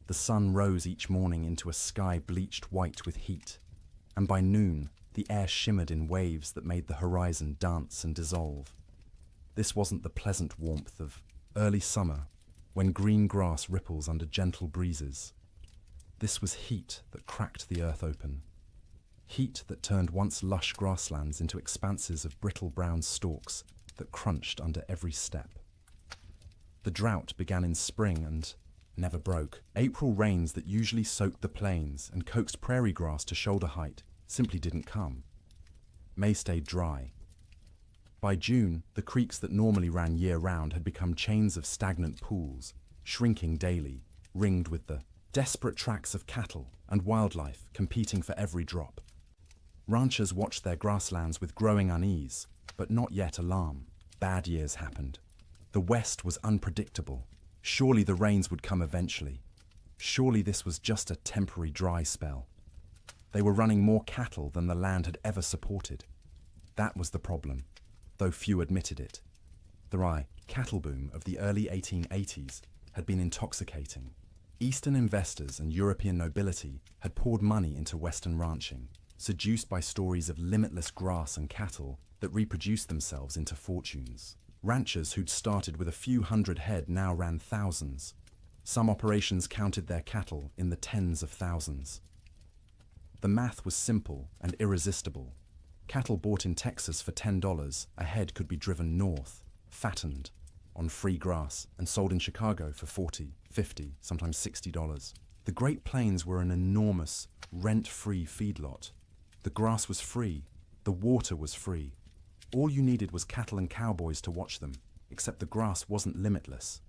The sun rose each morning into a sky bleached white with heat, and by noon, the air shimmered in waves that made the horizon dance and dissolve. This wasn't the pleasant warmth of early summer, when green grass ripples under gentle breezes. This was heat that cracked the earth open. Heat that turned once lush grasslands into expanses of brittle brown stalks that crunched under every step. The drought began in spring and never broke. April rains that usually soaked the plains and coaxed prairie grass to shoulder height simply didn't come. May stayed dry. By June, the creeks that normally ran year-round had become chains of stagnant pools, shrinking daily, ringed with the desperate tracks of cattle and wildlife competing for every drop. Ranchers watched their grasslands with growing unease, but not yet alarm. Bad years happened. The West was unpredictable. Surely the rains would come eventually. Surely this was just a temporary dry spell. They were running more cattle than the land had ever supported. That was the problem, though few admitted it. The cattle boom of the early 1880s had been intoxicating. Eastern investors and European nobility had poured money into Western ranching, seduced by stories of limitless grass and cattle that reproduced themselves into fortunes. Ranchers who'd started with a few hundred head now ran thousands. Some operations counted their cattle in the tens of thousands. The math was simple and irresistible. Cattle bought in Texas for $10 a head could be driven north, fattened, on free grass, and sold in Chicago for $40, $50, sometimes $60. The Great Plains were an enormous, rent-free feedlot. The grass was free, the water was free. All you needed was cattle and cowboys to watch them, except the grass wasn't limitless,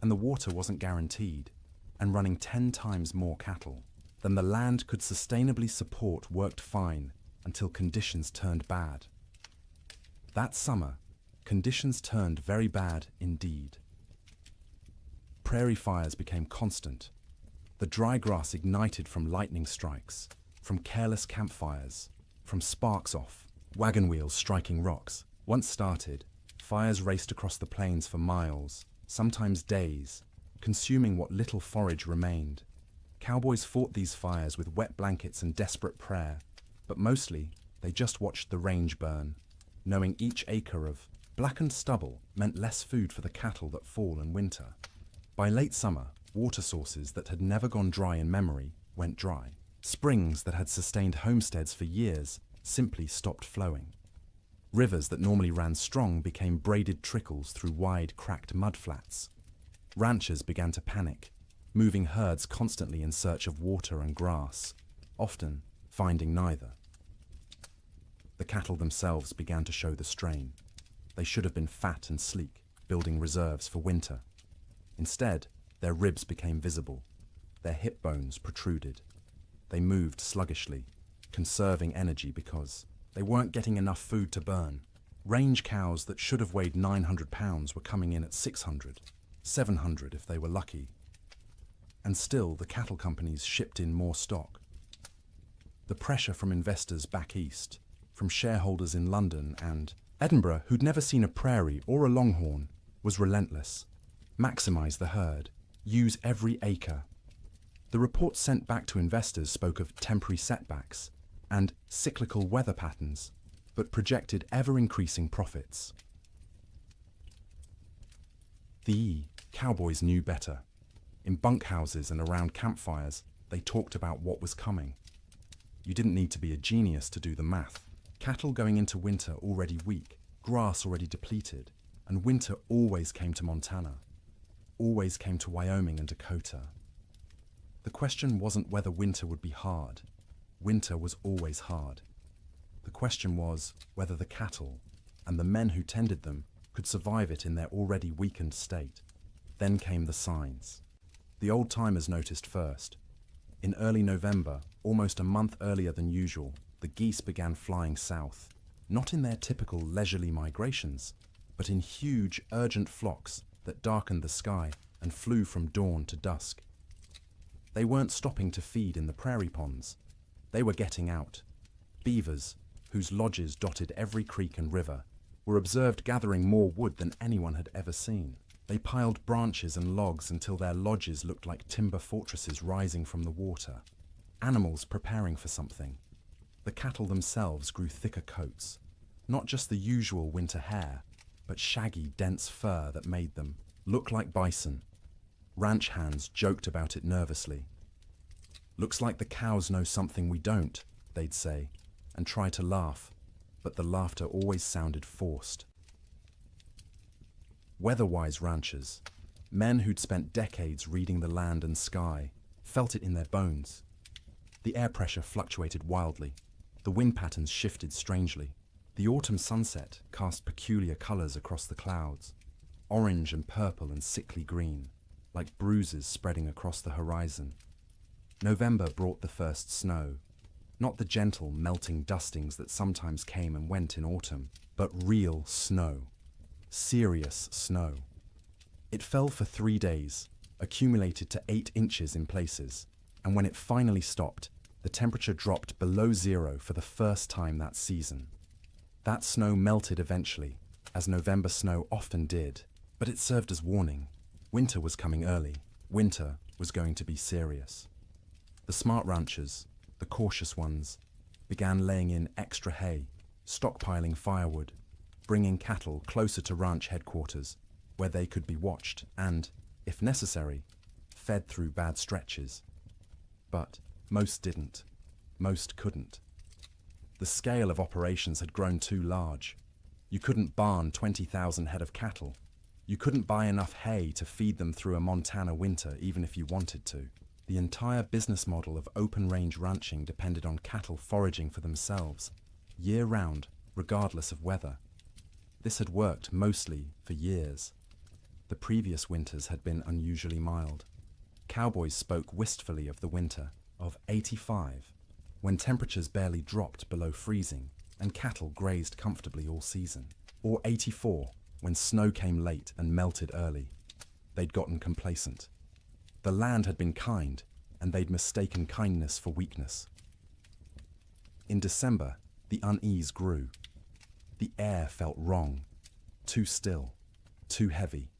and the water wasn't guaranteed, and running 10 times more cattle than the land could sustainably support worked fine until conditions turned bad. That summer, conditions turned very bad indeed. Prairie fires became constant. The dry grass ignited from lightning strikes, from careless campfires, from sparks off wagon wheels striking rocks. Once started, fires raced across the plains for miles, sometimes days, consuming what little forage remained. Cowboys fought these fires with wet blankets and desperate prayer, but mostly they just watched the range burn, knowing each acre of blackened stubble meant less food for the cattle that fall in winter. By late summer, water sources that had never gone dry in memory went dry. Springs that had sustained homesteads for years simply stopped flowing. Rivers that normally ran strong became braided trickles through wide, cracked mudflats. Ranchers began to panic, moving herds constantly in search of water and grass, often finding neither. The cattle themselves began to show the strain. They should have been fat and sleek, building reserves for winter. Instead, their ribs became visible. Their hip bones protruded. They moved sluggishly, conserving energy because they weren't getting enough food to burn. Range cows that should have weighed 900 pounds were coming in at 600, 700 if they were lucky. And still, the cattle companies shipped in more stock. The pressure from investors back east, from shareholders in London and Edinburgh who'd never seen a prairie or a longhorn, was relentless. Maximize the herd. Use every acre. The reports sent back to investors spoke of temporary setbacks and cyclical weather patterns, but projected ever-increasing profits. The cowboys knew better. In bunkhouses and around campfires, they talked about what was coming. You didn't need to be a genius to do the math. Cattle going into winter already weak, grass already depleted, and winter always came to Montana, always came to Wyoming and Dakota. The question wasn't whether winter would be hard. Winter was always hard. The question was whether the cattle and the men who tended them could survive it in their already weakened state. Then came the signs. The old-timers noticed first. In early November, almost a month earlier than usual, the geese began flying south, not in their typical leisurely migrations, but in huge, urgent flocks that darkened the sky and flew from dawn to dusk. They weren't stopping to feed in the prairie ponds. They were getting out. Beavers, whose lodges dotted every creek and river, were observed gathering more wood than anyone had ever seen. They piled branches and logs until their lodges looked like timber fortresses rising from the water. Animals preparing for something. The cattle themselves grew thicker coats, not just the usual winter hair, but shaggy, dense fur that made them look like bison. Ranch hands joked about it nervously. "Looks like the cows know something we don't," they'd say, and try to laugh, but the laughter always sounded forced. Weather-wise ranchers, men who'd spent decades reading the land and sky, felt it in their bones. The air pressure fluctuated wildly. The wind patterns shifted strangely. The autumn sunset cast peculiar colors across the clouds, orange and purple and sickly green, like bruises spreading across the horizon. November brought the first snow, not the gentle, melting dustings that sometimes came and went in autumn, but real snow. Serious snow. It fell for 3 days, accumulated to 8 inches in places, and when it finally stopped, the temperature dropped below zero for the first time that season. That snow melted eventually, as November snow often did, but it served as warning. Winter was coming early. Winter was going to be serious. The smart ranchers, the cautious ones, began laying in extra hay, stockpiling firewood, bringing cattle closer to ranch headquarters, where they could be watched and, if necessary, fed through bad stretches. But most didn't. Most couldn't. The scale of operations had grown too large. You couldn't barn 20,000 head of cattle. You couldn't buy enough hay to feed them through a Montana winter even if you wanted to. The entire business model of open-range ranching depended on cattle foraging for themselves, year-round, regardless of weather. This had worked mostly for years. The previous winters had been unusually mild. Cowboys spoke wistfully of the winter of '85, when temperatures barely dropped below freezing and cattle grazed comfortably all season. Or '84, when snow came late and melted early. They'd gotten complacent. The land had been kind, and they'd mistaken kindness for weakness. In December, the unease grew. The air felt wrong, too still, too heavy.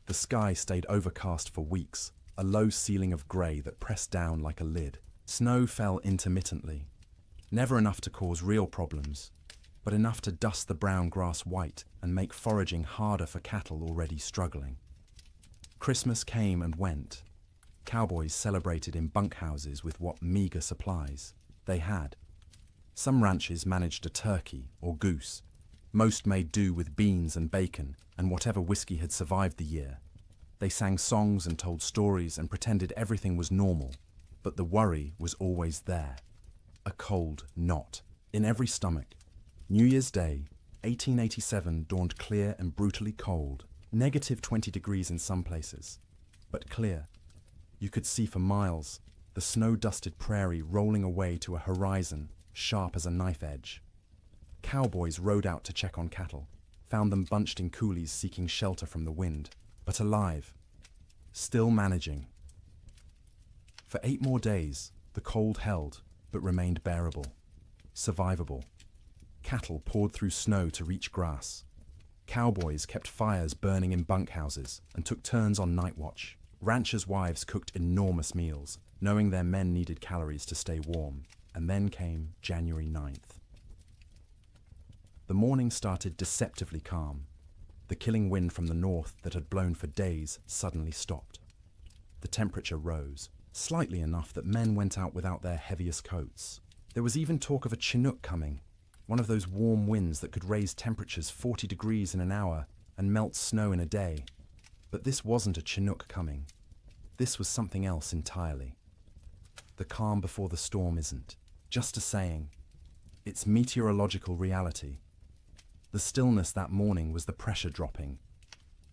The sky stayed overcast for weeks, a low ceiling of grey that pressed down like a lid. Snow fell intermittently, never enough to cause real problems, but enough to dust the brown grass white and make foraging harder for cattle already struggling. Christmas came and went. Cowboys celebrated in bunkhouses with what meager supplies they had. Some ranches managed a turkey or goose. Most made do with beans and bacon and whatever whiskey had survived the year. They sang songs and told stories and pretended everything was normal, but the worry was always there. A cold knot in every stomach. New Year's Day, 1887 dawned clear and brutally cold, -20 degrees in some places, but clear. You could see for miles, the snow-dusted prairie rolling away to a horizon sharp as a knife edge. Cowboys rode out to check on cattle, found them bunched in coulees seeking shelter from the wind, but alive, still managing. For 8 more days, the cold held, but remained bearable, survivable. Cattle poured through snow to reach grass. Cowboys kept fires burning in bunkhouses and took turns on night watch. Ranchers' wives cooked enormous meals, knowing their men needed calories to stay warm. And then came January 9th. The morning started deceptively calm. The killing wind from the north that had blown for days suddenly stopped. The temperature rose, slightly enough that men went out without their heaviest coats. There was even talk of a Chinook coming, one of those warm winds that could raise temperatures 40 degrees in an hour and melt snow in a day. But this wasn't a Chinook coming. This was something else entirely. The calm before the storm isn't just a saying. It's meteorological reality. The stillness that morning was the pressure dropping,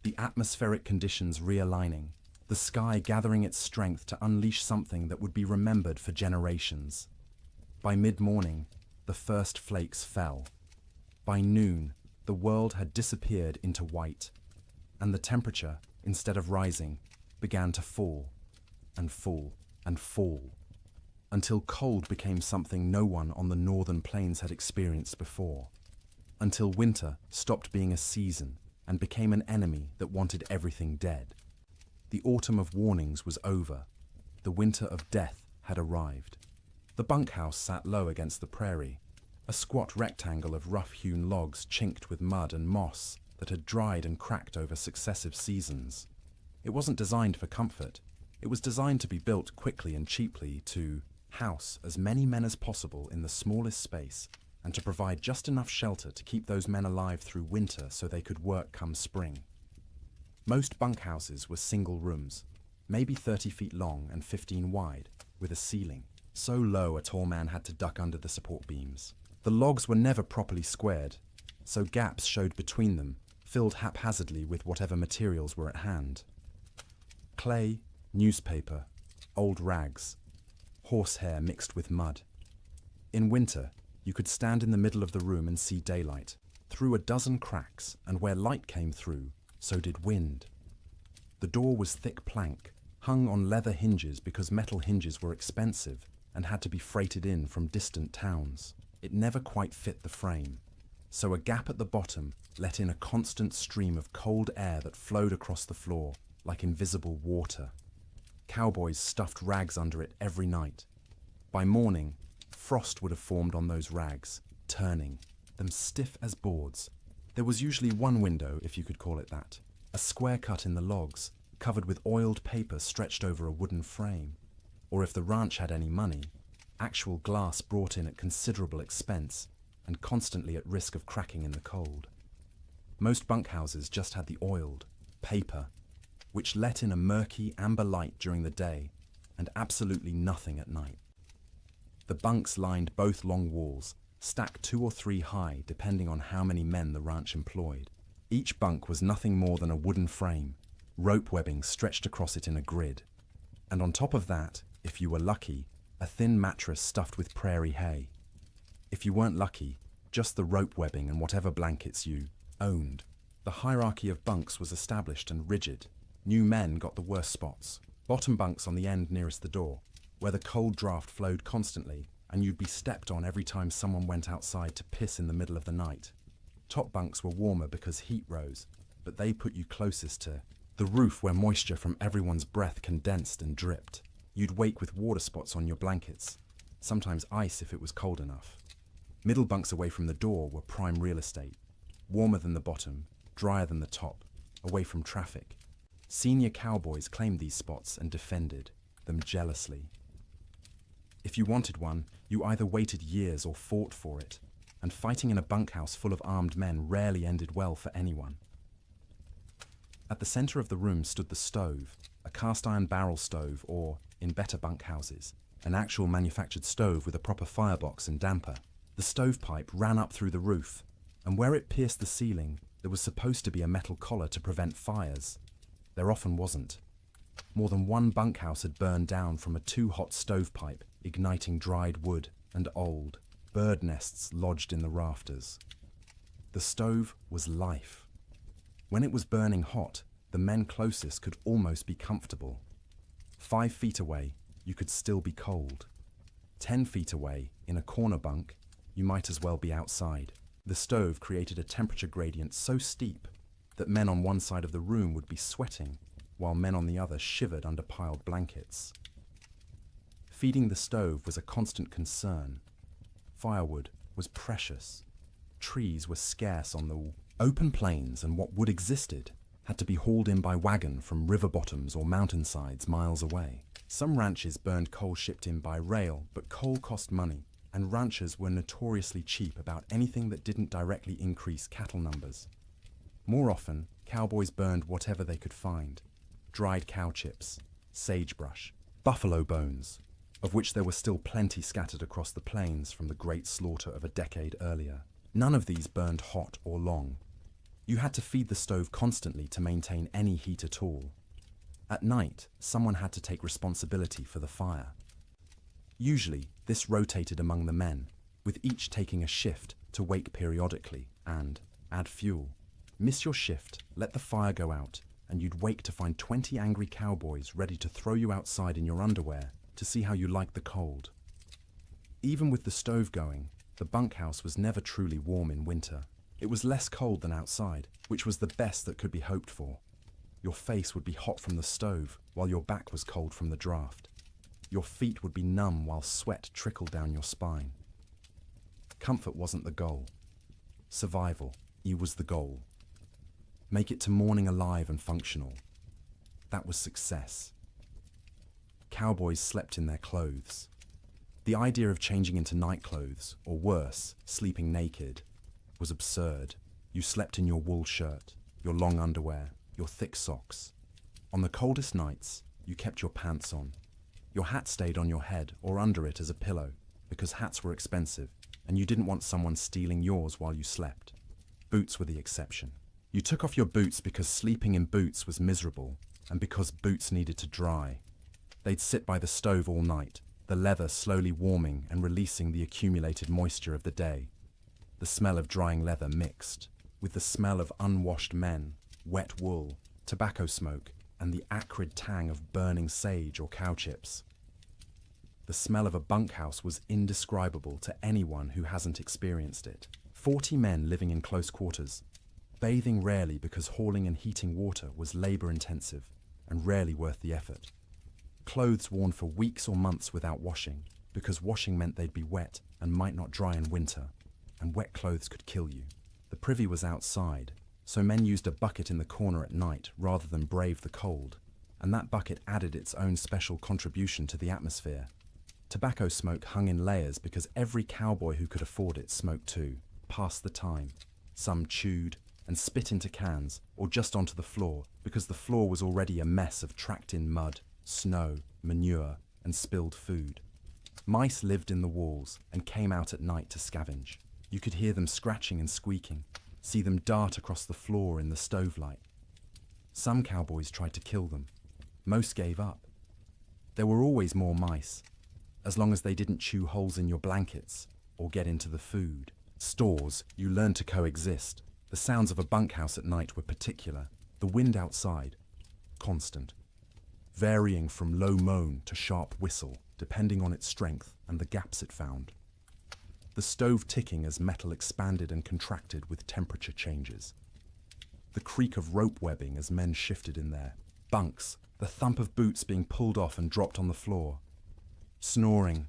the atmospheric conditions realigning, the sky gathering its strength to unleash something that would be remembered for generations. By mid-morning, the first flakes fell. By noon, the world had disappeared into white, and the temperature, instead of rising, began to fall, and fall, and fall, until cold became something no one on the northern plains had experienced before, until winter stopped being a season and became an enemy that wanted everything dead. The autumn of warnings was over. The winter of death had arrived. The bunkhouse sat low against the prairie, a squat rectangle of rough-hewn logs chinked with mud and moss that had dried and cracked over successive seasons. It wasn't designed for comfort. It was designed to be built quickly and cheaply to house as many men as possible in the smallest space and to provide just enough shelter to keep those men alive through winter so they could work come spring. Most bunkhouses were single rooms, maybe 30 feet long and 15 wide, with a ceiling, so low a tall man had to duck under the support beams. The logs were never properly squared, so gaps showed between them, filled haphazardly with whatever materials were at hand. Clay, newspaper, old rags, horsehair mixed with mud. In winter, you could stand in the middle of the room and see daylight, through a dozen cracks, and where light came through, so did wind. The door was thick plank, hung on leather hinges because metal hinges were expensive and had to be freighted in from distant towns. It never quite fit the frame, so a gap at the bottom let in a constant stream of cold air that flowed across the floor like invisible water. Cowboys stuffed rags under it every night. By morning, frost would have formed on those rags, turning them stiff as boards. There was usually one window, if you could call it that, a square cut in the logs, covered with oiled paper stretched over a wooden frame. Or if the ranch had any money, actual glass brought in at considerable expense and constantly at risk of cracking in the cold. Most bunkhouses just had the oiled paper, which let in a murky amber light during the day and absolutely nothing at night. The bunks lined both long walls, stacked 2 or 3 high depending on how many men the ranch employed. Each bunk was nothing more than a wooden frame, rope webbing stretched across it in a grid. And on top of that, if you were lucky, a thin mattress stuffed with prairie hay. If you weren't lucky, just the rope webbing and whatever blankets you owned. The hierarchy of bunks was established and rigid. New men got the worst spots. Bottom bunks on the end nearest the door, where the cold draft flowed constantly and you'd be stepped on every time someone went outside to piss in the middle of the night. Top bunks were warmer because heat rose, but they put you closest to the roof where moisture from everyone's breath condensed and dripped. You'd wake with water spots on your blankets, sometimes ice if it was cold enough. Middle bunks away from the door were prime real estate, warmer than the bottom, drier than the top, away from traffic. Senior cowboys claimed these spots and defended them jealously. If you wanted one, you either waited years or fought for it, and fighting in a bunkhouse full of armed men rarely ended well for anyone. At the center of the room stood the stove, a cast-iron barrel stove or, in better bunkhouses, an actual manufactured stove with a proper firebox and damper. The stovepipe ran up through the roof, and where it pierced the ceiling, there was supposed to be a metal collar to prevent fires. There often wasn't. More than one bunkhouse had burned down from a too-hot stovepipe, igniting dried wood and old bird nests lodged in the rafters. The stove was life. When it was burning hot, the men closest could almost be comfortable. 5 feet away, you could still be cold. 10 feet away, in a corner bunk, you might as well be outside. The stove created a temperature gradient so steep that men on one side of the room would be sweating, while men on the other shivered under piled blankets. Feeding the stove was a constant concern. Firewood was precious. Trees were scarce on the open plains, and what wood existed had to be hauled in by wagon from river bottoms or mountainsides miles away. Some ranches burned coal shipped in by rail, but coal cost money, and ranchers were notoriously cheap about anything that didn't directly increase cattle numbers. More often, cowboys burned whatever they could find: dried cow chips, sagebrush, buffalo bones, of which there were still plenty scattered across the plains from the great slaughter of a decade earlier. None of these burned hot or long. You had to feed the stove constantly to maintain any heat at all. At night, someone had to take responsibility for the fire. Usually, this rotated among the men, with each taking a shift to wake periodically and add fuel. Miss your shift, let the fire go out, and you'd wake to find 20 angry cowboys ready to throw you outside in your underwear to see how you liked the cold. Even with the stove going, the bunkhouse was never truly warm in winter. It was less cold than outside, which was the best that could be hoped for. Your face would be hot from the stove, while your back was cold from the draft. Your feet would be numb while sweat trickled down your spine. Comfort wasn't the goal. Survival, was the goal. Make it to morning alive and functional. That was success. Cowboys slept in their clothes. The idea of changing into night clothes, or worse, sleeping naked, was absurd. You slept in your wool shirt, your long underwear, your thick socks. On the coldest nights, you kept your pants on. Your hat stayed on your head or under it as a pillow, because hats were expensive, and you didn't want someone stealing yours while you slept. Boots were the exception. You took off your boots because sleeping in boots was miserable, and because boots needed to dry. They'd sit by the stove all night, the leather slowly warming and releasing the accumulated moisture of the day. The smell of drying leather mixed with the smell of unwashed men, wet wool, tobacco smoke, and the acrid tang of burning sage or cow chips. The smell of a bunkhouse was indescribable to anyone who hasn't experienced it. 40 men living in close quarters, bathing rarely because hauling and heating water was labor-intensive and rarely worth the effort. Clothes worn for weeks or months without washing, because washing meant they'd be wet and might not dry in winter, and wet clothes could kill you. The privy was outside, so men used a bucket in the corner at night rather than brave the cold, and that bucket added its own special contribution to the atmosphere. Tobacco smoke hung in layers because every cowboy who could afford it smoked too, passed the time. Some chewed and spit into cans or just onto the floor because the floor was already a mess of tracked-in mud, snow, manure, and spilled food. Mice lived in the walls and came out at night to scavenge. You could hear them scratching and squeaking, see them dart across the floor in the stove light. Some cowboys tried to kill them. Most gave up. There were always more mice, as long as they didn't chew holes in your blankets or get into the food. Stores, you learned to coexist. The sounds of a bunkhouse at night were particular. The wind outside, constant, varying from low moan to sharp whistle, depending on its strength and the gaps it found. The stove ticking as metal expanded and contracted with temperature changes. The creak of rope webbing as men shifted in their bunks, the thump of boots being pulled off and dropped on the floor. Snoring.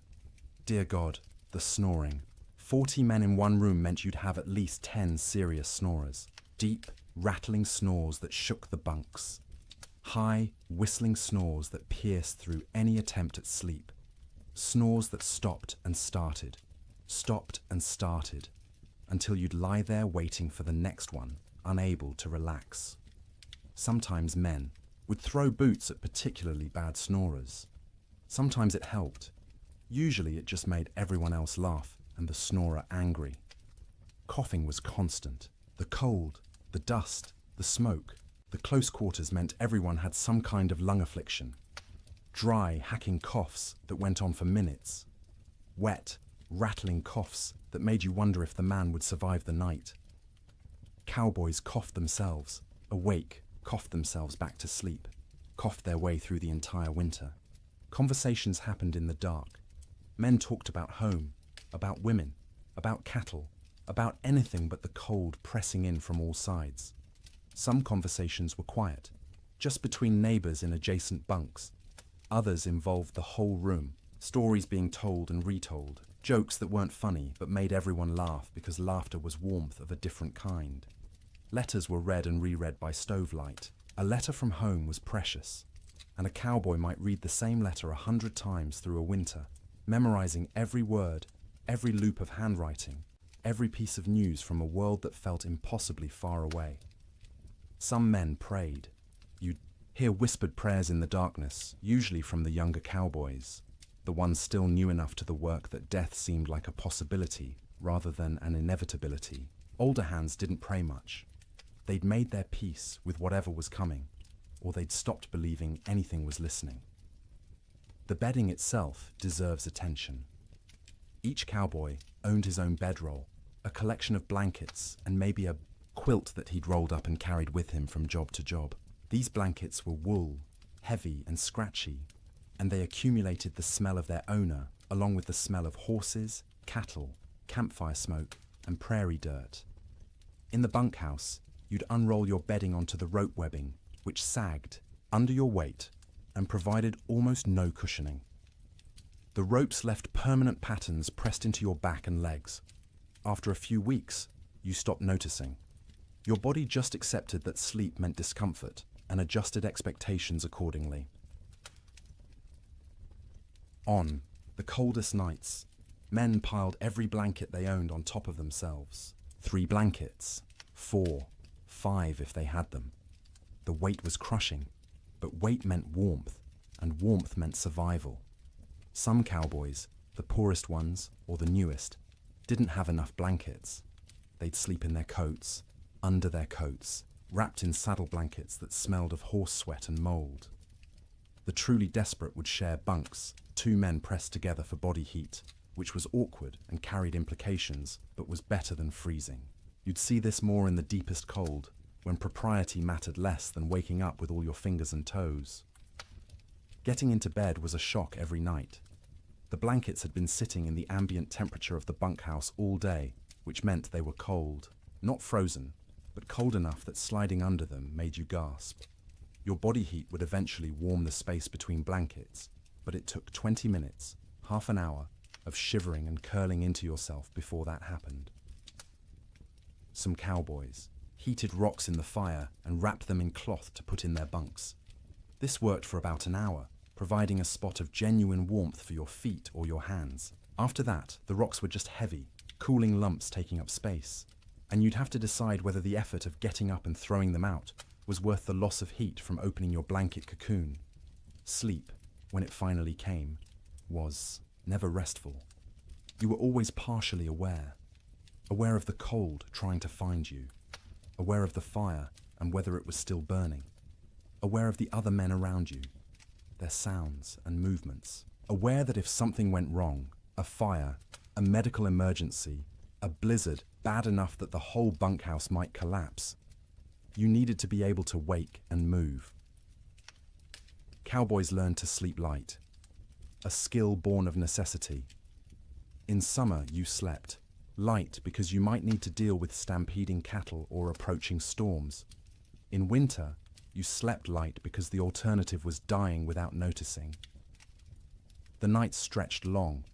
Dear God, the snoring. 40 men in one room meant you'd have at least 10 serious snorers. Deep, rattling snores that shook the bunks. High, whistling snores that pierced through any attempt at sleep. Snores that stopped and started, until you'd lie there waiting for the next one, unable to relax. Sometimes men would throw boots at particularly bad snorers. Sometimes it helped. Usually it just made everyone else laugh and the snorer angry. Coughing was constant. The cold, the dust, the smoke, the close quarters meant everyone had some kind of lung affliction. Dry, hacking coughs that went on for minutes. Wet, rattling coughs that made you wonder if the man would survive the night. Cowboys coughed themselves, awake, coughed themselves back to sleep, coughed their way through the entire winter. Conversations happened in the dark. Men talked about home, about women, about cattle, about anything but the cold pressing in from all sides. Some conversations were quiet, just between neighbors in adjacent bunks. Others involved the whole room, stories being told and retold, jokes that weren't funny but made everyone laugh because laughter was warmth of a different kind. Letters were read and reread by stovelight. A letter from home was precious, and a cowboy might read the same letter 100 times through a winter, memorizing every word, every loop of handwriting, every piece of news from a world that felt impossibly far away. Some men prayed. You'd hear whispered prayers in the darkness, usually from the younger cowboys, the ones still new enough to the work that death seemed like a possibility rather than an inevitability. Older hands didn't pray much. They'd made their peace with whatever was coming, or they'd stopped believing anything was listening. The bedding itself deserves attention. Each cowboy owned his own bedroll, a collection of blankets, and maybe a quilt that he'd rolled up and carried with him from job to job. These blankets were wool, heavy and scratchy, and they accumulated the smell of their owner, along with the smell of horses, cattle, campfire smoke, and prairie dirt. In the bunkhouse, you'd unroll your bedding onto the rope webbing, which sagged under your weight and provided almost no cushioning. The ropes left permanent patterns pressed into your back and legs. After a few weeks, you stopped noticing. Your body just accepted that sleep meant discomfort and adjusted expectations accordingly. On the coldest nights, men piled every blanket they owned on top of themselves. 3 blankets, 4, 5 if they had them. The weight was crushing, but weight meant warmth, and warmth meant survival. Some cowboys, the poorest ones or the newest, didn't have enough blankets. They'd sleep in their coats, under their coats, wrapped in saddle blankets that smelled of horse sweat and mold. The truly desperate would share bunks, 2 men pressed together for body heat, which was awkward and carried implications, but was better than freezing. You'd see this more in the deepest cold, when propriety mattered less than waking up with all your fingers and toes. Getting into bed was a shock every night. The blankets had been sitting in the ambient temperature of the bunkhouse all day, which meant they were cold. Not frozen, but cold enough that sliding under them made you gasp. Your body heat would eventually warm the space between blankets, but it took 20 minutes, half an hour, of shivering and curling into yourself before that happened. Some cowboys heated rocks in the fire and wrapped them in cloth to put in their bunks. This worked for about an hour, providing a spot of genuine warmth for your feet or your hands. After that, the rocks were just heavy, cooling lumps taking up space, and you'd have to decide whether the effort of getting up and throwing them out was worth the loss of heat from opening your blanket cocoon. Sleep, when it finally came, was never restful. You were always partially aware of the cold trying to find you, aware of the fire and whether it was still burning, aware of the other men around you, their sounds and movements, aware that if something went wrong, a fire, a medical emergency, a blizzard bad enough that the whole bunkhouse might collapse, you needed to be able to wake and move. Cowboys learned to sleep light, a skill born of necessity. In summer, you slept light because you might need to deal with stampeding cattle or approaching storms. In winter, you slept light because the alternative was dying without noticing. The nights stretched long,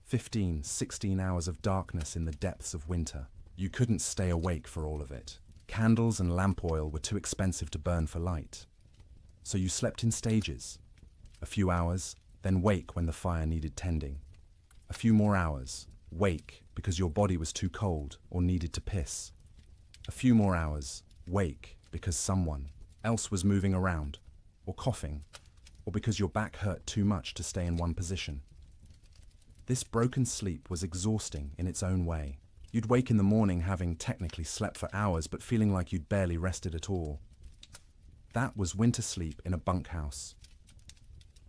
15, 16 hours of darkness in the depths of winter. You couldn't stay awake for all of it. Candles and lamp oil were too expensive to burn for light. So you slept in stages. A few hours, then wake when the fire needed tending. A few more hours, wake because your body was too cold or needed to piss. A few more hours, wake because someone else was moving around, or coughing, or because your back hurt too much to stay in one position. This broken sleep was exhausting in its own way. You'd wake in the morning having technically slept for hours but feeling like you'd barely rested at all. That was winter sleep in a bunkhouse.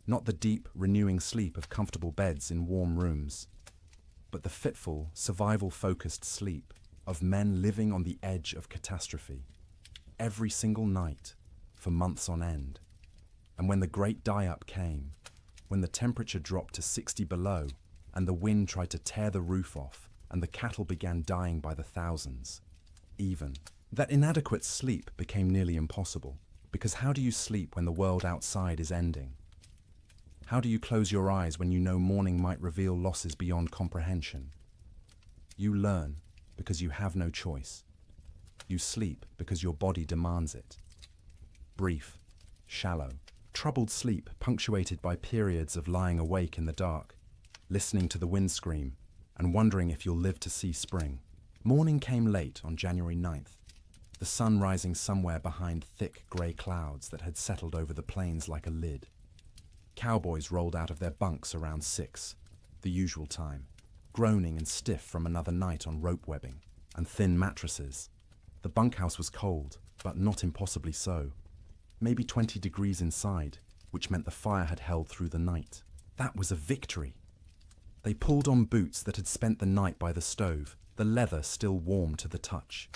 Not the deep, renewing sleep of comfortable beds in warm rooms, but the fitful, survival-focused sleep of men living on the edge of catastrophe, every single night, for months on end. And when the great die-up came, when the temperature dropped to 60 below, and the wind tried to tear the roof off, and the cattle began dying by the thousands, that inadequate sleep became nearly impossible. Because how do you sleep when the world outside is ending? How do you close your eyes when you know morning might reveal losses beyond comprehension? You learn because you have no choice. You sleep because your body demands it. Brief, shallow, troubled sleep punctuated by periods of lying awake in the dark, listening to the wind scream, and wondering if you'll live to see spring. Morning came late on January 9th, the sun rising somewhere behind thick grey clouds that had settled over the plains like a lid. Cowboys rolled out of their bunks around 6, the usual time, groaning and stiff from another night on rope webbing and thin mattresses. The bunkhouse was cold, but not impossibly so. Maybe 20 degrees inside, which meant the fire had held through the night. That was a victory. They pulled on boots that had spent the night by the stove, the leather still warm to the touch,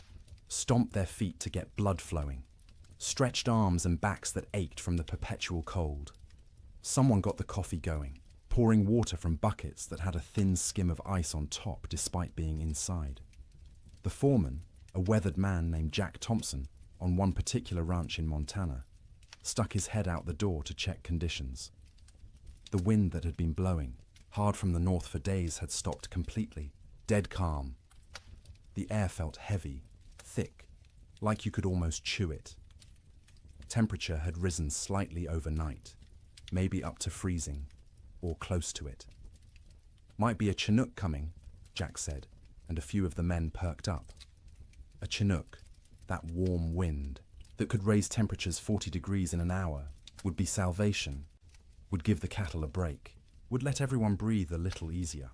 stomped their feet to get blood flowing, stretched arms and backs that ached from the perpetual cold. Someone got the coffee going, pouring water from buckets that had a thin skim of ice on top despite being inside. The foreman, A weathered man named Jack Thompson, on one particular ranch in Montana, stuck his head out the door to check conditions. The wind that had been blowing hard from the north for days had stopped completely, dead calm. The air felt heavy, thick, like you could almost chew it. Temperature had risen slightly overnight, maybe up to freezing, or close to it. "Might be a Chinook coming," Jack said, and a few of the men perked up. A Chinook, that warm wind that could raise temperatures 40 degrees in an hour, would be salvation, would give the cattle a break, would let everyone breathe a little easier.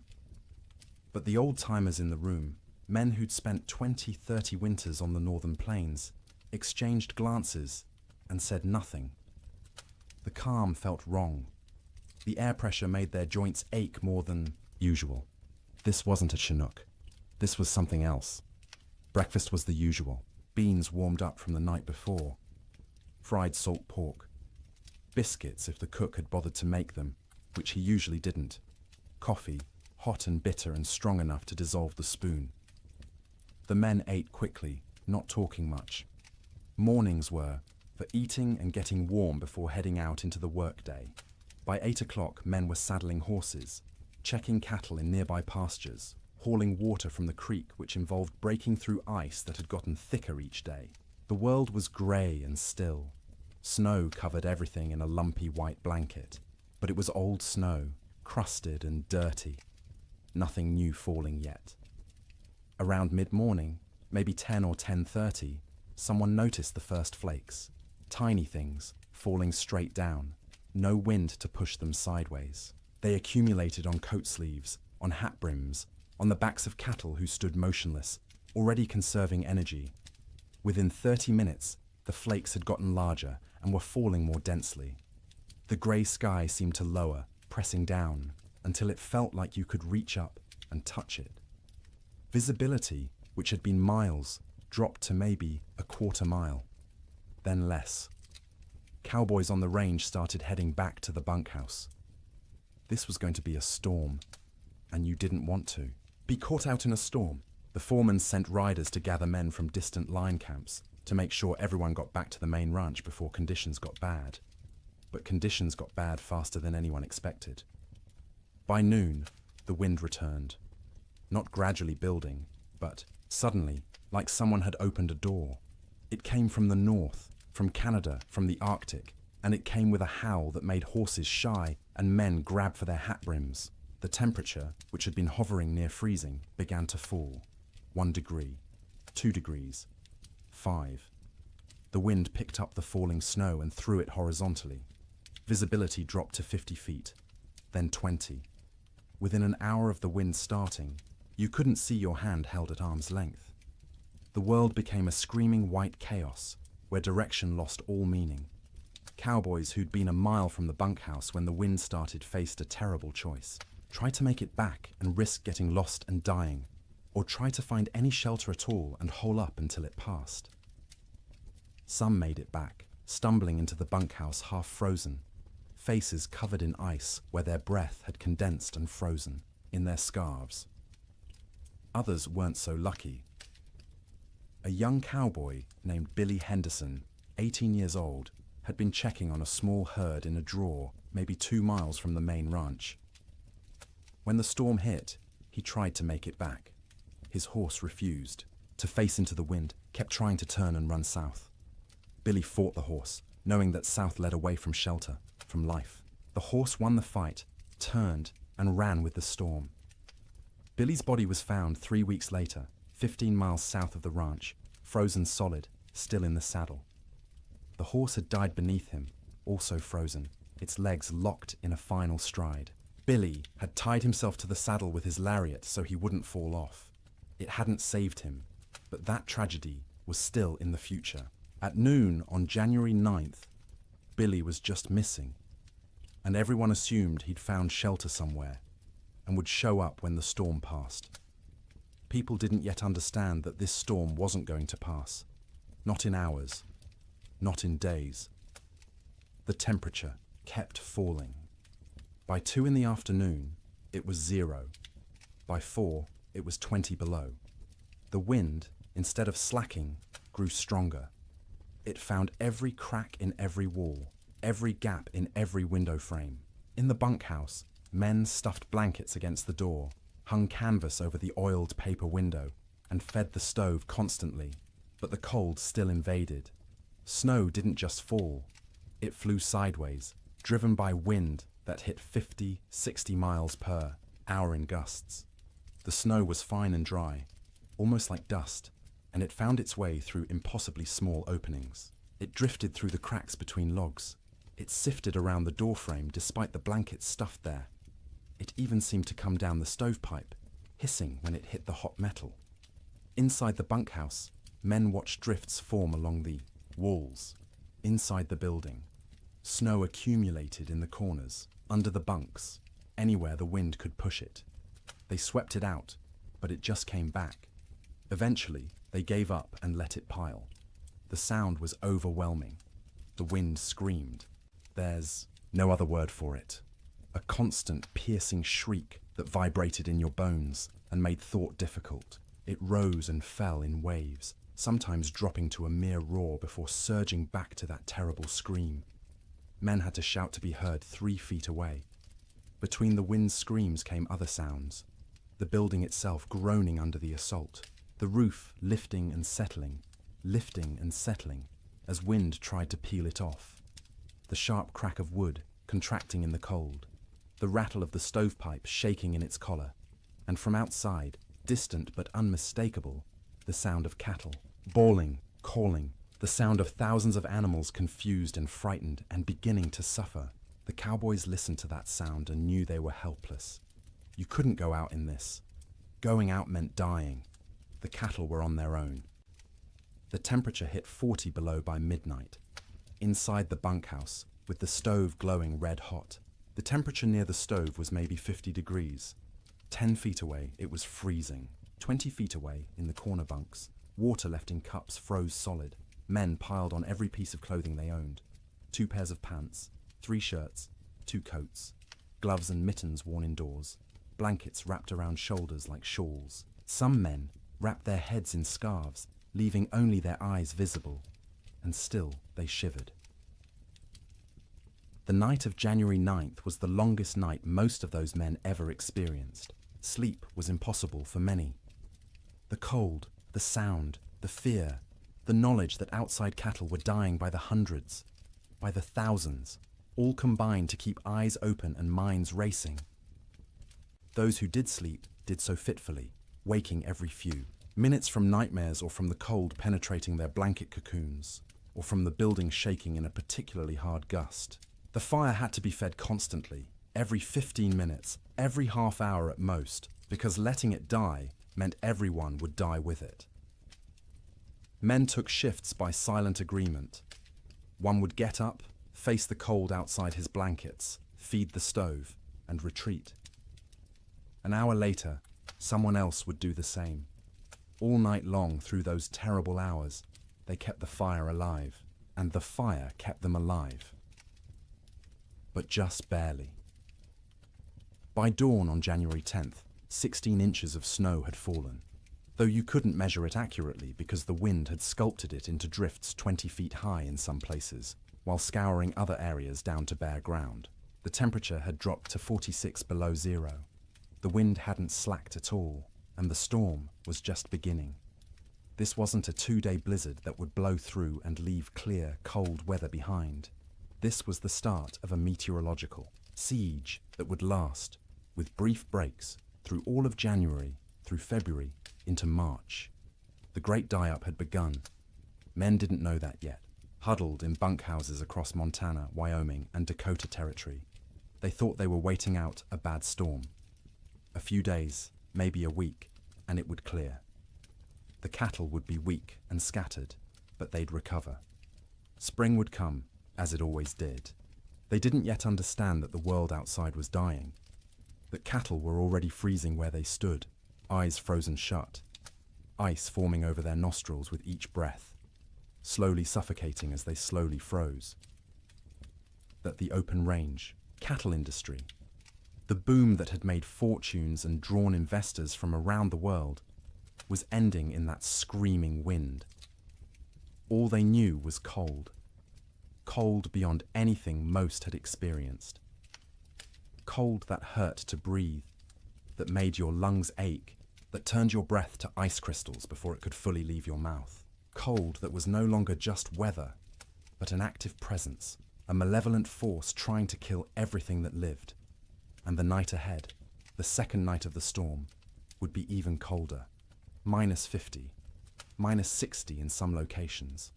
But the old-timers in the room, men who'd spent 20-30 winters on the northern plains, exchanged glances and said nothing. The calm felt wrong. The air pressure made their joints ache more than usual. This wasn't a Chinook. This was something else. Breakfast was the usual. Beans warmed up from the night before. Fried salt pork. Biscuits if the cook had bothered to make them, which he usually didn't. Coffee, hot and bitter and strong enough to dissolve the spoon. The men ate quickly, not talking much. Mornings were for eating and getting warm before heading out into the workday. By 8 o'clock, men were saddling horses, checking cattle in nearby pastures, hauling water from the creek, which involved breaking through ice that had gotten thicker each day. The world was grey and still. Snow covered everything in a lumpy white blanket, but it was old snow, crusted and dirty. Nothing new falling yet. Around mid-morning, maybe 10 or 10:30, someone noticed the first flakes. Tiny things, falling straight down. No wind to push them sideways. They accumulated on coat sleeves, on hat brims, on the backs of cattle who stood motionless, already conserving energy. Within 30 minutes, the flakes had gotten larger and were falling more densely. The grey sky seemed to lower, pressing down, until it felt like you could reach up and touch it. Visibility, which had been miles, dropped to maybe a quarter mile, then less. Cowboys on the range started heading back to the bunkhouse. This was going to be a storm, and you didn't want to be caught out in a storm. The foreman sent riders to gather men from distant line camps to make sure everyone got back to the main ranch before conditions got bad. But conditions got bad faster than anyone expected. By noon, the wind returned. Not gradually building, but suddenly, like someone had opened a door. It came from the north, from Canada, from the Arctic, and it came with a howl that made horses shy and men grab for their hat brims. The temperature, which had been hovering near freezing, began to fall. 1 degree, 2 degrees, 5. The wind picked up the falling snow and threw it horizontally. Visibility dropped to 50 feet, then 20. Within an hour of the wind starting, you couldn't see your hand held at arm's length. The world became a screaming white chaos, where direction lost all meaning. Cowboys who'd been a mile from the bunkhouse when the wind started faced a terrible choice. Try to make it back and risk getting lost and dying, or try to find any shelter at all and hole up until it passed. Some made it back, stumbling into the bunkhouse half frozen, faces covered in ice where their breath had condensed and frozen, in their scarves. Others weren't so lucky. A young cowboy named Billy Henderson, 18 years old, had been checking on a small herd in a draw maybe 2 miles from the main ranch. When the storm hit, he tried to make it back. His horse refused. To face into the wind, kept trying to turn and run south. Billy fought the horse, knowing that south led away from shelter, from life. The horse won the fight, turned, and ran with the storm. Billy's body was found 3 weeks later, 15 miles south of the ranch, frozen solid, still in the saddle. The horse had died beneath him, also frozen, its legs locked in a final stride. Billy had tied himself to the saddle with his lariat so he wouldn't fall off. It hadn't saved him, but that tragedy was still in the future. At noon on January 9th, Billy was just missing, and everyone assumed he'd found shelter somewhere and would show up when the storm passed. People didn't yet understand that this storm wasn't going to pass. Not in hours, not in days. The temperature kept falling. By 2 in the afternoon, it was 0. By 4, it was 20 below. The wind, instead of slacking, grew stronger. It found every crack in every wall, every gap in every window frame. In the bunkhouse, men stuffed blankets against the door, hung canvas over the oiled paper window, and fed the stove constantly. But the cold still invaded. Snow didn't just fall. It flew sideways, driven by wind that hit 50, 60 miles per hour in gusts. The snow was fine and dry, almost like dust, and it found its way through impossibly small openings. It drifted through the cracks between logs. It sifted around the doorframe despite the blankets stuffed there. It even seemed to come down the stovepipe, hissing when it hit the hot metal. Inside the bunkhouse, men watched drifts form along the walls. Inside the building, snow accumulated in the corners, under the bunks, anywhere the wind could push it. They swept it out, but it just came back. Eventually, they gave up and let it pile. The sound was overwhelming. The wind screamed. There's no other word for it. A constant, piercing shriek that vibrated in your bones and made thought difficult. It rose and fell in waves, sometimes dropping to a mere roar before surging back to that terrible scream. Men had to shout to be heard 3 feet away. Between the wind's screams came other sounds. The building itself groaning under the assault. The roof lifting and settling, as wind tried to peel it off. The sharp crack of wood contracting in the cold. The rattle of the stovepipe shaking in its collar. And from outside, distant but unmistakable, the sound of cattle, bawling, calling, the sound of thousands of animals confused and frightened and beginning to suffer. The cowboys listened to that sound and knew they were helpless. You couldn't go out in this. Going out meant dying. The cattle were on their own. The temperature hit 40 below by midnight. Inside the bunkhouse, with the stove glowing red hot, the temperature near the stove was maybe 50 degrees. 10 feet away, it was freezing. 20 feet away, in the corner bunks, water left in cups froze solid. Men piled on every piece of clothing they owned. 2 pairs of pants, 3 shirts, 2 coats, gloves and mittens worn indoors, blankets wrapped around shoulders like shawls. Some men wrapped their heads in scarves, leaving only their eyes visible, and still they shivered. The night of January 9th was the longest night most of those men ever experienced. Sleep was impossible for many. The cold, the sound, the fear, the knowledge that outside cattle were dying by the hundreds, by the thousands, all combined to keep eyes open and minds racing. Those who did sleep did so fitfully, waking every few. Minutes from nightmares or from the cold penetrating their blanket cocoons, or from the building shaking in a particularly hard gust. The fire had to be fed constantly, every 15 minutes, every half hour at most, because letting it die meant everyone would die with it. Men took shifts by silent agreement. One would get up, face the cold outside his blankets, feed the stove, and retreat. An hour later, someone else would do the same. All night long through those terrible hours, they kept the fire alive, and the fire kept them alive. But just barely. By dawn on January 10th, 16 inches of snow had fallen, though you couldn't measure it accurately because the wind had sculpted it into drifts 20 feet high in some places, while scouring other areas down to bare ground. The temperature had dropped to 46 below zero. The wind hadn't slacked at all, and the storm was just beginning. This wasn't a 2-day blizzard that would blow through and leave clear, cold weather behind. This was the start of a meteorological siege that would last, with brief breaks, through all of January, through February, into March. The great die-up had begun. Men didn't know that yet, huddled in bunkhouses across Montana, Wyoming, and Dakota Territory. They thought they were waiting out a bad storm. A few days, maybe a week, and it would clear. The cattle would be weak and scattered, but they'd recover. Spring would come, as it always did. They didn't yet understand that the world outside was dying, that cattle were already freezing where they stood, eyes frozen shut, ice forming over their nostrils with each breath, slowly suffocating as they slowly froze. That the open range, cattle industry, the boom that had made fortunes and drawn investors from around the world, was ending in that screaming wind. All they knew was cold. Cold beyond anything most had experienced. Cold that hurt to breathe, that made your lungs ache, that turned your breath to ice crystals before it could fully leave your mouth. Cold that was no longer just weather, but an active presence, a malevolent force trying to kill everything that lived. And the night ahead, the second night of the storm, would be even colder. -50, -60 in some locations.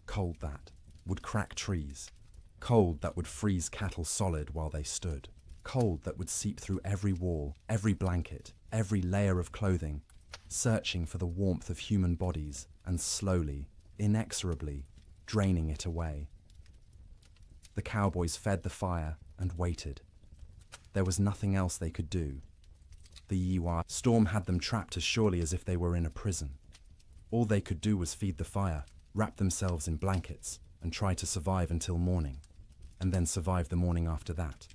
Cold that would crack trees. Cold that would freeze cattle solid while they stood. Cold that would seep through every wall, every blanket, every layer of clothing, searching for the warmth of human bodies and slowly, inexorably, draining it away. The cowboys fed the fire and waited. There was nothing else they could do. The Yiwa storm had them trapped as surely as if they were in a prison. All they could do was feed the fire, wrap themselves in blankets, and try to survive until morning, and then survive the morning after that,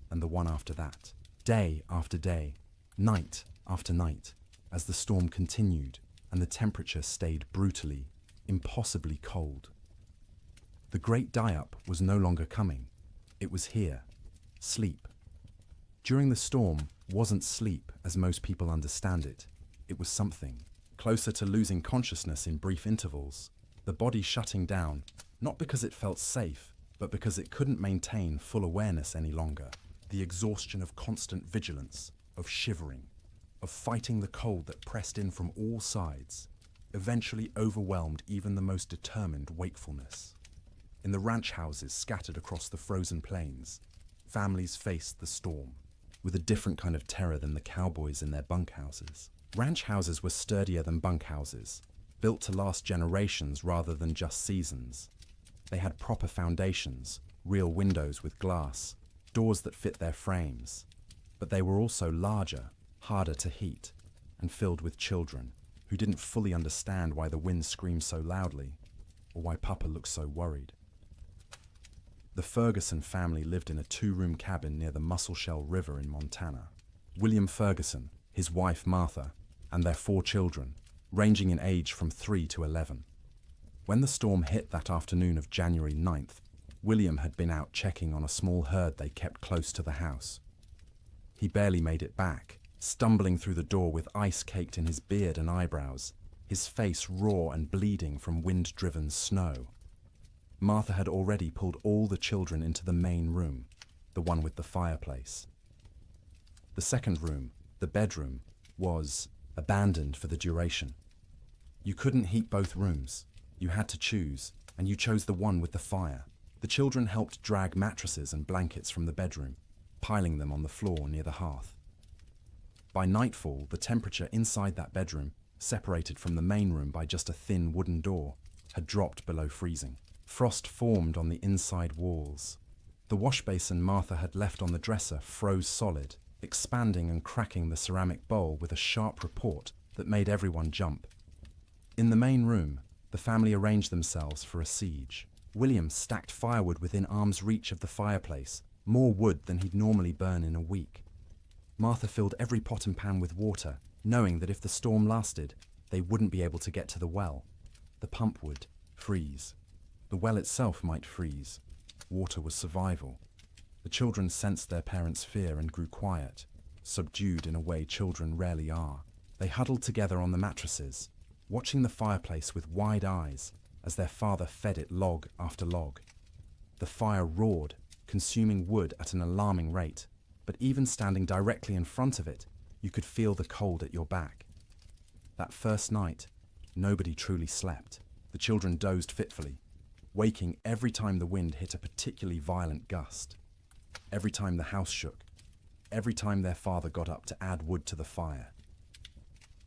and the one after that, day after day, night after night, as the storm continued and the temperature stayed brutally, impossibly cold. The great die-up was no longer coming. It was here. Sleep. During the storm wasn't sleep as most people understand it. It was something closer to losing consciousness in brief intervals, the body shutting down, not because it felt safe, but because it couldn't maintain full awareness any longer. The exhaustion of constant vigilance, of shivering, of fighting the cold that pressed in from all sides, eventually overwhelmed even the most determined wakefulness. In the ranch houses scattered across the frozen plains, families faced the storm with a different kind of terror than the cowboys in their bunkhouses. Ranch houses were sturdier than bunkhouses, built to last generations rather than just seasons. They had proper foundations, real windows with glass, doors that fit their frames. But they were also larger, harder to heat, and filled with children who didn't fully understand why the wind screamed so loudly, or why Papa looked so worried. The Ferguson family lived in a 2-room cabin near the Musselshell River in Montana. William Ferguson, his wife Martha, and their 4 children, ranging in age from 3 to 11. When the storm hit that afternoon of January 9th, William had been out checking on a small herd they kept close to the house. He barely made it back, stumbling through the door with ice caked in his beard and eyebrows, his face raw and bleeding from wind-driven snow. Martha had already pulled all the children into the main room, the one with the fireplace. The second room, the bedroom, was abandoned for the duration. You couldn't heat both rooms. You had to choose, and you chose the one with the fire. The children helped drag mattresses and blankets from the bedroom, piling them on the floor near the hearth. By nightfall, the temperature inside that bedroom, separated from the main room by just a thin wooden door, had dropped below freezing. Frost formed on the inside walls. The wash basin Martha had left on the dresser froze solid, expanding and cracking the ceramic bowl with a sharp report that made everyone jump. In the main room, the family arranged themselves for a siege. William stacked firewood within arm's reach of the fireplace, more wood than he'd normally burn in a week. Martha filled every pot and pan with water, knowing that if the storm lasted, they wouldn't be able to get to the well. The pump would freeze. The well itself might freeze. Water was survival. The children sensed their parents' fear and grew quiet, subdued in a way children rarely are. They huddled together on the mattresses, watching the fireplace with wide eyes as their father fed it log after log. The fire roared, consuming wood at an alarming rate, but even standing directly in front of it, you could feel the cold at your back. That first night, nobody truly slept. The children dozed fitfully, waking every time the wind hit a particularly violent gust, every time the house shook, every time their father got up to add wood to the fire.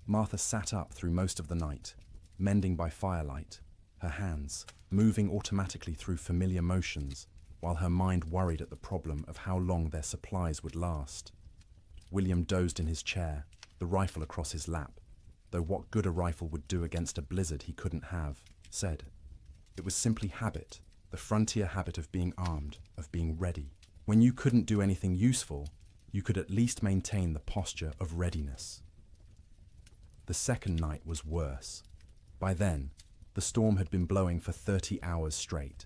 Martha sat up through most of the night, mending by firelight, her hands moving automatically through familiar motions, while her mind worried at the problem of how long their supplies would last. William dozed in his chair, the rifle across his lap, though what good a rifle would do against a blizzard he couldn't have, said. It was simply habit, the frontier habit of being armed, of being ready. When you couldn't do anything useful, you could at least maintain the posture of readiness. The second night was worse. By then, the storm had been blowing for 30 hours straight.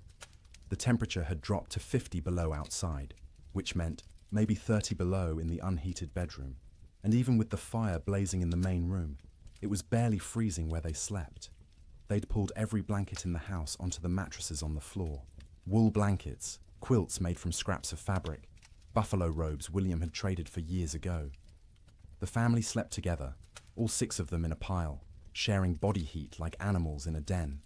The temperature had dropped to 50 below outside, which meant maybe 30 below in the unheated bedroom. And even with the fire blazing in the main room, it was barely freezing where they slept. They'd pulled every blanket in the house onto the mattresses on the floor. Wool blankets, quilts made from scraps of fabric, buffalo robes William had traded for years ago. The family slept together, all 6 of them in a pile, sharing body heat like animals in a den.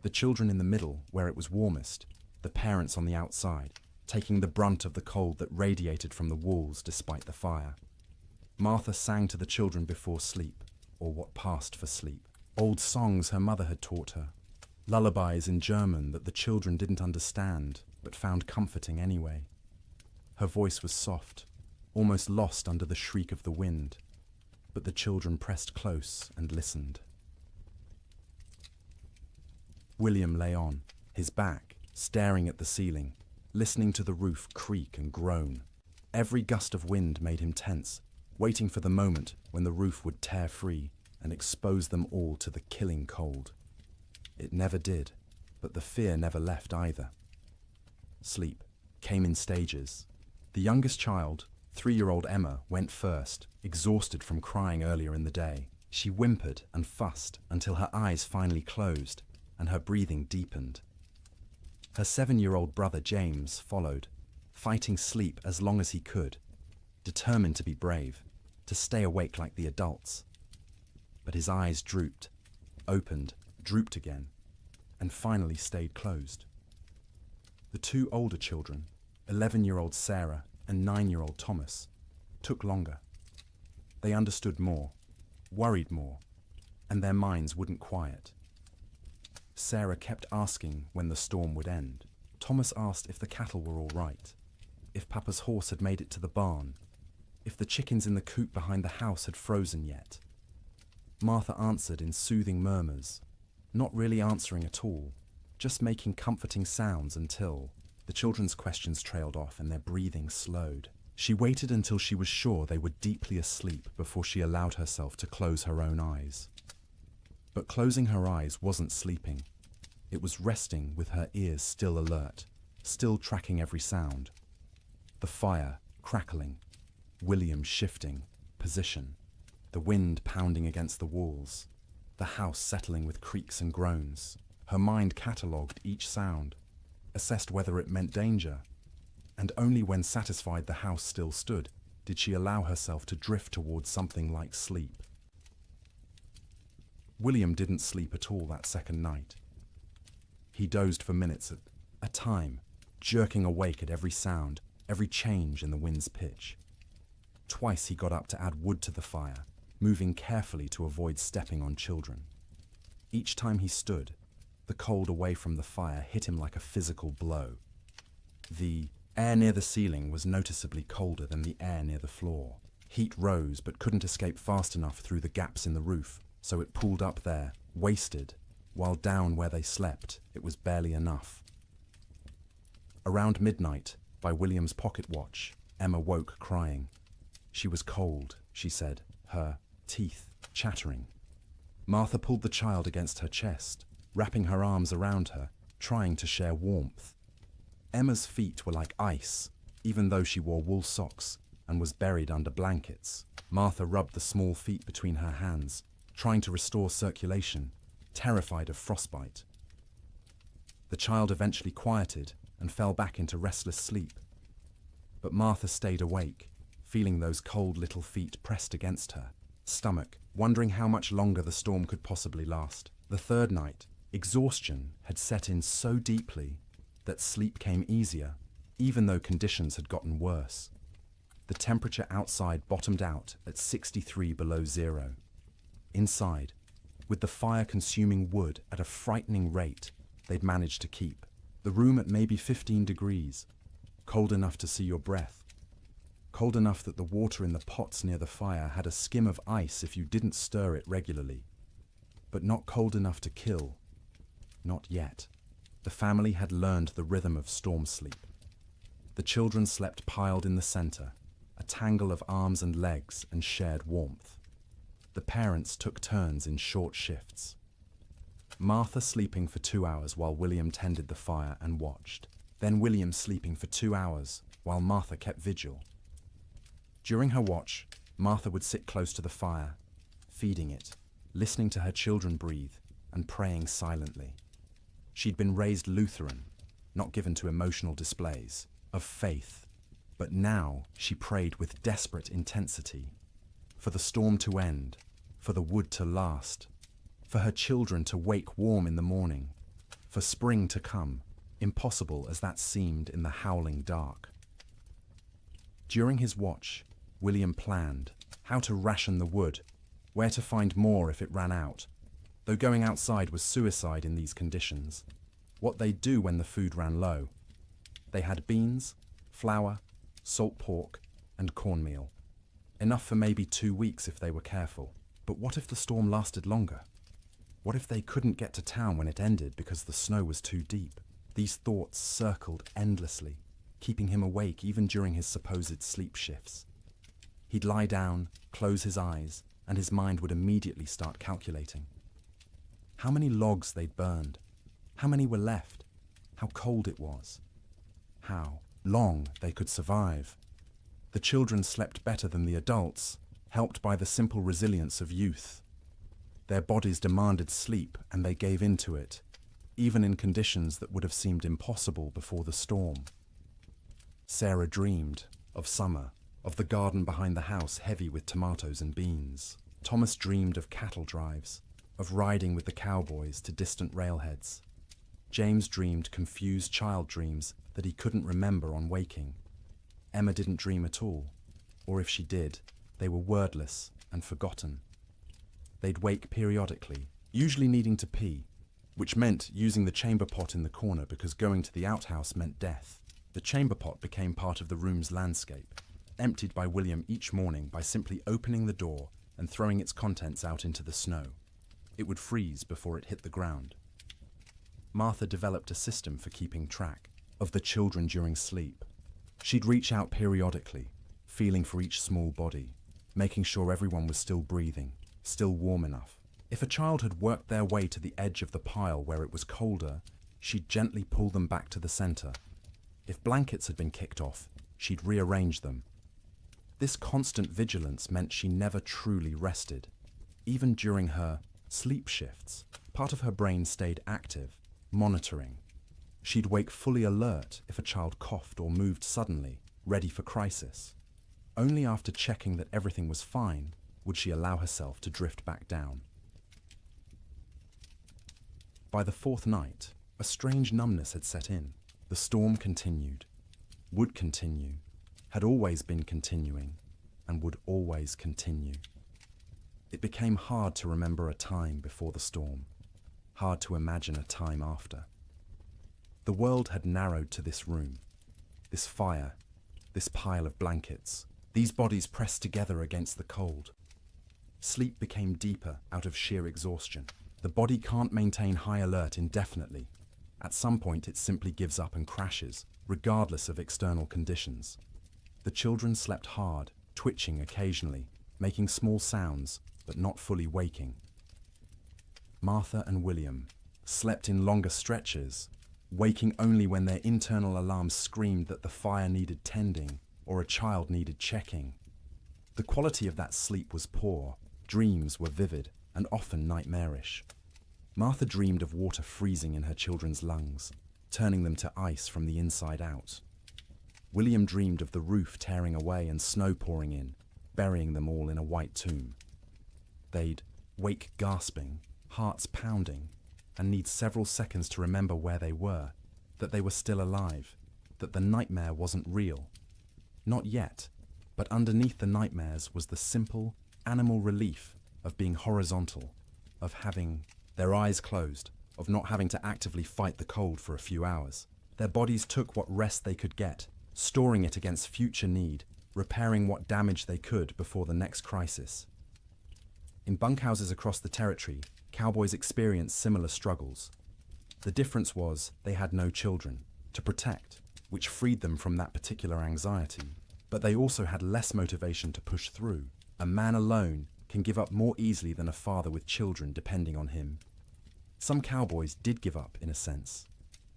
The children in the middle, where it was warmest, the parents on the outside, taking the brunt of the cold that radiated from the walls despite the fire. Martha sang to the children before sleep, or what passed for sleep. Old songs her mother had taught her, lullabies in German that the children didn't understand, but found comforting anyway. Her voice was soft, almost lost under the shriek of the wind, but the children pressed close and listened. William lay on, his back staring at the ceiling, listening to the roof creak and groan. Every gust of wind made him tense, waiting for the moment when the roof would tear free and expose them all to the killing cold. It never did, but the fear never left either. Sleep came in stages. The youngest child, 3-year-old Emma, went first, exhausted from crying earlier in the day. She whimpered and fussed until her eyes finally closed and her breathing deepened. Her 7-year-old brother James followed, fighting sleep as long as he could, determined to be brave, to stay awake like the adults. But his eyes drooped, opened, drooped again, and finally stayed closed. The 2 older children, 11-year-old Sarah and 9-year-old Thomas, took longer. They understood more, worried more, and their minds wouldn't quiet. Sarah kept asking when the storm would end. Thomas asked if the cattle were all right, if Papa's horse had made it to the barn, if the chickens in the coop behind the house had frozen yet. Martha answered in soothing murmurs, not really answering at all, just making comforting sounds until the children's questions trailed off and their breathing slowed. She waited until she was sure they were deeply asleep before she allowed herself to close her own eyes. But closing her eyes wasn't sleeping. It was resting with her ears still alert, still tracking every sound. The fire crackling, William shifting position, the wind pounding against the walls, the house settling with creaks and groans. Her mind catalogued each sound, assessed whether it meant danger, and only when satisfied the house still stood did she allow herself to drift towards something like sleep. William didn't sleep at all that second night. He dozed for minutes at a time, jerking awake at every sound, every change in the wind's pitch. Twice he got up to add wood to the fire, moving carefully to avoid stepping on children. Each time he stood, the cold away from the fire hit him like a physical blow. The air near the ceiling was noticeably colder than the air near the floor. Heat rose but couldn't escape fast enough through the gaps in the roof, so it pooled up there, wasted, while down where they slept, it was barely enough. Around midnight, by William's pocket watch, Emma woke crying. She was cold, she said, her teeth chattering. Martha pulled the child against her chest, wrapping her arms around her, trying to share warmth. Emma's feet were like ice, even though she wore wool socks and was buried under blankets. Martha rubbed the small feet between her hands, trying to restore circulation, terrified of frostbite. The child eventually quieted and fell back into restless sleep. But Martha stayed awake, feeling those cold little feet pressed against her stomach, wondering how much longer the storm could possibly last. The third night, exhaustion had set in so deeply that sleep came easier, even though conditions had gotten worse. The temperature outside bottomed out at 63 below zero. Inside, with the fire consuming wood at a frightening rate, they'd managed to keep the room at maybe 15 degrees, cold enough to see your breath, cold enough that the water in the pots near the fire had a skim of ice if you didn't stir it regularly, but not cold enough to kill. Not yet. The family had learned the rhythm of storm sleep. The children slept piled in the center, a tangle of arms and legs and shared warmth. The parents took turns in short shifts. Martha sleeping for 2 hours while William tended the fire and watched. Then William sleeping for 2 hours while Martha kept vigil. During her watch, Martha would sit close to the fire, feeding it, listening to her children breathe, and praying silently. She'd been raised Lutheran, not given to emotional displays, of faith, but now she prayed with desperate intensity. For the storm to end, for the wood to last, for her children to wake warm in the morning, for spring to come, impossible as that seemed in the howling dark. During his watch, William planned how to ration the wood, where to find more if it ran out, though going outside was suicide in these conditions. What they'd do when the food ran low. They had beans, flour, salt pork, and cornmeal. Enough for maybe 2 weeks if they were careful. But what if the storm lasted longer? What if they couldn't get to town when it ended because the snow was too deep? These thoughts circled endlessly, keeping him awake even during his supposed sleep shifts. He'd lie down, close his eyes, and his mind would immediately start calculating. How many logs they'd burned? How many were left? How cold it was? How long they could survive? The children slept better than the adults, helped by the simple resilience of youth. Their bodies demanded sleep, and they gave in to it, even in conditions that would have seemed impossible before the storm. Sarah dreamed of summer, of the garden behind the house heavy with tomatoes and beans. Thomas dreamed of cattle drives, of riding with the cowboys to distant railheads. James dreamed confused child dreams that he couldn't remember on waking. Emma didn't dream at all, or if she did, they were wordless and forgotten. They'd wake periodically, usually needing to pee, which meant using the chamber pot in the corner because going to the outhouse meant death. The chamber pot became part of the room's landscape, emptied by William each morning by simply opening the door and throwing its contents out into the snow. It would freeze before it hit the ground. Martha developed a system for keeping track of the children during sleep. She'd reach out periodically, feeling for each small body, making sure everyone was still breathing, still warm enough. If a child had worked their way to the edge of the pile where it was colder, she'd gently pull them back to the center. If blankets had been kicked off, she'd rearrange them. This constant vigilance meant she never truly rested. Even during her sleep shifts, part of her brain stayed active, monitoring. She'd wake fully alert if a child coughed or moved suddenly, ready for crisis. Only after checking that everything was fine would she allow herself to drift back down. By the fourth night, a strange numbness had set in. The storm continued, would continue, had always been continuing, and would always continue. It became hard to remember a time before the storm, hard to imagine a time after. The world had narrowed to this room, this fire, this pile of blankets, these bodies pressed together against the cold. Sleep became deeper out of sheer exhaustion. The body can't maintain high alert indefinitely. At some point it simply gives up and crashes, regardless of external conditions. The children slept hard, twitching occasionally, making small sounds, but not fully waking. Martha and William slept in longer stretches, waking only when their internal alarms screamed that the fire needed tending or a child needed checking. The quality of that sleep was poor, dreams were vivid and often nightmarish. Martha dreamed of water freezing in her children's lungs, turning them to ice from the inside out. William dreamed of the roof tearing away and snow pouring in, burying them all in a white tomb. They'd wake gasping, hearts pounding, and need several seconds to remember where they were, that they were still alive, that the nightmare wasn't real. Not yet, but underneath the nightmares was the simple, animal relief of being horizontal, of having their eyes closed, of not having to actively fight the cold for a few hours. Their bodies took what rest they could get, storing it against future need, repairing what damage they could before the next crisis. In bunkhouses across the territory, cowboys experienced similar struggles. The difference was they had no children to protect, which freed them from that particular anxiety. But they also had less motivation to push through. A man alone can give up more easily than a father with children depending on him. Some cowboys did give up, in a sense.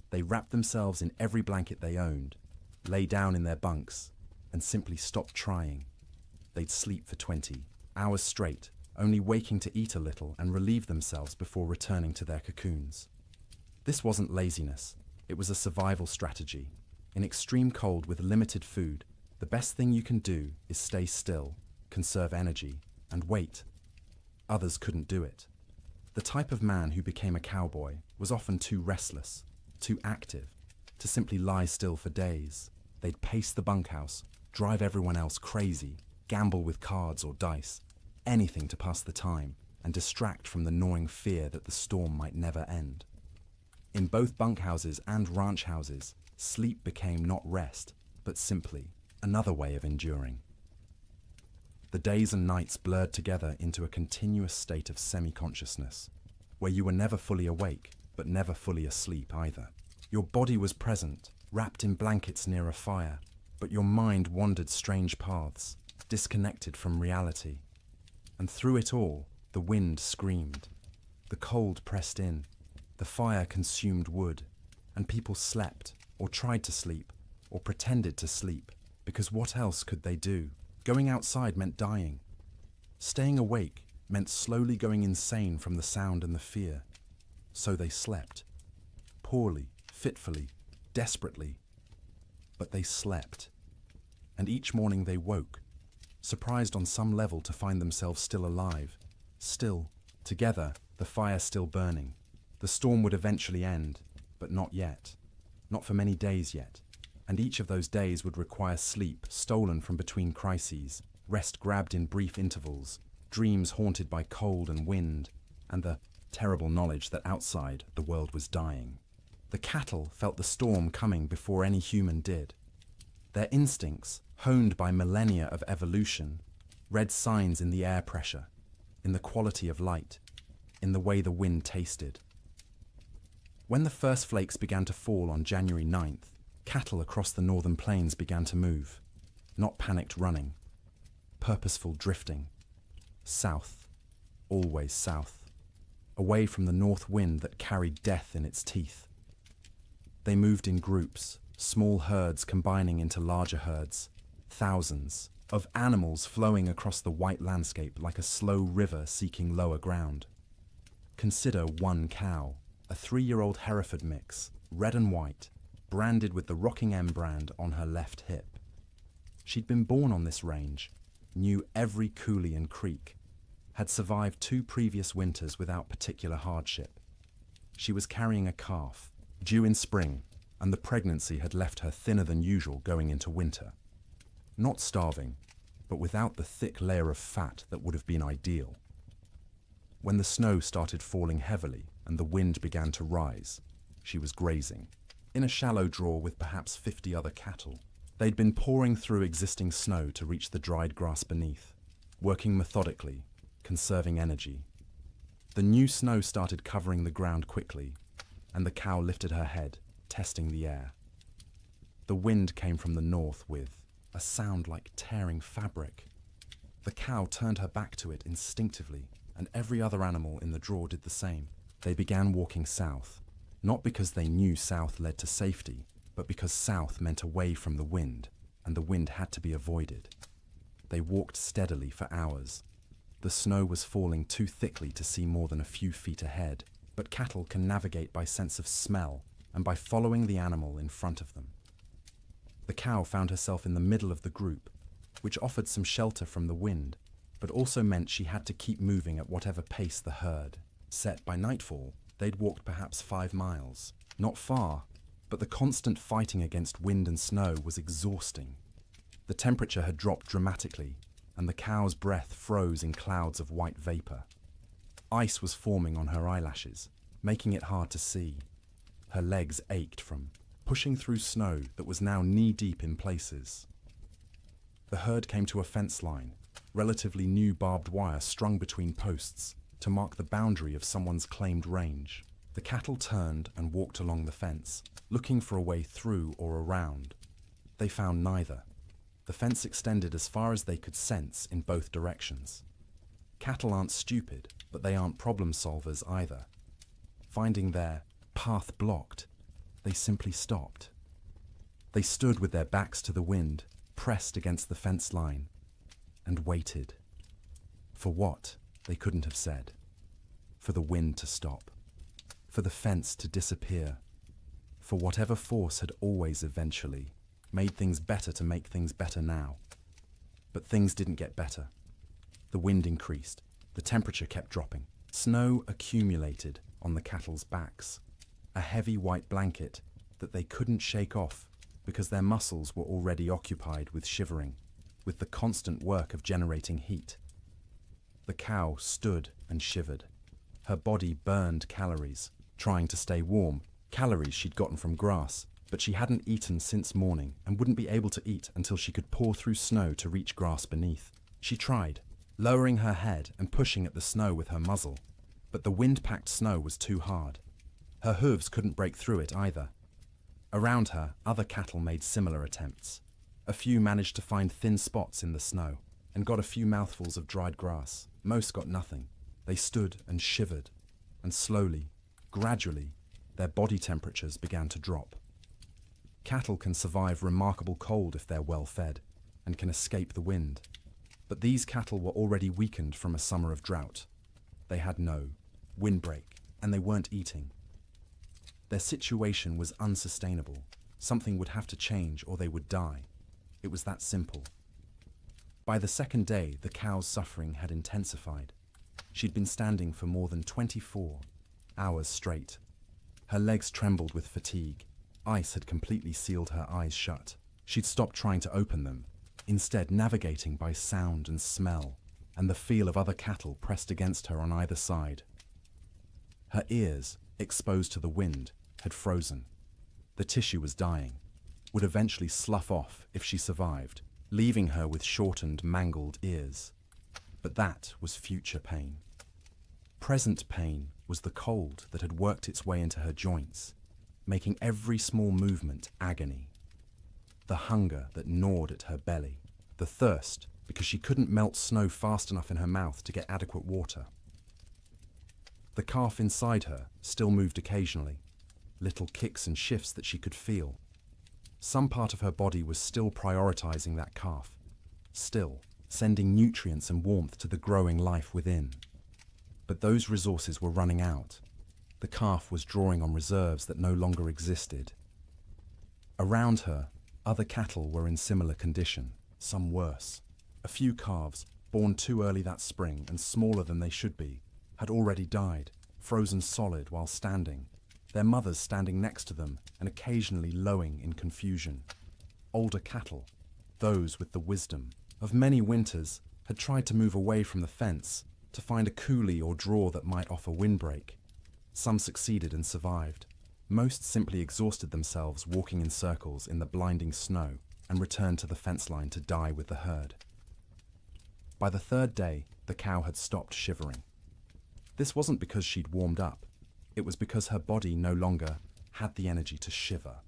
They wrapped themselves in every blanket they owned, lay down in their bunks, and simply stopped trying. They'd sleep for 20 hours straight, only waking to eat a little and relieve themselves before returning to their cocoons. This wasn't laziness, it was a survival strategy. In extreme cold with limited food, the best thing you can do is stay still, conserve energy, and wait. Others couldn't do it. The type of man who became a cowboy was often too restless, too active, to simply lie still for days. They'd pace the bunkhouse, drive everyone else crazy, gamble with cards or dice, anything to pass the time and distract from the gnawing fear that the storm might never end. In both bunkhouses and ranch houses, sleep became not rest, but simply another way of enduring. The days and nights blurred together into a continuous state of semi-consciousness, where you were never fully awake, but never fully asleep either. Your body was present, wrapped in blankets near a fire, but your mind wandered strange paths, disconnected from reality. And through it all, the wind screamed. The cold pressed in, the fire consumed wood, and people slept, or tried to sleep, or pretended to sleep, because what else could they do? Going outside meant dying. Staying awake meant slowly going insane from the sound and the fear. So they slept. Poorly, fitfully, desperately. But they slept. And each morning they woke, surprised on some level to find themselves still alive, still, together, the fire still burning. The storm would eventually end, but not yet. Not for many days yet. And each of those days would require sleep stolen from between crises, rest grabbed in brief intervals, dreams haunted by cold and wind, and the terrible knowledge that outside the world was dying. The cattle felt the storm coming before any human did. Their instincts, honed by millennia of evolution, read signs in the air pressure, in the quality of light, in the way the wind tasted. When the first flakes began to fall on January 9th, cattle across the northern plains began to move, not panicked running, purposeful drifting, south, always south, away from the north wind that carried death in its teeth. They moved in groups, small herds combining into larger herds, thousands of animals flowing across the white landscape like a slow river seeking lower ground. Consider one cow, a 3-year-old Hereford mix, red and white, branded with the Rocking M brand on her left hip. She'd been born on this range, knew every coulee and creek, had survived 2 previous winters without particular hardship. She was carrying a calf, due in spring, and the pregnancy had left her thinner than usual going into winter. Not starving, but without the thick layer of fat that would have been ideal. When the snow started falling heavily and the wind began to rise, she was grazing, in a shallow draw with perhaps 50 other cattle. They'd been pouring through existing snow to reach the dried grass beneath, working methodically, conserving energy. The new snow started covering the ground quickly, and the cow lifted her head, testing the air. The wind came from the north with a sound like tearing fabric. The cow turned her back to it instinctively, and every other animal in the draw did the same. They began walking south, not because they knew south led to safety, but because south meant away from the wind, and the wind had to be avoided. They walked steadily for hours. The snow was falling too thickly to see more than a few feet ahead, but cattle can navigate by sense of smell and by following the animal in front of them. The cow found herself in the middle of the group, which offered some shelter from the wind, but also meant she had to keep moving at whatever pace the herd set. By nightfall, they'd walked perhaps 5 miles. Not far, but the constant fighting against wind and snow was exhausting. The temperature had dropped dramatically, and the cow's breath froze in clouds of white vapor. Ice was forming on her eyelashes, making it hard to see. Her legs ached from pushing through snow that was now knee-deep in places. The herd came to a fence line, relatively new barbed wire strung between posts, to mark the boundary of someone's claimed range. The cattle turned and walked along the fence, looking for a way through or around. They found neither. The fence extended as far as they could sense in both directions. Cattle aren't stupid, but they aren't problem solvers either. Finding their path blocked, they simply stopped. They stood with their backs to the wind, pressed against the fence line, and waited. For what, they couldn't have said. For the wind to stop. For the fence to disappear. For whatever force had always eventually made things better to make things better now. But things didn't get better. The wind increased. The temperature kept dropping. Snow accumulated on the cattle's backs. A heavy white blanket that they couldn't shake off because their muscles were already occupied with shivering, with the constant work of generating heat. The cow stood and shivered. Her body burned calories, trying to stay warm, calories she'd gotten from grass, but she hadn't eaten since morning and wouldn't be able to eat until she could paw through snow to reach grass beneath. She tried, lowering her head and pushing at the snow with her muzzle, but the wind-packed snow was too hard. Her hooves couldn't break through it either. Around her, other cattle made similar attempts. A few managed to find thin spots in the snow and got a few mouthfuls of dried grass. Most got nothing. They stood and shivered, and slowly, gradually, their body temperatures began to drop. Cattle can survive remarkable cold if they're well fed and can escape the wind. But these cattle were already weakened from a summer of drought. They had no windbreak, and they weren't eating. Their situation was unsustainable. Something would have to change or they would die. It was that simple. By the second day, the cow's suffering had intensified. She'd been standing for more than 24 hours straight. Her legs trembled with fatigue. Ice had completely sealed her eyes shut. She'd stopped trying to open them, instead navigating by sound and smell, and the feel of other cattle pressed against her on either side. Her ears, exposed to the wind, had frozen. The tissue was dying, would eventually slough off if she survived, leaving her with shortened, mangled ears. But that was future pain. Present pain was the cold that had worked its way into her joints, making every small movement agony. The hunger that gnawed at her belly, the thirst because she couldn't melt snow fast enough in her mouth to get adequate water. The calf inside her still moved occasionally, little kicks and shifts that she could feel. Some part of her body was still prioritizing that calf, still sending nutrients and warmth to the growing life within. But those resources were running out. The calf was drawing on reserves that no longer existed. Around her, other cattle were in similar condition, some worse. A few calves, born too early that spring and smaller than they should be, had already died, frozen solid while standing, their mothers standing next to them and occasionally lowing in confusion. Older cattle, those with the wisdom of many winters, had tried to move away from the fence to find a coulee or draw that might offer windbreak. Some succeeded and survived. Most simply exhausted themselves walking in circles in the blinding snow and returned to the fence line to die with the herd. By the third day, the cow had stopped shivering. This wasn't because she'd warmed up. It was because her body no longer had the energy to shiver.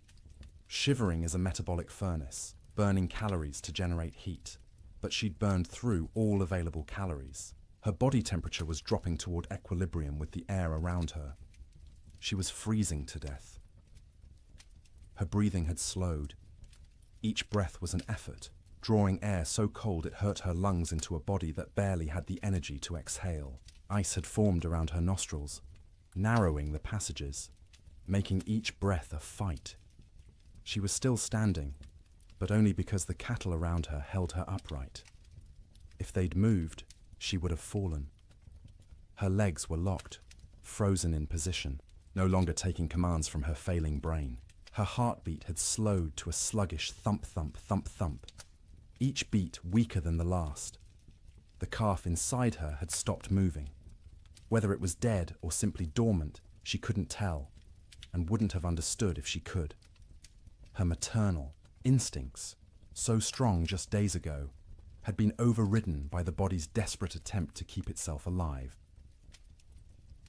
Shivering is a metabolic furnace, burning calories to generate heat, but she'd burned through all available calories. Her body temperature was dropping toward equilibrium with the air around her. She was freezing to death. Her breathing had slowed. Each breath was an effort, drawing air so cold it hurt her lungs into a body that barely had the energy to exhale. Ice had formed around her nostrils, narrowing the passages, making each breath a fight. She was still standing, but only because the cattle around her held her upright. If they'd moved, she would have fallen. Her legs were locked, frozen in position, no longer taking commands from her failing brain. Her heartbeat had slowed to a sluggish thump, thump, thump, thump, each beat weaker than the last. The calf inside her had stopped moving. Whether it was dead or simply dormant, she couldn't tell, and wouldn't have understood if she could. Her maternal instincts, so strong just days ago, had been overridden by the body's desperate attempt to keep itself alive.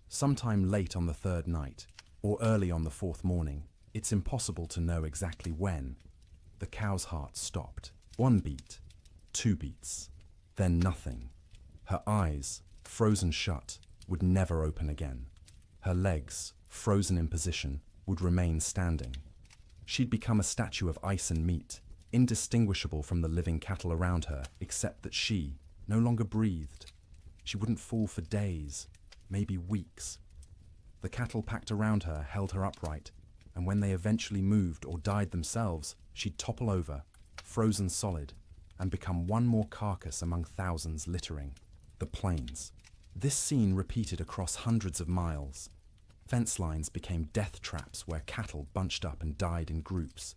Sometime late on the third night, or early on the fourth morning, it's impossible to know exactly when, the cow's heart stopped. 1 beat, 2 beats, then nothing. Her eyes, frozen shut, would never open again. Her legs, frozen in position, would remain standing. She'd become a statue of ice and meat, indistinguishable from the living cattle around her, except that she no longer breathed. She wouldn't fall for days, maybe weeks. The cattle packed around her held her upright, and when they eventually moved or died themselves, she'd topple over, frozen solid, and become one more carcass among thousands littering the plains. This scene repeated across hundreds of miles. Fence lines became death traps where cattle bunched up and died in groups.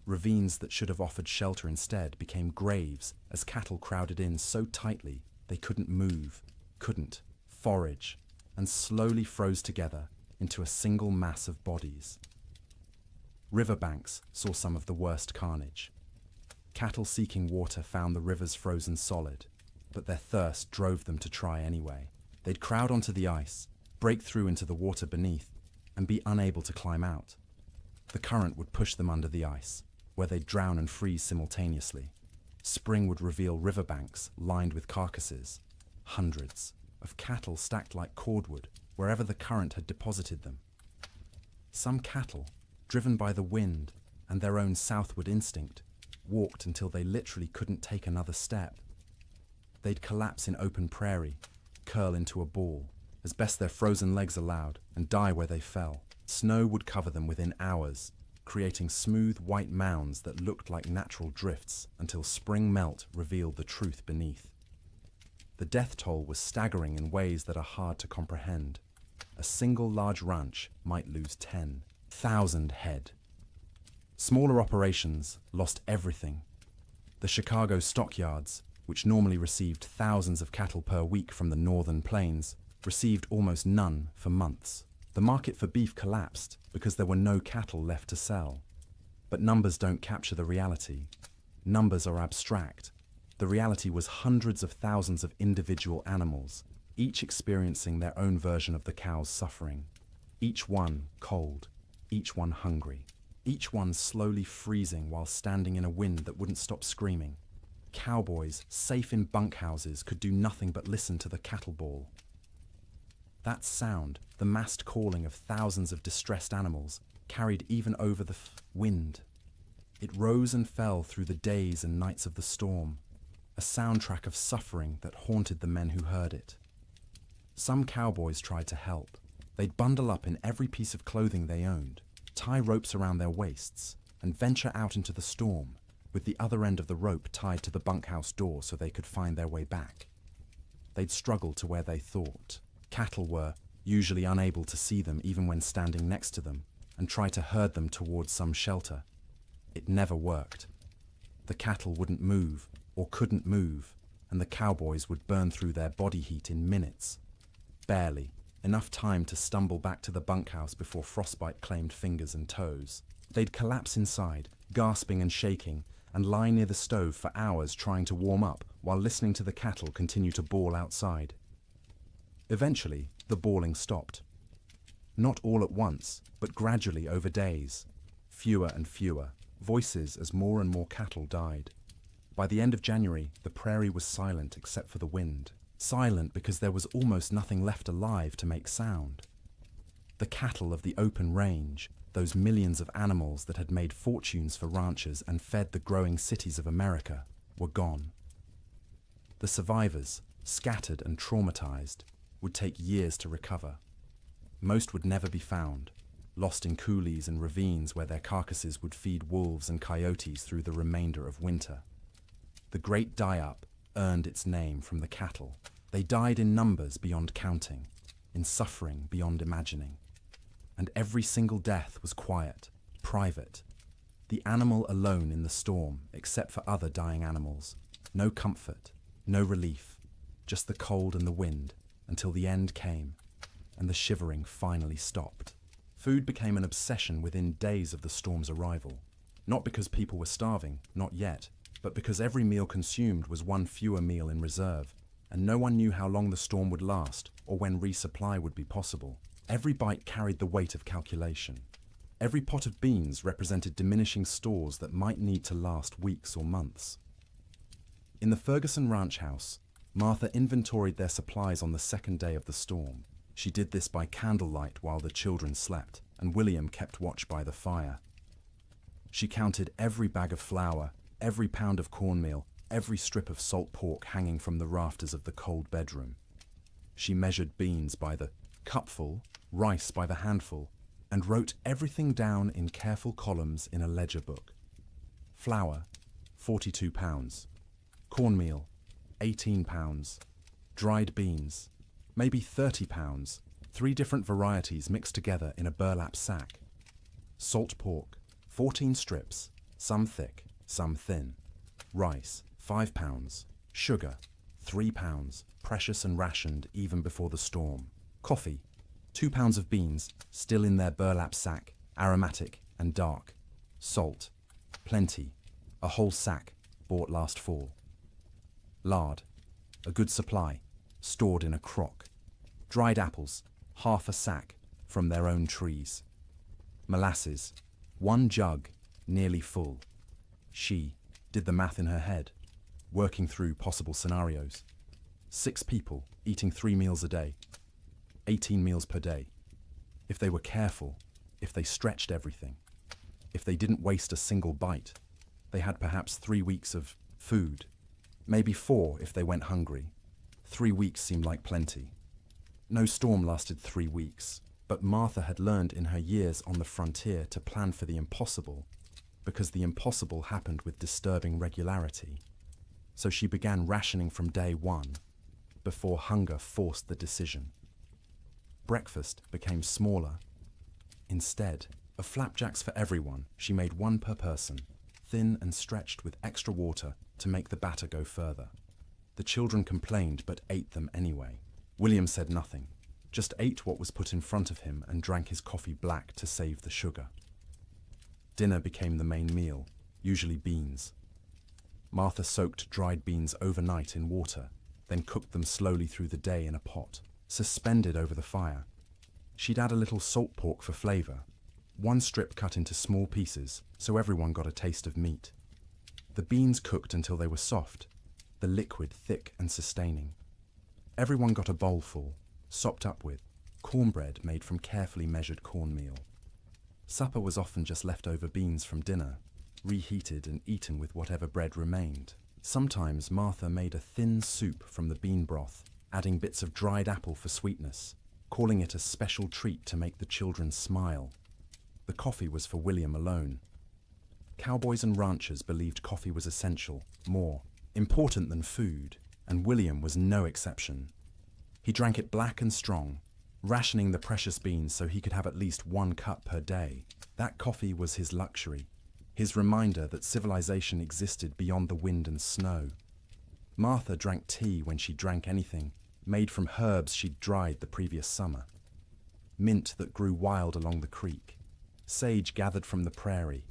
Ravines that should have offered shelter instead became graves as cattle crowded in so tightly they couldn't move, couldn't forage, and slowly froze together into a single mass of bodies. Riverbanks saw some of the worst carnage. Cattle seeking water found the rivers frozen solid, but their thirst drove them to try anyway. They'd crowd onto the ice, break through into the water beneath, and be unable to climb out. The current would push them under the ice, where they'd drown and freeze simultaneously. Spring would reveal riverbanks lined with carcasses, hundreds of cattle stacked like cordwood wherever the current had deposited them. Some cattle, driven by the wind and their own southward instinct, walked until they literally couldn't take another step. They'd collapse in open prairie, curl into a ball, as best their frozen legs allowed, and die where they fell. Snow would cover them within hours, creating smooth white mounds that looked like natural drifts until spring melt revealed the truth beneath. The death toll was staggering in ways that are hard to comprehend. A single large ranch might lose 10,000 head. Smaller operations lost everything. The Chicago stockyards, which normally received thousands of cattle per week from the northern plains, received almost none for months. The market for beef collapsed because there were no cattle left to sell. But numbers don't capture the reality. Numbers are abstract. The reality was hundreds of thousands of individual animals, each experiencing their own version of the cow's suffering. Each one cold, each one hungry, each one slowly freezing while standing in a wind that wouldn't stop screaming. Cowboys, safe in bunkhouses, could do nothing but listen to the cattle bawl. That sound, the massed calling of thousands of distressed animals, carried even over the wind. It rose and fell through the days and nights of the storm, a soundtrack of suffering that haunted the men who heard it. Some cowboys tried to help. They'd bundle up in every piece of clothing they owned, tie ropes around their waists, and venture out into the storm, with the other end of the rope tied to the bunkhouse door so they could find their way back. They'd struggle to where they thought. Cattle were usually unable to see them even when standing next to them, and try to herd them towards some shelter. It never worked. The cattle wouldn't move, or couldn't move, and the cowboys would burn through their body heat in minutes. Barely, enough time to stumble back to the bunkhouse before frostbite claimed fingers and toes. They'd collapse inside, gasping and shaking, and lie near the stove for hours trying to warm up while listening to the cattle continue to bawl outside. Eventually, the bawling stopped. Not all at once, but gradually over days. Fewer and fewer, voices as more and more cattle died. By the end of January, the prairie was silent except for the wind. Silent because there was almost nothing left alive to make sound. The cattle of the open range, those millions of animals that had made fortunes for ranchers and fed the growing cities of America, were gone. The survivors, scattered and traumatized, would take years to recover. Most would never be found, lost in coulees and ravines where their carcasses would feed wolves and coyotes through the remainder of winter. The Great Die-Up earned its name from the cattle. They died in numbers beyond counting, in suffering beyond imagining. And every single death was quiet, private. The animal alone in the storm, except for other dying animals. No comfort, no relief, just the cold and the wind, until the end came, and the shivering finally stopped. Food became an obsession within days of the storm's arrival. Not because people were starving, not yet, but because every meal consumed was one fewer meal in reserve, and no one knew how long the storm would last or when resupply would be possible. Every bite carried the weight of calculation. Every pot of beans represented diminishing stores that might need to last weeks or months. In the Ferguson ranch house, Martha inventoried their supplies on the second day of the storm. She did this by candlelight while the children slept, and William kept watch by the fire. She counted every bag of flour, every pound of cornmeal, every strip of salt pork hanging from the rafters of the cold bedroom. She measured beans by the cupful, rice by the handful, and wrote everything down in careful columns in a ledger book. Flour, 42 pounds. Cornmeal, 18 pounds. Dried beans, maybe 30 pounds, 3 different varieties mixed together in a burlap sack. Salt pork, 14 strips, some thick, some thin. Rice, 5 pounds. Sugar, 3 pounds, precious and rationed even before the storm. Coffee, 2 pounds of beans, still in their burlap sack, aromatic and dark. Salt, plenty, a whole sack, bought last fall. Lard, a good supply, stored in a crock. Dried apples, half a sack, from their own trees. Molasses, 1 jug, nearly full. She did the math in her head, working through possible scenarios. 6 people eating 3 meals a day, 18 meals per day. If they were careful, if they stretched everything, if they didn't waste a single bite, they had perhaps 3 weeks of food, maybe 4 if they went hungry. 3 weeks seemed like plenty. No storm lasted 3 weeks, but Martha had learned in her years on the frontier to plan for the impossible, because the impossible happened with disturbing regularity. So she began rationing from day 1, before hunger forced the decision. Breakfast became smaller. Instead of flapjacks for everyone, she made 1 per person, thin and stretched with extra water to make the batter go further. The children complained but ate them anyway. William said nothing, just ate what was put in front of him and drank his coffee black to save the sugar. Dinner became the main meal, usually beans. Martha soaked dried beans overnight in water, then cooked them slowly through the day in a pot, suspended over the fire. She'd add a little salt pork for flavor, 1 strip cut into small pieces so everyone got a taste of meat. The beans cooked until they were soft, the liquid thick and sustaining. Everyone got a bowlful, sopped up with cornbread made from carefully measured cornmeal. Supper was often just leftover beans from dinner, reheated and eaten with whatever bread remained. Sometimes Martha made a thin soup from the bean broth, adding bits of dried apple for sweetness, calling it a special treat to make the children smile. The coffee was for William alone. Cowboys and ranchers believed coffee was essential, more important than food, and William was no exception. He drank it black and strong, rationing the precious beans so he could have at least 1 cup per day. That coffee was his luxury, his reminder that civilization existed beyond the wind and snow. Martha drank tea when she drank anything, made from herbs she'd dried the previous summer. Mint that grew wild along the creek, sage gathered from the prairie,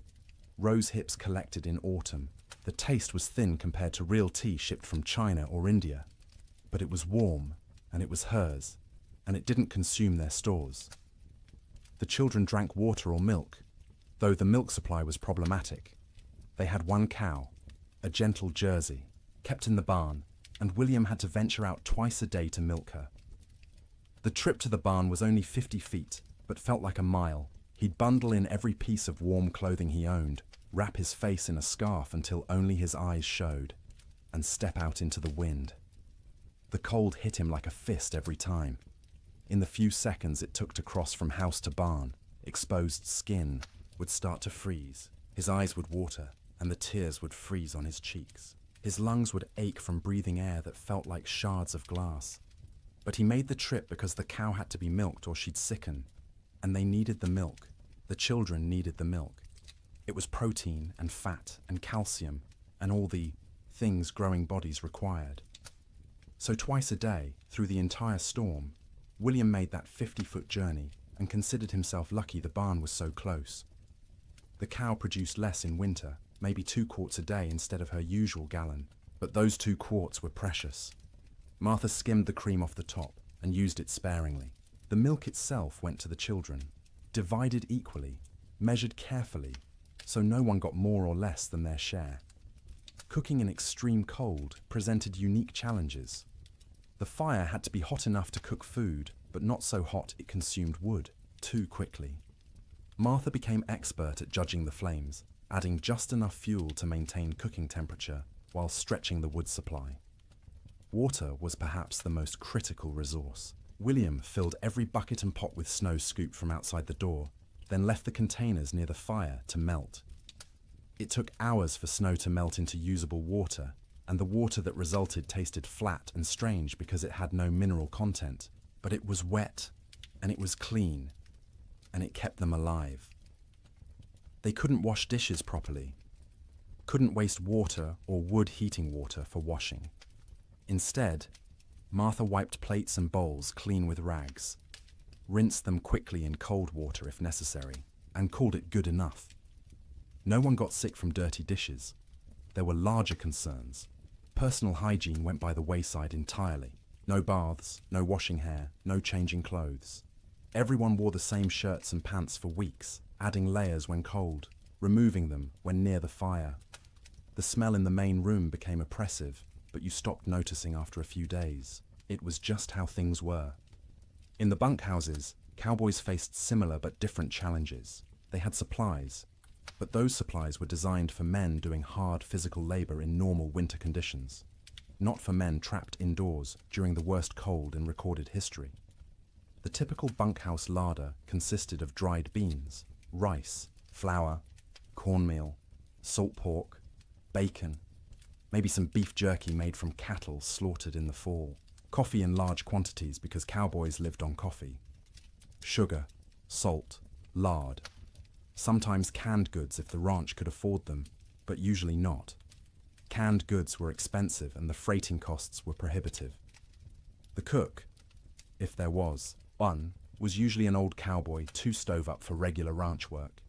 rose hips collected in autumn. The taste was thin compared to real tea shipped from China or India, but it was warm, and it was hers, and it didn't consume their stores. The children drank water or milk, though the milk supply was problematic. They had 1 cow, a gentle Jersey, kept in the barn, and William had to venture out twice a day to milk her. The trip to the barn was only 50 feet, but felt like a mile. He'd bundle in every piece of warm clothing he owned, wrap his face in a scarf until only his eyes showed, and step out into the wind. The cold hit him like a fist every time. In the few seconds it took to cross from house to barn, exposed skin would start to freeze. His eyes would water, and the tears would freeze on his cheeks. His lungs would ache from breathing air that felt like shards of glass. But he made the trip because the cow had to be milked or she'd sicken, and they needed the milk. The children needed the milk. It was protein and fat and calcium and all the things growing bodies required. So twice a day, through the entire storm, William made that 50-foot journey and considered himself lucky the barn was so close. The cow produced less in winter, maybe 2 quarts a day instead of her usual gallon, but those 2 quarts were precious. Martha skimmed the cream off the top and used it sparingly. The milk itself went to the children, divided equally, measured carefully, so no one got more or less than their share. Cooking in extreme cold presented unique challenges. The fire had to be hot enough to cook food, but not so hot it consumed wood too quickly. Martha became expert at judging the flames, adding just enough fuel to maintain cooking temperature while stretching the wood supply. Water was perhaps the most critical resource. William filled every bucket and pot with snow scooped from outside the door, then left the containers near the fire to melt. It took hours for snow to melt into usable water, and the water that resulted tasted flat and strange because it had no mineral content. But it was wet, and it was clean, and it kept them alive. They couldn't wash dishes properly, couldn't waste water or wood heating water for washing. Instead, Martha wiped plates and bowls clean with rags, rinsed them quickly in cold water if necessary, and called it good enough. No one got sick from dirty dishes. There were larger concerns. Personal hygiene went by the wayside entirely. No baths, no washing hair, no changing clothes. Everyone wore the same shirts and pants for weeks, adding layers when cold, removing them when near the fire. The smell in the main room became oppressive, but you stopped noticing after a few days. It was just how things were. In the bunkhouses, cowboys faced similar but different challenges. They had supplies, but those supplies were designed for men doing hard physical labor in normal winter conditions, not for men trapped indoors during the worst cold in recorded history. The typical bunkhouse larder consisted of dried beans, rice, flour, cornmeal, salt pork, bacon, maybe some beef jerky made from cattle slaughtered in the fall, coffee in large quantities because cowboys lived on coffee, sugar, salt, lard, sometimes canned goods if the ranch could afford them, but usually not. Canned goods were expensive and the freighting costs were prohibitive. The cook, if there was one, was usually an old cowboy too stove up for regular ranch work.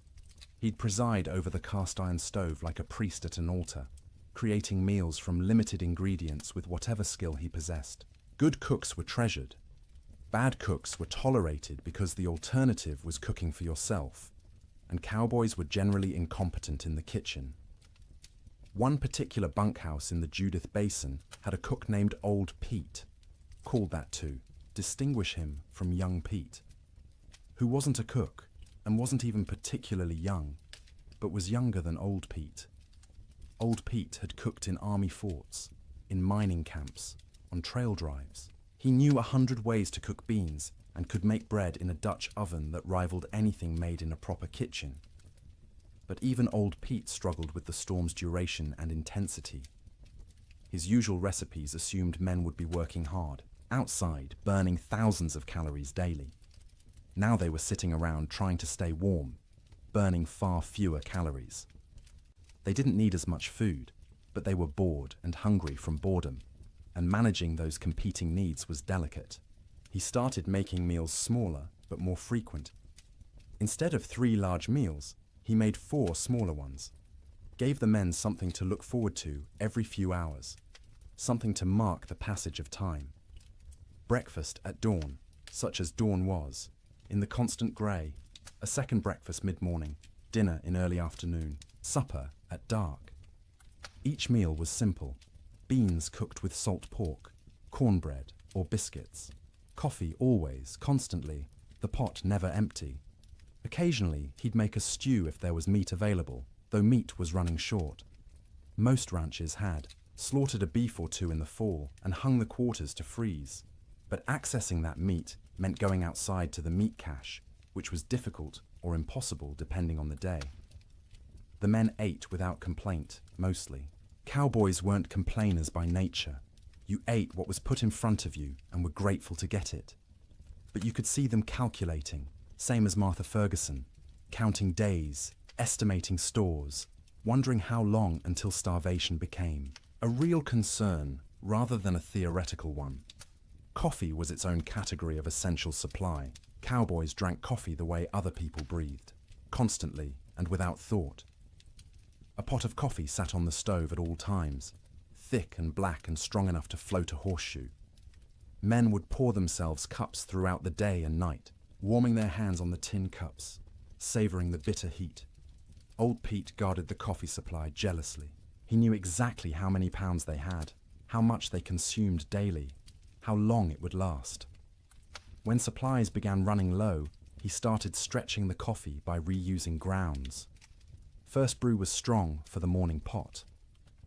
He'd preside over the cast iron stove like a priest at an altar, creating meals from limited ingredients with whatever skill he possessed. Good cooks were treasured. Bad cooks were tolerated because the alternative was cooking for yourself, and cowboys were generally incompetent in the kitchen. One particular bunkhouse in the Judith Basin had a cook named Old Pete, called that to distinguish him from young Pete, who wasn't a cook and wasn't even particularly young, but was younger than Old Pete. Old Pete had cooked in army forts, in mining camps, on trail drives. He knew 100 ways to cook beans and could make bread in a Dutch oven that rivaled anything made in a proper kitchen. But even Old Pete struggled with the storm's duration and intensity. His usual recipes assumed men would be working hard, outside, burning thousands of calories daily. Now they were sitting around trying to stay warm, burning far fewer calories. They didn't need as much food, but they were bored and hungry from boredom, and managing those competing needs was delicate. He started making meals smaller but more frequent. Instead of 3 large meals, he made 4 smaller ones, gave the men something to look forward to every few hours, something to mark the passage of time. Breakfast at dawn, such as dawn was, in the constant grey, a second breakfast mid-morning, dinner in early afternoon, supper at dark. Each meal was simple: beans cooked with salt pork, cornbread or biscuits, coffee always, constantly, the pot never empty. Occasionally, he'd make a stew if there was meat available, though meat was running short. Most ranches had slaughtered a beef or 2 in the fall and hung the quarters to freeze. But accessing that meat meant going outside to the meat cache, which was difficult or impossible depending on the day. The men ate without complaint, mostly. Cowboys weren't complainers by nature. You ate what was put in front of you and were grateful to get it. But you could see them calculating, same as Martha Ferguson, counting days, estimating stores, wondering how long until starvation became a real concern rather than a theoretical one. Coffee was its own category of essential supply. Cowboys drank coffee the way other people breathed, constantly and without thought. A pot of coffee sat on the stove at all times, thick and black and strong enough to float a horseshoe. Men would pour themselves cups throughout the day and night, warming their hands on the tin cups, savouring the bitter heat. Old Pete guarded the coffee supply jealously. He knew exactly how many pounds they had, how much they consumed daily, how long it would last. When supplies began running low, he started stretching the coffee by reusing grounds. First brew was strong for the morning pot.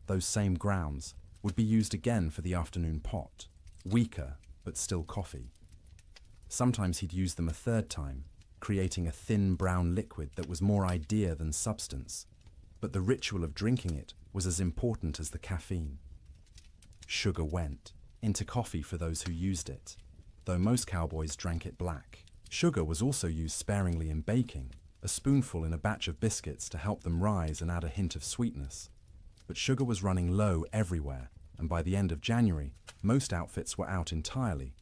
Those same grounds would be used again for the afternoon pot, weaker but still coffee. Sometimes he'd use them a third time, creating a thin brown liquid that was more idea than substance, but the ritual of drinking it was as important as the caffeine. Sugar went into coffee for those who used it, though most cowboys drank it black. Sugar was also used sparingly in baking, a spoonful in a batch of biscuits to help them rise and add a hint of sweetness. But sugar was running low everywhere, and by the end of January, most outfits were out entirely.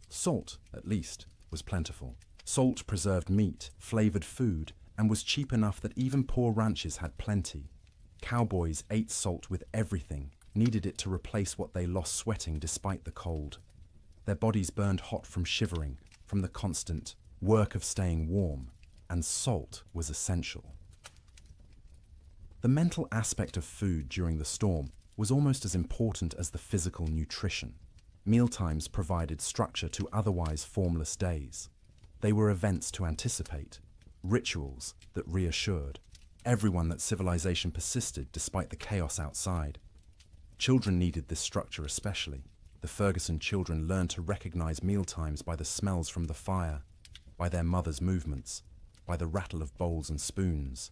Salt, at least, was plentiful. Salt preserved meat, flavored food, and was cheap enough that even poor ranches had plenty. Cowboys ate salt with everything, needed it to replace what they lost sweating despite the cold. Their bodies burned hot from shivering, from the constant work of staying warm, and salt was essential. The mental aspect of food during the storm was almost as important as the physical nutrition. Mealtimes provided structure to otherwise formless days. They were events to anticipate, rituals that reassured everyone that civilization persisted despite the chaos outside. Children needed this structure especially. The Ferguson children learned to recognize mealtimes by the smells from the fire, by their mother's movements, by the rattle of bowls and spoons.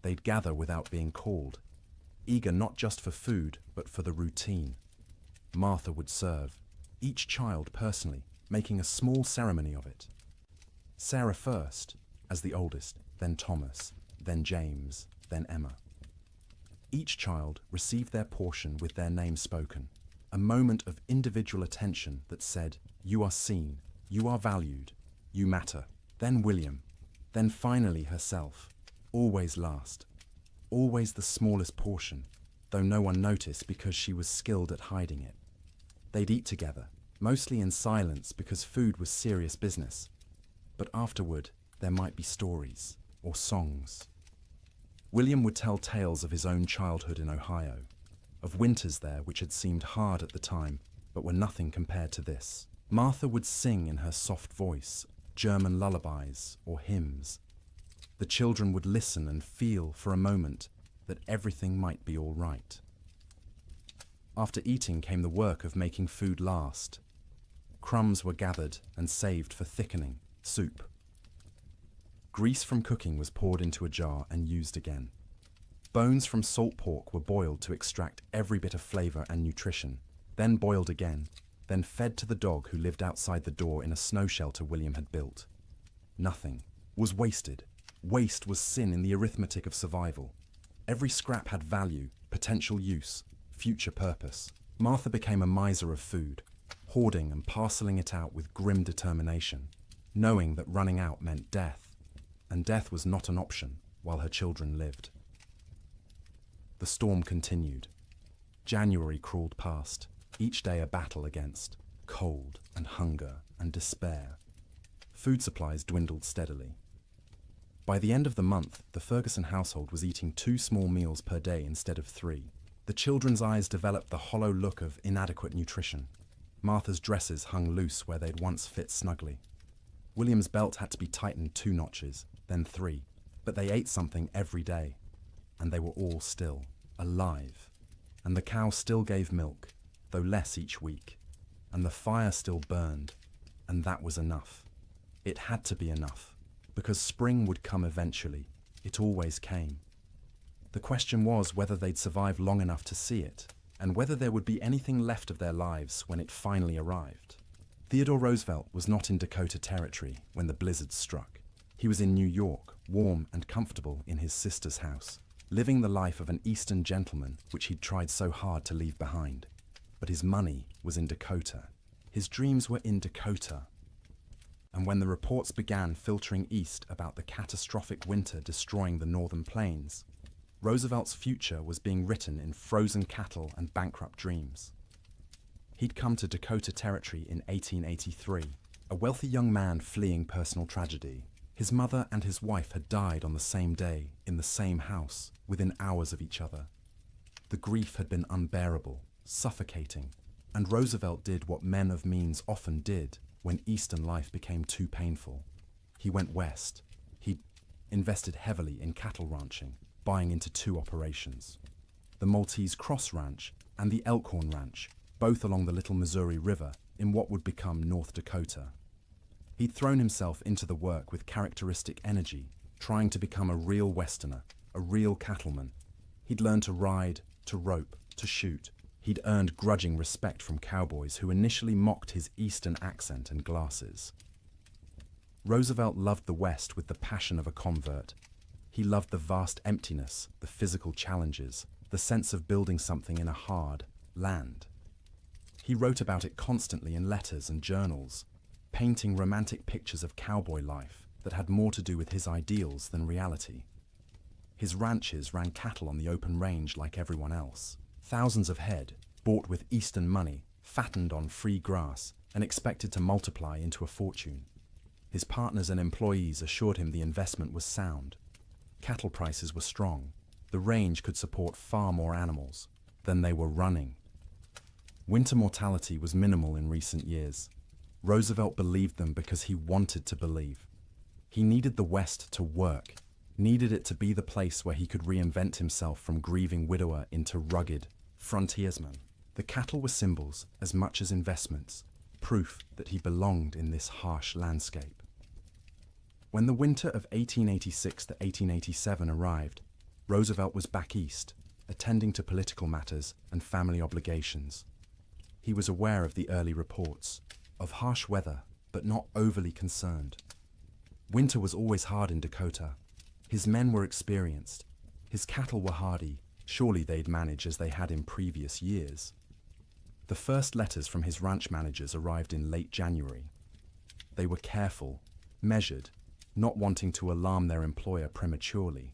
They'd gather without being called, eager not just for food, but for the routine. Martha would serve, each child personally, making a small ceremony of it. Sarah first, as the oldest, then Thomas, then James, then Emma. Each child received their portion with their name spoken, a moment of individual attention that said, "You are seen, you are valued, you matter." Then William, then finally herself, always last, always the smallest portion, though no one noticed because she was skilled at hiding it. They'd eat together, mostly in silence because food was serious business, but afterward there might be stories or songs. William would tell tales of his own childhood in Ohio, of winters there which had seemed hard at the time, but were nothing compared to this. Martha would sing in her soft voice German lullabies or hymns. The children would listen and feel for a moment that everything might be all right. After eating came the work of making food last. Crumbs were gathered and saved for thickening, soup. Grease from cooking was poured into a jar and used again. Bones from salt pork were boiled to extract every bit of flavor and nutrition, then boiled again, then fed to the dog who lived outside the door in a snow shelter William had built. Nothing was wasted. Waste was sin in the arithmetic of survival. Every scrap had value, potential use, future purpose. Martha became a miser of food, hoarding and parceling it out with grim determination, knowing that running out meant death, and death was not an option while her children lived. The storm continued. January crawled past, each day a battle against cold and hunger and despair. Food supplies dwindled steadily. By the end of the month, the Ferguson household was eating 2 small meals per day instead of 3. The children's eyes developed the hollow look of inadequate nutrition. Martha's dresses hung loose where they'd once fit snugly. William's belt had to be tightened 2 notches, then 3, but they ate something every day, and they were all still alive. And the cow still gave milk, though less each week, and the fire still burned, and that was enough. It had to be enough, because spring would come eventually. It always came. The question was whether they'd survive long enough to see it, and whether there would be anything left of their lives when it finally arrived. Theodore Roosevelt was not in Dakota Territory when the blizzard struck. He was in New York, warm and comfortable in his sister's house, living the life of an Eastern gentleman which he'd tried so hard to leave behind. But his money was in Dakota. His dreams were in Dakota. And when the reports began filtering east about the catastrophic winter destroying the northern plains, Roosevelt's future was being written in frozen cattle and bankrupt dreams. He'd come to Dakota Territory in 1883, a wealthy young man fleeing personal tragedy. His mother and his wife had died on the same day, in the same house, within hours of each other. The grief had been unbearable, suffocating. And Roosevelt did what men of means often did when Eastern life became too painful. He went west. He invested heavily in cattle ranching, buying into two operations: the Maltese Cross Ranch and the Elkhorn Ranch, both along the Little Missouri River in what would become North Dakota. He'd thrown himself into the work with characteristic energy, trying to become a real Westerner, a real cattleman. He'd learned to ride, to rope, to shoot. He'd earned grudging respect from cowboys who initially mocked his Eastern accent and glasses. Roosevelt loved the West with the passion of a convert. He loved the vast emptiness, the physical challenges, the sense of building something in a hard land. He wrote about it constantly in letters and journals, painting romantic pictures of cowboy life that had more to do with his ideals than reality. His ranches ran cattle on the open range like everyone else. Thousands of head, bought with Eastern money, fattened on free grass, and expected to multiply into a fortune. His partners and employees assured him the investment was sound. Cattle prices were strong. The range could support far more animals than they were running. Winter mortality was minimal in recent years. Roosevelt believed them because he wanted to believe. He needed the West to work, needed it to be the place where he could reinvent himself from grieving widower into rugged frontiersman. The cattle were symbols as much as investments, proof that he belonged in this harsh landscape. When the winter of 1886 to 1887 arrived, Roosevelt was back east, attending to political matters and family obligations. He was aware of the early reports, of harsh weather, but not overly concerned. Winter was always hard in Dakota. His men were experienced. His cattle were hardy. Surely they'd manage as they had in previous years. The first letters from his ranch managers arrived in late January. They were careful, measured, not wanting to alarm their employer prematurely.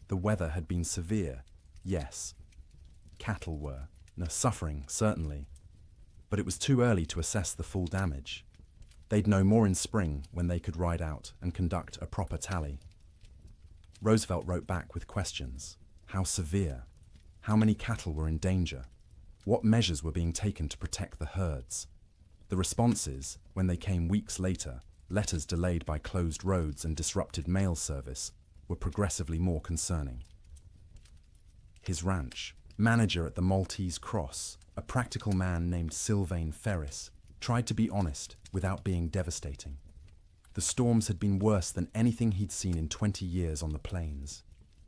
The weather had been severe, yes. Cattle were, suffering, certainly. But it was too early to assess the full damage. They'd know more in spring when they could ride out and conduct a proper tally. Roosevelt wrote back with questions. How severe? How many cattle were in danger? What measures were being taken to protect the herds? The responses, when they came weeks later, letters delayed by closed roads and disrupted mail service, were progressively more concerning. His ranch, manager at the Maltese Cross, a practical man named Sylvain Ferris, tried to be honest without being devastating. The storms had been worse than anything he'd seen in 20 years on the plains.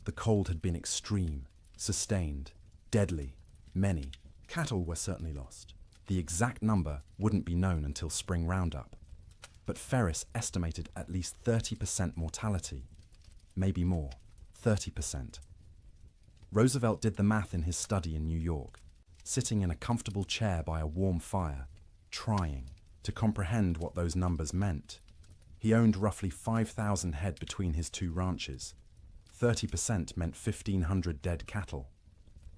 The cold had been extreme, sustained, deadly. Many cattle were certainly lost. The exact number wouldn't be known until spring roundup. But Ferris estimated at least 30% mortality. Maybe more, 30%. Roosevelt did the math in his study in New York, sitting in a comfortable chair by a warm fire, trying to comprehend what those numbers meant. He owned roughly 5,000 head between his two ranches. 30% meant 1,500 dead cattle.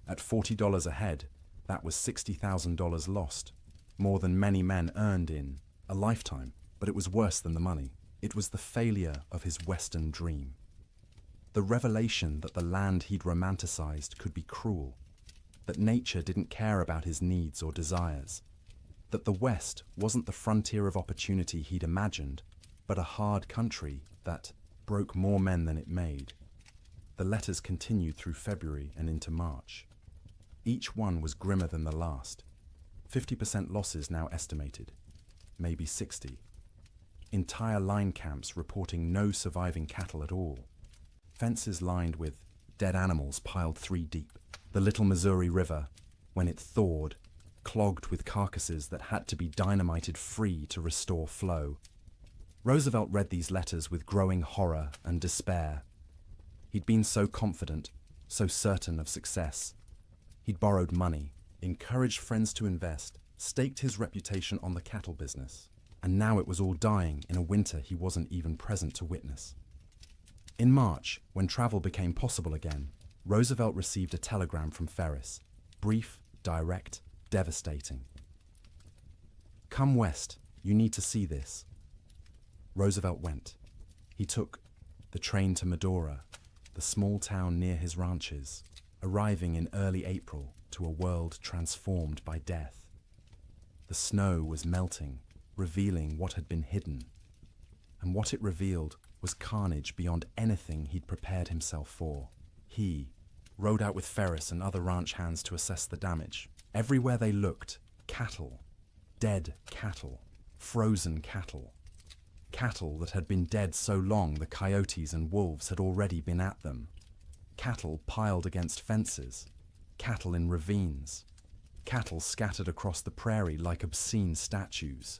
At $40 a head, that was $60,000 lost, more than many men earned in a lifetime. But it was worse than the money. It was the failure of his Western dream. The revelation that the land he'd romanticized could be cruel, that nature didn't care about his needs or desires, that the West wasn't the frontier of opportunity he'd imagined, but a hard country that broke more men than it made. The letters continued through February and into March. Each one was grimmer than the last. 50% losses now estimated, maybe 60. Entire line camps reporting no surviving cattle at all. Fences lined with dead animals piled 3 deep. The Little Missouri River, when it thawed, clogged with carcasses that had to be dynamited free to restore flow. Roosevelt read these letters with growing horror and despair. He'd been so confident, so certain of success. He'd borrowed money, encouraged friends to invest, staked his reputation on the cattle business. And now it was all dying in a winter he wasn't even present to witness. In March, when travel became possible again, Roosevelt received a telegram from Ferris. Brief, direct, devastating. "Come west, you need to see this." Roosevelt went. He took the train to Medora, the small town near his ranches, arriving in early April to a world transformed by death. The snow was melting, revealing what had been hidden. And what it revealed was carnage beyond anything he'd prepared himself for. He rode out with Ferris and other ranch hands to assess the damage. Everywhere they looked, cattle. Dead cattle. Frozen cattle. Cattle that had been dead so long the coyotes and wolves had already been at them. Cattle piled against fences. Cattle in ravines. Cattle scattered across the prairie like obscene statues.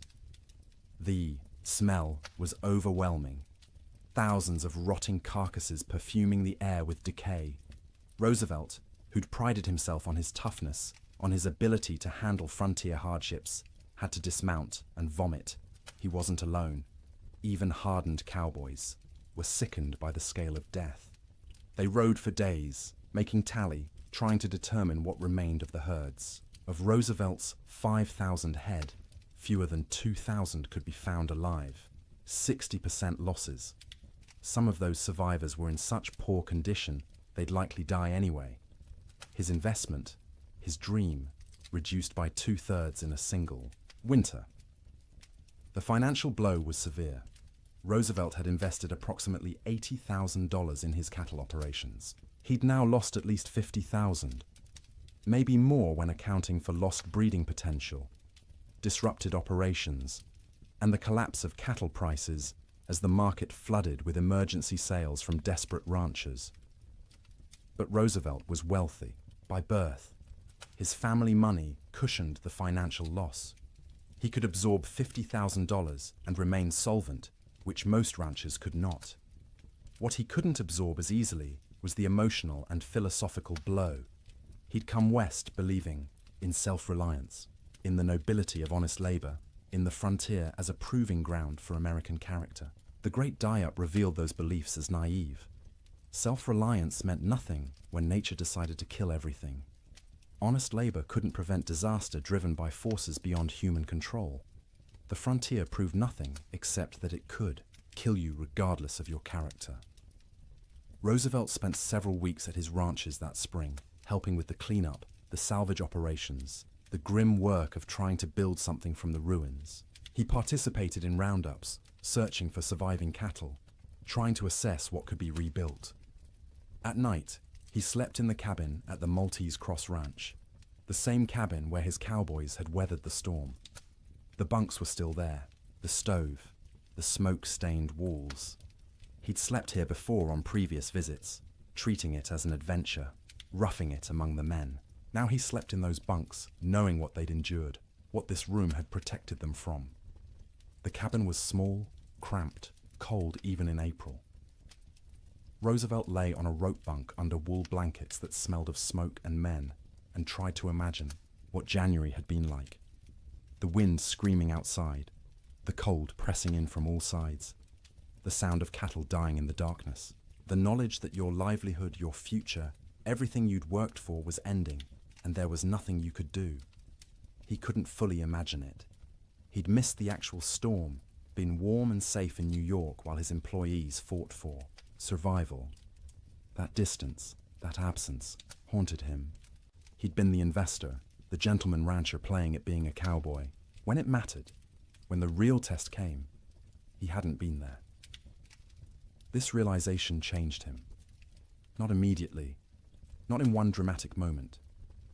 The smell was overwhelming. Thousands of rotting carcasses perfuming the air with decay. Roosevelt, who'd prided himself on his toughness, on his ability to handle frontier hardships, had to dismount and vomit. He wasn't alone. Even hardened cowboys were sickened by the scale of death. They rode for days, making tally, trying to determine what remained of the herds. Of Roosevelt's 5,000 head, fewer than 2,000 could be found alive. 60% losses. Some of those survivors were in such poor condition they'd likely die anyway. His investment, his dream, reduced by 2/3 in a single winter. The financial blow was severe. Roosevelt had invested approximately $80,000 in his cattle operations. He'd now lost at least $50,000, maybe more when accounting for lost breeding potential, disrupted operations, and the collapse of cattle prices as the market flooded with emergency sales from desperate ranchers. But Roosevelt was wealthy by birth. His family money cushioned the financial loss. He could absorb $50,000 and remain solvent, which most ranchers could not. What he couldn't absorb as easily was the emotional and philosophical blow. He'd come west believing in self-reliance, in the nobility of honest labor, in the frontier as a proving ground for American character. The Great Die-Up revealed those beliefs as naive. Self-reliance meant nothing when nature decided to kill everything. Honest labor couldn't prevent disaster driven by forces beyond human control. The frontier proved nothing except that it could kill you regardless of your character. Roosevelt spent several weeks at his ranches that spring, helping with the cleanup, the salvage operations, the grim work of trying to build something from the ruins. He participated in roundups, searching for surviving cattle, trying to assess what could be rebuilt. At night, he slept in the cabin at the Maltese Cross Ranch, the same cabin where his cowboys had weathered the storm. The bunks were still there, the stove, the smoke-stained walls. He'd slept here before on previous visits, treating it as an adventure, roughing it among the men. Now he slept in those bunks, knowing what they'd endured, what this room had protected them from. The cabin was small, cramped, cold even in April. Roosevelt lay on a rope bunk under wool blankets that smelled of smoke and men, and tried to imagine what January had been like. The wind screaming outside, the cold pressing in from all sides, the sound of cattle dying in the darkness, the knowledge that your livelihood, your future, everything you'd worked for was ending, and there was nothing you could do. He couldn't fully imagine it. He'd missed the actual storm, been warm and safe in New York while his employees fought for survival. That distance, that absence, haunted him. He'd been the investor, the gentleman rancher playing at being a cowboy. When it mattered, when the real test came, he hadn't been there. This realization changed him. Not immediately, not in one dramatic moment,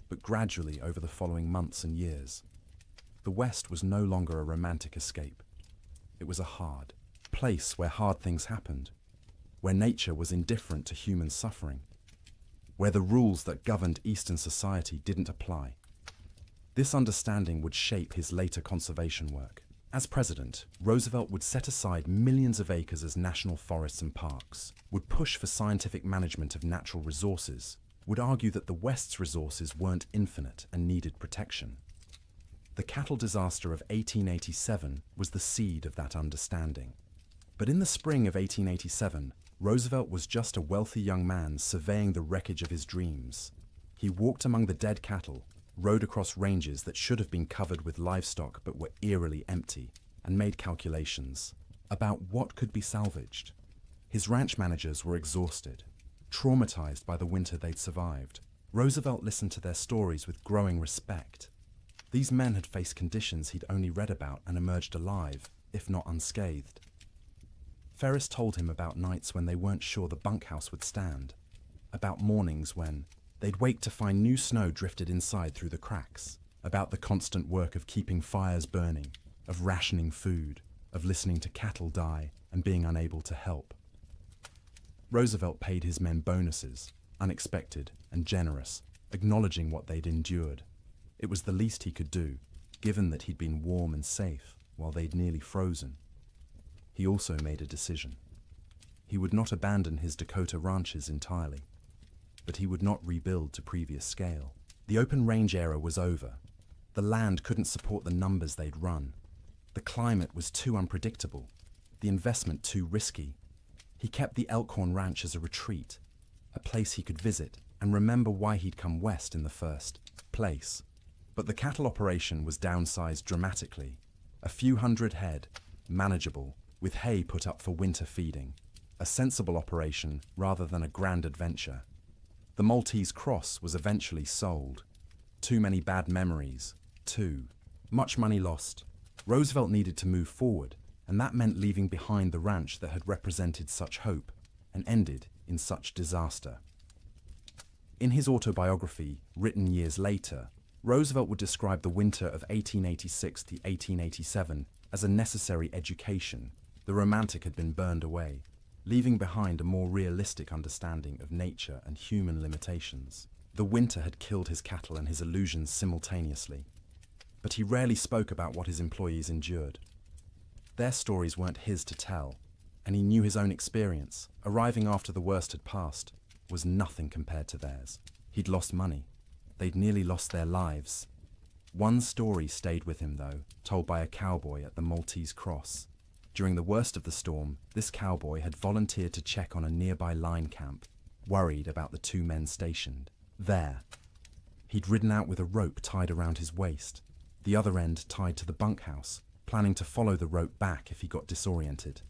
but gradually over the following months and years. The West was no longer a romantic escape. It was a hard place where hard things happened, where nature was indifferent to human suffering, where the rules that governed Eastern society didn't apply. This understanding would shape his later conservation work. As president, Roosevelt would set aside millions of acres as national forests and parks, would push for scientific management of natural resources, would argue that the West's resources weren't infinite and needed protection. The cattle disaster of 1887 was the seed of that understanding. But in the spring of 1887, Roosevelt was just a wealthy young man surveying the wreckage of his dreams. He walked among the dead cattle, rode across ranges that should have been covered with livestock but were eerily empty, and made calculations about what could be salvaged. His ranch managers were exhausted, traumatized by the winter they'd survived. Roosevelt listened to their stories with growing respect. These men had faced conditions he'd only read about and emerged alive, if not unscathed. Ferris told him about nights when they weren't sure the bunkhouse would stand, about mornings when they'd wake to find new snow drifted inside through the cracks, about the constant work of keeping fires burning, of rationing food, of listening to cattle die and being unable to help. Roosevelt paid his men bonuses, unexpected and generous, acknowledging what they'd endured. It was the least he could do, given that he'd been warm and safe while they'd nearly frozen. He also made a decision. He would not abandon his Dakota ranches entirely, but he would not rebuild to previous scale. The open range era was over. The land couldn't support the numbers they'd run. The climate was too unpredictable, the investment too risky. He kept the Elkhorn Ranch as a retreat, a place he could visit and remember why he'd come west in the first place. But the cattle operation was downsized dramatically. A few hundred head, manageable, with hay put up for winter feeding. A sensible operation rather than a grand adventure. The Maltese Cross was eventually sold. Too many bad memories. Too much money lost. Roosevelt needed to move forward, and that meant leaving behind the ranch that had represented such hope and ended in such disaster. In his autobiography, written years later, Roosevelt would describe the winter of 1886 to 1887 as a necessary education. The romantic had been burned away, leaving behind a more realistic understanding of nature and human limitations. The winter had killed his cattle and his illusions simultaneously, but he rarely spoke about what his employees endured. Their stories weren't his to tell, and he knew his own experience, arriving after the worst had passed, was nothing compared to theirs. He'd lost money. They'd nearly lost their lives. One story stayed with him, though, told by a cowboy at the Maltese Cross. During the worst of the storm, this cowboy had volunteered to check on a nearby line camp, worried about the two men stationed there. He'd ridden out with a rope tied around his waist, the other end tied to the bunkhouse, planning to follow the rope back if he got disoriented.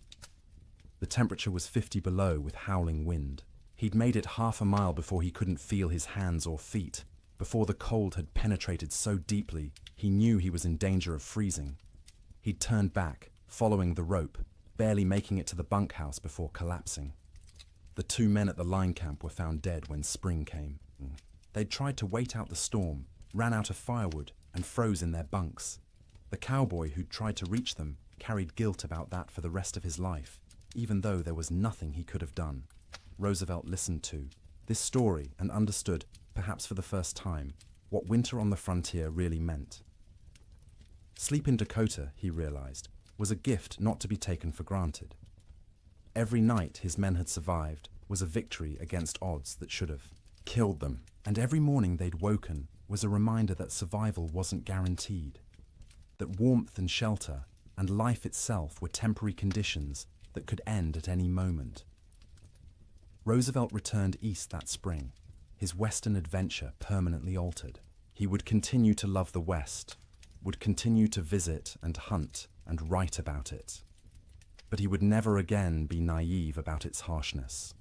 The temperature was 50 below with howling wind. He'd made it half a mile before he couldn't feel his hands or feet, before the cold had penetrated so deeply he knew he was in danger of freezing. He'd turned back, following the rope, barely making it to the bunkhouse before collapsing. The two men at the line camp were found dead when spring came. They'd tried to wait out the storm, ran out of firewood, and froze in their bunks. The cowboy who'd tried to reach them carried guilt about that for the rest of his life, even though there was nothing he could have done. Roosevelt listened to this story and understood, perhaps for the first time, what winter on the frontier really meant. Sleep in Dakota, he realized, was a gift not to be taken for granted. Every night his men had survived was a victory against odds that should have killed them, and every morning they'd woken was a reminder that survival wasn't guaranteed, that warmth and shelter and life itself were temporary conditions that could end at any moment. Roosevelt returned east that spring, his western adventure permanently altered. He would continue to love the West, would continue to visit and hunt and write about it, but he would never again be naive about its harshness.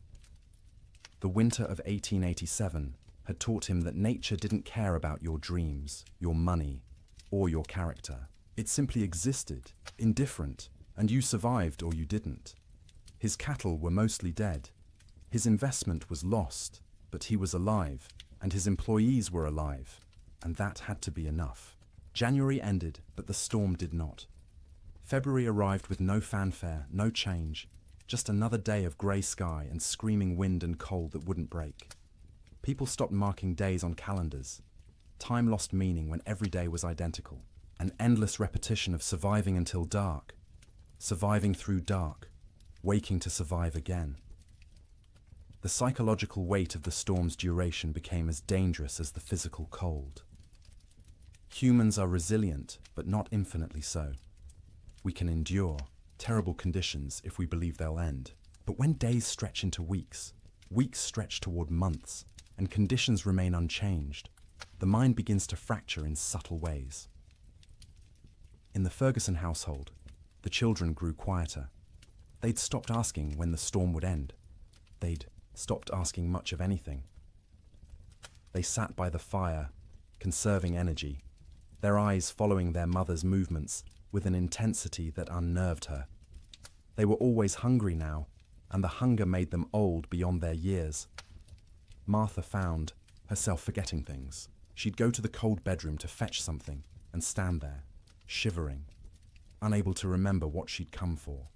The winter of 1887 had taught him that nature didn't care about your dreams, your money, or your character. It simply existed, indifferent, and you survived or you didn't. His cattle were mostly dead. His investment was lost, but he was alive, and his employees were alive, and that had to be enough. January ended, but the storm did not. February arrived with no fanfare, no change, just another day of grey sky and screaming wind and cold that wouldn't break. People stopped marking days on calendars. Time lost meaning when every day was identical. An endless repetition of surviving until dark, surviving through dark, waking to survive again. The psychological weight of the storm's duration became as dangerous as the physical cold. Humans are resilient, but not infinitely so. We can endure terrible conditions if we believe they'll end. But when days stretch into weeks, weeks stretch toward months, and conditions remain unchanged, the mind begins to fracture in subtle ways. In the Ferguson household, the children grew quieter. They'd stopped asking when the storm would end. They'd stopped asking much of anything. They sat by the fire, conserving energy, their eyes following their mother's movements with an intensity that unnerved her. They were always hungry now, and the hunger made them old beyond their years. Martha found herself forgetting things. She'd go to the cold bedroom to fetch something and stand there, shivering, unable to remember what she'd come for.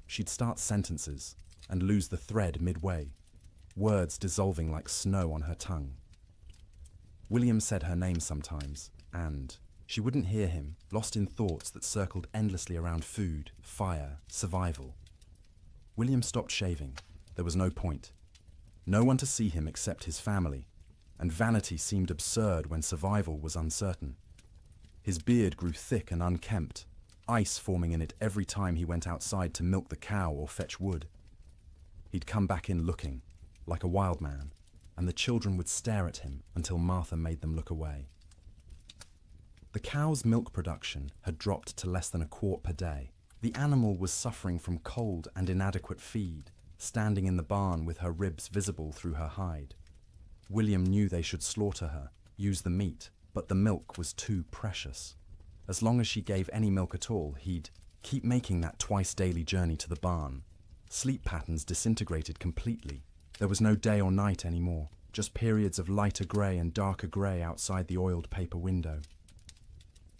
She'd start sentences and lose the thread midway, words dissolving like snow on her tongue. William said her name sometimes, and she wouldn't hear him, lost in thoughts that circled endlessly around food, fire, survival. William stopped shaving. There was no point. No one to see him except his family, and vanity seemed absurd when survival was uncertain. His beard grew thick and unkempt, ice forming in it every time he went outside to milk the cow or fetch wood. He'd come back in looking, like a wild man, and the children would stare at him until Martha made them look away. The cow's milk production had dropped to less than a quart per day. The animal was suffering from cold and inadequate feed, standing in the barn with her ribs visible through her hide. William knew they should slaughter her, use the meat, but the milk was too precious. As long as she gave any milk at all, he'd keep making that twice-daily journey to the barn. Sleep patterns disintegrated completely. There was no day or night anymore, just periods of lighter grey and darker grey outside the oiled paper window.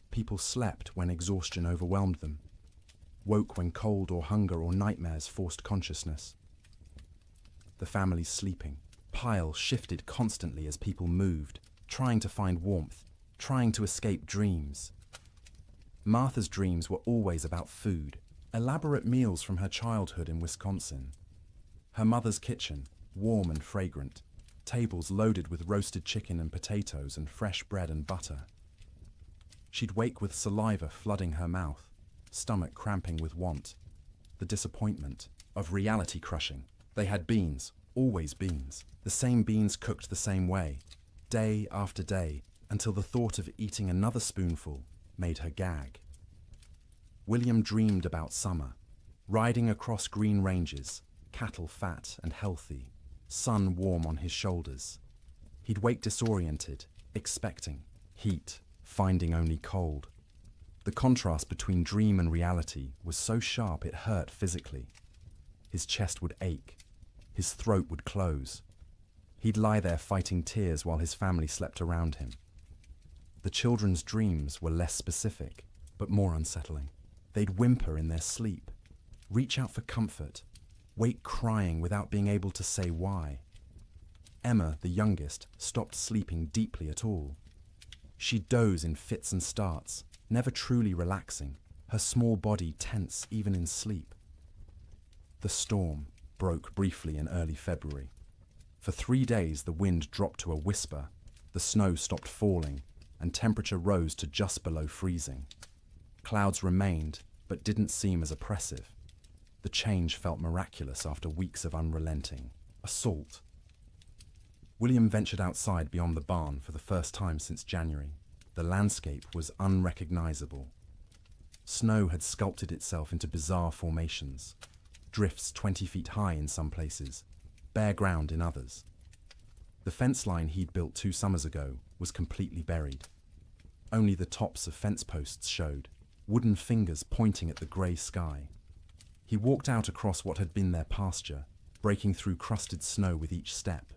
People slept when exhaustion overwhelmed them, woke when cold or hunger or nightmares forced consciousness. The family's sleeping. Piles shifted constantly as people moved, trying to find warmth, trying to escape dreams. Martha's dreams were always about food, elaborate meals from her childhood in Wisconsin. Her mother's kitchen, warm and fragrant, tables loaded with roasted chicken and potatoes and fresh bread and butter. She'd wake with saliva flooding her mouth, stomach cramping with want, the disappointment of reality crushing. They had beans, always beans, the same beans cooked the same way, day after day, until the thought of eating another spoonful made her gag. William dreamed about summer, riding across green ranges, cattle fat and healthy, sun warm on his shoulders. He'd wake disoriented, expecting heat, finding only cold. The contrast between dream and reality was so sharp it hurt physically. His chest would ache. His throat would close. He'd lie there fighting tears while his family slept around him. The children's dreams were less specific, but more unsettling. They'd whimper in their sleep, reach out for comfort, wake crying without being able to say why. Emma, the youngest, stopped sleeping deeply at all. She'd doze in fits and starts, never truly relaxing, her small body tense even in sleep. The storm broke briefly in early February. For 3 days the wind dropped to a whisper, the snow stopped falling, and temperature rose to just below freezing. Clouds remained, but didn't seem as oppressive. The change felt miraculous after weeks of unrelenting assault. William ventured outside beyond the barn for the first time since January. The landscape was unrecognizable. Snow had sculpted itself into bizarre formations, drifts 20 feet high in some places, bare ground in others. The fence line he'd built 2 summers ago was completely buried. Only the tops of fence posts showed, wooden fingers pointing at the grey sky. He walked out across what had been their pasture, breaking through crusted snow with each step.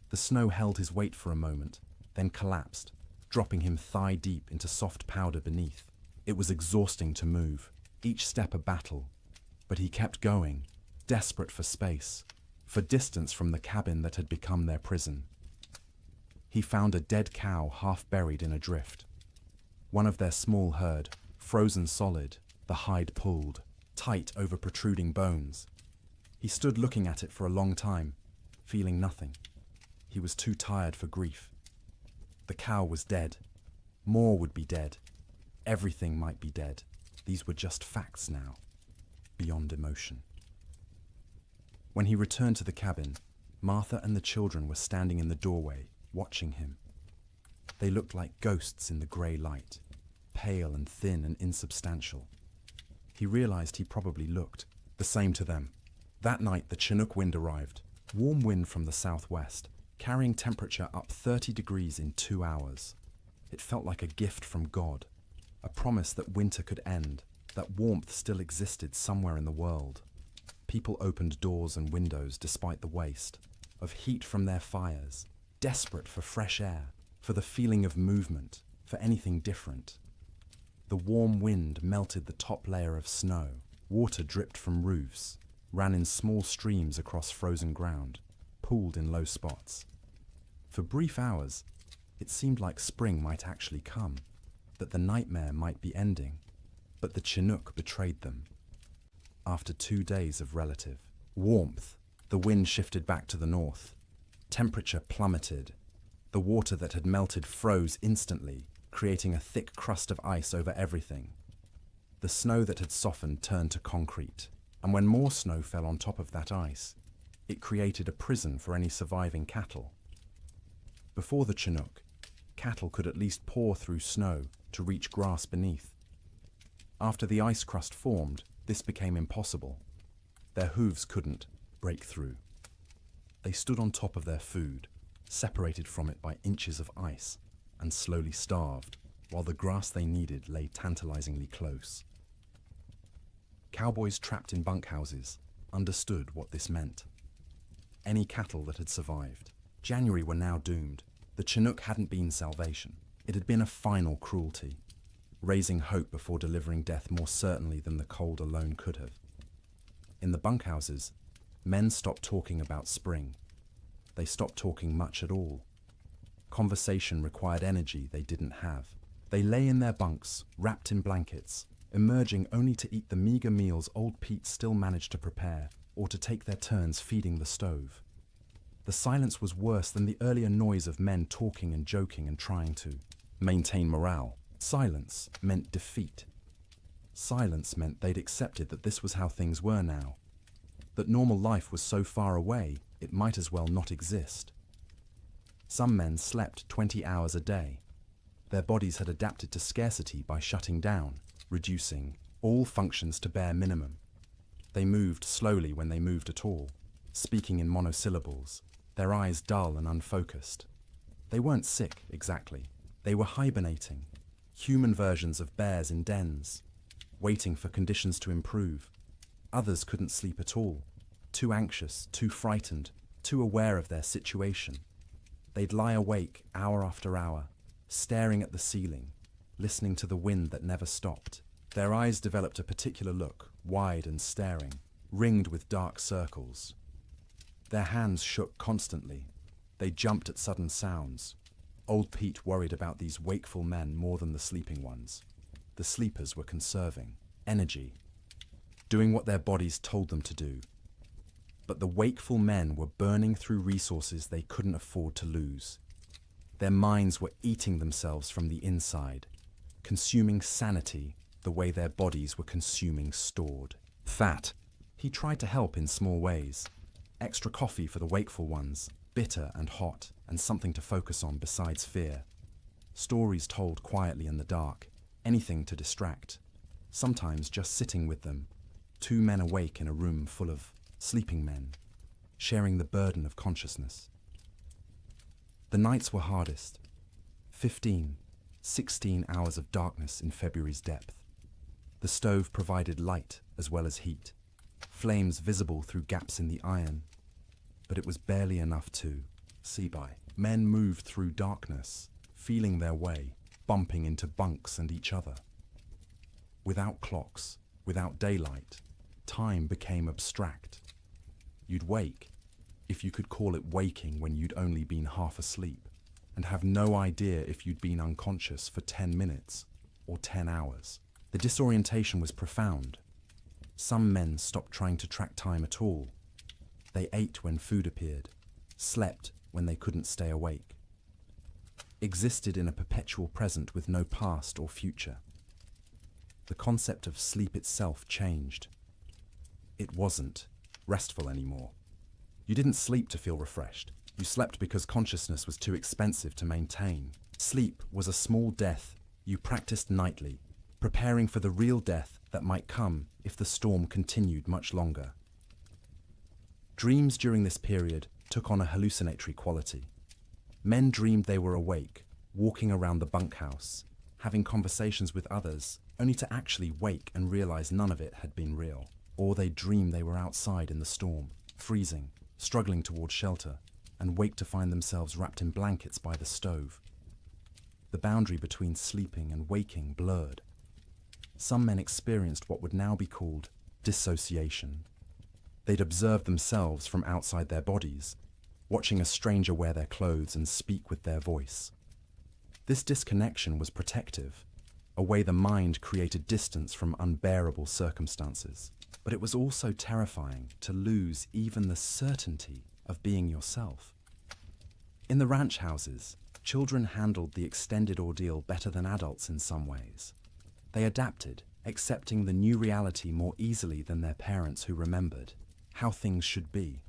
The snow held his weight for a moment, then collapsed, dropping him thigh-deep into soft powder beneath. It was exhausting to move, each step a battle, but he kept going, desperate for space, for distance from the cabin that had become their prison. He found a dead cow half buried in a drift. One of their small herd, frozen solid, the hide pulled, tight over protruding bones. He stood looking at it for a long time, feeling nothing. He was too tired for grief. The cow was dead. More would be dead. Everything might be dead. These were just facts now, beyond emotion. When he returned to the cabin, Martha and the children were standing in the doorway, watching him. They looked like ghosts in the grey light, pale and thin and insubstantial. He realized he probably looked the same to them. That night the Chinook wind arrived, warm wind from the southwest, carrying temperature up 30 degrees in 2 hours. It felt like a gift from God, a promise that winter could end, that warmth still existed somewhere in the world. People opened doors and windows despite the waste, of heat from their fires, desperate for fresh air, for the feeling of movement, for anything different. The warm wind melted the top layer of snow, water dripped from roofs, ran in small streams across frozen ground, pooled in low spots. For brief hours, it seemed like spring might actually come, that the nightmare might be ending, but the Chinook betrayed them. After 2 days of relative warmth, the wind shifted back to the north. Temperature plummeted. The water that had melted froze instantly, creating a thick crust of ice over everything. The snow that had softened turned to concrete, and when more snow fell on top of that ice, it created a prison for any surviving cattle. Before the Chinook, cattle could at least paw through snow to reach grass beneath. After the ice crust formed, this became impossible. Their hooves couldn't break through. They stood on top of their food, separated from it by inches of ice, and slowly starved, while the grass they needed lay tantalizingly close. Cowboys trapped in bunkhouses understood what this meant. Any cattle that had survived, January were now doomed. The Chinook hadn't been salvation. It had been a final cruelty, raising hope before delivering death more certainly than the cold alone could have. In the bunkhouses, men stopped talking about spring. They stopped talking much at all. Conversation required energy they didn't have. They lay in their bunks, wrapped in blankets, emerging only to eat the meager meals old Pete still managed to prepare, or to take their turns feeding the stove. The silence was worse than the earlier noise of men talking and joking and trying to maintain morale. Silence meant defeat. Silence meant they'd accepted that this was how things were now, that normal life was so far away it might as well not exist. Some men slept 20 hours a day. Their bodies had adapted to scarcity by shutting down, reducing all functions to bare minimum. They moved slowly when they moved at all, speaking in monosyllables, their eyes dull and unfocused. They weren't sick, exactly. They were hibernating, human versions of bears in dens, waiting for conditions to improve. Others couldn't sleep at all, too anxious, too frightened, too aware of their situation. They'd lie awake hour after hour, staring at the ceiling, listening to the wind that never stopped. Their eyes developed a particular look, wide and staring, ringed with dark circles. Their hands shook constantly. They jumped at sudden sounds. Old Pete worried about these wakeful men more than the sleeping ones. The sleepers were conserving energy, doing what their bodies told them to do. But the wakeful men were burning through resources they couldn't afford to lose. Their minds were eating themselves from the inside, consuming sanity the way their bodies were consuming stored fat. He tried to help in small ways. Extra coffee for the wakeful ones, bitter and hot, and something to focus on besides fear. Stories told quietly in the dark, anything to distract. Sometimes just sitting with them, 2 men awake in a room full of sleeping men, sharing the burden of consciousness. The nights were hardest. 15, 16 hours of darkness in February's depth. The stove provided light as well as heat, flames visible through gaps in the iron, but it was barely enough to see by. Men moved through darkness, feeling their way, bumping into bunks and each other. Without clocks, without daylight, time became abstract. You'd wake, if you could call it waking when you'd only been half asleep, and have no idea if you'd been unconscious for 10 minutes or 10 hours. The disorientation was profound. Some men stopped trying to track time at all. They ate when food appeared, slept when they couldn't stay awake, existed in a perpetual present with no past or future. The concept of sleep itself changed. It wasn't restful anymore. You didn't sleep to feel refreshed. You slept because consciousness was too expensive to maintain. Sleep was a small death you practiced nightly, preparing for the real death that might come if the storm continued much longer. Dreams during this period took on a hallucinatory quality. Men dreamed they were awake, walking around the bunkhouse, having conversations with others, only to actually wake and realize none of it had been real. Or they'd dream they were outside in the storm, freezing, struggling towards shelter, and wake to find themselves wrapped in blankets by the stove. The boundary between sleeping and waking blurred. Some men experienced what would now be called dissociation. They'd observe themselves from outside their bodies, watching a stranger wear their clothes and speak with their voice. This disconnection was protective, a way the mind created distance from unbearable circumstances. But it was also terrifying to lose even the certainty of being yourself. In the ranch houses, children handled the extended ordeal better than adults in some ways. They adapted, accepting the new reality more easily than their parents who remembered how things should be.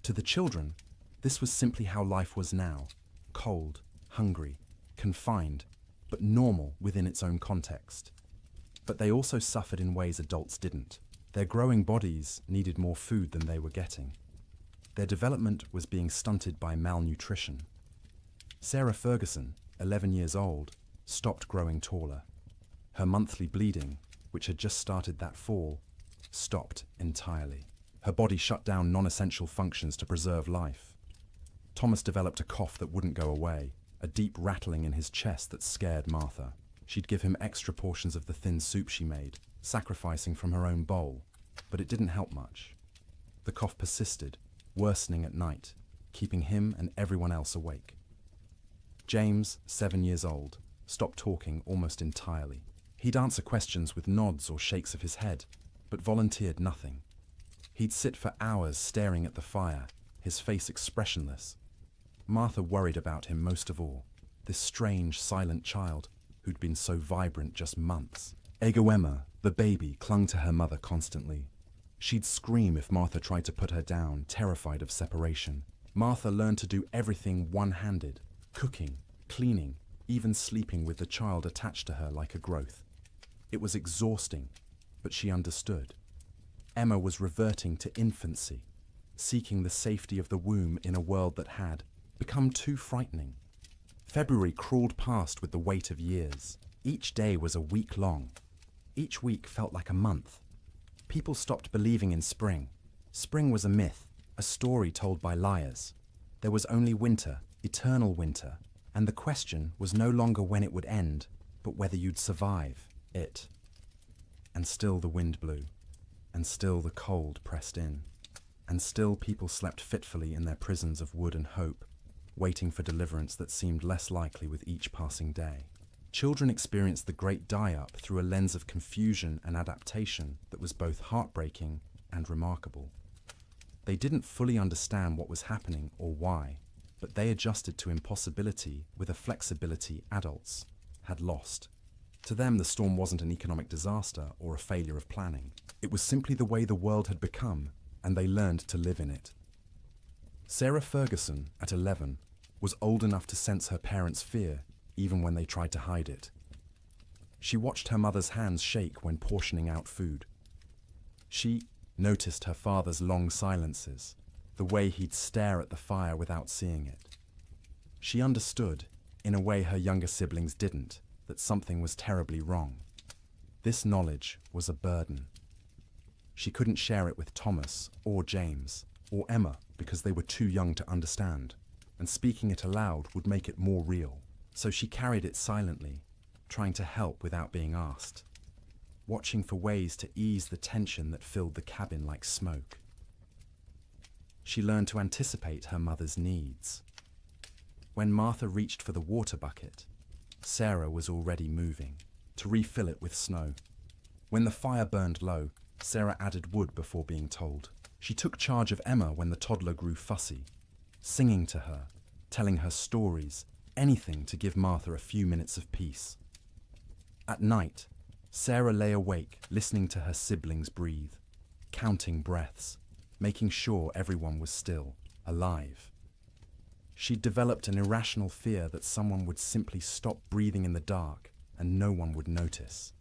To the children, this was simply how life was now, cold, hungry, confined, but normal within its own context. But they also suffered in ways adults didn't. Their growing bodies needed more food than they were getting. Their development was being stunted by malnutrition. Sarah Ferguson, 11 years old, stopped growing taller. Her monthly bleeding, which had just started that fall, stopped entirely. Her body shut down non-essential functions to preserve life. Thomas developed a cough that wouldn't go away, a deep rattling in his chest that scared Martha. She'd give him extra portions of the thin soup she made, sacrificing from her own bowl, but it didn't help much. The cough persisted, worsening at night, keeping him and everyone else awake. James, 7 years old, stopped talking almost entirely. He'd answer questions with nods or shakes of his head, but volunteered nothing. He'd sit for hours staring at the fire, his face expressionless. Martha worried about him most of all, this strange, silent child who'd been so vibrant just months. Emma, the baby, clung to her mother constantly. She'd scream if Martha tried to put her down, terrified of separation. Martha learned to do everything one-handed, cooking, cleaning, even sleeping with the child attached to her like a growth. It was exhausting, but she understood. Emma was reverting to infancy, seeking the safety of the womb in a world that had become too frightening. February crawled past with the weight of years. Each day was a week long. Each week felt like a month. People stopped believing in spring. Spring was a myth, a story told by liars. There was only winter, eternal winter, and the question was no longer when it would end, but whether you'd survive it. And still the wind blew, and still the cold pressed in, and still people slept fitfully in their prisons of wood and hope, waiting for deliverance that seemed less likely with each passing day. Children experienced the great die-up through a lens of confusion and adaptation that was both heartbreaking and remarkable. They didn't fully understand what was happening or why, but they adjusted to impossibility with a flexibility adults had lost. To them, the storm wasn't an economic disaster or a failure of planning. It was simply the way the world had become, and they learned to live in it. Sarah Ferguson, at 11, was old enough to sense her parents' fear, even when they tried to hide it. She watched her mother's hands shake when portioning out food. She noticed her father's long silences, the way he'd stare at the fire without seeing it. She understood, in a way her younger siblings didn't, that something was terribly wrong. This knowledge was a burden. She couldn't share it with Thomas or James or Emma because they were too young to understand, and speaking it aloud would make it more real. So she carried it silently, trying to help without being asked, watching for ways to ease the tension that filled the cabin like smoke. She learned to anticipate her mother's needs. When Martha reached for the water bucket, Sarah was already moving, to refill it with snow. When the fire burned low, Sarah added wood before being told. She took charge of Emma when the toddler grew fussy, singing to her, telling her stories, anything to give Martha a few minutes of peace. At night, Sarah lay awake, listening to her siblings breathe, counting breaths, making sure everyone was still, alive. She'd developed an irrational fear that someone would simply stop breathing in the dark and no one would notice.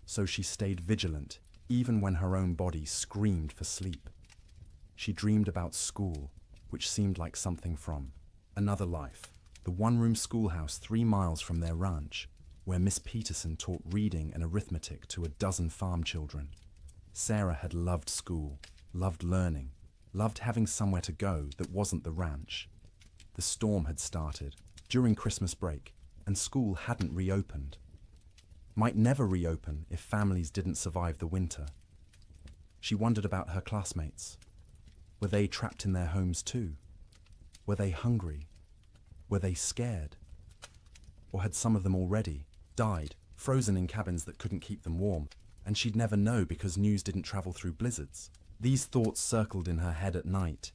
So she stayed vigilant, even when her own body screamed for sleep. She dreamed about school, which seemed like something from another life. the one-room schoolhouse 3 miles from their ranch, where Miss Peterson taught reading and arithmetic to a dozen farm children. Sarah had loved school, loved learning, loved having somewhere to go that wasn't the ranch. The storm had started during Christmas break, and school hadn't reopened. Might never reopen if families didn't survive the winter. She wondered about her classmates. Were they trapped in their homes too? Were they hungry? Were they scared? Or had some of them already died, frozen in cabins that couldn't keep them warm, and she'd never know because news didn't travel through blizzards? These thoughts circled in her head at night,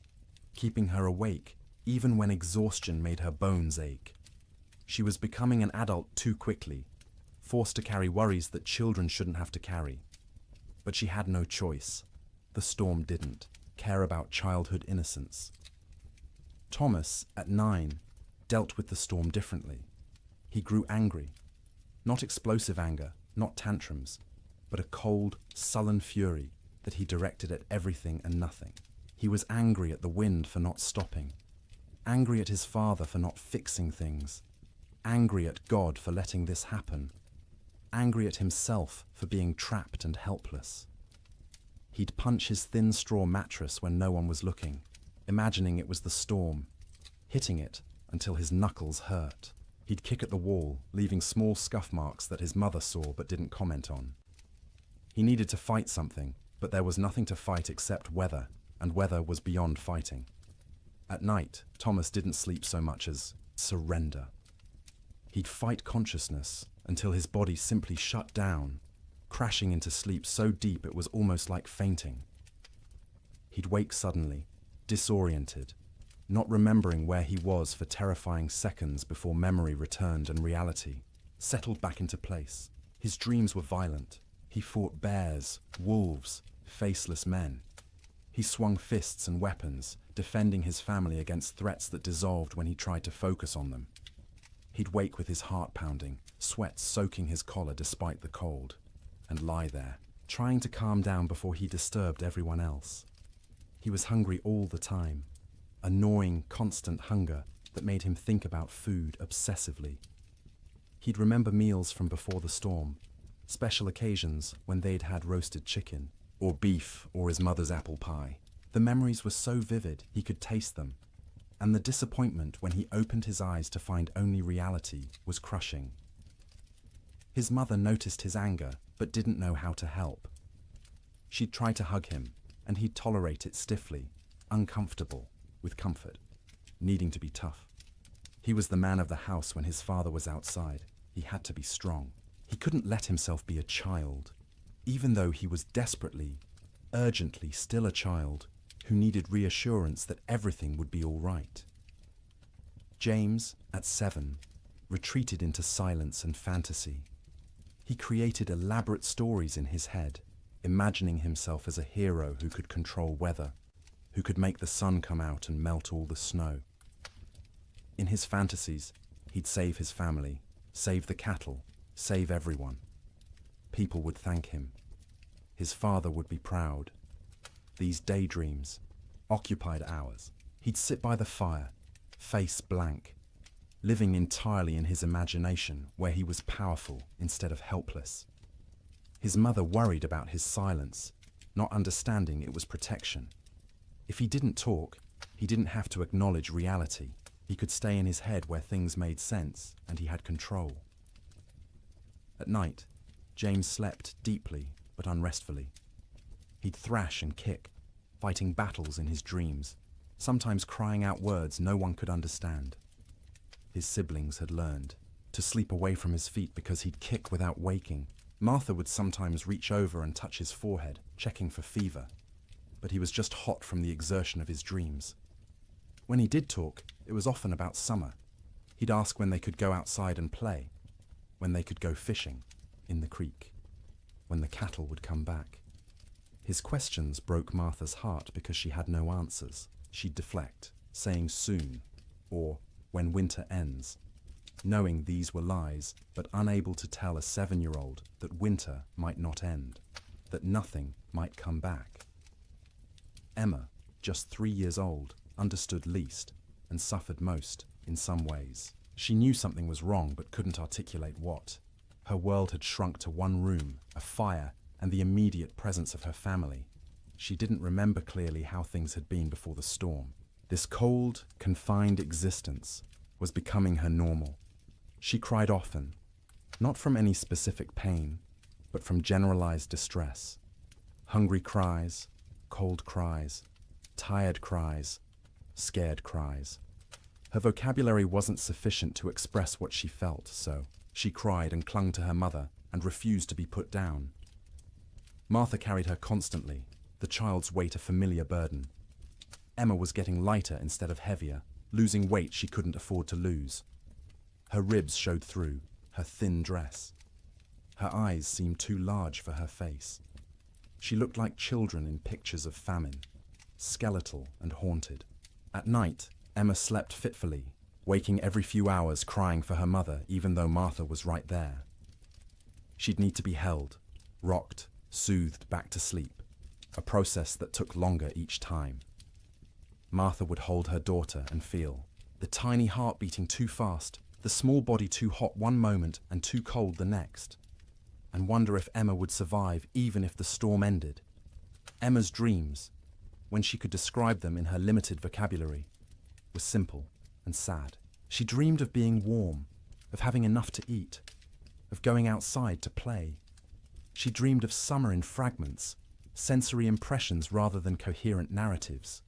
keeping her awake even when exhaustion made her bones ache. She was becoming an adult too quickly, forced to carry worries that children shouldn't have to carry. But she had no choice. The storm didn't care about childhood innocence. Thomas, at 9, dealt with the storm differently. He grew angry. Not explosive anger, not tantrums, but a cold, sullen fury that he directed at everything and nothing. He was angry at the wind for not stopping, angry at his father for not fixing things, angry at God for letting this happen, angry at himself for being trapped and helpless. He'd punch his thin straw mattress when no one was looking, imagining it was the storm, hitting it until his knuckles hurt. He'd kick at the wall, leaving small scuff marks that his mother saw but didn't comment on. He needed to fight something, but there was nothing to fight except weather, and weather was beyond fighting. At night, Thomas didn't sleep so much as surrender. He'd fight consciousness until his body simply shut down, crashing into sleep so deep it was almost like fainting. He'd wake suddenly, disoriented, not remembering where he was for terrifying seconds before memory returned and reality settled back into place. His dreams were violent. He fought bears, wolves, faceless men. He swung fists and weapons, defending his family against threats that dissolved when he tried to focus on them. He'd wake with his heart pounding, sweat soaking his collar despite the cold, and lie there, trying to calm down before he disturbed everyone else. He was hungry all the time, a gnawing, constant hunger that made him think about food obsessively. He'd remember meals from before the storm, special occasions when they'd had roasted chicken, or beef, or his mother's apple pie. The memories were so vivid he could taste them, and the disappointment when he opened his eyes to find only reality was crushing. His mother noticed his anger, but didn't know how to help. She'd try to hug him, and he'd tolerate it stiffly, uncomfortable, with comfort, needing to be tough. He was the man of the house when his father was outside. He had to be strong. He couldn't let himself be a child, even though he was desperately, urgently still a child who needed reassurance that everything would be all right. James, at 7, retreated into silence and fantasy. He created elaborate stories in his head, imagining himself as a hero who could control weather, who could make the sun come out and melt all the snow. In his fantasies, he'd save his family, save the cattle, save everyone. People would thank him. His father would be proud. These daydreams occupied hours. He'd sit by the fire, face blank, living entirely in his imagination where he was powerful instead of helpless. His mother worried about his silence, not understanding it was protection. If he didn't talk, he didn't have to acknowledge reality. He could stay in his head where things made sense and he had control. At night, James slept deeply but unrestfully. He'd thrash and kick, fighting battles in his dreams, sometimes crying out words no one could understand. His siblings had learned to sleep away from his feet because he'd kick without waking. Martha would sometimes reach over and touch his forehead, checking for fever, but he was just hot from the exertion of his dreams. When he did talk, it was often about summer. He'd ask when they could go outside and play, when they could go fishing in the creek, when the cattle would come back. His questions broke Martha's heart because she had no answers. She'd deflect, saying soon, or when winter ends, knowing these were lies, but unable to tell a 7-year-old that winter might not end, that nothing might come back. Emma, just 3 years old, understood least and suffered most. in some ways. She knew something was wrong but couldn't articulate what. Her world had shrunk to one room, a fire, and the immediate presence of her family. She didn't remember clearly how things had been before the storm. This cold, confined existence was becoming her normal. She cried often, not from any specific pain, but from generalized distress. Hungry cries, cold cries, tired cries, scared cries. Her vocabulary wasn't sufficient to express what she felt, so she cried and clung to her mother and refused to be put down. Martha carried her constantly, the child's weight a familiar burden. Emma was getting lighter instead of heavier, losing weight she couldn't afford to lose. Her ribs showed through her thin dress. Her eyes seemed too large for her face. She looked like children in pictures of famine, skeletal and haunted. At night, Emma slept fitfully, waking every few hours crying for her mother even though Martha was right there. She'd need to be held, rocked, soothed back to sleep, a process that took longer each time. Martha would hold her daughter and feel the tiny heart beating too fast, the small body too hot one moment and too cold the next, and wonder if Emma would survive even if the storm ended. Emma's dreams, when she could describe them in her limited vocabulary, were simple and sad. She dreamed of being warm, of having enough to eat, of going outside to play. She dreamed of summer in fragments, sensory impressions rather than coherent narratives.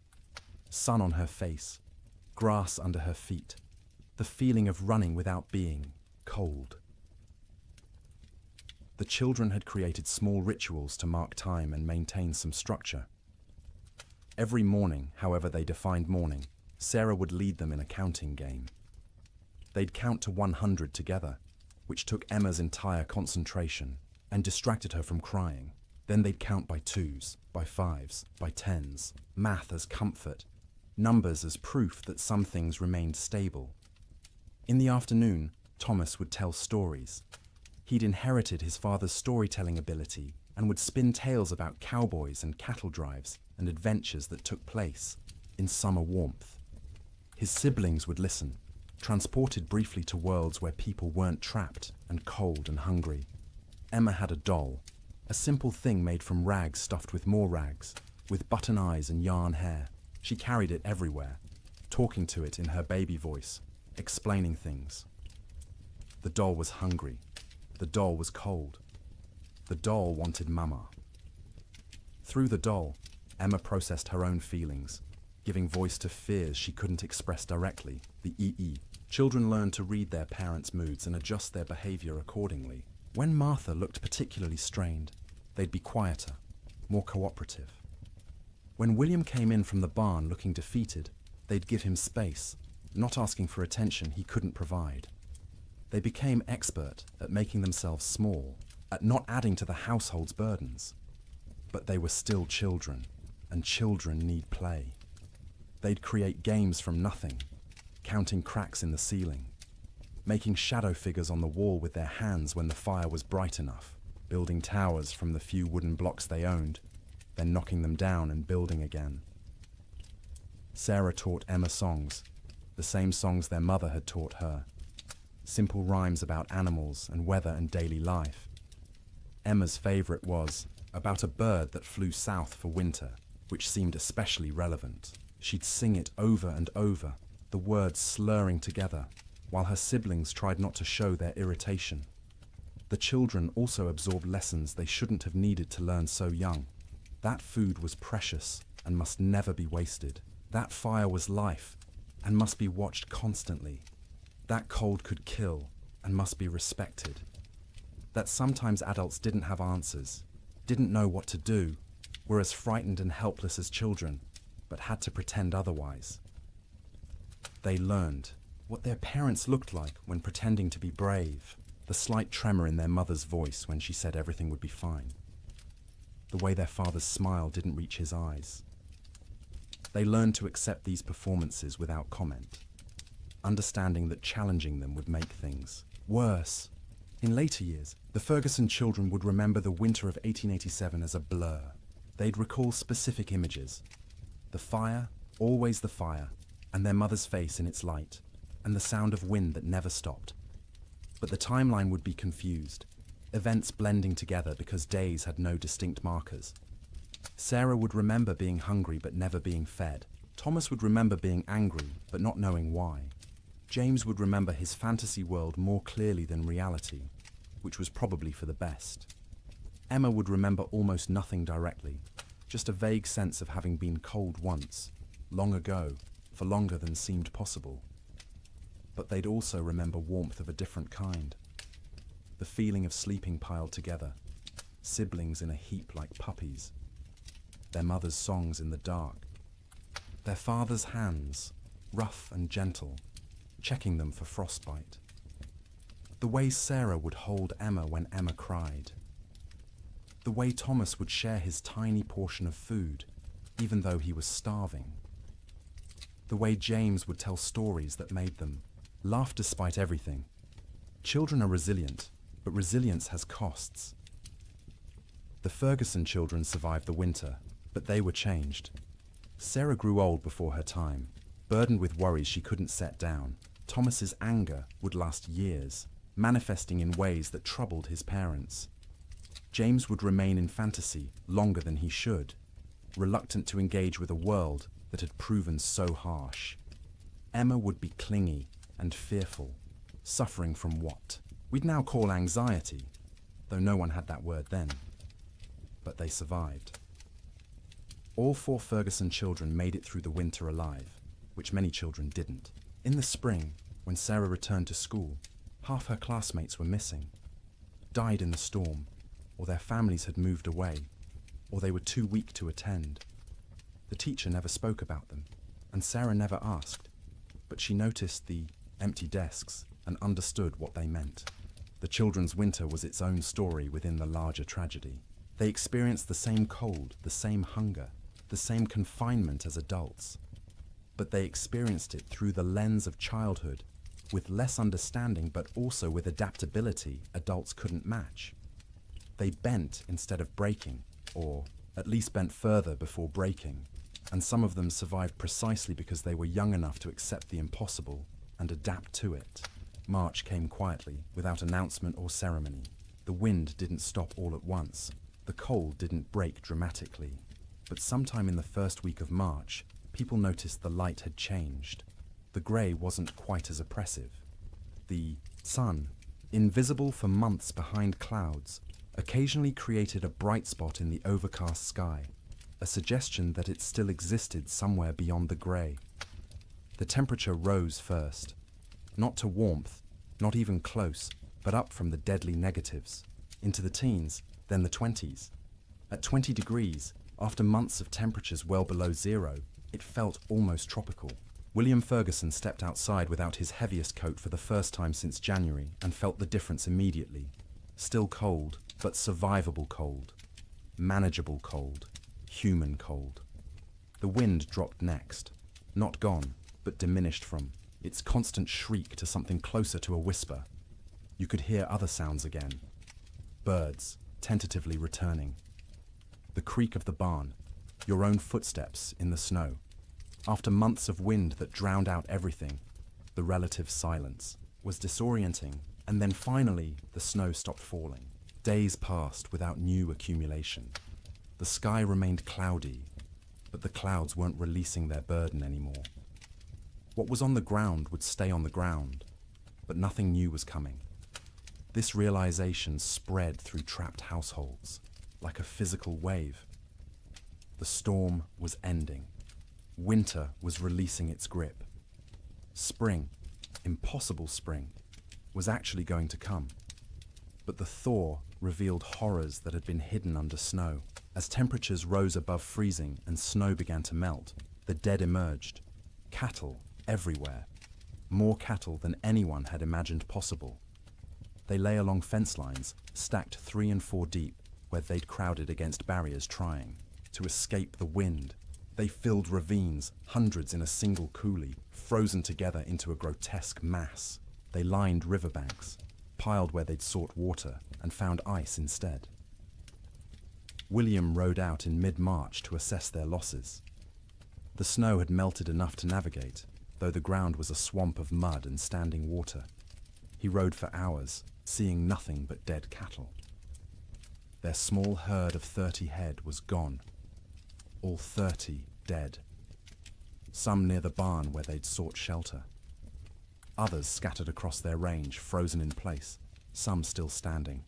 Sun on her face, grass under her feet, the feeling of running without being cold. The children had created small rituals to mark time and maintain some structure. Every morning, however they defined morning, Sarah would lead them in a counting game. They'd count to 100 together, which took Emma's entire concentration and distracted her from crying. Then they'd count by twos, by fives, by tens, math as comfort, numbers as proof that some things remained stable. In the afternoon, Thomas would tell stories. He'd inherited his father's storytelling ability and would spin tales about cowboys and cattle drives and adventures that took place in summer warmth. His siblings would listen, transported briefly to worlds where people weren't trapped and cold and hungry. Emma had a doll, a simple thing made from rags stuffed with more rags, with button eyes and yarn hair. She carried it everywhere, talking to it in her baby voice, explaining things. The doll was hungry. The doll was cold. The doll wanted Mama. Through the doll, Emma processed her own feelings, giving voice to fears she couldn't express directly, the EE. Children learn to read their parents' moods and adjust their behavior accordingly. When Martha looked particularly strained, they'd be quieter, more cooperative. When William came in from the barn looking defeated, they'd give him space, not asking for attention he couldn't provide. They became expert at making themselves small, at not adding to the household's burdens. But they were still children, and children need play. They'd create games from nothing, counting cracks in the ceiling, making shadow figures on the wall with their hands when the fire was bright enough, building towers from the few wooden blocks they owned, then knocking them down and building again. Sarah taught Emma songs, the same songs their mother had taught her. Simple rhymes about animals and weather and daily life. Emma's favorite was about a bird that flew south for winter, which seemed especially relevant. She'd sing it over and over, the words slurring together, while her siblings tried not to show their irritation. The children also absorbed lessons they shouldn't have needed to learn so young. That food was precious and must never be wasted. That fire was life and must be watched constantly. That cold could kill and must be respected. That sometimes adults didn't have answers, didn't know what to do, were as frightened and helpless as children, but had to pretend otherwise. They learned what their parents looked like when pretending to be brave, the slight tremor in their mother's voice when she said everything would be fine, the way their father's smile didn't reach his eyes. They learned to accept these performances without comment, understanding that challenging them would make things worse. In later years, the Ferguson children would remember the winter of 1887 as a blur. They'd recall specific images. The fire, always the fire, and their mother's face in its light, and the sound of wind that never stopped. But the timeline would be confused, events blending together because days had no distinct markers. Sarah would remember being hungry but never being fed. Thomas would remember being angry but not knowing why. James would remember his fantasy world more clearly than reality, which was probably for the best. Emma would remember almost nothing directly, just a vague sense of having been cold once, long ago, for longer than seemed possible. But they'd also remember warmth of a different kind. The feeling of sleeping piled together, siblings in a heap like puppies, their mother's songs in the dark, their father's hands, rough and gentle, checking them for frostbite. The way Sarah would hold Emma when Emma cried. The way Thomas would share his tiny portion of food, even though he was starving. The way James would tell stories that made them laugh despite everything. Children are resilient, but resilience has costs. The Ferguson children survived the winter, but they were changed. Sarah grew old before her time, burdened with worries she couldn't set down. Thomas's anger would last years, manifesting in ways that troubled his parents. James would remain in fantasy longer than he should, reluctant to engage with a world that had proven so harsh. Emma would be clingy and fearful, suffering from what we'd now call anxiety, though no one had that word then. But they survived. All 4 Ferguson children made it through the winter alive, which many children didn't. In the spring, when Sarah returned to school, half her classmates were missing, died in the storm, or their families had moved away, or they were too weak to attend. The teacher never spoke about them, and Sarah never asked, but she noticed the empty desks and understood what they meant. The children's winter was its own story within the larger tragedy. They experienced the same cold, the same hunger, the same confinement as adults, but they experienced it through the lens of childhood, with less understanding but also with adaptability adults couldn't match. They bent instead of breaking, or at least bent further before breaking, and some of them survived precisely because they were young enough to accept the impossible and adapt to it. March came quietly, without announcement or ceremony. The wind didn't stop all at once. The cold didn't break dramatically. But sometime in the first week of March, people noticed the light had changed. The grey wasn't quite as oppressive. The sun, invisible for months behind clouds, occasionally created a bright spot in the overcast sky, a suggestion that it still existed somewhere beyond the grey. The temperature rose first, not to warmth, not even close, but up from the deadly negatives, into the teens, then the 20s. At 20 degrees, after months of temperatures well below zero, it felt almost tropical. William Ferguson stepped outside without his heaviest coat for the first time since January and felt the difference immediately. Still cold, but survivable cold. Manageable cold. Human cold. The wind dropped next. Not gone, but diminished from its constant shriek to something closer to a whisper. You could hear other sounds again. Birds, tentatively returning. The creak of the barn, your own footsteps in the snow. After months of wind that drowned out everything, the relative silence was disorienting, and then finally the snow stopped falling. Days passed without new accumulation. The sky remained cloudy, but the clouds weren't releasing their burden anymore. What was on the ground would stay on the ground, but nothing new was coming. This realization spread through trapped households, like a physical wave. The storm was ending. Winter was releasing its grip. Spring, impossible spring, was actually going to come. But the thaw revealed horrors that had been hidden under snow. As temperatures rose above freezing and snow began to melt, the dead emerged. Cattle everywhere. More cattle than anyone had imagined possible. They lay along fence lines, stacked 3 and 4 deep, where they'd crowded against barriers trying to escape the wind. They filled ravines, hundreds in a single coulee, frozen together into a grotesque mass. They lined riverbanks, piled where they'd sought water, and found ice instead. William rode out in mid-March to assess their losses. The snow had melted enough to navigate, though the ground was a swamp of mud and standing water. He rode for hours, seeing nothing but dead cattle. Their small herd of 30 head was gone, all 30 dead. Some near the barn where they'd sought shelter. Others scattered across their range, frozen in place, some still standing.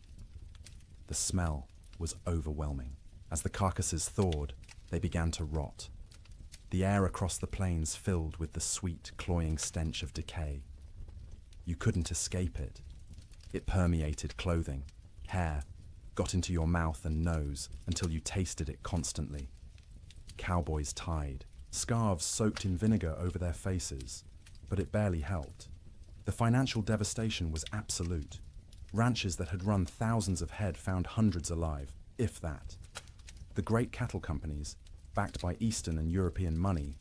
The smell was overwhelming. As the carcasses thawed, they began to rot. The air across the plains filled with the sweet, cloying stench of decay. You couldn't escape it. It permeated clothing, hair, got into your mouth and nose until you tasted it constantly. Cowboys tied, scarves soaked in vinegar over their faces, but it barely helped. The financial devastation was absolute. Ranches that had run thousands of head found hundreds alive, if that. The great cattle companies, backed by Eastern and European money,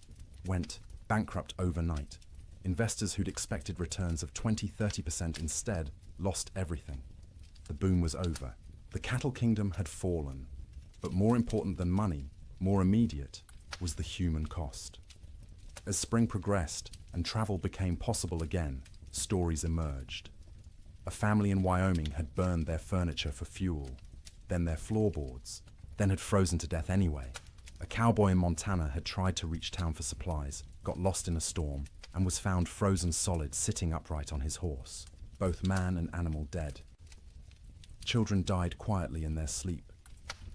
went bankrupt overnight. Investors who'd expected returns of 20–30% instead lost everything. The boom was over. The cattle kingdom had fallen. But more important than money, more immediate, was the human cost. As spring progressed and travel became possible again, stories emerged. A family in Wyoming had burned their furniture for fuel, then their floorboards, then had frozen to death anyway. A cowboy in Montana had tried to reach town for supplies, got lost in a storm, and was found frozen solid sitting upright on his horse, both man and animal dead. Children died quietly in their sleep,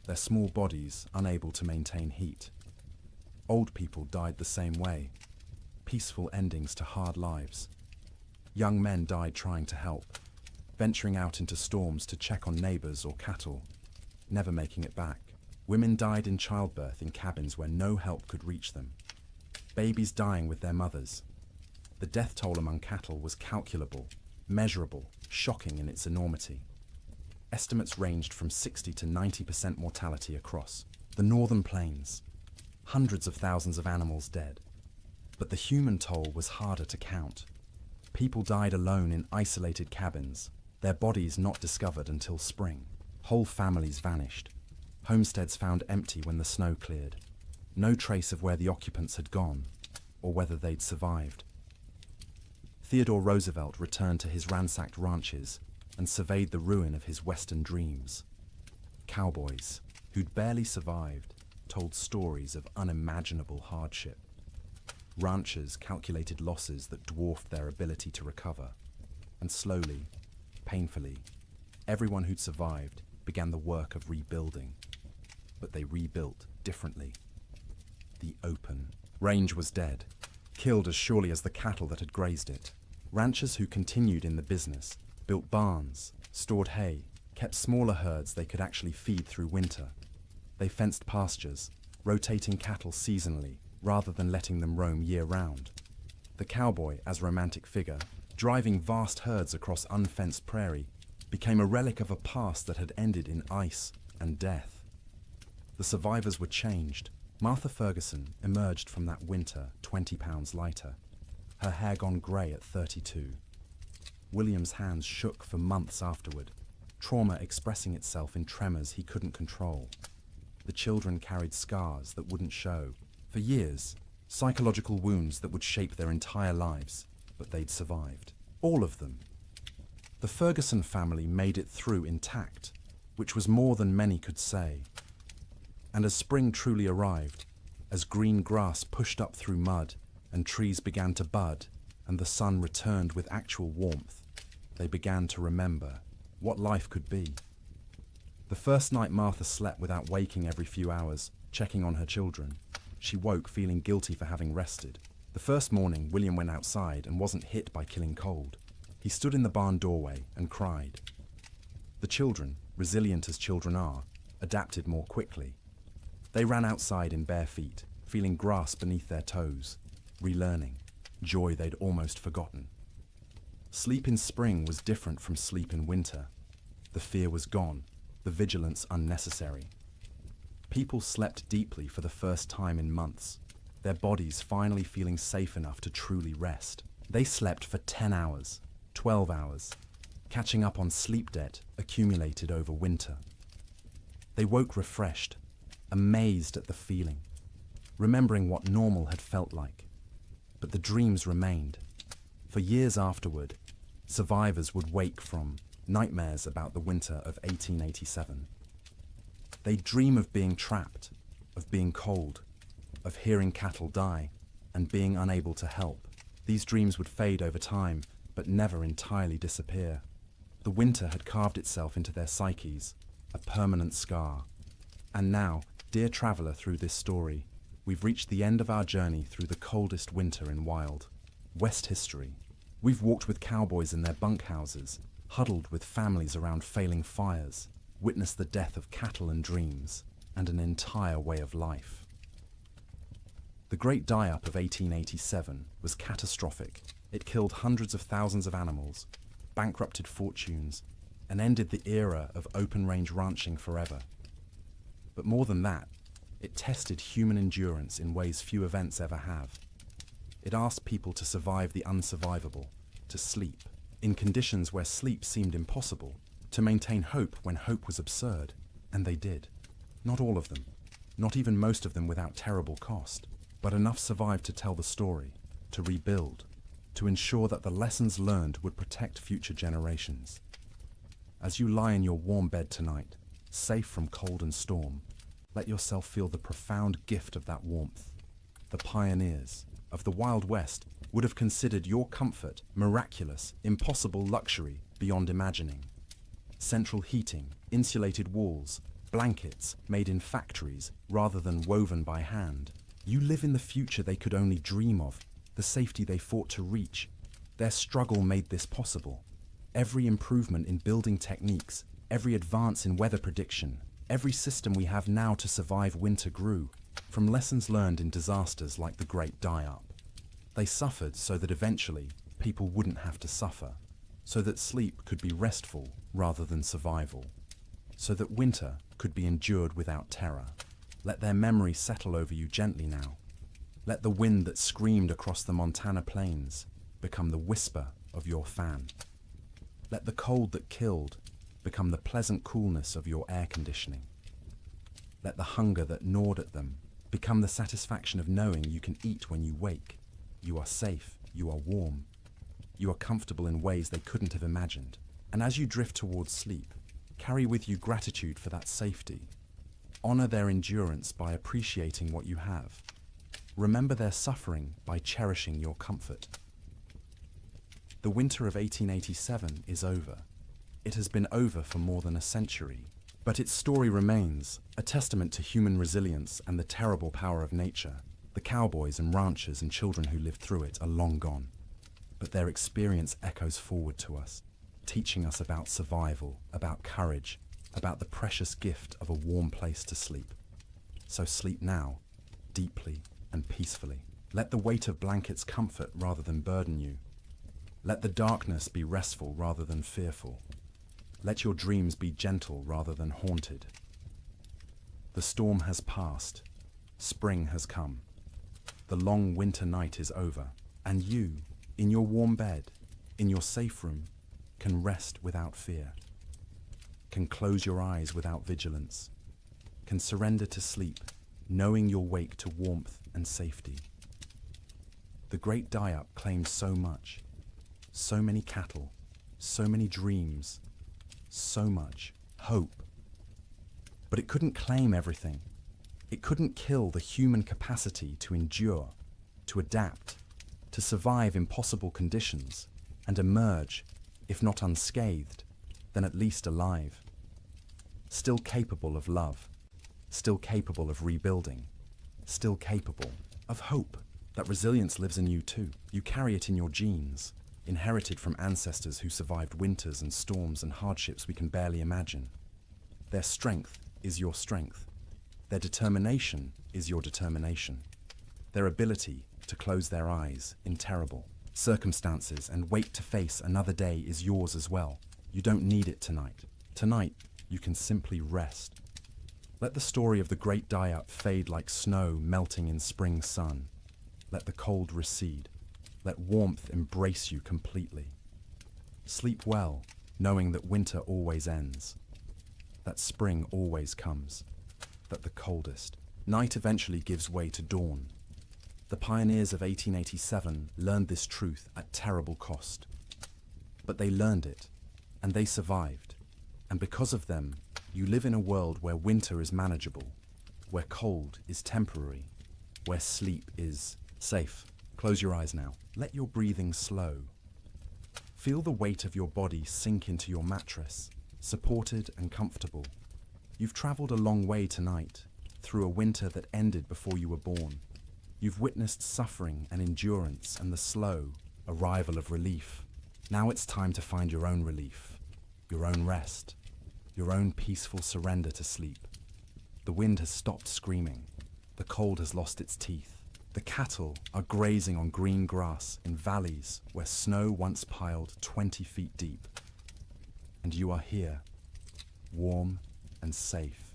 their small bodies unable to maintain heat. Old people died the same way, peaceful endings to hard lives. Young men died trying to help, venturing out into storms to check on neighbors or cattle, never making it back. Women died in childbirth in cabins where no help could reach them. Babies dying with their mothers. The death toll among cattle was calculable, measurable, shocking in its enormity. Estimates ranged from 60 to 90% mortality across the northern plains. Hundreds of thousands of animals dead. But the human toll was harder to count. People died alone in isolated cabins, their bodies not discovered until spring. Whole families vanished. Homesteads found empty when the snow cleared. No trace of where the occupants had gone, or whether they'd survived. Theodore Roosevelt returned to his ransacked ranches and surveyed the ruin of his Western dreams. Cowboys, who'd barely survived, told stories of unimaginable hardship. Ranchers calculated losses that dwarfed their ability to recover. And slowly, painfully, everyone who'd survived began the work of rebuilding. But they rebuilt differently. The open range was dead, killed as surely as the cattle that had grazed it. Ranchers who continued in the business built barns, stored hay, kept smaller herds they could actually feed through winter. They fenced pastures, rotating cattle seasonally rather than letting them roam year-round. The cowboy, as romantic figure, driving vast herds across unfenced prairie, became a relic of a past that had ended in ice and death. The survivors were changed. Martha Ferguson emerged from that winter 20 pounds lighter, her hair gone grey at 32. William's hands shook for months afterward, trauma expressing itself in tremors he couldn't control. The children carried scars that wouldn't show. For years, psychological wounds that would shape their entire lives, but they'd survived. All of them. The Ferguson family made it through intact, which was more than many could say. And as spring truly arrived, as green grass pushed up through mud and trees began to bud and the sun returned with actual warmth, they began to remember what life could be. The first night Martha slept without waking every few hours, checking on her children. She woke feeling guilty for having rested. The first morning, William went outside and wasn't hit by killing cold. He stood in the barn doorway and cried. The children, resilient as children are, adapted more quickly. They ran outside in bare feet, feeling grass beneath their toes, relearning, joy they'd almost forgotten. Sleep in spring was different from sleep in winter. The fear was gone, the vigilance unnecessary. People slept deeply for the first time in months, their bodies finally feeling safe enough to truly rest. They slept for 10 hours, 12 hours, catching up on sleep debt accumulated over winter. They woke refreshed, amazed at the feeling, remembering what normal had felt like. but the dreams remained. For years afterward, survivors would wake from nightmares about the winter of 1887. They'd dream of being trapped, of being cold, of hearing cattle die, and being unable to help. These dreams would fade over time, but never entirely disappear. The winter had carved itself into their psyches, a permanent scar. And now, dear traveller through this story, we've reached the end of our journey through the coldest winter in wild West history. We've walked with cowboys in their bunkhouses, huddled with families around failing fires, witnessed the death of cattle and dreams, and an entire way of life. The Great Die-Up of 1887 was catastrophic. It killed hundreds of thousands of animals, bankrupted fortunes, and ended the era of open-range ranching forever. But more than that, it tested human endurance in ways few events ever have. It asked people to survive the unsurvivable, to sleep, in conditions where sleep seemed impossible, to maintain hope when hope was absurd, and they did. Not all of them, not even most of them without terrible cost, but enough survived to tell the story, to rebuild, to ensure that the lessons learned would protect future generations. As you lie in your warm bed tonight, safe from cold and storm, let yourself feel the profound gift of that warmth. The pioneers of the Wild West would have considered your comfort miraculous, impossible luxury beyond imagining. Central heating, insulated walls, blankets made in factories rather than woven by hand. You live in the future they could only dream of, the safety they fought to reach. Their struggle made this possible. Every improvement in building techniques, every advance in weather prediction, every system we have now to survive winter grew from lessons learned in disasters like the Great Die-Up. They suffered so that eventually people wouldn't have to suffer, so that sleep could be restful rather than survival, so that winter could be endured without terror. Let their memory settle over you gently now. Let the wind that screamed across the Montana plains become the whisper of your fan. Let the cold that killed become the pleasant coolness of your air conditioning. Let the hunger that gnawed at them become the satisfaction of knowing you can eat when you wake. You are safe, you are warm, you are comfortable in ways they couldn't have imagined. And as you drift towards sleep, carry with you gratitude for that safety. Honor their endurance by appreciating what you have. Remember their suffering by cherishing your comfort. The winter of 1887 is over. It has been over for more than a century, but its story remains, a testament to human resilience and the terrible power of nature. The cowboys and ranchers and children who lived through it are long gone, but their experience echoes forward to us, teaching us about survival, about courage, about the precious gift of a warm place to sleep. So sleep now, deeply and peacefully. Let the weight of blankets comfort rather than burden you. Let the darkness be restful rather than fearful. Let your dreams be gentle rather than haunted. The storm has passed. Spring has come. The long winter night is over, and you, in your warm bed, in your safe room, can rest without fear, can close your eyes without vigilance, can surrender to sleep, knowing you'll wake to warmth and safety. The Great Die-Up claimed so much, so many cattle, so many dreams, so much hope. But it couldn't claim everything. It couldn't kill the human capacity to endure, to adapt, to survive impossible conditions, and emerge, if not unscathed, then at least alive. Still capable of love, still capable of rebuilding, still capable of hope. That resilience lives in you too. You carry it in your genes, inherited from ancestors who survived winters and storms and hardships we can barely imagine. Their strength is your strength. Their determination is your determination. Their ability to close their eyes in terrible circumstances and wait to face another day is yours as well. You don't need it tonight. Tonight, you can simply rest. Let the story of the Great Die-Up fade like snow melting in spring sun. Let the cold recede. Let warmth embrace you completely. Sleep well, knowing that winter always ends, that spring always comes, that the coldest night eventually gives way to dawn. The The pioneers of 1887 learned this truth at terrible cost. But they learned it, and they survived. And because of them, you live in a world where winter is manageable, where cold is temporary, where sleep is safe. Close your eyes now. Let your breathing slow. Feel the weight of your body sink into your mattress, supported and comfortable. You've traveled a long way tonight, through a winter that ended before you were born. You've witnessed suffering and endurance and the slow arrival of relief. Now it's time to find your own relief, your own rest, your own peaceful surrender to sleep. The wind has stopped screaming. The cold has lost its teeth. The cattle are grazing on green grass in valleys where snow once piled 20 feet deep. And you are here, warm and safe,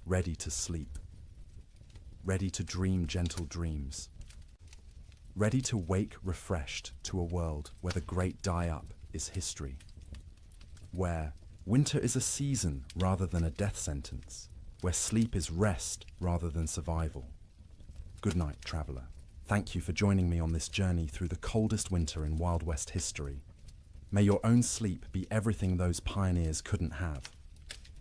ready to sleep, ready to dream gentle dreams, ready to wake refreshed to a world where the great die-up is history, where winter is a season rather than a death sentence, where sleep is rest rather than survival. Good night, traveller. Thank you for joining me on this journey through the coldest winter in Wild West history. May your own sleep be everything those pioneers couldn't have.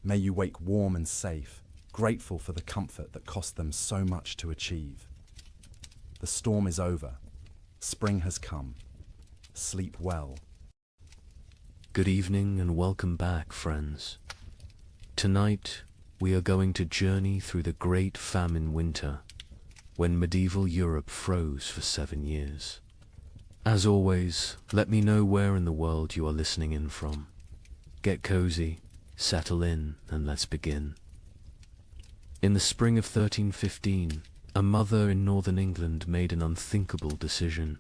May you wake warm and safe, grateful for the comfort that cost them so much to achieve. The storm is over. Spring has come. Sleep well. Good evening and welcome back, friends. Tonight, we are going to journey through the Great Famine Winter, when medieval Europe froze for 7 years. As always, let me know where in the world you are listening in from. Get cozy, settle in, and let's begin. In the spring of 1315, a mother in northern England made an unthinkable decision.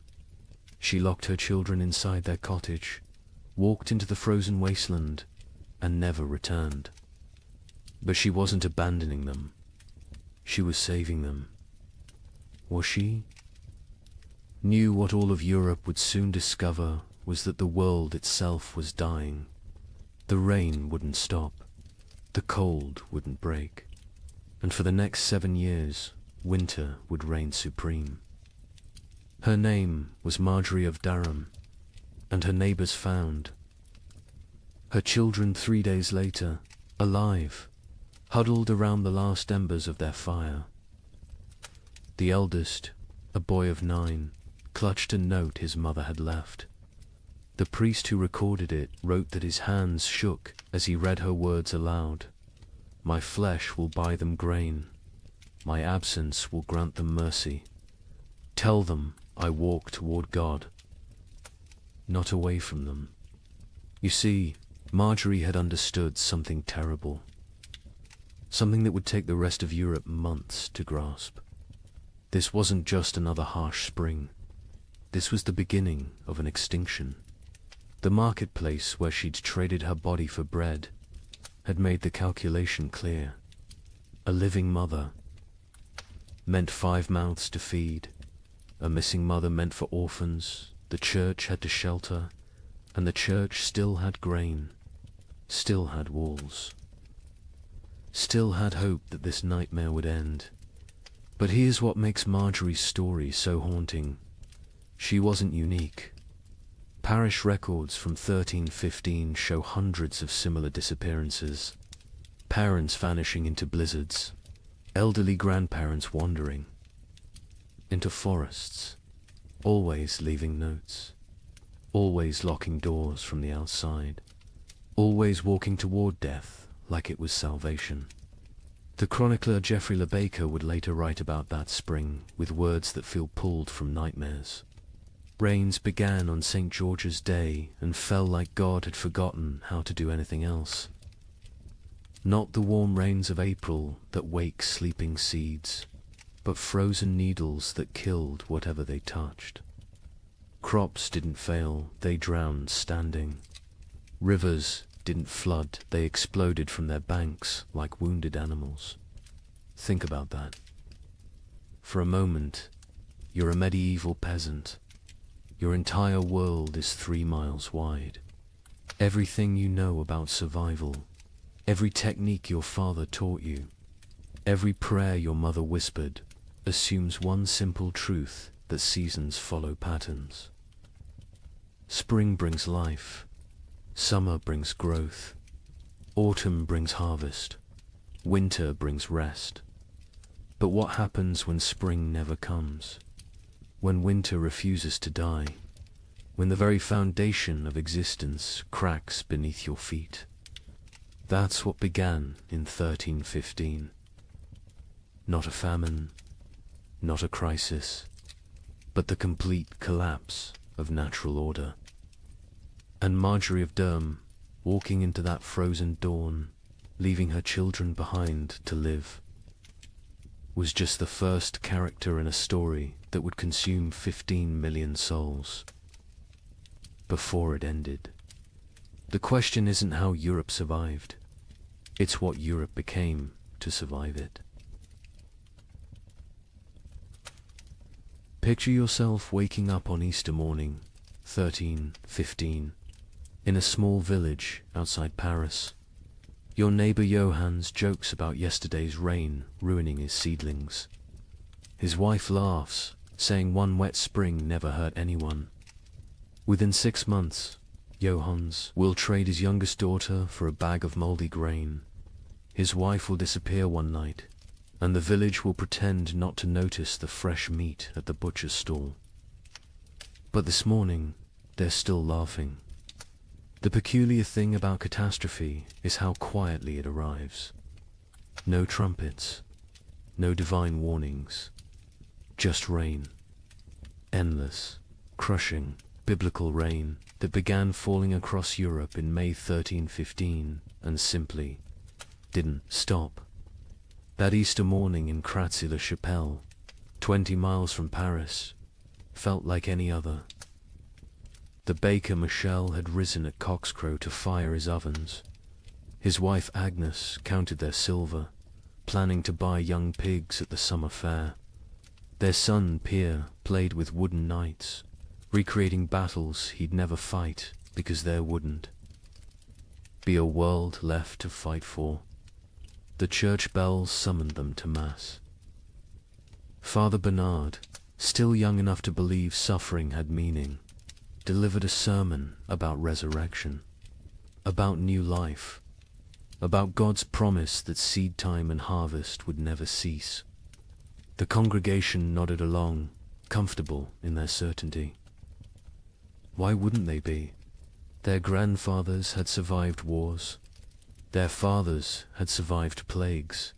She locked her children inside their cottage, walked into the frozen wasteland, and never returned. But she wasn't abandoning them. She was saving them. Was she? Knew what all of Europe would soon discover was that the world itself was dying. The rain wouldn't stop. The cold wouldn't break. And for the next 7 years, winter would reign supreme. Her name was Marjorie of Durham, and her neighbours found her children 3 days later, alive, huddled around the last embers of their fire. The eldest, a boy of 9, clutched a note his mother had left. The priest who recorded it wrote that his hands shook as he read her words aloud. My flesh will buy them grain. My absence will grant them mercy. Tell them I walk toward God, not away from them. You see, Marjorie had understood something terrible. Something that would take the rest of Europe months to grasp. This wasn't just another harsh spring. This was the beginning of an extinction. The marketplace where she'd traded her body for bread had made the calculation clear. A living mother meant 5 mouths to feed. A missing mother meant for orphans. The church had to shelter, and the church still had grain, still had walls, still had hope that this nightmare would end. But here's what makes Marjorie's story so haunting. She wasn't unique. Parish records from 1315 show hundreds of similar disappearances. Parents vanishing into blizzards, elderly grandparents wandering into forests, always leaving notes, always locking doors from the outside, always walking toward death like it was salvation. The chronicler Geoffrey Le Baker would later write about that spring with words that feel pulled from nightmares. Rains began on St. George's Day and fell like God had forgotten how to do anything else. Not the warm rains of April that wake sleeping seeds, but frozen needles that killed whatever they touched. Crops didn't fail, they drowned standing. Rivers didn't flood, they exploded from their banks like wounded animals. Think about that. For a moment, you're a medieval peasant. Your entire world is 3 miles wide. Everything you know about survival, every technique your father taught you, every prayer your mother whispered, assumes one simple truth that seasons follow patterns. Spring brings life, summer brings growth, autumn brings harvest, winter brings rest. But what happens when spring never comes? When winter refuses to die? When the very foundation of existence cracks beneath your feet? That's what began in 1315. Not a famine, not a crisis, but the complete collapse of natural order. And Marjorie of Durham, walking into that frozen dawn, leaving her children behind to live, was just the first character in a story that would consume 15 million souls. Before it ended. The question isn't how Europe survived, it's what Europe became to survive it. Picture yourself waking up on Easter morning, 1315, in a small village outside Paris. Your neighbor Johannes jokes about yesterday's rain ruining his seedlings. His wife laughs, saying one wet spring never hurt anyone. Within 6 months, Johannes will trade his youngest daughter for a bag of moldy grain. His wife will disappear one night, and the village will pretend not to notice the fresh meat at the butcher's stall. But this morning, they're still laughing. The peculiar thing about catastrophe is how quietly it arrives. No trumpets, no divine warnings, just rain. Endless, crushing, biblical rain that began falling across Europe in May 1315 and simply didn't stop. That Easter morning in Kratzy-le-Chapelle, 20 miles from Paris, felt like any other. The baker Michel had risen at cockscrow to fire his ovens. His wife Agnes counted their silver, planning to buy young pigs at the summer fair. Their son Pierre played with wooden knights, recreating battles he'd never fight because there wouldn't be a world left to fight for. The church bells summoned them to Mass. Father Bernard, still young enough to believe suffering had meaning, delivered a sermon about resurrection, about new life, about God's promise that seed time and harvest would never cease. The congregation nodded along, comfortable in their certainty. Why wouldn't they be? Their grandfathers had survived wars. Their fathers had survived plagues.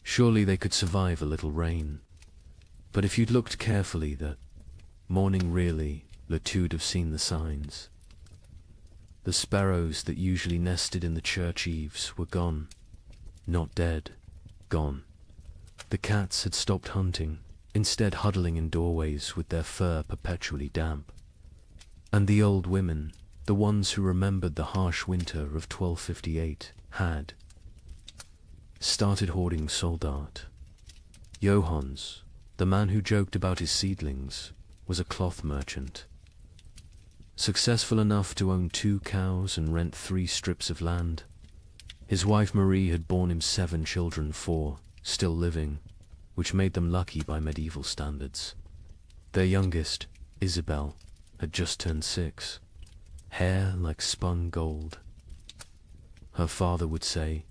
Surely they could survive a little rain. But if you'd looked carefully that morning really, Latude have seen the signs. The sparrows that usually nested in the church eaves were gone. Not dead, gone. The cats had stopped hunting, instead huddling in doorways with their fur perpetually damp. And the old women, the ones who remembered the harsh winter of 1258, had started hoarding soldat. Johannes, the man who joked about his seedlings, was a cloth merchant. Successful enough to own 2 cows and rent 3 strips of land. His wife Marie had borne him 7 children, 4 still living, which made them lucky by medieval standards. Their youngest, Isabel, had just turned 6, hair like spun gold. Her father would say,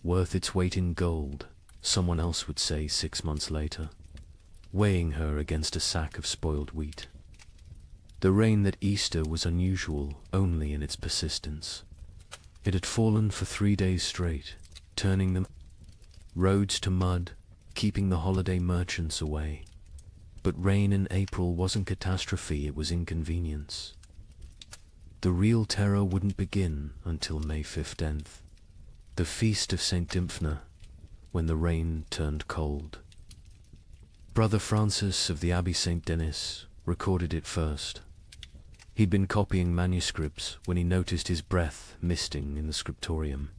worth its weight in gold, someone else would say 6 months later, weighing her against a sack of spoiled wheat. The rain that Easter was unusual only in its persistence. It had fallen for 3 days straight, turning the roads to mud, keeping the holiday merchants away. But rain in April wasn't catastrophe, it was inconvenience. The real terror wouldn't begin until May 15th, the feast of St. Dymphna, when the rain turned cold. Brother Francis of the Abbey St. Denis recorded it first. He'd been copying manuscripts when he noticed his breath misting in the scriptorium.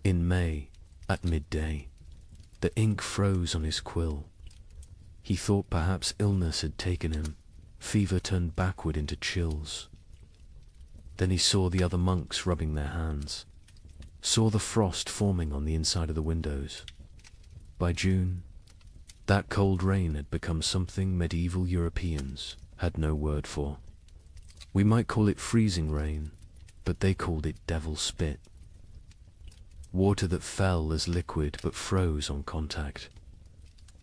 In May, at midday, the ink froze on his quill. He thought perhaps illness had taken him. Fever turned backward into chills. Then he saw the other monks rubbing their hands, saw the frost forming on the inside of the windows. By June, That cold rain had become something medieval Europeans had no word for. We might call it freezing rain, but they called it devil spit. Water that fell as liquid but froze on contact.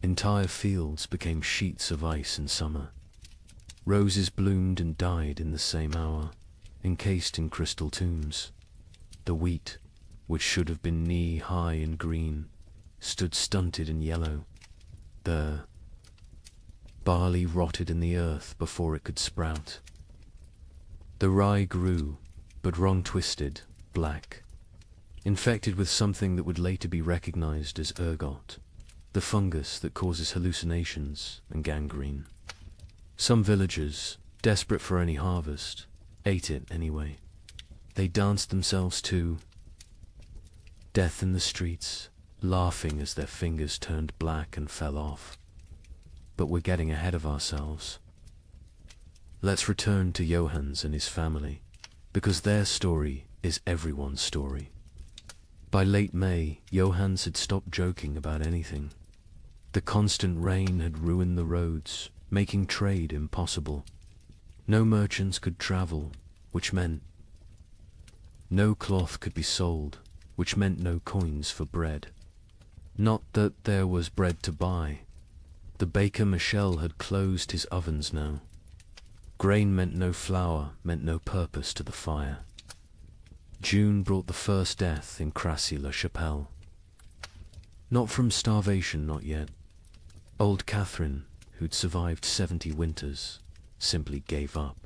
Entire fields became sheets of ice in summer. Roses bloomed and died in the same hour, encased in crystal tombs. The wheat, which should have been knee-high and green, stood stunted and yellow. The barley rotted in the earth before it could sprout. The rye grew, but wrong-twisted, black, infected with something that would later be recognized as ergot, the fungus that causes hallucinations and gangrene. Some villagers, desperate for any harvest, ate it anyway. They danced themselves to death in the streets, laughing as their fingers turned black and fell off. But we're getting ahead of ourselves. Let's return to Johannes and his family, because their story is everyone's story. By late May, Johannes had stopped joking about anything. The constant rain had ruined the roads, making trade impossible. No merchants could travel, which meant no cloth could be sold, which meant no coins for bread. Not that there was bread to buy. The baker Michel had closed his ovens now. Grain meant no flour, meant no purpose to the fire. June brought the first death in Crassy-la-Chapelle. Not from starvation, not yet. Old Catherine, who'd survived 70 winters, simply gave up.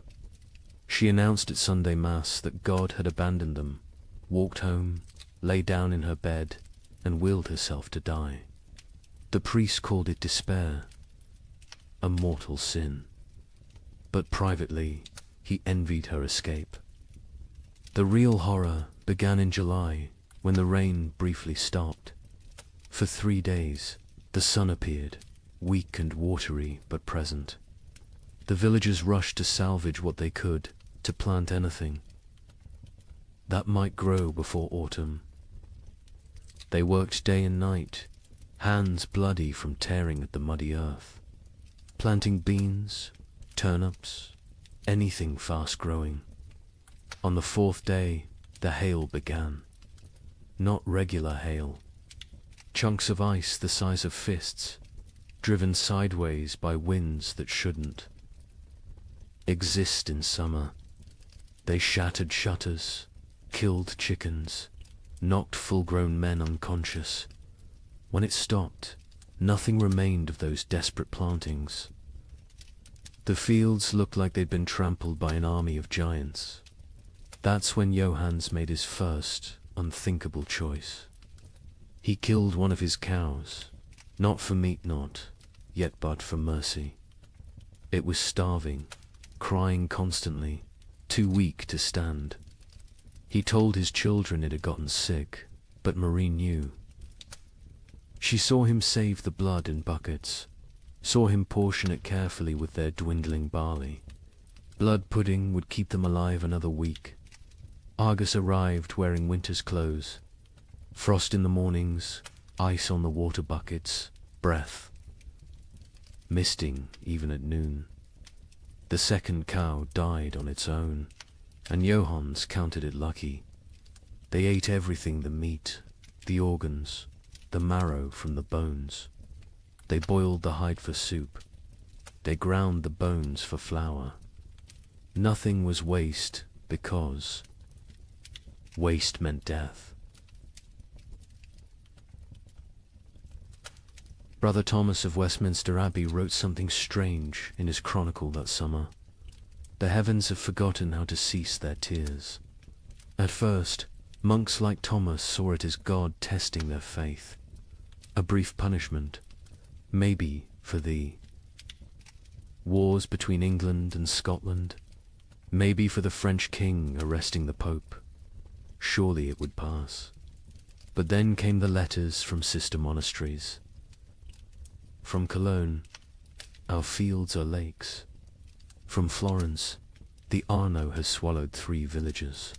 She announced at Sunday Mass that God had abandoned them, walked home, lay down in her bed, and willed herself to die. The priest called it despair, a mortal sin. But privately, he envied her escape. The real horror began in July, when the rain briefly stopped. For 3 days, the sun appeared, weak and watery but present. The villagers rushed to salvage what they could, to plant anything that might grow before autumn. They worked day and night, hands bloody from tearing at the muddy earth, planting beans, turnips, anything fast-growing. On the 4th day, the hail began. Not regular hail. Chunks of ice the size of fists, driven sideways by winds that shouldn't exist in summer. They shattered shutters, killed chickens, knocked full-grown men unconscious. When it stopped, nothing remained of those desperate plantings. The fields looked like they'd been trampled by an army of giants. That's when Johannes made his first, unthinkable choice. He killed one of his cows, not for meat not, yet but for mercy. It was starving, crying constantly, too weak to stand. He told his children it had gotten sick, but Marie knew. She saw him save the blood in buckets, saw him portion it carefully with their dwindling barley. Blood pudding would keep them alive another week. Argus arrived wearing winter's clothes. Frost in the mornings, ice on the water buckets, breath. Misting even at noon. The second cow died on its own, and Johannes counted it lucky. They ate everything, the meat, the organs, the marrow from the bones. They boiled the hide for soup. They ground the bones for flour. Nothing was waste because waste meant death. Brother Thomas of Westminster Abbey wrote something strange in his chronicle that summer. The heavens have forgotten how to cease their tears. At first, monks like Thomas saw it as God testing their faith. A brief punishment, maybe for the wars between England and Scotland, maybe for the French king arresting the Pope. Surely it would pass. But then came the letters from sister monasteries. From Cologne, our fields are lakes. From Florence, the Arno has swallowed 3 villages.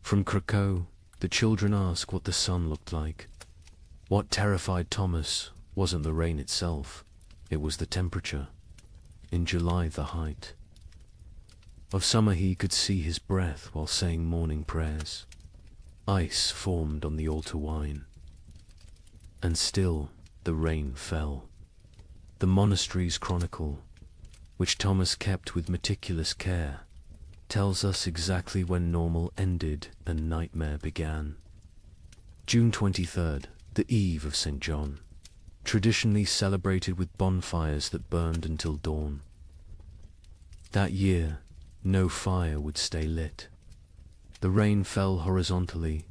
From Krakow, the children ask what the sun looked like. What terrified Thomas wasn't the rain itself, it was the temperature. In July, the height of summer, he could see his breath while saying morning prayers. Ice formed on the altar wine, and still the rain fell. The monastery's chronicle, which Thomas kept with meticulous care, tells us exactly when normal ended and nightmare began. June 23rd, the eve of St. John, traditionally celebrated with bonfires that burned until dawn. That year, no fire would stay lit. The rain fell horizontally,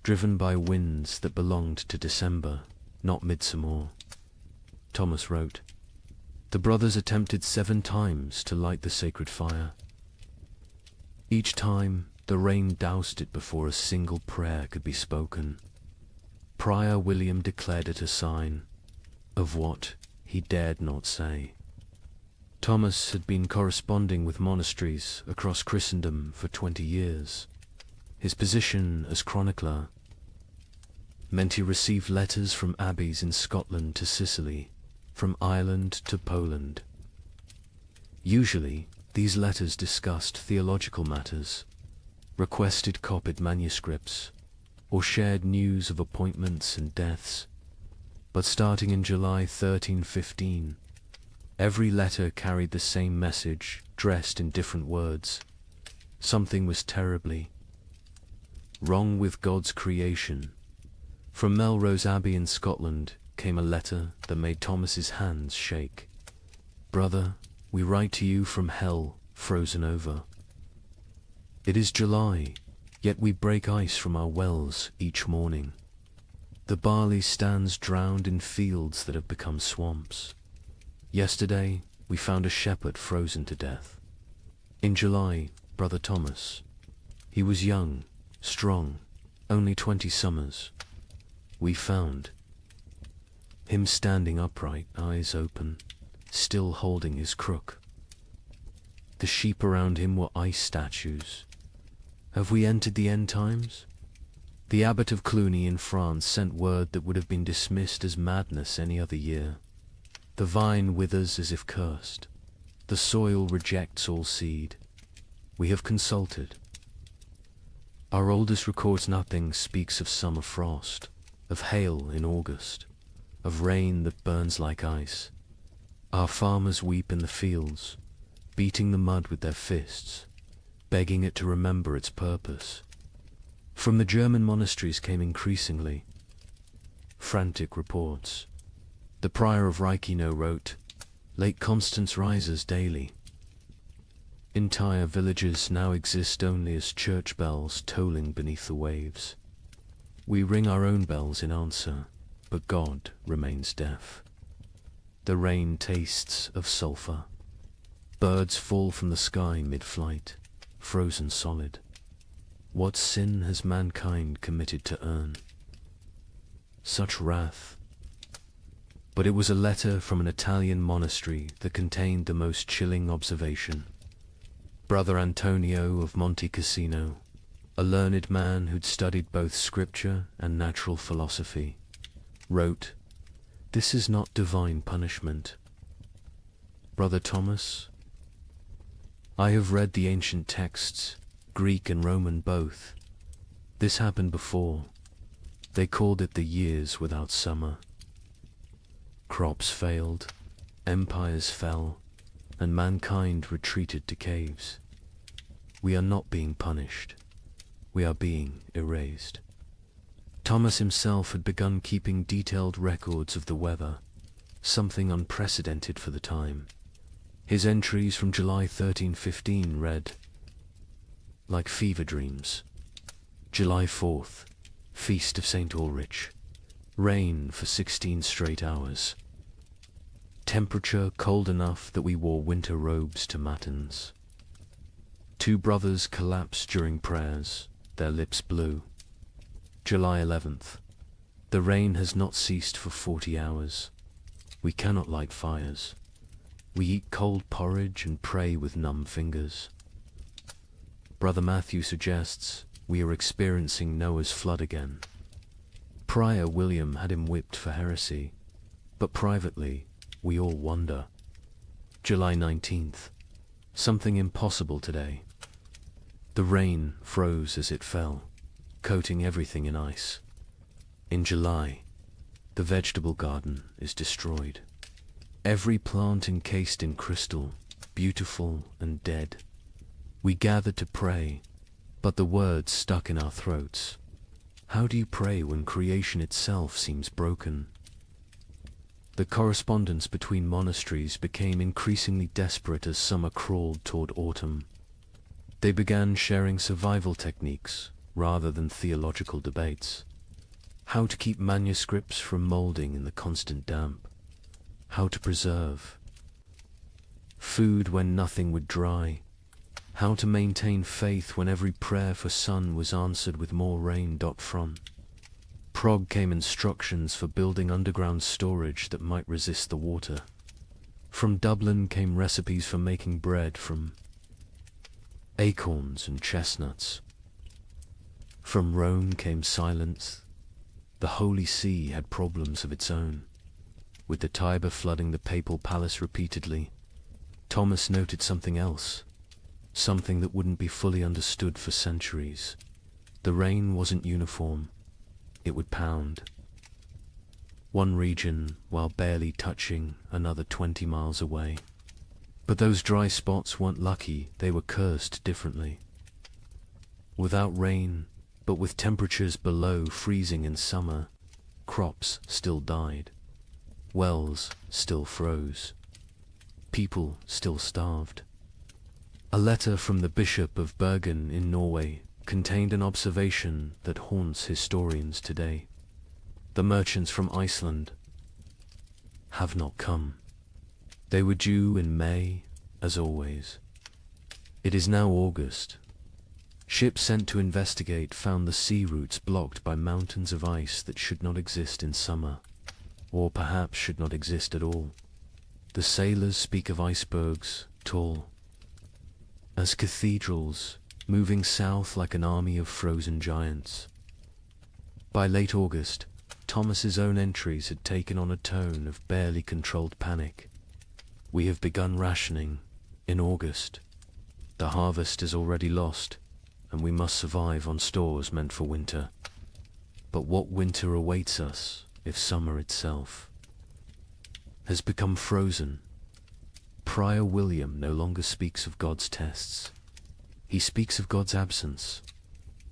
driven by winds that belonged to December, not midsummer. Thomas wrote, "The brothers attempted 7 times to light the sacred fire. Each time, the rain doused it before a single prayer could be spoken. Prior William declared it a sign of what he dared not say." Thomas had been corresponding with monasteries across Christendom for 20 years. His position as chronicler meant he received letters from abbeys in Scotland to Sicily, from Ireland to Poland. Usually, these letters discussed theological matters, requested copied manuscripts, or shared news of appointments and deaths. But starting in July 1315, every letter carried the same message, dressed in different words. Something was terribly wrong with God's creation. From Melrose Abbey in Scotland came a letter that made Thomas's hands shake. "Brother, we write to you from hell, frozen over. It is July, yet we break ice from our wells each morning. The barley stands drowned in fields that have become swamps. Yesterday, we found a shepherd frozen to death. In July, Brother Thomas. He was young, strong, only 20 summers. We found him standing upright, eyes open, still holding his crook. The sheep around him were ice statues. Have we entered the end times? The abbot of Cluny in France sent word that would have been dismissed as madness any other year. The vine withers as if cursed. The soil rejects all seed. We have consulted. Our oldest records nothing, speaks of summer frost, of hail in August, of rain that burns like ice. Our farmers weep in the fields, beating the mud with their fists, begging it to remember its purpose. From the German monasteries came increasingly frantic reports. The prior of Reichenau wrote, "Lake Constance rises daily. Entire villages now exist only as church bells tolling beneath the waves. We ring our own bells in answer, but God remains deaf. The rain tastes of sulphur. Birds fall from the sky mid-flight, frozen solid. What sin has mankind committed to earn such wrath?" But it was a letter from an Italian monastery that contained the most chilling observation. Brother Antonio of Monte Cassino, a learned man who'd studied both scripture and natural philosophy, wrote, "This is not divine punishment. Brother Thomas, I have read the ancient texts, Greek and Roman both. This happened before. They called it the years without summer. Crops failed, empires fell, and mankind retreated to caves. We are not being punished. We are being erased." Thomas himself had begun keeping detailed records of the weather, something unprecedented for the time. His entries from July 1315 read, "Like fever dreams. July 4th, Feast of St. Ulrich. Rain for 16 straight hours. Temperature cold enough that we wore winter robes to matins. 2 brothers collapsed during prayers, their lips blue. July 11th. The rain has not ceased for 40 hours. We cannot light fires. We eat cold porridge and pray with numb fingers. Brother Matthew suggests we are experiencing Noah's flood again. Prior William had him whipped for heresy, but privately, we all wonder. July 19th. Something impossible today. The rain froze as it fell, coating everything in ice. In July, the vegetable garden is destroyed. Every plant encased in crystal, beautiful and dead. We gathered to pray, but the words stuck in our throats. How do you pray when creation itself seems broken? The correspondence between monasteries became increasingly desperate as summer crawled toward autumn. They began sharing survival techniques rather than theological debates. How to keep manuscripts from molding in the constant damp. How to preserve food when nothing would dry. How to maintain faith when every prayer for sun was answered with more rain. From Prague came instructions for building underground storage that might resist the water. From Dublin came recipes for making bread from acorns and chestnuts. From Rome came silence. The Holy See had problems of its own. With the Tiber flooding the papal palace repeatedly, Thomas noted something else, something that wouldn't be fully understood for centuries. The rain wasn't uniform. It would pound. One region while barely touching another 20 miles away. But those dry spots weren't lucky, they were cursed differently. Without rain, but with temperatures below freezing in summer, crops still died. Wells still froze. People still starved. A letter from the Bishop of Bergen in Norway contained an observation that haunts historians today. The merchants from Iceland have not come. They were due in May, as always. It is now August. Ships sent to investigate found the sea routes blocked by mountains of ice that should not exist in summer, or perhaps should not exist at all. The sailors speak of icebergs, tall as cathedrals, moving south like an army of frozen giants. By late August, Thomas's own entries had taken on a tone of barely controlled panic. We have begun rationing in August. The harvest is already lost, and we must survive on stores meant for winter. But what winter awaits us if summer itself has become frozen? Prior William no longer speaks of God's tests. He speaks of God's absence.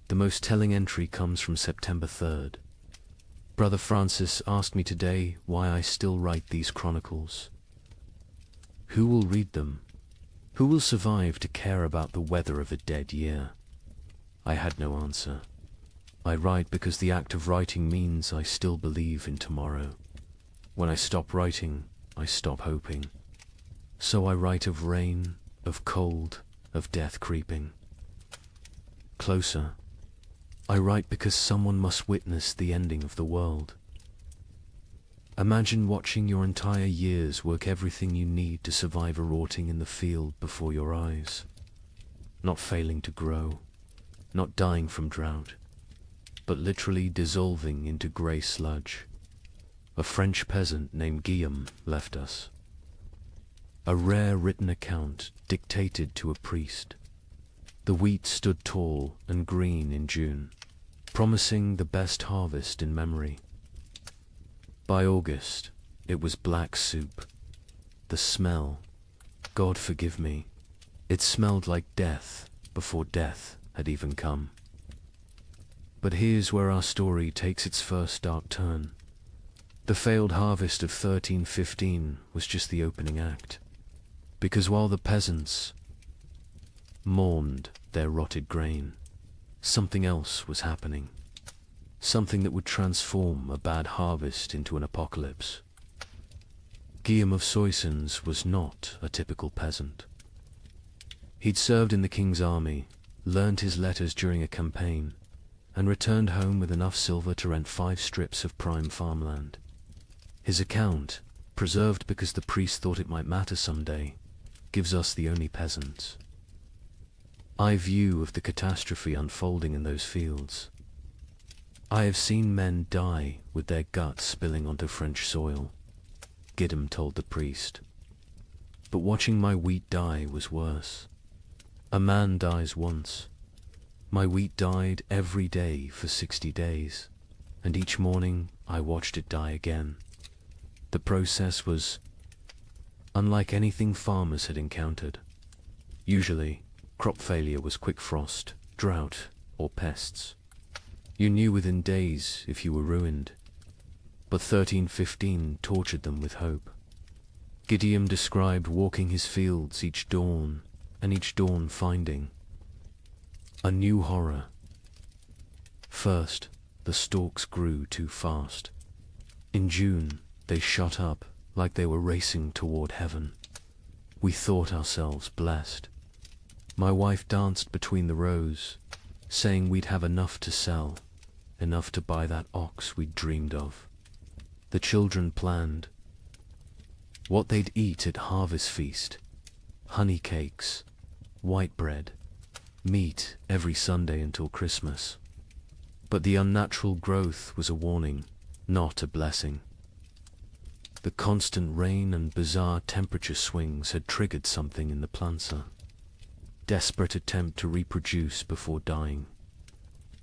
The most telling entry comes from September 3rd. Brother Francis asked me today why I still write these chronicles. Who will read them? Who will survive to care about the weather of a dead year? I had no answer. I write because the act of writing means I still believe in tomorrow. When I stop writing, I stop hoping. So I write of rain, of cold, of death creeping closer. I write because someone must witness the ending of the world. Imagine watching your entire years work everything you need to survive a rotting in the field before your eyes. Not failing to grow, not dying from drought, but literally dissolving into grey sludge. A French peasant named Guillaume left us. A rare written account dictated to a priest. The wheat stood tall and green in June, promising the best harvest in memory. By August, it was black soup. The smell, God forgive me, it smelled like death before death had even come. But here's where our story takes its first dark turn. The failed harvest of 1315 was just the opening act. Because while the peasants mourned their rotted grain, something else was happening. Something that would transform a bad harvest into an apocalypse. Guillaume of Soissons was not a typical peasant. He'd served in the king's army, learned his letters during a campaign, and returned home with enough silver to rent 5 strips of prime farmland. His account, preserved because the priest thought it might matter someday, gives us the only peasants. I view of the catastrophe unfolding in those fields. I have seen men die with their guts spilling onto French soil. Gideon told the priest. But watching my wheat die was worse. A man dies once. My wheat died every day for 60 days, and each morning I watched it die again. The process was unlike anything farmers had encountered. Usually, crop failure was quick frost, drought, or pests. You knew within days if you were ruined. But 1315 tortured them with hope. Gideon described walking his fields each dawn, and each dawn finding a new horror. First, the stalks grew too fast. In June, they shot up like they were racing toward heaven. We thought ourselves blessed. My wife danced between the rows, saying we'd have enough to sell, enough to buy that ox we'd dreamed of. The children planned what they'd eat at harvest feast: honey cakes, white bread, meat every Sunday until Christmas. But the unnatural growth was a warning, not a blessing. The constant rain and bizarre temperature swings had triggered something in the planter. Desperate attempt to reproduce before dying.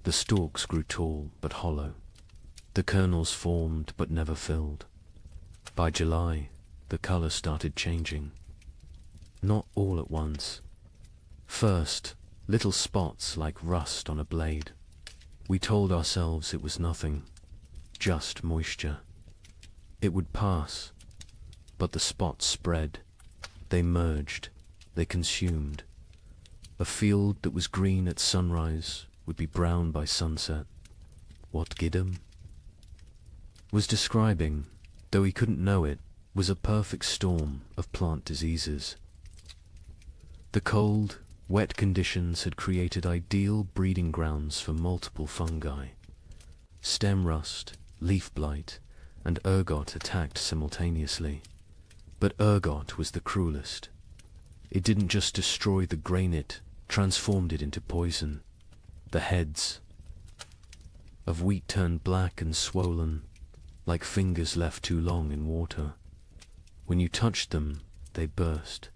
The stalks grew tall but hollow. The kernels formed but never filled. By July, the color started changing. Not all at once. First, little spots like rust on a blade. We told ourselves it was nothing, just moisture. It would pass, but the spots spread. They merged, they consumed. A field that was green at sunrise would be brown by sunset. What Gideon was describing, though he couldn't know it, was a perfect storm of plant diseases. The cold, wet conditions had created ideal breeding grounds for multiple fungi. Stem rust, leaf blight, and ergot attacked simultaneously. But ergot was the cruelest. It didn't just destroy the grain, it transformed it into poison. The heads of wheat turned black and swollen, like fingers left too long in water. When you touched them, they burst,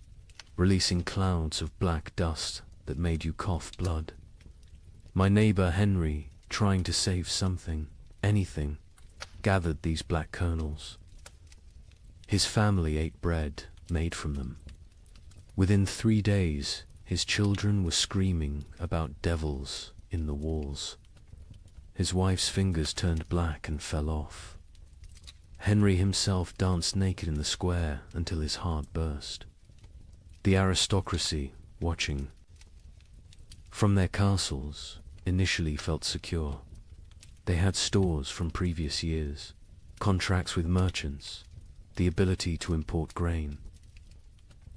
releasing clouds of black dust that made you cough blood. My neighbor Henry, trying to save something, anything, gathered these black kernels. His family ate bread made from them. Within 3 days, his children were screaming about devils in the walls. His wife's fingers turned black and fell off. Henry himself danced naked in the square until his heart burst. The aristocracy, watching from their castles, initially felt secure. They had stores from previous years, contracts with merchants, the ability to import grain.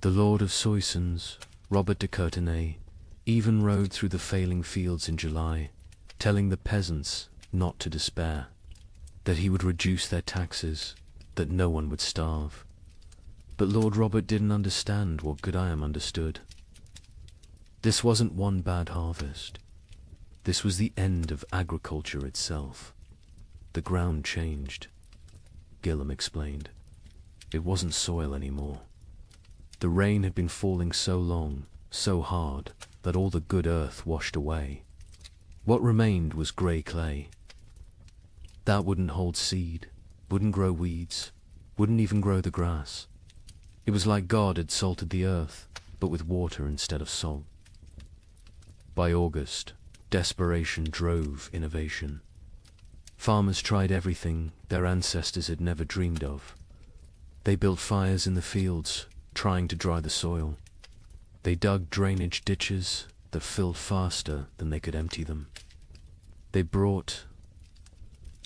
The Lord of Soissons, Robert de Courtenay, even rode through the failing fields in July, telling the peasants not to despair, that he would reduce their taxes, that no one would starve. But Lord Robert didn't understand what Gideon understood. This wasn't one bad harvest. This was the end of agriculture itself. The ground changed. Gideon explained. It wasn't soil anymore. The rain had been falling so long, so hard, that all the good earth washed away. What remained was grey clay. That wouldn't hold seed, wouldn't grow weeds, wouldn't even grow the grass. It was like God had salted the earth, but with water instead of salt. By August, desperation drove innovation. Farmers tried everything their ancestors had never dreamed of. They built fires in the fields, trying to dry the soil. They dug drainage ditches that filled faster than they could empty them. They brought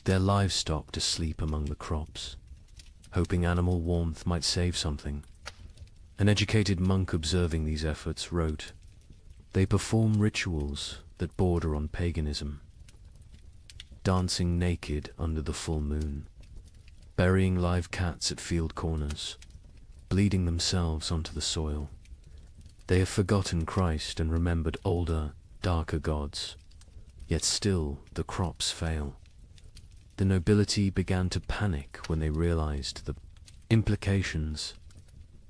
their livestock to sleep among the crops, hoping animal warmth might save something. An educated monk observing these efforts wrote, "They perform rituals that border on paganism, dancing naked under the full moon, burying live cats at field corners, bleeding themselves onto the soil. They have forgotten Christ and remembered older, darker gods, yet still the crops fail. The nobility began to panic when they realized the Implications.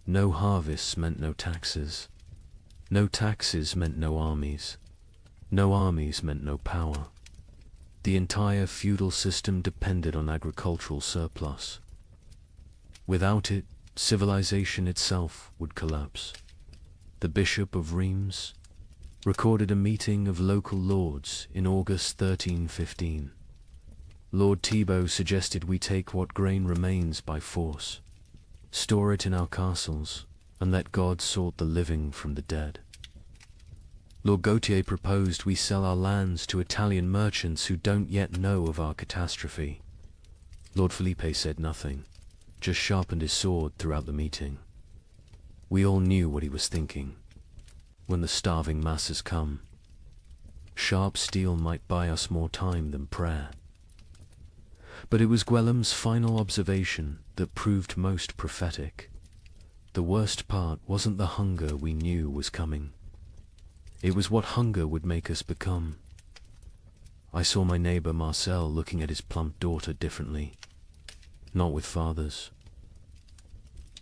No harvests meant no taxes. No taxes meant no armies. No armies meant no power. The entire feudal system depended on agricultural surplus. Without it, civilization itself would collapse. The Bishop of Reims recorded a meeting of local lords in August 1315. Lord Thibaut suggested we take what grain remains by force, store it in our castles, and let God sort the living from the dead. Lord Gautier proposed we sell our lands to Italian merchants who don't yet know of our catastrophe. Lord Felipe said nothing, just sharpened his sword throughout the meeting. We all knew what he was thinking. When the starving masses come, sharp steel might buy us more time than prayer. But it was Gwellam's final observation that proved most prophetic. The worst part wasn't the hunger we knew was coming. It was what hunger would make us become. I saw my neighbor Marcel looking at his plump daughter differently. Not with fathers.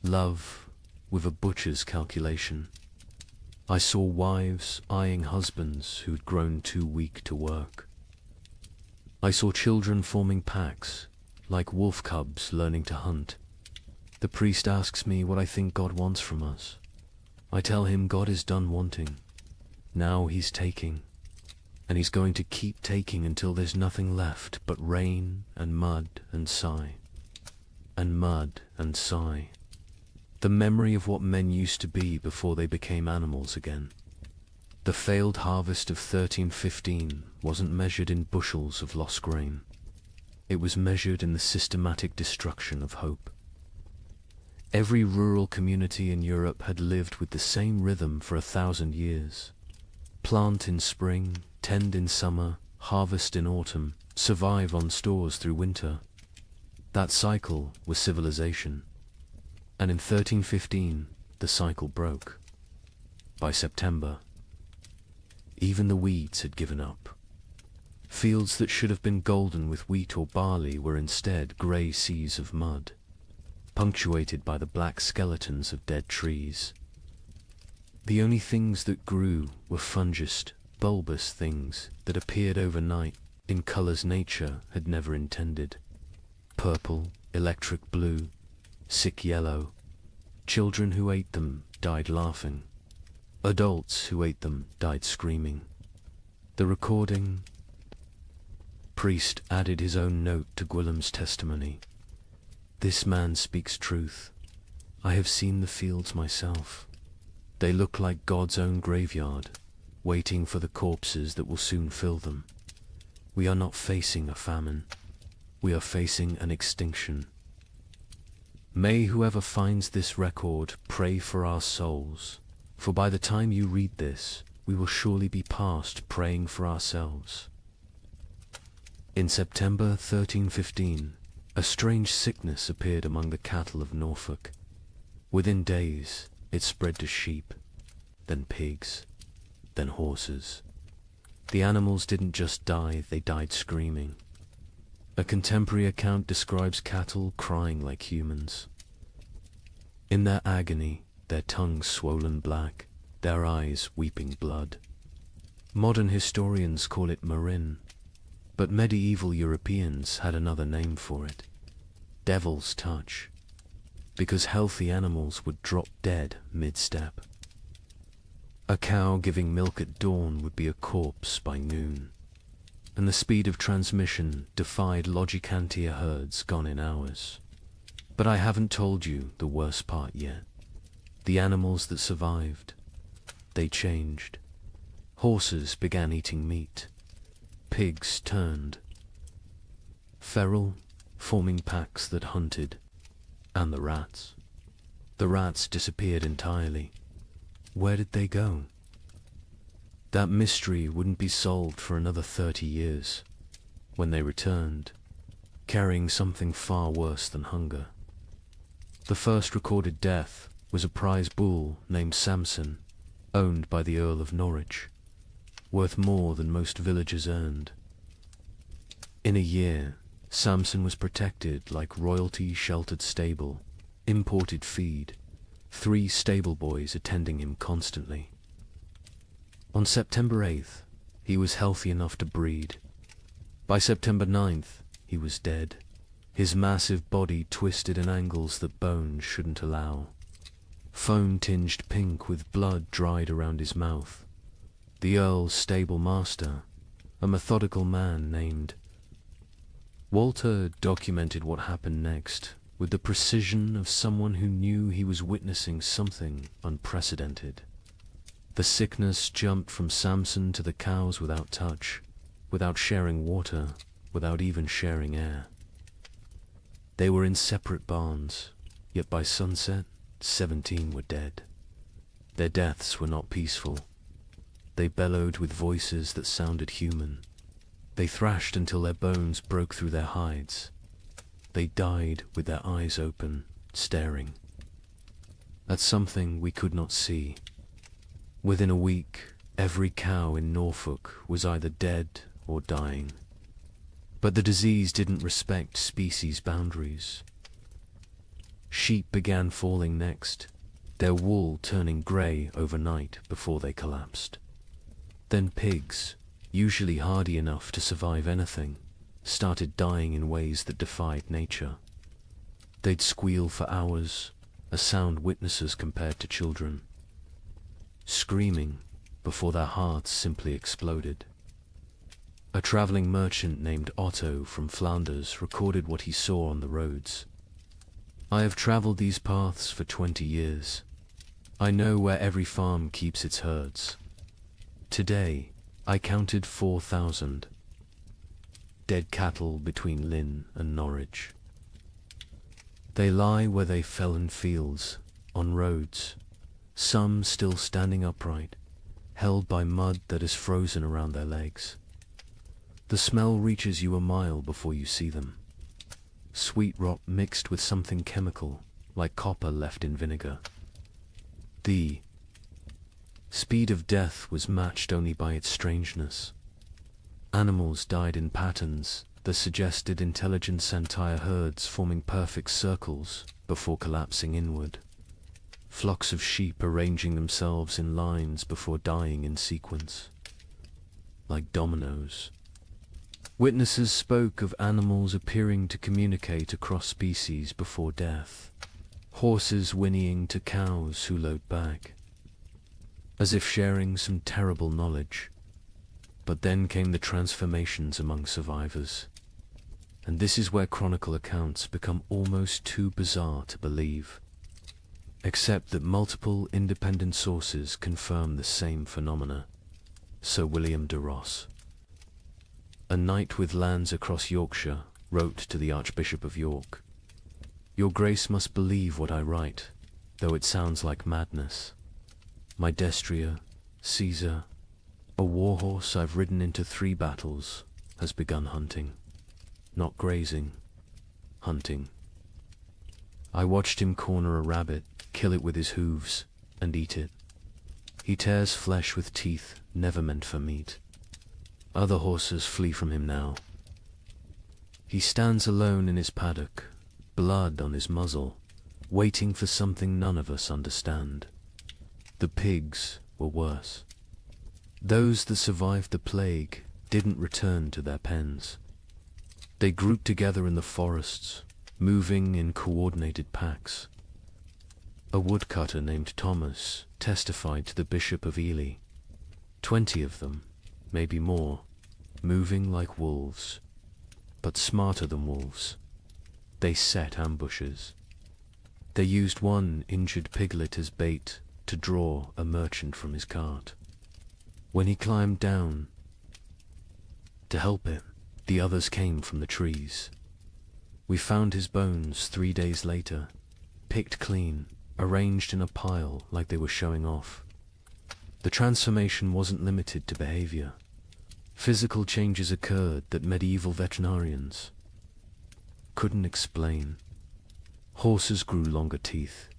Love with a butcher's calculation. I saw wives eyeing husbands who'd grown too weak to work. I saw children forming packs, like wolf cubs learning to hunt. The priest asks me what I think God wants from us. I tell him God is done wanting. Now he's taking, and he's going to keep taking until there's nothing left but rain and mud and sigh. And mud and sigh. The memory of what men used to be before they became animals again. The failed harvest of 1315 wasn't measured in bushels of lost grain. It was measured in the systematic destruction of hope. Every rural community in Europe had lived with the same rhythm for 1,000 years. Plant in spring, tend in summer, harvest in autumn, survive on stores through winter. That cycle was civilization. And in 1315, the cycle broke. By September, even the weeds had given up. Fields that should have been golden with wheat or barley were instead grey seas of mud, punctuated by the black skeletons of dead trees. The only things that grew were fungous, bulbous things that appeared overnight in colours nature had never intended. Purple, electric blue, sick yellow. Children who ate them died laughing. Adults who ate them died screaming. The recording. Priest added his own note to Gwillim's testimony. This man speaks truth. I have seen the fields myself. They look like God's own graveyard, waiting for the corpses that will soon fill them. We are not facing a famine. We are facing an extinction. May whoever finds this record pray for our souls, for by the time you read this, we will surely be past praying for ourselves. In September 1315, a strange sickness appeared among the cattle of Norfolk. Within days, it spread to sheep, then pigs, then horses. The animals didn't just die, they died screaming. A contemporary account describes cattle crying like humans. In their agony, their tongues swollen black, their eyes weeping blood. Modern historians call it marin, but medieval Europeans had another name for it. Devil's touch, because healthy animals would drop dead mid-step. A cow giving milk at dawn would be a corpse by noon, and the speed of transmission defied Logicantia herds gone in hours. But I haven't told you the worst part yet. The animals that survived, they changed. Horses began eating meat. Pigs turned. Feral, forming packs that hunted. And the rats. The rats disappeared entirely. Where did they go? That mystery wouldn't be solved for another 30 years, when they returned, carrying something far worse than hunger. The first recorded death was a prize bull named Samson, owned by the Earl of Norwich, worth more than most villagers earned. In a year, Samson was protected like royalty-sheltered stable, imported feed, 3 stable boys attending him constantly. On September 8th, he was healthy enough to breed. By September 9th, he was dead, his massive body twisted in angles that bones shouldn't allow. Foam tinged pink with blood dried around his mouth. The Earl's stable master, a methodical man named Walter, documented what happened next with the precision of someone who knew he was witnessing something unprecedented. The sickness jumped from Samson to the cows without touch, without sharing water, without even sharing air. They were in separate barns, yet by sunset, 17 were dead. Their deaths were not peaceful. They bellowed with voices that sounded human. They thrashed until their bones broke through their hides. They died with their eyes open, staring at something we could not see. Within a week, every cow in Norfolk was either dead or dying. But the disease didn't respect species boundaries. Sheep began falling next, their wool turning grey overnight before they collapsed. Then pigs, usually hardy enough to survive anything, started dying in ways that defied nature. They'd squeal for hours, a sound witnesses compared to children, screaming before their hearts simply exploded. A traveling merchant named Otto from Flanders recorded what he saw on the roads. "I have traveled these paths for 20 years. I know where every farm keeps its herds. Today, I counted 4,000 dead cattle between Lynn and Norwich. They lie where they fell in fields, on roads, some still standing upright, held by mud that is frozen around their legs. The smell reaches you a mile before you see them. Sweet rot mixed with something chemical, like copper left in vinegar. The speed of death was matched only by its strangeness. Animals died in patterns that suggested intelligent entire herds forming perfect circles before collapsing inward. Flocks of sheep arranging themselves in lines before dying in sequence, like dominoes. Witnesses spoke of animals appearing to communicate across species before death, horses whinnying to cows who lowed back, as if sharing some terrible knowledge. But then came the transformations among survivors, and this is where chronicle accounts become almost too bizarre to believe, except that multiple independent sources confirm the same phenomena. Sir William de Ross, a knight with lands across Yorkshire, wrote to the Archbishop of York, "Your Grace must believe what I write, though it sounds like madness. My destrier, Caesar, a warhorse I've ridden into 3 battles, has begun hunting. Not grazing, hunting. I watched him corner a rabbit, kill it with his hooves, and eat it. He tears flesh with teeth never meant for meat. Other horses flee from him now. He stands alone in his paddock, blood on his muzzle, waiting for something none of us understand. The pigs were worse. Those that survived the plague didn't return to their pens. They grouped together in the forests, moving in coordinated packs. A woodcutter named Thomas testified to the Bishop of Ely. 20 of them, maybe more, moving like wolves, but smarter than wolves. They set ambushes. They used one injured piglet as bait to draw a merchant from his cart. When he climbed down to help it, the others came from the trees. We found his bones 3 days later, picked clean, arranged in a pile like they were showing off. The transformation wasn't limited to behavior. Physical changes occurred that medieval veterinarians couldn't explain. Horses grew longer teeth,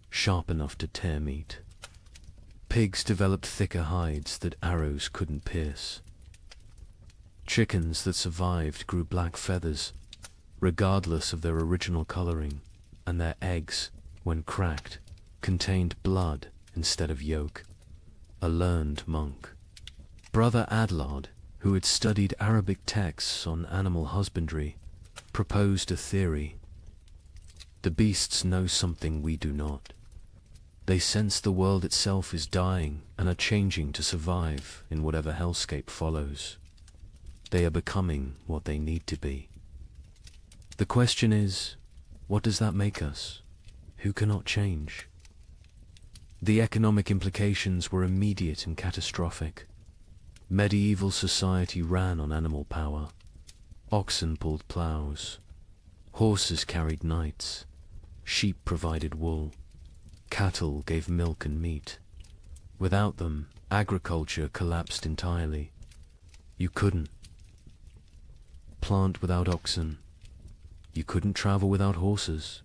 sharp enough to tear meat. Pigs developed thicker hides that arrows couldn't pierce. Chickens that survived grew black feathers, regardless of their original coloring, and their eggs when cracked, contained blood instead of yolk. A learned monk, Brother Adlard, who had studied Arabic texts on animal husbandry, proposed a theory. The beasts know something we do not. They sense the world itself is dying and are changing to survive in whatever hellscape follows. They are becoming what they need to be. The question is, what does that make us? Who cannot change? The economic implications were immediate and catastrophic. Medieval society ran on animal power. Oxen pulled plows. Horses carried knights. Sheep provided wool. Cattle gave milk and meat. Without them, agriculture collapsed entirely. You couldn't plant without oxen. You couldn't travel without horses.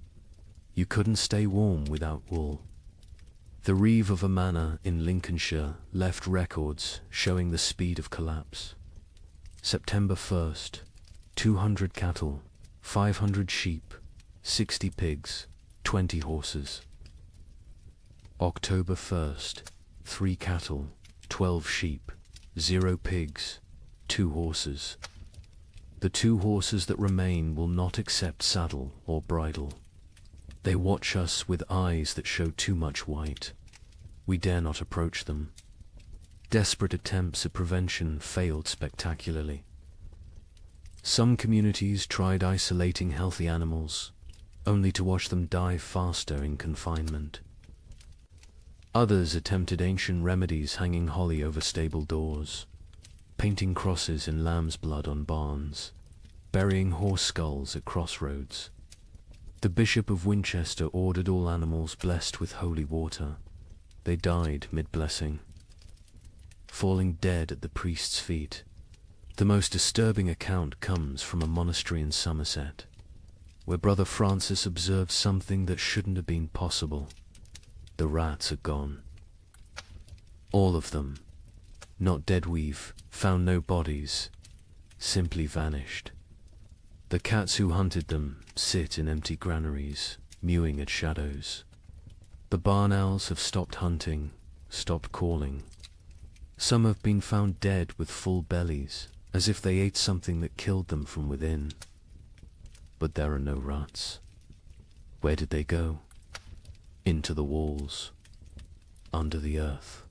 You couldn't stay warm without wool. The reeve of a manor in Lincolnshire left records showing the speed of collapse. September 1st, 200 cattle, 500 sheep, 60 pigs, 20 horses. October 1st, 3 cattle, 12 sheep, 0 pigs, 2 horses. The 2 horses that remain will not accept saddle or bridle. They watch us with eyes that show too much white. We dare not approach them. Desperate attempts at prevention failed spectacularly. Some communities tried isolating healthy animals, only to watch them die faster in confinement. Others attempted ancient remedies, hanging holly over stable doors, painting crosses in lamb's blood on barns, burying horse skulls at crossroads. The Bishop of Winchester ordered all animals blessed with holy water. They died mid-blessing, falling dead at the priest's feet. The most disturbing account comes from a monastery in Somerset, where Brother Francis observed something that shouldn't have been possible. The rats are gone. All of them, not dead weave, found no bodies, simply vanished. The cats who hunted them sit in empty granaries, mewing at shadows. The barn owls have stopped hunting, stopped calling. Some have been found dead with full bellies, as if they ate something that killed them from within. But there are no rats. Where did they go? Into the walls, under the earth,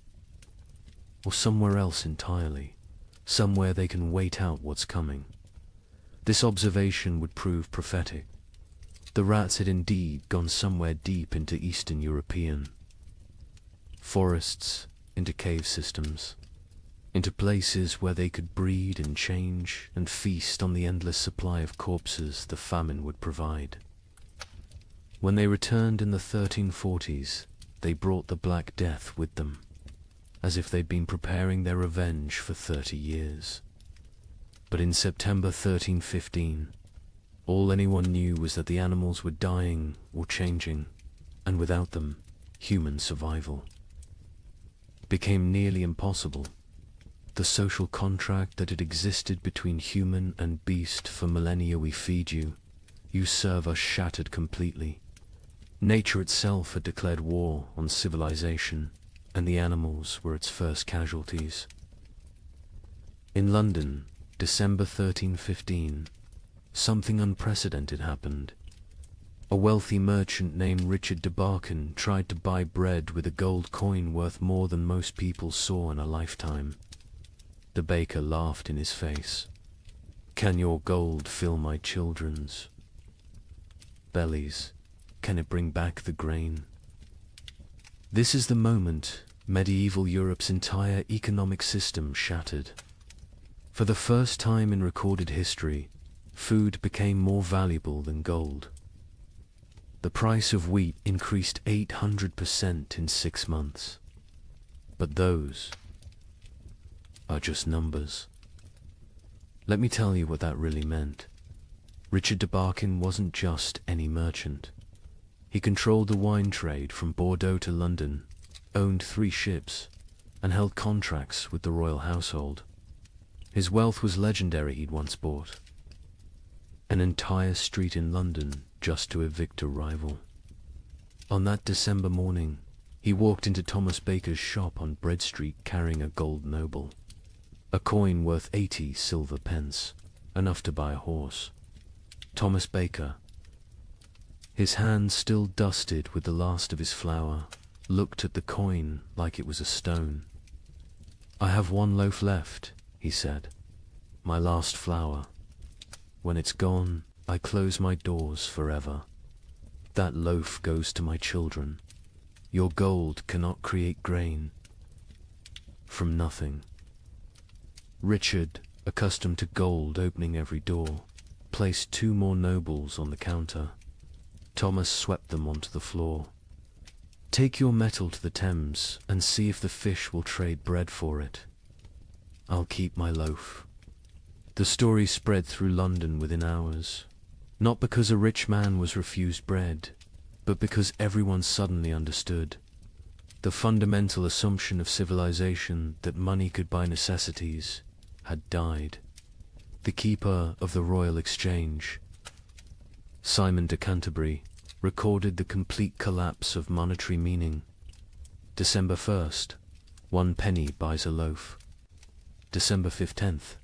or somewhere else entirely, somewhere they can wait out what's coming. This observation would prove prophetic. The rats had indeed gone somewhere deep into Eastern European forests, into cave systems, into places where they could breed and change and feast on the endless supply of corpses the famine would provide. When they returned in the 1340s, they brought the Black Death with them, as if they'd been preparing their revenge for 30 years. But in September 1315, all anyone knew was that the animals were dying or changing, and without them, human survival became nearly impossible. The social contract that had existed between human and beast for millennia, we feed you, you serve us, shattered completely. Nature itself had declared war on civilization, and the animals were its first casualties. In London, December 1315, something unprecedented happened. A wealthy merchant named Richard de Barkin tried to buy bread with a gold coin worth more than most people saw in a lifetime. The baker laughed in his face. "Can your gold fill my children's bellies? Can it bring back the grain?" This is the moment medieval Europe's entire economic system shattered. For the first time in recorded history, food became more valuable than gold. The price of wheat increased 800% in 6 months. But those are just numbers. Let me tell you what that really meant. Richard de Barkin wasn't just any merchant. He controlled the wine trade from Bordeaux to London, owned 3 ships, and held contracts with the royal household. His wealth was legendary. He'd once bought an entire street in London just to evict a rival. On that December morning, he walked into Thomas Baker's shop on Bread Street carrying a gold noble. A coin worth 80 silver pence, enough to buy a horse. Thomas Baker, his hands still dusted with the last of his flour, looked at the coin like it was a stone. "I have one loaf left," he said, "my last flour. When it's gone, I close my doors forever. That loaf goes to my children. Your gold cannot create grain from nothing." Richard, accustomed to gold opening every door, placed 2 more nobles on the counter. Thomas swept them onto the floor. "Take your metal to the Thames and see if the fish will trade bread for it. I'll keep my loaf." The story spread through London within hours, not because a rich man was refused bread, but because everyone suddenly understood. The fundamental assumption of civilization that money could buy necessities had died. The keeper of the Royal Exchange, Simon de Canterbury, recorded the complete collapse of monetary meaning. December 1st, 1 penny buys a loaf. December 15th,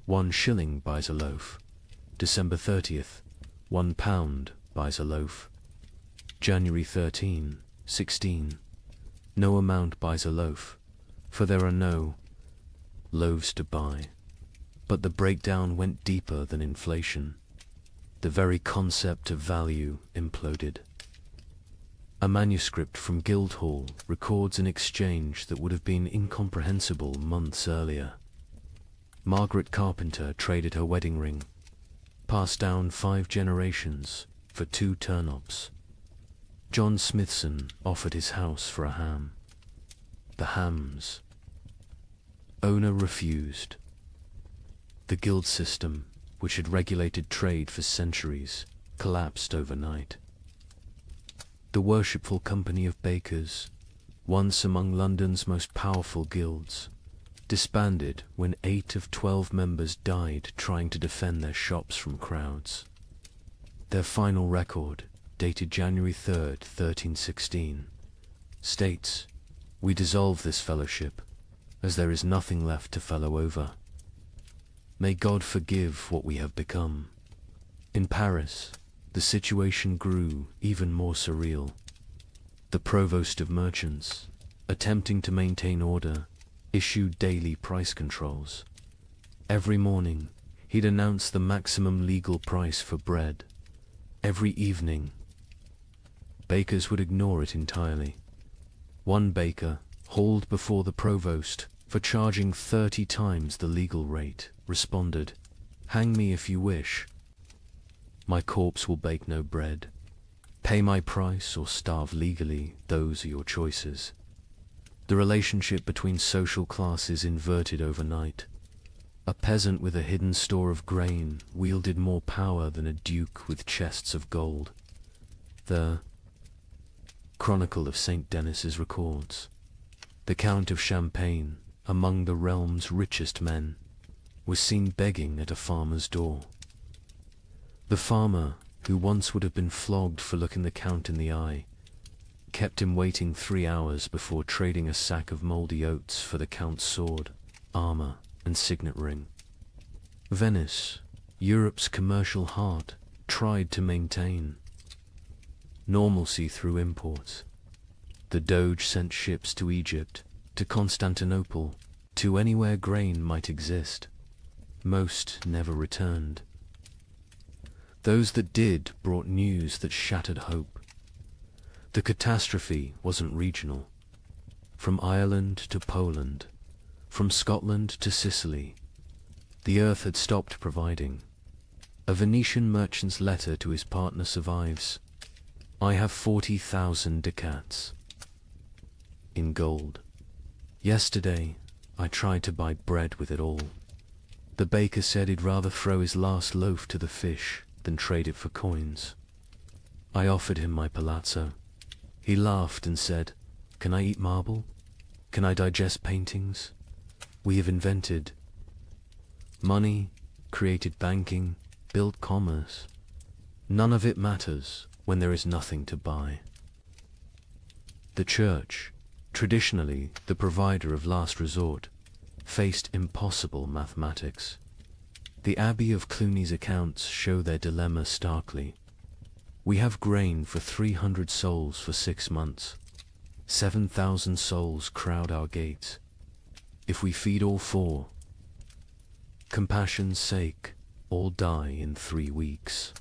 1 shilling buys a loaf. December 30th, 1 pound buys a loaf. January 13, 16, no amount buys a loaf, for there are no loaves to buy. But the breakdown went deeper than inflation. The very concept of value imploded. A manuscript from Guildhall records an exchange that would have been incomprehensible months earlier. Margaret Carpenter traded her wedding ring, passed down 5 generations, for 2 turnips. John Smithson offered his house for a ham. The hams. Owner refused. The guild system, which had regulated trade for centuries, collapsed overnight. The worshipful company of bakers, once among London's most powerful guilds, disbanded when 8 of 12 members died trying to defend their shops from crowds. Their final record, dated January 3rd, 1316, states, "We dissolve this fellowship, as there is nothing left to fellow over. May God forgive what we have become." In Paris, the situation grew even more surreal. The provost of merchants, attempting to maintain order, issued daily price controls. Every morning, he'd announce the maximum legal price for bread. Every evening, bakers would ignore it entirely. One baker, hauled before the provost for charging 30 times the legal rate, responded, "Hang me if you wish. My corpse will bake no bread. Pay my price or starve legally, those are your choices." The relationship between social classes inverted overnight. A peasant with a hidden store of grain wielded more power than a duke with chests of gold. The Chronicle of St. Denis's records, the Count of Champagne, among the realm's richest men, was seen begging at a farmer's door. The farmer, who once would have been flogged for looking the Count in the eye, kept him waiting 3 hours before trading a sack of mouldy oats for the Count's sword, armor, and signet ring. Venice, Europe's commercial heart, tried to maintain normalcy through imports. The Doge sent ships to Egypt, to Constantinople, to anywhere grain might exist. Most never returned. Those that did brought news that shattered hope. The catastrophe wasn't regional. From Ireland to Poland, from Scotland to Sicily, the earth had stopped providing. A Venetian merchant's letter to his partner survives. "I have 40,000 ducats in gold. Yesterday, I tried to buy bread with it all. The baker said he'd rather throw his last loaf to the fish than trade it for coins. I offered him my palazzo. He laughed and said, 'Can I eat marble? Can I digest paintings? We have invented money, created banking, built commerce. None of it matters when there is nothing to buy.'" The church, traditionally the provider of last resort, faced impossible mathematics. The Abbey of Cluny's accounts show their dilemma starkly. We have grain for 300 souls for 6 months. 7,000 souls crowd our gates. If we feed all 4, compassion's sake, all die in 3 weeks.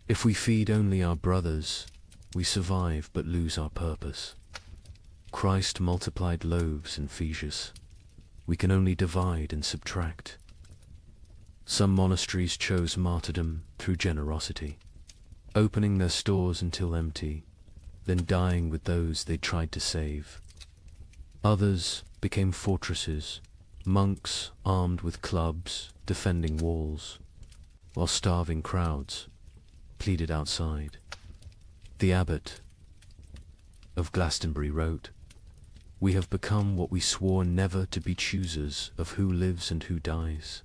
If we feed only our brothers, we survive but lose our purpose. Christ multiplied loaves and fishes. We can only divide and subtract. Some monasteries chose martyrdom through generosity, opening their stores until empty, then dying with those they tried to save. Others became fortresses, monks armed with clubs defending walls, while starving crowds pleaded outside. The abbot of Glastonbury wrote, "We have become what we swore never to be, choosers of who lives and who dies.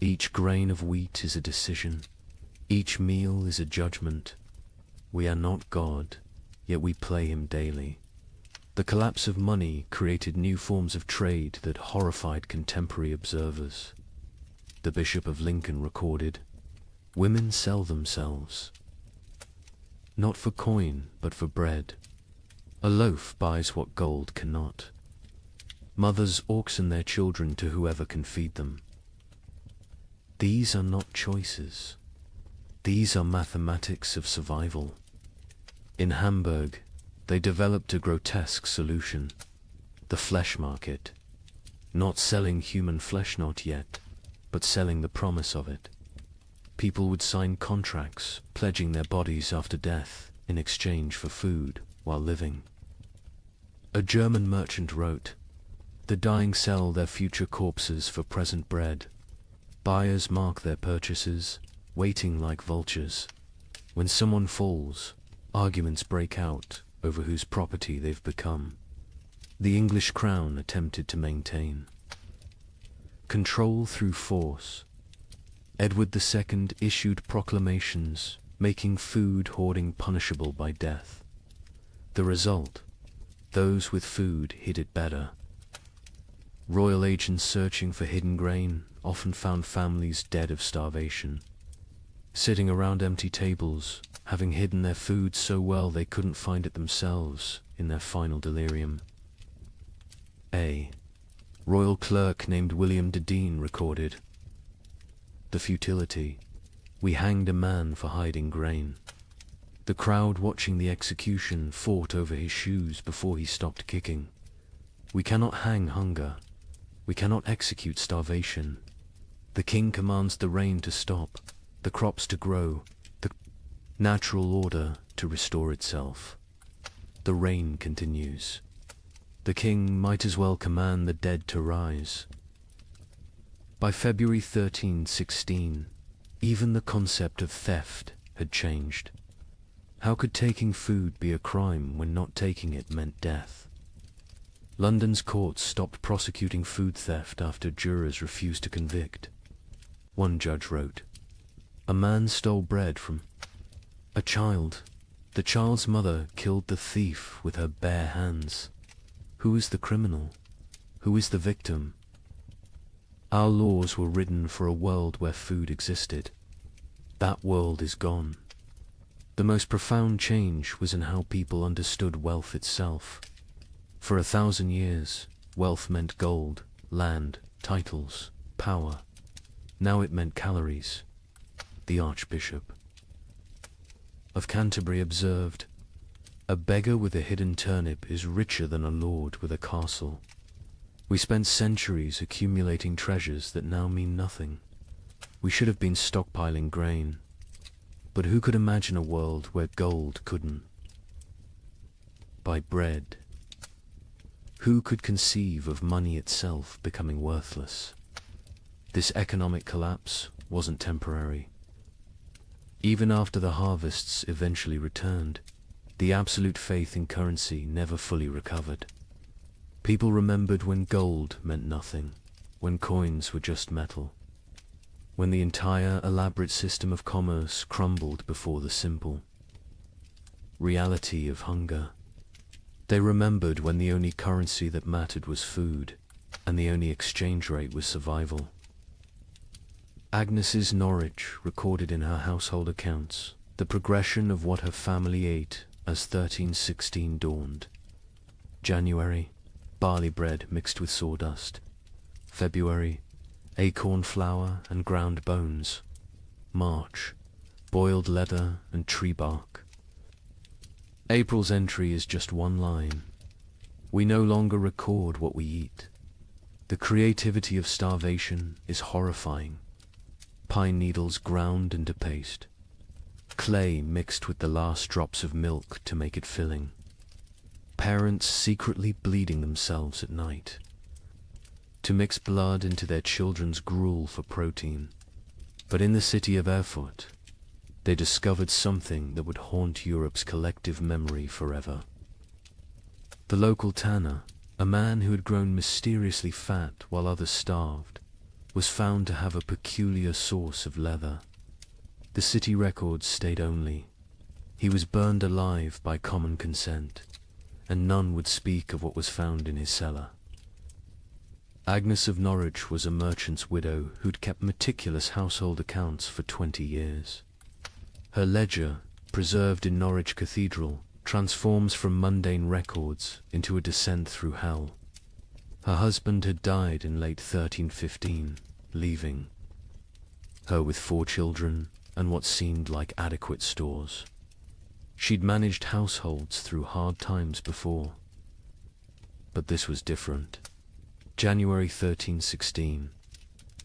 Each grain of wheat is a decision. Each meal is a judgment. We are not God, yet we play him daily." The collapse of money created new forms of trade that horrified contemporary observers. The Bishop of Lincoln recorded, "Women sell themselves, not for coin, but for bread. A loaf buys what gold cannot. Mothers auction their children to whoever can feed them. These are not choices. These are mathematics of survival." In Hamburg, they developed a grotesque solution: the flesh market. Not selling human flesh, not yet, but selling the promise of it. People would sign contracts pledging their bodies after death in exchange for food while living. A German merchant wrote, "The dying sell their future corpses for present bread. Buyers mark their purchases, waiting like vultures. When someone falls, arguments break out over whose property they've become." The English crown attempted to maintain control through force. Edward II issued proclamations making food hoarding punishable by death. The result: those with food hid it better. Royal agents searching for hidden grain often found families dead of starvation, sitting around empty tables, having hidden their food so well they couldn't find it themselves in their final delirium. A royal clerk named William de Dean recorded, "The futility. We hanged a man for hiding grain. The crowd watching the execution fought over his shoes before he stopped kicking. We cannot hang hunger. We cannot execute starvation. The king commands the rain to stop, the crops to grow, the natural order to restore itself. The rain continues. The king might as well command the dead to rise." By February 1316, even the concept of theft had changed. How could taking food be a crime when not taking it meant death? London's courts stopped prosecuting food theft after jurors refused to convict. One judge wrote, "A man stole bread from a child. The child's mother killed the thief with her bare hands. Who is the criminal? Who is the victim? Our laws were written for a world where food existed. That world is gone." The most profound change was in how people understood wealth itself. For 1,000 years, wealth meant gold, land, titles, power. Now it meant calories. The Archbishop of Canterbury observed, "A beggar with a hidden turnip is richer than a lord with a castle." We spent centuries accumulating treasures that now mean nothing. We should have been stockpiling grain. But who could imagine a world where gold couldn't buy bread? Who could conceive of money itself becoming worthless? This economic collapse wasn't temporary. Even after the harvests eventually returned, the absolute faith in currency never fully recovered. People remembered when gold meant nothing, when coins were just metal, when the entire elaborate system of commerce crumbled before the simple reality of hunger. They remembered when the only currency that mattered was food, and the only exchange rate was survival. Agnes's Norwich recorded in her household accounts the progression of what her family ate as 1316 dawned. January, barley bread mixed with sawdust. February, acorn flour and ground bones. March, boiled leather and tree bark. April's entry is just one line. We no longer record what we eat. The creativity of starvation is horrifying. Pine needles ground into paste. Clay mixed with the last drops of milk to make it filling. Parents secretly bleeding themselves at night. To mix blood into their children's gruel for protein. But in the city of Erfurt, they discovered something that would haunt Europe's collective memory forever. The local tanner, a man who had grown mysteriously fat while others starved, was found to have a peculiar source of leather. The city records state only, he was burned alive by common consent, and none would speak of what was found in his cellar. Agnes of Norwich was a merchant's widow who'd kept meticulous household accounts for 20 years. Her ledger, preserved in Norwich Cathedral, transforms from mundane records into a descent through hell. Her husband had died in late 1315, leaving her with 4 children and what seemed like adequate stores. She'd managed households through hard times before. But this was different. January 1316.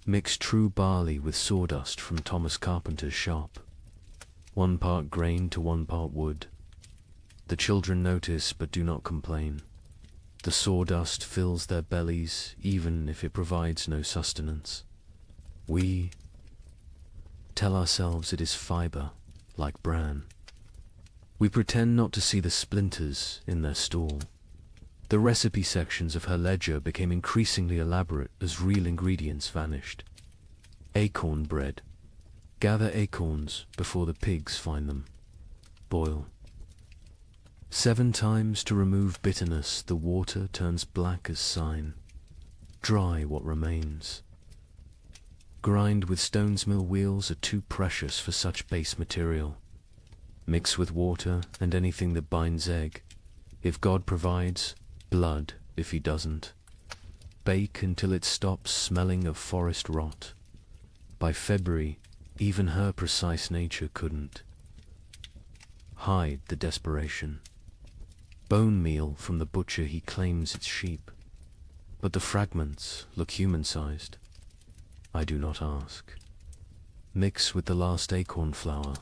Mix true barley with sawdust from Thomas Carpenter's shop. 1 part grain to 1 part wood. The children notice but do not complain. The sawdust fills their bellies even if it provides no sustenance. We tell ourselves it is fibre, like bran. We pretend not to see the splinters in their stall. The recipe sections of her ledger became increasingly elaborate as real ingredients vanished. Acorn bread. Gather acorns before the pigs find them. Boil. 7 times to remove bitterness, the water turns black as sign. Dry what remains. Grind with stone's mill wheels are too precious for such base material. Mix with water and anything that binds egg. If God provides, blood if he doesn't. Bake until it stops smelling of forest rot. By February, even her precise nature couldn't hide the desperation. Bone meal from the butcher, he claims it's sheep, but the fragments look human-sized. I do not ask. Mix with the last acorn flour.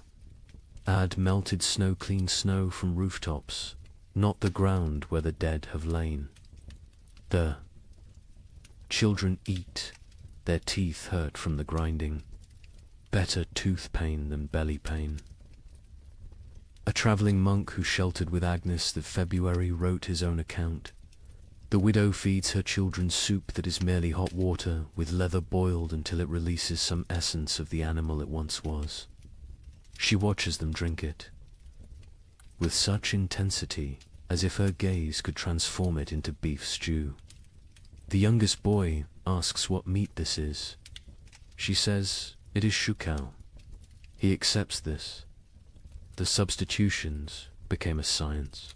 Add melted snow-clean snow from rooftops, not the ground where the dead have lain. The children eat, their teeth hurt from the grinding. Better tooth pain than belly pain. A travelling monk who sheltered with Agnes that February wrote his own account. The widow feeds her children soup that is merely hot water, with leather boiled until it releases some essence of the animal it once was. She watches them drink it, with such intensity as if her gaze could transform it into beef stew. The youngest boy asks what meat this is. She says it is shukau. He accepts this. The substitutions became a science.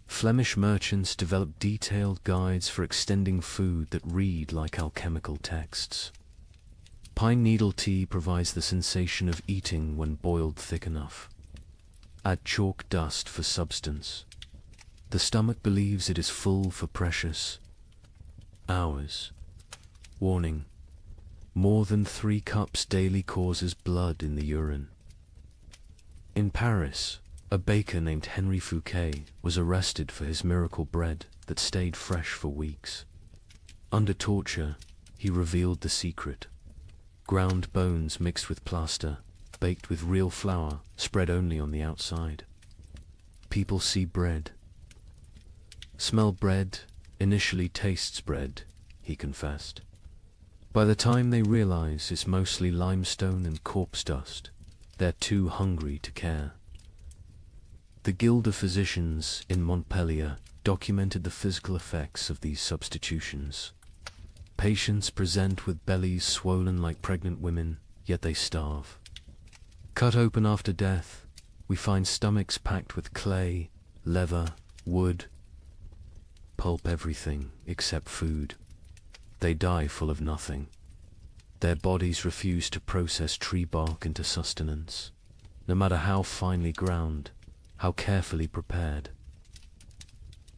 Flemish merchants developed detailed guides for extending food that read like alchemical texts. Pine needle tea provides the sensation of eating when boiled thick enough. Add chalk dust for substance. The stomach believes it is full for precious hours. Warning: more than 3 cups daily causes blood in the urine. In Paris, a baker named Henri Fouquet was arrested for his miracle bread that stayed fresh for weeks. Under torture, he revealed the secret. Ground bones mixed with plaster, baked with real flour, spread only on the outside. People see bread. Smell bread, initially tastes bread, he confessed. By the time they realize it's mostly limestone and corpse dust, they're too hungry to care. The Guild of Physicians in Montpellier documented the physical effects of these substitutions. Patients present with bellies swollen like pregnant women, yet they starve. Cut open after death, we find stomachs packed with clay, leather, wood, pulp, everything except food. They die full of nothing. Their bodies refuse to process tree bark into sustenance, no matter how finely ground, how carefully prepared.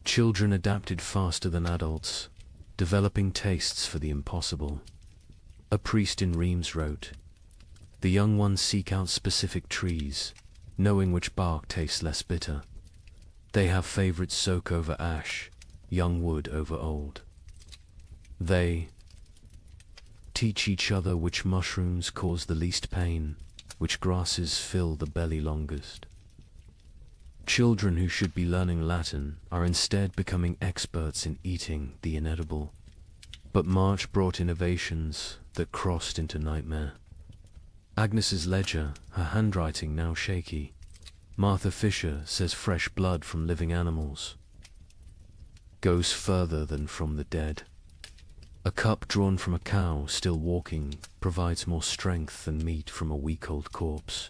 Children adapted faster than adults, developing tastes for the impossible. A priest in Reims wrote, "The young ones seek out specific trees, knowing which bark tastes less bitter. They have favorites: soak over ash, young wood over old. They teach each other which mushrooms cause the least pain, which grasses fill the belly longest." Children who should be learning Latin are instead becoming experts in eating the inedible. But March brought innovations that crossed into nightmare. Agnes's ledger, her handwriting now shaky. Martha Fisher says fresh blood from living animals goes further than from the dead. A cup drawn from a cow still walking provides more strength than meat from a week-old corpse.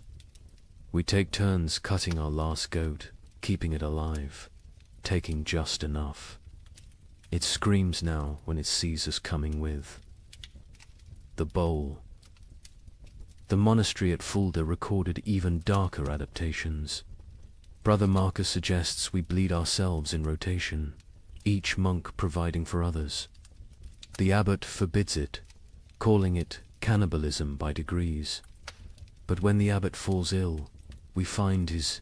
We take turns cutting our last goat, keeping it alive, taking just enough. It screams now when it sees us coming with the bowl. The monastery at Fulda recorded even darker adaptations. Brother Marcus suggests we bleed ourselves in rotation, each monk providing for others. The abbot forbids it, calling it cannibalism by degrees. But when the abbot falls ill, we find he's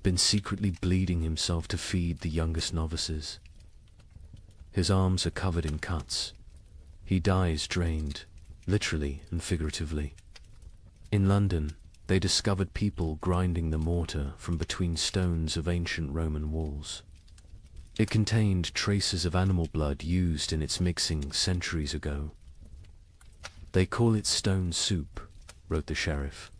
been secretly bleeding himself to feed the youngest novices. His arms are covered in cuts. He dies drained, literally and figuratively. In London, they discovered people grinding the mortar from between stones of ancient Roman walls. It contained traces of animal blood used in its mixing centuries ago. "They call it stone soup," wrote the sheriff.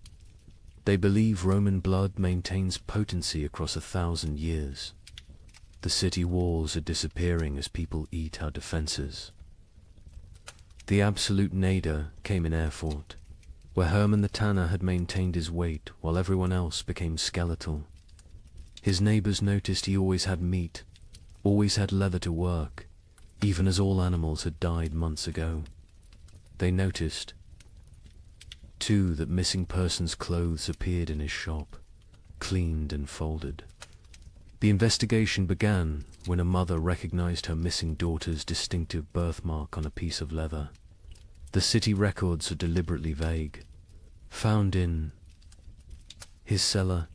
"They believe Roman blood maintains potency across 1,000 years. The city walls are disappearing as people eat our defenses." The absolute nadir came in Erfurt, where Hermann the tanner had maintained his weight while everyone else became skeletal. His neighbors noticed he always had meat, always had leather to work, even as all animals had died months ago. They noticed, too, that missing persons' clothes appeared in his shop, cleaned and folded. The investigation began when a mother recognized her missing daughter's distinctive birthmark on a piece of leather. The city records are deliberately vague. Found in his cellar,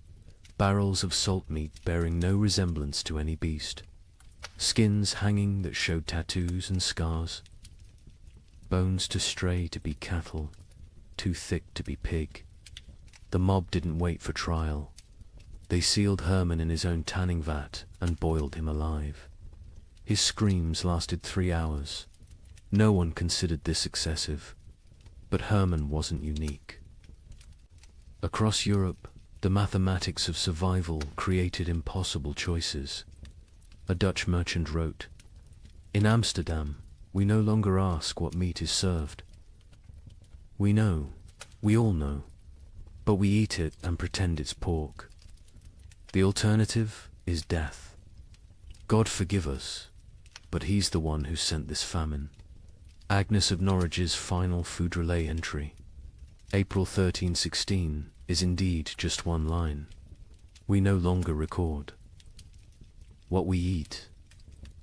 barrels of salt meat bearing no resemblance to any beast, skins hanging that showed tattoos and scars, bones too stray to be cattle, too thick to be pig. The mob didn't wait for trial. They sealed Hermann in his own tanning vat and boiled him alive. His screams lasted 3 hours. No one considered this excessive, but Hermann wasn't unique. Across Europe, the mathematics of survival created impossible choices. A Dutch merchant wrote, "In Amsterdam, we no longer ask what meat is served. We know, we all know, but we eat it and pretend it's pork. The alternative is death. God forgive us, but he's the one who sent this famine." Agnes of Norwich's final food relay entry, April 1316, is indeed just one line. We no longer record what we eat,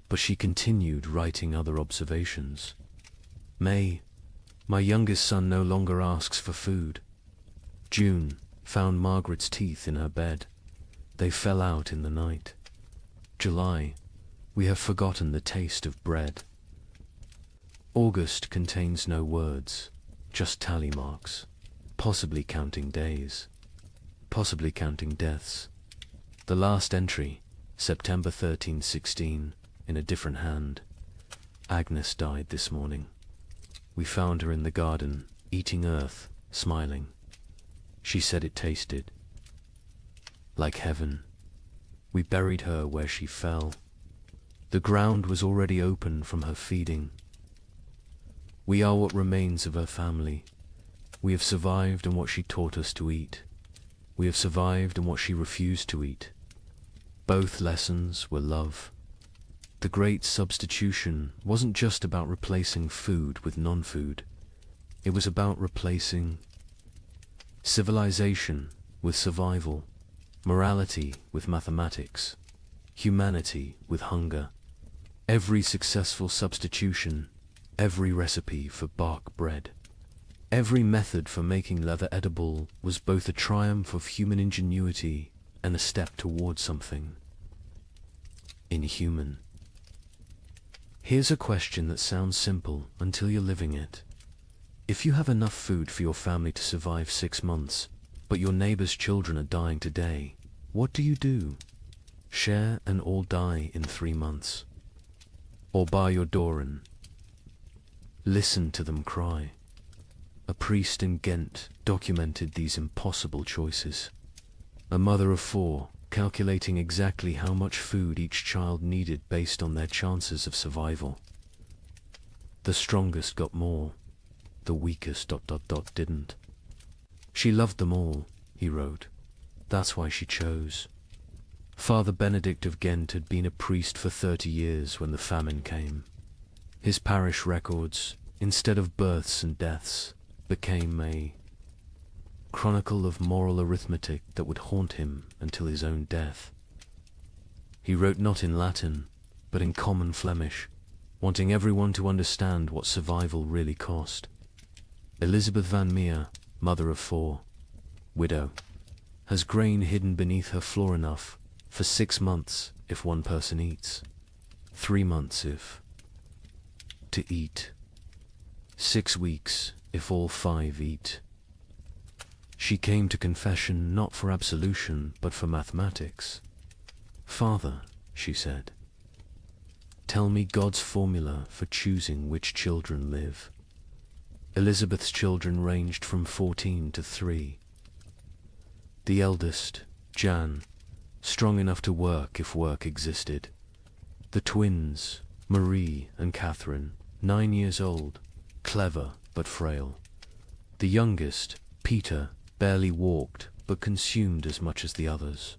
but she continued writing other observations. May, my youngest son no longer asks for food. June, found Margaret's teeth in her bed. They fell out in the night. July, we have forgotten the taste of bread. August contains no words, just tally marks, possibly counting days, possibly counting deaths. The last entry, September 1316, in a different hand. Agnes died this morning. We found her in the garden, eating earth, smiling. She said it tasted like heaven. We buried her where she fell. The ground was already open from her feeding. We are what remains of her family. We have survived on what she taught us to eat. We have survived on what she refused to eat. Both lessons were love. The great substitution wasn't just about replacing food with non-food. It was about replacing civilization with survival, morality with mathematics, humanity with hunger. Every successful substitution, every recipe for bark bread, every method for making leather edible was both a triumph of human ingenuity and a step towards something inhuman. Here's a question that sounds simple until you're living it. If you have enough food for your family to survive 6 months, but your neighbor's children are dying today, what do you do? Share and all die in 3 months? Or bar your door and listen to them cry? A priest in Ghent documented these impossible choices. A mother of 4, calculating exactly how much food each child needed based on their chances of survival. The strongest got more, the weakest ... didn't. She loved them all, he wrote. That's why she chose. Father Benedict of Ghent had been a priest for 30 years when the famine came. His parish records, instead of births and deaths, became a chronicle of moral arithmetic that would haunt him until his own death. He wrote not in Latin, but in common Flemish, wanting everyone to understand what survival really cost. Elizabeth van Meer, mother of 4, widow, has grain hidden beneath her floor enough for 6 months if one person eats, 3 months if to eat, 6 weeks if all 5 eat. She came to confession not for absolution, but for mathematics. Father, she said, tell me God's formula for choosing which children live. Elizabeth's children ranged from 14 to 3. The eldest, Jan, strong enough to work if work existed. The twins, Marie and Catherine, 9 years old, clever but frail. The youngest, Peter, barely walked, but consumed as much as the others.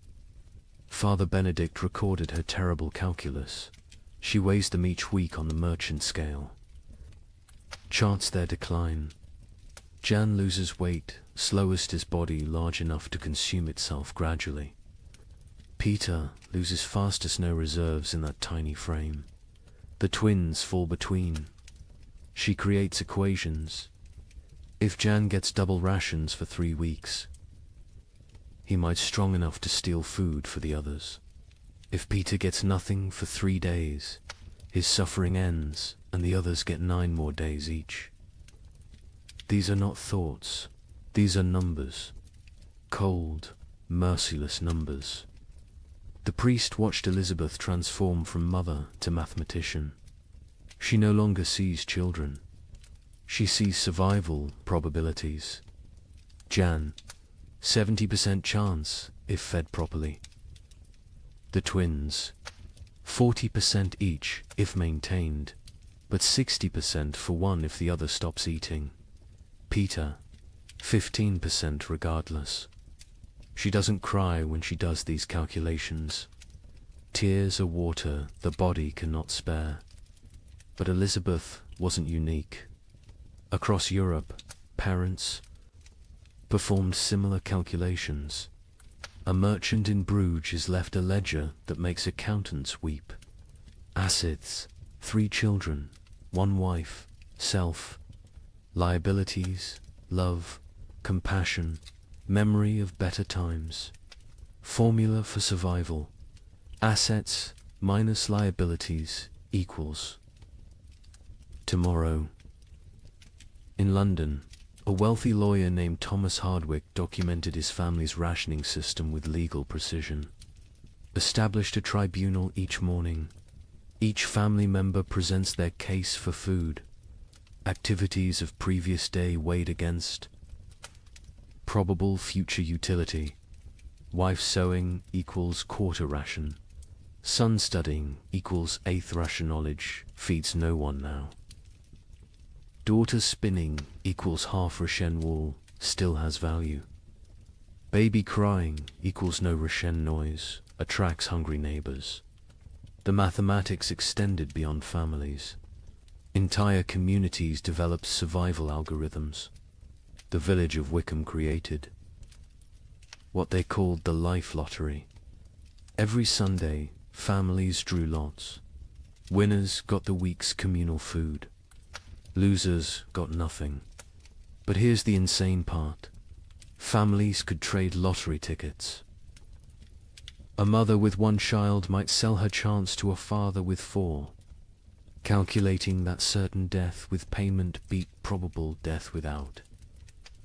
Father Benedict recorded her terrible calculus. She weighs them each week on the merchant scale. Charts their decline. Jan loses weight, slowest his body large enough to consume itself gradually. Peter loses fastest, no reserves in that tiny frame. The twins fall between. She creates equations. If Jan gets double rations for 3 weeks, he might strong enough to steal food for the others. If Peter gets nothing for 3 days, his suffering ends and the others get 9 more days each. These are not thoughts, these are numbers. Cold, merciless numbers. The priest watched Elizabeth transform from mother to mathematician. She no longer sees children. She sees survival probabilities. Jan, 70% chance if fed properly. The twins, 40% each if maintained, but 60% for one if the other stops eating. Peter, 15% regardless. She doesn't cry when she does these calculations. Tears are water the body cannot spare. But Elizabeth wasn't unique. Across Europe, parents performed similar calculations. A merchant in Bruges is left a ledger that makes accountants weep. Assets, 3 children, 1 wife, self, liabilities, love, compassion, memory of better times. Formula for survival. Assets minus liabilities equals tomorrow. In London, a wealthy lawyer named Thomas Hardwick documented his family's rationing system with legal precision. Established a tribunal each morning. Each family member presents their case for food. Activities of previous day weighed against probable future utility. Wife sewing equals quarter ration. Son studying equals eighth ration. Knowledge feeds no one now. Daughter spinning equals half ration. Wool still has value. Baby crying equals no ration. Noise attracts hungry neighbors. The mathematics extended beyond families. Entire communities developed survival algorithms. The village of Wickham created what they called the life lottery. Every Sunday, families drew lots. Winners got the week's communal food. Losers got nothing. But here's the insane part. Families could trade lottery tickets. A mother with one child might sell her chance to a father with 4, calculating that certain death with payment beat probable death without.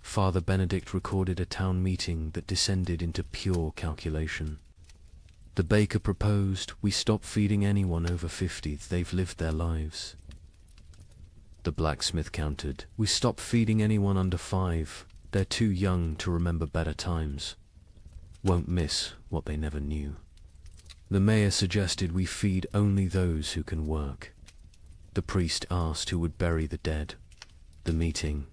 Father Benedict recorded a town meeting that descended into pure calculation. The baker proposed we stop feeding anyone over 50, they've lived their lives. The blacksmith countered, we stop feeding anyone under 5, they're too young to remember better times. Won't miss what they never knew. The mayor suggested we feed only those who can work. The priest asked who would bury the dead. The meeting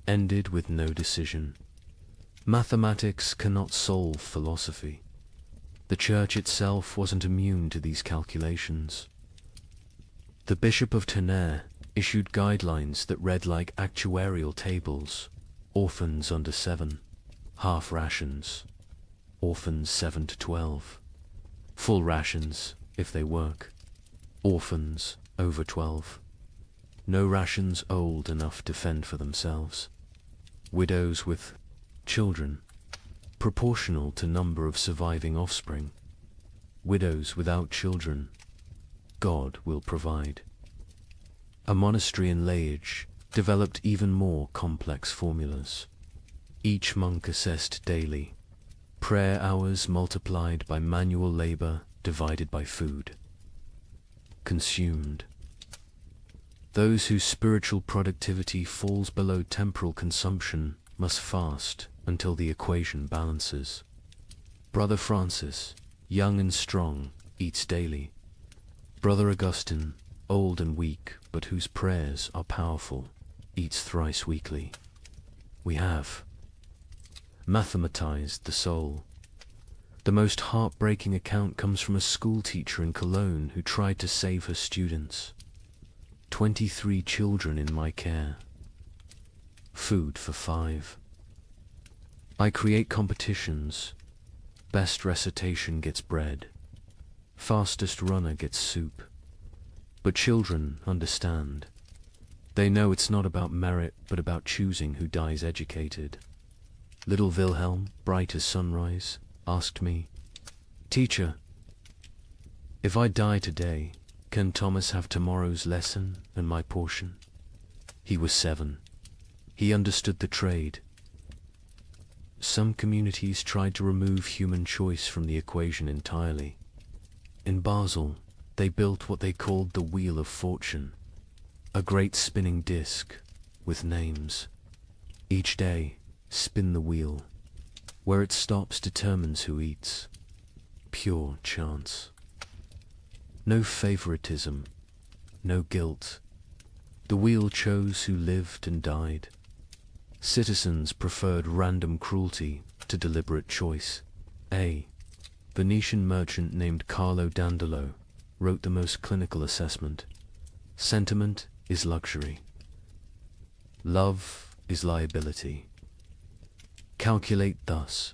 ended with no decision. Mathematics cannot solve philosophy. The church itself wasn't immune to these calculations. The Bishop of Tonnerre issued guidelines that read like actuarial tables. Orphans under 7, half rations. Orphans 7 to 12. Full rations if they work. Orphans over 12. No rations old enough to fend for themselves. Widows with children, proportional to number of surviving offspring. Widows without children, God will provide. A monastery in Liège developed even more complex formulas. Each monk assessed daily. Prayer hours multiplied by manual labor divided by food consumed. Those whose spiritual productivity falls below temporal consumption must fast until the equation balances. Brother Francis, young and strong, eats daily. Brother Augustine, old and weak, but whose prayers are powerful, eats thrice weekly. We have mathematized the soul. The most heartbreaking account comes from a school teacher in Cologne who tried to save her students. 23 children in my care. Food for 5. I create competitions. Best recitation gets bread. Fastest runner gets soup. But children understand. They know it's not about merit, but about choosing who dies educated. Little Wilhelm, bright as sunrise, asked me, "Teacher, if I die today, can Thomas have tomorrow's lesson and my portion?" He was 7. He understood the trade. Some communities tried to remove human choice from the equation entirely. In Basel, they built what they called the Wheel of Fortune, a great spinning disc with names. Each day, spin the wheel. Where it stops determines who eats. Pure chance. No favoritism, no guilt. The wheel chose who lived and died. Citizens preferred random cruelty to deliberate choice. A Venetian merchant named Carlo Dandolo wrote the most clinical assessment. Sentiment is luxury. Love is liability. Calculate thus.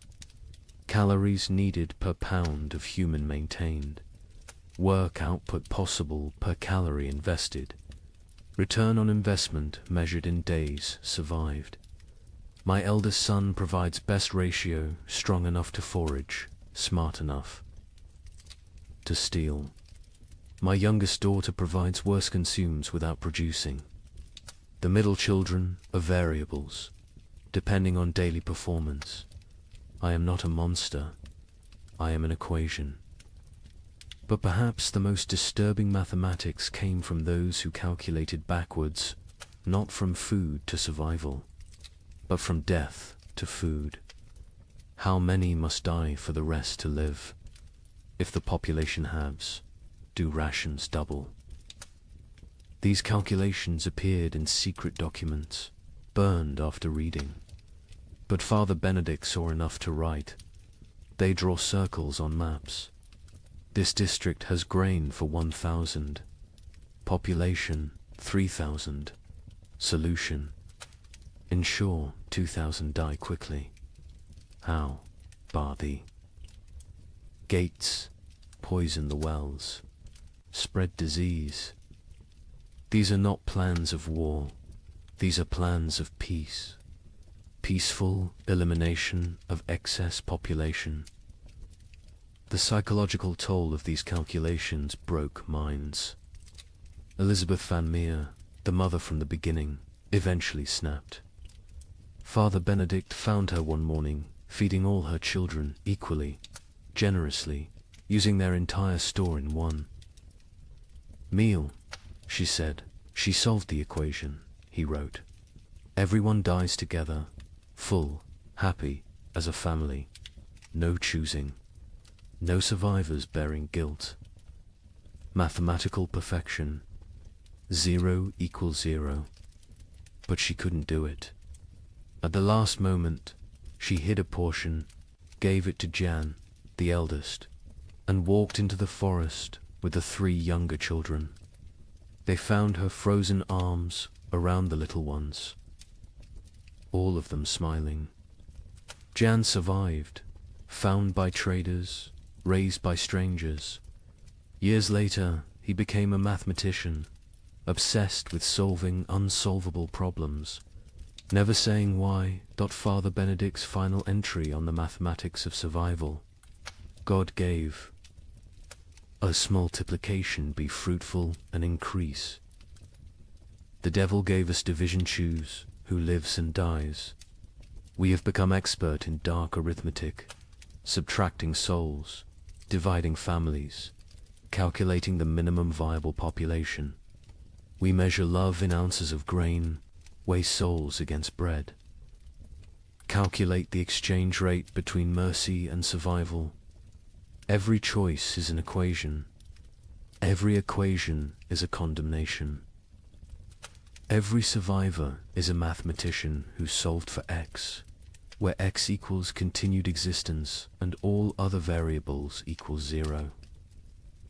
Calories needed per pound of human maintained. Work output possible per calorie invested. Return on investment measured in days survived. My eldest son provides best ratio, strong enough to forage, smart enough to steal. My youngest daughter provides worse, consumes without producing. The middle children are variables, depending on daily performance. I am not a monster, I am an equation. But perhaps the most disturbing mathematics came from those who calculated backwards, not from food to survival, but from death to food. How many must die for the rest to live? If the population halves, do rations double? These calculations appeared in secret documents, burned after reading. But Father Benedict saw enough to write. They draw circles on maps. This district has grain for 1,000. Population 3,000. Solution: ensure 2,000 die quickly. How? Bar thee. Gates, poison the wells, spread disease. These are not plans of war, these are plans of peace. Peaceful elimination of excess population. The psychological toll of these calculations broke minds. Elizabeth Van Meer, the mother from the beginning, eventually snapped. Father Benedict found her one morning, feeding all her children equally, generously, using their entire store in one meal. She said, she solved the equation, he wrote. Everyone dies together, full, happy, as a family. No choosing. No survivors bearing guilt. Mathematical perfection. 0 equals 0. But she couldn't do it. At the last moment, she hid a portion, gave it to Jan, the eldest, and walked into the forest with the 3 younger children. They found her frozen arms around the little ones, all of them smiling. Jan survived, found by traders, raised by strangers. Years later, he became a mathematician, obsessed with solving unsolvable problems, never saying why. Father Benedict's final entry on the mathematics of survival: God gave us multiplication be fruitful and increase. The devil gave us division, choose who lives and dies. We have become expert in dark arithmetic, subtracting souls, dividing families, calculating the minimum viable population. We measure love in ounces of grain, weigh souls against bread. Calculate the exchange rate between mercy and survival. Every choice is an equation. Every equation is a condemnation. Every survivor is a mathematician who solved for X, where X equals continued existence and all other variables equals 0.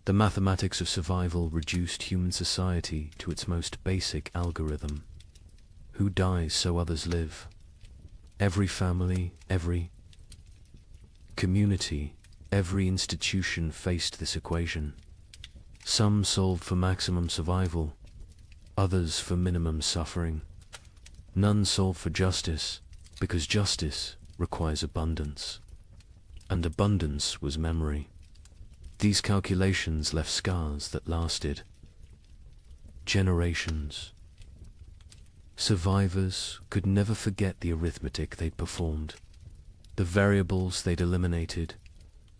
The mathematics of survival reduced human society to its most basic algorithm. Who dies so others live? Every family, every community, every institution faced this equation. Some solved for maximum survival, others for minimum suffering. None solved for justice, because justice requires abundance, and abundance was memory. These calculations left scars that lasted generations. Survivors could never forget the arithmetic they'd performed, the variables they'd eliminated,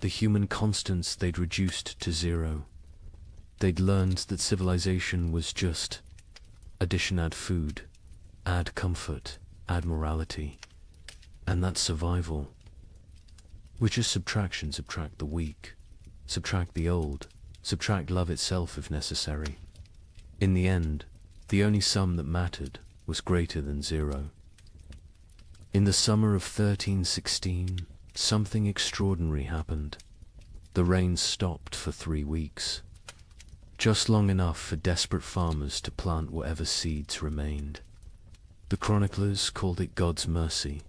the human constants they'd reduced to 0. They'd learned that civilization was just addition, add food, add comfort, add morality, and that's survival, which is subtraction. Subtract the weak, subtract the old, subtract love itself if necessary. In the end, the only sum that mattered was greater than 0. In the summer of 1316, something extraordinary happened. The rain stopped for 3 weeks, just long enough for desperate farmers to plant whatever seeds remained. The chroniclers called it God's mercy.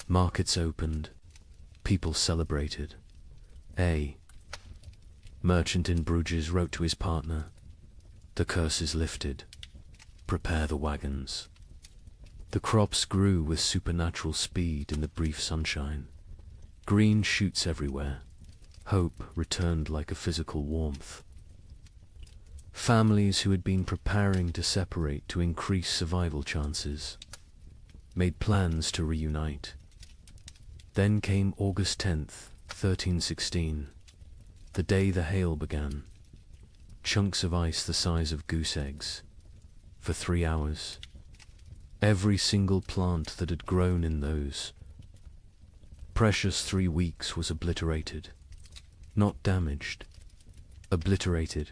Markets opened, people celebrated. A merchant in Bruges wrote to his partner, "The curse is lifted. Prepare the wagons." The crops grew with supernatural speed in the brief sunshine. Green shoots everywhere. Hope returned like a physical warmth. Families who had been preparing to separate to increase survival chances made plans to reunite. Then came August 10th, 1316, the day the hail began. Chunks of ice the size of goose eggs. For 3 hours, every single plant that had grown in those precious 3 weeks was obliterated. Not damaged. Obliterated.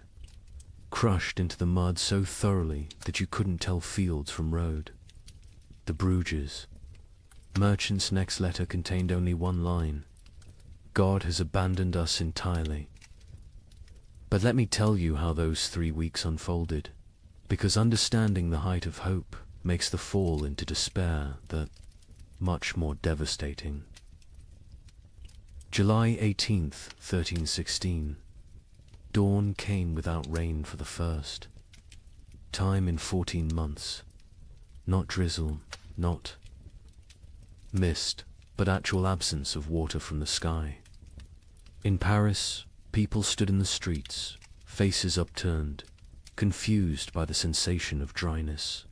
Crushed into the mud so thoroughly that you couldn't tell fields from road. The Bruges. Merchant's next letter contained only one line. God has abandoned us entirely. But let me tell you how those 3 weeks unfolded, because understanding the height of hope makes the fall into despair that much more devastating. July 18th, 1316. Dawn came without rain for the first time in 14 months. Not drizzle, not mist, but actual absence of water from the sky. In Paris, people stood in the streets, faces upturned, confused by the sensation of dryness.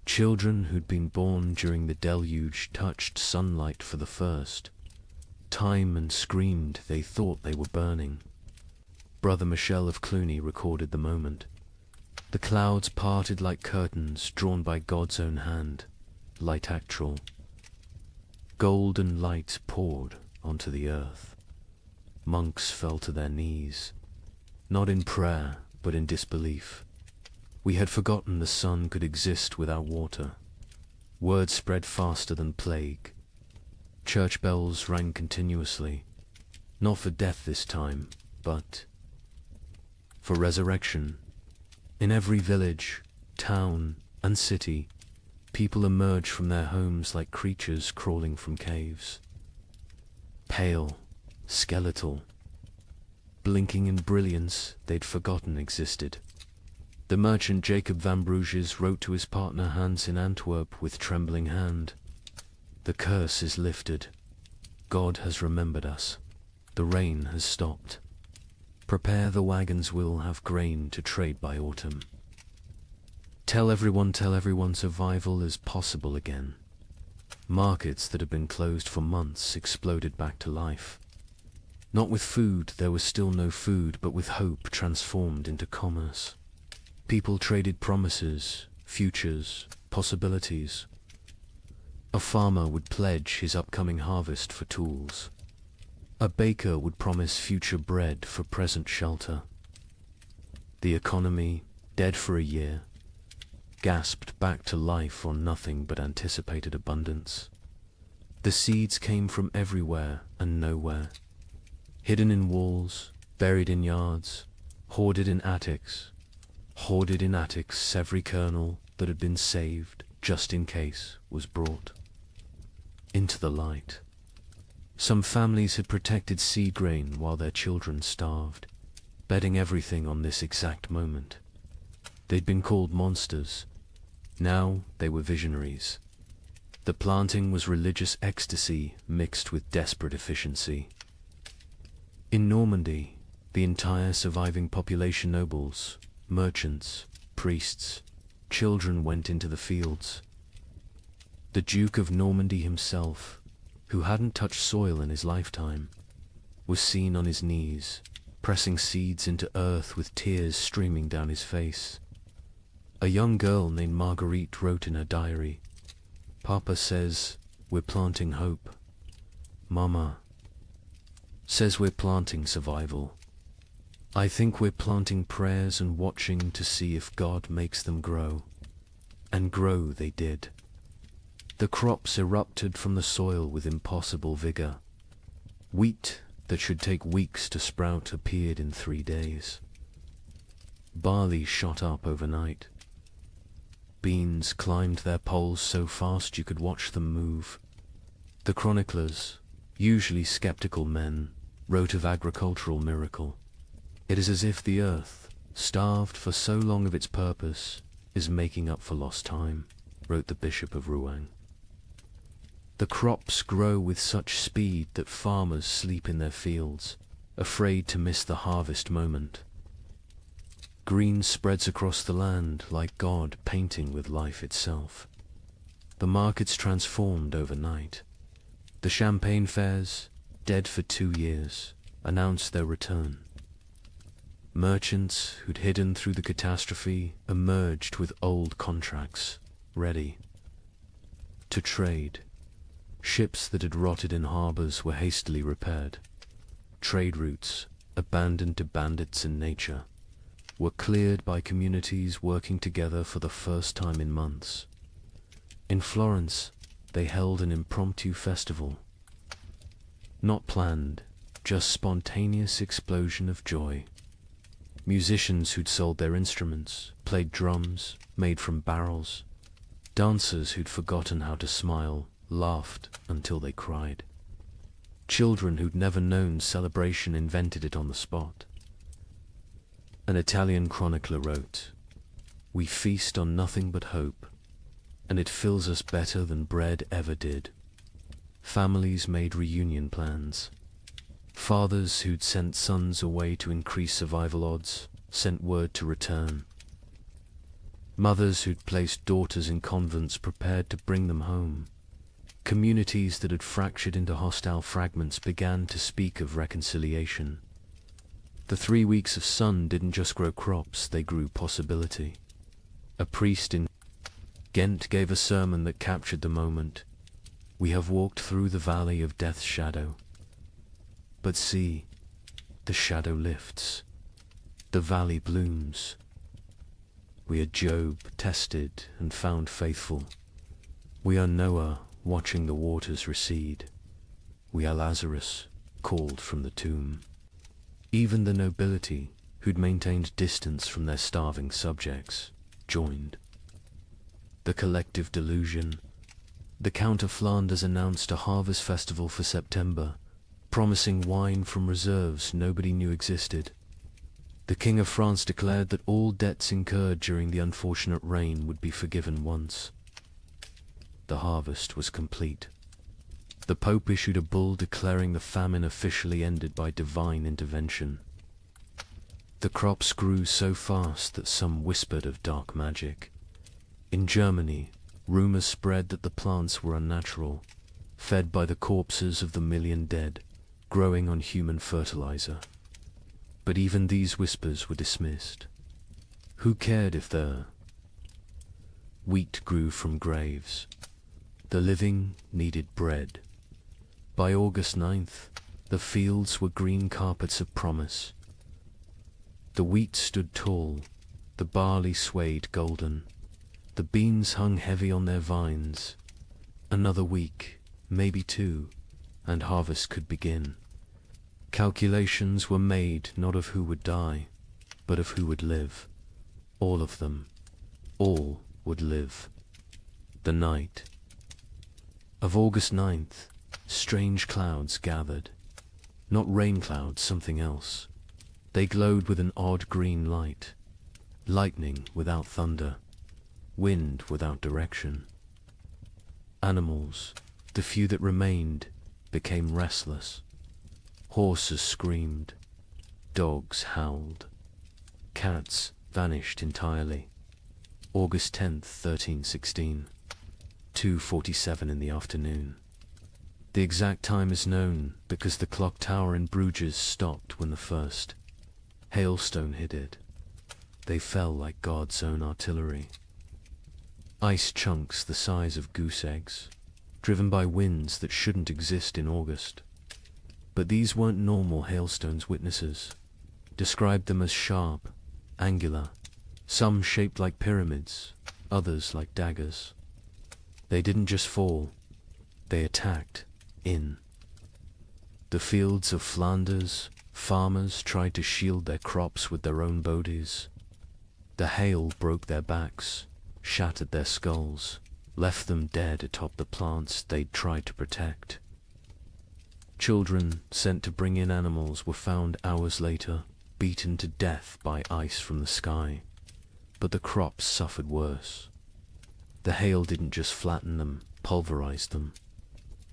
Children who'd been born during the deluge touched sunlight for the first time and screamed they thought they were burning. Brother Michel of Cluny recorded the moment. The clouds parted like curtains drawn by God's own hand, light actual. Golden light poured onto the earth. Monks fell to their knees, not in prayer, but in disbelief. We had forgotten the sun could exist without water. Word spread faster than plague. Church bells rang continuously, not for death this time, but for resurrection. In every village, town, and city, people emerged from their homes like creatures crawling from caves. Pale, skeletal, blinking in brilliance they'd forgotten existed. The merchant Jacob van Bruges wrote to his partner Hans in Antwerp with trembling hand. The curse is lifted. God has remembered us. The rain has stopped. Prepare, the wagons will have grain to trade by autumn. Tell everyone survival is possible again. Markets that had been closed for months exploded back to life. Not with food, there was still no food, but with hope transformed into commerce. People traded promises, futures, possibilities. A farmer would pledge his upcoming harvest for tools. A baker would promise future bread for present shelter. The economy, dead for a year, gasped back to life on nothing but anticipated abundance. The seeds came from everywhere and nowhere, hidden in walls, buried in yards, hoarded in attics. Every kernel that had been saved, just in case, was brought into the light. Some families had protected seed grain while their children starved, betting everything on this exact moment. They'd been called monsters. Now they were visionaries. The planting was religious ecstasy mixed with desperate efficiency. In Normandy, the entire surviving population, nobles, merchants, priests, children, went into the fields. The Duke of Normandy himself, who hadn't touched soil in his lifetime, was seen on his knees, pressing seeds into earth with tears streaming down his face. A young girl named Marguerite wrote in her diary, "Papa says we're planting hope. Mama says we're planting survival. I think we're planting prayers and watching to see if God makes them grow." And grow they did. The crops erupted from the soil with impossible vigor. Wheat that should take weeks to sprout appeared in 3 days. Barley shot up overnight. Beans climbed their poles so fast you could watch them move. The chroniclers, usually skeptical men, wrote of agricultural miracle. It is as if the earth, starved for so long of its purpose, is making up for lost time, wrote the Bishop of Rouen. The crops grow with such speed that farmers sleep in their fields, afraid to miss the harvest moment. Green spreads across the land like God painting with life itself. The markets transformed overnight. The champagne fairs, dead for 2 years, announced their return. Merchants who'd hidden through the catastrophe emerged with old contracts, ready to trade. Ships that had rotted in harbors were hastily repaired. Trade routes, abandoned to bandits and nature, were cleared by communities working together for the first time in months. In Florence, they held an impromptu festival. Not planned, just spontaneous explosion of joy. Musicians who'd sold their instruments, played drums, made from barrels. Dancers who'd forgotten how to smile, laughed until they cried. Children who'd never known celebration invented it on the spot. An Italian chronicler wrote, "We feast on nothing but hope, and it fills us better than bread ever did." Families made reunion plans. Fathers who'd sent sons away to increase survival odds sent word to return. Mothers who'd placed daughters in convents prepared to bring them home. Communities that had fractured into hostile fragments began to speak of reconciliation. The 3 weeks of sun didn't just grow crops, they grew possibility. A priest in Ghent gave a sermon that captured the moment. "We have walked through the valley of death's shadow. But see, the shadow lifts. The valley blooms. We are Job, tested and found faithful. We are Noah, watching the waters recede. We are Lazarus, called from the tomb." Even the nobility, who'd maintained distance from their starving subjects, joined. The collective delusion. The Count of Flanders announced a harvest festival for September, promising wine from reserves nobody knew existed. The King of France declared that all debts incurred during the unfortunate rain would be forgiven once. The harvest was complete. The Pope issued a bull declaring the famine officially ended by divine intervention. The crops grew so fast that some whispered of dark magic. In Germany, rumors spread that the plants were unnatural, fed by the corpses of the million dead, growing on human fertilizer. But even these whispers were dismissed. Who cared if the wheat grew from graves? The living needed bread. By August 9th, the fields were green carpets of promise. The wheat stood tall, the barley swayed golden, the beans hung heavy on their vines. Another week, maybe 2, and harvest could begin. Calculations were made not of who would die, but of who would live. All of them. All would live. The night of August 9th, strange clouds gathered. Not rain clouds, something else. They glowed with an odd green light. Lightning without thunder. Wind without direction. Animals, the few that remained, became restless. Horses screamed. Dogs howled. Cats vanished entirely. August 10th, 1316. 2:47 in the afternoon. The exact time is known because the clock tower in Bruges stopped when the first hailstone hit it. They fell like God's own artillery. Ice chunks the size of goose eggs, driven by winds that shouldn't exist in August. But these weren't normal hailstones. Witnesses described them as sharp, angular, some shaped like pyramids, others like daggers. They didn't just fall, they attacked in. The fields of Flanders, farmers tried to shield their crops with their own bodies. The hail broke their backs, shattered their skulls, left them dead atop the plants they'd tried to protect. Children sent to bring in animals were found hours later, beaten to death by ice from the sky. But the crops suffered worse. The hail didn't just flatten them, pulverized them,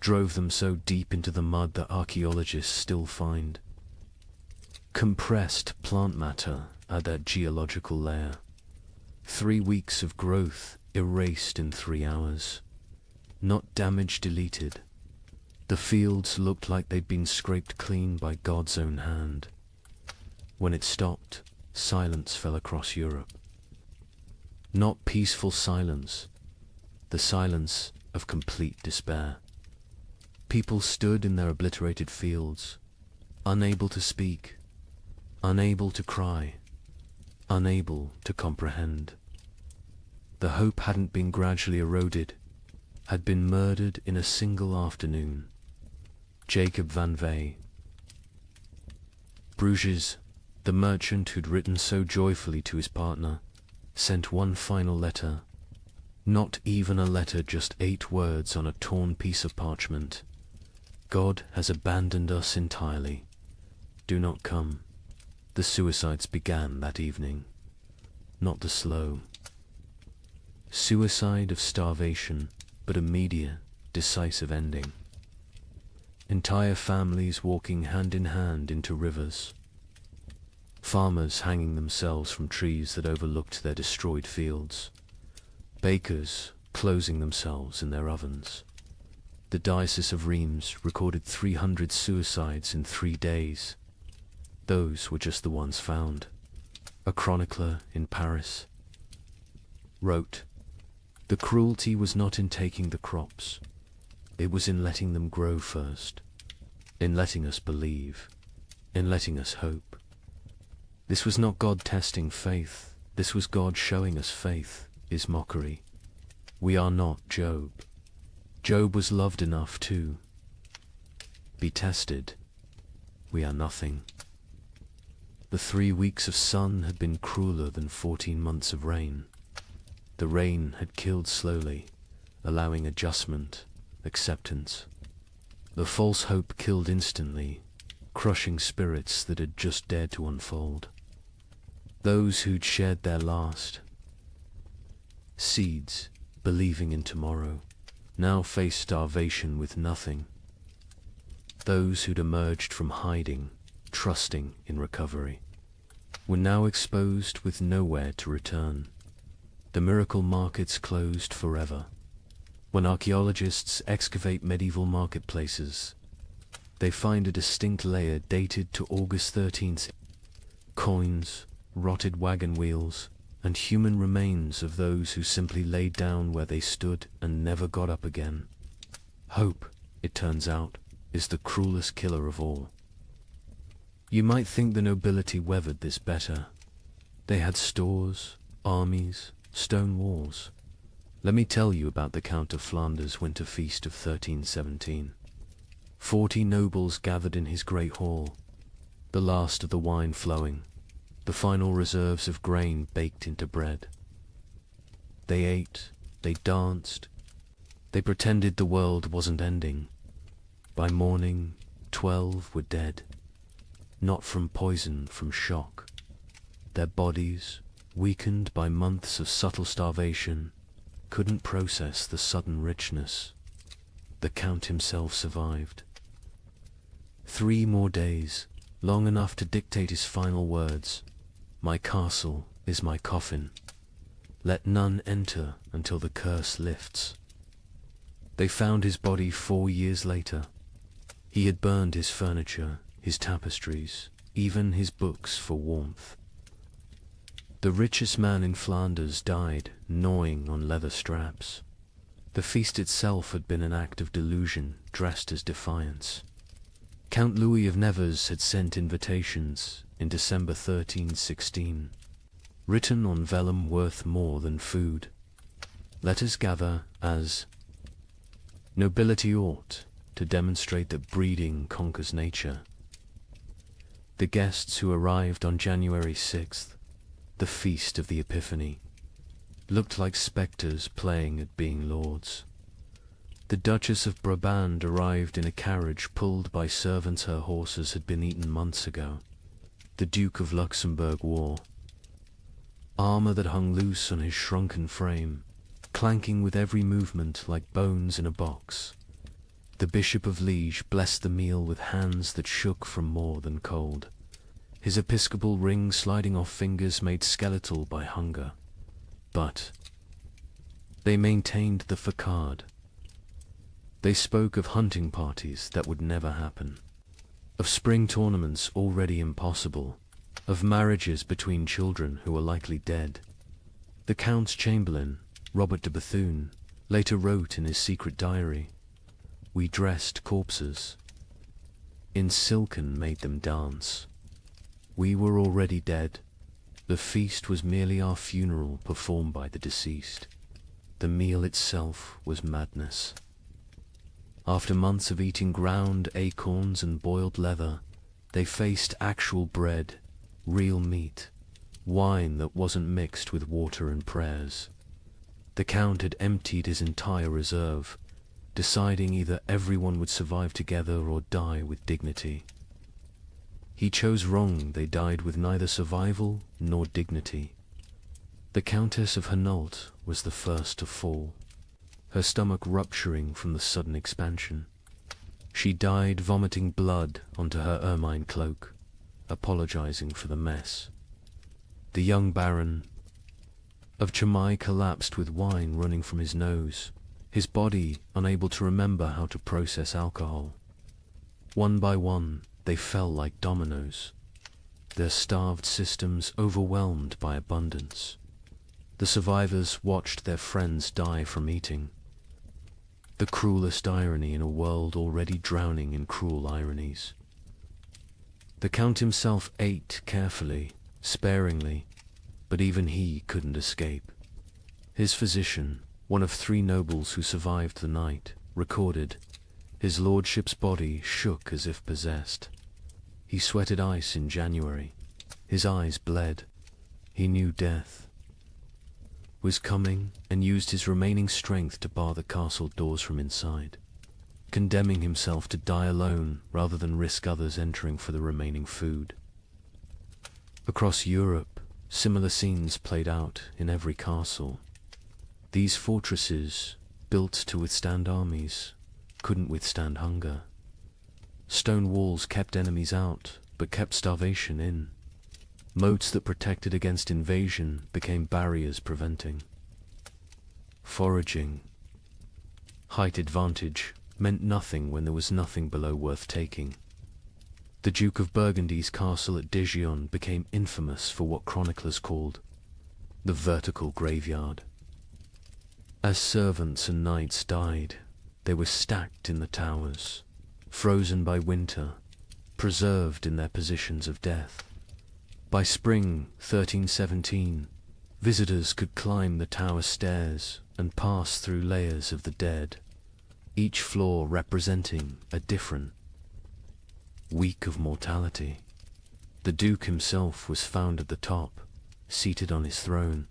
drove them so deep into the mud that archaeologists still find compressed plant matter at that geological layer. 3 weeks of growth erased in 3 hours. Not damage deleted. The fields looked like they'd been scraped clean by God's own hand. When it stopped, silence fell across Europe. Not peaceful silence, the silence of complete despair. People stood in their obliterated fields, unable to speak, unable to cry, unable to comprehend. The hope hadn't been gradually eroded, had been murdered in a single afternoon. Jacob van Vey. Bruges, the merchant who'd written so joyfully to his partner, sent one final letter. Not even a letter, just 8 words on a torn piece of parchment. God has abandoned us entirely. Do not come. The suicides began that evening. Not the slow suicide of starvation, but immediate, decisive ending. Entire families walking hand in hand into rivers. Farmers hanging themselves from trees that overlooked their destroyed fields. Bakers closing themselves in their ovens. The Diocese of Reims recorded 300 suicides in 3 days. Those were just the ones found. A chronicler in Paris wrote, "The cruelty was not in taking the crops. It was in letting them grow first, in letting us believe, in letting us hope. This was not God testing faith. This was God showing us faith is mockery. We are not Job. Job was loved enough to be tested. We are nothing." The 3 weeks of sun had been crueler than 14 months of rain. The rain had killed slowly, allowing adjustment, acceptance. The false hope killed instantly, crushing spirits that had just dared to unfold. Those who'd shared their last seeds, believing in tomorrow, now faced starvation with nothing. Those who'd emerged from hiding, trusting in recovery, were now exposed with nowhere to return. The miracle markets closed forever. When archaeologists excavate medieval marketplaces, they find a distinct layer dated to August 13th. Coins, rotted wagon wheels, and human remains of those who simply laid down where they stood and never got up again. Hope, it turns out, is the cruelest killer of all. You might think the nobility weathered this better. They had stores, armies, stone walls. Let me tell you about the Count of Flanders' winter feast of 1317. 40 nobles gathered in his great hall, the last of the wine flowing, the final reserves of grain baked into bread. They ate, they danced, they pretended the world wasn't ending. By morning, 12 were dead, not from poison, from shock. Their bodies, weakened by months of subtle starvation, couldn't process the sudden richness. The Count himself survived. 3 more days, long enough to dictate his final words. "My castle is my coffin. Let none enter until the curse lifts." They found his body 4 years later. He had burned his furniture, his tapestries, even his books for warmth. The richest man in Flanders died gnawing on leather straps. The feast itself had been an act of delusion dressed as defiance. Count Louis of Nevers had sent invitations in December 1316, written on vellum worth more than food. "Let us gather as nobility ought, to demonstrate that breeding conquers nature." The guests who arrived on January 6th, the feast of the Epiphany, looked like spectres playing at being lords. The Duchess of Brabant arrived in a carriage pulled by servants her horses had been eaten months ago. The Duke of Luxembourg wore armor that hung loose on his shrunken frame, clanking with every movement like bones in a box. The Bishop of Liege blessed the meal with hands that shook from more than cold, his episcopal ring sliding off fingers made skeletal by hunger. But they maintained the facade. They spoke of hunting parties that would never happen, of spring tournaments already impossible, of marriages between children who were likely dead. The Count's chamberlain, Robert de Bethune, later wrote in his secret diary, we dressed corpses. In silken made them dance. We were already dead. The feast was merely our funeral performed by the deceased. The meal itself was madness. After months of eating ground acorns and boiled leather, they faced actual bread, real meat, wine that wasn't mixed with water and prayers. The Count had emptied his entire reserve, deciding either everyone would survive together or die with dignity. He chose wrong. They died with neither survival nor dignity. The Countess of Hainault was the first to fall, her stomach rupturing from the sudden expansion. She died vomiting blood onto her ermine cloak, apologizing for the mess. The young Baron of Chimay collapsed with wine running from his nose, his body unable to remember how to process alcohol. One by one, they fell like dominoes, their starved systems overwhelmed by abundance. The survivors watched their friends die from eating. The cruelest irony in a world already drowning in cruel ironies. The Count himself ate carefully, sparingly, but even he couldn't escape. His physician, one of 3 nobles who survived the night, recorded, his lordship's body shook as if possessed. He sweated ice in January. His eyes bled. He knew death was coming and used his remaining strength to bar the castle doors from inside, condemning himself to die alone rather than risk others entering for the remaining food. Across Europe, similar scenes played out in every castle. These fortresses, built to withstand armies, couldn't withstand hunger. Stone walls kept enemies out, but kept starvation in. Moats that protected against invasion became barriers preventing. Foraging. Height advantage meant nothing when there was nothing below worth taking. The Duke of Burgundy's castle at Dijon became infamous for what chroniclers called the vertical graveyard. As servants and knights died, they were stacked in the towers, frozen by winter, preserved in their positions of death. By spring 1317, visitors could climb the tower stairs and pass through layers of the dead, each floor representing a different week of mortality. The Duke himself was found at the top, seated on his throne,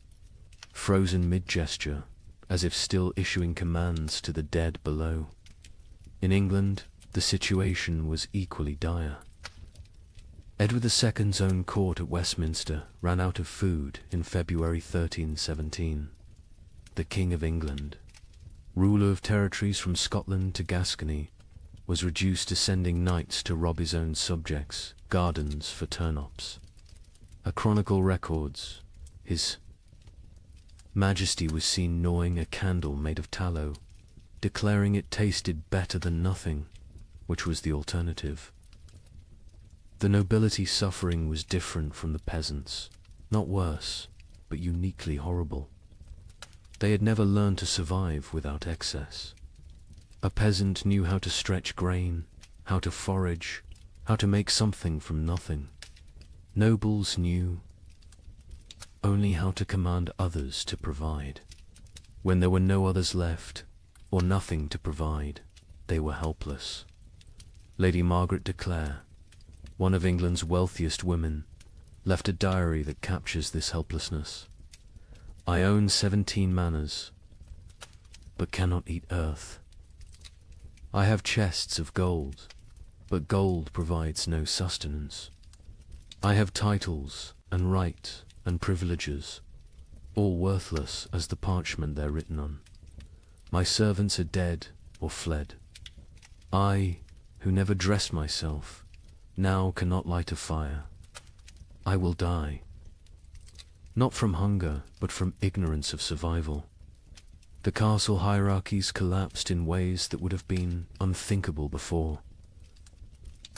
frozen mid-gesture, as if still issuing commands to the dead below. In England, the situation was equally dire. Edward II's own court at Westminster ran out of food in February 1317. The King of England, ruler of territories from Scotland to Gascony, was reduced to sending knights to rob his own subjects' gardens for turnips. A chronicle records, His Majesty was seen gnawing a candle made of tallow, declaring it tasted better than nothing, which was the alternative. The nobility's suffering was different from the peasants, not worse, but uniquely horrible. They had never learned to survive without excess. A peasant knew how to stretch grain, how to forage, how to make something from nothing. Nobles knew only how to command others to provide. When there were no others left, or nothing to provide, they were helpless. Lady Margaret de Clare, one of England's wealthiest women, left a diary that captures this helplessness. I own 17 manors, but cannot eat earth. I have chests of gold, but gold provides no sustenance. I have titles and right and privileges, all worthless as the parchment they're written on. My servants are dead or fled. I, who never dressed myself, now cannot light a fire. I will die. Not from hunger, but from ignorance of survival. The castle hierarchies collapsed in ways that would have been unthinkable before.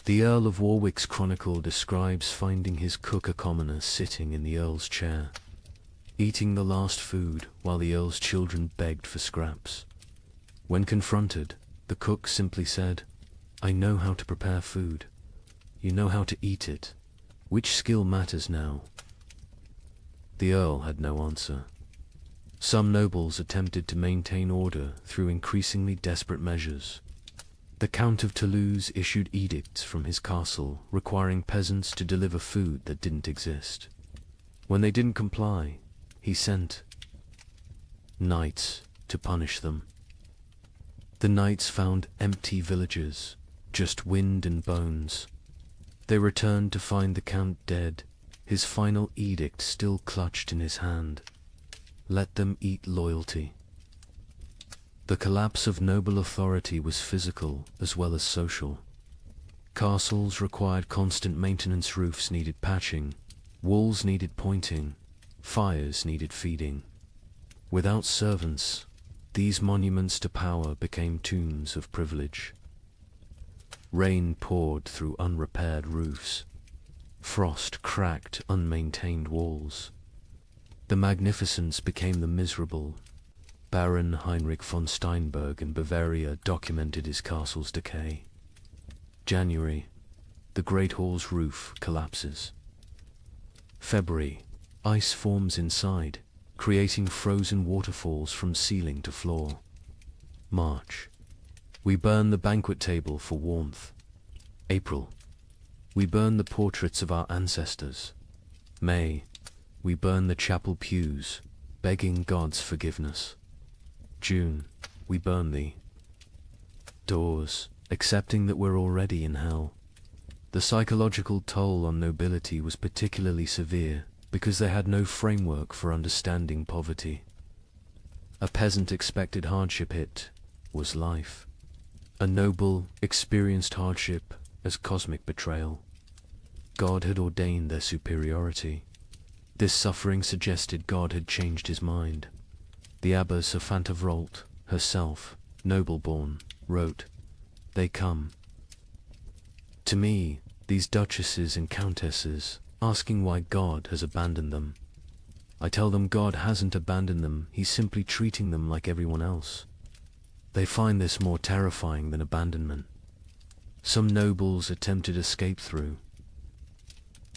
The Earl of Warwick's chronicle describes finding his cook a commoner sitting in the Earl's chair, eating the last food while the Earl's children begged for scraps. When confronted, The cook simply said, "I know how to prepare food. You know how to eat it. Which skill matters now?" The Earl had no answer. Some nobles attempted to maintain order through increasingly desperate measures. The Count of Toulouse issued edicts from his castle requiring peasants to deliver food that didn't exist. When they didn't comply, he sent knights to punish them. The knights found empty villages, just wind and bones. They returned to find the Count dead, his final edict still clutched in his hand. Let them eat loyalty. The collapse of noble authority was physical as well as social. Castles required constant maintenance, roofs needed patching, walls needed pointing, fires needed feeding. Without servants, these monuments to power became tombs of privilege. Rain poured through unrepaired roofs. Frost cracked unmaintained walls. The magnificence became the miserable. Baron Heinrich von Steinberg in Bavaria documented his castle's decay. January, the Great Hall's roof collapses. February, ice forms inside, creating frozen waterfalls from ceiling to floor. March, we burn the banquet table for warmth. April, we burn the portraits of our ancestors. May, we burn the chapel pews, begging God's forgiveness. June, we burn the doors, accepting that we're already in hell. The psychological toll on nobility was particularly severe because they had no framework for understanding poverty. A peasant expected hardship, it was life. A noble experienced hardship as cosmic betrayal. God had ordained their superiority. This suffering suggested God had changed his mind. The Abbess of Fantevrolt, herself, noble-born, wrote, "They come to me, these duchesses and countesses, asking why God has abandoned them. I tell them God hasn't abandoned them, he's simply treating them like everyone else. They find this more terrifying than abandonment. Some nobles attempted escape through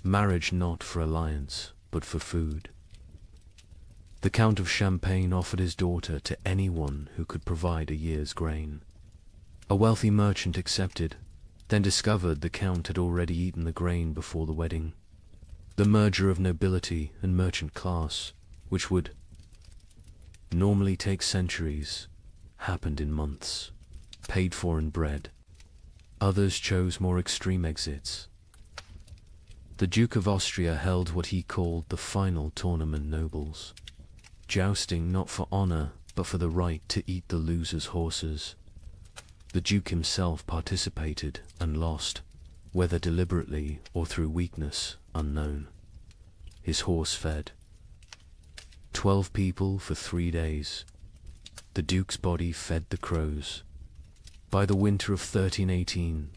marriage, not for alliance, but for food. The Count of Champagne offered his daughter to anyone who could provide a year's grain. A wealthy merchant accepted, then discovered the Count had already eaten the grain before the wedding. The merger of nobility and merchant class, which would normally take centuries, happened in months, paid for in bread. Others chose more extreme exits. The Duke of Austria held what he called the final tournament nobles, jousting not for honor, but for the right to eat the loser's horses. The Duke himself participated and lost, whether deliberately or through weakness, unknown. His horse fed 12 people for 3 days. The Duke's body fed the crows. By the winter of 1318,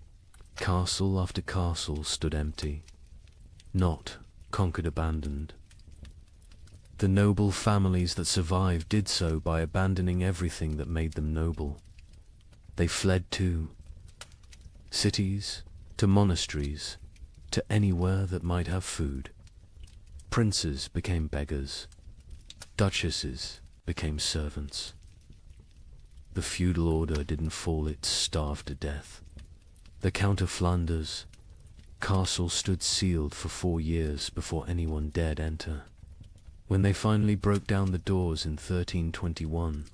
castle after castle stood empty, not conquered, abandoned. The noble families that survived did so by abandoning everything that made them noble. They fled to cities, to monasteries, to anywhere that might have food. Princes became beggars. Duchesses became servants. The feudal order didn't fall, it starved to death. The Count of Flanders' castle stood sealed for 4 years before anyone dared enter. When they finally broke down the doors in 1321,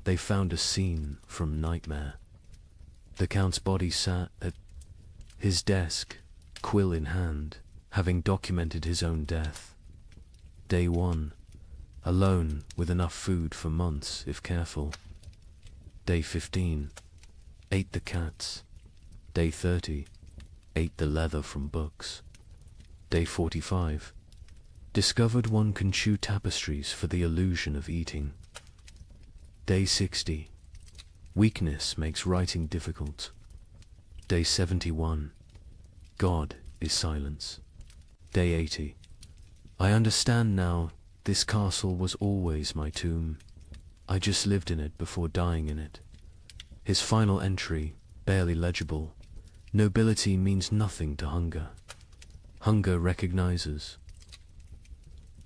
they found a scene from nightmare. The Count's body sat at his desk, quill in hand, having documented his own death. Day 1, alone with enough food for months if careful. Day 15, ate the cats. Day 30, ate the leather from books. Day 45, discovered one can chew tapestries for the illusion of eating. Day 60, weakness makes writing difficult. Day 71, God is silence. Day 80, I understand now, this castle was always my tomb. I just lived in it before dying in it. His final entry, barely legible: nobility means nothing to hunger. Hunger recognizes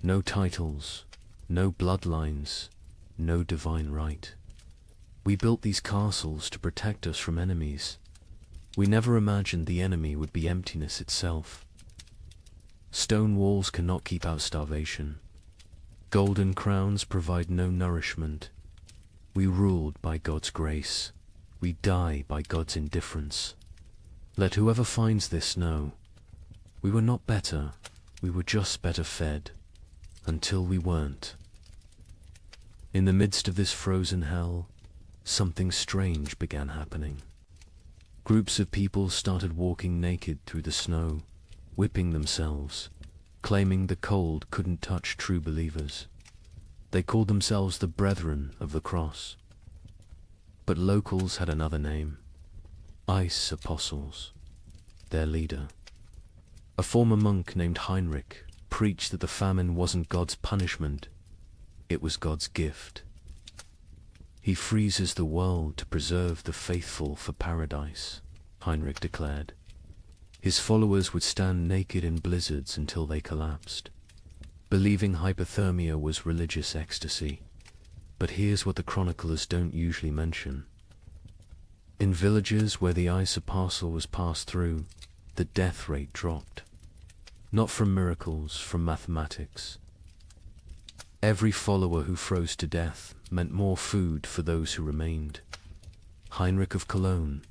no titles, no bloodlines, no divine right. We built these castles to protect us from enemies. We never imagined the enemy would be emptiness itself. Stone walls cannot keep out starvation. Golden crowns provide no nourishment. We ruled by God's grace. We die by God's indifference. Let whoever finds this know, we were not better, we were just better fed, until we weren't. In the midst of this frozen hell, something strange began happening. Groups of people started walking naked through the snow, whipping themselves, claiming the cold couldn't touch true believers. They called themselves the Brethren of the Cross. But locals had another name: Ice Apostles. Their leader, a former monk named Heinrich, preached that the famine wasn't God's punishment, it was God's gift. He freezes the world to preserve the faithful for paradise, Heinrich declared. His followers would stand naked in blizzards until they collapsed, believing hypothermia was religious ecstasy. But here's what the chroniclers don't usually mention. In villages where the ice apostle was passed through, the death rate dropped. Not from miracles, from mathematics. Every follower who froze to death meant more food for those who remained. Heinrich of Cologne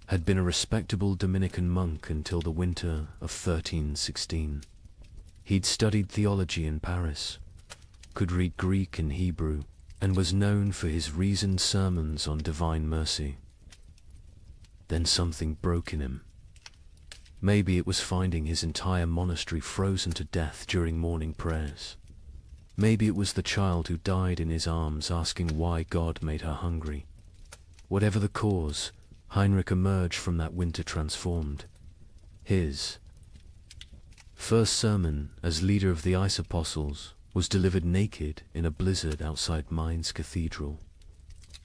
had been a respectable Dominican monk until the winter of 1316. He'd studied theology in Paris, could read Greek and Hebrew, and was known for his reasoned sermons on divine mercy. Then something broke in him. Maybe it was finding his entire monastery frozen to death during morning prayers. Maybe it was the child who died in his arms asking why God made her hungry. Whatever the cause, Heinrich emerged from that winter transformed. His first sermon as leader of the Ice Apostles was delivered naked in a blizzard outside Mainz Cathedral.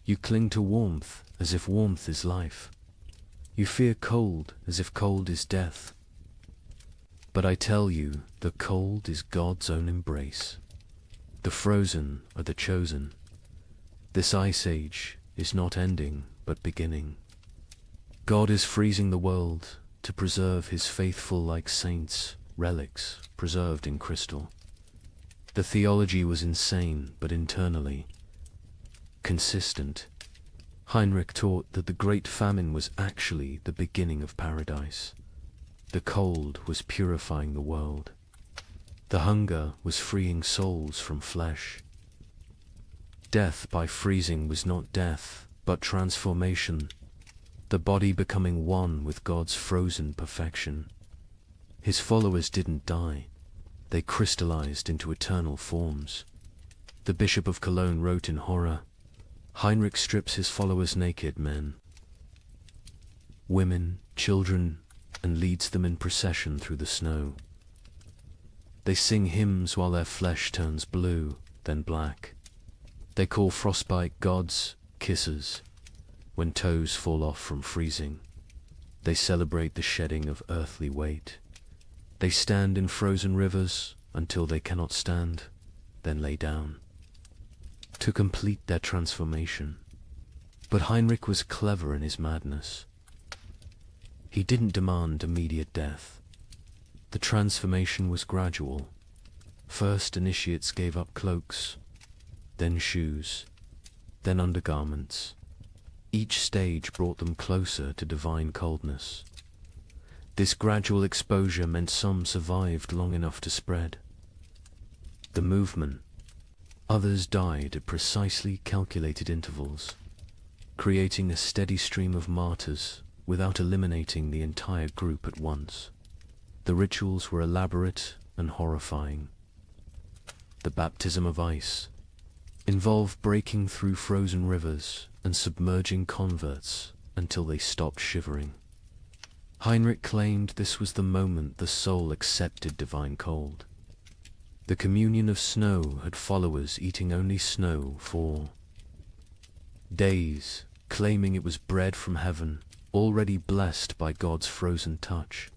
You cling to warmth as if warmth is life. You fear cold as if cold is death. But I tell you, the cold is God's own embrace. The frozen are the chosen. This ice age is not ending, but beginning. God is freezing the world to preserve his faithful like saints, relics preserved in crystal. The theology was insane, but internally consistent. Heinrich taught that the great famine was actually the beginning of paradise. The cold was purifying the world. The hunger was freeing souls from flesh. Death by freezing was not death, but transformation, the body becoming one with God's frozen perfection. His followers didn't die. They crystallized into eternal forms. The Bishop of Cologne wrote in horror, Heinrich strips his followers naked, men, women, children, and leads them in procession through the snow. They sing hymns while their flesh turns blue, then black. They call frostbite God's kisses when toes fall off from freezing. They celebrate the shedding of earthly weight. They stand in frozen rivers until they cannot stand, then lay down, to complete their transformation. But Heinrich was clever in his madness. He didn't demand immediate death. The transformation was gradual. First, initiates gave up cloaks, then shoes, then undergarments. Each stage brought them closer to divine coldness. This gradual exposure meant some survived long enough to spread the movement. Others died at precisely calculated intervals, creating a steady stream of martyrs without eliminating the entire group at once. The rituals were elaborate and horrifying. The baptism of ice involved breaking through frozen rivers and submerging converts until they stopped shivering. Heinrich claimed this was the moment the soul accepted divine cold. The communion of snow had followers eating only snow for days, claiming it was bread from heaven, already blessed by God's frozen touch.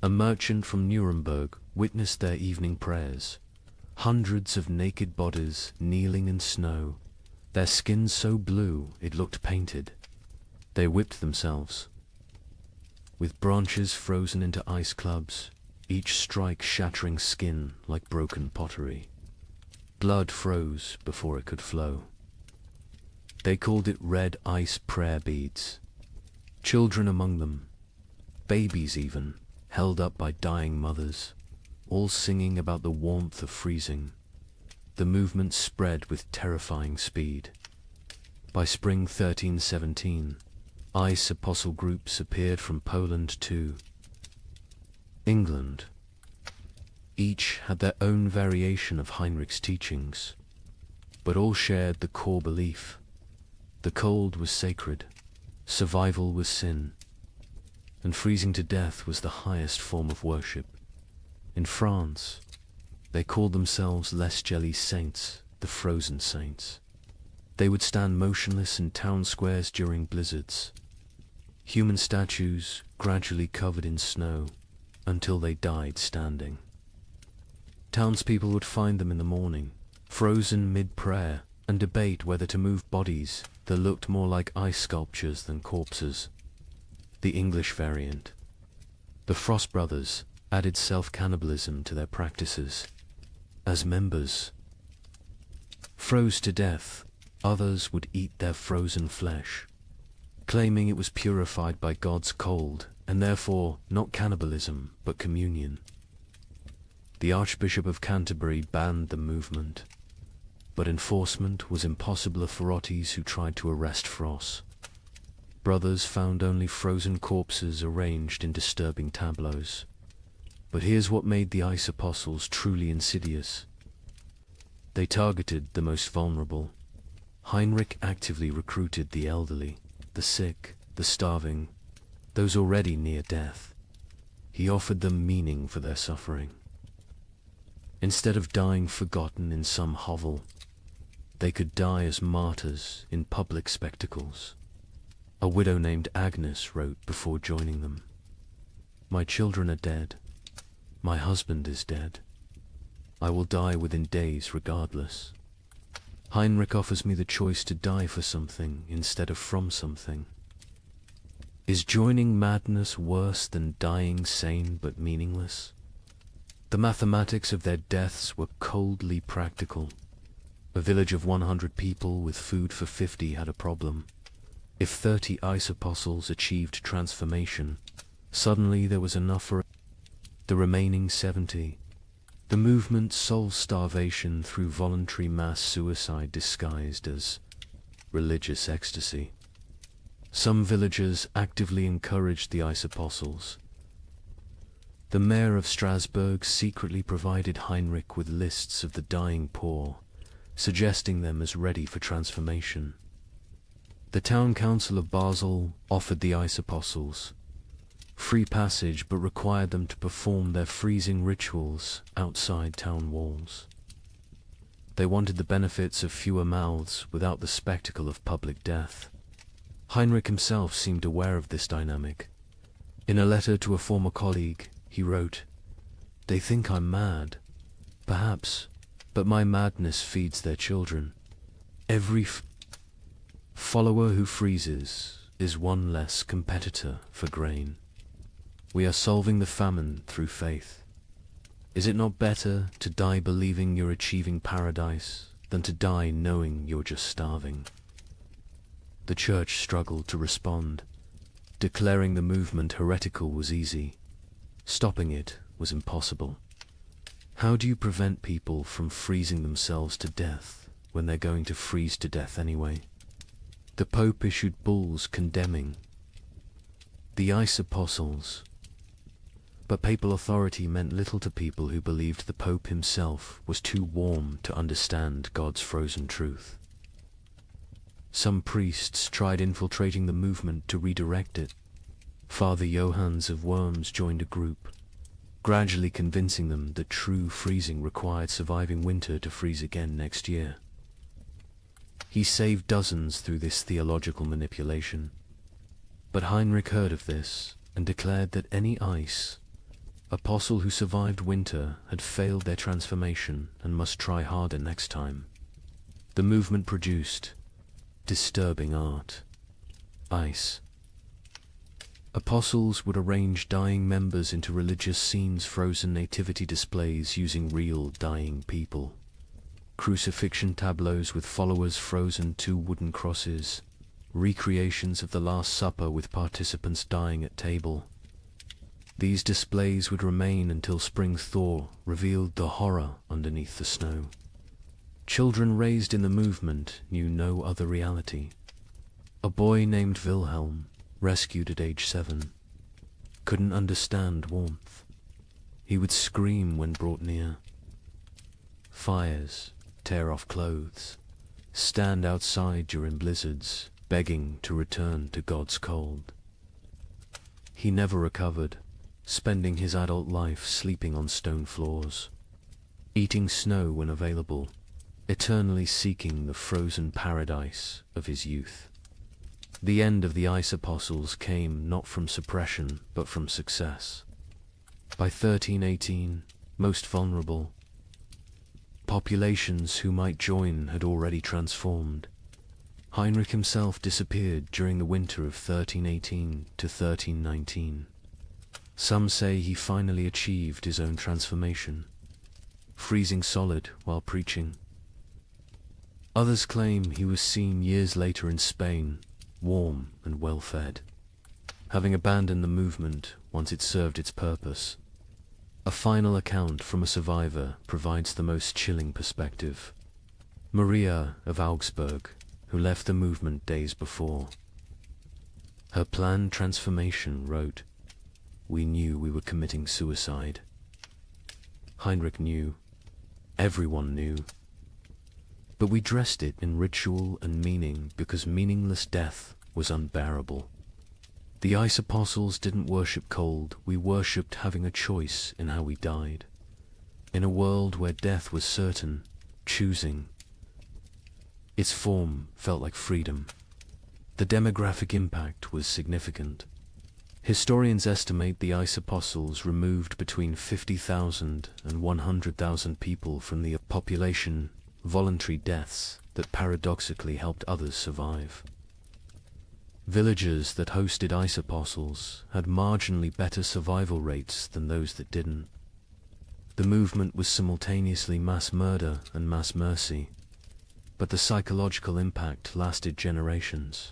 A merchant from Nuremberg witnessed their evening prayers. Hundreds of naked bodies kneeling in snow, their skins so blue it looked painted. They whipped themselves, with branches frozen into ice clubs, each strike shattering skin like broken pottery. Blood froze before it could flow. They called it red ice prayer beads. Children among them, babies even, held up by dying mothers, all singing about the warmth of freezing. The movement spread with terrifying speed. By spring 1317, ice apostle groups appeared from Poland to England. Each had their own variation of Heinrich's teachings, but all shared the core belief. The cold was sacred, survival was sin, and freezing to death was the highest form of worship. In France, they called themselves Les Gelées Saints, the frozen saints. They would stand motionless in town squares during blizzards, human statues gradually covered in snow until they died standing. Townspeople would find them in the morning, frozen mid-prayer, and debate whether to move bodies that looked more like ice sculptures than corpses. The English variant. The Frost Brothers added self-cannibalism to their practices. As members froze to death, others would eat their frozen flesh, claiming it was purified by God's cold, and therefore not cannibalism, but communion. The Archbishop of Canterbury banned the movement, but enforcement was impossible for authorities who tried to arrest Frost. Brothers found only frozen corpses arranged in disturbing tableaus. But here's what made the ice apostles truly insidious. They targeted the most vulnerable. Heinrich actively recruited the elderly, the sick, the starving, those already near death. He offered them meaning for their suffering. Instead of dying forgotten in some hovel, they could die as martyrs in public spectacles. A widow named Agnes wrote before joining them, "My children are dead. My husband is dead. I will die within days regardless. Heinrich offers me the choice to die for something instead of from something. Is joining madness worse than dying sane but meaningless?" The mathematics of their deaths were coldly practical. A village of 100 people with food for 50 had a problem. If 30 ice apostles achieved transformation, suddenly there was enough for the remaining 70. The movement solved starvation through voluntary mass suicide disguised as religious ecstasy. Some villagers actively encouraged the ice apostles. The mayor of Strasbourg secretly provided Heinrich with lists of the dying poor, suggesting them as ready for transformation. The town council of Basel offered the ice apostles free passage but required them to perform their freezing rituals outside town walls. They wanted the benefits of fewer mouths without the spectacle of public death. Heinrich himself seemed aware of this dynamic. In a letter to a former colleague, he wrote, "They think I'm mad, perhaps, but my madness feeds their children. Every follower who freezes is one less competitor for grain. We are solving the famine through faith. Is it not better to die believing you're achieving paradise than to die knowing you're just starving?" The church struggled to respond. Declaring the movement heretical was easy. Stopping it was impossible. How do you prevent people from freezing themselves to death when they're going to freeze to death anyway? The Pope issued bulls condemning the ice apostles. But papal authority meant little to people who believed the Pope himself was too warm to understand God's frozen truth. Some priests tried infiltrating the movement to redirect it. Father Johannes of Worms joined a group, gradually convincing them that true freezing required surviving winter to freeze again next year. He saved dozens through this theological manipulation. But Heinrich heard of this and declared that any apostle who survived winter had failed their transformation and must try harder next time. The movement produced disturbing art. Ice. Apostles would arrange dying members into religious scenes, frozen nativity displays using real dying people, crucifixion tableaus with followers frozen to wooden crosses, recreations of the Last Supper with participants dying at table. These displays would remain until spring thaw revealed the horror underneath the snow. Children raised in the movement knew no other reality. A boy named Wilhelm, rescued at age 7, couldn't understand warmth. He would scream when brought near. Fires, tear off clothes, stand outside during blizzards, begging to return to God's cold. He never recovered, spending his adult life sleeping on stone floors, eating snow when available, eternally seeking the frozen paradise of his youth. The end of the ice apostles came not from suppression, but from success. By 1318, most vulnerable, populations who might join had already transformed. Heinrich himself disappeared during the winter of 1318 to 1319. Some say he finally achieved his own transformation, freezing solid while preaching. Others claim he was seen years later in Spain, warm and well-fed, having abandoned the movement once it served its purpose. A final account from a survivor provides the most chilling perspective. Maria of Augsburg, who left the movement days before. Her planned transformation wrote, "We knew we were committing suicide." Heinrich knew. Everyone knew. But we dressed it in ritual and meaning because meaningless death was unbearable. The ice apostles didn't worship cold, we worshipped having a choice in how we died. In a world where death was certain, choosing. Its form felt like freedom. The demographic impact was significant. Historians estimate the ice apostles removed between 50,000 and 100,000 people from the population, voluntary deaths that paradoxically helped others survive. Villages that hosted ice apostles had marginally better survival rates than those that didn't. The movement was simultaneously mass murder and mass mercy, but the psychological impact lasted generations.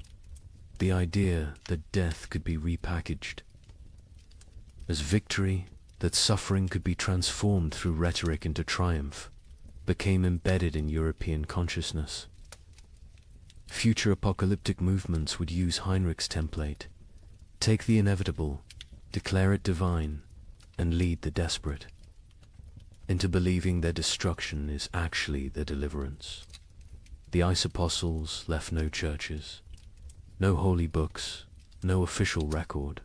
The idea that death could be repackaged as victory, that suffering could be transformed through rhetoric into triumph, became embedded in European consciousness. Future apocalyptic movements would use Heinrich's template: take the inevitable, declare it divine, and lead the desperate into believing their destruction is actually their deliverance. The ice apostles left no churches, no holy books, no official record.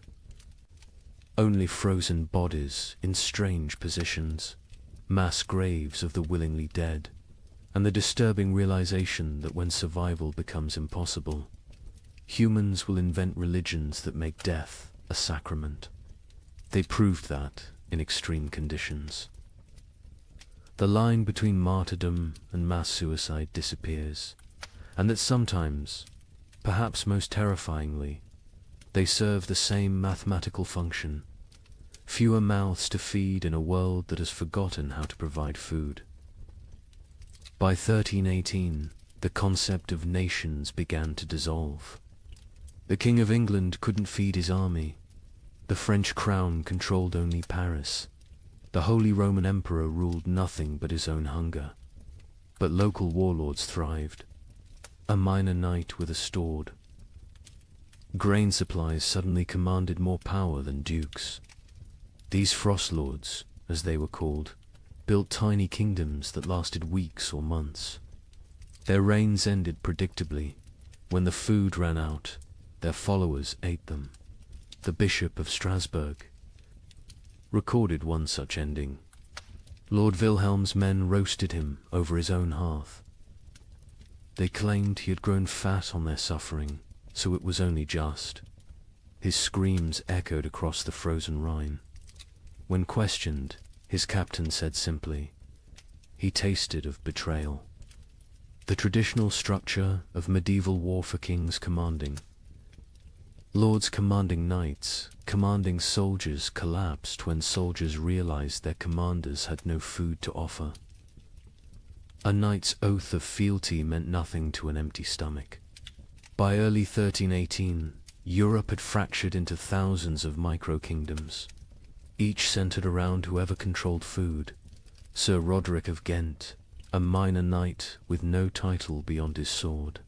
Only frozen bodies in strange positions, mass graves of the willingly dead, and the disturbing realization that when survival becomes impossible, humans will invent religions that make death a sacrament. They proved that in extreme conditions. The line between martyrdom and mass suicide disappears, and that sometimes, perhaps most terrifyingly, they serve the same mathematical function: fewer mouths to feed in a world that has forgotten how to provide food. By 1318, the concept of nations began to dissolve. The King of England couldn't feed his army. The French crown controlled only Paris. The Holy Roman Emperor ruled nothing but his own hunger. But local warlords thrived. A minor knight with a sword. Grain supplies suddenly commanded more power than dukes. These frost lords, as they were called, built tiny kingdoms that lasted weeks or months. Their reigns ended predictably. When the food ran out, their followers ate them. The Bishop of Strasbourg recorded one such ending. Lord Wilhelm's men roasted him over his own hearth. They claimed he had grown fat on their suffering, so it was only just. His screams echoed across the frozen Rhine. When questioned, his captain said simply, he tasted of betrayal. The traditional structure of medieval war for kings commanding. Lords commanding knights, commanding soldiers collapsed when soldiers realized their commanders had no food to offer. A knight's oath of fealty meant nothing to an empty stomach. By early 1318, Europe had fractured into thousands of micro-kingdoms, each centered around whoever controlled food. Sir Roderick of Ghent, a minor knight with no title beyond his sword,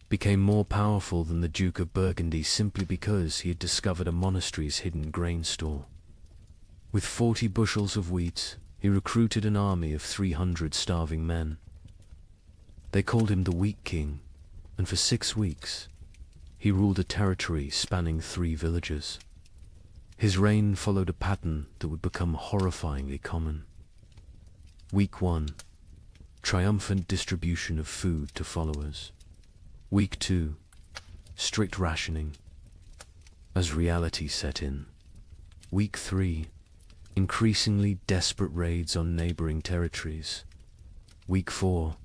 became more powerful than the Duke of Burgundy simply because he had discovered a monastery's hidden grain store. With 40 bushels of wheat, he recruited an army of 300 starving men. They called him the Wheat King, and for 6 weeks, he ruled a territory spanning 3 villages. His reign followed a pattern that would become horrifyingly common. Week 1. Triumphant distribution of food to followers. Week 2. Strict rationing. As reality set in. Week 3. Increasingly desperate raids on neighboring territories. Week 4.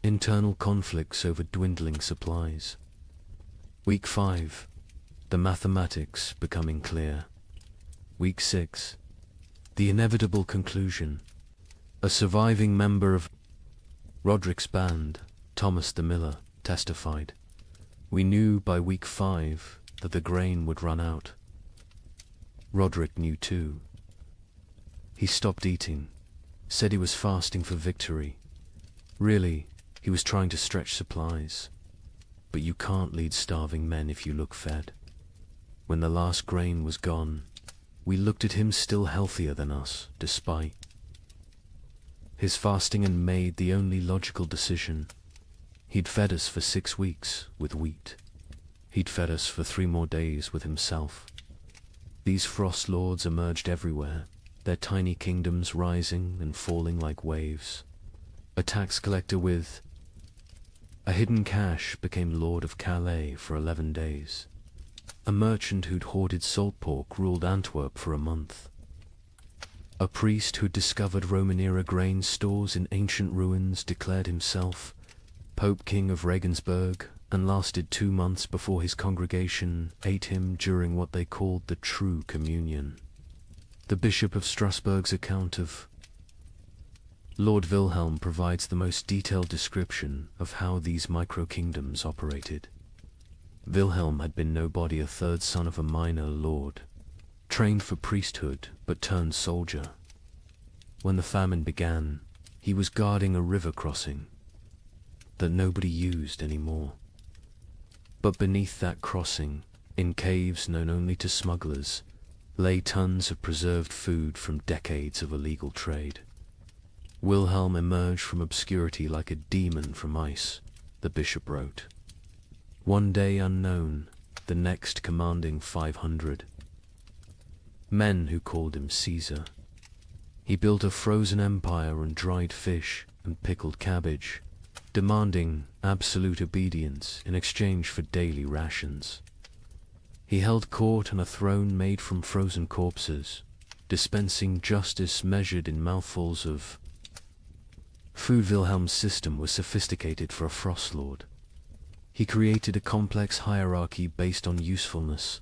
Internal conflicts over dwindling supplies. Week 5. The mathematics becoming clear. Week 6. The inevitable conclusion. A surviving member of Roderick's band, Thomas the Miller, testified, "We knew by week 5 that the grain would run out." Roderick knew too. He stopped eating, said he was fasting for victory. Really, he was trying to stretch supplies. But you can't lead starving men if you look fed. When the last grain was gone, we looked at him still healthier than us, despite his fasting, and made the only logical decision. He'd fed us for 6 weeks with wheat. He'd fed us for 3 more days with himself. These frost lords emerged everywhere, their tiny kingdoms rising and falling like waves. A tax collector with a hidden cache became Lord of Calais for 11 days. A merchant who'd hoarded salt pork ruled Antwerp for a month. A priest who'd discovered Roman-era grain stores in ancient ruins declared himself Pope King of Regensburg, and lasted 2 months before his congregation ate him during what they called the True Communion. The Bishop of Strasbourg's account of Lord Wilhelm provides the most detailed description of how these micro-kingdoms operated. Wilhelm had been nobody, a 3rd son of a minor lord, trained for priesthood but turned soldier. When the famine began, he was guarding a river crossing that nobody used anymore. But beneath that crossing, in caves known only to smugglers, lay tons of preserved food from decades of illegal trade. Wilhelm emerged from obscurity like a demon from ice, the bishop wrote. One day unknown, the next commanding 500. Men who called him Caesar. He built a frozen empire on dried fish and pickled cabbage, demanding absolute obedience in exchange for daily rations. He held court on a throne made from frozen corpses, dispensing justice measured in mouthfuls of food. Wilhelm's system was sophisticated for a frost lord. He created a complex hierarchy based on usefulness.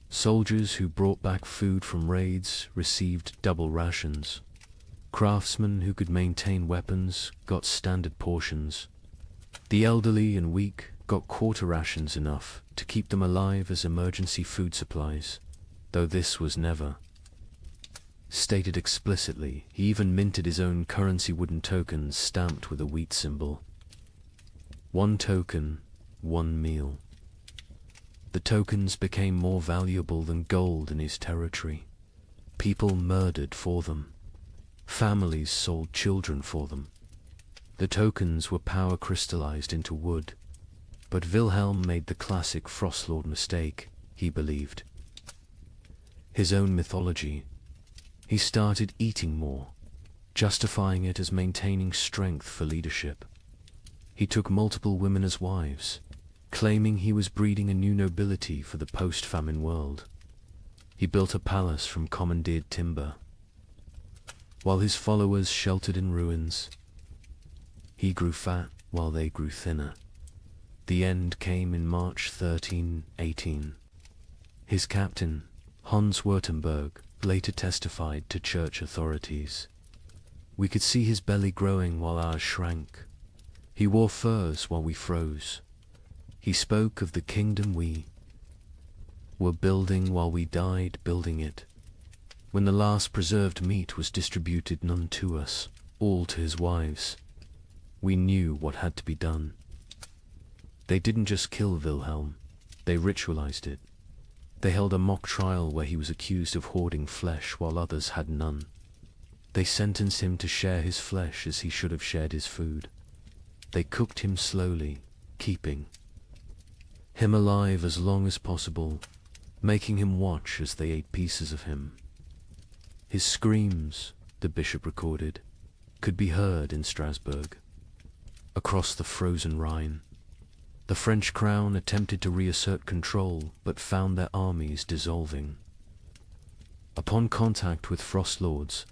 Soldiers who brought back food from raids received double rations. Craftsmen who could maintain weapons got standard portions. The elderly and weak got quarter rations, enough to keep them alive as emergency food supplies, though this was never stated explicitly. He even minted his own currency, wooden tokens stamped with a wheat symbol. 1 token, 1 meal. The tokens became more valuable than gold in his territory. People murdered for them. Families sold children for them. The tokens were power crystallized into wood. But Wilhelm made the classic Frostlord mistake, he believed. His own mythology. He started eating more, justifying it as maintaining strength for leadership. He took multiple women as wives, claiming he was breeding a new nobility for the post-famine world. He built a palace from commandeered timber, while his followers sheltered in ruins. He grew fat while they grew thinner. The end came in March 1318. His captain, Hans Württemberg, later testified to church authorities. We could see his belly growing while ours shrank. He wore furs while we froze. He spoke of the kingdom we were building while we died building it. When the last preserved meat was distributed, none to us, all to his wives, we knew what had to be done. They didn't just kill Wilhelm, they ritualized it. They held a mock trial where he was accused of hoarding flesh while others had none. They sentenced him to share his flesh as he should have shared his food. They cooked him slowly, keeping him alive as long as possible, making him watch as they ate pieces of him. His screams, the bishop recorded, could be heard in Strasbourg, across the frozen Rhine. The French crown attempted to reassert control, but found their armies dissolving. Upon contact with frost lords,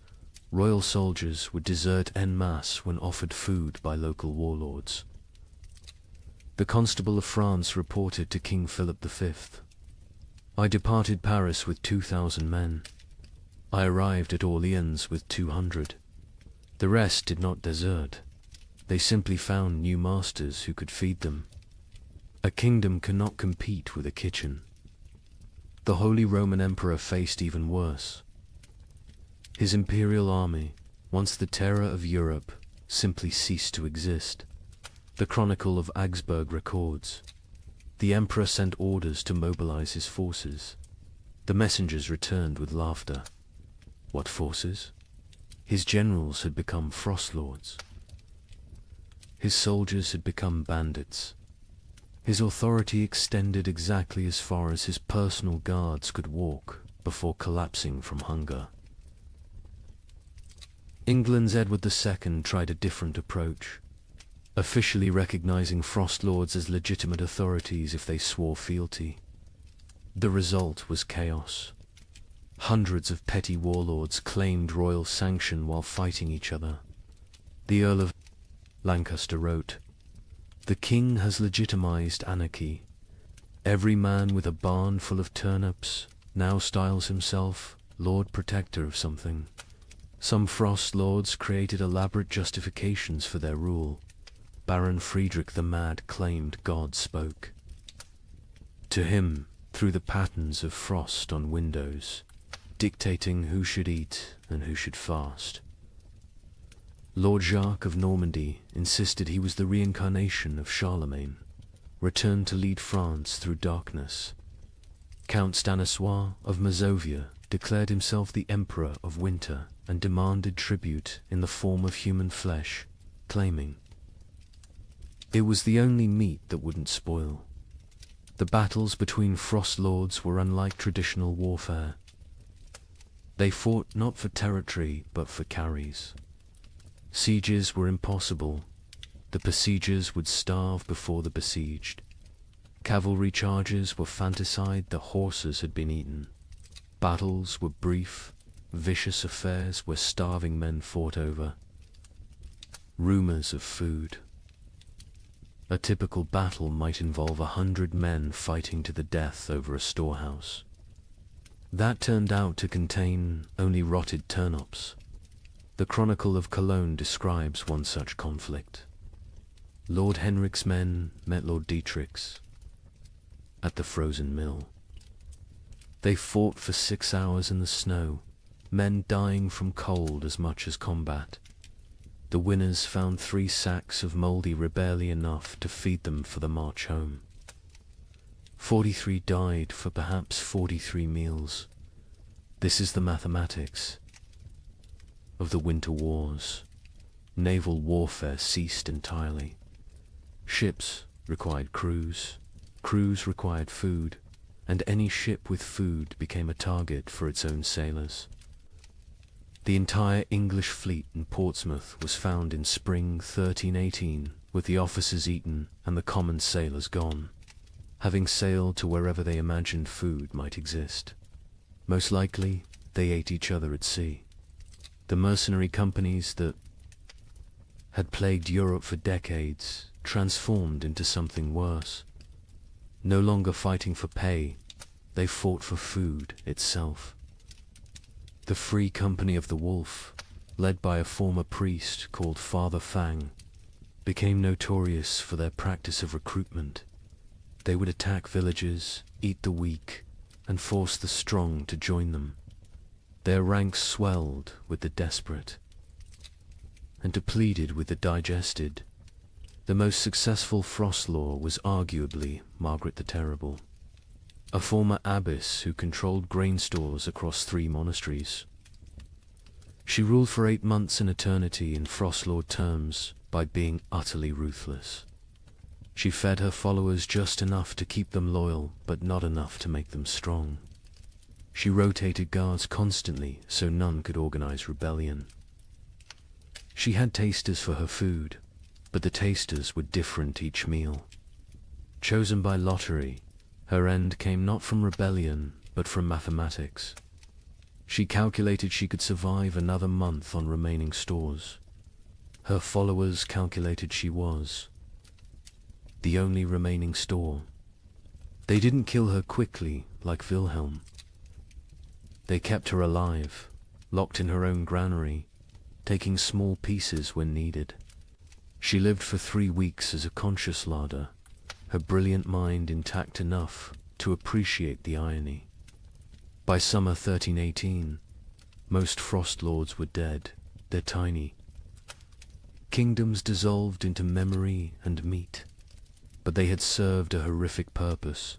royal soldiers would desert en masse when offered food by local warlords. The Constable of France reported to King Philip V, "I departed Paris with 2,000 men. I arrived at Orleans with 200. The rest did not desert. They simply found new masters who could feed them. A kingdom cannot compete with a kitchen." The Holy Roman Emperor faced even worse. His imperial army, once the terror of Europe, simply ceased to exist. The Chronicle of Augsburg records, "The emperor sent orders to mobilize his forces. The messengers returned with laughter." What forces? His generals had become frost lords. His soldiers had become bandits. His authority extended exactly as far as his personal guards could walk before collapsing from hunger. England's Edward II tried a different approach, officially recognizing frost lords as legitimate authorities if they swore fealty. The result was chaos. Hundreds of petty warlords claimed royal sanction while fighting each other. The Earl of Lancaster wrote, "The king has legitimized anarchy. Every man with a barn full of turnips now styles himself Lord Protector of something. Some frost lords created elaborate justifications for their rule. Baron Friedrich the Mad claimed God spoke to him through the patterns of frost on windows, dictating who should eat and who should fast. Lord Jacques of Normandy insisted he was the reincarnation of Charlemagne, returned to lead France through darkness. Count Stanislas of Mazovia declared himself the Emperor of Winter and demanded tribute in the form of human flesh, claiming it was the only meat that wouldn't spoil. The battles between frost lords were unlike traditional warfare. They fought not for territory but for carries. Sieges were impossible. The besiegers would starve before the besieged. Cavalry charges were fanticide, the horses had been eaten. Battles were brief, vicious affairs where starving men fought over rumors of food. A typical battle might involve 100 men fighting to the death over a storehouse. That turned out to contain only rotted turnips. The Chronicle of Cologne describes one such conflict. Lord Henrik's men met Lord Dietrich's at the frozen mill. They fought for 6 hours in the snow, men dying from cold as much as combat. The winners found 3 sacks of mouldy barely enough to feed them for the march home. 43 died for perhaps 43 meals. This is the mathematics of the winter wars. Naval warfare ceased entirely. Ships required crews, crews required food, and any ship with food became a target for its own sailors. The entire English fleet in Portsmouth was found in spring 1318 with the officers eaten and the common sailors gone, having sailed to wherever they imagined food might exist. Most likely, they ate each other at sea. The mercenary companies that had plagued Europe for decades transformed into something worse. No longer fighting for pay, they fought for food itself. The Free Company of the Wolf, led by a former priest called Father Fang, became notorious for their practice of recruitment. They would attack villages, eat the weak, and force the strong to join them. Their ranks swelled with the desperate and depleted with the digested. The most successful Frost Law was arguably Margaret the Terrible, a former abbess who controlled grain stores across 3 monasteries. She ruled for 8 months in eternity in Frost Lord terms by being utterly ruthless. She fed her followers just enough to keep them loyal, but not enough to make them strong. She rotated guards constantly so none could organize rebellion. She had tasters for her food, but the tasters were different each meal. Chosen by lottery, her end came not from rebellion, but from mathematics. She calculated she could survive another month on remaining stores. Her followers calculated she was the only remaining store. They didn't kill her quickly like Wilhelm. They kept her alive, locked in her own granary, taking small pieces when needed. She lived for 3 weeks as a conscious larder, her brilliant mind intact enough to appreciate the irony. By summer 1318, most Frost Lords were dead. They're tiny. Kingdoms dissolved into memory and meat, but they had served a horrific purpose.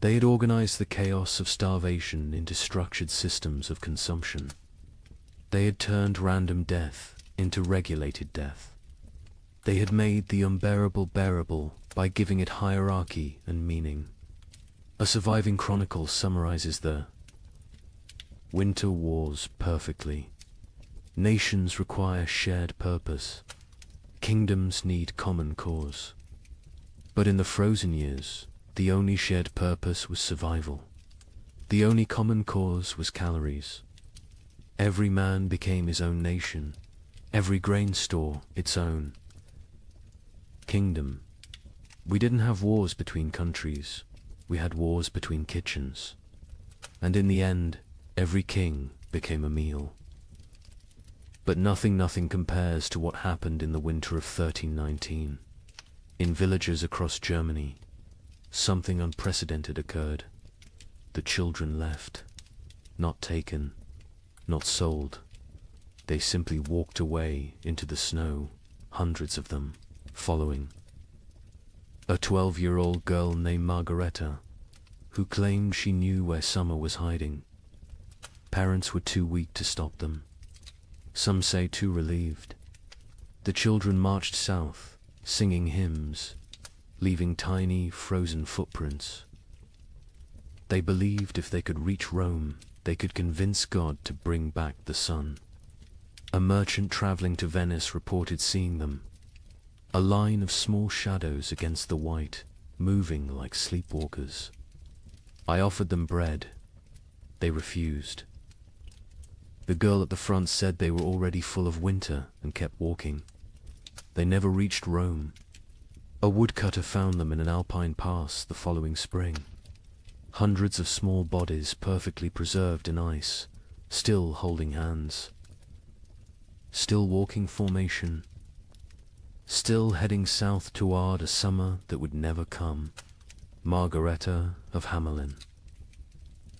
They had organized the chaos of starvation into structured systems of consumption. They had turned random death into regulated death. They had made the unbearable bearable by giving it hierarchy and meaning. A surviving chronicle summarizes the winter wars perfectly. Nations require shared purpose. Kingdoms need common cause. But in the frozen years, the only shared purpose was survival. The only common cause was calories. Every man became his own nation, every grain store its own kingdom. We didn't have wars between countries, we had wars between kitchens. And in the end, every king became a meal. But nothing compares to what happened in the winter of 1319. In villages across Germany, something unprecedented occurred. The children left, not taken, not sold. They simply walked away into the snow, hundreds of them, following. A 12-year-old girl named Margareta, who claimed she knew where summer was hiding. Parents were too weak to stop them. Some say too relieved. The children marched south, singing hymns, leaving tiny, frozen footprints. They believed if they could reach Rome, they could convince God to bring back the sun. A merchant traveling to Venice reported seeing them, a line of small shadows against the white, moving like sleepwalkers. I offered them bread. They refused. The girl at the front said they were already full of winter and kept walking. They never reached Rome. A woodcutter found them in an alpine pass the following spring. Hundreds of small bodies perfectly preserved in ice, still holding hands. Still walking formation. Still heading south toward a summer that would never come. Margareta of Hamelin.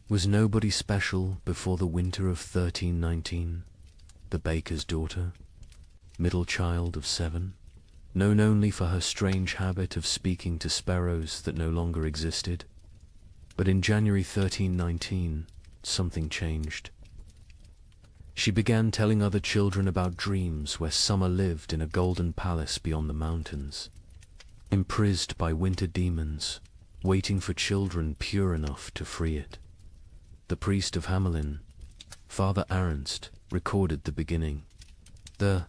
Was nobody special before the winter of 1319? The baker's daughter? Middle child of 7? Known only for her strange habit of speaking to sparrows that no longer existed? But in January 1319, something changed. She began telling other children about dreams where summer lived in a golden palace beyond the mountains, imprisoned by winter demons, waiting for children pure enough to free it. The priest of Hamelin, Father Ernst, recorded the beginning. The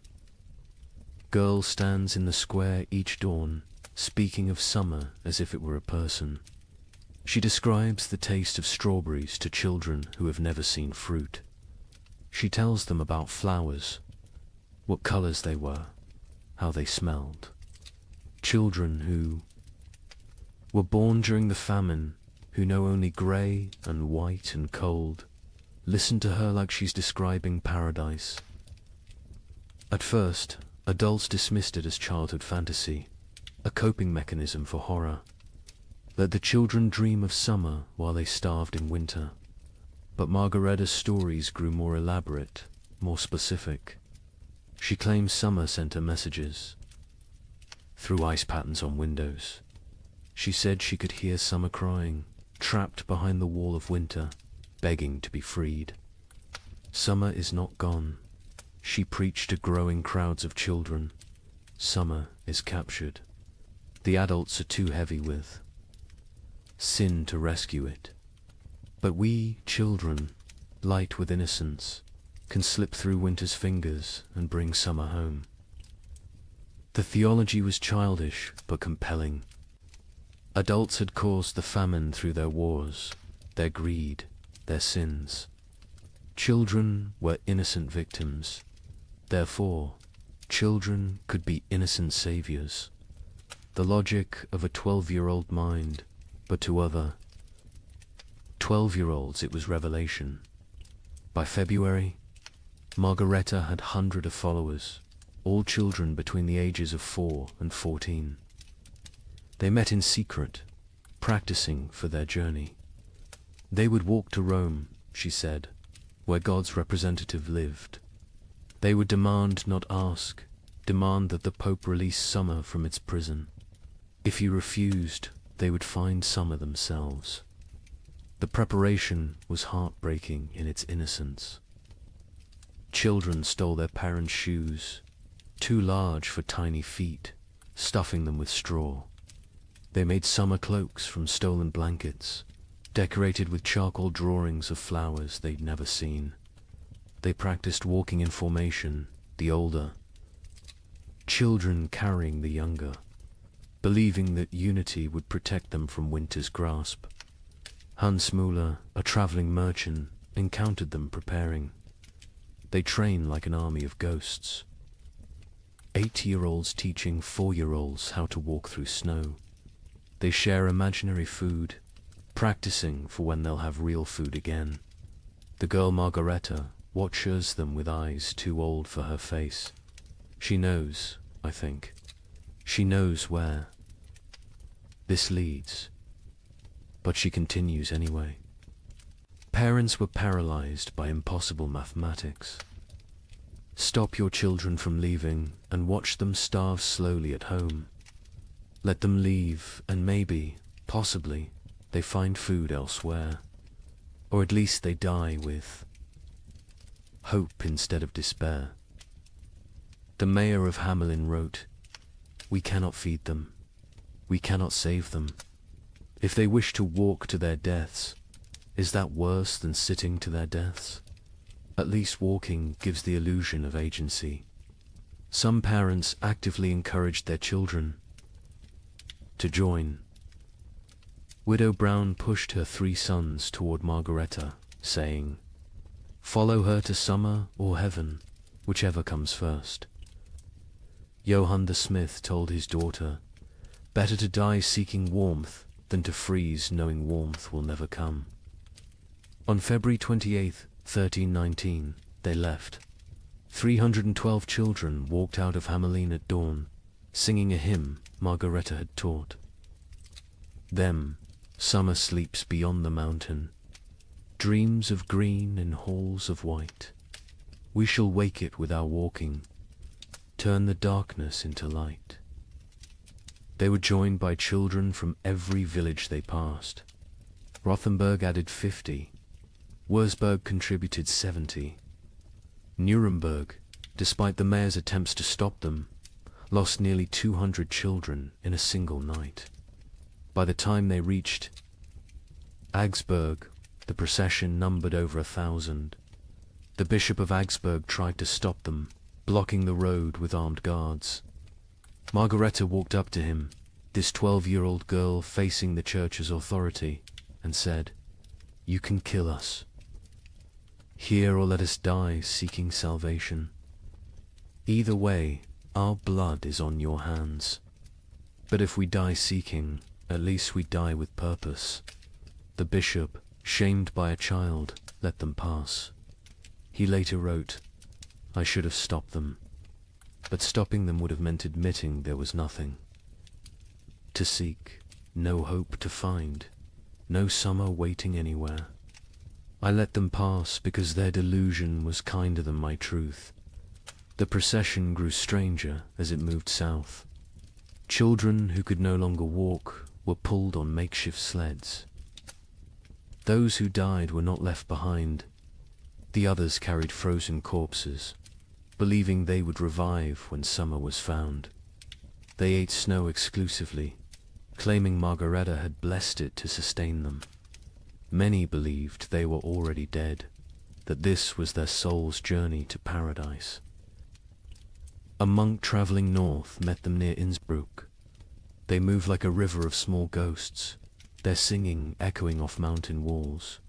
girl stands in the square each dawn, speaking of summer as if it were a person. She describes the taste of strawberries to children who have never seen fruit. She tells them about flowers, what colors they were, how they smelled. Children who were born during the famine, who know only grey and white and cold, listen to her like she's describing paradise. At first, adults dismissed it as childhood fantasy, a coping mechanism for horror. Let the children dream of summer while they starved in winter. But Margaretta's stories grew more elaborate, more specific. She claims summer sent her messages through ice patterns on windows. She said she could hear summer crying, trapped behind the wall of winter, begging to be freed. Summer is not gone. She preached to growing crowds of children. Summer is captured. The adults are too heavy with sin to rescue it. But we, children, light with innocence, can slip through winter's fingers and bring summer home. The theology was childish but compelling. Adults had caused the famine through their wars, their greed, their sins. Children were innocent victims. Therefore, children could be innocent saviors. The logic of a 12-year-old mind, but to other 12-year-olds it was revelation. By February, Margaretta had hundreds of followers, all children between the ages of 4 and 14. They met in secret, practicing for their journey. They would walk to Rome, she said, where God's representative lived. They would demand, not ask, demand that the Pope release summer from its prison. If he refused, they would find summer themselves. The preparation was heartbreaking in its innocence. Children stole their parents' shoes, too large for tiny feet, stuffing them with straw. They made summer cloaks from stolen blankets, decorated with charcoal drawings of flowers they'd never seen. They practiced walking in formation, the older, children carrying the younger, believing that unity would protect them from winter's grasp. Hans Müller, a traveling merchant, encountered them preparing. They train like an army of ghosts. 8-year-olds teaching 4-year-olds how to walk through snow. They share imaginary food, practicing for when they'll have real food again. The girl Margaretta watches them with eyes too old for her face. She knows, I think. She knows where this leads. But she continues anyway. Parents were paralyzed by impossible mathematics. Stop your children from leaving and watch them starve slowly at home. Let them leave and maybe, possibly, they find food elsewhere. Or at least they die with hope instead of despair. The mayor of Hamelin wrote, "We cannot feed them. We cannot save them. If they wish to walk to their deaths, is that worse than sitting to their deaths? At least walking gives the illusion of agency." Some parents actively encouraged their children to join. Widow Brown pushed her 3 sons toward Margaretta, saying, "Follow her to summer or heaven, whichever comes first." Johann the smith told his daughter, "Better to die seeking warmth than to freeze knowing warmth will never come." On February 28, 1319, they left. 312 children walked out of Hamelin at dawn, singing a hymn Margaretta had taught. Them, summer sleeps beyond the mountain, dreams of green in halls of white. We shall wake it with our walking, turn the darkness into light. They were joined by children from every village they passed. Rothenburg added 50. Wurzburg contributed 70. Nuremberg, despite the mayor's attempts to stop them, lost nearly 200 children in a single night. By the time they reached Augsburg, the procession numbered over 1,000. The Bishop of Augsburg tried to stop them, blocking the road with armed guards. Margareta walked up to him, this 12-year-old girl facing the church's authority, and said, "You can kill us. Here or let us die seeking salvation. Either way, our blood is on your hands. But if we die seeking, at least we die with purpose." The bishop, shamed by a child, let them pass. He later wrote, "I should have stopped them, but stopping them would have meant admitting there was nothing to seek, no hope to find, no summer waiting anywhere. I let them pass because their delusion was kinder than my truth." The procession grew stranger as it moved south. Children who could no longer walk were pulled on makeshift sleds. Those who died were not left behind. The others carried frozen corpses, believing they would revive when summer was found. They ate snow exclusively, claiming Margareta had blessed it to sustain them. Many believed they were already dead, that this was their soul's journey to paradise. A monk traveling north met them near Innsbruck. They moved like a river of small ghosts, their singing echoing off mountain walls.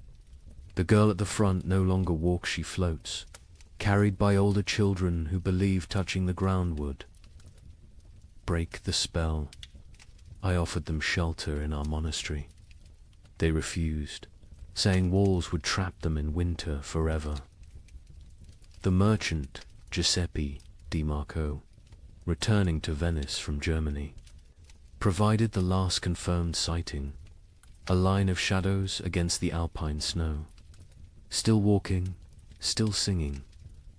The girl at the front no longer walks, she floats, carried by older children who believe touching the ground would break the spell. I offered them shelter in our monastery. They refused, saying walls would trap them in winter forever. The merchant, Giuseppe Di Marco, returning to Venice from Germany, provided the last confirmed sighting, a line of shadows against the alpine snow. Still walking, still singing,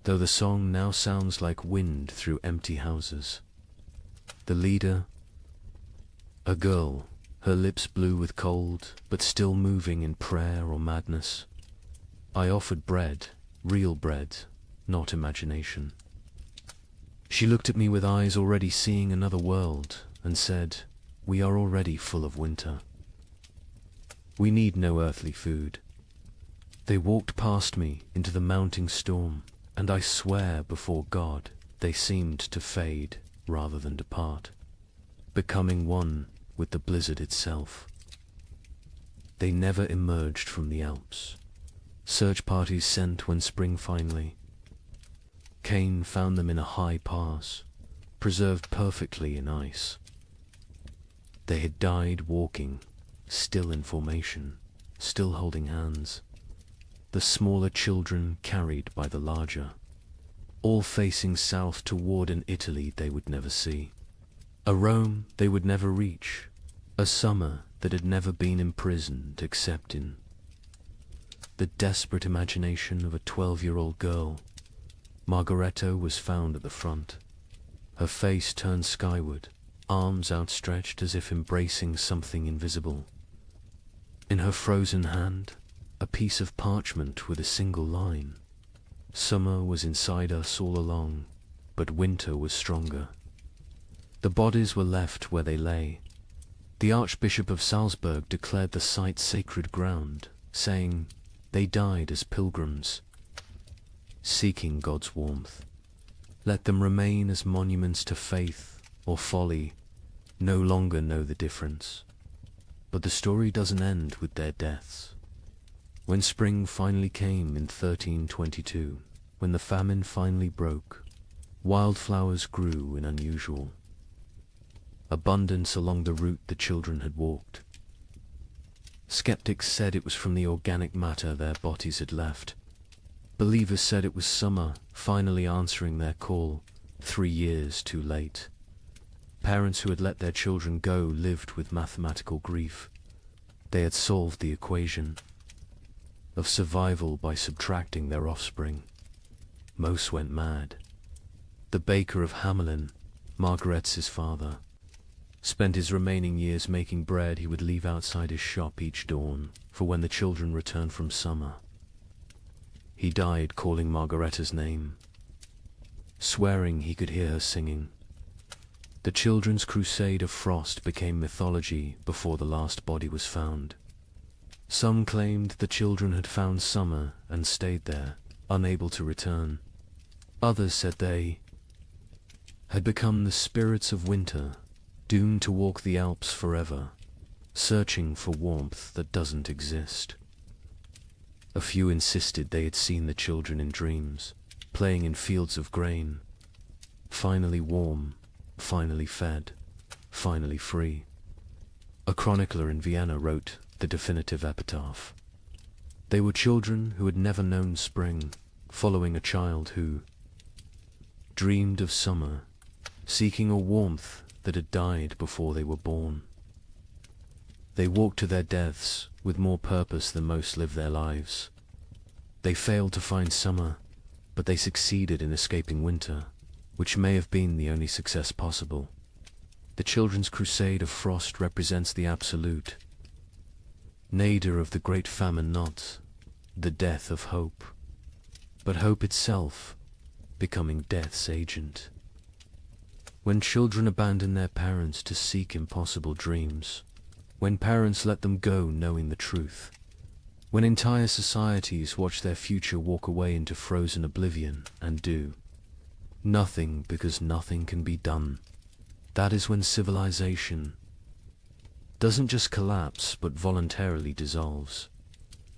though the song now sounds like wind through empty houses. The leader, a girl, her lips blue with cold, but still moving in prayer or madness. I offered bread, real bread, not imagination. She looked at me with eyes already seeing another world, and said, "We are already full of winter. We need no earthly food." They walked past me into the mounting storm, and I swear before God they seemed to fade rather than depart, becoming one with the blizzard itself. They never emerged from the Alps. Search parties sent when spring finally came found them in a high pass, preserved perfectly in ice. They had died walking, still in formation, still holding hands. The smaller children carried by the larger, all facing south toward an Italy they would never see, a Rome they would never reach, a summer that had never been imprisoned except in the desperate imagination of a 12-year-old girl. Margareta was found at the front, her face turned skyward, arms outstretched as if embracing something invisible. In her frozen hand, a piece of parchment with a single line. Summer was inside us all along, but winter was stronger. The bodies were left where they lay. The Archbishop of Salzburg declared the site sacred ground, saying, "They died as pilgrims, seeking God's warmth. Let them remain as monuments to faith or folly, no longer know the difference." But the story doesn't end with their deaths. When spring finally came in 1322, when the famine finally broke, wildflowers grew in unusual abundance along the route the children had walked. Skeptics said it was from the organic matter their bodies had left. Believers said it was summer finally answering their call, 3 years too late. Parents who had let their children go lived with mathematical grief. They had solved the equation of survival by subtracting their offspring. Most went mad. The baker of Hamelin, Margaret's father, spent his remaining years making bread he would leave outside his shop each dawn for when the children returned from summer. He died calling Margareta's name, swearing he could hear her singing. The children's crusade of frost became mythology before the last body was found. Some claimed the children had found summer and stayed there, unable to return. Others said they had become the spirits of winter, doomed to walk the Alps forever, searching for warmth that doesn't exist. A few insisted they had seen the children in dreams, playing in fields of grain, finally warm, finally fed, finally free. A chronicler in Vienna wrote the definitive epitaph. They were children who had never known spring, following a child who dreamed of summer, seeking a warmth that had died before they were born. They walked to their deaths with more purpose than most live their lives. They failed to find summer, but they succeeded in escaping winter, which may have been the only success possible. The children's crusade of frost represents the absolute, nadir of the great famine, not the death of hope, but hope itself becoming death's agent. When children abandon their parents to seek impossible dreams, when parents let them go knowing the truth, when entire societies watch their future walk away into frozen oblivion and do nothing because nothing can be done, that is when civilization doesn't just collapse but voluntarily dissolves.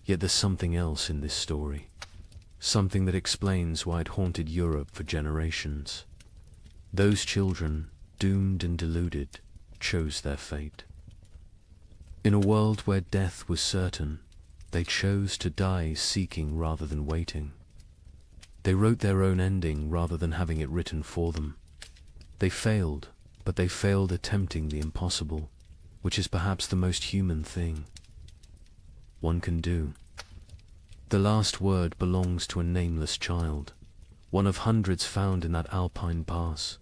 Yet there's something else in this story, something that explains why it haunted Europe for generations. Those children, doomed and deluded, chose their fate. In a world where death was certain, they chose to die seeking rather than waiting. They wrote their own ending rather than having it written for them. They failed, but they failed attempting the impossible, which is perhaps the most human thing one can do. The last word belongs to a nameless child, one of hundreds found in that alpine pass,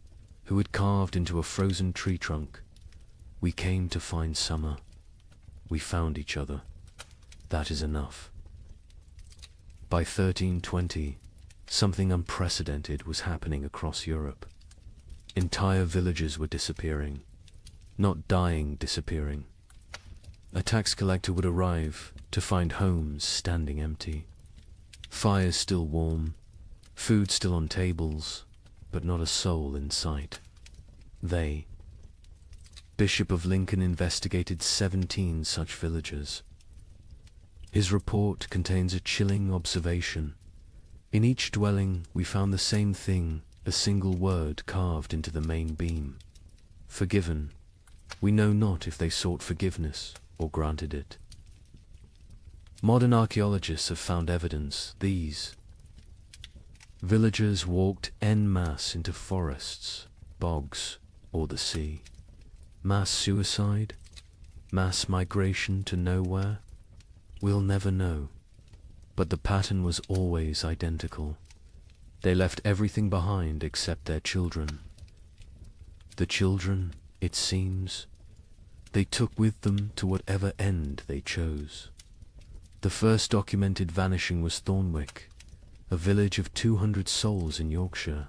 who had carved into a frozen tree trunk. We came to find summer. We found each other. That is enough. By 1320, something unprecedented was happening across Europe. Entire villages were disappearing, not dying, disappearing. A tax collector would arrive to find homes standing empty, fires still warm, food still on tables, but not a soul in sight. Bishop of Lincoln investigated 17 such villages. His report contains a chilling observation. In each dwelling we found the same thing, a single word carved into the main beam. Forgiven. We know not if they sought forgiveness or granted it. Modern archaeologists have found evidence these villagers walked en masse into forests, bogs, or the sea. Mass suicide? Mass migration to nowhere? We'll never know. But the pattern was always identical. They left everything behind except their children. The children, it seems, they took with them to whatever end they chose. The first documented vanishing was Thornwick, a village of 200 souls in Yorkshire.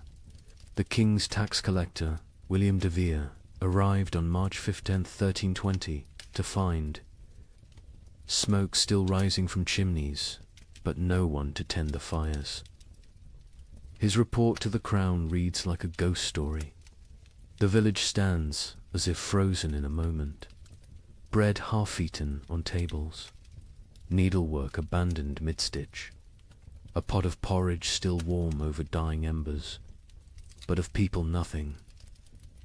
The king's tax collector, William de Vere, arrived on March 15, 1320, to find smoke still rising from chimneys, but no one to tend the fires. His report to the crown reads like a ghost story. The village stands as if frozen in a moment, bread half-eaten on tables, needlework abandoned mid-stitch, a pot of porridge still warm over dying embers, but of people nothing,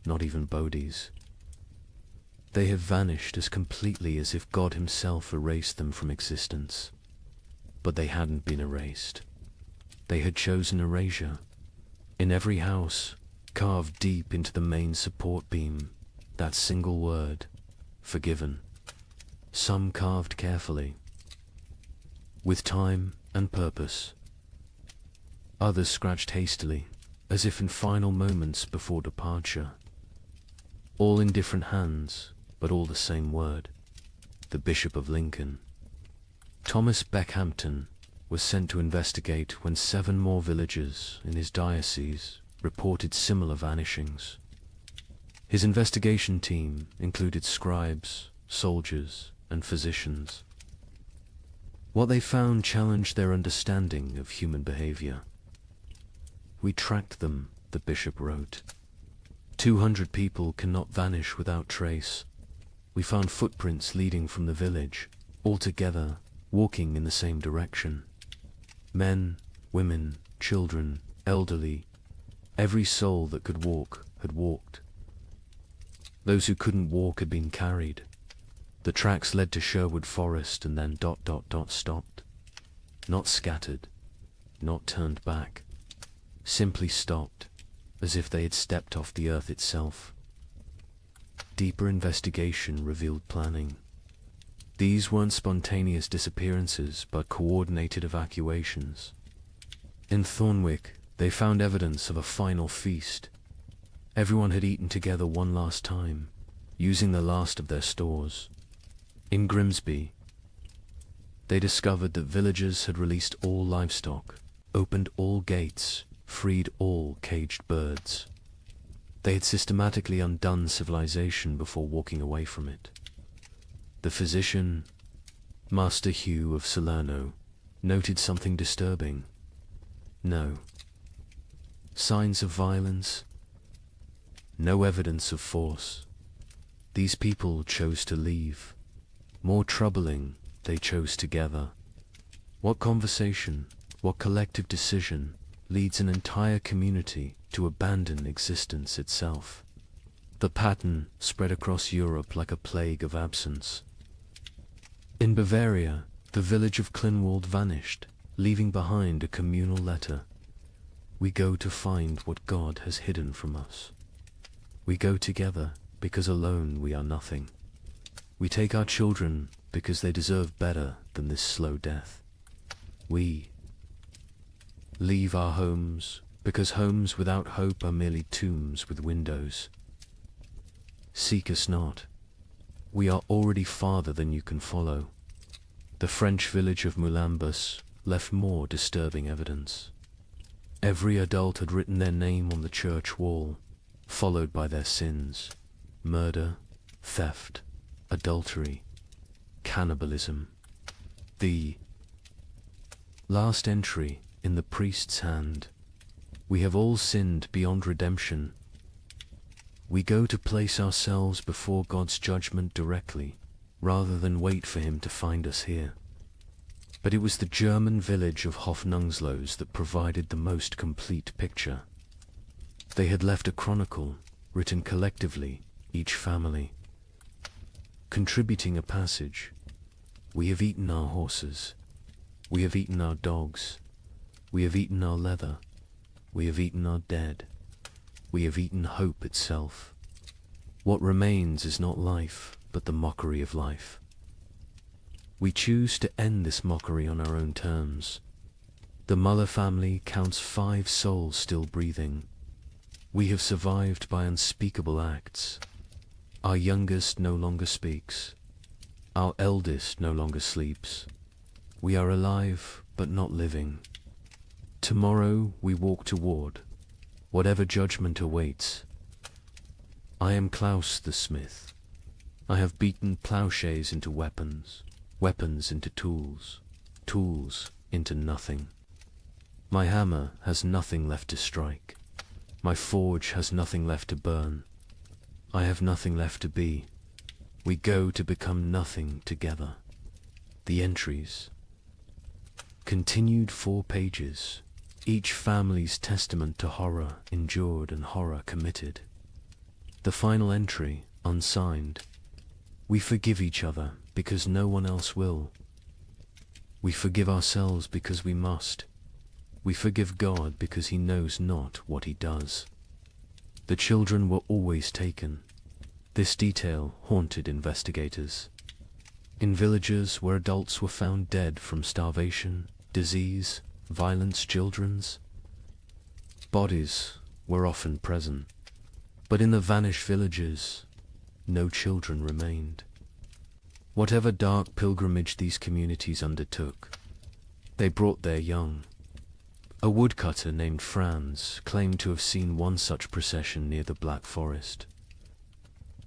not even bodies. They have vanished as completely as if God himself erased them from existence. But they hadn't been erased. They had chosen erasure. In every house, carved deep into the main support beam, that single word, forgiven. Some carved carefully, with time and purpose. Others scratched hastily, as if in final moments before departure. All in different hands, but all the same word, the Bishop of Lincoln. Thomas Beckhampton was sent to investigate when 7 more villages in his diocese reported similar vanishings. His investigation team included scribes, soldiers, and physicians. What they found challenged their understanding of human behavior. We tracked them, the bishop wrote. 200 people cannot vanish without trace. We found footprints leading from the village, all together, walking in the same direction. Men, women, children, elderly, every soul that could walk had walked. Those who couldn't walk had been carried. The tracks led to Sherwood Forest and then ... stopped. Not scattered, not turned back, simply stopped, as if they had stepped off the earth itself. Deeper investigation revealed planning. These weren't spontaneous disappearances, but coordinated evacuations. In Thornwick, they found evidence of a final feast. Everyone had eaten together one last time, using the last of their stores. In Grimsby, they discovered that villagers had released all livestock, opened all gates, freed all caged birds. They had systematically undone civilization before walking away from it. The physician, Master Hugh of Salerno, noted something disturbing. No signs of violence, no evidence of force. These people chose to leave. More troubling, they chose together. What conversation, what collective decision leads an entire community to abandon existence itself? The pattern spread across Europe like a plague of absence. In Bavaria, the village of Klinwald vanished, leaving behind a communal letter. We go to find what God has hidden from us. We go together because alone we are nothing. We take our children because they deserve better than this slow death. We leave our homes because homes without hope are merely tombs with windows. Seek us not. We are already farther than you can follow. The French village of Moulambus left more disturbing evidence. Every adult had written their name on the church wall, followed by their sins: murder, theft, adultery, cannibalism. The last entry in the priest's hand: we have all sinned beyond redemption. We go to place ourselves before God's judgment directly, rather than wait for him to find us here. But it was the German village of Hofnungslos that provided the most complete picture. They had left a chronicle, written collectively, each family, contributing a passage. We have eaten our horses. We have eaten our dogs. We have eaten our leather. We have eaten our dead. We have eaten hope itself. What remains is not life, but the mockery of life. We choose to end this mockery on our own terms. The Muller family counts 5 souls still breathing. We have survived by unspeakable acts. Our youngest no longer speaks. Our eldest no longer sleeps. We are alive, but not living. Tomorrow we walk toward whatever judgment awaits. I am Klaus the smith. I have beaten plowshares into weapons, weapons into tools, tools into nothing. My hammer has nothing left to strike. My forge has nothing left to burn. I have nothing left to be. We go to become nothing together. The entries. Continued 4 pages. Each family's testament to horror endured and horror committed. The final entry, unsigned. We forgive each other because no one else will. We forgive ourselves because we must. We forgive God because he knows not what he does. The children were always taken. This detail haunted investigators. In villages where adults were found dead from starvation, disease, violence, children's bodies were often present. But in the vanished villages, no children remained. Whatever dark pilgrimage these communities undertook, they brought their young. A woodcutter named Franz claimed to have seen one such procession near the Black Forest.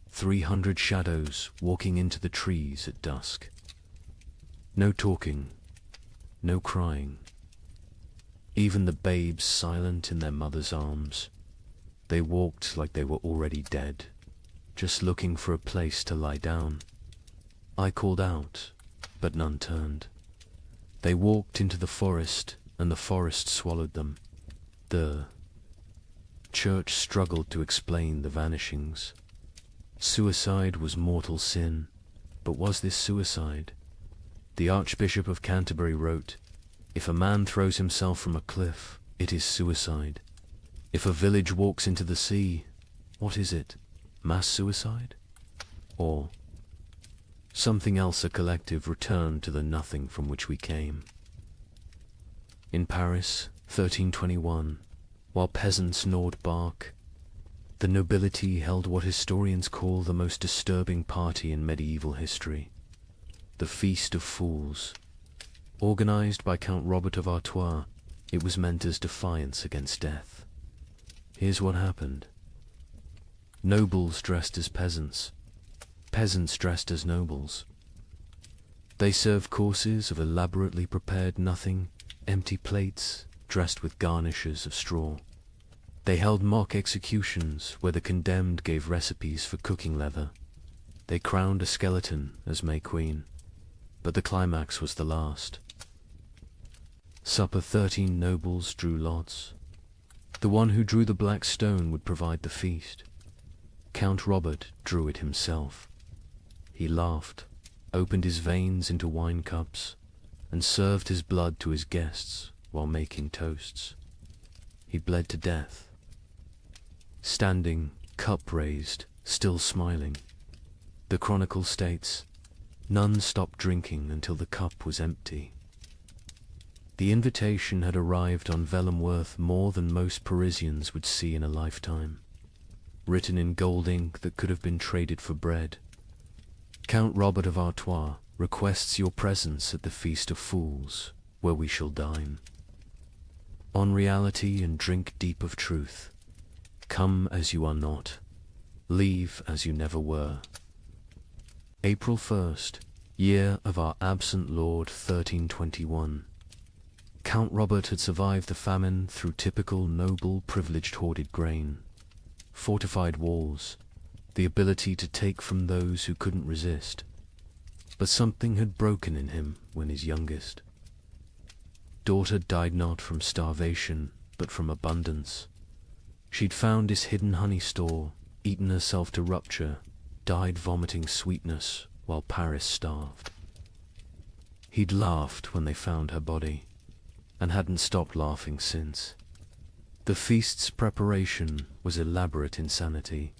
300 shadows walking into the trees at dusk. No talking, no crying. Even the babes silent in their mother's arms. They walked like they were already dead, just looking for a place to lie down. I called out, but none turned. They walked into the forest, and the forest swallowed them. The church struggled to explain the vanishings. Suicide was mortal sin, but was this suicide? The Archbishop of Canterbury wrote, "If a man throws himself from a cliff, it is suicide. If a village walks into the sea, what is it? Mass suicide? Or something else, a collective return to the nothing from which we came?" In Paris, 1321, while peasants gnawed bark, the nobility held what historians call the most disturbing party in medieval history, the Feast of Fools. Organized by Count Robert of Artois, it was meant as defiance against death. Here's what happened. Nobles dressed as peasants, peasants dressed as nobles. They served courses of elaborately prepared nothing, empty plates dressed with garnishes of straw. They held mock executions where the condemned gave recipes for cooking leather. They crowned a skeleton as May Queen, but the climax was the last. Supper 13 nobles drew lots. The one who drew the black stone would provide the feast. Count Robert drew it himself. He laughed, opened his veins into wine cups, and served his blood to his guests while making toasts. He bled to death. Standing, cup raised, still smiling. The chronicle states, none stopped drinking until the cup was empty. The invitation had arrived on vellum worth more than most Parisians would see in a lifetime, written in gold ink that could have been traded for bread. Count Robert of Artois requests your presence at the Feast of Fools, where we shall dine. On reality and drink deep of truth. Come as you are not, leave as you never were. April 1st, year of our absent Lord 1321. Count Robert had survived the famine through typical noble privileged hoarded grain, fortified walls, the ability to take from those who couldn't resist. But something had broken in him when his youngest daughter died not from starvation, but from abundance. She'd found his hidden honey store, eaten herself to rupture, died vomiting sweetness while Paris starved. He'd laughed when they found her body, and hadn't stopped laughing since. The feast's preparation was elaborate insanity.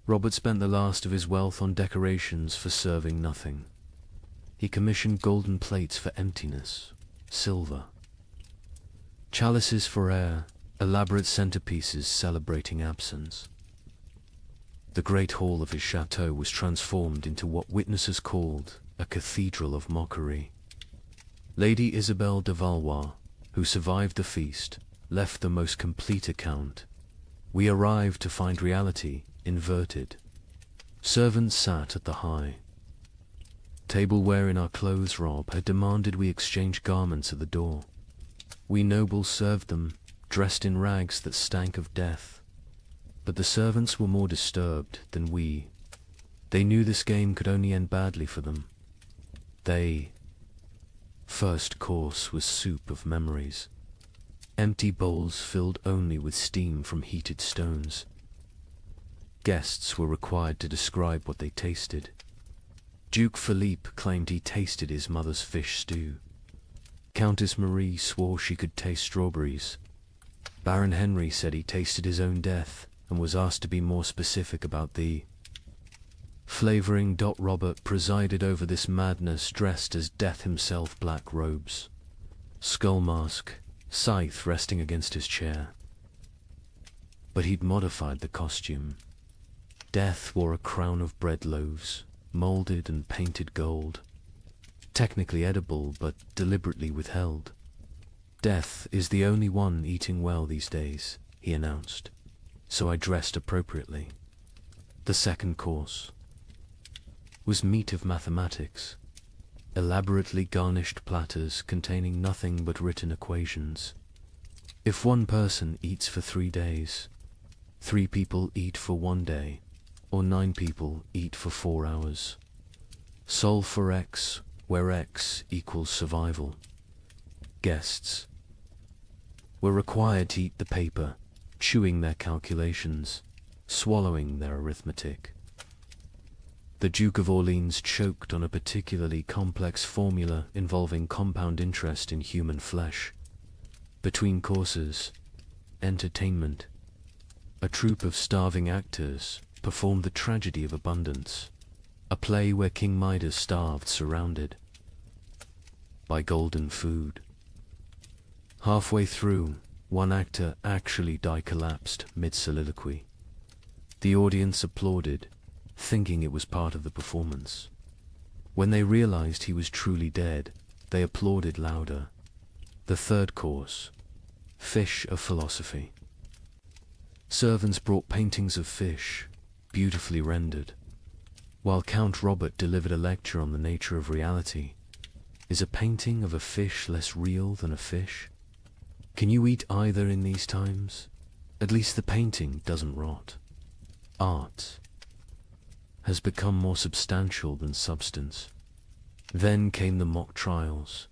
Robert spent the last of his wealth on decorations for serving nothing. He commissioned golden plates for emptiness, silver, chalices for air, elaborate centerpieces celebrating absence. The great hall of his chateau was transformed into what witnesses called a cathedral of mockery. Lady Isabel de Valois, who survived the feast, left the most complete account. We arrived to find reality inverted. Servants sat at the high. Tableware in our clothes rob had demanded we exchange garments at the door. We nobles served them, dressed in rags that stank of death. But the servants were more disturbed than we. They knew this game could only end badly for them. First course was soup of memories. Empty bowls filled only with steam from heated stones. Guests were required to describe what they tasted. Duke Philippe claimed he tasted his mother's fish stew. Countess Marie swore she could taste strawberries. Baron Henry said he tasted his own death and was asked to be more specific about the flavoring. Robert presided over this madness dressed as death himself, black robes, skull mask, scythe resting against his chair. But he'd modified the costume. Death wore a crown of bread loaves, molded and painted gold, technically edible but deliberately withheld. Death is the only one eating well these days, he announced, so I dressed appropriately. The second course was meat of mathematics, elaborately garnished platters containing nothing but written equations. If one person eats for 3 days, 3 people eat for 1 day, or 9 people eat for 4 hours. Solve for X, where X equals survival. Guests were required to eat the paper, chewing their calculations, swallowing their arithmetic. The Duke of Orleans choked on a particularly complex formula involving compound interest in human flesh. Between courses, entertainment. A troupe of starving actors performed the tragedy of abundance, a play where King Midas starved surrounded by golden food. Halfway through, one actor actually collapsed mid-soliloquy. The audience applauded, thinking it was part of the performance. When they realized he was truly dead, they applauded louder. The third course, fish of philosophy. Servants brought paintings of fish, beautifully rendered. While Count Robert delivered a lecture on the nature of reality, is a painting of a fish less real than a fish? Can you eat either in these times? At least the painting doesn't rot. Art has become more substantial than substance. Then came the mock trials.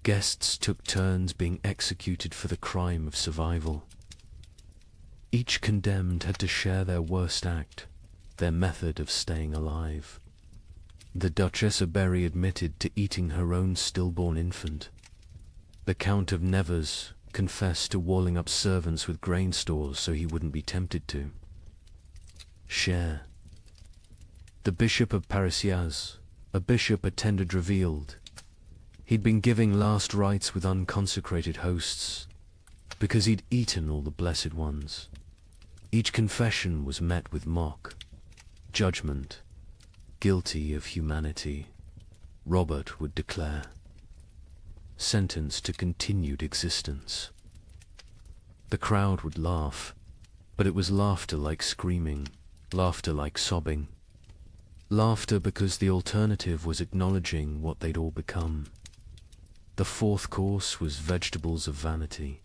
Guests took turns being executed for the crime of survival. Each condemned had to share their worst act, their method of staying alive. The Duchess of Berry admitted to eating her own stillborn infant. The Count of Nevers confessed to walling up servants with grain stores so he wouldn't be tempted to share. The Bishop of Parisiaz, a bishop attended, revealed he'd been giving last rites with unconsecrated hosts because he'd eaten all the blessed ones. Each confession was met with mock judgment. Guilty of humanity, Robert would declare. Sentenced to continued existence. The crowd would laugh, but it was laughter like screaming, laughter like sobbing. Laughter because the alternative was acknowledging what they'd all become. The fourth course was vegetables of vanity,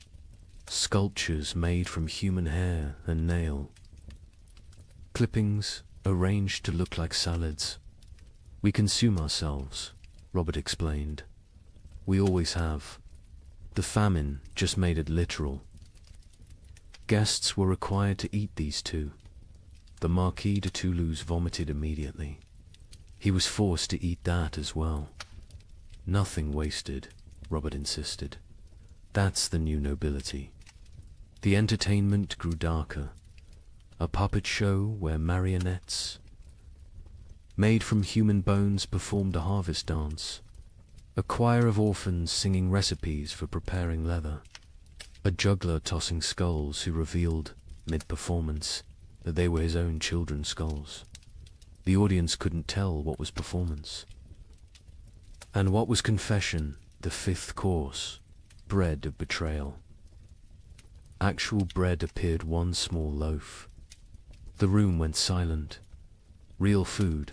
sculptures made from human hair and nail. Clippings arranged to look like salads. We consume ourselves, Robert explained. We always have. The famine just made it literal. Guests were required to eat these too. The Marquis de Toulouse vomited immediately. He was forced to eat that as well. Nothing wasted, Robert insisted. That's the new nobility. The entertainment grew darker. A puppet show where marionettes made from human bones performed a harvest dance. A choir of orphans singing recipes for preparing leather. A juggler tossing skulls who revealed, mid-performance, that they were his own children's skulls. The audience couldn't tell what was performance and what was confession. The fifth course, bread of betrayal. Actual bread appeared, one small loaf. The room went silent. Real food,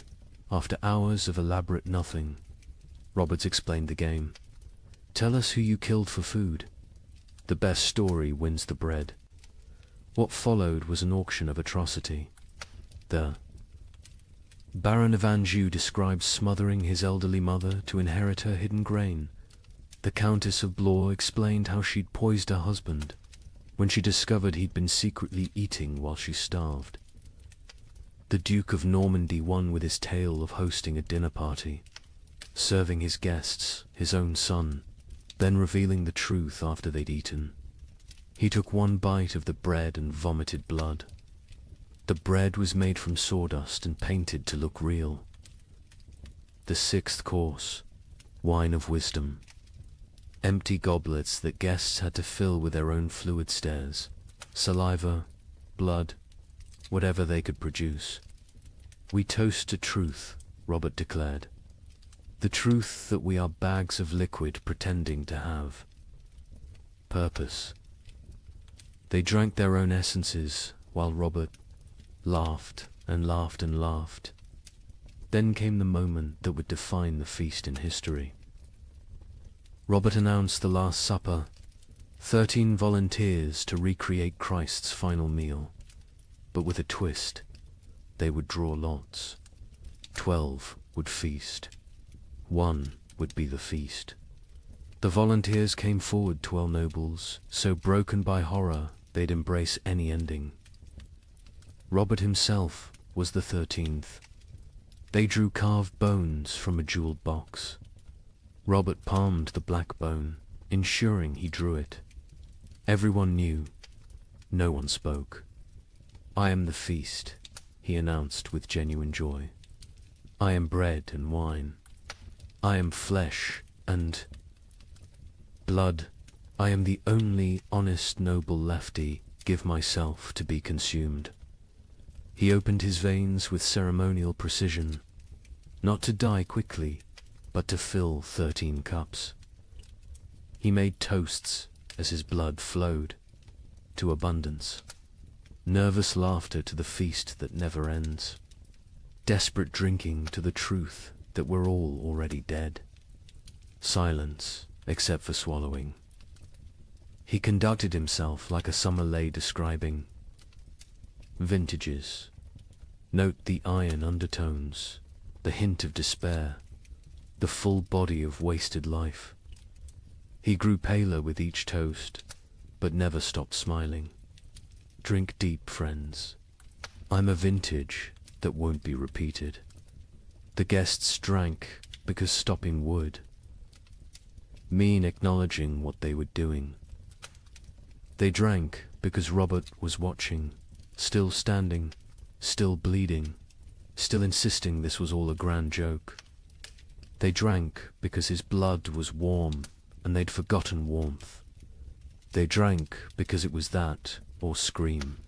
after hours of elaborate nothing. Roberts explained the game. Tell us who you killed for food. The best story wins the bread. What followed was an auction of atrocity. The Baron of Anjou described smothering his elderly mother to inherit her hidden grain. The Countess of Blois explained how she'd poisoned her husband when she discovered he'd been secretly eating while she starved. The Duke of Normandy won with his tale of hosting a dinner party, serving his guests his own son, then revealing the truth after they'd eaten. He took one bite of the bread and vomited blood. The bread was made from sawdust and painted to look real. The sixth course, wine of wisdom. Empty goblets that guests had to fill with their own fluid stares, saliva, blood, whatever they could produce. We toast to truth, Robert declared. The truth that we are bags of liquid pretending to have purpose. They drank their own essences while Robert laughed and laughed and laughed. Then came the moment that would define the feast in history. Robert announced the Last Supper, 13 volunteers to recreate Christ's final meal. but with a twist. They would draw lots. 12 would feast. 1 would be the feast. The volunteers came forward, 12 nobles, so broken by horror they'd embrace any ending. Robert himself was the 13th. They drew carved bones from a jeweled box. Robert palmed the black bone, ensuring he drew it. Everyone knew. No one spoke. "I am the feast," he announced with genuine joy. "I am bread and wine. I am flesh and blood. I am the only honest noble lefty. Give myself to be consumed." He opened his veins with ceremonial precision, not to die quickly, but to fill 13 cups. He made toasts as his blood flowed, to abundance. Nervous laughter to the feast that never ends. Desperate drinking to the truth that we're all already dead. Silence, except for swallowing. He conducted himself like a summer lay describing vintages. Note the iron undertones, the hint of despair, the full body of wasted life. He grew paler with each toast, but never stopped smiling. Drink deep, friends. I'm a vintage that won't be repeated. The guests drank because stopping would mean acknowledging what they were doing. They drank because Robert was watching, still standing, still bleeding, still insisting this was all a grand joke. They drank because his blood was warm and they'd forgotten warmth. They drank because it was that or scream.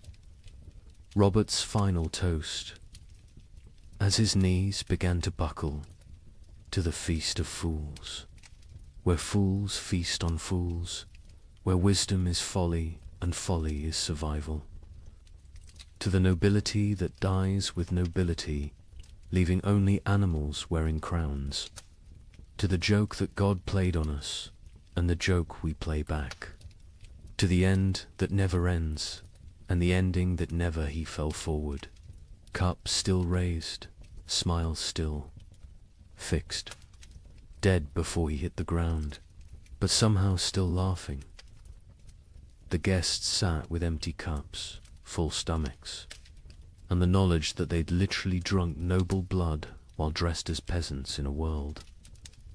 Robert's final toast, as his knees began to buckle, to the feast of fools, where fools feast on fools, where wisdom is folly and folly is survival. To the nobility that dies with nobility, leaving only animals wearing crowns. To the joke that God played on us, and the joke we play back. To the end that never ends, and the ending that never he fell forward. Cup still raised, smile still, fixed. Dead before he hit the ground, but somehow still laughing. The guests sat with empty cups, full stomachs, and the knowledge that they'd literally drunk noble blood while dressed as peasants in a world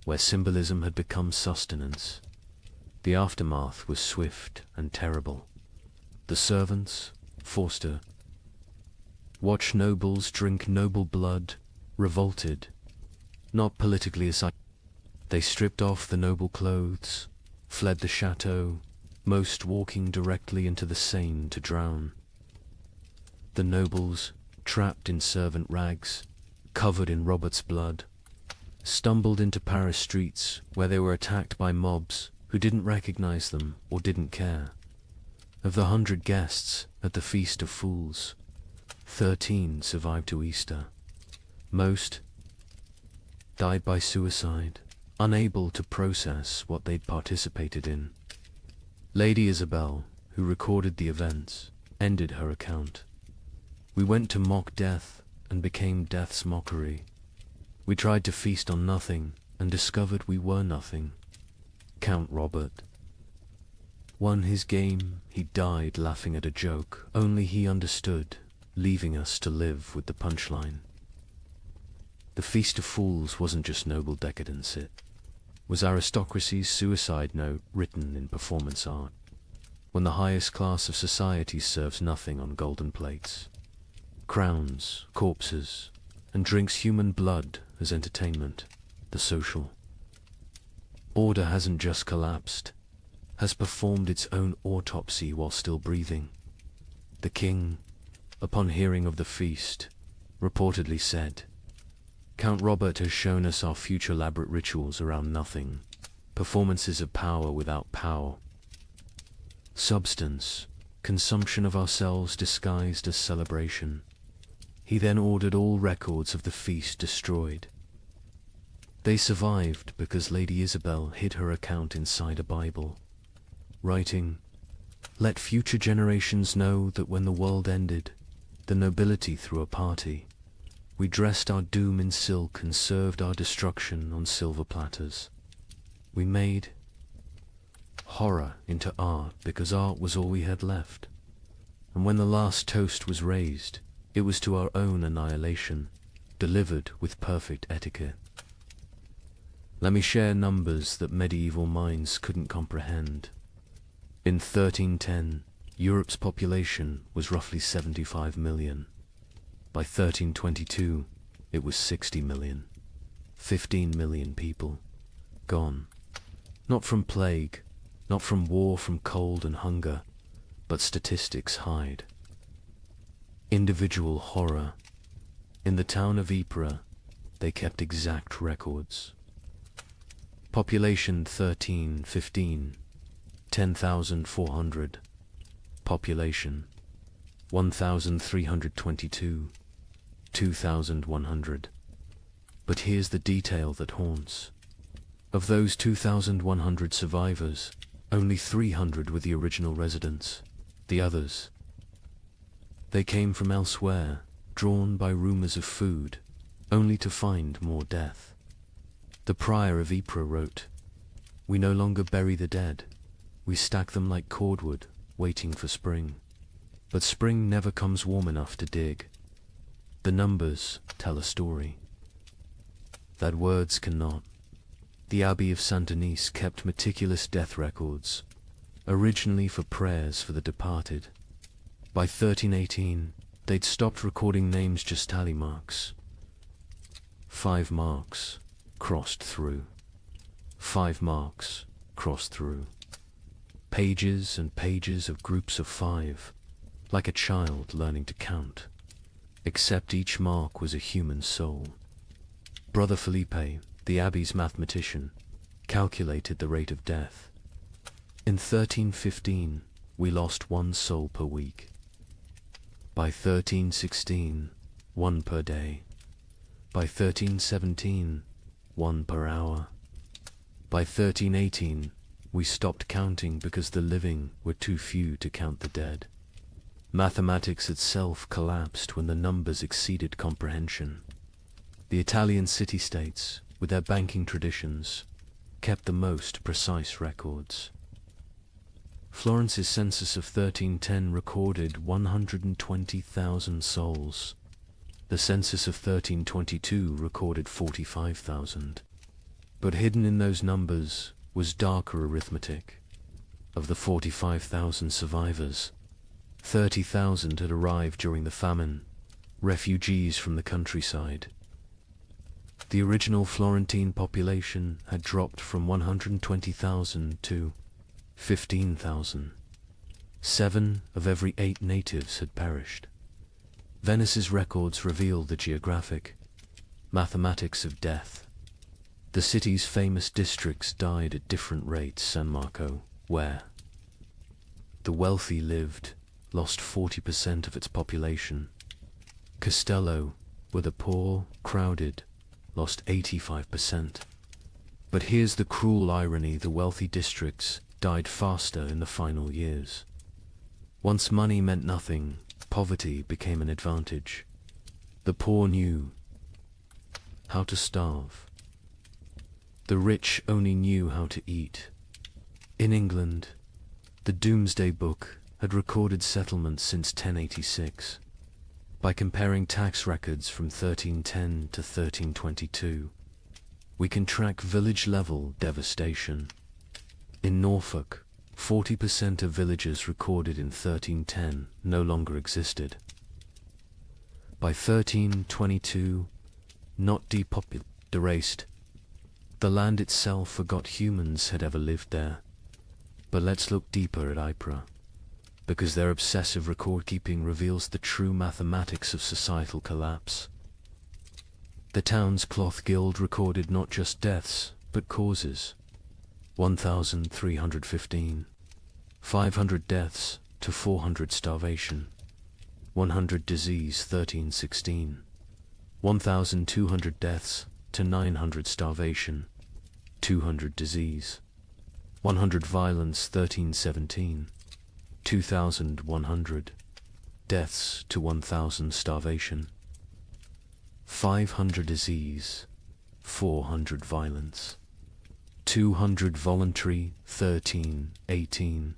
where symbolism had become sustenance. The aftermath was swift and terrible. The servants, Forster, watch nobles drink noble blood, revolted, not politically aside. They stripped off the noble clothes, fled the chateau, most walking directly into the Seine to drown. The nobles, trapped in servant rags, covered in Robert's blood, stumbled into Paris streets where they were attacked by mobs who didn't recognize them or didn't care. Of the 100 guests at the Feast of Fools, 13 survived to Easter. Most died by suicide, unable to process what they'd participated in. Lady Isabel, who recorded the events, ended her account. "We went to mock death and became death's mockery. We tried to feast on nothing and discovered we were nothing." Count Robert won his game. He died laughing at a joke only he understood, leaving us to live with the punchline. The Feast of Fools wasn't just noble decadence, it was aristocracy's suicide note written in performance art, when the highest class of society serves nothing on golden plates. Crowns, corpses, and drinks human blood as entertainment, the social. Order hasn't just collapsed, has performed its own autopsy while still breathing. The king, upon hearing of the feast, reportedly said, "Count Robert has shown us our future elaborate rituals around nothing, performances of power without power. Substance, consumption of ourselves disguised as celebration." He then ordered all records of the feast destroyed. They survived because Lady Isabel hid her account inside a Bible, writing, "Let future generations know that when the world ended, the nobility threw a party. We dressed our doom in silk and served our destruction on silver platters. We made horror into art because art was all we had left. And when the last toast was raised, it was to our own annihilation, delivered with perfect etiquette. Let me share numbers that medieval minds couldn't comprehend. In 1310, Europe's population was roughly 75 million. By 1322, it was 60 million. 15 million people gone. Not from plague, not from war, from cold and hunger, but statistics hide. Individual horror. In the town of Ypres, they kept exact records. Population 1315, 10,400. Population 1,322, 2,100. But here's the detail that haunts. Of those 2,100 survivors, only 300 were the original residents. The others, they came from elsewhere, drawn by rumors of food, only to find more death. The prior of Ypres wrote, "We no longer bury the dead. We stack them like cordwood, waiting for spring. But spring never comes warm enough to dig. The numbers tell a story that words cannot." The Abbey of Saint-Denis kept meticulous death records, originally for prayers for the departed. By 1318, they'd stopped recording names, just tally marks. 5 marks crossed through. 5 marks crossed through. Pages and pages of groups of 5, like a child learning to count, except each mark was a human soul. Brother Felipe, the abbey's mathematician, calculated the rate of death. In 1315, we lost 1 soul per week. By 1316, 1 per day. By 1317, 1 per hour. By 1318, we stopped counting because the living were too few to count the dead. Mathematics itself collapsed when the numbers exceeded comprehension. The Italian city-states, with their banking traditions, kept the most precise records. Florence's census of 1310 recorded 120,000 souls. The census of 1322 recorded 45,000. But hidden in those numbers was darker arithmetic. Of the 45,000 survivors, 30,000 had arrived during the famine, refugees from the countryside. The original Florentine population had dropped from 120,000 to 15,000. 7 of every 8 natives had perished. Venice's records reveal the geographic mathematics of death. The city's famous districts died at different rates. San Marco, where the wealthy lived, lost 40% of its population. Castello, where the poor crowded, lost 85%. But here's the cruel irony: the wealthy districts died faster in the final years. Once money meant nothing, poverty became an advantage. The poor knew how to starve. The rich only knew how to eat. In England, the Domesday Book had recorded settlements since 1086. By comparing tax records from 1310 to 1322, we can track village-level devastation. In Norfolk, 40% of villages recorded in 1310 no longer existed. By 1322, not depopulated, erased. The land itself forgot humans had ever lived there. But let's look deeper at Ypres, because their obsessive record-keeping reveals the true mathematics of societal collapse. The town's cloth guild recorded not just deaths, but causes. 1,315. 500 deaths to 400 starvation. 100 disease 1316. 1,200 deaths to 900 starvation. 200 disease. 100 violence 1317. 2,100. deaths to 1,000 starvation, 500 disease, 400 violence, 200 voluntary, 18,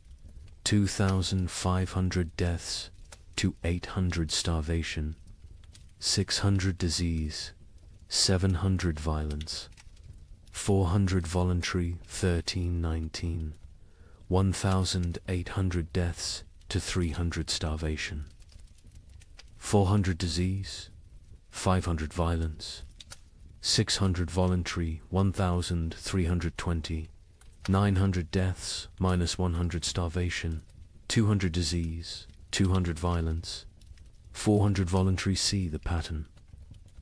2,500 deaths to 800 starvation, 600 disease, 700 violence, 400 voluntary, 19, 1,800 deaths to 300 starvation, 400 disease, 500 violence, 600 voluntary, 1,320, 900 deaths minus 100 starvation, 200 disease, 200 violence, 400 voluntary. See the pattern.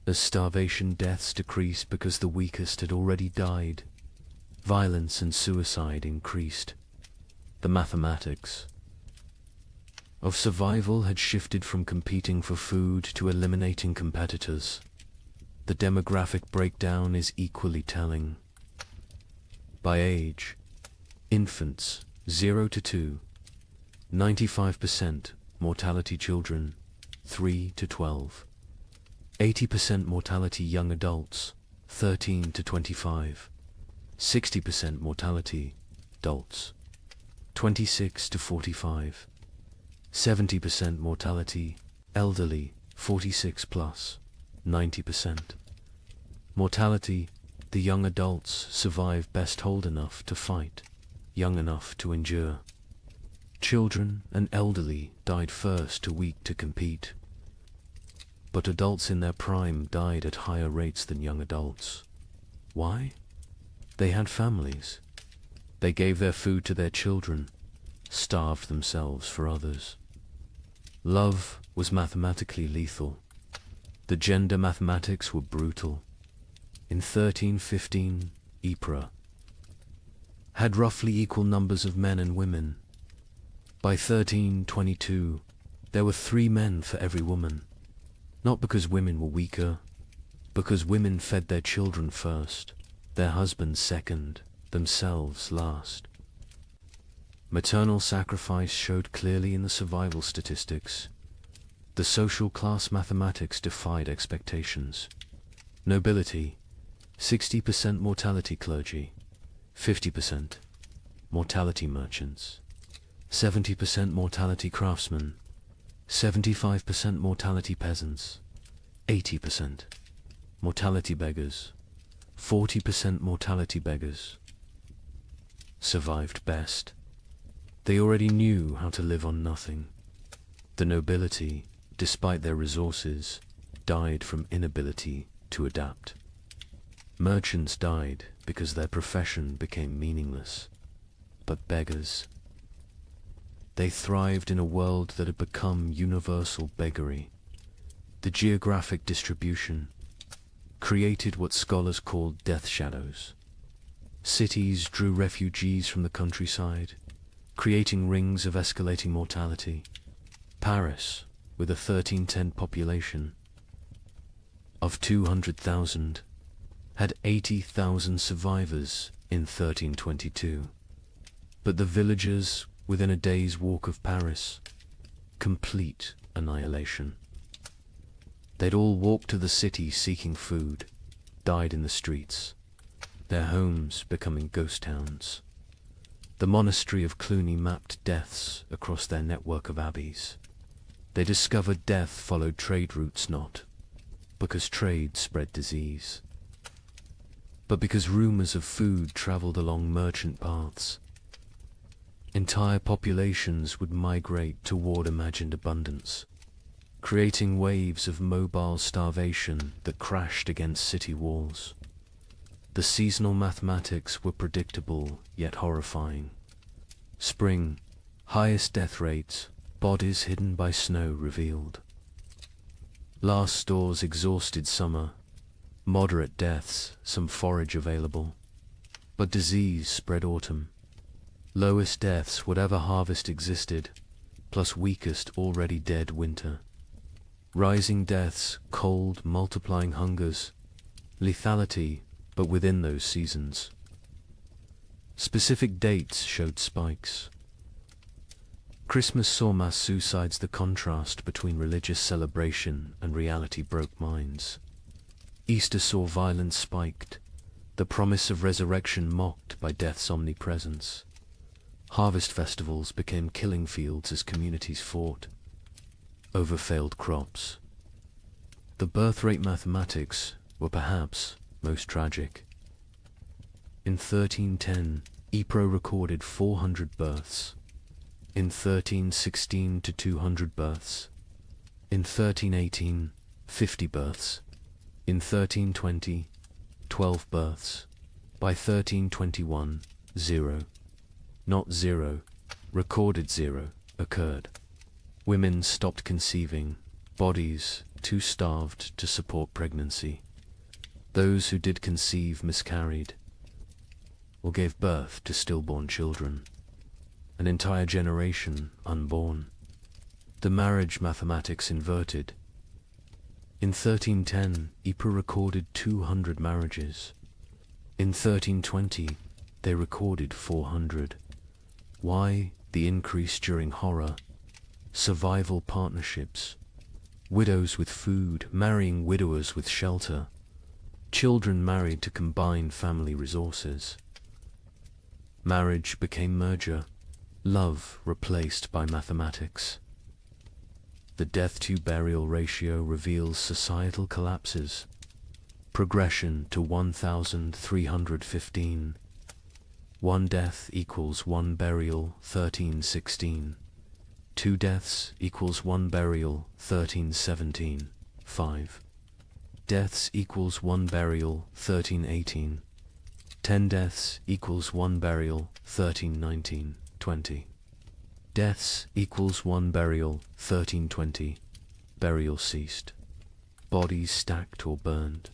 As starvation deaths decreased because the weakest had already died, violence and suicide increased. The mathematics of survival had shifted from competing for food to eliminating competitors. The demographic breakdown is equally telling. By age, infants 0 to 2, 95% mortality children 3 to 12, 80% mortality young adults 13 to 25, 60% mortality adults 26 to 45, 70% mortality elderly 46 plus, 90%. Mortality, the young adults survive best old enough to fight, young enough to endure. Children and elderly died first, too weak to compete. But adults in their prime died at higher rates than young adults. Why? They had families. They gave their food to their children, starved themselves for others. Love was mathematically lethal. The gender mathematics were brutal. In 1315, Ypres had roughly equal numbers of men and women. By 1322, there were 3 men for every woman. Not because women were weaker, because women fed their children first, their husbands second, themselves last. Maternal sacrifice showed clearly in the survival statistics. The social class mathematics defied expectations. Nobility, 60% mortality clergy, 50% mortality merchants, 70% mortality craftsmen, 75% mortality peasants, 80% mortality beggars, 40% mortality beggars. Survived best. They already knew how to live on nothing. The nobility, despite their resources, died from inability to adapt. Merchants died because their profession became meaningless. But beggars, they thrived in a world that had become universal beggary. The geographic distribution created what scholars call death shadows. Cities drew refugees from the countryside, creating rings of escalating mortality. Paris, with a 1310 population of 200,000, had 80,000 survivors in 1322. But the villagers within a day's walk of Paris, complete annihilation. They'd all walked to the city seeking food, died in the streets, their homes becoming ghost towns. The monastery of Cluny mapped deaths across their network of abbeys. They discovered death followed trade routes not because trade spread disease, but because rumors of food traveled along merchant paths. Entire populations would migrate toward imagined abundance, creating waves of mobile starvation that crashed against city walls. The seasonal mathematics were predictable yet horrifying. Spring, highest death rates, bodies hidden by snow revealed. Last stores exhausted summer, moderate deaths, some forage available. But disease spread autumn. Lowest deaths, whatever harvest existed, plus weakest already dead winter. Rising deaths, cold, multiplying hungers, lethality, but within those seasons. Specific dates showed spikes. Christmas saw mass suicides. The contrast between religious celebration and reality broke minds. Easter saw violence spiked, the promise of resurrection mocked by death's omnipresence. Harvest festivals became killing fields as communities fought over failed crops. The birth rate mathematics were perhaps most tragic. In 1310, Ypres recorded 400 births. In 1316 to 200 births. In 1318, 50 births. In 1320, 12 births. By 1321, 0. Not 0, recorded 0, occurred. Women stopped conceiving, bodies too starved to support pregnancy. Those who did conceive miscarried, or gave birth to stillborn children. An entire generation unborn. The marriage mathematics inverted. In 1310, Ypres recorded 200 marriages. In 1320, they recorded 400. Why the increase during horror? Survival partnerships. Widows with food, marrying widowers with shelter. Children married to combine family resources. Marriage became merger. Love replaced by mathematics. The death-to-burial ratio reveals societal collapses. Progression to 1,315. 1 death equals 1 burial, 1316. 2 deaths equals 1 burial, 1317. 5 deaths equals 1 burial, 1318. 10 deaths equals 1 burial, 1319. 20 deaths equals 1 burial, 1320. Burial ceased. Bodies stacked or burned.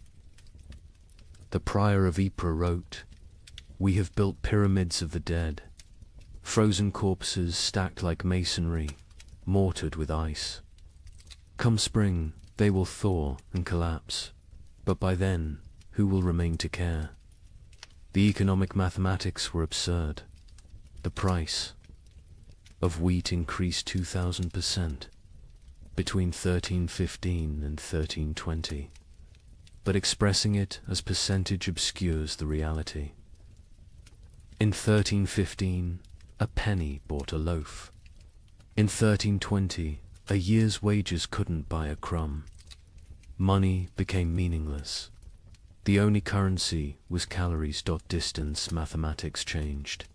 The prior of Ypres wrote, "We have built pyramids of the dead, frozen corpses stacked like masonry, mortared with ice. Come spring, they will thaw and collapse, but by then, who will remain to care?" The economic mathematics were absurd. The price of wheat increased 2,000% between 1315 and 1320, but expressing it as percentage obscures the reality. In 1315, a penny bought a loaf. In 1320, a year's wages couldn't buy a crumb. Money became meaningless. The only currency was calories. Distance mathematics changed.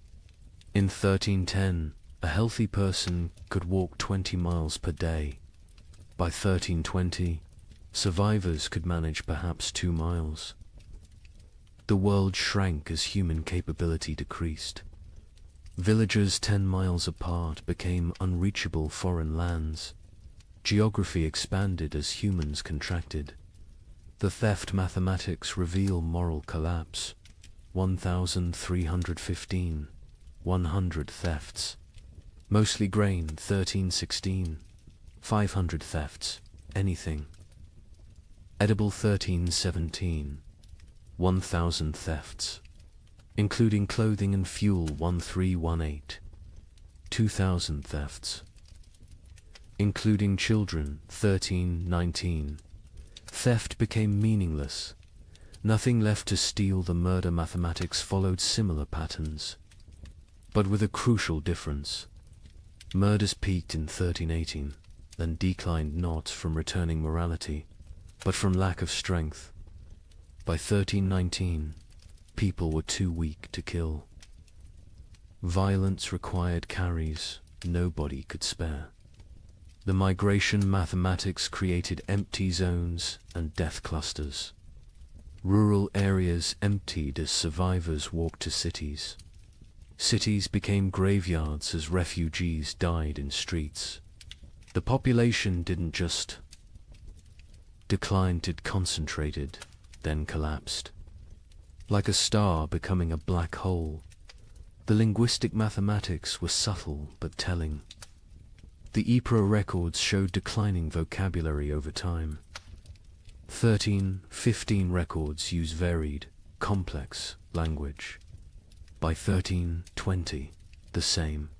In 1310, a healthy person could walk 20 miles per day. By 1320, survivors could manage perhaps 2 miles. The world shrank as human capability decreased. Villages 10 miles apart became unreachable foreign lands. Geography expanded as humans contracted. The theft mathematics reveal moral collapse. 1,315. 100 thefts. Mostly grain, 1316. 500 thefts. Anything. Edible, 1317. 1,000 thefts. Including clothing and fuel, 1318. 2,000 thefts. Including children, 1319. Theft became meaningless. Nothing left to steal. The murder mathematics followed similar patterns, but with a crucial difference. Murders peaked in 1318, then declined not from returning morality, but from lack of strength. By 1319, people were too weak to kill. Violence required carries nobody could spare. The migration mathematics created empty zones and death clusters. Rural areas emptied as survivors walked to cities. Cities became graveyards as refugees died in streets. The population didn't just decline, it concentrated, then collapsed. Like a star becoming a black hole, the linguistic mathematics were subtle but telling. The Ypres records showed declining vocabulary over time. 1315 records use varied, complex language. By 1320, the same.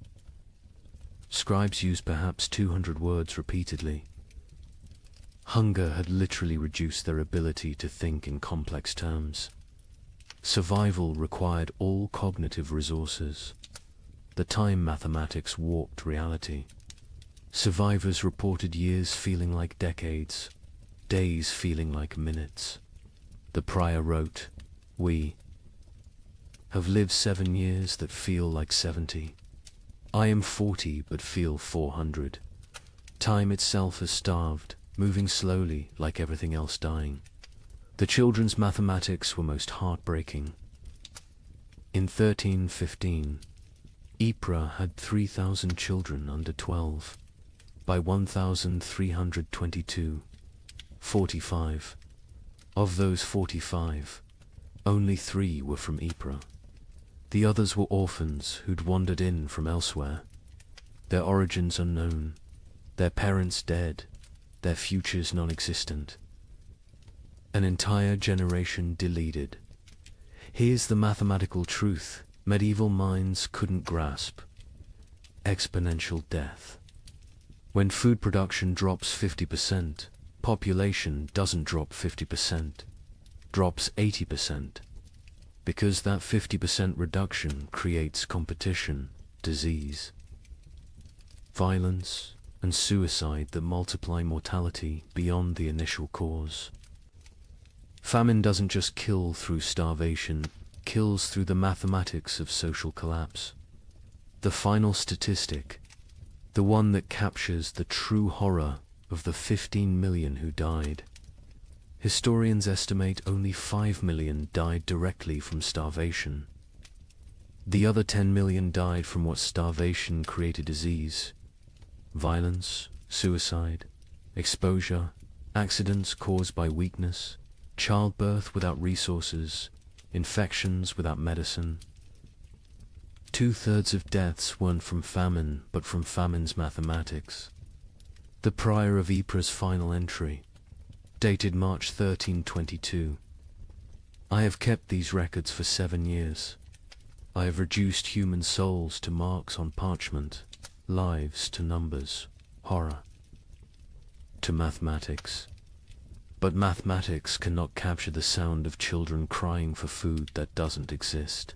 Scribes used perhaps 200 words repeatedly. Hunger had literally reduced their ability to think in complex terms. Survival required all cognitive resources. The time mathematics warped reality. Survivors reported years feeling like decades, days feeling like minutes. The prior wrote, "We have lived 7 years that feel like 70. I am 40 but feel 400. Time itself has starved, moving slowly like everything else dying." The children's mathematics were most heartbreaking. In 1315, Ypres had 3,000 children under 12. By 1322, 45. Of those 45, only 3 were from Ypres. The others were orphans who'd wandered in from elsewhere. Their origins unknown, their parents dead, their futures non-existent. An entire generation deleted. Here's the mathematical truth medieval minds couldn't grasp. Exponential death. When food production drops 50%, population doesn't drop 50%, drops 80%. Because that 50% reduction creates competition, disease, violence, and suicide that multiply mortality beyond the initial cause. Famine doesn't just kill through starvation, kills through the mathematics of social collapse. The final statistic, the one that captures the true horror of the 15 million who died. Historians estimate only 5 million died directly from starvation. The other 10 million died from what starvation created: disease, violence, suicide, exposure, accidents caused by weakness, childbirth without resources, infections without medicine. 2/3 of deaths weren't from famine, but from famine's mathematics. The prior of Ypres' final entry, dated March 1322. I have kept these records for 7 years. I have reduced human souls to marks on parchment, lives to numbers, horror to mathematics. But mathematics cannot capture the sound of children crying for food that doesn't exist.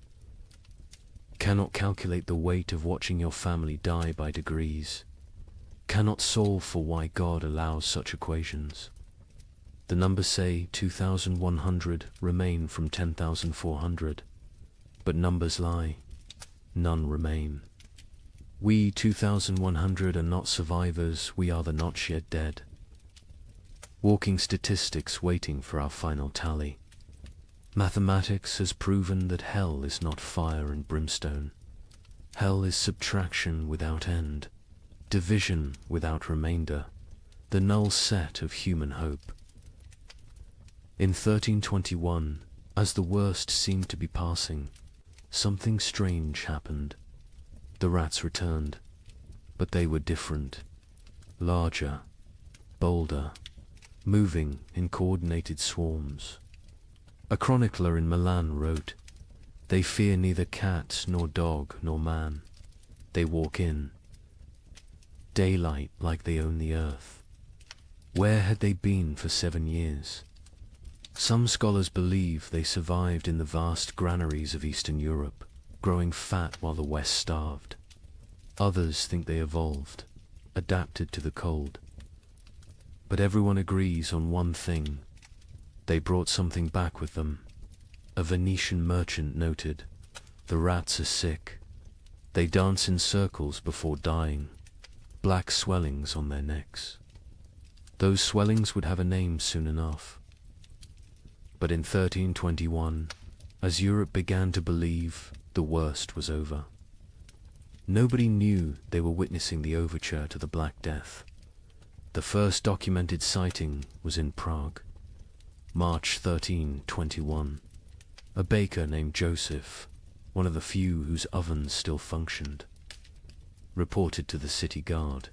Cannot calculate the weight of watching your family die by degrees. Cannot solve for why God allows such equations. The numbers say 2,100 remain from 10,400. But numbers lie. None remain. We 2,100 are not survivors, we are the not yet dead. Walking statistics waiting for our final tally. Mathematics has proven that hell is not fire and brimstone. Hell is subtraction without end, division without remainder, the null set of human hope. In 1321, as the worst seemed to be passing, something strange happened. The rats returned, but they were different, larger, bolder, moving in coordinated swarms. A chronicler in Milan wrote, "They fear neither cat nor dog nor man. They walk in daylight like they own the earth." Where had they been for 7 years? Some scholars believe they survived in the vast granaries of Eastern Europe, growing fat while the West starved. Others think they evolved, adapted to the cold. But everyone agrees on one thing: they brought something back with them. A Venetian merchant noted, "The rats are sick. They dance in circles before dying, black swellings on their necks." Those swellings would have a name soon enough. But in 1321, as Europe began to believe, the worst was over. Nobody knew they were witnessing the overture to the Black Death. The first documented sighting was in Prague, March 1321. A baker named Joseph, one of the few whose ovens still functioned, reported to the city guard.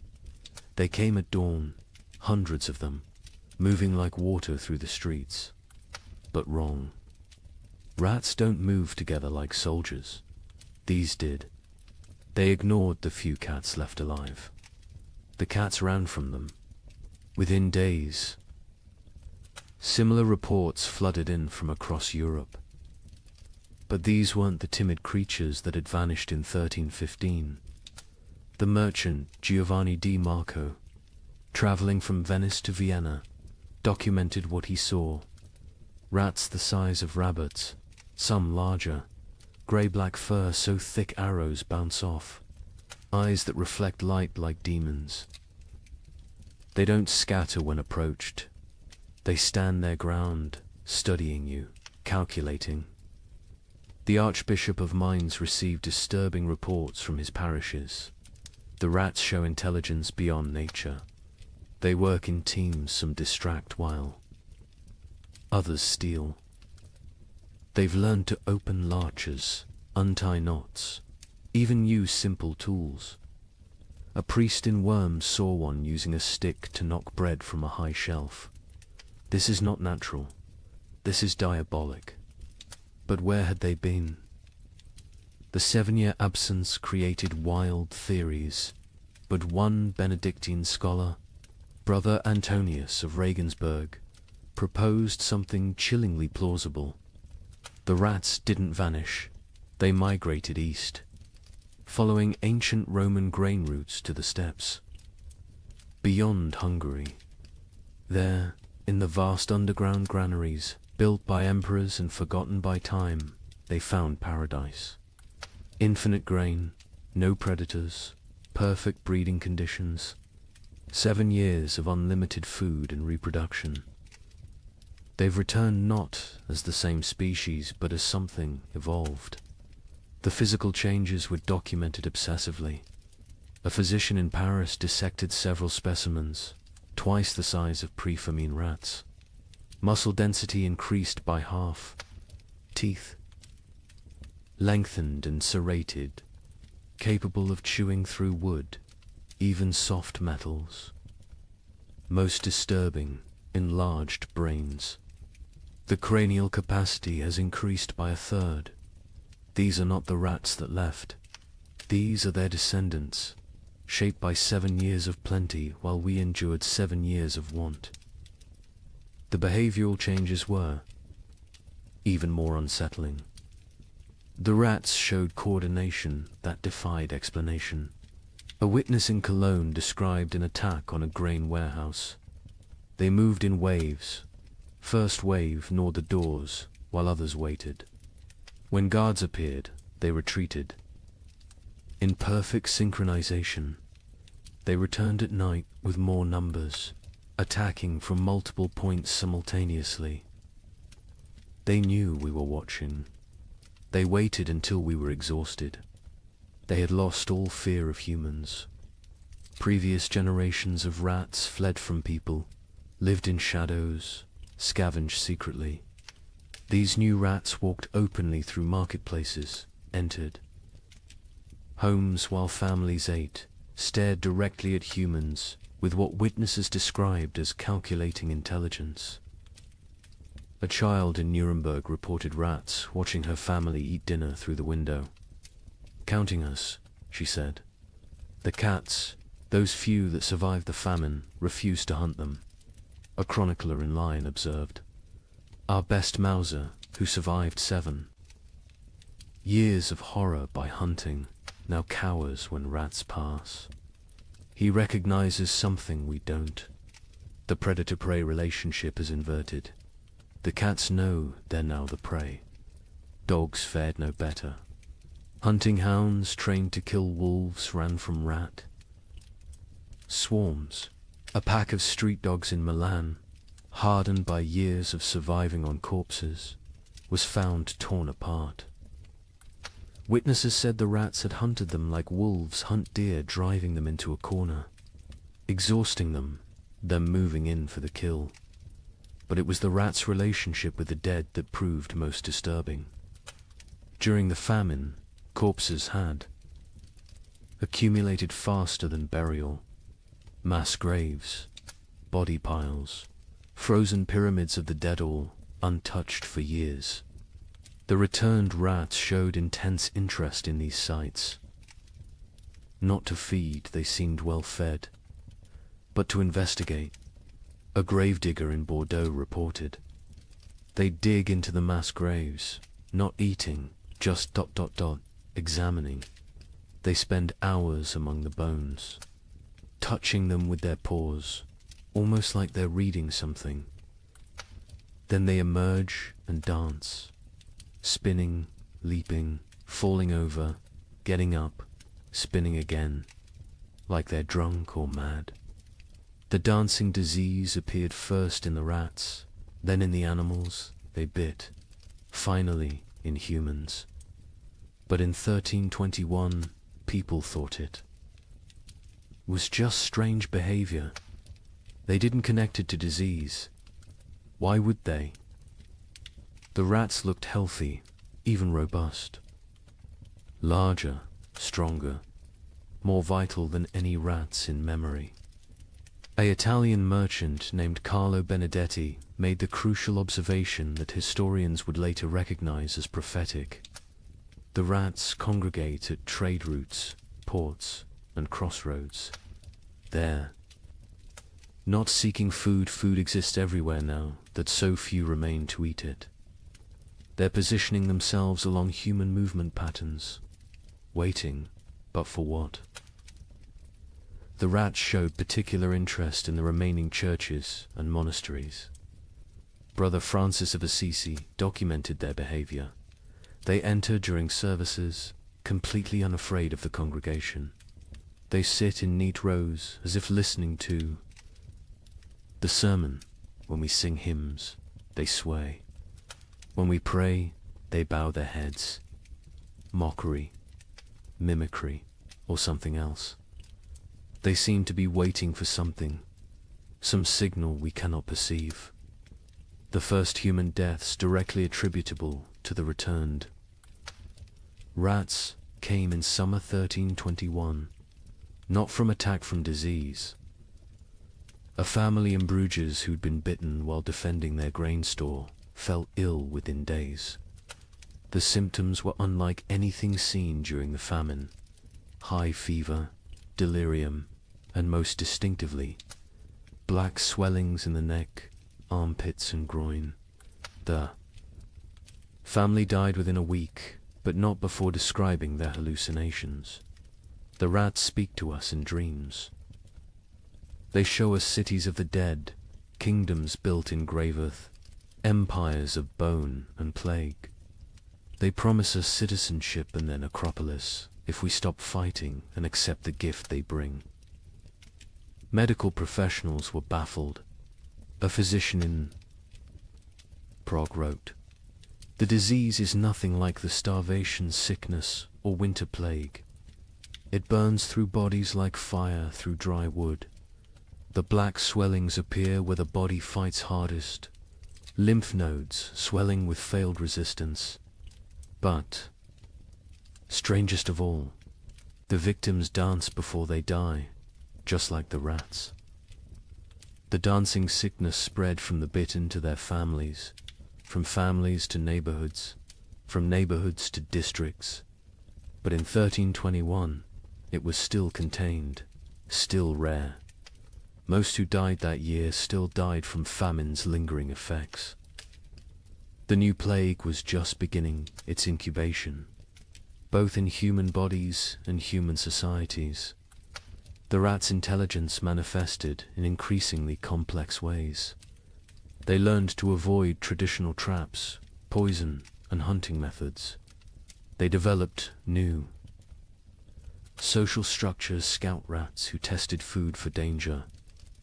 They came at dawn, hundreds of them, moving like water through the streets. But wrong. Rats don't move together like soldiers. These did. They ignored the few cats left alive. The cats ran from them. Within days, similar reports flooded in from across Europe. But these weren't the timid creatures that had vanished in 1315. The merchant Giovanni di Marco, traveling from Venice to Vienna, documented what he saw. Rats the size of rabbits, some larger, grey-black fur so thick arrows bounce off, eyes that reflect light like demons. They don't scatter when approached. They stand their ground, studying you, calculating. The Archbishop of Mainz received disturbing reports from his parishes. The rats show intelligence beyond nature. They work in teams, some distract while others steal. They've learned to open larches, untie knots, even use simple tools. A priest in Worms saw one using a stick to knock bread from a high shelf. This is not natural. This is diabolic. But where had they been? The 7-year absence created wild theories, but one Benedictine scholar, Brother Antonius of Regensburg, proposed something chillingly plausible. The rats didn't vanish, they migrated east, following ancient Roman grain routes to the steppes. Beyond Hungary, there, in the vast underground granaries, built by emperors and forgotten by time, they found paradise. Infinite grain, no predators, perfect breeding conditions, 7 years of unlimited food and reproduction. They've returned not as the same species, but as something evolved. The physical changes were documented obsessively. A physician in Paris dissected several specimens, twice the size of pre-famine rats. Muscle density increased by half. Teeth lengthened and serrated, capable of chewing through wood, even soft metals. Most disturbing, enlarged brains. The cranial capacity has increased by 1/3. These are not the rats that left. These are their descendants, shaped by 7 years of plenty while we endured 7 years of want. The behavioral changes were even more unsettling. The rats showed coordination that defied explanation. A witness in Cologne described an attack on a grain warehouse. They moved in waves. First wave gnawed the doors, while others waited. When guards appeared, they retreated. In perfect synchronization, they returned at night with more numbers, attacking from multiple points simultaneously. They knew we were watching. They waited until we were exhausted. They had lost all fear of humans. Previous generations of rats fled from people, lived in shadows, scavenged secretly. These new rats walked openly through marketplaces, entered homes while families ate, stared directly at humans with what witnesses described as calculating intelligence. A child in Nuremberg reported rats watching her family eat dinner through the window. "Counting us," she said. "The cats, those few that survived the famine, refused to hunt them." A chronicler in line observed. "Our best Mauser, who survived 7 years of horror by hunting, now cowers when rats pass." He recognizes something we don't. The predator-prey relationship is inverted. The cats know they're now the prey. Dogs fared no better. Hunting hounds trained to kill wolves ran from rat. Swarms. A pack of street dogs in Milan, hardened by years of surviving on corpses, was found torn apart. Witnesses said the rats had hunted them like wolves hunt deer, driving them into a corner, exhausting them, then moving in for the kill. But it was the rats' relationship with the dead that proved most disturbing. During the famine, corpses had accumulated faster than burial. Mass graves, body piles, frozen pyramids of the dead, all untouched for years. The returned rats showed intense interest in these sites. Not to feed, they seemed well fed, but to investigate. A gravedigger in Bordeaux reported. They dig into the mass graves, not eating, just ... examining. They spend hours among the bones, touching them with their paws, almost like they're reading something. Then they emerge and dance, spinning, leaping, falling over, getting up, spinning again, like they're drunk or mad. The dancing disease appeared first in the rats, then in the animals they bit, finally in humans. But in 1321, people thought it was just strange behavior. They didn't connect it to disease. Why would they? The rats looked healthy, even robust. Larger, stronger, more vital than any rats in memory. An Italian merchant named Carlo Benedetti made the crucial observation that historians would later recognize as prophetic. The rats congregate at trade routes, ports, and crossroads. There, not seeking food, food exists everywhere now, that so few remain to eat it. They're positioning themselves along human movement patterns, waiting, but for what? The rats showed particular interest in the remaining churches and monasteries. Brother Francis of Assisi documented their behavior. They enter during services, completely unafraid of the congregation. They sit in neat rows as if listening to the sermon. When we sing hymns, they sway. When we pray, they bow their heads. Mockery, mimicry, or something else. They seem to be waiting for something, some signal we cannot perceive. The first human deaths directly attributable to the returned rats came in summer 1321, not from attack from disease. A family in Bruges who'd been bitten while defending their grain store fell ill within days. The symptoms were unlike anything seen during the famine. High fever, delirium, and most distinctively, black swellings in the neck, armpits and groin. The family died within a week, but not before describing their hallucinations. The rats speak to us in dreams. They show us cities of the dead, kingdoms built in grave earth, empires of bone and plague. They promise us citizenship and their necropolis if we stop fighting and accept the gift they bring. Medical professionals were baffled. A physician in Prague wrote, "The disease is nothing like the starvation, sickness, or winter plague. It burns through bodies like fire through dry wood. The black swellings appear where the body fights hardest, lymph nodes swelling with failed resistance. But, strangest of all, the victims dance before they die, just like the rats." The dancing sickness spread from the bitten to their families, from families to neighborhoods, from neighborhoods to districts. But in 1321, it was still contained, still rare. Most who died that year still died from famine's lingering effects. The new plague was just beginning its incubation, both in human bodies and human societies. The rats' intelligence manifested in increasingly complex ways. They learned to avoid traditional traps, poison, and hunting methods. They developed new social structures: scout rats who tested food for danger,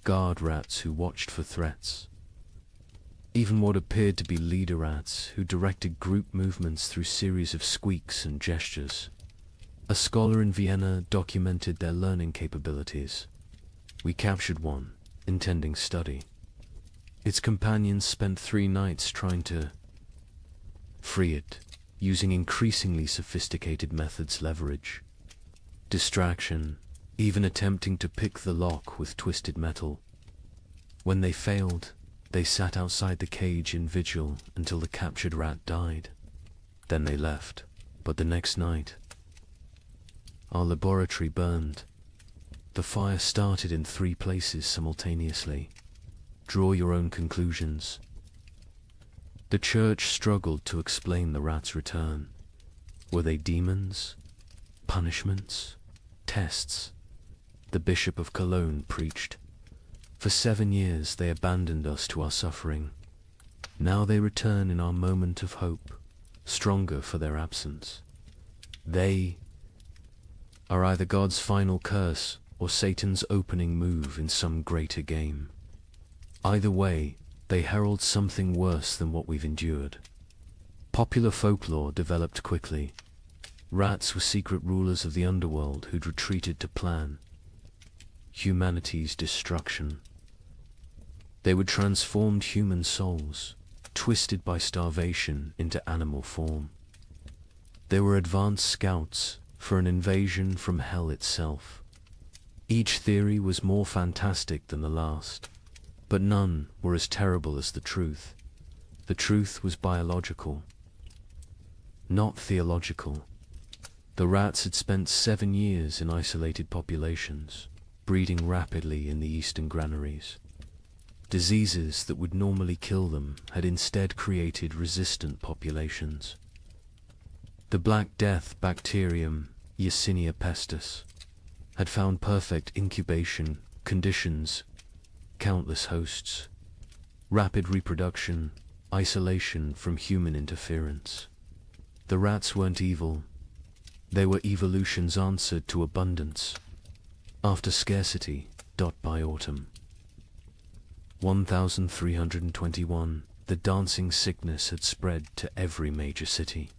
guard rats who watched for threats, even what appeared to be leader rats who directed group movements through series of squeaks and gestures. A scholar in Vienna documented their learning capabilities. We captured one, intending study. Its companions spent 3 nights trying to free it, using increasingly sophisticated methods: leverage, distraction, even attempting to pick the lock with twisted metal. When they failed, they sat outside the cage in vigil until the captured rat died. Then they left. But the next night, our laboratory burned. The fire started in 3 places simultaneously. Draw your own conclusions. The church struggled to explain the rats' return. Were they demons? Punishments? Tests? The Bishop of Cologne preached. For 7 years they abandoned us to our suffering. Now they return in our moment of hope, stronger for their absence. They are either God's final curse or Satan's opening move in some greater game. Either way, they herald something worse than what we've endured. Popular folklore developed quickly. Rats were secret rulers of the underworld who'd retreated to plan humanity's destruction. They would transform human souls, twisted by starvation, into animal form. They were advanced scouts for an invasion from hell itself. Each theory was more fantastic than the last, but none were as terrible as the truth. The truth was biological, not theological. The rats had spent 7 years in isolated populations, breeding rapidly in the eastern granaries. Diseases that would normally kill them had instead created resistant populations. The Black Death bacterium, Yersinia pestis, had found perfect incubation conditions, countless hosts, rapid reproduction, isolation from human interference. The rats weren't evil. They were evolution's answer to abundance. After scarcity, by autumn. 1321, the dancing sickness had spread to every major city.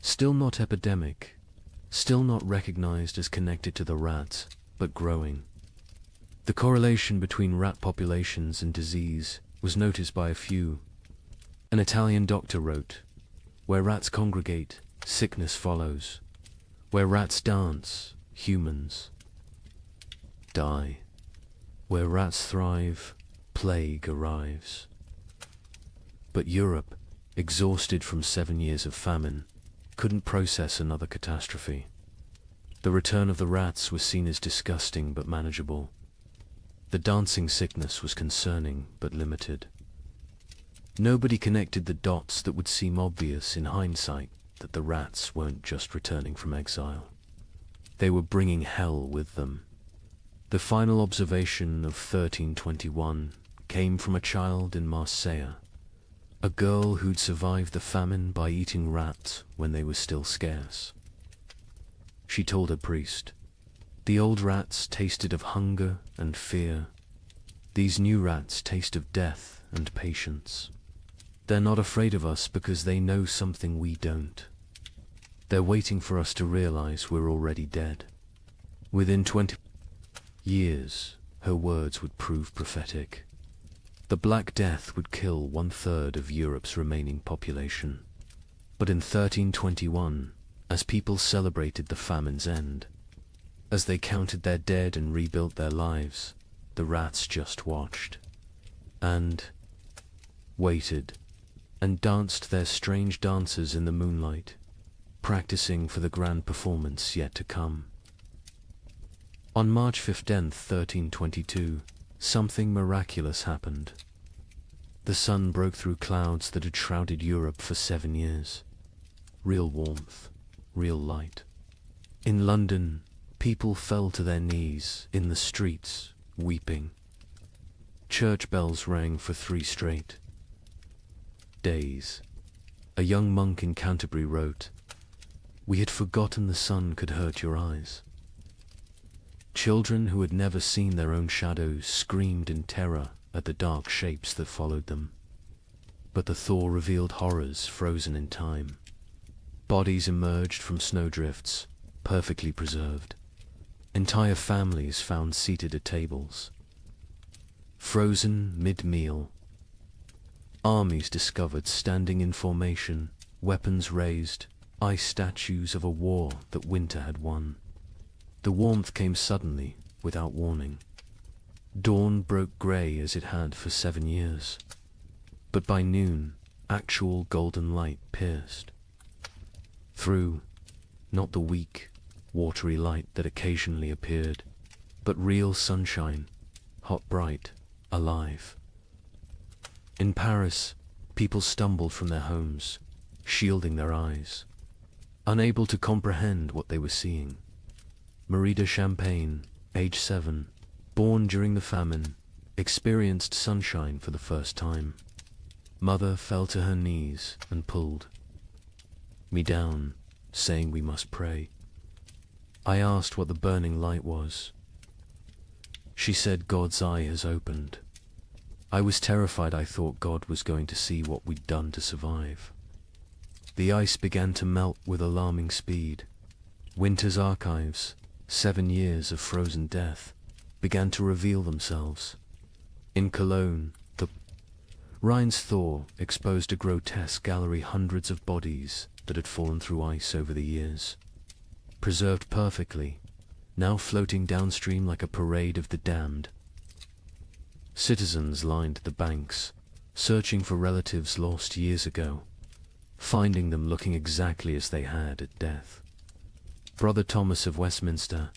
Still not epidemic, still not recognized as connected to the rats, but growing. The correlation between rat populations and disease was noticed by a few. An Italian doctor wrote, "Where rats congregate, sickness follows. Where rats dance, humans die. Where rats thrive, plague arrives." But Europe, exhausted from 7 years of famine, couldn't process another catastrophe. The return of the rats was seen as disgusting but manageable. The dancing sickness was concerning but limited. Nobody connected the dots that would seem obvious in hindsight, that the rats weren't just returning from exile. They were bringing hell with them. The final observation of 1321 came from a child in Marseille, a girl who'd survived the famine by eating rats when they were still scarce. She told her priest, "The old rats tasted of hunger and fear. These new rats taste of death and patience. They're not afraid of us because they know something we don't. They're waiting for us to realize we're already dead." Within 20 years, her words would prove prophetic. The Black Death would kill 1/3 of Europe's remaining population. But in 1321, as people celebrated the famine's end, as they counted their dead and rebuilt their lives, the rats just watched, and waited, and danced their strange dances in the moonlight, practicing for the grand performance yet to come. On March 15th, 1322, something miraculous happened. The sun broke through clouds that had shrouded Europe for 7 years. Real warmth, real light. In London, people fell to their knees in the streets, weeping. Church bells rang for 3 straight days. A young monk in Canterbury wrote, "We had forgotten the sun could hurt your eyes." Children who had never seen their own shadows screamed in terror at the dark shapes that followed them. But the thaw revealed horrors frozen in time. Bodies emerged from snowdrifts, perfectly preserved. Entire families found seated at tables. Frozen mid-meal. Armies discovered standing in formation, weapons raised, ice statues of a war that winter had won. The warmth came suddenly, without warning. Dawn broke grey as it had for 7 years. But by noon, actual golden light pierced through, not the weak, watery light that occasionally appeared, but real sunshine, hot, bright, alive. In Paris, people stumbled from their homes, shielding their eyes, unable to comprehend what they were seeing. Marie de Champagne, age 7, born during the famine, experienced sunshine for the first time. Mother fell to her knees and pulled me down, saying we must pray. I asked what the burning light was. She said God's eye has opened. I was terrified. I thought God was going to see what we'd done to survive. The ice began to melt with alarming speed. Winter's archives, 7 years of frozen death, began to reveal themselves. In Cologne, the Rhine's thaw exposed a grotesque gallery, hundreds of bodies that had fallen through ice over the years, preserved perfectly, now floating downstream like a parade of the damned. Citizens lined the banks, searching for relatives lost years ago, finding them looking exactly as they had at death. Brother Thomas of Westminster,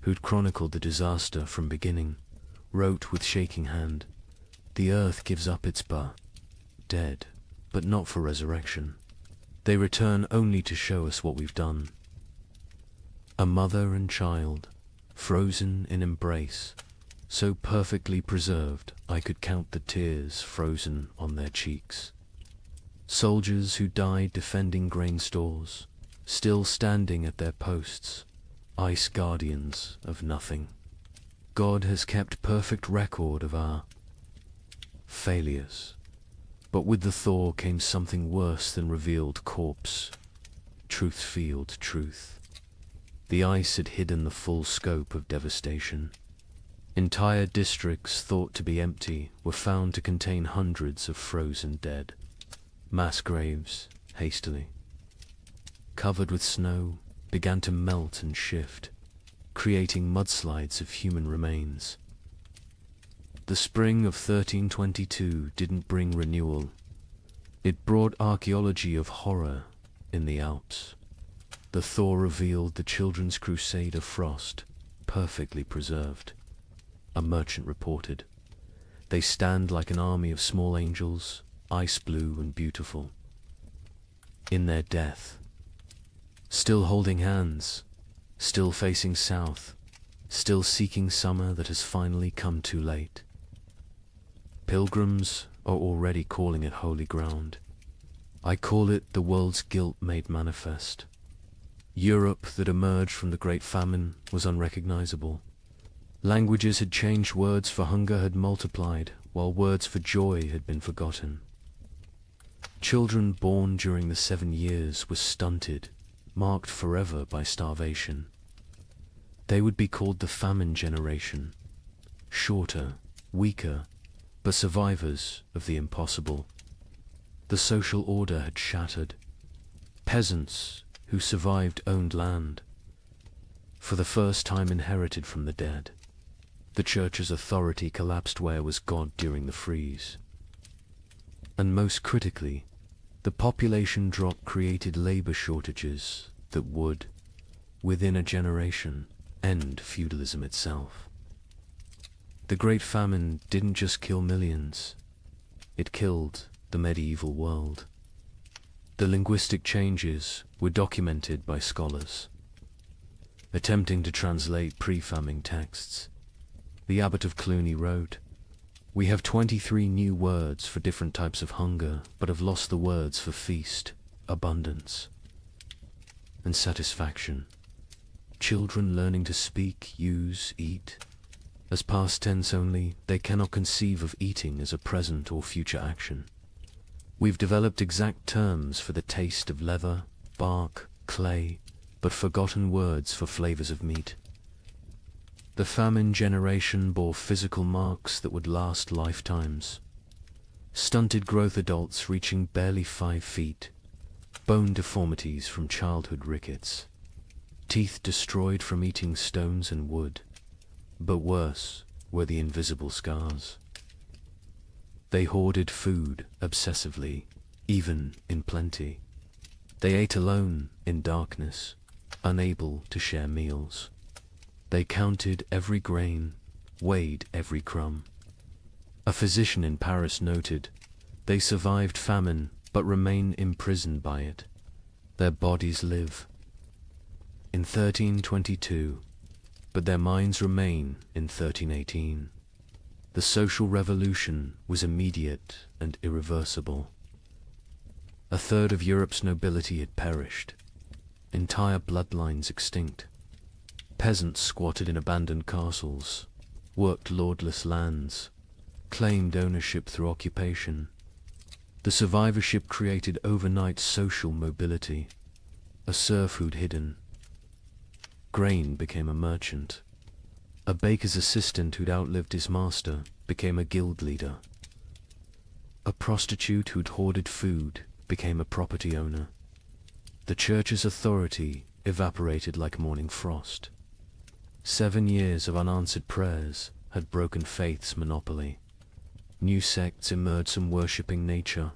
who'd chronicled the disaster from beginning, wrote with shaking hand, "The earth gives up its dead, but not for resurrection. They return only to show us what we've done." A mother and child, frozen in embrace, so perfectly preserved I could count the tears frozen on their cheeks. Soldiers who died defending grain stores, still standing at their posts, ice guardians of nothing. God has kept perfect record of our failures. But with the thaw came something worse than revealed corpse. Truth-field truth. The ice had hidden the full scope of devastation. Entire districts thought to be empty were found to contain hundreds of frozen dead. Mass graves, hastily covered with snow, began to melt and shift, creating mudslides of human remains. The spring of 1322 didn't bring renewal. It brought archaeology of horror in the Alps. The thaw revealed the children's crusade of frost, perfectly preserved. A merchant reported, "They stand like an army of small angels, ice blue and beautiful. In their death, still holding hands, still facing south, still seeking summer that has finally come too late. Pilgrims are already calling it holy ground. I call it the world's guilt made manifest. Europe that emerged from the Great Famine was unrecognizable. Languages had changed, words for hunger had multiplied, while words for joy had been forgotten. Children born during the 7 years were stunted, marked forever by starvation. They would be called the famine generation, shorter, weaker, but survivors of the impossible. The social order had shattered. Peasants who survived owned land, for the first time inherited from the dead. The church's authority collapsed. Where was God during the freeze? And most critically, the population drop created labor shortages that would, within a generation, end feudalism itself. The Great Famine didn't just kill millions, it killed the medieval world. The linguistic changes were documented by scholars, attempting to translate pre-famine texts. The abbot of Cluny wrote, "We have 23 new words for different types of hunger, but have lost the words for feast, abundance, and satisfaction. Children learning to speak, use, eat, as past tense only, they cannot conceive of eating as a present or future action. We've developed exact terms for the taste of leather, bark, clay, but forgotten words for flavors of meat." The famine generation bore physical marks that would last lifetimes. Stunted growth, adults reaching barely 5 feet, bone deformities from childhood rickets, teeth destroyed from eating stones and wood, but worse were the invisible scars. They hoarded food obsessively, even in plenty. They ate alone in darkness, unable to share meals. They counted every grain, weighed every crumb. A physician in Paris noted, "They survived famine, but remain imprisoned by it. Their bodies live in 1322, but their minds remain in 1318. The social revolution was immediate and irreversible. A third of Europe's nobility had perished, entire bloodlines extinct. Peasants squatted in abandoned castles, worked lordless lands, claimed ownership through occupation. The survivorship created overnight social mobility, a serf who'd hidden. Grain became a merchant. A baker's assistant who'd outlived his master became a guild leader. A prostitute who'd hoarded food became a property owner. The church's authority evaporated like morning frost. 7 years of unanswered prayers had broken faith's monopoly. New sects emerged, some worshipping nature,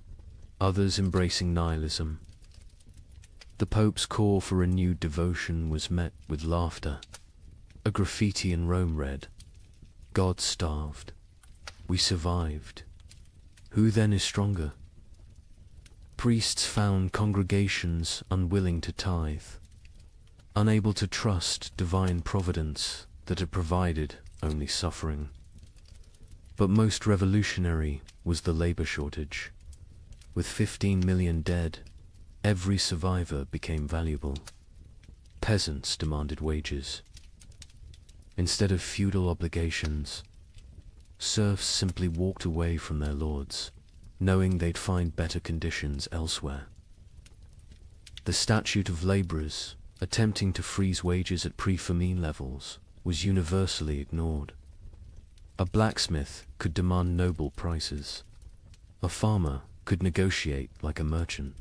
others embracing nihilism. The Pope's call for renewed devotion was met with laughter. A graffiti in Rome read, "God starved. We survived. Who then is stronger?" Priests found congregations unwilling to tithe, unable to trust divine providence that had provided only suffering. But most revolutionary was the labor shortage. With 15 million dead, every survivor became valuable. Peasants demanded wages. Instead of feudal obligations, serfs simply walked away from their lords, knowing they'd find better conditions elsewhere. The statute of laborers, attempting to freeze wages at pre-famine levels, was universally ignored. A blacksmith could demand noble prices. A farmer could negotiate like a merchant.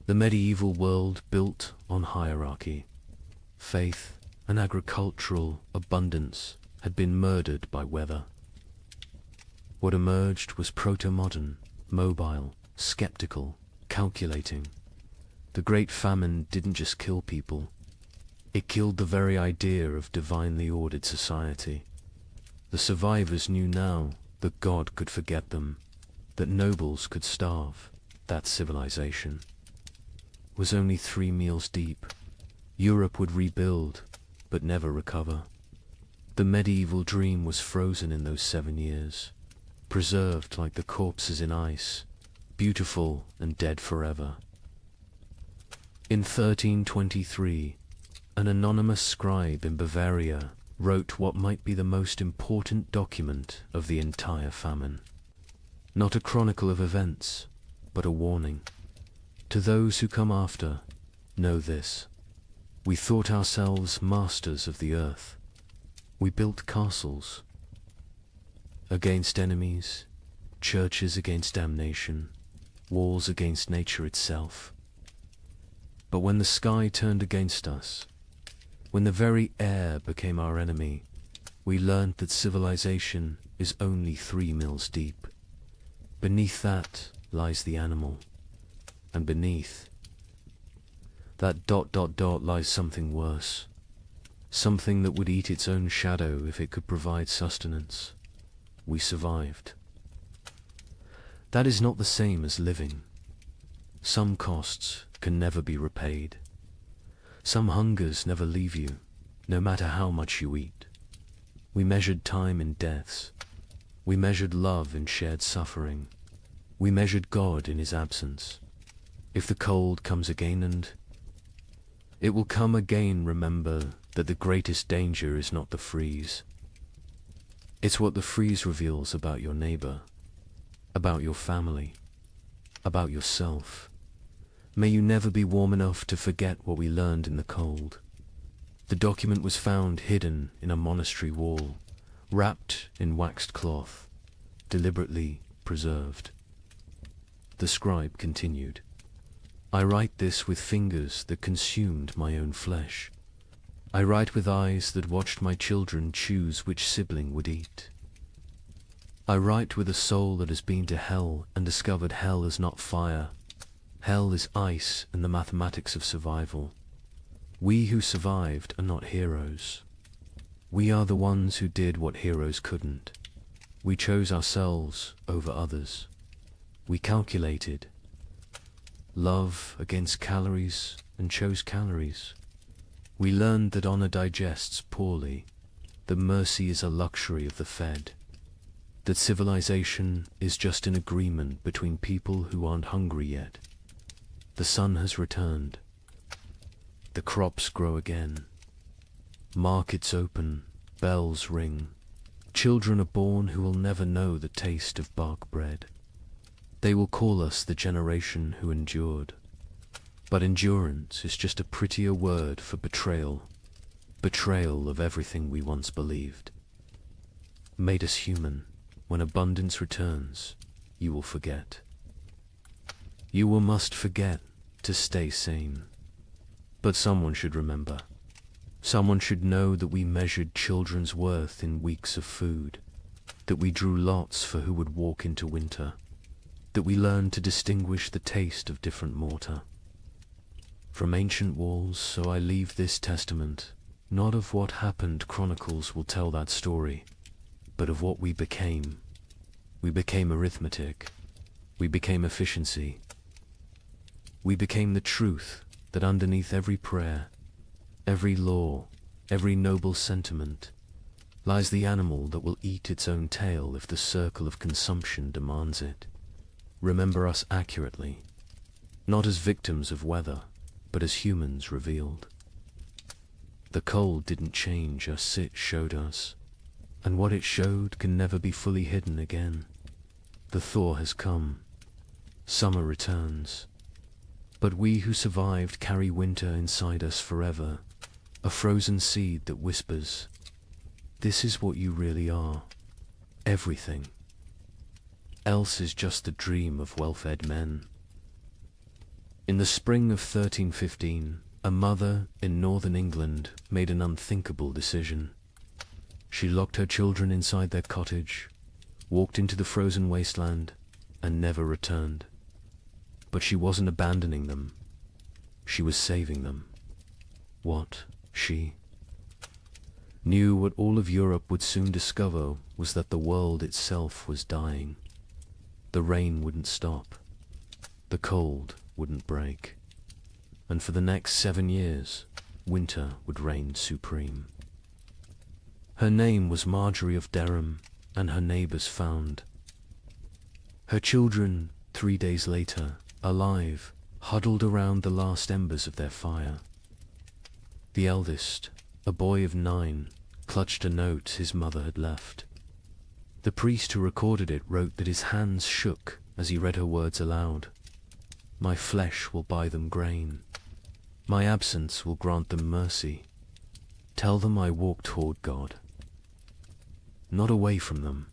The medieval world built on hierarchy. Faith and agricultural abundance had been murdered by weather. What emerged was proto-modern, mobile, skeptical, calculating. The Great Famine didn't just kill people. It killed the very idea of divinely ordered society. The survivors knew now that God could forget them, that nobles could starve, that civilization was only 3 meals deep. Europe would rebuild, but never recover. The medieval dream was frozen in those 7 years, preserved like the corpses in ice, beautiful and dead forever. In 1323, an anonymous scribe in Bavaria wrote what might be the most important document of the entire famine. Not a chronicle of events, but a warning. To those who come after, know this. We thought ourselves masters of the earth. We built castles against enemies, churches against damnation, walls against nature itself. But when the sky turned against us, when the very air became our enemy, we learned that civilization is only 3 mills deep. Beneath that lies the animal, and beneath that ... lies something worse, something that would eat its own shadow if it could provide sustenance. We survived. That is not the same as living. Some costs can never be repaid. Some hungers never leave you, no matter how much you eat. We measured time in deaths. We measured love in shared suffering. We measured God in his absence. If the cold comes again, and it will come again, remember that the greatest danger is not the freeze. It's what the freeze reveals about your neighbor, about your family, about yourself. May you never be warm enough to forget what we learned in the cold. The document was found hidden in a monastery wall, wrapped in waxed cloth, deliberately preserved. The scribe continued, "I write this with fingers that consumed my own flesh. I write with eyes that watched my children choose which sibling would eat. I write with a soul that has been to hell and discovered hell is not fire. Hell is ice and the mathematics of survival. We who survived are not heroes. We are the ones who did what heroes couldn't. We chose ourselves over others. We calculated love against calories and chose calories. We learned that honor digests poorly, that mercy is a luxury of the fed, that civilization is just an agreement between people who aren't hungry yet. The sun has returned. The crops grow again. Markets open, bells ring. Children are born who will never know the taste of bark bread. They will call us the generation who endured. But endurance is just a prettier word for betrayal. Betrayal of everything we once believed. Made us human. When abundance returns, you will forget. You will must forget to stay sane. But someone should remember. Someone should know that we measured children's worth in weeks of food, that we drew lots for who would walk into winter, that we learned to distinguish the taste of different mortar. From ancient walls, so I leave this testament, not of what happened chronicles will tell that story, but of what we became. We became arithmetic. We became efficiency. We became the truth that underneath every prayer, every law, every noble sentiment, lies the animal that will eat its own tail if the circle of consumption demands it. Remember us accurately, not as victims of weather, but as humans revealed. The cold didn't change us, it showed us, and what it showed can never be fully hidden again. The thaw has come. Summer returns. But we who survived carry winter inside us forever, a frozen seed that whispers, "This is what you really are. Everything. Else is just the dream of well-fed men." In the spring of 1315, a mother in northern England made an unthinkable decision. She locked her children inside their cottage, walked into the frozen wasteland, and never returned. But she wasn't abandoning them. She was saving them. What, she knew what all of Europe would soon discover was that the world itself was dying. The rain wouldn't stop. The cold wouldn't break. And for the next 7 years, winter would reign supreme. Her name was Marjorie of Dereham, and her neighbors found. Her children, 3 days later, alive, huddled around the last embers of their fire. The eldest, a boy of 9, clutched a note his mother had left. The priest who recorded it wrote that his hands shook as he read her words aloud. "My flesh will buy them grain. My absence will grant them mercy. Tell them I walk toward God." Not away from them.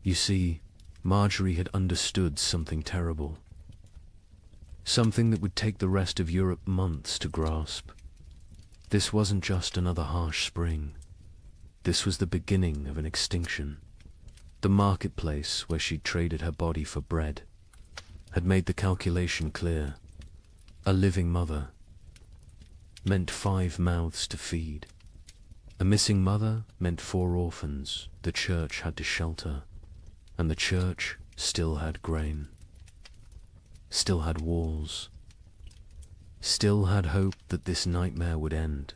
You see, Marjorie had understood something terrible. Something that would take the rest of Europe months to grasp. This wasn't just another harsh spring. This was the beginning of an extinction. The marketplace where she'd traded her body for bread had made the calculation clear. A living mother meant 5 mouths to feed. A missing mother meant 4 orphans the church had to shelter, and the church still had grain. Still had walls, still had hope that this nightmare would end.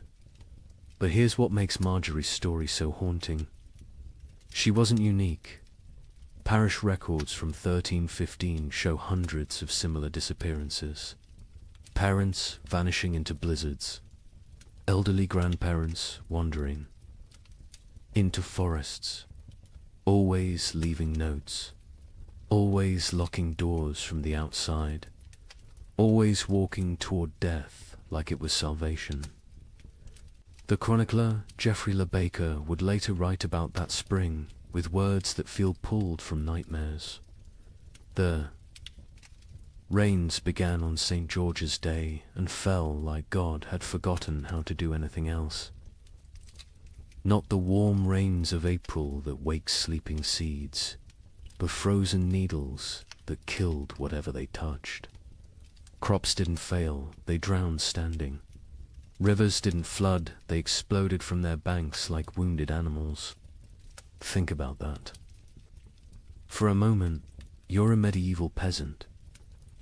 But here's what makes Marjorie's story so haunting. She wasn't unique. Parish records from 1315 show hundreds of similar disappearances. Parents vanishing into blizzards, elderly grandparents wandering, into forests, always leaving notes, always locking doors from the outside, always walking toward death like it was salvation. The chronicler Geoffrey Le Baker would later write about that spring with words that feel pulled from nightmares. The rains began on St. George's Day and fell like God had forgotten how to do anything else. Not the warm rains of April that wake sleeping seeds, but frozen needles that killed whatever they touched. Crops didn't fail, they drowned standing. Rivers didn't flood, they exploded from their banks like wounded animals. Think about that. For a moment, you're a medieval peasant.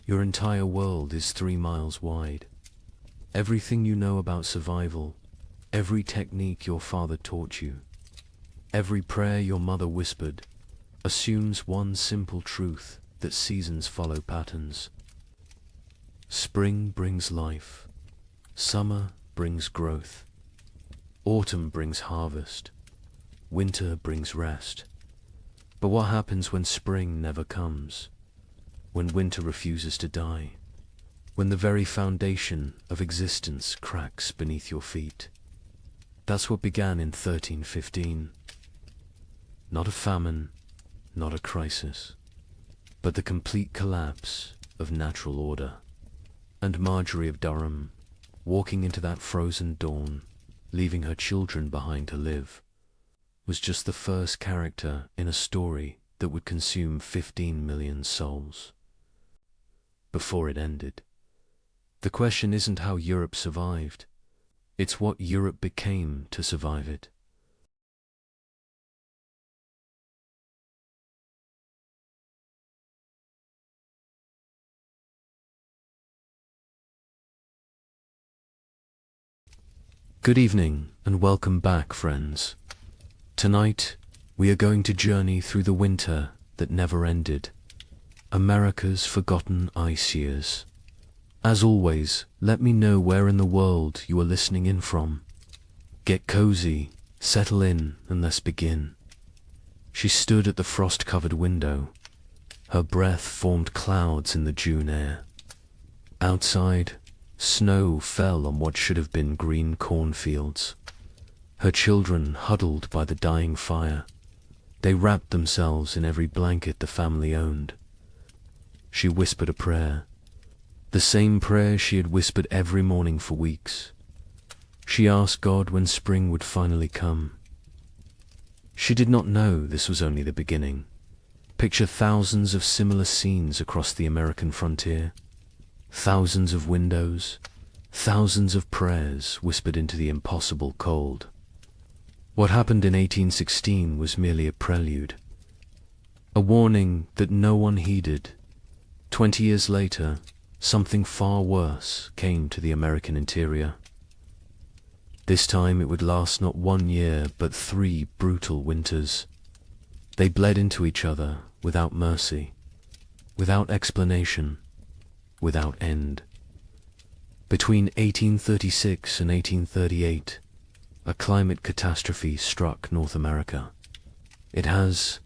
Your entire world is 3 miles wide. Everything you know about survival, every technique your father taught you, every prayer your mother whispered, assumes one simple truth, that seasons follow patterns. Spring brings life. Summer brings growth. Autumn brings harvest. Winter brings rest. But what happens when spring never comes? When winter refuses to die? When the very foundation of existence cracks beneath your feet? That's what began in 1315. Not a famine, not a crisis, but the complete collapse of natural order. And Marjorie of Durham, walking into that frozen dawn, leaving her children behind to live, was just the first character in a story that would consume 15 million souls. Before it ended. The question isn't how Europe survived, it's what Europe became to survive it. Good evening and welcome back, friends. Tonight, we are going to journey through the winter that never ended, America's forgotten ice years. As always, let me know where in the world you are listening in from. Get cozy, settle in, and let's begin. She stood at the frost-covered window. Her breath formed clouds in the June air. Outside, snow fell on what should have been green cornfields. Her children huddled by the dying fire. They wrapped themselves in every blanket the family owned. She whispered a prayer. The same prayer she had whispered every morning for weeks. She asked God when spring would finally come. She did not know this was only the beginning. Picture thousands of similar scenes across the American frontier. Thousands of windows, thousands of prayers whispered into the impossible cold. What happened in 1816 was merely a prelude. A warning that no one heeded. 20 years later, something far worse came to the American interior. This time it would last not 1 year, but 3 brutal winters. They bled into each other without mercy, without explanation, without end. Between 1836 and 1838, a climate catastrophe struck North America. It has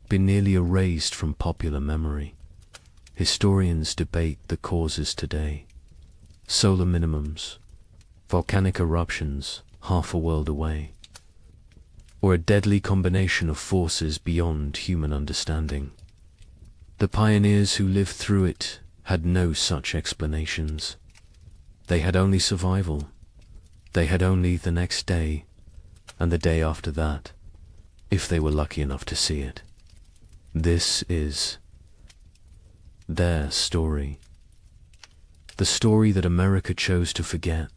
been nearly erased from popular memory. Historians debate the causes today. Solar minimums, volcanic eruptions half a world away, or a deadly combination of forces beyond human understanding. The pioneers who lived through it had no such explanations. They had only survival. They had only the next day, and the day after that, if they were lucky enough to see it. This is their story. The story that America chose to forget.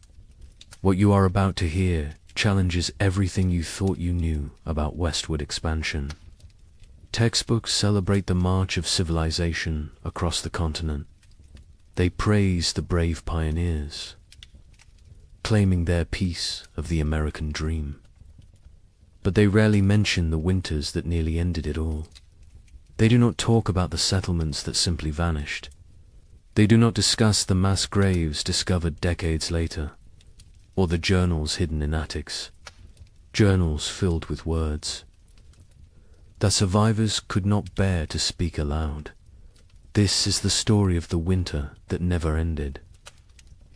What you are about to hear challenges everything you thought you knew about westward expansion. Textbooks celebrate the march of civilization across the continent. They praise the brave pioneers, claiming their piece of the American dream. But they rarely mention the winters that nearly ended it all. They do not talk about the settlements that simply vanished. They do not discuss the mass graves discovered decades later, or the journals hidden in attics, journals filled with words that survivors could not bear to speak aloud. This is the story of the winter that never ended,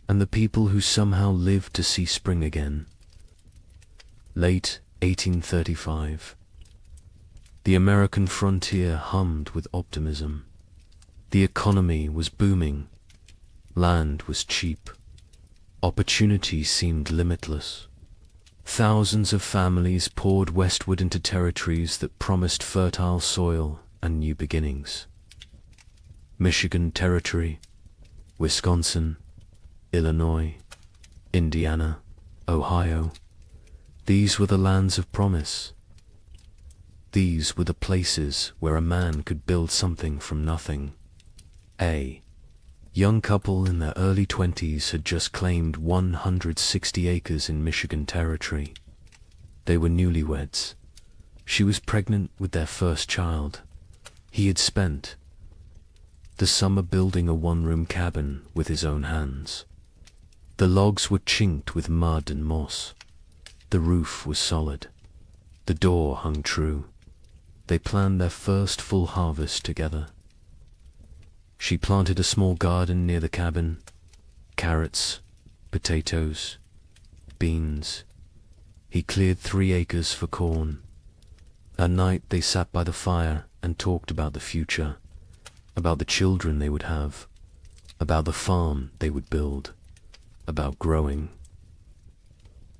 and the people who somehow lived to see spring again. Late 1835. The American frontier hummed with optimism. The economy was booming. Land was cheap. Opportunity seemed limitless. Thousands of families poured westward into territories that promised fertile soil and new beginnings. Michigan Territory, Wisconsin, Illinois, Indiana, Ohio. These were the lands of promise. These were the places where a man could build something from nothing. A young couple in their early 20s had just claimed 160 acres in Michigan Territory. They were newlyweds. She was pregnant with their first child. He had spent the summer building a one-room cabin with his own hands. The logs were chinked with mud and moss. The roof was solid. The door hung true. They planned their first full harvest together. She planted a small garden near the cabin. Carrots, potatoes, beans. He cleared 3 acres for corn. At night they sat by the fire and talked about the future, about the children they would have, about the farm they would build, about growing.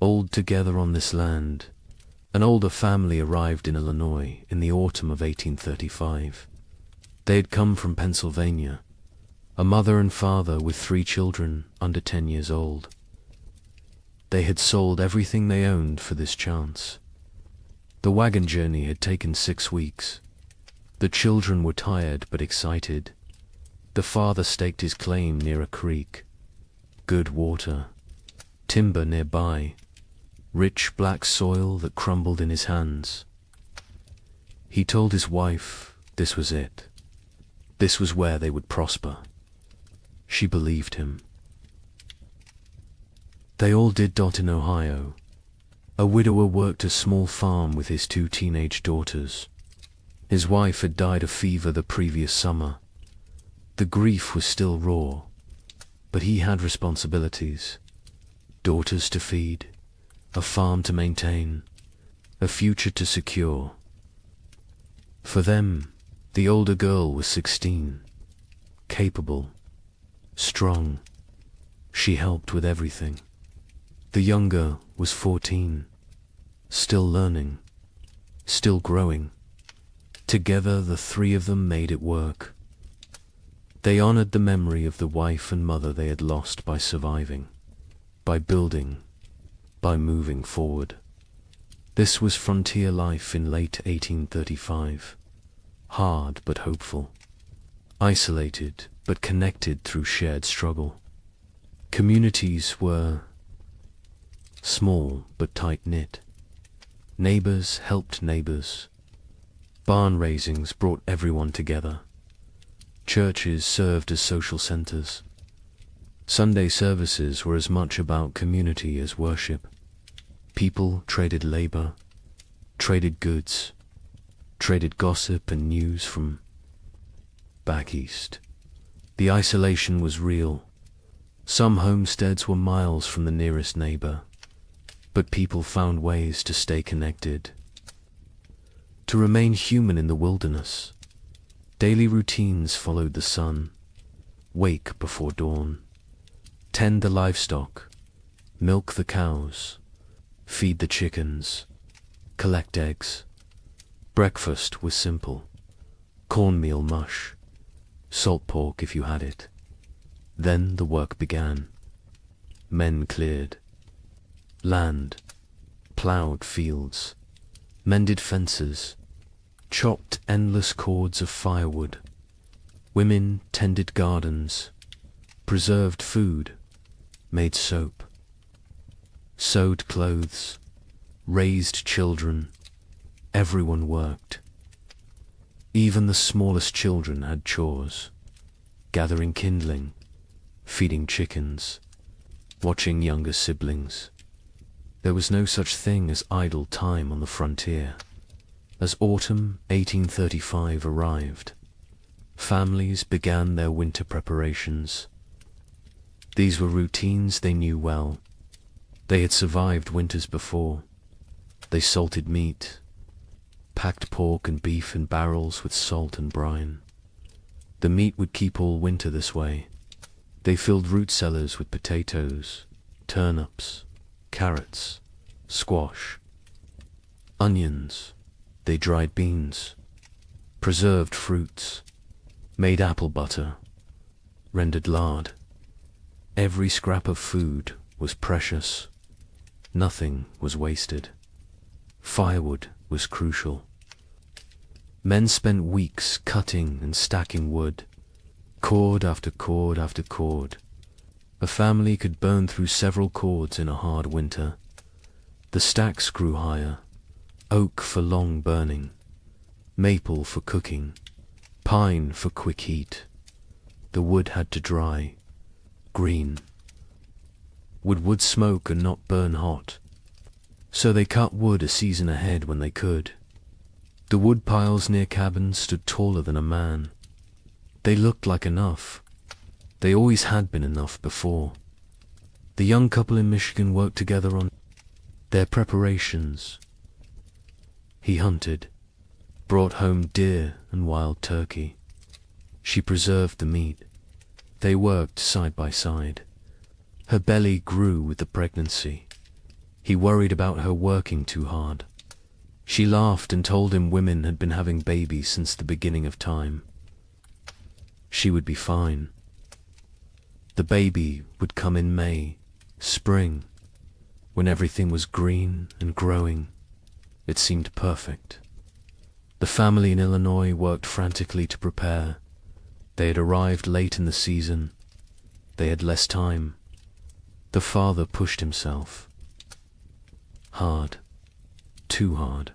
Old together on this land, an older family arrived in Illinois in the autumn of 1835. They had come from Pennsylvania, a mother and father with 3 children under 10 years old. They had sold everything they owned for this chance. The wagon journey had taken 6 weeks. The children were tired but excited. The father staked his claim near a creek. Good water, timber nearby, rich black soil that crumbled in his hands. He told his wife this was it. This was where they would prosper. She believed him. They all did dot in Ohio. A widower worked a small farm with his 2 teenage daughters. His wife had died of fever the previous summer. The grief was still raw, but he had responsibilities. Daughters to feed, a farm to maintain, a future to secure. For them, the older girl was 16, capable, strong. She helped with everything. The younger was 14, still learning, still growing. Together the 3 of them made it work. They honored the memory of the wife and mother they had lost by surviving, by building, by moving forward. This was frontier life in late 1835. Hard but hopeful. Isolated but connected through shared struggle. Communities were small but tight-knit. Neighbors helped neighbors. Barn raisings brought everyone together. Churches served as social centers. Sunday services were as much about community as worship. People traded labor, traded goods, traded gossip and news from back east. The isolation was real. Some homesteads were miles from the nearest neighbor, but people found ways to stay connected, to remain human in the wilderness. Daily routines followed the sun. Wake before dawn. Tend the livestock. Milk the cows. Feed the chickens. Collect eggs. Breakfast was simple. Cornmeal mush. Salt pork if you had it. Then the work began. Men cleared land, ploughed fields, mended fences, chopped endless cords of firewood. Women tended gardens, preserved food, made soap, sewed clothes, raised children. Everyone worked. Even the smallest children had chores, gathering kindling, feeding chickens, watching younger siblings. There was no such thing as idle time on the frontier. As autumn 1835 arrived, families began their winter preparations. These were routines they knew well. They had survived winters before. They salted meat, packed pork and beef in barrels with salt and brine. The meat would keep all winter this way. They filled root cellars with potatoes, turnips, carrots, squash, onions. They dried beans, preserved fruits, made apple butter, rendered lard. Every scrap of food was precious. Nothing was wasted. Firewood was crucial. Men spent weeks cutting and stacking wood, cord after cord after cord. A family could burn through several cords in a hard winter. The stacks grew higher, oak for long burning, maple for cooking, pine for quick heat. The wood had to dry, green. Would wood smoke and not burn hot? So they cut wood a season ahead when they could. The wood piles near cabins stood taller than a man. They looked like enough. They always had been enough before. The young couple in Michigan worked together on their preparations. He hunted, brought home deer and wild turkey. She preserved the meat. They worked side by side. Her belly grew with the pregnancy. He worried about her working too hard. She laughed and told him women had been having babies since the beginning of time. She would be fine. The baby would come in May, spring, when everything was green and growing. It seemed perfect. The family in Illinois worked frantically to prepare. They had arrived late in the season. They had less time. The father pushed himself. Hard. Too hard.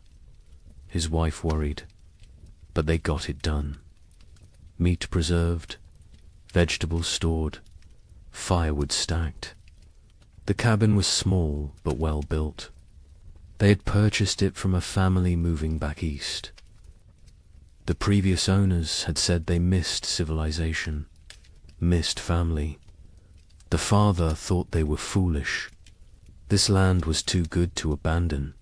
His wife worried. But they got it done. Meat preserved, vegetables stored, firewood stacked. The cabin was small but well built. They had purchased it from a family moving back east. The previous owners had said they missed civilization, missed family. The father thought they were foolish. This land was too good to abandon.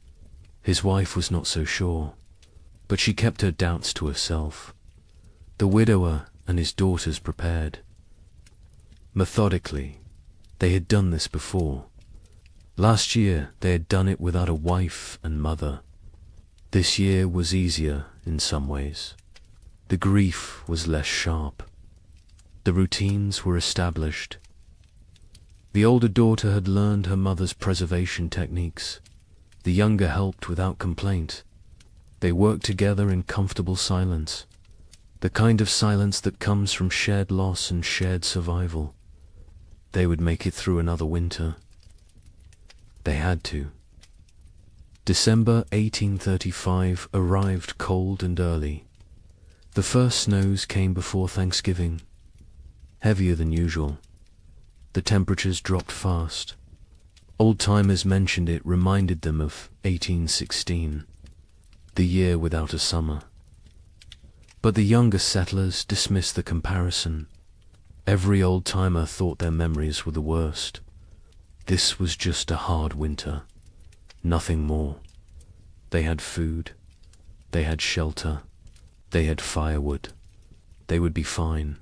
His wife was not so sure, but she kept her doubts to herself. The widower and his daughters prepared. Methodically, they had done this before. Last year they had done it without a wife and mother. This year was easier in some ways. The grief was less sharp. The routines were established. The older daughter had learned her mother's preservation techniques. The younger helped without complaint. They worked together in comfortable silence, the kind of silence that comes from shared loss and shared survival. They would make it through another winter. They had to. December 1835 arrived cold and early. The first snows came before Thanksgiving, heavier than usual. The temperatures dropped fast. Old-timers mentioned it reminded them of 1816, the year without a summer. But the younger settlers dismissed the comparison. Every old-timer thought their memories were the worst. This was just a hard winter, nothing more. They had food, they had shelter, they had firewood. They would be fine.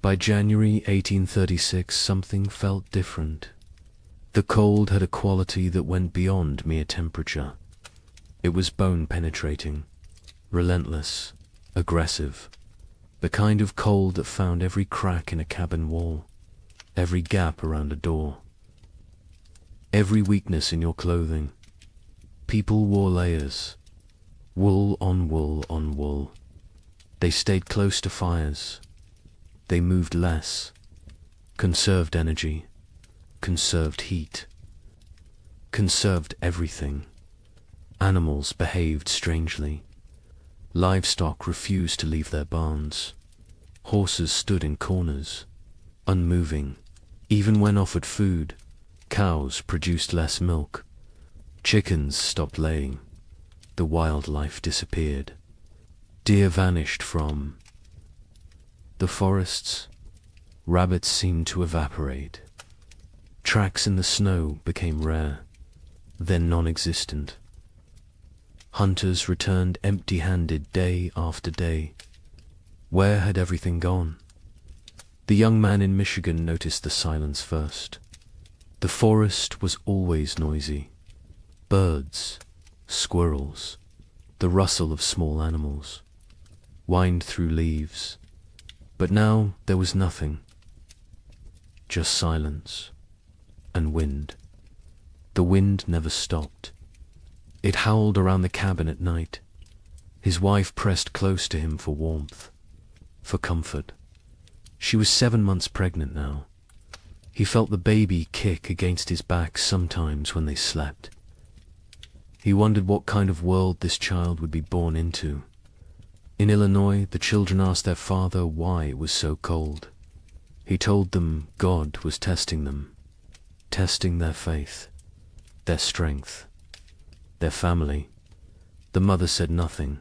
By January 1836, something felt different. The cold had a quality that went beyond mere temperature. It was bone-penetrating, relentless, aggressive, the kind of cold that found every crack in a cabin wall, every gap around a door, every weakness in your clothing. People wore layers, wool on wool on wool. They stayed close to fires. They moved less, conserved energy, conserved heat, conserved everything. Animals behaved strangely. Livestock refused to leave their barns. Horses stood in corners, unmoving. Even when offered food, cows produced less milk. Chickens stopped laying. The wildlife disappeared. Deer vanished from the forests. Rabbits seemed to evaporate. Tracks in the snow became rare, then non-existent. Hunters returned empty-handed day after day. Where had everything gone? The young man in Michigan noticed the silence first. The forest was always noisy. Birds, squirrels, the rustle of small animals, whined through leaves. But now there was nothing. just silence and wind. The wind never stopped. It howled around the cabin at night. His wife pressed close to him for warmth, for comfort. She was 7 months pregnant now. He felt the baby kick against his back sometimes when they slept. He wondered what kind of world this child would be born into. In Illinois, the children asked their father why it was so cold. He told them God was testing them, testing their faith, their strength, their family. The mother said nothing.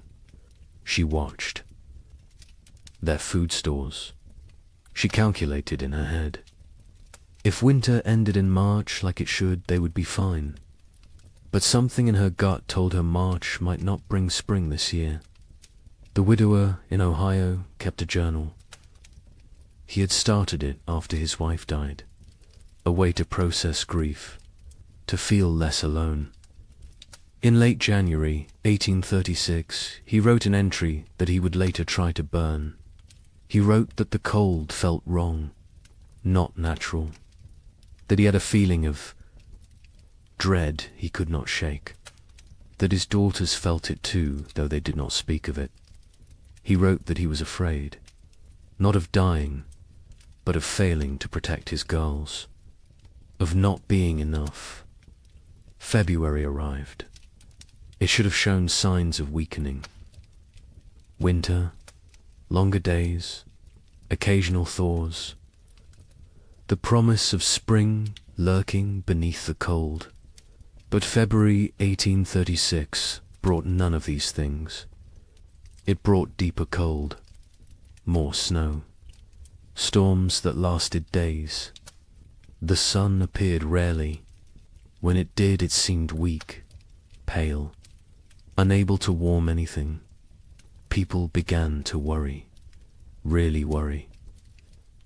She watched. Their food stores. She calculated in her head. If winter ended in March like it should, they would be fine. But something in her gut told her March might not bring spring this year. The widower in Ohio kept a journal. He had started it after his wife died, a way to process grief, to feel less alone. In late January 1836, he wrote an entry that he would later try to burn. He wrote that the cold felt wrong, not natural, that he had a feeling of dread he could not shake, that his daughters felt it too, though they did not speak of it. He wrote that he was afraid, not of dying, but of failing to protect his girls, of not being enough. February arrived. It should have shown signs of weakening. Winter, longer days, occasional thaws, the promise of spring lurking beneath the cold. But February 1836 brought none of these things. It brought deeper cold, more snow, storms that lasted days. The sun appeared rarely. When it did, it seemed weak, pale, unable to warm anything. People began to worry, really worry.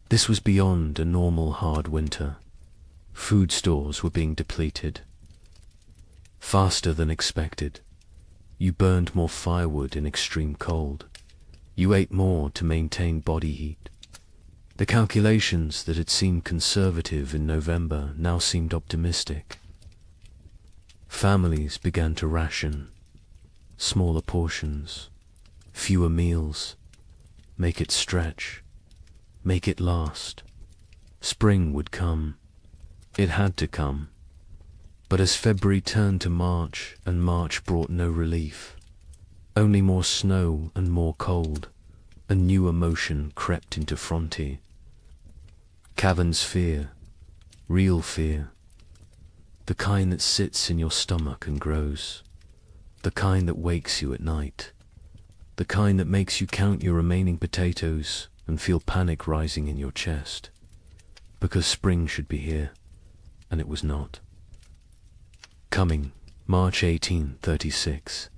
This was beyond a normal hard winter. Food stores were being depleted. Faster than expected. You burned more firewood in extreme cold. You ate more to maintain body heat. The calculations that had seemed conservative in November now seemed optimistic. Families began to ration. Smaller portions, fewer meals. Make it stretch. Make it last. Spring would come. It had to come. But as February turned to March, and March brought no relief, only more snow and more cold, a new emotion crept into Frontier. Cavern's fear, real fear, the kind that sits in your stomach and grows, the kind that wakes you at night, the kind that makes you count your remaining potatoes and feel panic rising in your chest, because spring should be here, and it was not. Coming, March 1836.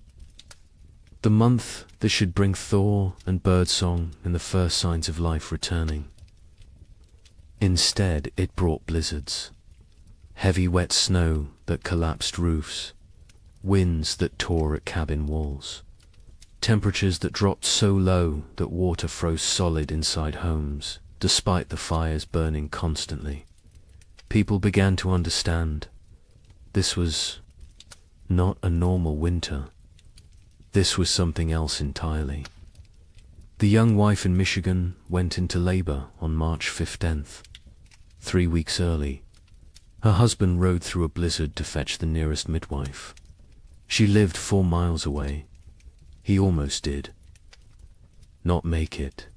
The month that should bring thaw and birdsong and the first signs of life returning. Instead, it brought blizzards, heavy wet snow that collapsed roofs, winds that tore at cabin walls, temperatures that dropped so low that water froze solid inside homes, despite the fires burning constantly. People began to understand. This was not a normal winter. This was something else entirely. The young wife in Michigan went into labor on March 15th, 3 weeks early. Her husband rode through a blizzard to fetch the nearest midwife. She lived 4 miles away. He almost did. Not make it.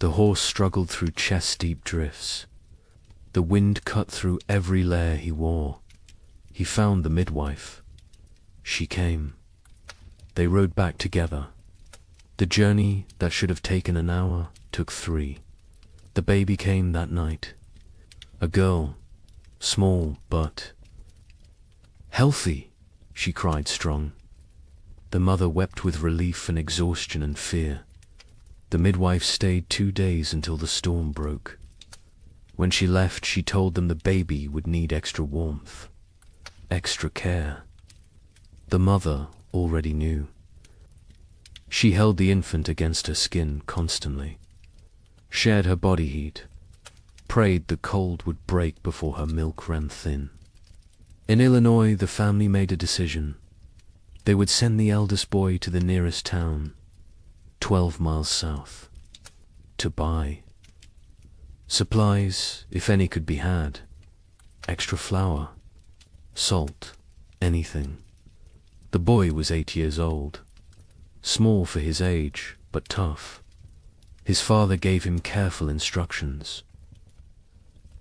The horse struggled through chest-deep drifts. The wind cut through every layer he wore. He found the midwife. She came. They rode back together. The journey that should have taken an hour took 3. The baby came that night. A girl, small but healthy, she cried strong. The mother wept with relief and exhaustion and fear. The midwife stayed 2 days until the storm broke. When she left, she told them the baby would need extra warmth, extra care. The mother already knew. She held the infant against her skin constantly, shared her body heat, prayed the cold would break before her milk ran thin. In Illinois, the family made a decision. They would send the eldest boy to the nearest town, 12 miles south, to buy supplies, if any could be had, extra flour, salt, anything. The boy was 8 years old, small for his age, but tough. His father gave him careful instructions.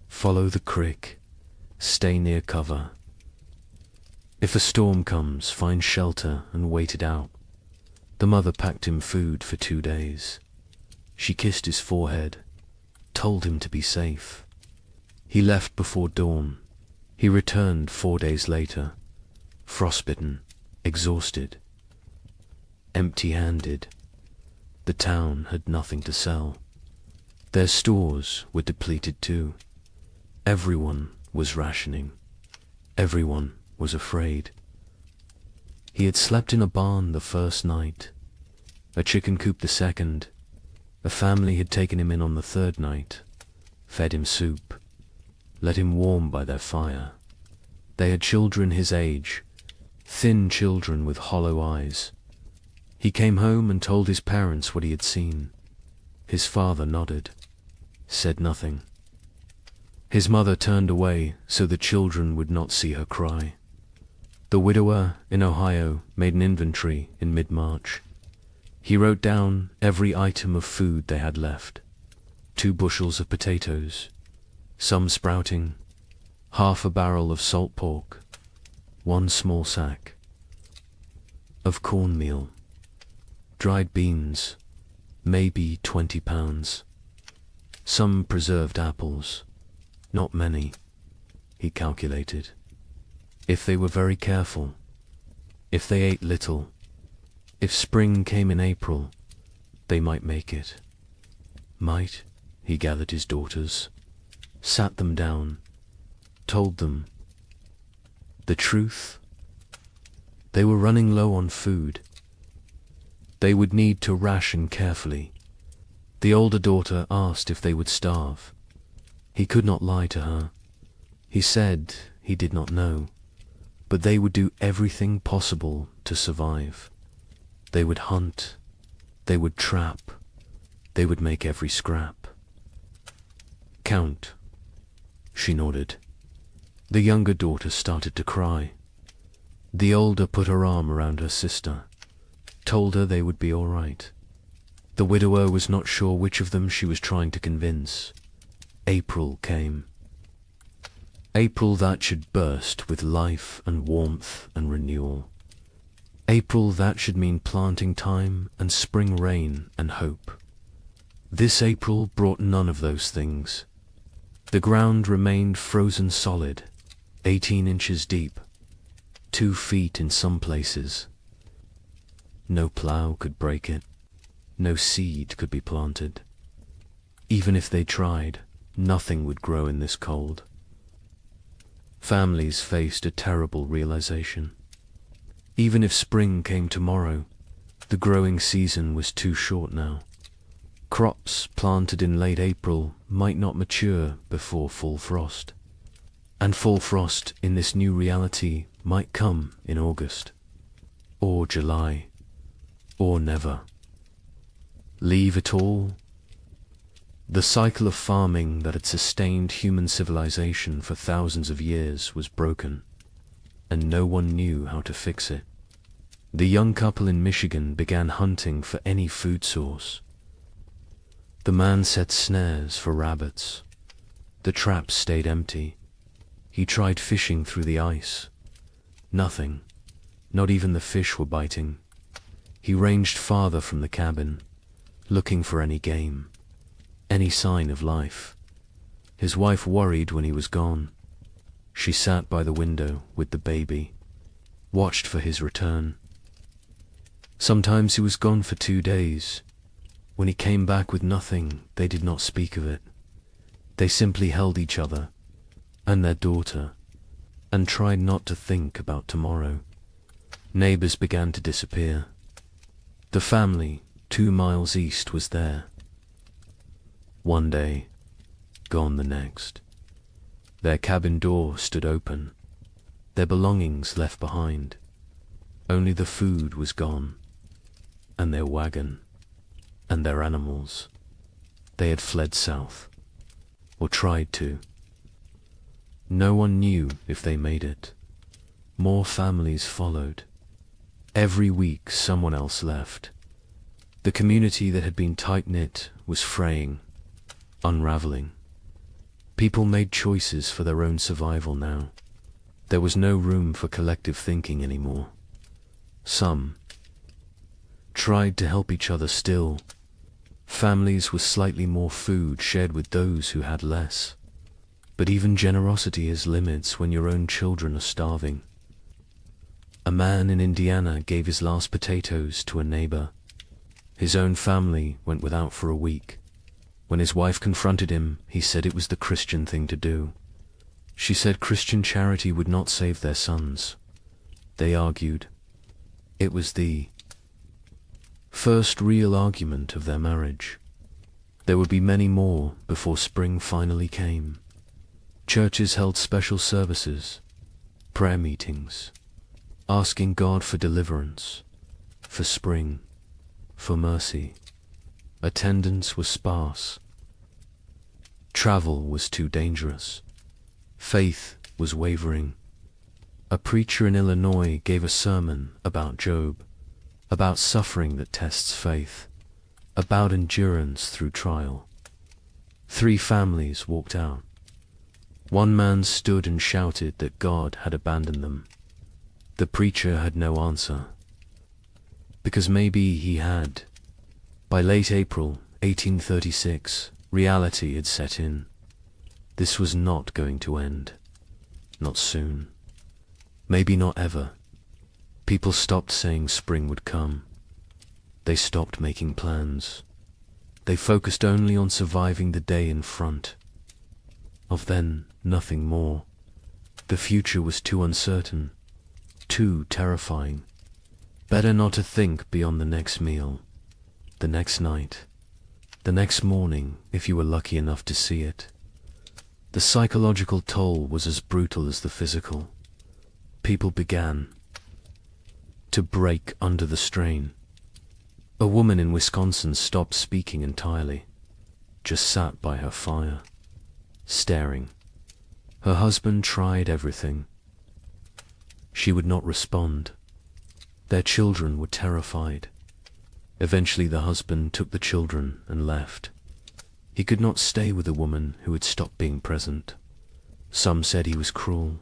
Follow the creek, stay near cover. If a storm comes, find shelter and wait it out. The mother packed him food for 2 days. She kissed his forehead, told him to be safe. He left before dawn. He returned 4 days later, frostbitten, exhausted, empty-handed. The town had nothing to sell. Their stores were depleted too. Everyone was rationing. Everyone was afraid. He had slept in a barn the first night, a chicken coop the second. A family had taken him in on the third night, fed him soup, let him warm by their fire. They had children his age, thin children with hollow eyes. He came home and told his parents what he had seen. His father nodded, said nothing. His mother turned away so the children would not see her cry. The widower in Ohio made an inventory in mid-March. He wrote down every item of food they had left. 2 bushels of potatoes, some sprouting, half a barrel of salt pork, 1 small sack of cornmeal, dried beans, maybe 20 pounds, some preserved apples, not many, he calculated. If they were very careful, if they ate little, if spring came in April, they might make it. Might, he gathered his daughters, sat them down, told them the truth. They were running low on food. They would need to ration carefully. The older daughter asked if they would starve. He could not lie to her. He said he did not know, but they would do everything possible to survive. They would hunt, they would trap, they would make every scrap. Count, she nodded. The younger daughter started to cry. The older put her arm around her sister, told her they would be all right. The widower was not sure which of them she was trying to convince. April came. April that should burst with life and warmth and renewal. April that should mean planting time and spring rain and hope. This April brought none of those things. The ground remained frozen solid, 18 inches deep, 2 feet in some places. No plough could break it. No seed could be planted. Even if they tried, nothing would grow in this cold. Families faced a terrible realization. Even if spring came tomorrow, the growing season was too short now. Crops planted in late April might not mature before full frost. And full frost in this new reality might come in August, or July, or never. Leave it all? The cycle of farming that had sustained human civilization for thousands of years was broken, and no one knew how to fix it. The young couple in Michigan began hunting for any food source. The man set snares for rabbits. The traps stayed empty. He tried fishing through the ice. Nothing. Not even the fish were biting. He ranged farther from the cabin, looking for any game, any sign of life. His wife worried when he was gone. She sat by the window with the baby, watched for his return. Sometimes he was gone for 2 days. When he came back with nothing, they did not speak of it. They simply held each other and their daughter and tried not to think about tomorrow. Neighbors began to disappear. The family 2 miles east was there. One day, gone the next. Their cabin door stood open, their belongings left behind. Only the food was gone, and their wagon, and their animals. They had fled south, or tried to. No one knew if they made it. More families followed. Every week someone else left. The community that had been tight-knit was fraying, unraveling. People made choices for their own survival now. There was no room for collective thinking anymore. Some tried to help each other still. Families with slightly more food shared with those who had less. But even generosity has limits when your own children are starving. A man in Indiana gave his last potatoes to a neighbor. His own family went without for a week. When his wife confronted him, he said it was the Christian thing to do. She said Christian charity would not save their sons. They argued. It was the first real argument of their marriage. There would be many more before spring finally came. Churches held special services, prayer meetings, asking God for deliverance, for spring, for mercy. Attendance was sparse. Travel was too dangerous. Faith was wavering. A preacher in Illinois gave a sermon about Job, about suffering that tests faith, about endurance through trial. 3 families walked out. One man stood and shouted that God had abandoned them. The preacher had no answer, because maybe he had. By late April 1836, reality had set in. This was not going to end. Not soon. Maybe not ever. People stopped saying spring would come. They stopped making plans. They focused only on surviving the day in front. Of then, nothing more. The future was too uncertain, too terrifying. Better not to think beyond the next meal, the next night, the next morning if you were lucky enough to see it. The psychological toll was as brutal as the physical. People began to break under the strain. A woman in Wisconsin stopped speaking entirely, just sat by her fire, staring. Her husband tried everything. She would not respond. Their children were terrified. Eventually the husband took the children and left. He could not stay with a woman who had stopped being present. Some said he was cruel.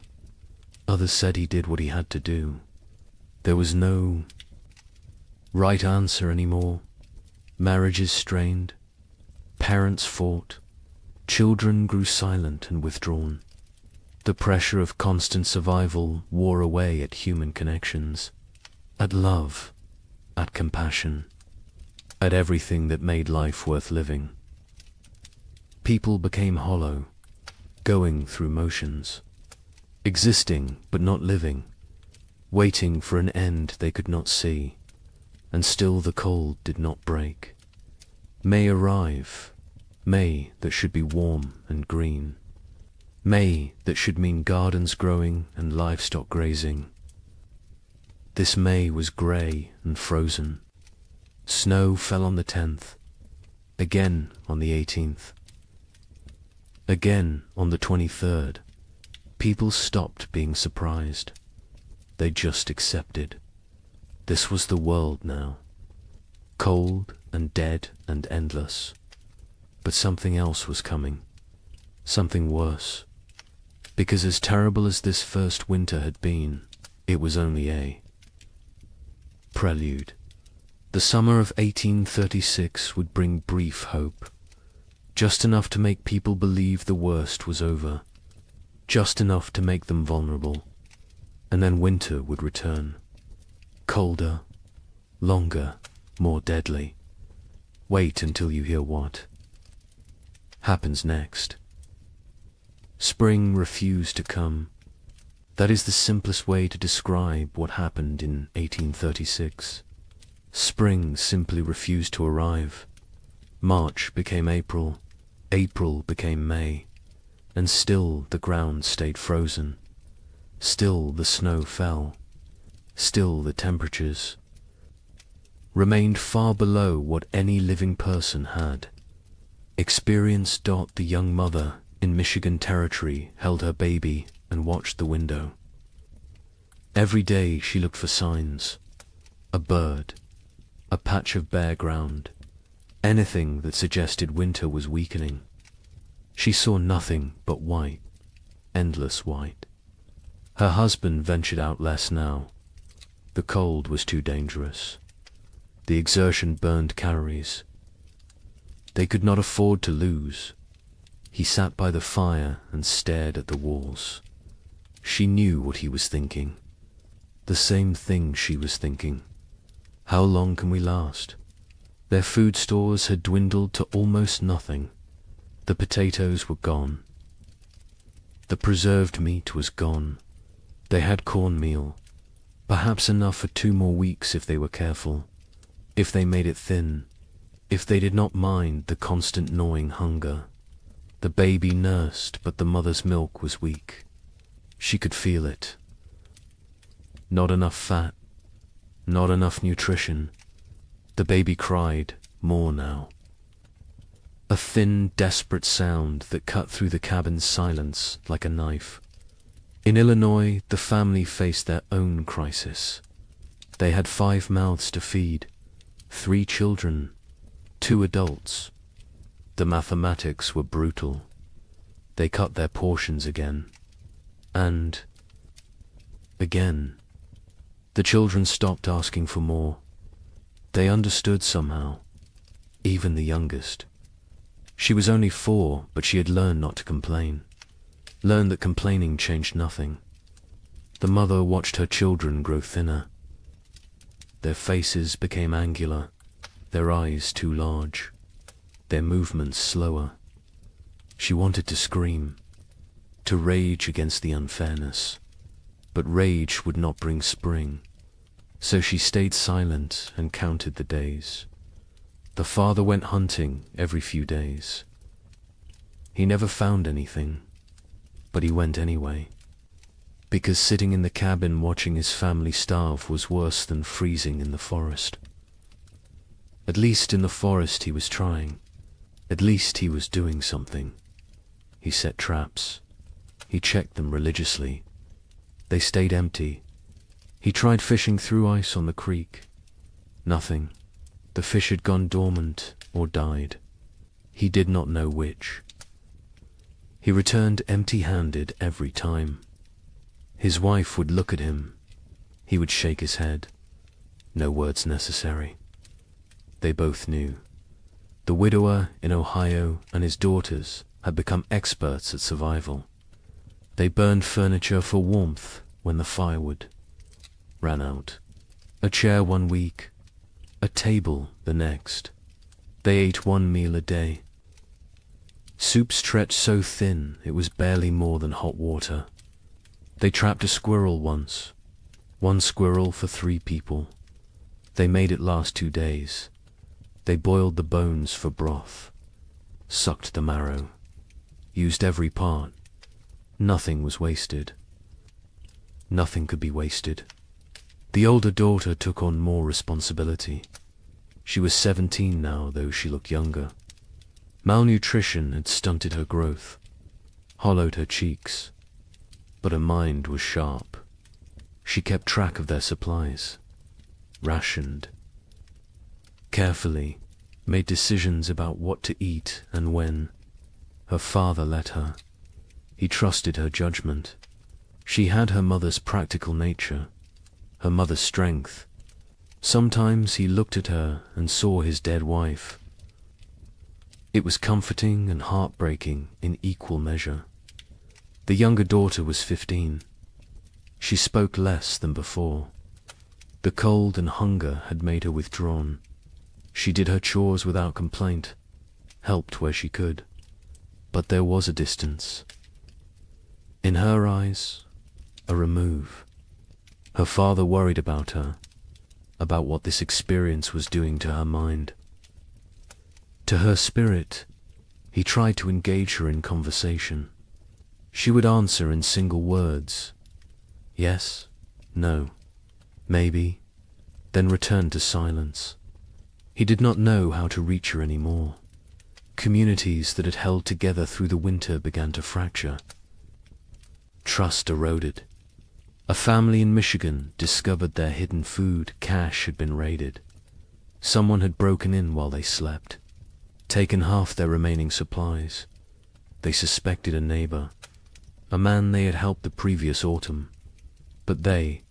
Others said he did what he had to do. There was no right answer anymore. Marriages strained. Parents fought. Children grew silent and withdrawn. The pressure of constant survival wore away at human connections, at love, at compassion, at everything that made life worth living. People became hollow, going through motions, existing but not living, waiting for an end they could not see, and still the cold did not break. May arrive, May that should be warm and green, May that should mean gardens growing and livestock grazing. This May was grey and frozen. Snow fell on the 10th, again on the 18th, again on the 23rd. People stopped being surprised. They just accepted. This was the world now. Cold and dead and endless. But something else was coming. Something worse. Because as terrible as this first winter had been, it was only a prelude. The summer of 1836 would bring brief hope. Just enough to make people believe the worst was over. Just enough to make them vulnerable. And then winter would return. Colder, longer, more deadly. Wait until you hear what happens next. Spring refused to come. That is the simplest way to describe what happened in 1836. Spring simply refused to arrive. March became April. April became May, and still the ground stayed frozen. Still the snow fell. Still the temperatures remained far below what any living person had. Experienced Dot, the young mother in Michigan Territory, held her baby and watched the window. Every day she looked for signs. A bird, a patch of bare ground, anything that suggested winter was weakening. She saw nothing but white, endless white. Her husband ventured out less now. The cold was too dangerous. The exertion burned calories. They could not afford to lose. He sat by the fire and stared at the walls. She knew what he was thinking. The same thing she was thinking. How long can we last? Their food stores had dwindled to almost nothing. The potatoes were gone. The preserved meat was gone. They had cornmeal, perhaps enough for 2 more weeks if they were careful, if they made it thin, if they did not mind the constant gnawing hunger. The baby nursed, but the mother's milk was weak. She could feel it. Not enough fat, not enough nutrition. The baby cried more now. A thin, desperate sound that cut through the cabin's silence like a knife. In Illinois, the family faced their own crisis. They had 5 mouths to feed, 3 children, 2 adults. The mathematics were brutal. They cut their portions again. And again. The children stopped asking for more. They understood somehow, even the youngest. She was only 4, but she had learned not to complain, learned that complaining changed nothing. The mother watched her children grow thinner. Their faces became angular, their eyes too large, their movements slower. She wanted to scream, to rage against the unfairness, but rage would not bring spring. So she stayed silent and counted the days. The father went hunting every few days. He never found anything, but he went anyway, because sitting in the cabin watching his family starve was worse than freezing in the forest. At least in the forest he was trying. At least he was doing something. He set traps. He checked them religiously. They stayed empty. He tried fishing through ice on the creek. Nothing. The fish had gone dormant or died. He did not know which. He returned empty-handed every time. His wife would look at him. He would shake his head. No words necessary. They both knew. The widower in Ohio and his daughters had become experts at survival. They burned furniture for warmth when the firewood ran out. A chair 1 week, a table the next. They ate 1 meal a day. Soup stretched so thin it was barely more than hot water. They trapped a squirrel once. 1 squirrel for 3 people. They made it last 2 days. They boiled the bones for broth, sucked the marrow, used every part. Nothing was wasted. Nothing could be wasted. The older daughter took on more responsibility. She was 17 now, though she looked younger. Malnutrition had stunted her growth, hollowed her cheeks, but her mind was sharp. She kept track of their supplies, rationed, carefully, made decisions about what to eat and when. Her father let her. He trusted her judgment. She had her mother's practical nature, her mother's strength. Sometimes he looked at her and saw his dead wife. It was comforting and heartbreaking in equal measure. The younger daughter was 15. She spoke less than before. The cold and hunger had made her withdrawn. She did her chores without complaint, helped where she could. But there was a distance. In her eyes, a remove. Her father worried about her, about what this experience was doing to her mind. To her spirit, He tried to engage her in conversation. She would answer in single words. Yes, no, maybe, then return to silence. He did not know how to reach her anymore. Communities that had held together through the winter began to fracture. Trust eroded. A family in Michigan discovered their hidden food cache had been raided. Someone had broken in while they slept, taken half their remaining supplies. They suspected a neighbor, a man they had helped the previous autumn, but they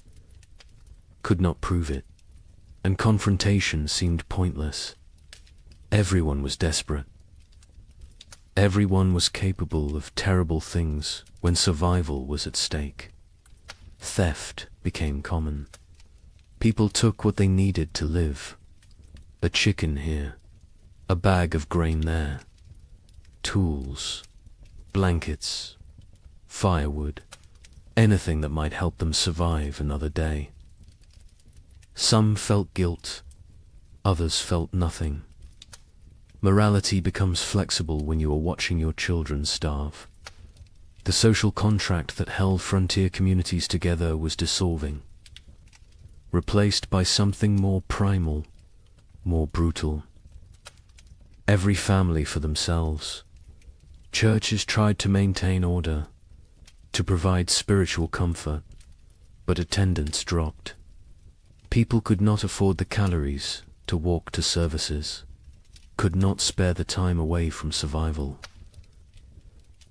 could not prove it, and confrontation seemed pointless. Everyone was desperate. Everyone was capable of terrible things when survival was at stake. Theft became common. People took what they needed to live. A chicken here, a bag of grain there, tools, blankets, firewood, anything that might help them survive another day. Some felt guilt, others felt nothing. Morality becomes flexible when you are watching your children starve. The social contract that held frontier communities together was dissolving, replaced by something more primal, more brutal. Every family for themselves. Churches tried to maintain order, to provide spiritual comfort, but attendance dropped. People could not afford the calories to walk to services, could not spare the time away from survival,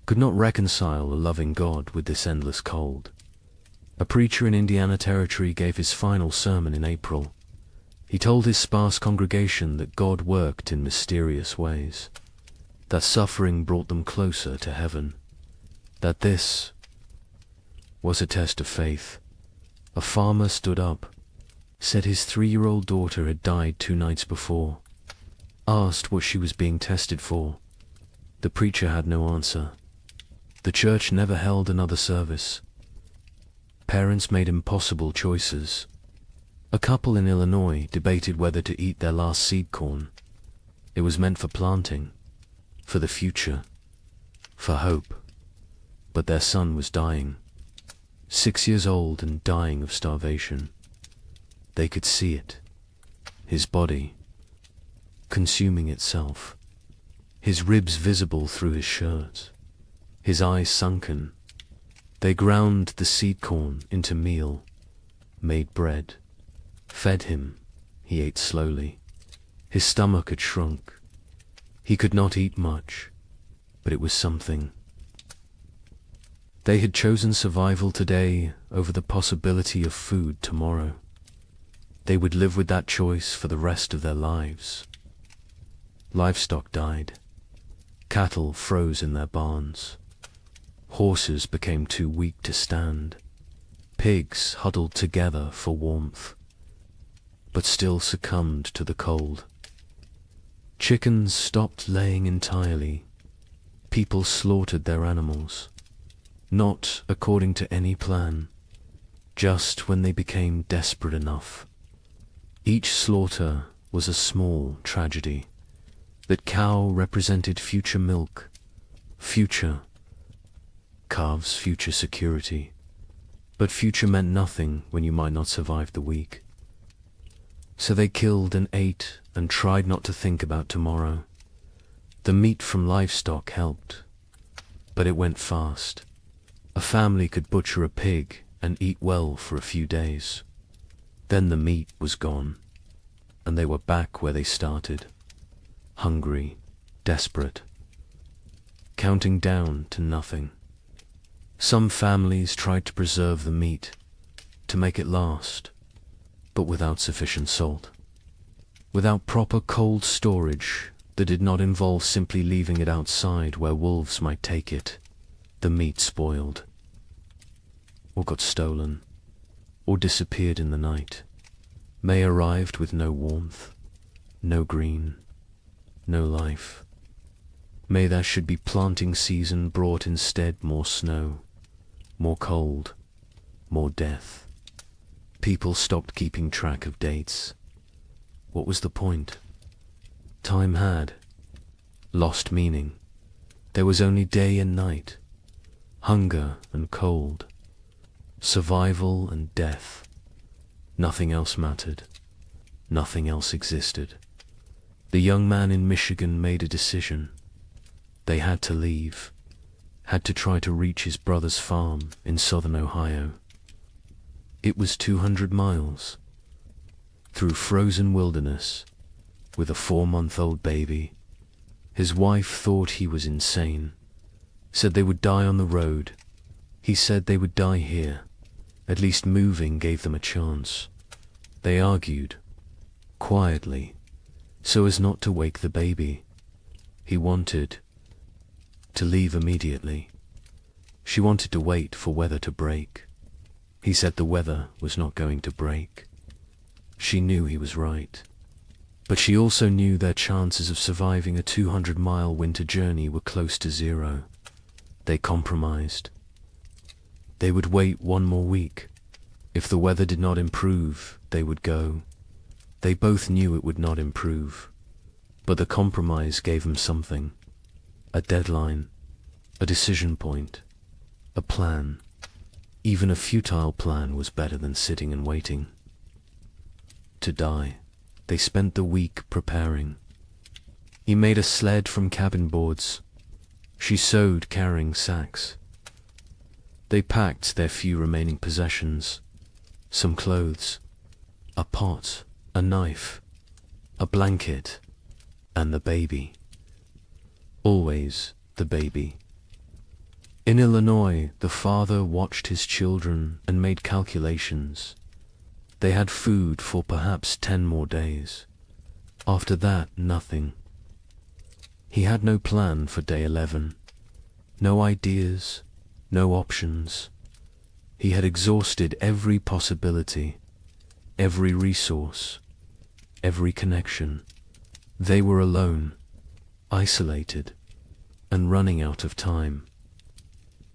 could not reconcile a loving God with this endless cold. A preacher in Indiana Territory gave his final sermon in April. He told his sparse congregation that God worked in mysterious ways, that suffering brought them closer to heaven, that this was a test of faith. A farmer stood up, said his 3-year-old daughter had died 2 nights before, asked what she was being tested for. The preacher had no answer. The church never held another service. Parents made impossible choices. A couple in Illinois debated whether to eat their last seed corn. It was meant for planting, for the future, for hope. But their son was dying, 6 years old and dying of starvation. They could see it, his body consuming itself, his ribs visible through his shirt, his eyes sunken. They ground the seed corn into meal, made bread, fed him. He ate slowly. His stomach had shrunk. He could not eat much, but it was something. They had chosen survival today over the possibility of food tomorrow. They would live with that choice for the rest of their lives. Livestock died. Cattle froze in their barns. Horses became too weak to stand. Pigs huddled together for warmth, but still succumbed to the cold. Chickens stopped laying entirely. People slaughtered their animals, not according to any plan, just when they became desperate enough. Each slaughter was a small tragedy. That cow represented future milk, future. Calves, future security. But future meant nothing when you might not survive the week. So they killed and ate and tried not to think about tomorrow. The meat from livestock helped, but it went fast. A family could butcher a pig and eat well for a few days. Then the meat was gone, and they were back where they started. Hungry, desperate, counting down to nothing. Some families tried to preserve the meat, to make it last, but without sufficient salt. Without proper cold storage that did not involve simply leaving it outside where wolves might take it, the meat spoiled, or got stolen, or disappeared in the night. May arrived with no warmth, no green, no life. May there should be planting season brought instead more snow, more cold, more death. People stopped keeping track of dates. What was the point? Time had lost meaning. There was only day and night, hunger and cold, survival and death. Nothing else mattered. Nothing else existed. The young man in Michigan made a decision. They had to leave, had to try to reach his brother's farm in southern Ohio. It was 200 miles, through frozen wilderness, with a 4-month-old baby. His wife thought he was insane, said they would die on the road. He said they would die here. At least moving gave them a chance. They argued, quietly, so as not to wake the baby. He wanted to leave immediately. She wanted to wait for weather to break. He said the weather was not going to break. She knew he was right. But she also knew their chances of surviving a 200-mile winter journey were close to zero. They compromised. They would wait 1 more week. If the weather did not improve, they would go. They both knew it would not improve. But the compromise gave them something. A deadline, a decision point, a plan. Even a futile plan was better than sitting and waiting. To die. They spent the week preparing. He made a sled from cabin boards. She sewed carrying sacks. They packed their few remaining possessions, some clothes, a pot, a knife, a blanket, and the baby. Always the baby. In Illinois, the father watched his children and made calculations. They had food for perhaps 10 more days. After that, nothing. He had no plan for day 11. No ideas, no options. He had exhausted every possibility, every resource, every connection. They were alone, isolated, and running out of time.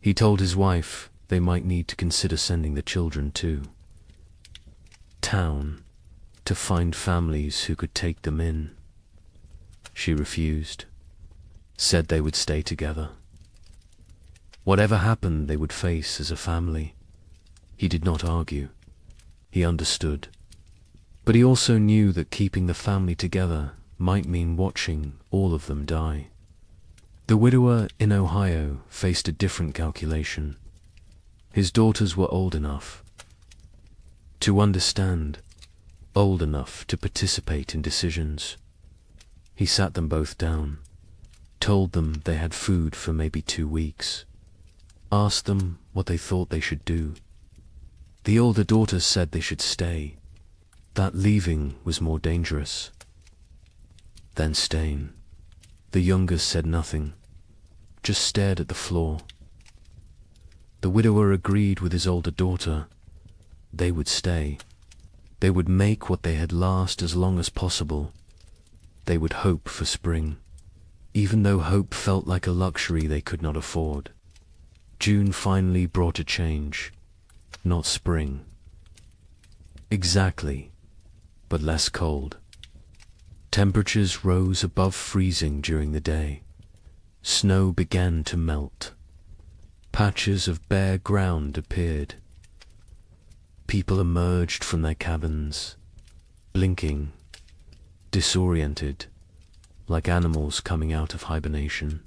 He told his wife they might need to consider sending the children too. Town, to find families who could take them in. She refused, said they would stay together. Whatever happened, they would face as a family. He did not argue. He understood. But he also knew that keeping the family together might mean watching all of them die. The widower in Ohio faced a different calculation. His daughters were old enough to understand, old enough to participate in decisions. He sat them both down, told them they had food for maybe 2 weeks, asked them what they thought they should do. The older daughter said they should stay, that leaving was more dangerous than staying. The younger said nothing, just stared at the floor. The widower agreed with his older daughter. They would stay. They would make what they had last as long as possible. They would hope for spring, even though hope felt like a luxury they could not afford. June finally brought a change, not spring. Exactly, but less cold. Temperatures rose above freezing during the day. Snow began to melt. Patches of bare ground appeared. People emerged from their cabins, blinking, disoriented, like animals coming out of hibernation.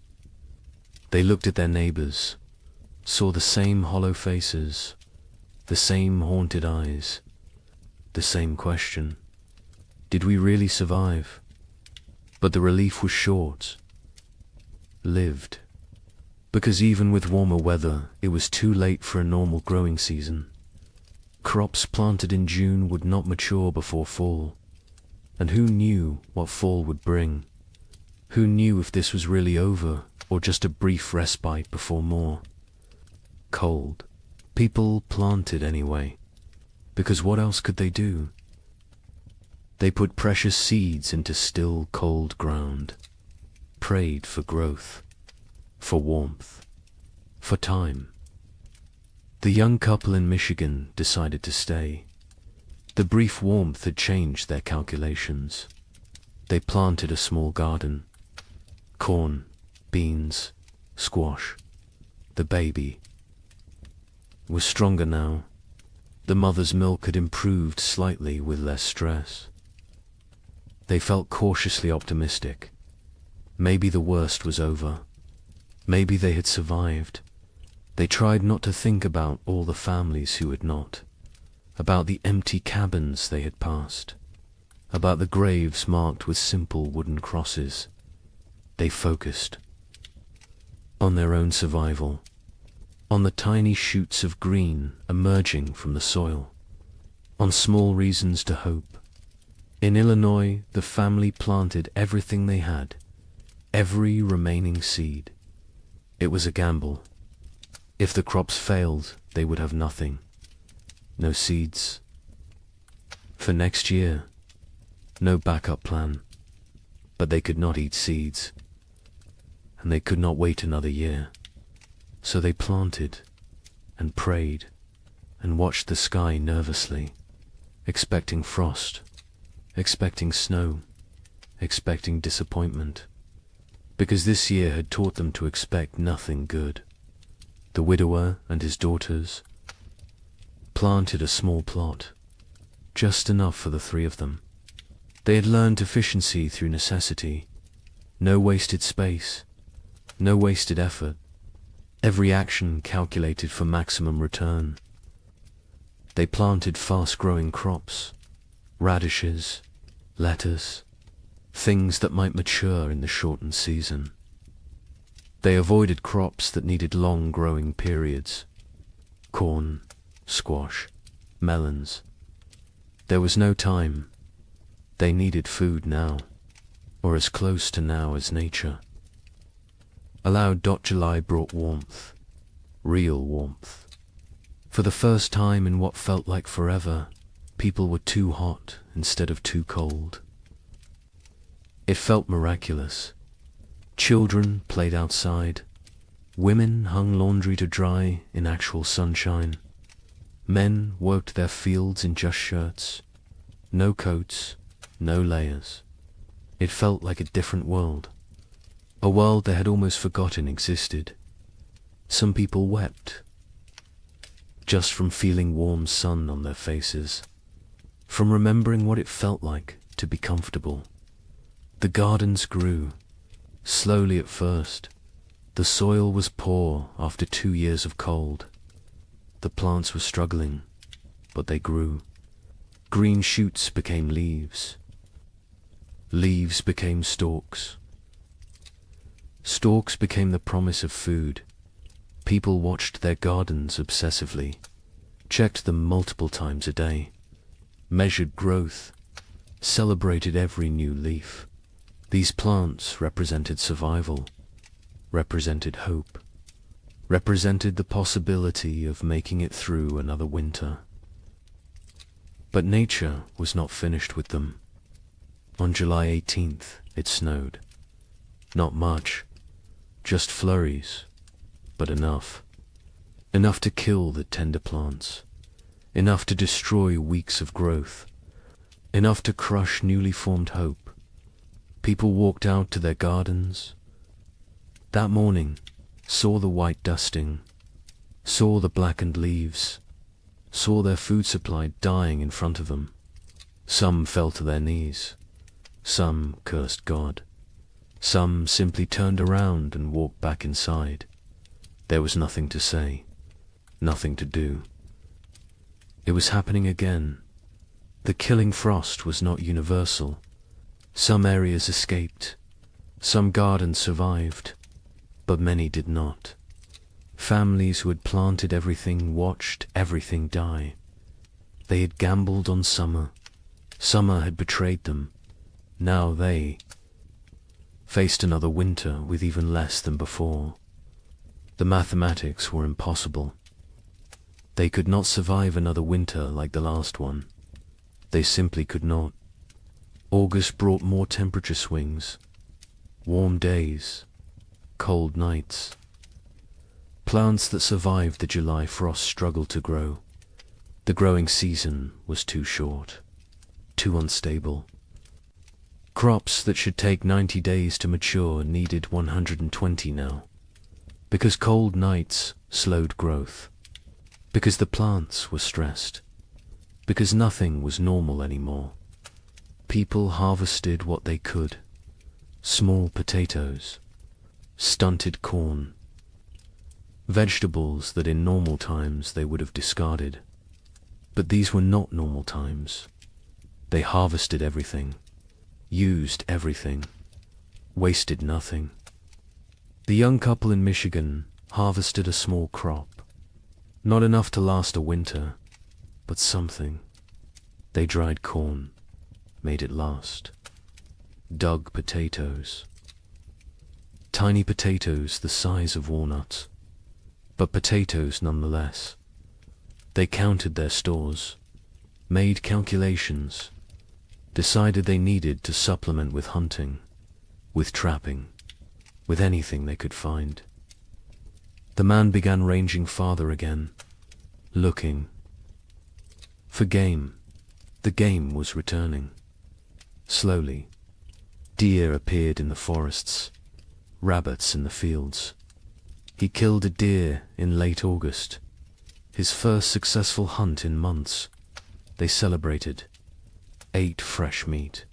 They looked at their neighbors, saw the same hollow faces, the same haunted eyes, the same question. Did we really survive? But the relief was short. Lived. Because even with warmer weather, it was too late for a normal growing season. Crops planted in June would not mature before fall. And who knew what fall would bring? Who knew if this was really over, or just a brief respite before more? Cold. People planted anyway, because what else could they do? They put precious seeds into still, cold ground, prayed for growth, for warmth, for time. The young couple in Michigan decided to stay. The brief warmth had changed their calculations. They planted a small garden. Corn, beans, squash. The baby was stronger now. The mother's milk had improved slightly with less stress. They felt cautiously optimistic. Maybe the worst was over. Maybe they had survived. They tried not to think about all the families who had not, about the empty cabins they had passed, about the graves marked with simple wooden crosses. They focused on their own survival, on the tiny shoots of green emerging from the soil, on small reasons to hope. In Illinois, the family planted everything they had, every remaining seed. It was a gamble. If the crops failed, they would have nothing. No seeds. For next year, no backup plan. But they could not eat seeds, and they could not wait another year. So they planted and prayed and watched the sky nervously, expecting frost, expecting snow, expecting disappointment, because this year had taught them to expect nothing good. The widower and his daughters planted a small plot, just enough for the three of them. They had learned efficiency through necessity, no wasted space, no wasted effort, every action calculated for maximum return. They planted fast-growing crops, radishes, lettuce, things that might mature in the shortened season. They avoided crops that needed long growing periods, corn, squash, melons. There was no time. They needed food now, or as close to now as nature. Allowed. July brought warmth, real warmth. For the first time in what felt like forever, people were too hot instead of too cold. It felt miraculous. Children played outside. Women hung laundry to dry in actual sunshine. Men worked their fields in just shirts. No coats, no layers. It felt like a different world. A world they had almost forgotten existed. Some people wept, just from feeling warm sun on their faces, from remembering what it felt like to be comfortable. The gardens grew, slowly at first. The soil was poor after 2 years of cold. The plants were struggling, but they grew. Green shoots became leaves. Leaves became stalks. Stalks became the promise of food. People watched their gardens obsessively, checked them multiple times a day, measured growth, celebrated every new leaf. These plants represented survival, represented hope, represented the possibility of making it through another winter. But nature was not finished with them. On July 18th, it snowed. Not much, just flurries, but enough. Enough to kill the tender plants, enough to destroy weeks of growth, enough to crush newly formed hope. People walked out to their gardens that morning, saw the white dusting, saw the blackened leaves, saw their food supply dying in front of them. Some fell to their knees, some cursed God, some simply turned around and walked back inside. There was nothing to say, nothing to do. It was happening again. The killing frost was not universal. Some areas escaped, some gardens survived, but many did not. Families who had planted everything watched everything die. They had gambled on summer. Summer had betrayed them. Now they faced another winter with even less than before. The mathematics were impossible. They could not survive another winter like the last one. They simply could not. August brought more temperature swings, warm days, cold nights. Plants that survived the July frost struggled to grow. The growing season was too short, too unstable. Crops that should take 90 days to mature needed 120 now. because cold nights slowed growth, because the plants were stressed, because nothing was normal anymore. People harvested what they could: small potatoes, stunted corn, vegetables that in normal times they would have discarded. But these were not normal times. They harvested everything, used everything, wasted nothing. The young couple in Michigan harvested a small crop, not enough to last a winter, but something. They dried corn, made it last. Dug potatoes. Tiny potatoes the size of walnuts, but potatoes nonetheless. They counted their stores, made calculations, decided they needed to supplement with hunting, with trapping, with anything they could find. The man began ranging farther again, looking for game. The game was returning. Slowly, deer appeared in the forests, rabbits in the fields. He killed a deer in late August, his first successful hunt in months. They celebrated, ate fresh meat,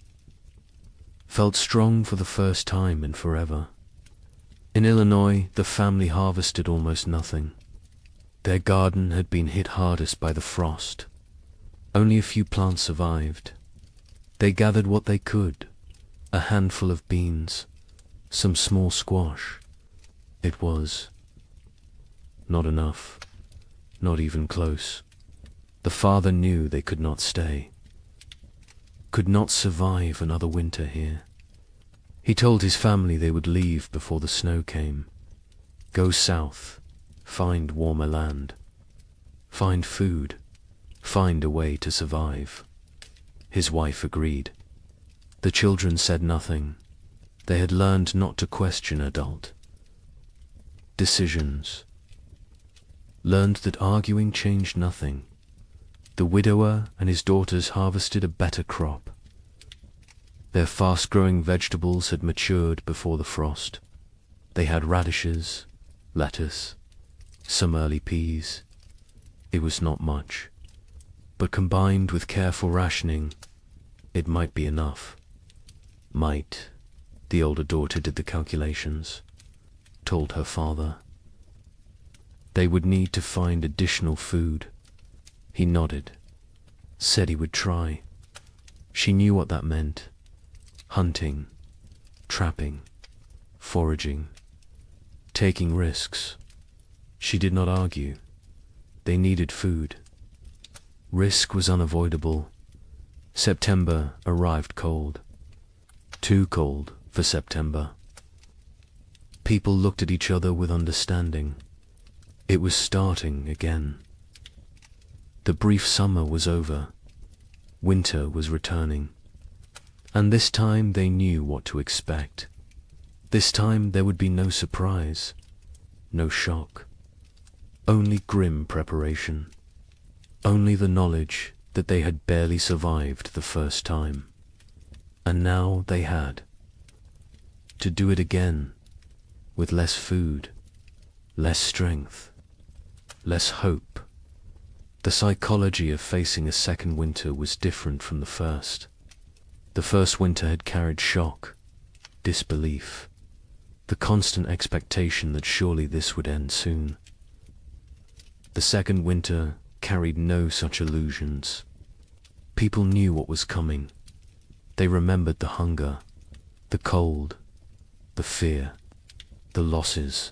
felt strong for the first time in forever. In Illinois, the family harvested almost nothing. Their garden had been hit hardest by the frost. Only a few plants survived. They gathered what they could: a handful of beans, some small squash. It was not enough, not even close. The father knew they could not stay, could not survive another winter here. He told his family they would leave before the snow came, go south, find warmer land, find food, find a way to survive. His wife agreed. The children said nothing. They had learned not to question adult decisions, learned that arguing changed nothing. The widower and his daughters harvested a better crop. Their fast-growing vegetables had matured before the frost. They had radishes, lettuce, some early peas. It was not much, but combined with careful rationing, it might be enough. Might. The older daughter did the calculations, told her father. They would need to find additional food. He nodded, said he would try. She knew what that meant: hunting, trapping, foraging, taking risks. She did not argue. They needed food. Risk was unavoidable. September arrived cold. Too cold for September. People looked at each other with understanding. It was starting again. The brief summer was over. Winter was returning. And this time they knew what to expect. This time there would be no surprise, no shock. Only grim preparation. Only the knowledge that they had barely survived the first time. And now they had to do it again, with less food, less strength, less hope. The psychology of facing a second winter was different from the first. The first winter had carried shock, disbelief, the constant expectation that surely this would end soon. The second winter carried no such illusions. People knew what was coming. They remembered the hunger, the cold, the fear, the losses,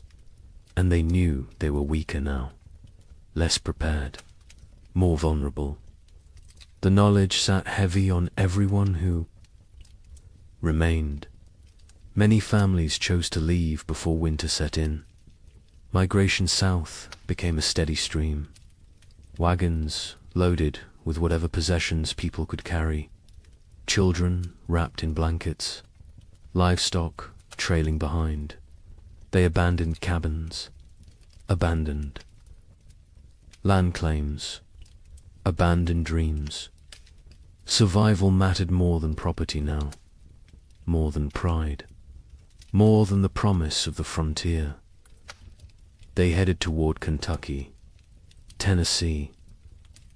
and they knew they were weaker now, less prepared, more vulnerable. The knowledge sat heavy on everyone who remained. Many families chose to leave before winter set in. Migration south became a steady stream. Wagons loaded with whatever possessions people could carry. Children wrapped in blankets. Livestock trailing behind. They abandoned cabins. Abandoned land claims. Abandoned dreams. Survival mattered more than property now. More than pride. More than the promise of the frontier. They headed toward Kentucky, Tennessee,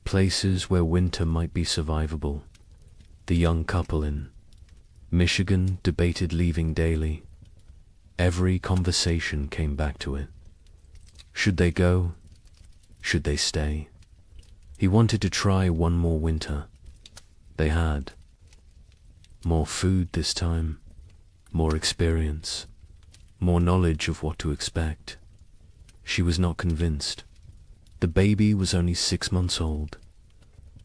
places where winter might be survivable. The young couple in Michigan debated leaving daily. Every conversation came back to it. Should they go? Should they stay? He wanted to try one more winter. They had more food this time, more experience, more knowledge of what to expect. She was not convinced. The baby was only 6 months old.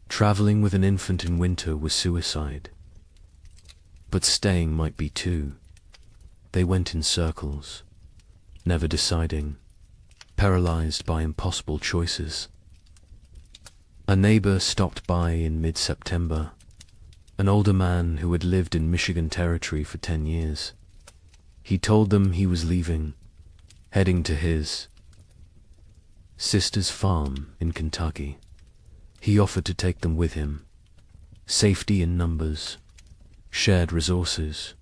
Traveling with an infant in winter was suicide. But staying might be too. They went in circles, never deciding, paralyzed by impossible choices. A neighbor stopped by in mid-September, an older man who had lived in Michigan Territory for 10 years. He told them he was leaving, heading to his sister's farm in Kentucky. He offered to take them with him. Safety in numbers, shared resources,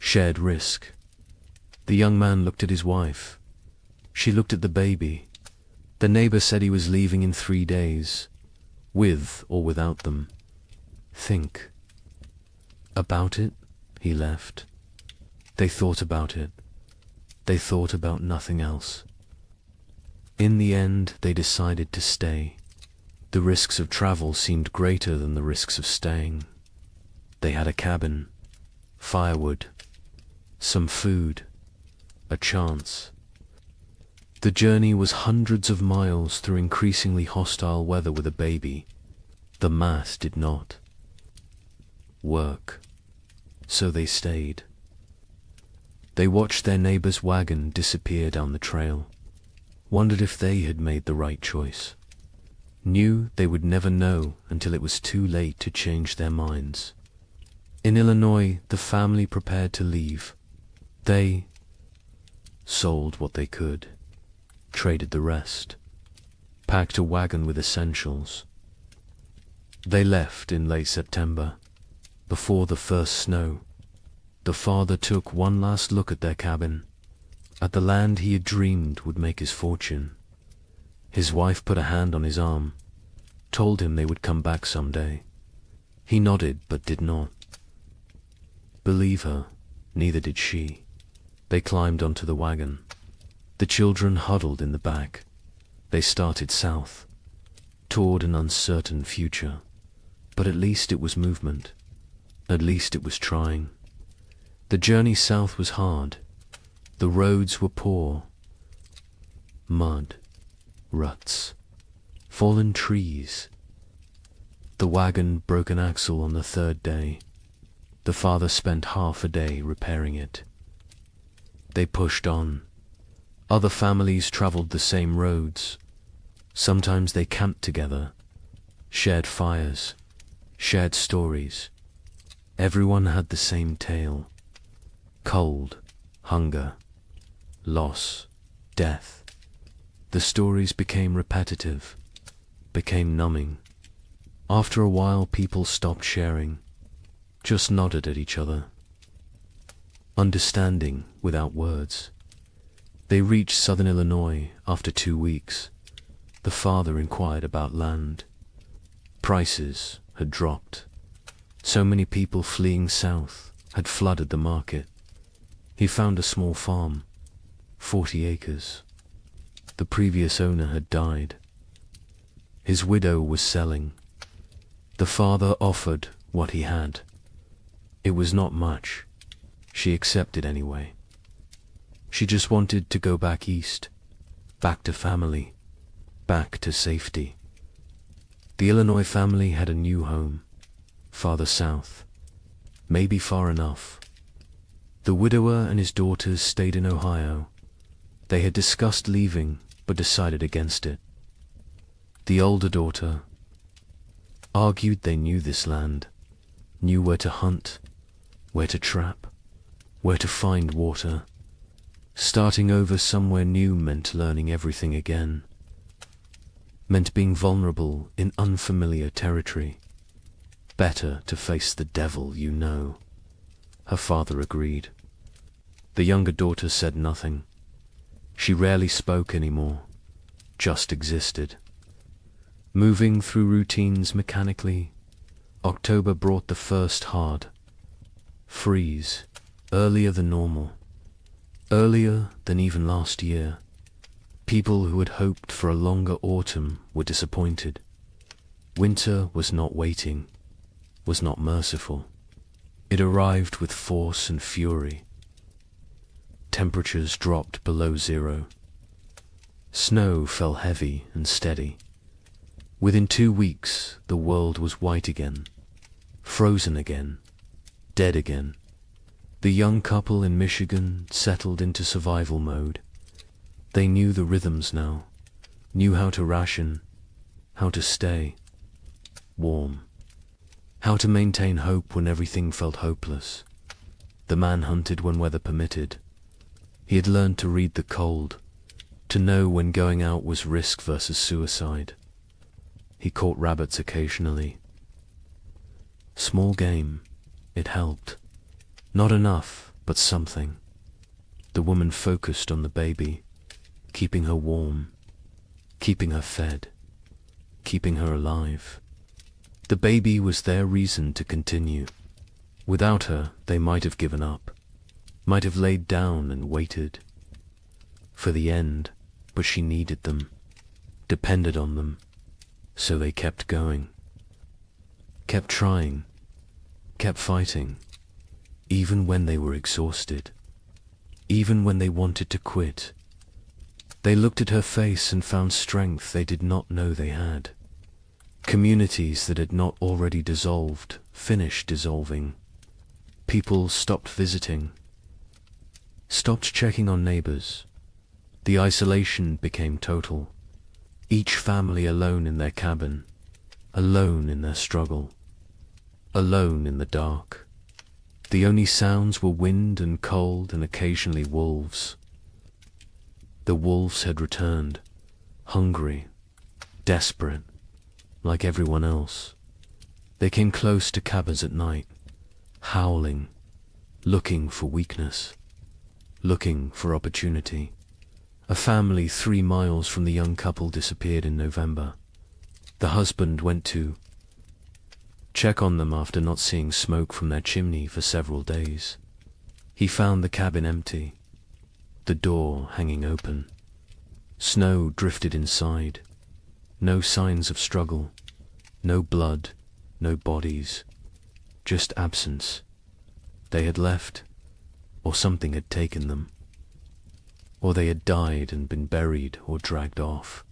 shared risk. The young man looked at his wife. She looked at the baby. The neighbor said he was leaving in 3 days, with or without them. Think about it. He left. They thought about it. They thought about nothing else. In the end, they decided to stay. The risks of travel seemed greater than the risks of staying. They had a cabin, firewood, some food, a chance. The journey was hundreds of miles through increasingly hostile weather with a baby. The math did not work, so they stayed. They watched their neighbor's wagon disappear down the trail, wondered if they had made the right choice, knew they would never know until it was too late to change their minds. In Illinois, the family prepared to leave. They sold what they could, traded the rest, packed a wagon with essentials. They left in late September, before the first snow. The father took one last look at their cabin, at the land he had dreamed would make his fortune. His wife put a hand on his arm, told him they would come back someday. He nodded but did not believe her, neither did she. They climbed onto the wagon. The children huddled in the back. They started south, toward an uncertain future. But at least it was movement. At least it was trying. The journey south was hard. The roads were poor. Mud, ruts, fallen trees. The wagon broke an axle on the 3rd day. The father spent half a day repairing it. They pushed on. Other families traveled the same roads. Sometimes they camped together, shared fires, shared stories. Everyone had the same tale. Cold, hunger, loss, death. The stories became repetitive, became numbing. After a while, people stopped sharing, just nodded at each other, understanding without words. They reached southern Illinois after 2 weeks. The father inquired about land. Prices had dropped. So many people fleeing south had flooded the market. He found a small farm, 40 acres. The previous owner had died. His widow was selling. The father offered what he had. It was not much. She accepted anyway. She just wanted to go back east, back to family, back to safety. The Illinois family had a new home, farther south, maybe far enough. The widower and his daughters stayed in Ohio. They had discussed leaving, but decided against it. The older daughter argued they knew this land, knew where to hunt, where to trap, where to find water. Starting over somewhere new meant learning everything again, meant being vulnerable in unfamiliar territory. Better to face the devil you know. Her father agreed. The younger daughter said nothing. She rarely spoke anymore, just existed. Moving through routines mechanically, October brought the first hard freeze, earlier than normal, earlier than even last year. People who had hoped for a longer autumn were disappointed. Winter was not waiting, was not merciful. It arrived with force and fury. Temperatures dropped below zero. Snow fell heavy and steady. Within 2 weeks, the world was white again, frozen again, dead again. The young couple in Michigan settled into survival mode. They knew the rhythms now, knew how to ration, how to stay warm, how to maintain hope when everything felt hopeless. The man hunted when weather permitted. He had learned to read the cold, to know when going out was risk versus suicide. He caught rabbits occasionally. Small game, it helped. Not enough, but something. The woman focused on the baby, keeping her warm, keeping her fed, keeping her alive. The baby was their reason to continue. Without her, they might have given up, might have laid down and waited for the end, but she needed them, depended on them, so they kept going, kept trying, kept fighting, even when they were exhausted, even when they wanted to quit. They looked at her face and found strength they did not know they had. Communities that had not already dissolved finished dissolving. People stopped visiting, stopped checking on neighbors. The isolation became total. Each family alone in their cabin, alone in their struggle, alone in the dark. The only sounds were wind and cold and occasionally wolves. The wolves had returned, hungry, desperate, like everyone else. They came close to cabins at night, howling, looking for weakness, looking for opportunity. A family 3 miles from the young couple disappeared in November. The husband went to check on them after not seeing smoke from their chimney for several days. He found the cabin empty, the door hanging open. Snow drifted inside. No signs of struggle, no blood, no bodies, just absence. They had left, or something had taken them, or they had died and been buried or dragged off.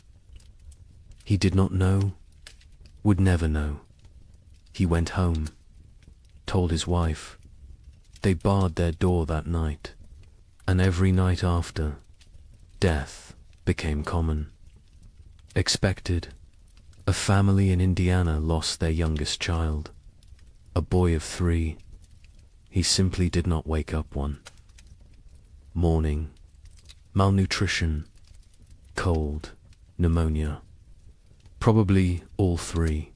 He did not know, would never know. He went home, told his wife. They barred their door that night, and every night after, death became common. Expected. A family in Indiana lost their youngest child, a boy of 3. He simply did not wake up one. Mourning, malnutrition, cold, pneumonia. Probably all 3.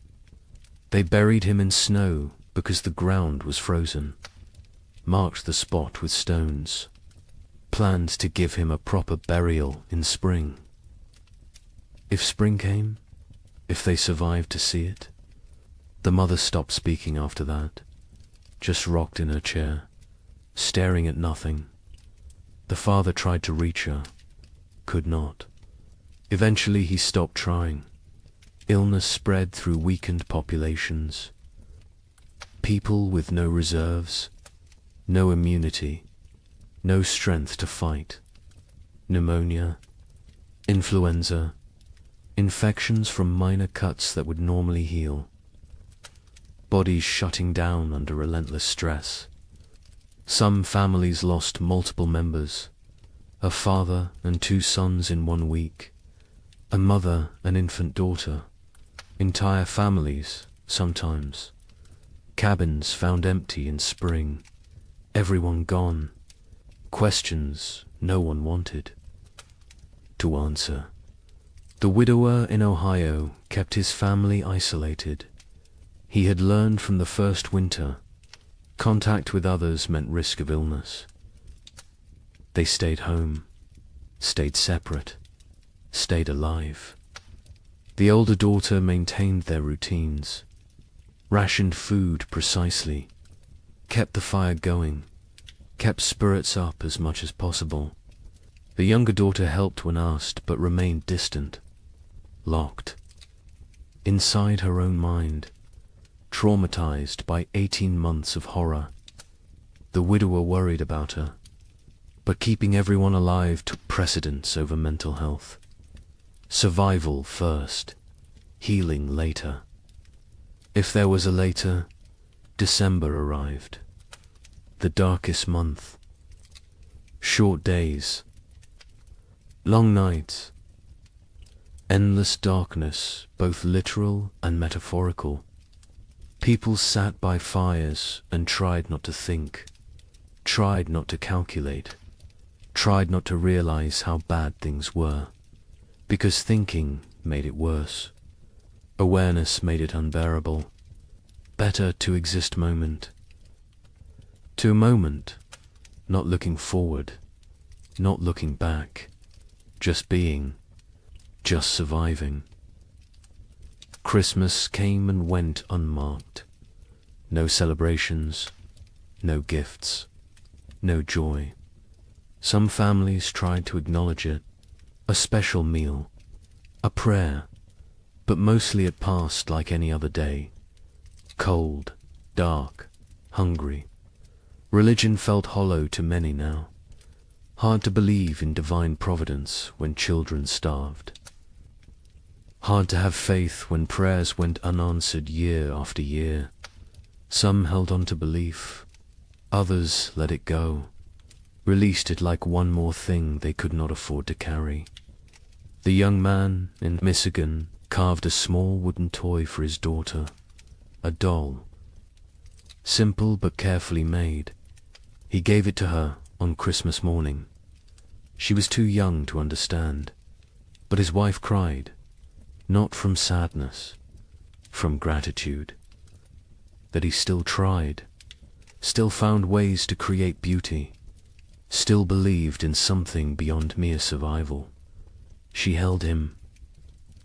They buried him in snow because the ground was frozen, marked the spot with stones, planned to give him a proper burial in spring. If spring came, if they survived to see it. The mother stopped speaking after that, just rocked in her chair, staring at nothing. The father tried to reach her, could not. Eventually he stopped trying. Illness spread through weakened populations. People with no reserves, no immunity, no strength to fight. Pneumonia, influenza, infections from minor cuts that would normally heal. Bodies shutting down under relentless stress. Some families lost multiple members, a father and 2 sons in 1 week, a mother and infant daughter, entire families, sometimes. Cabins found empty in spring, everyone gone, questions no one wanted to answer. The widower in Ohio kept his family isolated. He had learned from the first winter, contact with others meant risk of illness. They stayed home, stayed separate, stayed alive. The older daughter maintained their routines, rationed food precisely, kept the fire going, kept spirits up as much as possible. The younger daughter helped when asked, but remained distant, locked, inside her own mind, traumatized by 18 months of horror. The widower worried about her, but keeping everyone alive took precedence over mental health. Survival first, healing later. If there was a later, December arrived. The darkest month. Short days. Long nights. Endless darkness, both literal and metaphorical. People sat by fires and tried not to think, tried not to calculate, tried not to realize how bad things were, because thinking made it worse. Awareness made it unbearable. Better to exist moment to moment, not looking forward, not looking back, just being, just surviving. Christmas came and went unmarked. No celebrations, no gifts, no joy. Some families tried to acknowledge it, a special meal, a prayer, but mostly it passed like any other day. Cold, dark, hungry. Religion felt hollow to many now. Hard to believe in divine providence when children starved. Hard to have faith when prayers went unanswered year after year. Some held on to belief, others let it go, released it like one more thing they could not afford to carry. The young man in Michigan carved a small wooden toy for his daughter, a doll. Simple but carefully made. He gave it to her on Christmas morning. She was too young to understand, but his wife cried, not from sadness, from gratitude, that he still tried, still found ways to create beauty, still believed in something beyond mere survival. She held him,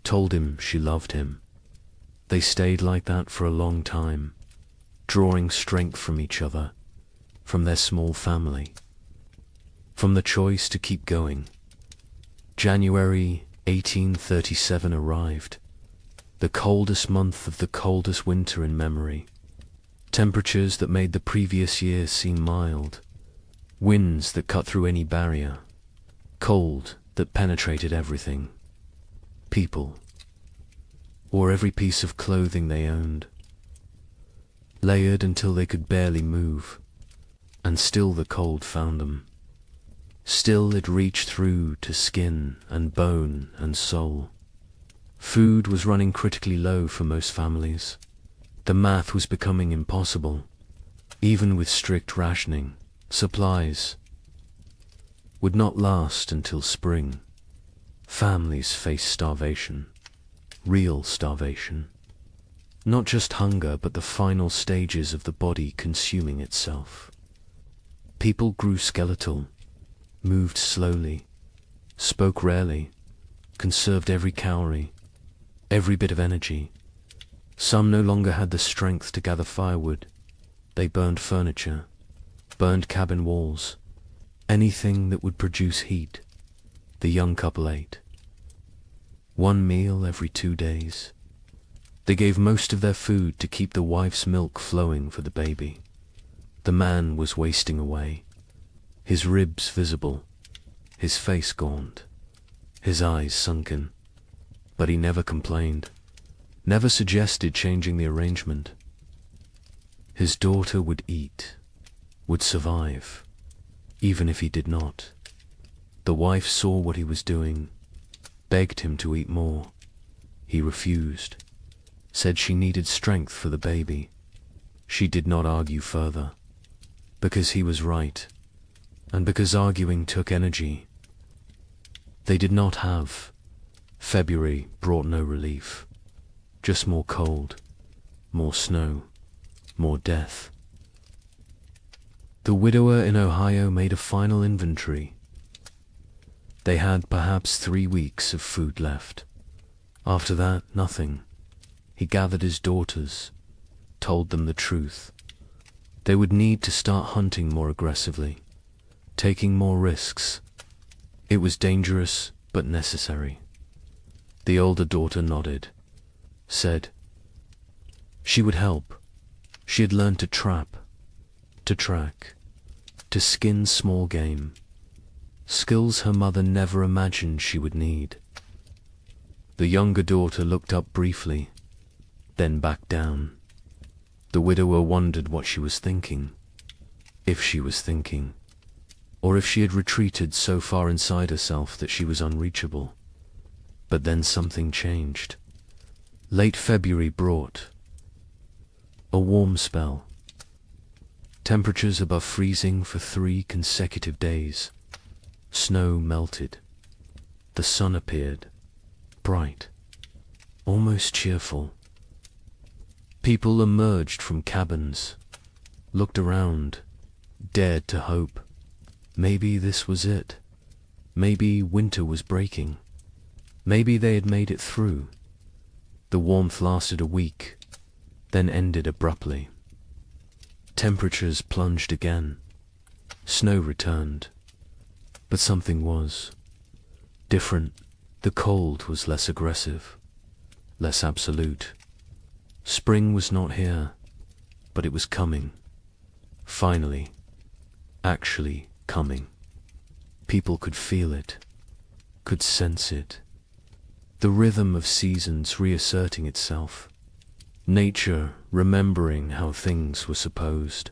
told him she loved him. They stayed like that for a long time, drawing strength from each other, from their small family, from the choice to keep going. January 1837 arrived, the coldest month of the coldest winter in memory. Temperatures that made the previous year seem mild, winds that cut through any barrier, cold that penetrated everything. People wore every piece of clothing they owned, layered until they could barely move, and still the cold found them. Still it reached through to skin and bone and soul. Food was running critically low for most families. The math was becoming impossible. Even with strict rationing, supplies would not last until spring. Families faced starvation, real starvation. Not just hunger, but the final stages of the body consuming itself. People grew skeletal, moved slowly, spoke rarely, conserved every calorie, every bit of energy. Some no longer had the strength to gather firewood. They burned furniture, burned cabin walls, anything that would produce heat. The young couple ate. One meal every 2 days. They gave most of their food to keep the wife's milk flowing for the baby. The man was wasting away, his ribs visible, his face gaunt, his eyes sunken. But he never complained, never suggested changing the arrangement. His daughter would eat, would survive, even if he did not. The wife saw what he was doing, begged him to eat more. He refused, said she needed strength for the baby. She did not argue further, because he was right, and because arguing took energy. They did not have. February brought no relief, just more cold, more snow, more death. The widower in Ohio made a final inventory. They had perhaps 3 weeks of food left. After that, nothing. He gathered his daughters, told them the truth. They would need to start hunting more aggressively, taking more risks. It was dangerous, but necessary. The older daughter nodded, said she would help. She had learned to trap, to track, to skin small game, skills her mother never imagined she would need. The younger daughter looked up briefly, then back down. The widower wondered what she was thinking, if she was thinking, or if she had retreated so far inside herself that she was unreachable. But then something changed. Late February brought a warm spell. Temperatures above freezing for 3 consecutive days. Snow melted. The sun appeared, bright, almost cheerful. People emerged from cabins, looked around, dared to hope. Maybe this was it. Maybe winter was breaking. Maybe they had made it through. The warmth lasted a week, then ended abruptly. Temperatures plunged again. Snow returned. But something was different. The cold was less aggressive, less absolute. Spring was not here, but it was coming. Finally, actually coming. People could feel it, could sense it. The rhythm of seasons reasserting itself. Nature remembering how things were supposed.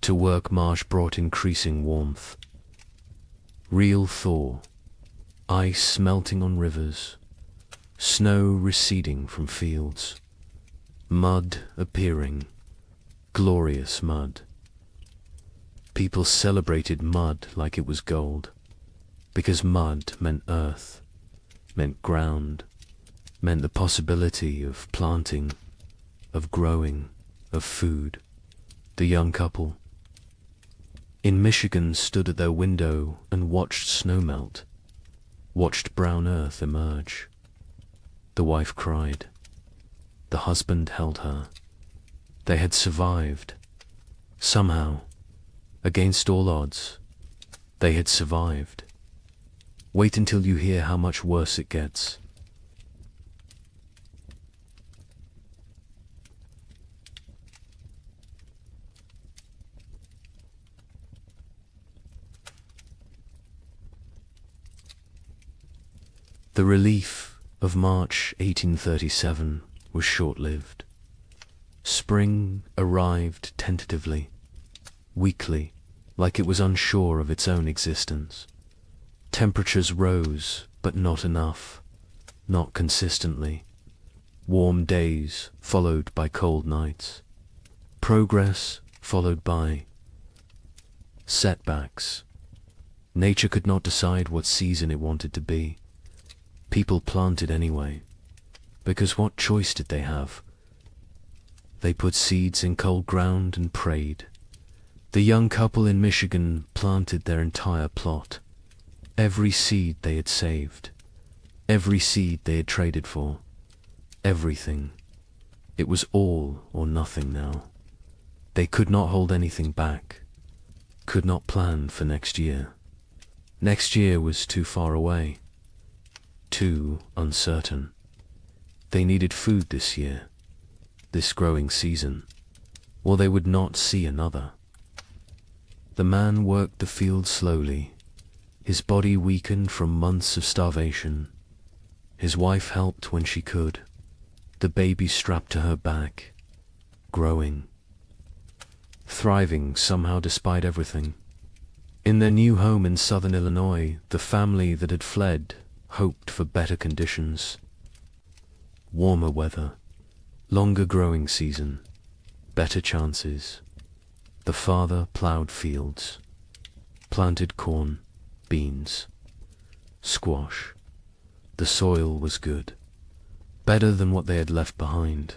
To work Marsh brought increasing warmth. Real thaw, ice melting on rivers, snow receding from fields, mud appearing, glorious mud. People celebrated mud like it was gold, because mud meant earth, meant ground, meant the possibility of planting, of growing, of food. The young couple in Michigan stood at their window and watched snow melt, watched brown earth emerge. The wife cried. The husband held her. They had survived. Somehow, against all odds, they had survived. Wait until you hear how much worse it gets. The relief of March 1837 was short-lived. Spring arrived tentatively, weakly, like it was unsure of its own existence. Temperatures rose, but not enough, not consistently. Warm days followed by cold nights. Progress followed by setbacks. Nature could not decide what season it wanted to be. People planted anyway, because what choice did they have? They put seeds in cold ground and prayed. The young couple in Michigan planted their entire plot. Every seed they had saved, every seed they had traded for, everything. It was all or nothing now. They could not hold anything back, could not plan for next year. Next year was too far away. Too uncertain. They needed food this year, this growing season, or they would not see another. The man worked the field slowly, his body weakened from months of starvation. His wife helped when she could, the baby strapped to her back, growing, thriving somehow despite everything. In their new home in southern Illinois, the family that had fled hoped for better conditions, warmer weather, longer growing season, better chances. The father plowed fields, planted corn, beans, squash. The soil was good, better than what they had left behind.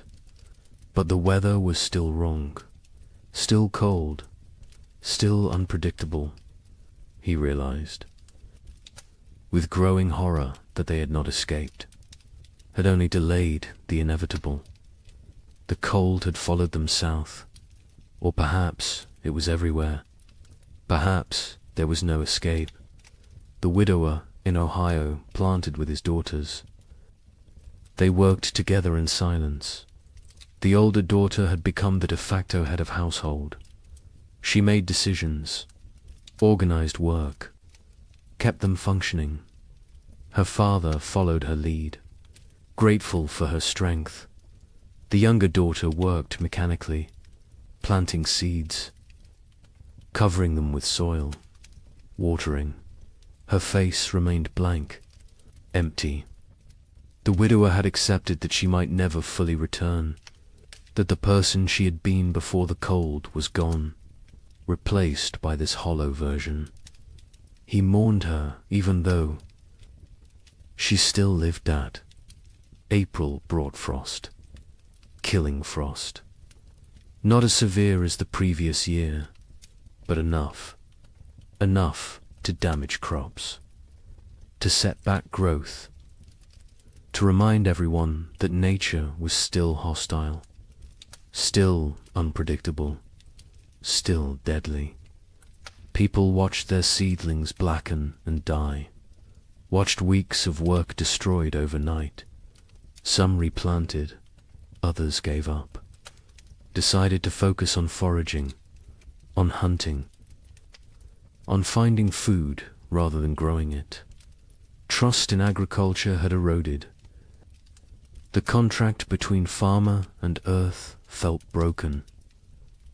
But the weather was still wrong, still cold, still unpredictable, he realized. with growing horror that they had not escaped, had only delayed the inevitable. The cold had followed them south, or perhaps it was everywhere. Perhaps there was no escape. The widower in Ohio planted with his daughters. They worked together in silence. The older daughter had become the de facto head of household. She made decisions, organized work, kept them functioning. Her father followed her lead, grateful for her strength. The younger daughter worked mechanically, planting seeds, covering them with soil, watering. Her face remained blank, empty. The widower had accepted that she might never fully return, that the person she had been before the cold was gone, replaced by this hollow version. He mourned her even though she still lived that. April brought frost, killing frost. Not as severe as the previous year, but enough to damage crops, to set back growth, to remind everyone that nature was still hostile, still unpredictable, still deadly. People watched their seedlings blacken and die, watched weeks of work destroyed overnight. Some replanted, others gave up, decided to focus on foraging, on hunting, on finding food rather than growing it. Trust in agriculture had eroded. The contract between farmer and earth felt broken.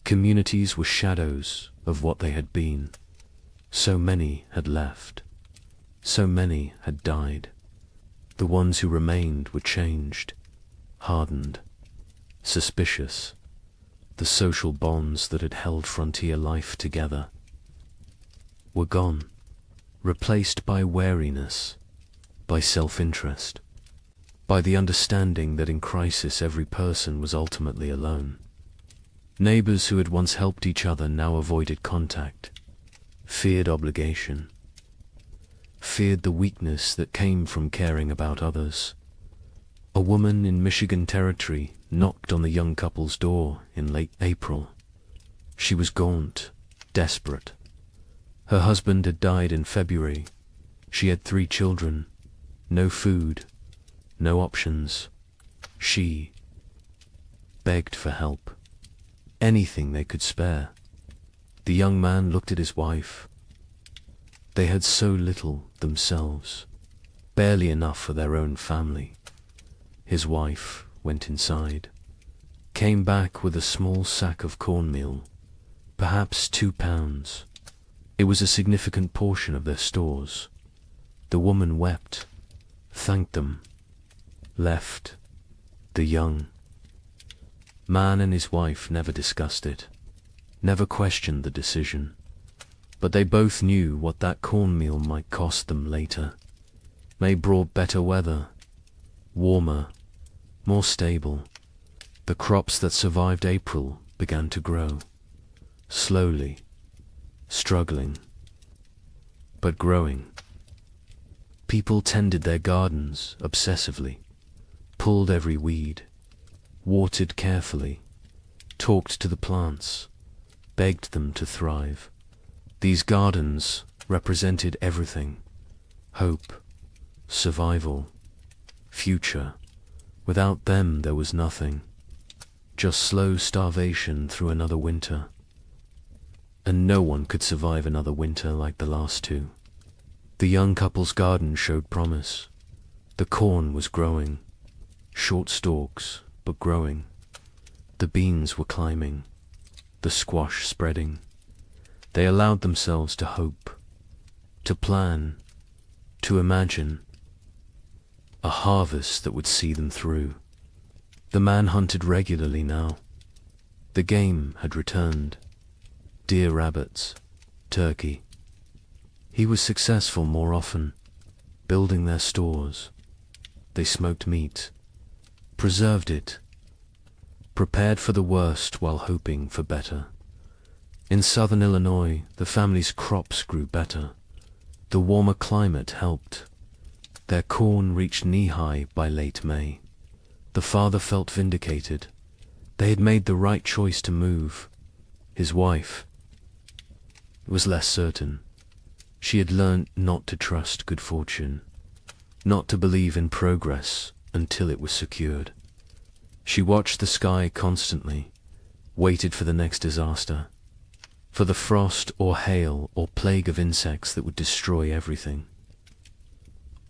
Communities were shadows of what they had been. So many had left. So many had died. The ones who remained were changed, hardened, suspicious. The social bonds that had held frontier life together were gone, replaced by wariness, by self-interest, by the understanding that in crisis every person was ultimately alone. Neighbors who had once helped each other now avoided contact, feared obligation, feared the weakness that came from caring about others. A woman in Michigan Territory knocked on the young couple's door in late April. She was gaunt, desperate. Her husband had died in February. She had 3 children, no food, no options. She begged for help, anything they could spare. The young man looked at his wife. They had so little themselves, barely enough for their own family. His wife went inside, came back with a small sack of cornmeal, perhaps 2 pounds. It was a significant portion of their stores. The woman wept, thanked them, left. The young man and his wife never discussed it, never questioned the decision, but they both knew what that cornmeal might cost them later. May brought better weather, warmer, more stable. The crops that survived April began to grow, slowly, struggling, but growing. People tended their gardens obsessively, pulled every weed, watered carefully, talked to the plants, begged them to thrive. These gardens represented everything: hope, survival, future. Without them there was nothing, just slow starvation through another winter. And no one could survive another winter like the last 2. The young couple's garden showed promise. The corn was growing, short stalks, but growing. The beans were climbing, the squash spreading. They allowed themselves to hope, to plan, to imagine a harvest that would see them through. The man hunted regularly now. The game had returned. Deer, rabbits, turkey. He was successful more often, building their stores. They smoked meat, preserved it, prepared for the worst while hoping for better. In southern Illinois, the family's crops grew better. The warmer climate helped. Their corn reached knee-high by late May. The father felt vindicated. They had made the right choice to move. His wife was less certain. She had learned not to trust good fortune, not to believe in progress until it was secured. She watched the sky constantly, waited for the next disaster, for the frost or hail or plague of insects that would destroy everything.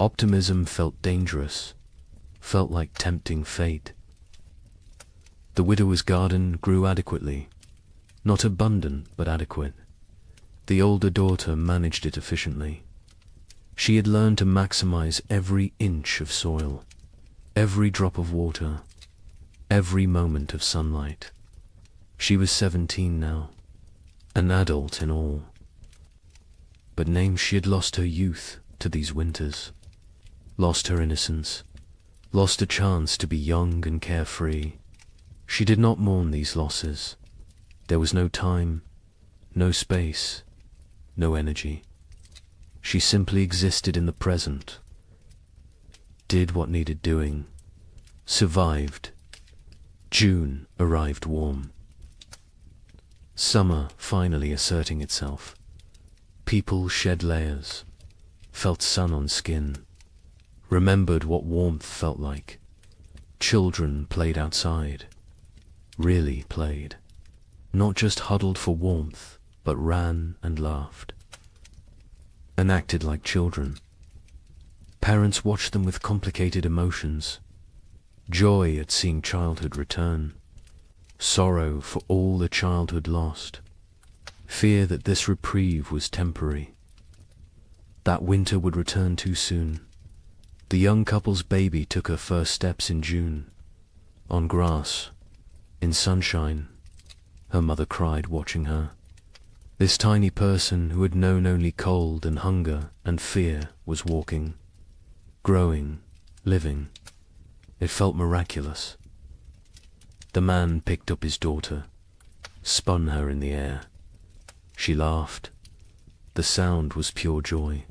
Optimism felt dangerous, felt like tempting fate. The widower's garden grew adequately, not abundant but adequate. The older daughter managed it efficiently. She had learned to maximize every inch of soil, every drop of water, every moment of sunlight. She was 17 now, an adult in all. But name she had lost her youth to these winters, lost her innocence, lost a chance to be young and carefree. She did not mourn these losses. There was no time, no space, no energy. She simply existed in the present, did what needed doing, survived. June arrived warm. Summer finally asserting itself. People shed layers, felt sun on skin, remembered what warmth felt like. Children played outside, really played. Not just huddled for warmth, but ran and laughed, and acted like children. Parents watched them with complicated emotions. Joy at seeing childhood return, sorrow for all the childhood lost, fear that this reprieve was temporary, that winter would return too soon. The young couple's baby took her first steps in June, on grass, in sunshine. Her mother cried watching her. This tiny person who had known only cold and hunger and fear was walking, growing, living. It felt miraculous. The man picked up his daughter, spun her in the air. She laughed. The sound was pure joy,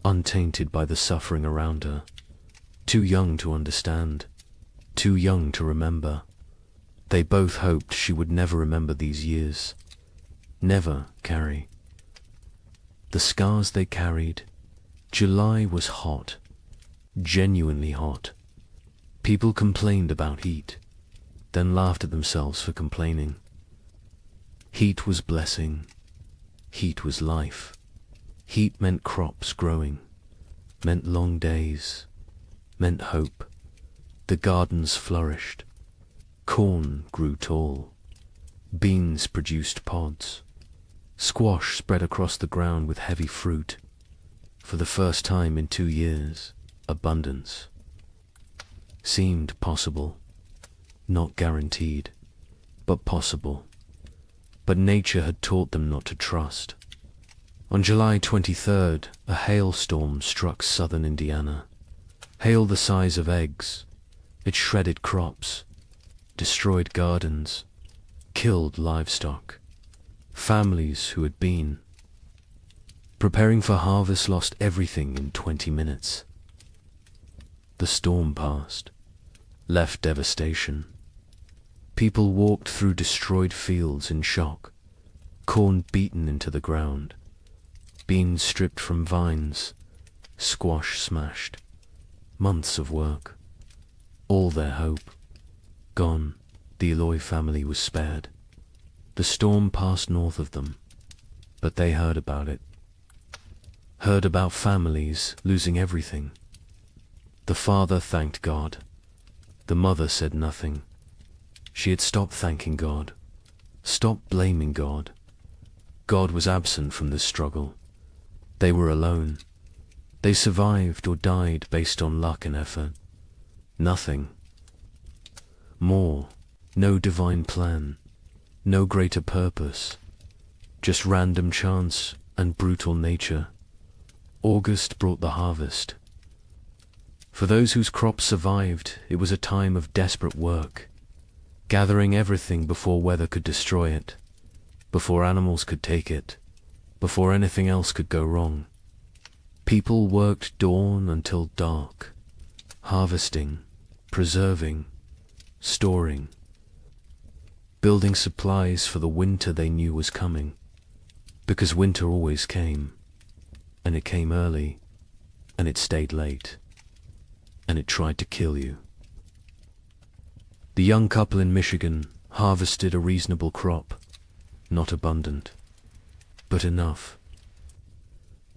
untainted by the suffering around her. Too young to understand, too young to remember. They both hoped she would never remember these years, never carry the scars they carried. July was hot, genuinely hot. People complained about heat, then laughed at themselves for complaining. Heat was blessing. Heat was life. Heat meant crops growing, meant long days, meant hope. The gardens flourished. Corn grew tall. Beans produced pods. Squash spread across the ground with heavy fruit. For the first time in 2 years, abundance seemed possible. Not guaranteed, but possible. But nature had taught them not to trust. On July 23rd, a hailstorm struck southern Indiana. Hail the size of eggs. It shredded crops, destroyed gardens, killed livestock. Families who had been preparing for harvest lost everything in 20 minutes. The storm passed, left devastation. People walked through destroyed fields in shock, corn beaten into the ground, beans stripped from vines, squash smashed. Months of work, all their hope, gone. The Allure family was spared. The storm passed north of them, but they heard about it. Heard about families losing everything. The father thanked God. The mother said nothing. She had stopped thanking God, stopped blaming God. God was absent from this struggle. They were alone. They survived or died based on luck and effort. Nothing more, no divine plan, no greater purpose, just random chance and brutal nature. August brought the harvest. For those whose crops survived, it was a time of desperate work, gathering everything before weather could destroy it, before animals could take it, before anything else could go wrong. People worked dawn until dark, harvesting, preserving, storing, building supplies for the winter they knew was coming, because winter always came, and it came early, and it stayed late, and it tried to kill you. The young couple in Michigan harvested a reasonable crop, not abundant, but enough.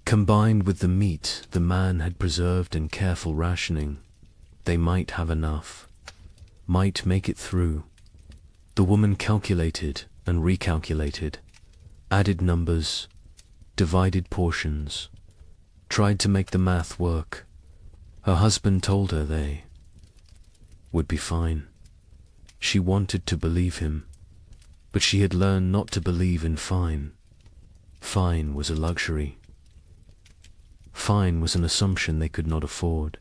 Combined with the meat the man had preserved in careful rationing, they might have enough, might make it through. The woman calculated and recalculated, added numbers, divided portions, tried to make the math work. Her husband told her they would be fine. She wanted to believe him, but she had learned not to believe in fine. Fine was a luxury. Fine was an assumption they could not afford.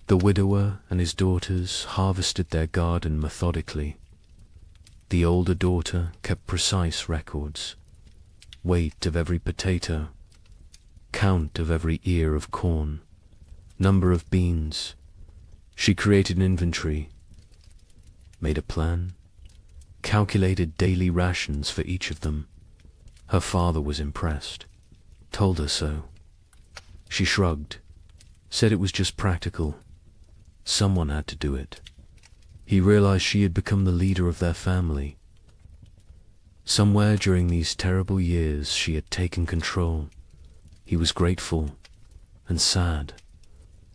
The widower and his daughters harvested their garden methodically. The older daughter kept precise records, weight of every potato, count of every ear of corn, number of beans. She created an inventory, made a plan, calculated daily rations for each of them. Her father was impressed, told her so. She shrugged, said it was just practical. Someone had to do it. He realized she had become the leader of their family. Somewhere during these terrible years she had taken control. He was grateful and sad.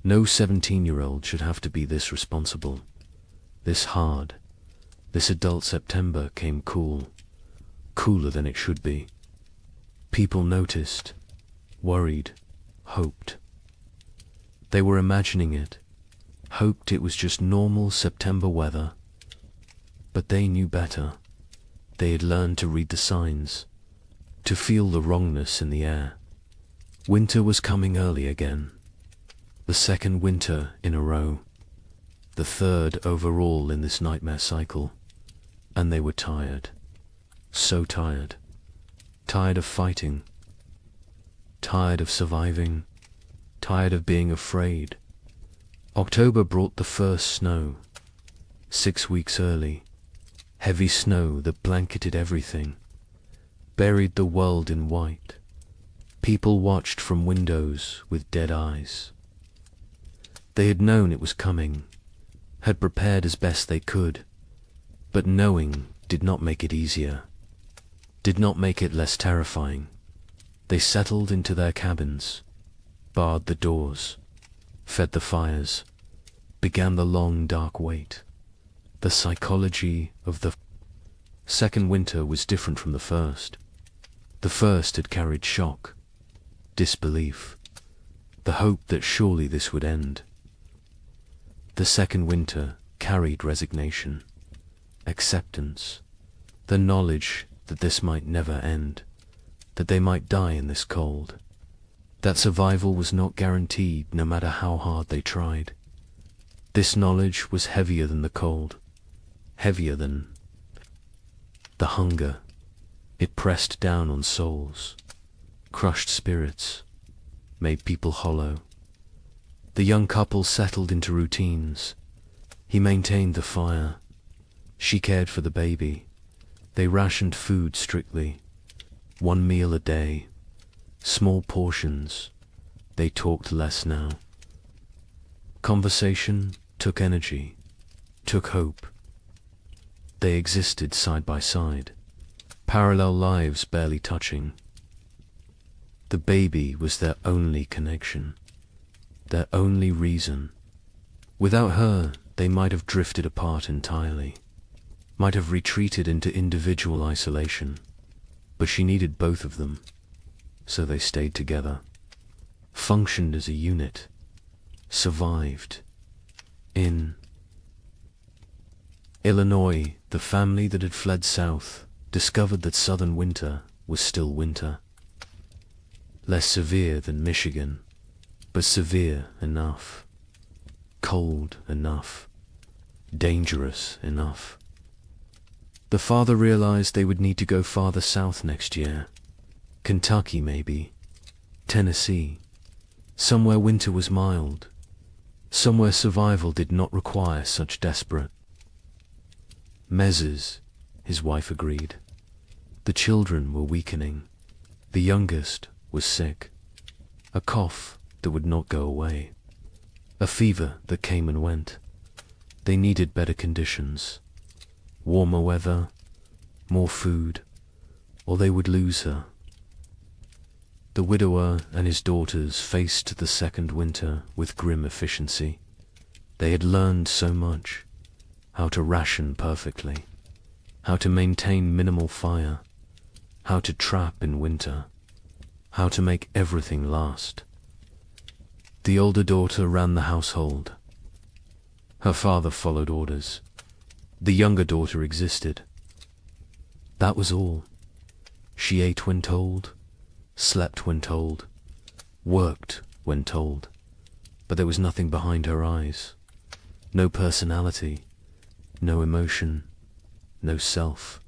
No 17-year-old should have to be this responsible, this hard. This adult September came cool, cooler than it should be. People noticed, worried, hoped. They were imagining it, hoped it was just normal September weather. But they knew better. They had learned to read the signs, to feel the wrongness in the air. Winter was coming early again. The second winter in a row. The third overall in this nightmare cycle. And they were tired. So tired. Tired of fighting. Tired of surviving. Tired of being afraid. October brought the first snow. 6 weeks early. Heavy snow that blanketed everything. Buried the world in white. People watched from windows with dead eyes. They had known it was coming, had prepared as best they could, but knowing did not make it easier, did not make it less terrifying. They settled into their cabins, barred the doors, fed the fires, began the long dark wait. The psychology of the second winter was different from the first. The first had carried shock, disbelief, the hope that surely this would end. The second winter carried resignation, acceptance, the knowledge that this might never end, that they might die in this cold, that survival was not guaranteed no matter how hard they tried. This knowledge was heavier than the cold, heavier than the hunger. It pressed down on souls, crushed spirits, made people hollow. The young couple settled into routines. He maintained the fire. She cared for the baby. They rationed food strictly. 1 meal a day. Small portions. They talked less now. Conversation took energy, took hope. They existed side by side, parallel lives barely touching. The baby was their only connection, their only reason. Without her, they might have drifted apart entirely, might have retreated into individual isolation. But she needed both of them, so they stayed together, functioned as a unit, survived. In Illinois, the family that had fled south discovered that southern winter was still winter. Less severe than Michigan, but severe enough. Cold enough. Dangerous enough. The father realized they would need to go farther south next year. Kentucky, maybe. Tennessee. Somewhere winter was mild. Somewhere survival did not require such desperate measures, his wife agreed. The children were weakening. The youngest was sick. A cough that would not go away. A fever that came and went. They needed better conditions. Warmer weather, more food, or they would lose her. The widower and his daughters faced the second winter with grim efficiency. They had learned so much. How to ration perfectly. How to maintain minimal fire. How to trap in winter. How to make everything last. The older daughter ran the household. Her father followed orders. The younger daughter existed. That was all. She ate when told, slept when told, worked when told, but there was nothing behind her eyes. No personality, no emotion, no self.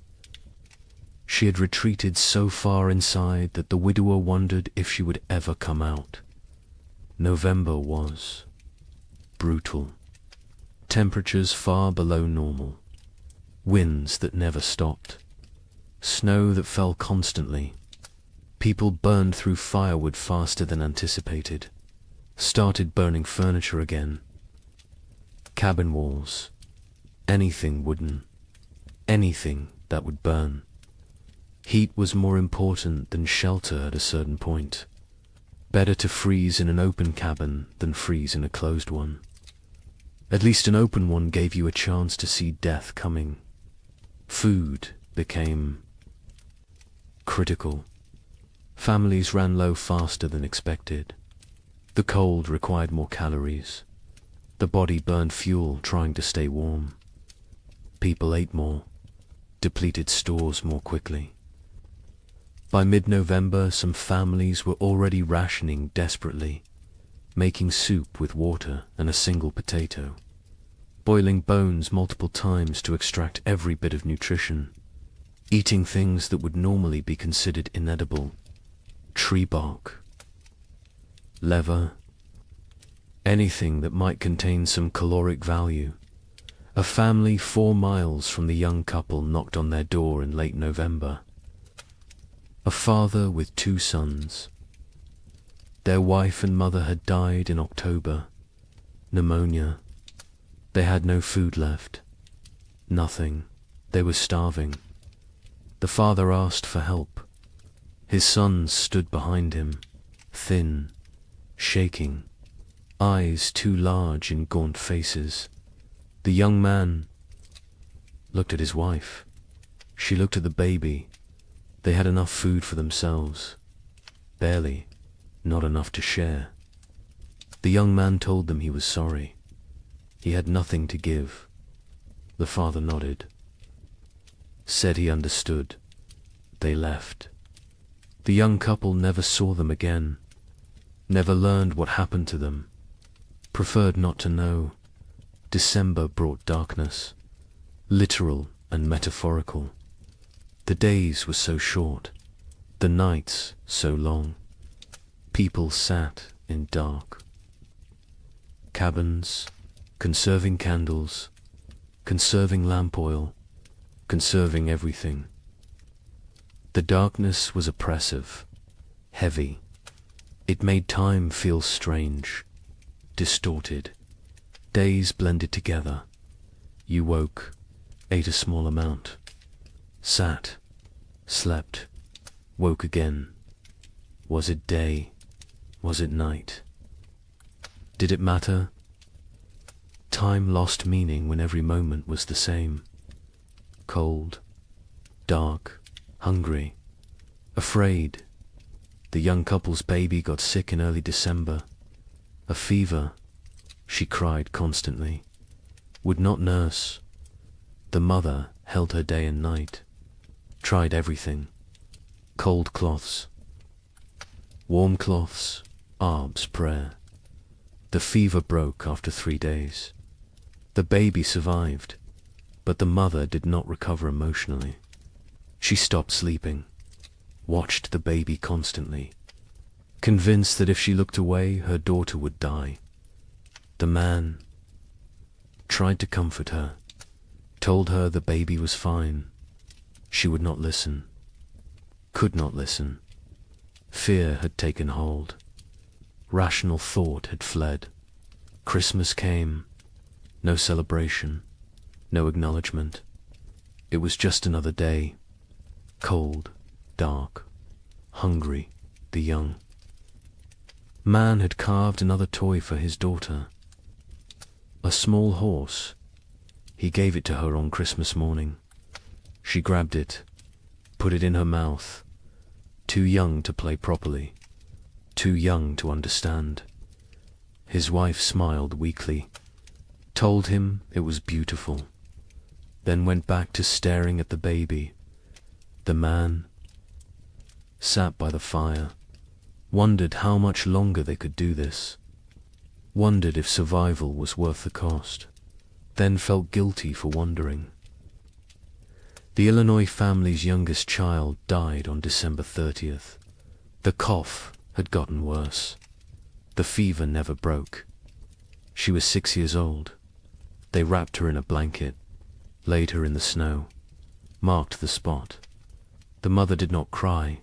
She had retreated so far inside that the widower wondered if she would ever come out. November was brutal. Temperatures far below normal. Winds that never stopped. Snow that fell constantly. People burned through firewood faster than anticipated. Started burning furniture again. Cabin walls. Anything wooden. Anything that would burn. Heat was more important than shelter at a certain point. Better to freeze in an open cabin than freeze in a closed one. At least an open one gave you a chance to see death coming. Food became critical. Families ran low faster than expected. The cold required more calories. The body burned fuel trying to stay warm. People ate more, depleted stores more quickly. By mid-November, some families were already rationing desperately, making soup with water and a single potato, boiling bones multiple times to extract every bit of nutrition, eating things that would normally be considered inedible, tree bark, leather, anything that might contain some caloric value. A family 4 miles from the young couple knocked on their door in late November. A father with 2 sons. Their wife and mother had died in October. Pneumonia. They had no food left. Nothing. They were starving. The father asked for help. His sons stood behind him, thin, shaking, eyes too large in gaunt faces. The young man looked at his wife. She looked at the baby. They had enough food for themselves. Barely. Not enough to share. The young man told them he was sorry. He had nothing to give. The father nodded. Said he understood. They left. The young couple never saw them again. Never learned what happened to them. Preferred not to know. December brought darkness. Literal and metaphorical. The days were so short. The nights so long. People sat in dark. Cabins, conserving candles, conserving lamp oil, conserving everything. The darkness was oppressive, heavy. It made time feel strange, distorted. Days blended together. You woke, ate a small amount, sat, slept, woke again. Was it day? Was it night? Did it matter? Time lost meaning when every moment was the same. Cold, dark, hungry, afraid. The young couple's baby got sick in early December. A fever. She cried constantly. Would not nurse. The mother held her day and night. Tried everything. Cold cloths. Warm cloths. Arb's prayer. The fever broke after 3 days. The baby survived, but the mother did not recover emotionally. She stopped sleeping. Watched the baby constantly. convinced that if she looked away, her daughter would die. The man tried to comfort her, told her the baby was fine. She would not listen, could not listen. Fear had taken hold. Rational thought had fled. Christmas came. No celebration, no acknowledgement. It was just another day. Cold, dark, hungry, the young. Man had carved another toy for his daughter. A small horse. He gave it to her on Christmas morning. She grabbed it, put it in her mouth. Too young to play properly, too young to understand. His wife smiled weakly, told him it was beautiful, then went back to staring at the baby. The man sat by the fire, wondered how much longer they could do this, wondered if survival was worth the cost, then felt guilty for wondering. The Illinois family's youngest child died on December 30th. The cough had gotten worse. The fever never broke. She was 6 years old. They wrapped her in a blanket, laid her in the snow, marked the spot. The mother did not cry.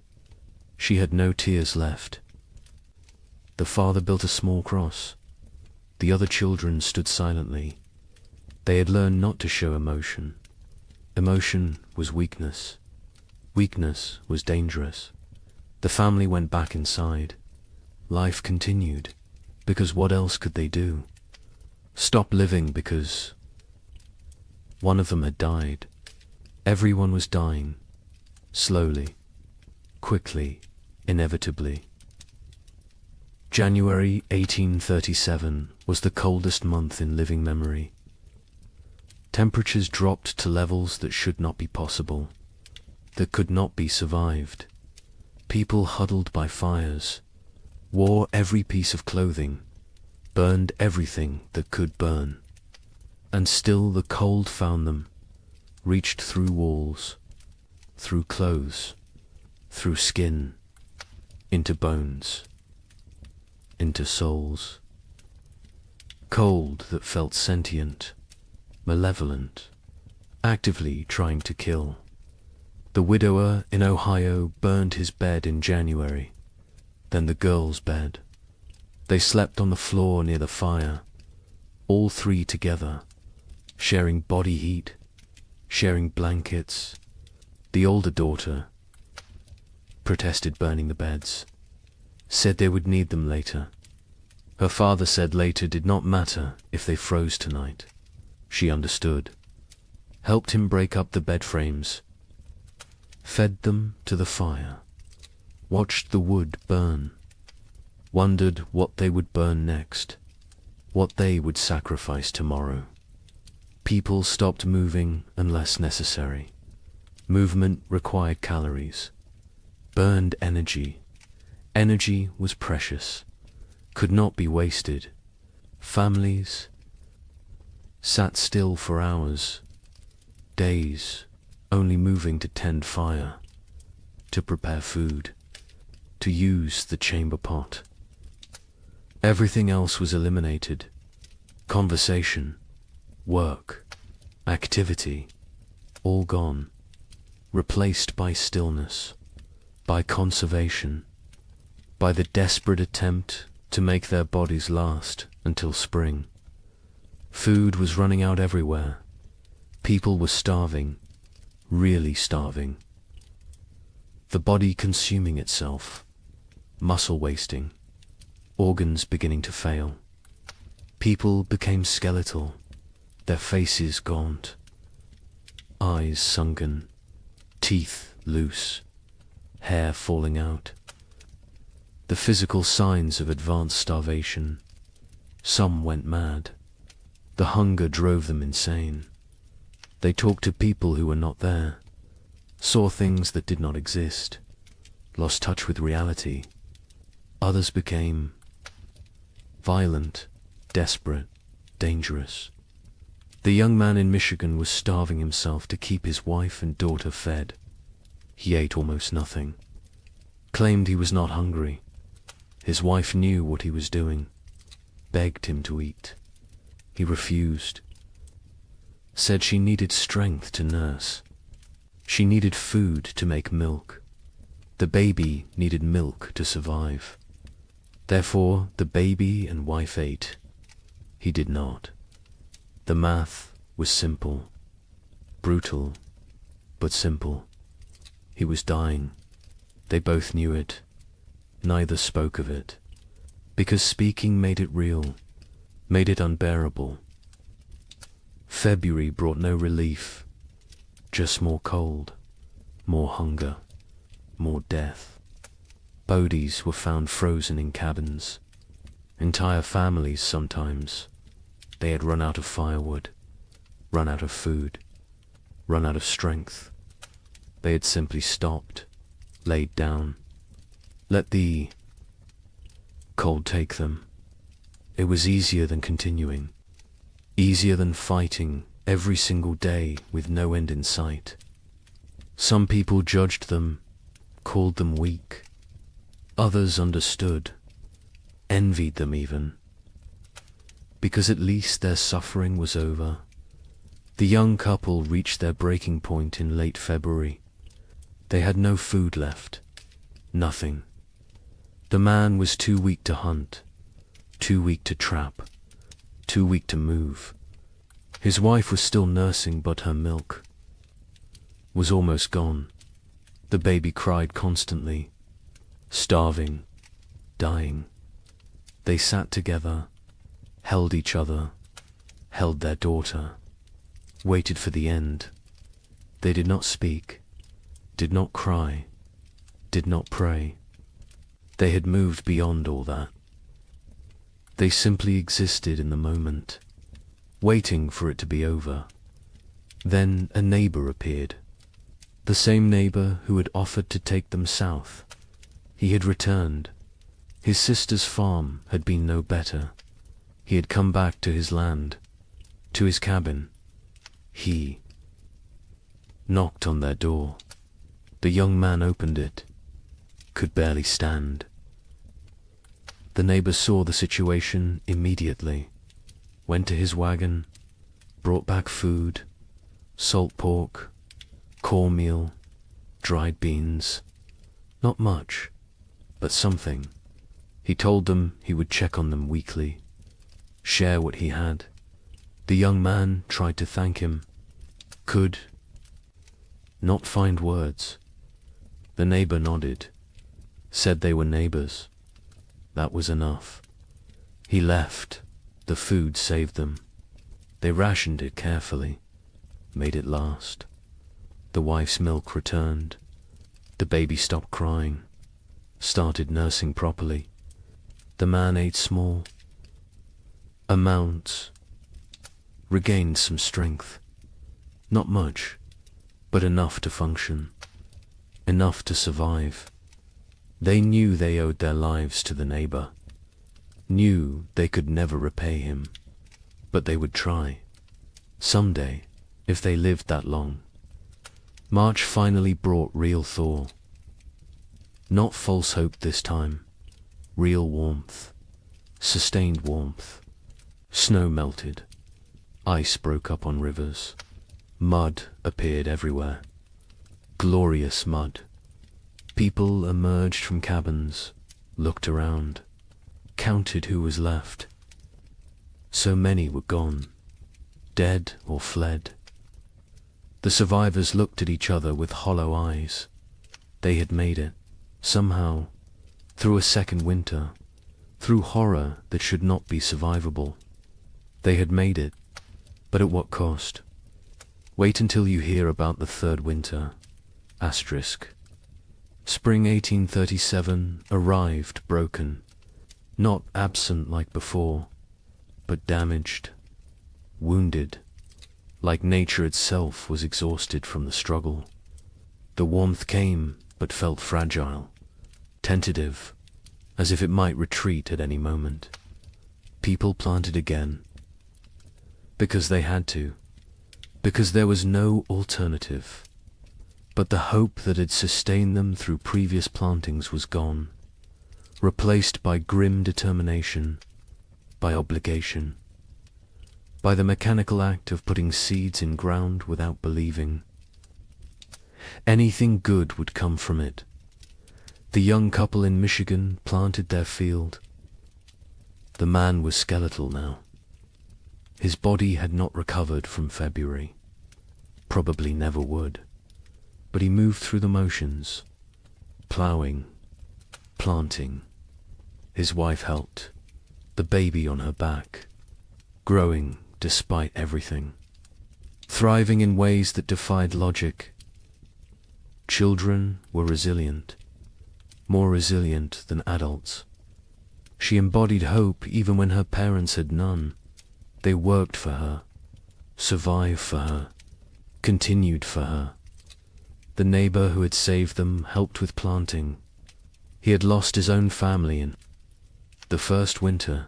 She had no tears left. The father built a small cross. The other children stood silently. They had learned not to show emotion. Emotion was weakness. Weakness was dangerous. The family went back inside. Life continued, because what else could they do? Stop living because one of them had died. Everyone was dying, slowly, quickly, inevitably. January 1837 was the coldest month in living memory. Temperatures dropped to levels that should not be possible, that could not be survived. People huddled by fires, wore every piece of clothing, burned everything that could burn. And still the cold found them, reached through walls, through clothes, through skin, into bones, into souls. Cold that felt sentient, malevolent, actively trying to kill. The widower in Ohio burned his bed in January, then the girl's bed. They slept on the floor near the fire, all three together, sharing body heat, sharing blankets. The older daughter protested burning the beds, said they would need them later. Her father said later did not matter if they froze tonight. She understood, helped him break up the bed frames, fed them to the fire, watched the wood burn, wondered what they would burn next, what they would sacrifice tomorrow. People stopped moving unless necessary. Movement required calories, burned energy. Energy was precious, could not be wasted. Families sat still for hours, days, only moving to tend fire, to prepare food, to use the chamber pot. Everything else was eliminated. Conversation, work, activity, all gone, replaced by stillness, by conservation, by the desperate attempt to make their bodies last until spring. Food was running out everywhere. People were starving, really starving. The body consuming itself, muscle wasting, organs beginning to fail. People became skeletal, their faces gaunt, eyes sunken, teeth loose, hair falling out. The physical signs of advanced starvation. Some went mad. The hunger drove them insane. They talked to people who were not there, saw things that did not exist, lost touch with reality. Others became violent, desperate, dangerous. The young man in Michigan was starving himself to keep his wife and daughter fed. He ate almost nothing, claimed he was not hungry, His wife knew what he was doing, begged him to eat. He refused, said she needed strength to nurse. She needed food to make milk. The baby needed milk to survive. Therefore, the baby and wife ate. He did not. The math was simple, brutal, but simple. He was dying. They both knew it. Neither spoke of it, because speaking made it real, made it unbearable. February brought no relief, just more cold, more hunger, more death. Bodies were found frozen in cabins. Entire families sometimes. They had run out of firewood, run out of food, run out of strength. They had simply stopped, laid down, let the cold take them. It was easier than continuing, easier than fighting every single day with no end in sight. Some people judged them, called them weak. Others understood, envied them even, because at least their suffering was over. The young couple reached their breaking point in late February. They had no food left, nothing. The man was too weak to hunt, too weak to trap, too weak to move. His wife was still nursing, but her milk was almost gone. The baby cried constantly, starving, dying. They sat together, held each other, held their daughter, waited for the end. They did not speak, did not cry, did not pray. They had moved beyond all that. They simply existed in the moment, waiting for it to be over. Then a neighbor appeared, the same neighbor who had offered to take them south. He had returned. His sister's farm had been no better. He had come back to his land, to his cabin. He knocked on their door. The young man opened it, could barely stand. The neighbor saw the situation immediately, went to his wagon, brought back food, salt pork, cornmeal, dried beans. Not much, but something. He told them he would check on them weekly, share what he had. The young man tried to thank him, could not find words. The neighbor nodded, said they were neighbors. That was enough. He left. The food saved them. They rationed it carefully, made it last. The wife's milk returned. The baby stopped crying, started nursing properly. The man ate small amounts, regained some strength. Not much, but enough to function, enough to survive. They knew they owed their lives to the neighbor, knew they could never repay him, but they would try, someday, if they lived that long. March finally brought real thaw. Not false hope this time, real warmth, sustained warmth. Snow melted, ice broke up on rivers, mud appeared everywhere, glorious mud. People emerged from cabins, looked around, counted who was left. So many were gone, dead or fled. The survivors looked at each other with hollow eyes. They had made it, somehow, through a second winter, through horror that should not be survivable. They had made it, but at what cost? Wait until you hear about the third winter. Asterisk. Spring 1837 arrived broken, not absent like before, but damaged, wounded, like nature itself was exhausted from the struggle. The warmth came, but felt fragile, tentative, as if it might retreat at any moment. People planted again, because they had to, because there was no alternative. But the hope that had sustained them through previous plantings was gone. replaced by grim determination, by obligation, by the mechanical act of putting seeds in ground without believing. Anything good would come from it. The young couple in Michigan planted their field. The man was skeletal now. His body had not recovered from February. Probably never would. But he moved through the motions, ploughing, planting. His wife helped, the baby on her back, growing despite everything, thriving in ways that defied logic. Children were resilient, more resilient than adults. She embodied hope even when her parents had none. They worked for her, survived for her, continued for her. The neighbor who had saved them helped with planting. He had lost his own family in the first winter.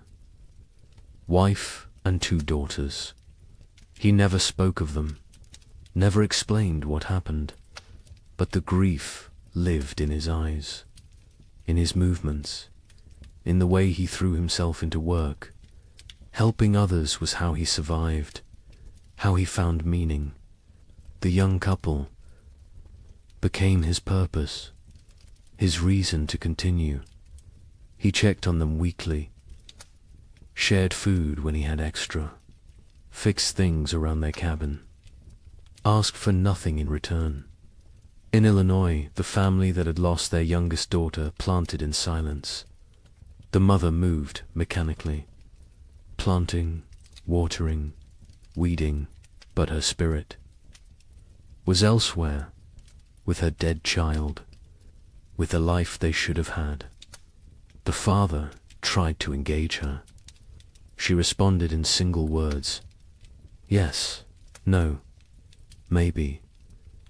Wife and 2 daughters. He never spoke of them, never explained what happened, but the grief lived in his eyes, in his movements, in the way he threw himself into work. Helping others was how he survived, how he found meaning. The young couple became his purpose, his reason to continue. He checked on them weekly, shared food when he had extra, fixed things around their cabin, asked for nothing in return. In Illinois, the family that had lost their youngest daughter planted in silence. The mother moved mechanically, planting, watering, weeding, but her spirit was elsewhere, with her dead child, with the life they should have had. The father tried to engage her. She responded in single words. Yes, no, maybe.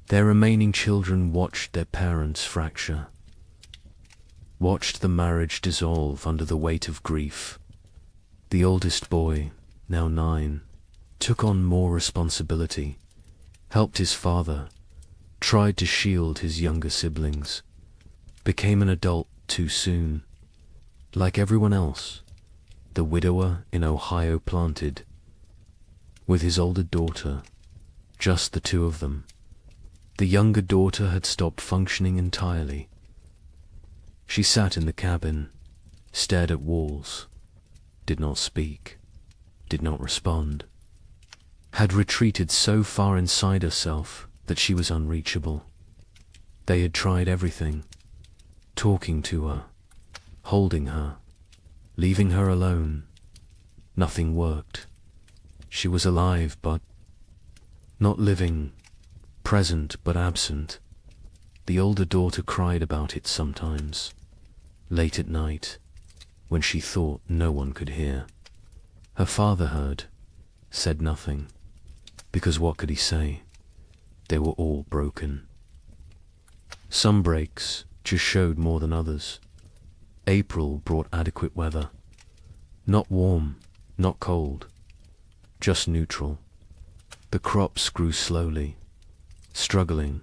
Their remaining children watched their parents fracture, watched the marriage dissolve under the weight of grief. The oldest boy, now 9, took on more responsibility, helped his father, tried to shield his younger siblings, became an adult too soon. Like everyone else, the widower in Ohio planted, with his older daughter, just the 2 of them. The younger daughter had stopped functioning entirely. She sat in the cabin, stared at walls, did not speak, did not respond, had retreated so far inside herself that she was unreachable. They had tried everything, talking to her, holding her, leaving her alone. Nothing worked. She was alive but not living, present but absent. The older daughter cried about it sometimes, late at night, when she thought no one could hear. Her father heard, said nothing, because what could he say? They were all broken. Some breaks just showed more than others. April brought adequate weather. Not warm, not cold, just neutral. The crops grew slowly, struggling.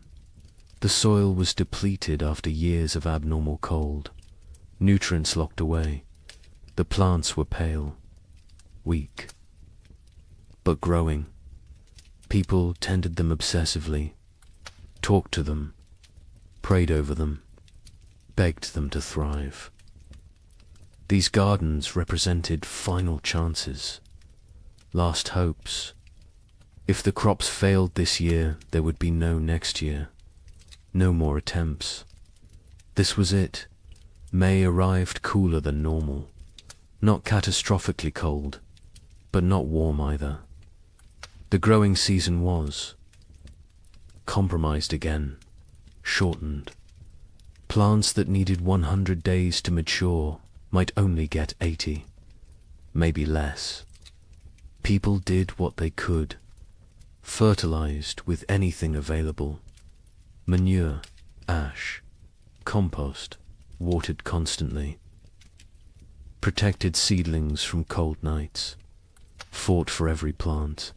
The soil was depleted after years of abnormal cold. Nutrients locked away. The plants were pale, weak, but growing. People tended them obsessively, talked to them, prayed over them, begged them to thrive. These gardens represented final chances, last hopes. If the crops failed this year, there would be no next year, no more attempts. This was it. May arrived cooler than normal, not catastrophically cold, but not warm either. The growing season was compromised again, shortened. Plants that needed 100 days to mature might only get 80, maybe less. People did what they could, fertilized with anything available. Manure, ash, compost, watered constantly. Protected seedlings from cold nights, fought for every plant,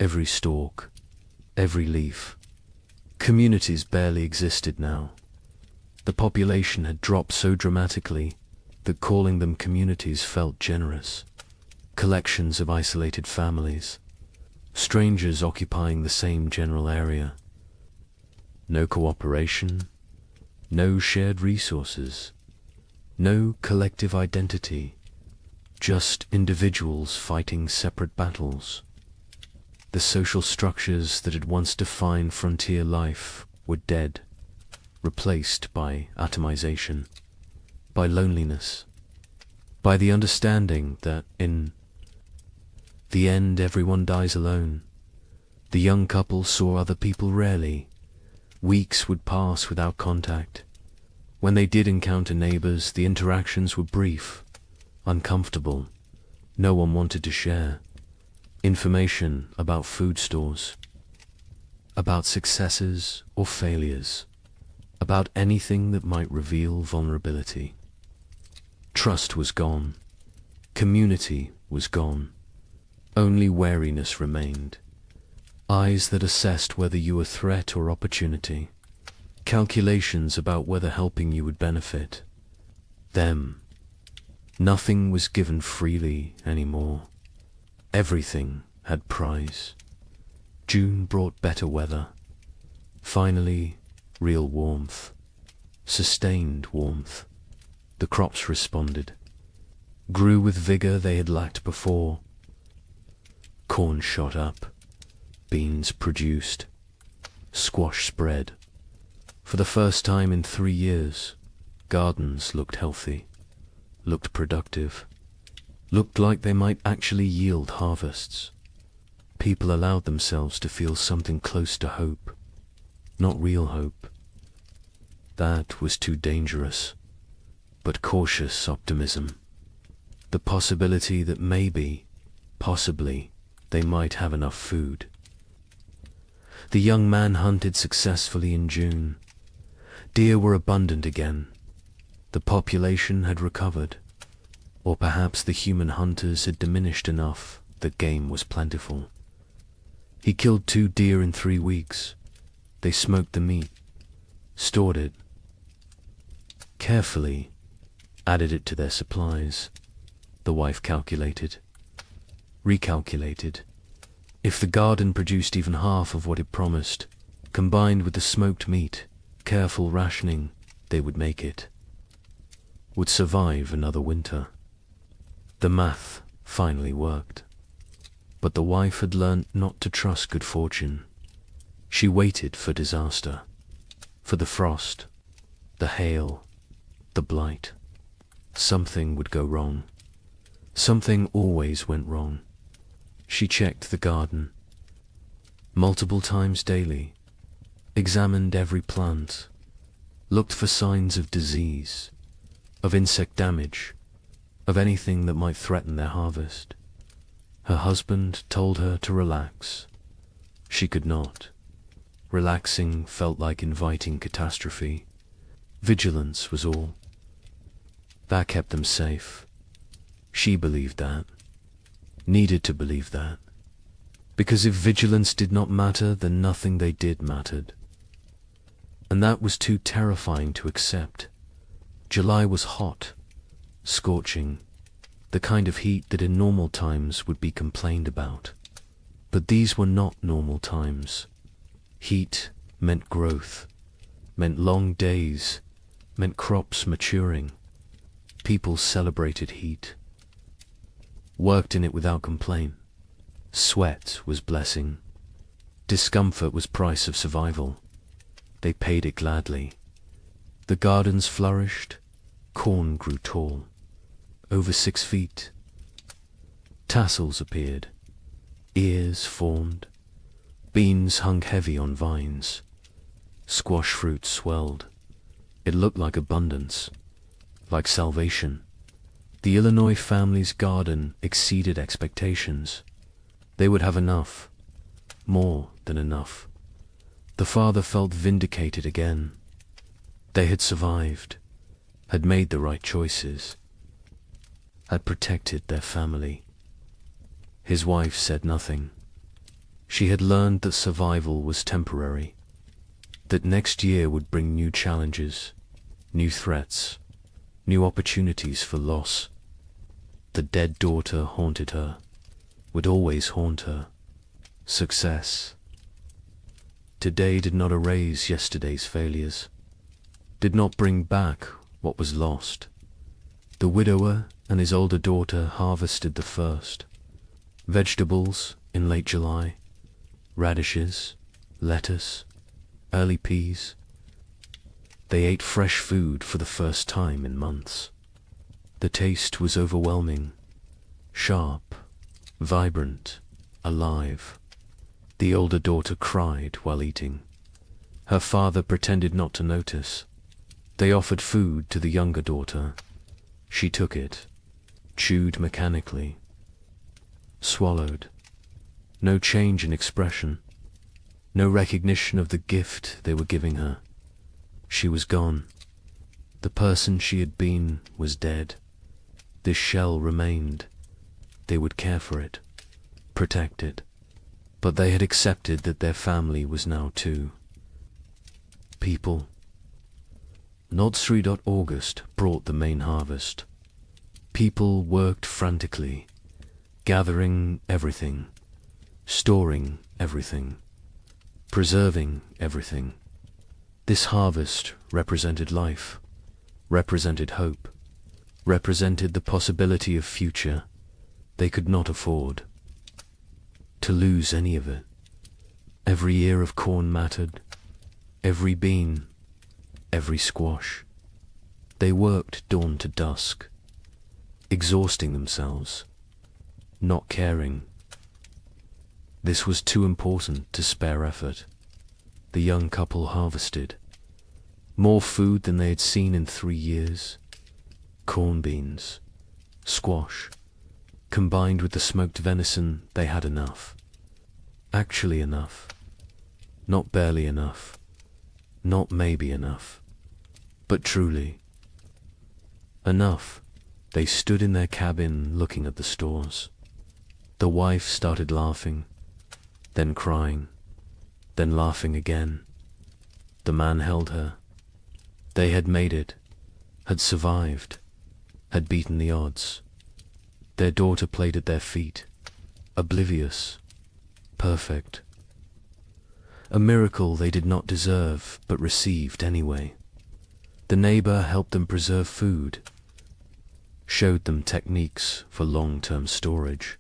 every stalk, every leaf. Communities barely existed now. The population had dropped so dramatically that calling them communities felt generous. Collections of isolated families, strangers occupying the same general area. No cooperation, no shared resources, no collective identity, just individuals fighting separate battles. The social structures that had once defined frontier life were dead, replaced by atomization, by loneliness, by the understanding that in the end everyone dies alone. The young couple saw other people rarely. Weeks would pass without contact. When they did encounter neighbors, the interactions were brief, uncomfortable. No one wanted to share information about food stores, about successes or failures, about anything that might reveal vulnerability. Trust was gone. Community was gone. Only wariness remained. Eyes that assessed whether you were threat or opportunity. Calculations about whether helping you would benefit them. Nothing was given freely anymore. Everything had price. June brought better weather. Finally, real warmth. Sustained warmth. The crops responded. Grew with vigor they had lacked before. Corn shot up. Beans produced. Squash spread. For the first time in 3 years, gardens looked healthy, looked productive, looked like they might actually yield harvests. People allowed themselves to feel something close to hope, not real hope. That was too dangerous, but cautious optimism. The possibility that maybe, possibly, they might have enough food. The young man hunted successfully in June. Deer were abundant again. The population had recovered, or perhaps the human hunters had diminished enough that game was plentiful. He killed 2 deer in 3 weeks. They smoked the meat, stored it, carefully added it to their supplies. The wife calculated, recalculated. If the garden produced even half of what it promised, combined with the smoked meat, careful rationing, they would make it. Would survive another winter. The math finally worked. But the wife had learnt not to trust good fortune. She waited for disaster, for the frost, the hail, the blight. Something would go wrong. Something always went wrong. She checked the garden multiple times daily, examined every plant, looked for signs of disease, of insect damage, of anything that might threaten their harvest. Her husband told her to relax. She could not. Relaxing felt like inviting catastrophe. Vigilance was all. That kept them safe. She believed that. Needed to believe that. Because if vigilance did not matter, then nothing they did mattered. And that was too terrifying to accept. July was hot, scorching, the kind of heat that in normal times would be complained about. But these were not normal times. Heat meant growth, meant long days, meant crops maturing. People celebrated heat, worked in it without complaint. Sweat was blessing. Discomfort was price of survival. They paid it gladly. The gardens flourished. Corn grew tall, over 6 feet. Tassels appeared. Ears formed. Beans hung heavy on vines. Squash fruit swelled. It looked like abundance, like salvation. The Illinois family's garden exceeded expectations. They would have enough, more than enough. The father felt vindicated again. They had survived, had made the right choices, had protected their family. His wife said nothing. She had learned that survival was temporary, that next year would bring new challenges, new threats, new opportunities for loss. The dead daughter haunted her, would always haunt her. Success. Today did not erase yesterday's failures, did not bring back what was lost. The widower and his older daughter harvested the first. Vegetables in late July, radishes, lettuce, early peas. They ate fresh food for the first time in months. The taste was overwhelming, sharp, vibrant, alive. The older daughter cried while eating. Her father pretended not to notice. They offered food to the younger daughter. She took it, chewed mechanically, swallowed. No change in expression, no recognition of the gift they were giving her. She was gone. The person she had been was dead. This shell remained. They would care for it, protect it. But they had accepted that their family was now too. People. August brought the main harvest. People worked frantically, gathering everything, storing everything, preserving everything. This harvest represented life, represented hope, represented the possibility of future they could not afford to lose any of it. Every ear of corn mattered, every bean, every squash. They worked dawn to dusk, exhausting themselves, not caring. This was too important to spare effort. The young couple harvested more food than they had seen in 3 years. Corn beans, squash, combined with the smoked venison, they had enough. Actually enough. Not barely enough. Not maybe enough. But truly. Enough. They stood in their cabin looking at the stores. The wife started laughing, then crying, then laughing again. The man held her. They had made it, had survived, had beaten the odds. Their daughter played at their feet, oblivious, perfect. A miracle they did not deserve, but received anyway. The neighbor helped them preserve food, showed them techniques for long-term storage,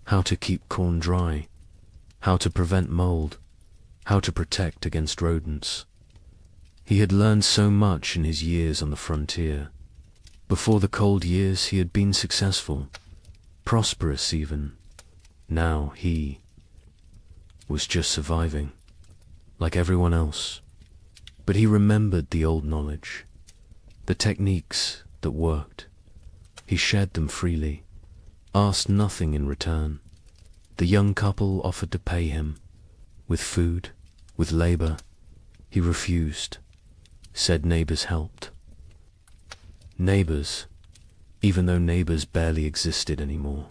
how to keep corn dry, how to prevent mold, how to protect against rodents. He had learned so much in his years on the frontier. Before the cold years he had been successful, prosperous even. Now he was just surviving, like everyone else. But he remembered the old knowledge, the techniques that worked. He shared them freely, asked nothing in return. The young couple offered to pay him, with food, with labor. He refused, said neighbors helped. Neighbors, even though neighbors barely existed anymore.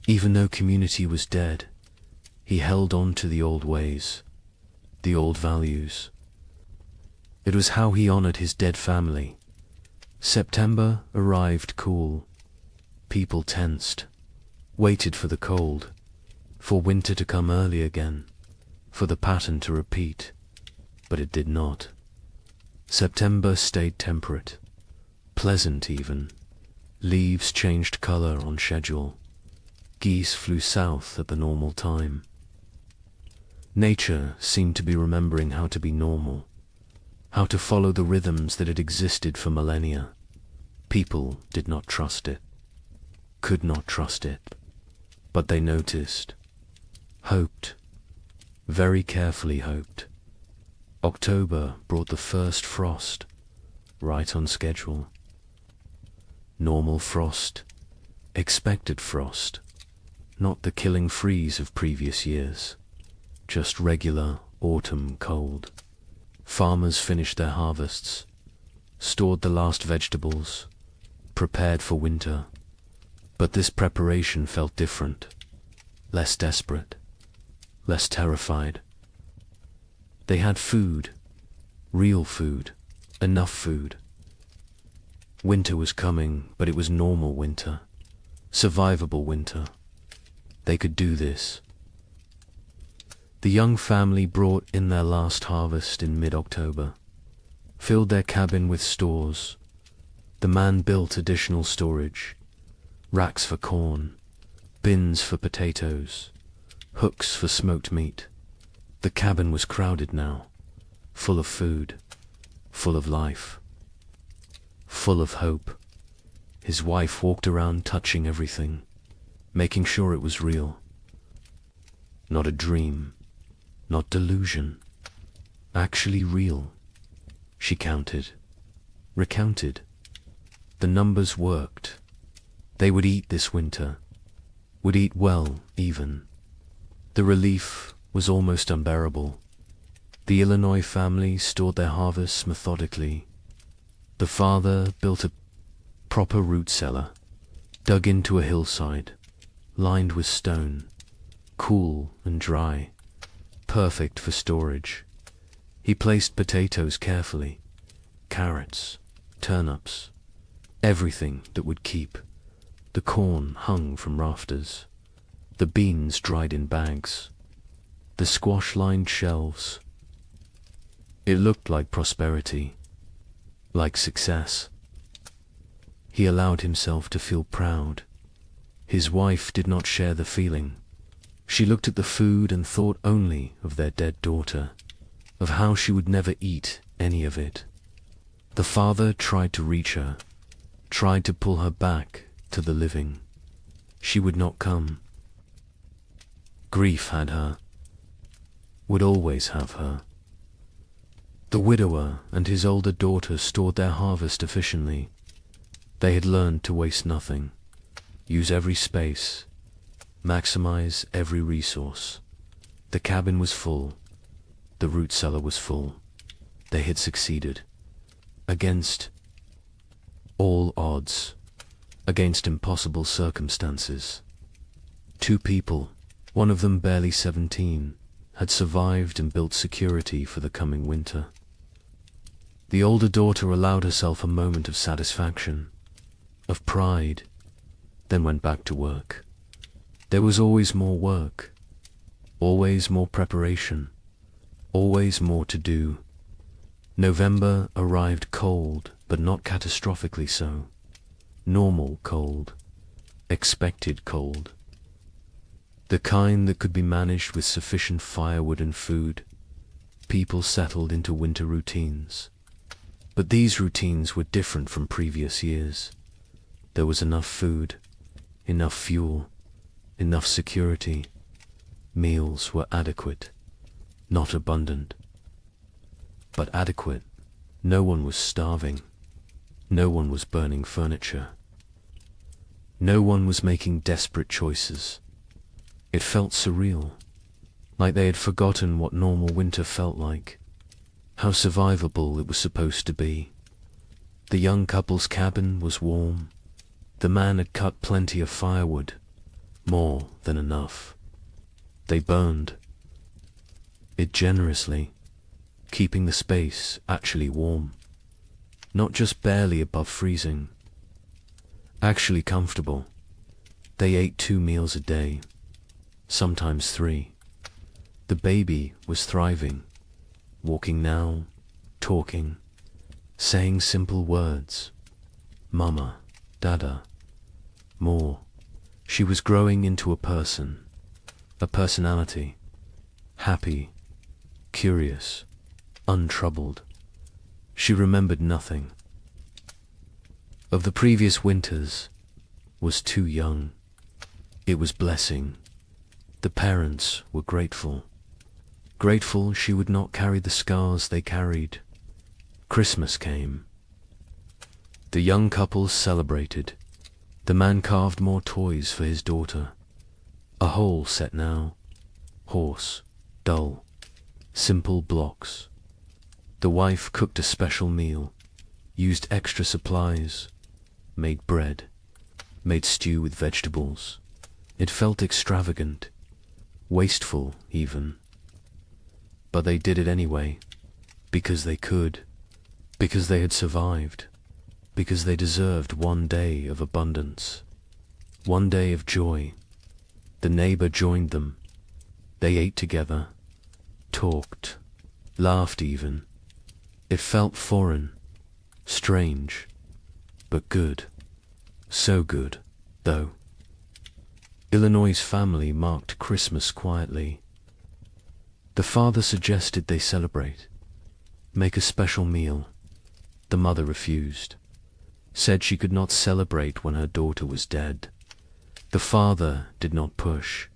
Even though community was dead, he held on to the old ways, the old values. It was how he honored his dead family. September arrived cool. People tensed, waited for the cold, for winter to come early again, for the pattern to repeat, but it did not. September stayed temperate, pleasant even. Leaves changed color on schedule. Geese flew south at the normal time. Nature seemed to be remembering how to be normal, how to follow the rhythms that had existed for millennia. People did not trust it, could not trust it, but they noticed, hoped, very carefully hoped. October brought the first frost, right on schedule. Normal frost, expected frost, not the killing freeze of previous years, just regular autumn cold. Farmers finished their harvests, stored the last vegetables, prepared for winter. But this preparation felt different, less desperate, less terrified. They had food, real food, enough food. Winter was coming, but it was normal winter. Survivable winter. They could do this. The young family brought in their last harvest in mid-October, filled their cabin with stores. The man built additional storage, racks for corn, bins for potatoes, hooks for smoked meat. The cabin was crowded now, full of food, full of life, full of hope. His wife walked around touching everything, making sure it was real. Not a dream, not delusion, actually real. She counted, recounted. The numbers worked. They would eat this winter, would eat well even. The relief was almost unbearable. The Illinois family stored their harvests methodically. The father built a proper root cellar, dug into a hillside, lined with stone, cool and dry, perfect for storage. He placed potatoes carefully, carrots, turnips, everything that would keep. The corn hung from rafters, the beans dried in bags, the squash lined shelves. It looked like prosperity, like success. He allowed himself to feel proud. His wife did not share the feeling. She looked at the food and thought only of their dead daughter, of how she would never eat any of it. The father tried to reach her, tried to pull her back to the living. She would not come. Grief had her, would always have her. The widower and his older daughter stored their harvest efficiently. They had learned to waste nothing, use every space, maximize every resource. The cabin was full. The root cellar was full. They had succeeded. Against all odds, against impossible circumstances. 2 people, one of them barely 17, had survived and built security for the coming winter. The older daughter allowed herself a moment of satisfaction, of pride, then went back to work. There was always more work, always more preparation, always more to do. November arrived cold, but not catastrophically so. Normal cold, expected cold. The kind that could be managed with sufficient firewood and food. People settled into winter routines. But these routines were different from previous years. There was enough food, enough fuel, enough security. Meals were adequate, not abundant, but adequate. No one was starving. No one was burning furniture. No one was making desperate choices. It felt surreal, like they had forgotten what normal winter felt like, how survivable it was supposed to be. The young couple's cabin was warm. The man had cut plenty of firewood, more than enough. They burned it generously, keeping the space actually warm, not just barely above freezing, actually comfortable. They ate 2 meals a day, sometimes 3. The baby was thriving, walking now, talking, saying simple words. Mama, Dada, more. She was growing into a person, a personality, happy, curious, untroubled. She remembered nothing. Of the previous winters, was too young. It was blessing. The parents were grateful. Grateful she would not carry the scars they carried. Christmas came. The young couple celebrated. The man carved more toys for his daughter. A whole set now. Horse, dull, simple blocks. The wife cooked a special meal, used extra supplies, made bread, made stew with vegetables. It felt extravagant, wasteful even. But they did it anyway, because they could, because they had survived. because they deserved one day of abundance, one day of joy. The neighbor joined them. They ate together, talked, laughed even. It felt foreign, strange, but good. So good, though. Illinois' family marked Christmas quietly. The father suggested they celebrate, make a special meal. The mother refused, said she could not celebrate when her daughter was dead. The father did not push,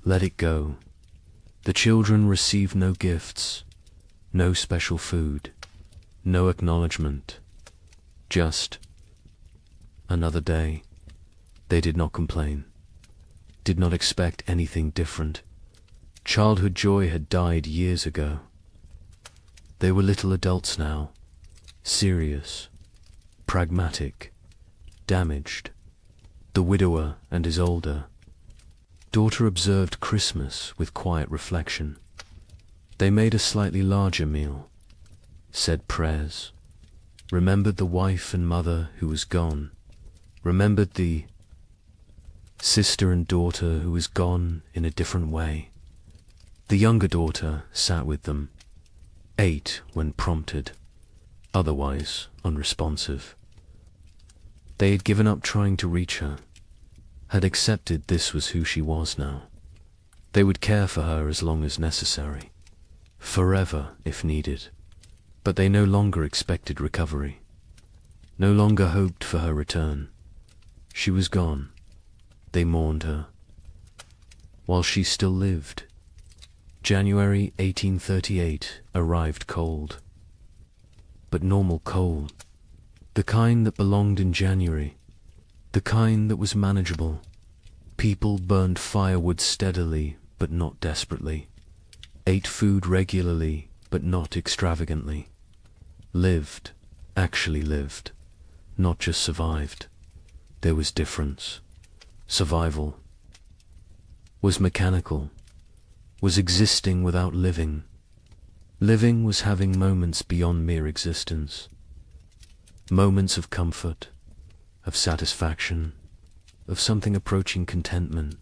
let it go. The children received no gifts, no special food, no acknowledgement, just another day. They did not complain, did not expect anything different. Childhood joy had died years ago. They were little adults now, serious, pragmatic, damaged. The widower and his older daughter observed Christmas with quiet reflection. They made a slightly larger meal, said prayers, remembered the wife and mother who was gone, remembered the sister and daughter who was gone in a different way. The younger daughter sat with them, ate when prompted, otherwise unresponsive. They had given up trying to reach her, had accepted this was who she was now. They would care for her as long as necessary, forever if needed, but they no longer expected recovery, no longer hoped for her return. She was gone. They mourned her, while she still lived. January 1838 arrived cold, but normal cold, the kind that belonged in January, the kind that was manageable. People burned firewood steadily but not desperately, ate food regularly but not extravagantly, lived, actually lived, not just survived. There was difference. Survival was mechanical, was existing without living. Living was having moments beyond mere existence, moments of comfort, of satisfaction, of something approaching contentment.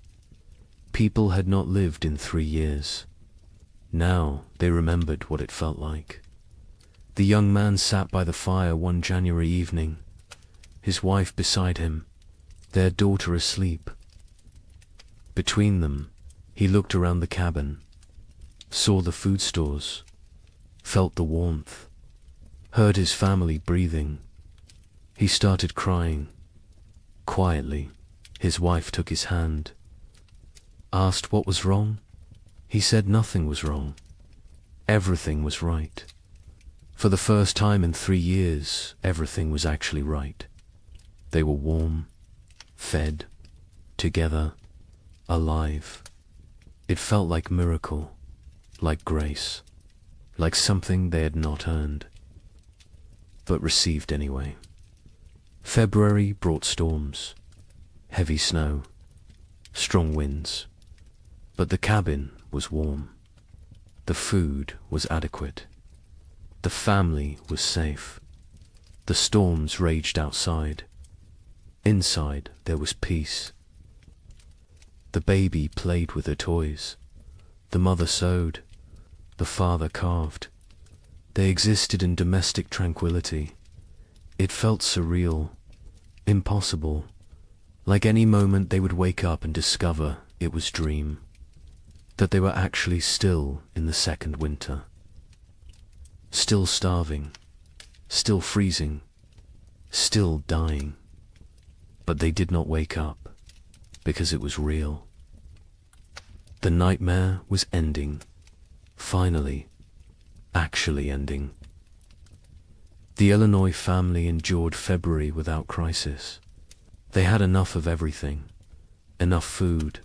People had not lived in 3 years. Now they remembered what it felt like. The young man sat by the fire one January evening, his wife beside him, their daughter asleep. Between them, he looked around the cabin, saw the food stores, felt the warmth, heard his family breathing. He started crying. Quietly, his wife took his hand, asked what was wrong. He said nothing was wrong. Everything was right. For the first time in 3 years, everything was actually right. They were warm, fed, together, alive. It felt like miracle, like grace, like something they had not earned, but received anyway. February brought storms, heavy snow, strong winds, but the cabin was warm. The food was adequate. The family was safe. The storms raged outside. Inside there was peace. The baby played with her toys. The mother sewed. The father carved. They existed in domestic tranquility. It felt surreal, impossible, like any moment they would wake up and discover it was dream, that they were actually still in the second winter, still starving, still freezing, still dying. But they did not wake up, because it was real. The nightmare was ending, finally, actually ending. The Illinois family endured February without crisis. They had enough of everything, enough food,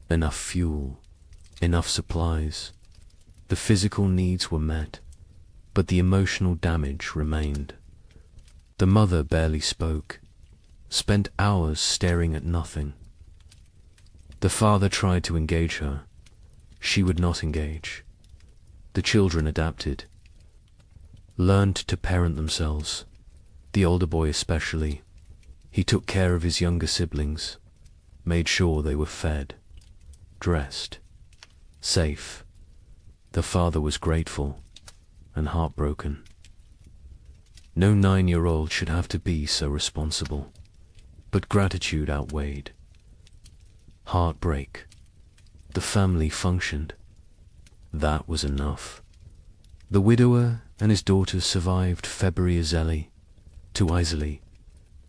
enough fuel, enough supplies. The physical needs were met, but the emotional damage remained. The mother barely spoke, spent hours staring at nothing. The father tried to engage her. She would not engage. The children adapted, learned to parent themselves, The older boy especially. He took care of his younger siblings, made sure they were fed, dressed, safe. The father was grateful and heartbroken. No 9-year-old should have to be so responsible, but gratitude outweighed heartbreak. The family functioned. That was enough. The widower and his daughters survived February to easily.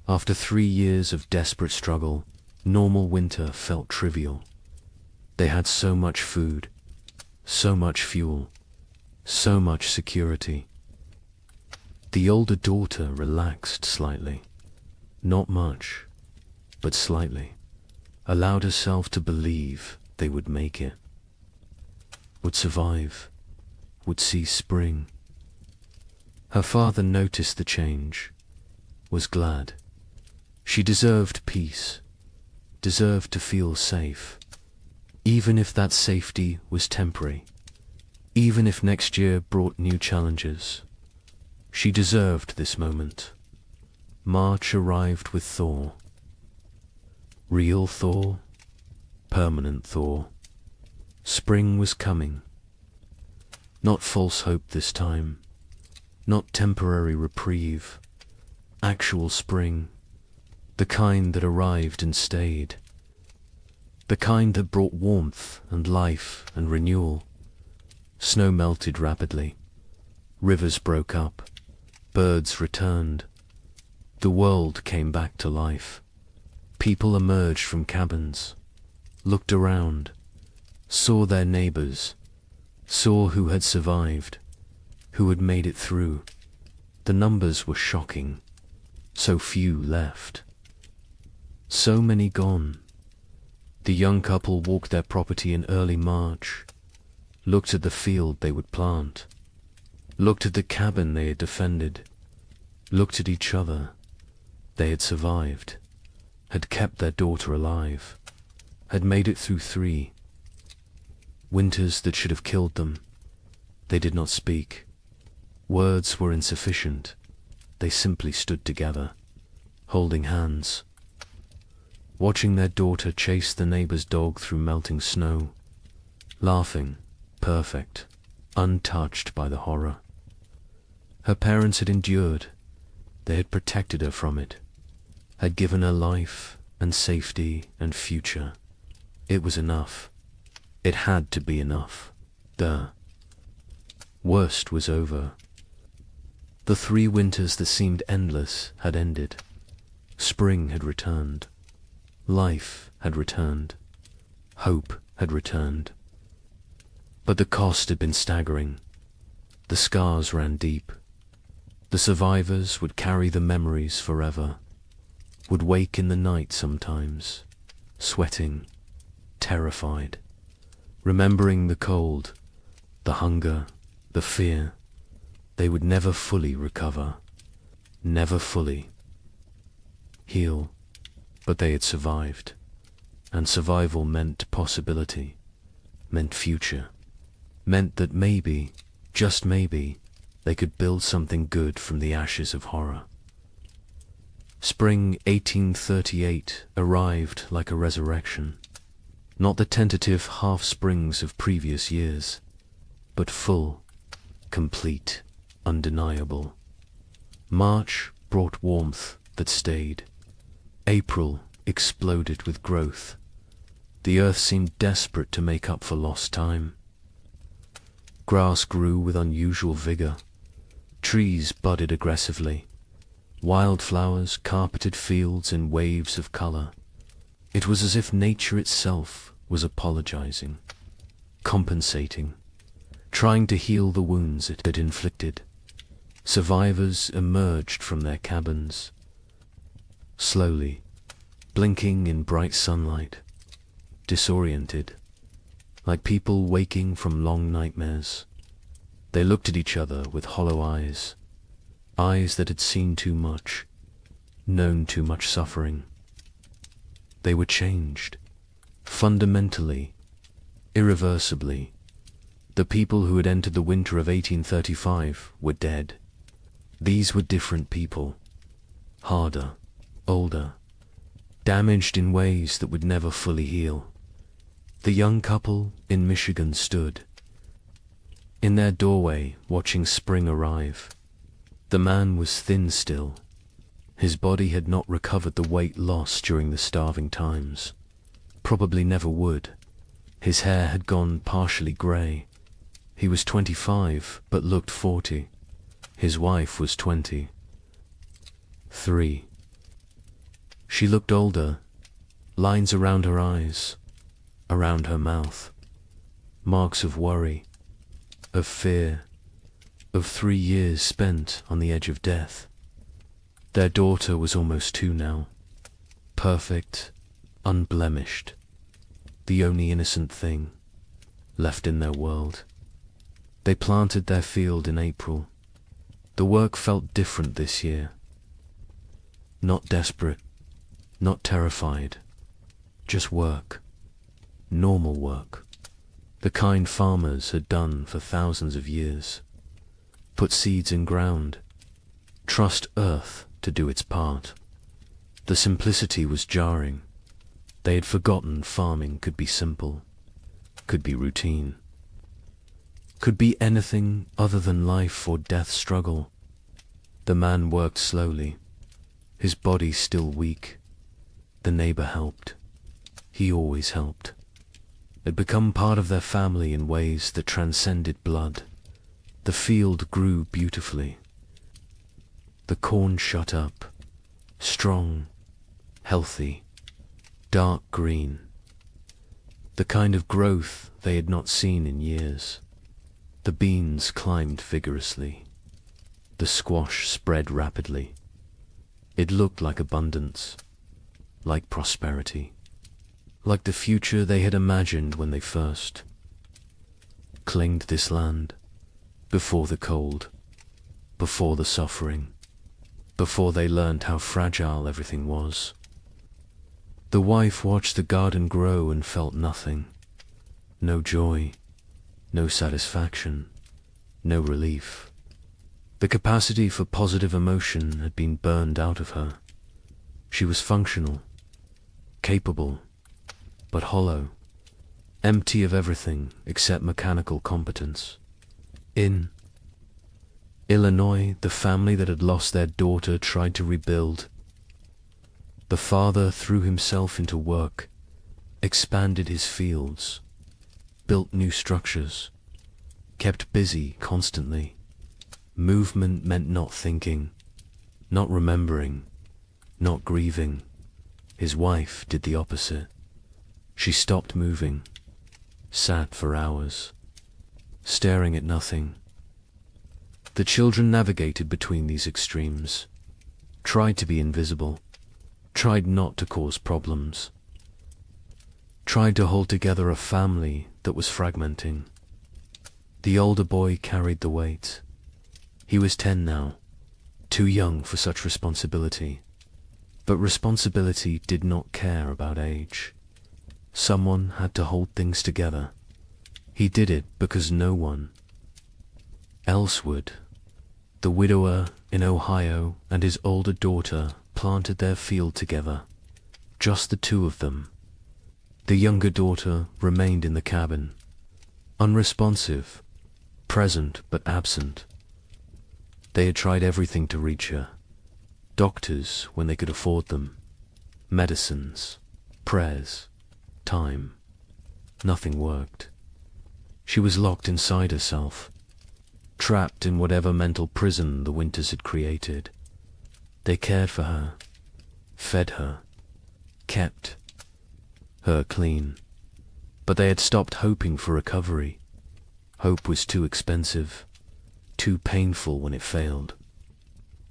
After 3 years of desperate struggle, normal winter felt trivial. They had so much food, so much fuel, so much security. The older daughter relaxed slightly, not much, but slightly, allowed herself to believe they would make it, would survive, would see spring. Her father noticed the change, was glad. She deserved peace, deserved to feel safe, even if that safety was temporary, even if next year brought new challenges. She deserved this moment. March arrived with thaw. Real thaw, permanent thaw. Spring was coming. Not false hope this time, not temporary reprieve. Actual spring, the kind that arrived and stayed, the kind that brought warmth and life and renewal. Snow melted rapidly, rivers broke up, birds returned, the world came back to life. People emerged from cabins, looked around, saw their neighbors, saw who had survived, who had made it through. The numbers were shocking. So few left. So many gone. The young couple walked their property in early March, looked at the field they would plant, looked at the cabin they had defended, looked at each other. They had survived, had kept their daughter alive, had made it through 3 winters that should have killed them. They did not speak. Words were insufficient. They simply stood together, holding hands, watching their daughter chase the neighbor's dog through melting snow, laughing, perfect, untouched by the horror. Her parents had endured. They had protected her from it, had given her life and safety and future. It was enough. It had to be enough. The worst was over. The 3 winters that seemed endless had ended. Spring had returned. Life had returned. Hope had returned. But the cost had been staggering. The scars ran deep. The survivors would carry the memories forever, would wake in the night sometimes, sweating, terrified, remembering the cold, the hunger, the fear. They would never fully recover, never fully heal, but they had survived, and survival meant possibility, meant future, meant that maybe, just maybe, they could build something good from the ashes of horror. Spring 1838 arrived like a resurrection, not the tentative half-springs of previous years, but full, complete, undeniable. March brought warmth that stayed. April exploded with growth. The earth seemed desperate to make up for lost time. Grass grew with unusual vigor. Trees budded aggressively. Wildflowers carpeted fields in waves of color. It was as if nature itself was apologizing, compensating, trying to heal the wounds it had inflicted. Survivors emerged from their cabins, slowly, blinking in bright sunlight, disoriented, like people waking from long nightmares. They looked at each other with hollow eyes, eyes that had seen too much, known too much suffering. They were changed, fundamentally, irreversibly. The people who had entered the winter of 1835 were dead. These were different people, harder, older, damaged in ways that would never fully heal. The young couple in Michigan stood in their doorway watching spring arrive. The man was thin still. His body had not recovered the weight lost during the starving times. Probably never would. His hair had gone partially grey. He was 25, but looked 40. His wife was 23. She looked older, lines around her eyes, around her mouth, marks of worry, of fear, of 3 years spent on the edge of death. Their daughter was almost 2 now, perfect, unblemished, the only innocent thing left in their world. They planted their field in April. The work felt different this year. Not desperate, not terrified, just work, normal work, the kind farmers had done for thousands of years. Put seeds in ground, trust earth to do its part. The simplicity was jarring. They had forgotten farming could be simple, could be routine, could be anything other than life or death struggle. The man worked slowly, his body still weak. The neighbor helped. He always helped. Had become part of their family in ways that transcended blood. The field grew beautifully. The corn shut up, strong, healthy, dark green. The kind of growth they had not seen in years. The beans climbed vigorously. The squash spread rapidly. It looked like abundance, like prosperity, like the future they had imagined when they first claimed this land, before the cold, before the suffering, before they learned how fragile everything was. The wife watched the garden grow and felt nothing, no joy, no satisfaction, no relief. The capacity for positive emotion had been burned out of her. She was functional, capable, but hollow, empty of everything except mechanical competence. In Illinois, the family that had lost their daughter tried to rebuild. The father threw himself into work, expanded his fields, built new structures, kept busy constantly. Movement meant not thinking, not remembering, not grieving. His wife did the opposite. She stopped moving, sat for hours, staring at nothing. The children navigated between these extremes, tried to be invisible, tried not to cause problems, tried to hold together a family that was fragmenting. The older boy carried the weight. He was 10 now, too young for such responsibility. But responsibility did not care about age. Someone had to hold things together. He did it because no one else would. The widower in Ohio and his older daughter planted their field together, just the 2 of them. The younger daughter remained in the cabin, unresponsive, present but absent. They had tried everything to reach her. Doctors when they could afford them, medicines, prayers, time. Nothing worked. She was locked inside herself, trapped in whatever mental prison the winters had created. They cared for her, fed her, kept her clean, but they had stopped hoping for recovery. Hope was too expensive, too painful when it failed.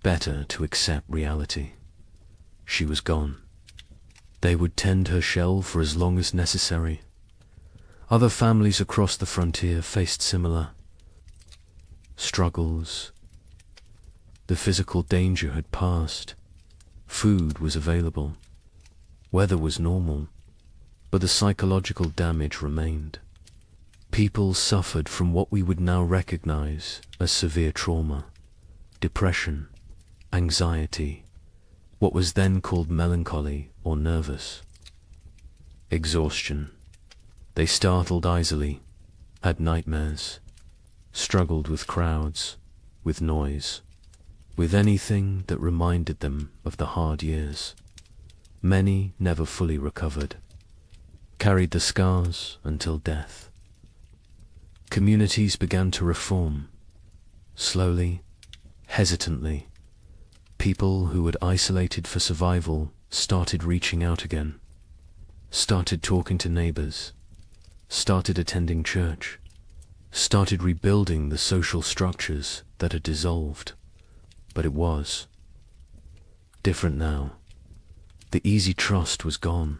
Better to accept reality. She was gone. They would tend her shell for as long as necessary. Other families across the frontier faced similar struggles. The physical danger had passed. Food was available. Weather was normal. But the psychological damage remained. People suffered from what we would now recognize as severe trauma, depression, anxiety, what was then called melancholy or nervous. Exhaustion. They startled easily, had nightmares, struggled with crowds, with noise, with anything that reminded them of the hard years. Many never fully recovered, carried the scars until death. Communities began to reform, slowly, hesitantly. People who had isolated for survival started reaching out again, started talking to neighbors, started attending church, started rebuilding the social structures that had dissolved. But it was different now. The easy trust was gone.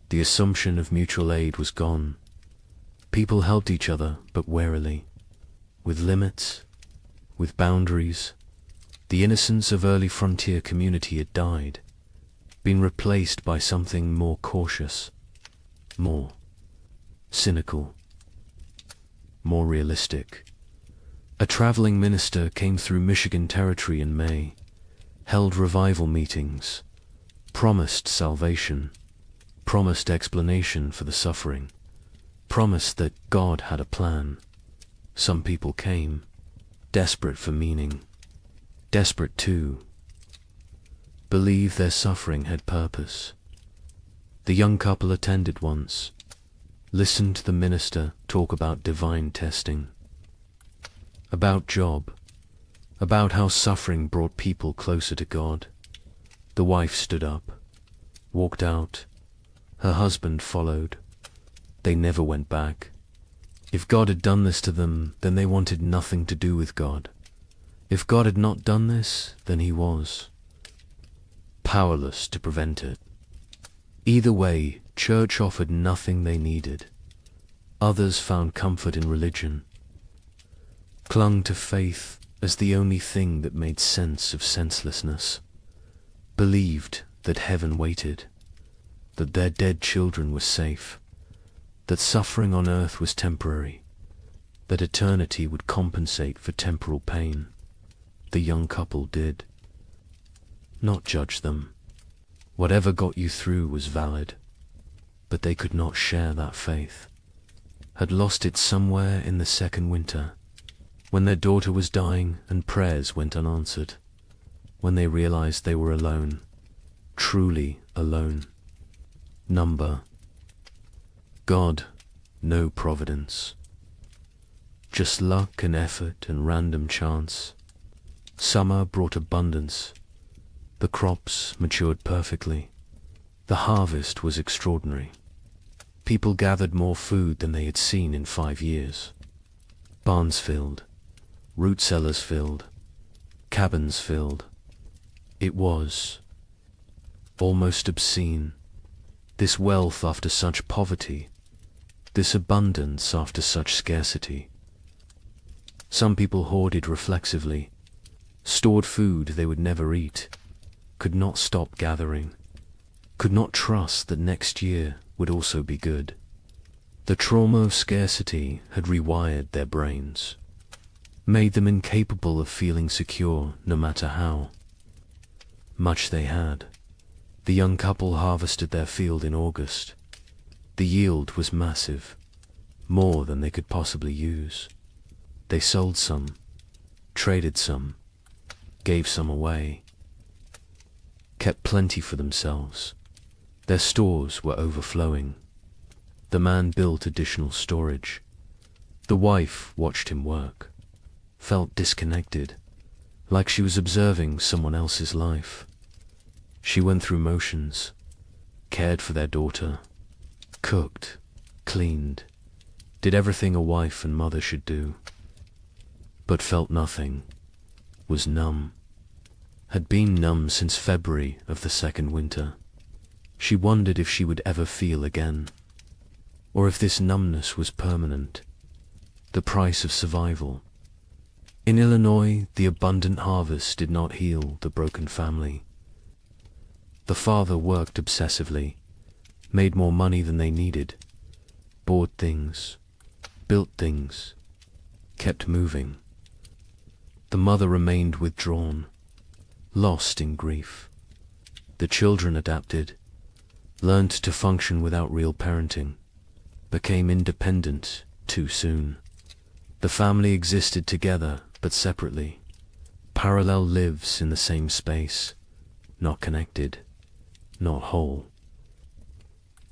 The assumption of mutual aid was gone. People helped each other, but warily, with limits, with boundaries. The innocence of early frontier community had died, been replaced by something more cautious, more cynical, more realistic. A traveling minister came through Michigan territory in May, held revival meetings, promised salvation, promised explanation for the suffering, promised that God had a plan. Some people came, desperate for meaning, desperate to believe their suffering had purpose. The young couple attended once, listened to the minister talk about divine testing, about Job, about how suffering brought people closer to God. The wife stood up, walked out. Her husband followed. They never went back. If God had done this to them, then they wanted nothing to do with God. If God had not done this, then he was powerless to prevent it. Either way, church offered nothing they needed. Others found comfort in religion, clung to faith as the only thing that made sense of senselessness, believed that heaven waited, that their dead children were safe, that suffering on earth was temporary, that eternity would compensate for temporal pain. The young couple did. Not judge them. Whatever got you through was valid, but they could not share that faith. Had lost it somewhere in the second winter, when their daughter was dying and prayers went unanswered, when they realized they were alone, truly alone. Number. God, no providence. Just luck and effort and random chance. Summer brought abundance. The crops matured perfectly. The harvest was extraordinary. People gathered more food than they had seen in 5 years. Barns filled, root cellars filled, cabins filled. It was almost obscene, this wealth after such poverty, this abundance after such scarcity. Some people hoarded reflexively, stored food they would never eat, could not stop gathering, could not trust that next year would also be good. The trauma of scarcity had rewired their brains, made them incapable of feeling secure no matter how much they had. The young couple harvested their field in August. The yield was massive, more than they could possibly use. They sold some, traded some, gave some away, kept plenty for themselves. Their stores were overflowing. The man built additional storage. The wife watched him work, felt disconnected, like she was observing someone else's life. She went through motions, cared for their daughter, cooked, cleaned, did everything a wife and mother should do, but felt nothing, was numb, had been numb since February of the second winter. She wondered if she would ever feel again, or if this numbness was permanent, the price of survival. In Illinois, the abundant harvest did not heal the broken family. The father worked obsessively, made more money than they needed, bought things, built things, kept moving. The mother remained withdrawn, lost in grief, The children adapted, learned to function without real parenting, became independent too soon. The family existed together but separately, parallel lives in the same space, not connected, not whole,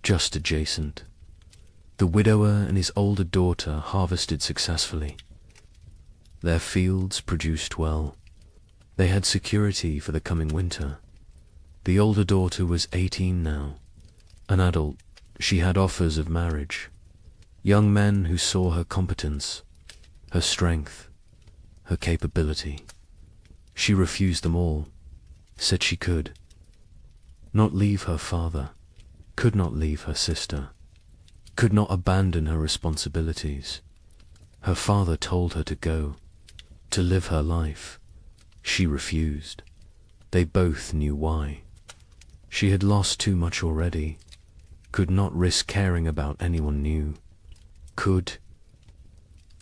just adjacent. The widower and his older daughter harvested successfully. Their fields produced well. They had security for the coming winter. The older daughter was 18 now. An adult, she had offers of marriage. Young men who saw her competence, her strength, her capability. She refused them all, said she could not leave her father, could not leave her sister, could not abandon her responsibilities. Her father told her to go, to live her life. She refused. They both knew why. She had lost too much already, could not risk caring about anyone new, could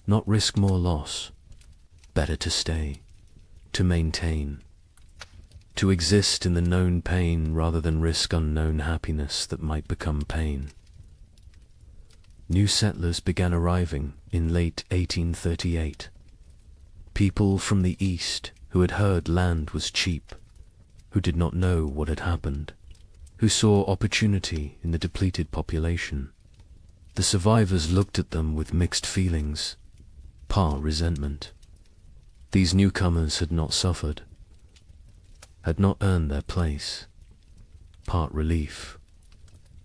not risk more loss. Better to stay, to maintain, to exist in the known pain rather than risk unknown happiness that might become pain. New settlers began arriving in late 1838. People from the east who had heard land was cheap, who did not know what had happened, who saw opportunity in the depleted population. The survivors looked at them with mixed feelings, part resentment. These newcomers had not suffered, had not earned their place, part relief.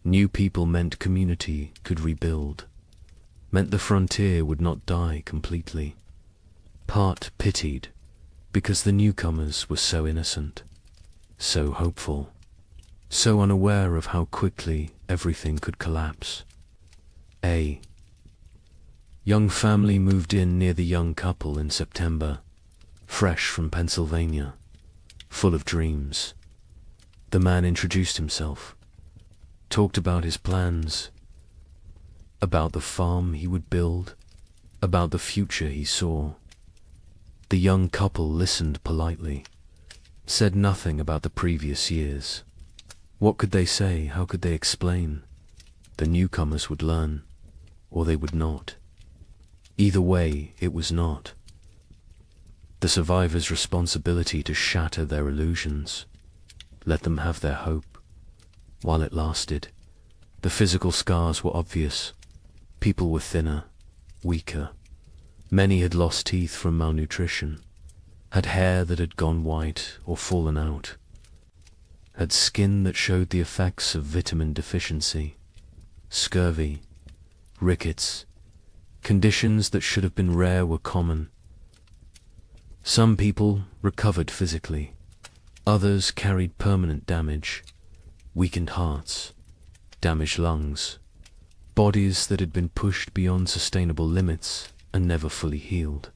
New people meant community could rebuild, meant the frontier would not die completely. Part pitied, because the newcomers were so innocent, so hopeful, so unaware of how quickly everything could collapse. A young family moved in near the young couple in September, fresh from Pennsylvania, full of dreams. The man introduced himself, talked about his plans, about the farm he would build, about the future he saw. The young couple listened politely, said nothing about the previous years. What could they say? How could they explain? The newcomers would learn, or they would not. Either way, it was not the survivors' responsibility to shatter their illusions, let them have their hope, while it lasted. The physical scars were obvious. People were thinner, weaker. Many had lost teeth from malnutrition, had hair that had gone white or fallen out, had skin that showed the effects of vitamin deficiency, scurvy, rickets. Conditions that should have been rare were common. Some people recovered physically, others carried permanent damage, weakened hearts, damaged lungs, bodies that had been pushed beyond sustainable limits and never fully healed.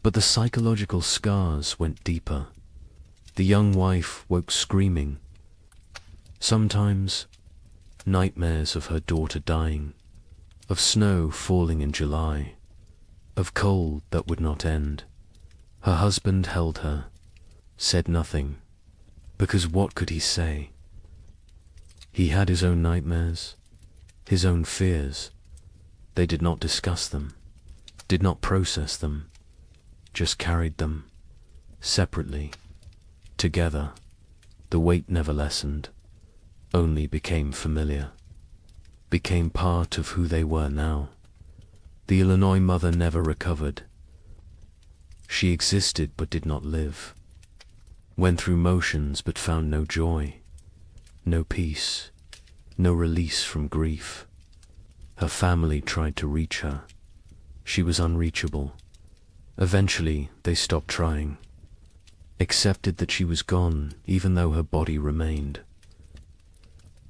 But the psychological scars went deeper. The young wife woke screaming. Sometimes nightmares of her daughter dying, of snow falling in July, of cold that would not end. Her husband held her, said nothing, because what could he say? He had his own nightmares, his own fears. They did not discuss them, did not process them, just carried them, separately, together. The weight never lessened, only became familiar, became part of who they were now. The Illinois mother never recovered. She existed but did not live, went through motions but found no joy, no peace, no release from grief. Her family tried to reach her. She was unreachable. Eventually, they stopped trying, accepted that she was gone even though her body remained.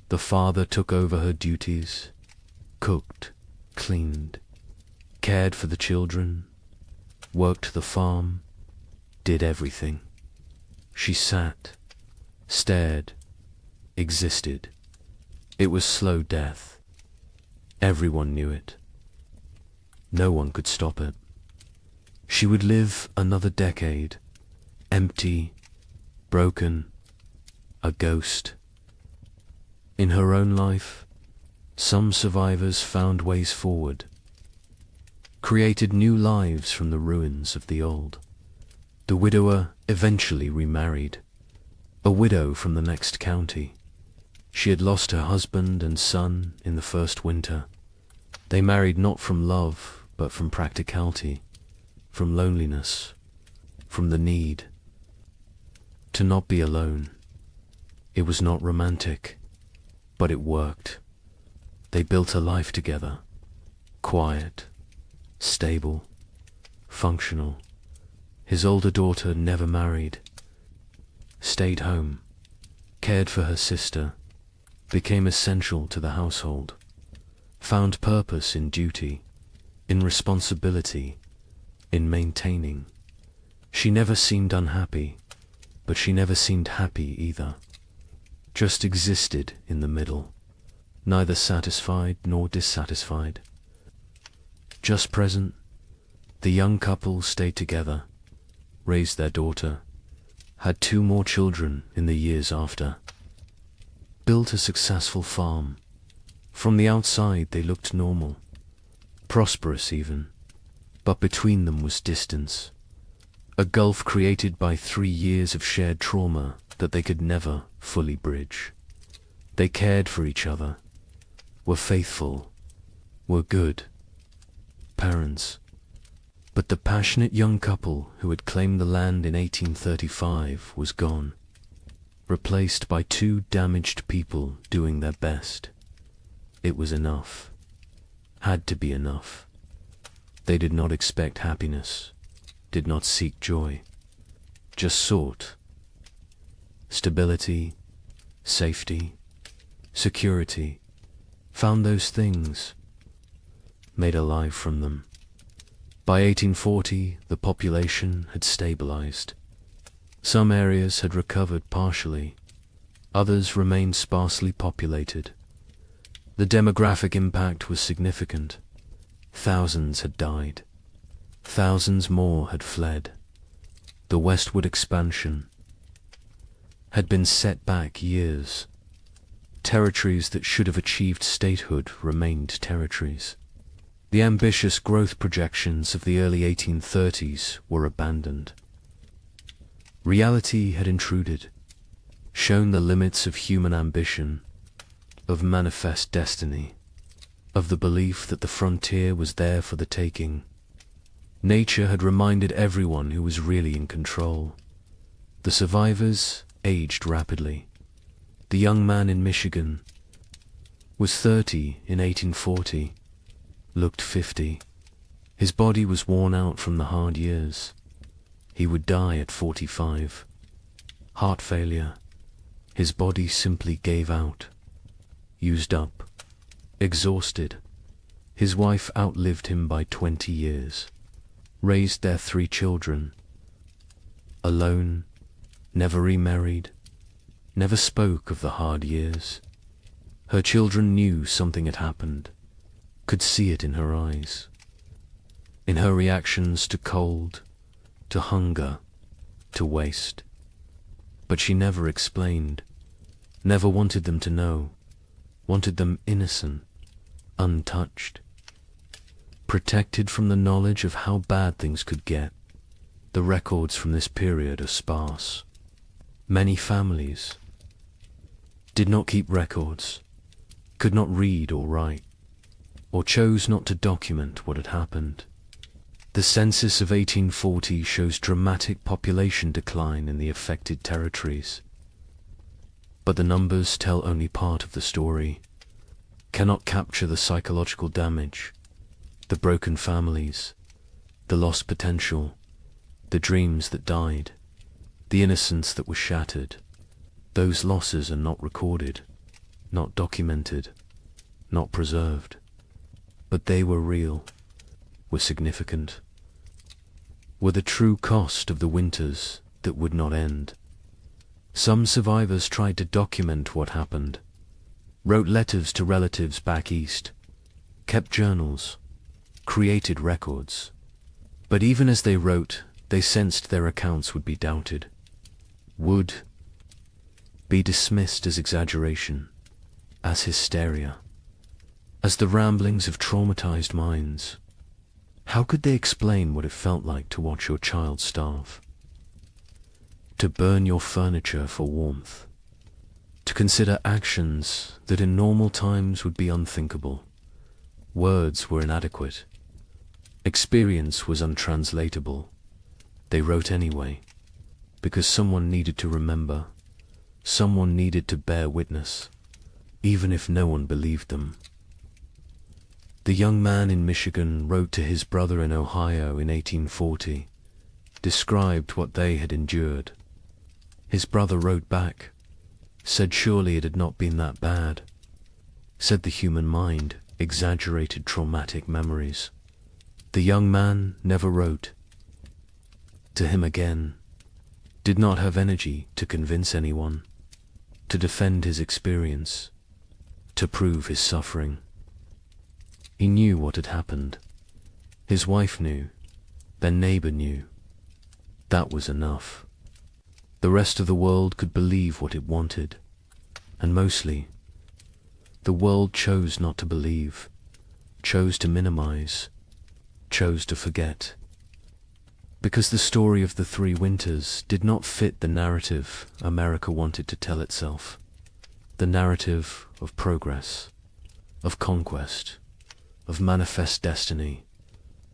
The father took over her duties, cooked, cleaned, cared for the children, worked the farm, did everything. She sat, stared, existed. It was slow death. Everyone knew it. No one could stop it. She would live another decade, empty, broken, a ghost. In her own life, some survivors found ways forward, created new lives from the ruins of the old. The widower eventually remarried, a widow from the next county. She had lost her husband and son in the first winter. They married not from love, but from practicality, from loneliness, from the need to not be alone. It was not romantic, but it worked. They built a life together, quiet, stable, functional. His older daughter never married, stayed home, cared for her sister, became essential to the household, found purpose in duty, in responsibility, in maintaining. She never seemed unhappy, but she never seemed happy either. Just existed in the middle, neither satisfied nor dissatisfied. Just present, the young couple stayed together, raised their daughter, had 2 more children in the years after, built a successful farm. From the outside they looked normal, prosperous even, but between them was distance, a gulf created by 3 years of shared trauma that they could never fully bridge. They cared for each other, were faithful, were good parents. But the passionate young couple who had claimed the land in 1835 was gone, replaced by 2 damaged people doing their best. It was enough, had to be enough. They did not expect happiness, did not seek joy, just sought stability, safety, security, found those things, made a life from them. By 1840, the population had stabilized. Some areas had recovered partially, others remained sparsely populated. The demographic impact was significant. Thousands had died. Thousands more had fled. The westward expansion had been set back years. Territories that should have achieved statehood remained territories. The ambitious growth projections of the early 1830s were abandoned. Reality had intruded, shown the limits of human ambition, of manifest destiny, of the belief that the frontier was there for the taking. Nature had reminded everyone who was really in control. The survivors aged rapidly. The young man in Michigan was 30 in 1840, looked 50. His body was worn out from the hard years. He would die at 45. Heart failure. His body simply gave out, used up, exhausted. His wife outlived him by 20 years, raised their 3 children, alone, never remarried, never spoke of the hard years. Her children knew something had happened, could see it in her eyes, in her reactions to cold, to hunger, to waste. But she never explained, never wanted them to know, wanted them innocent, untouched, protected from the knowledge of how bad things could get. The records from this period are sparse. Many families did not keep records, could not read or write, or chose not to document what had happened. The census of 1840 shows dramatic population decline in the affected territories. But the numbers tell only part of the story, cannot capture the psychological damage, the broken families, the lost potential, the dreams that died, the innocence that was shattered. Those losses are not recorded, not documented, not preserved. But they were real, were significant, were the true cost of the winters that would not end. Some survivors tried to document what happened, wrote letters to relatives back east, kept journals, created records. But even as they wrote, they sensed their accounts would be doubted, would be dismissed as exaggeration, as hysteria, as the ramblings of traumatized minds. How could they explain what it felt like to watch your child starve? To burn your furniture for warmth? To consider actions that in normal times would be unthinkable? Words were inadequate. Experience was untranslatable. They wrote anyway, because someone needed to remember, someone needed to bear witness, even if no one believed them. The young man in Michigan wrote to his brother in Ohio in 1840, described what they had endured. His brother wrote back, said surely it had not been that bad, said the human mind exaggerated traumatic memories. The young man never wrote to him again, did not have energy to convince anyone, to defend his experience, to prove his suffering. He knew what had happened. His wife knew. Their neighbor knew. That was enough. The rest of the world could believe what it wanted, and mostly, the world chose not to believe, chose to minimize, chose to forget. Because the story of the three winters did not fit the narrative America wanted to tell itself. The narrative of progress, of conquest, of manifest destiny,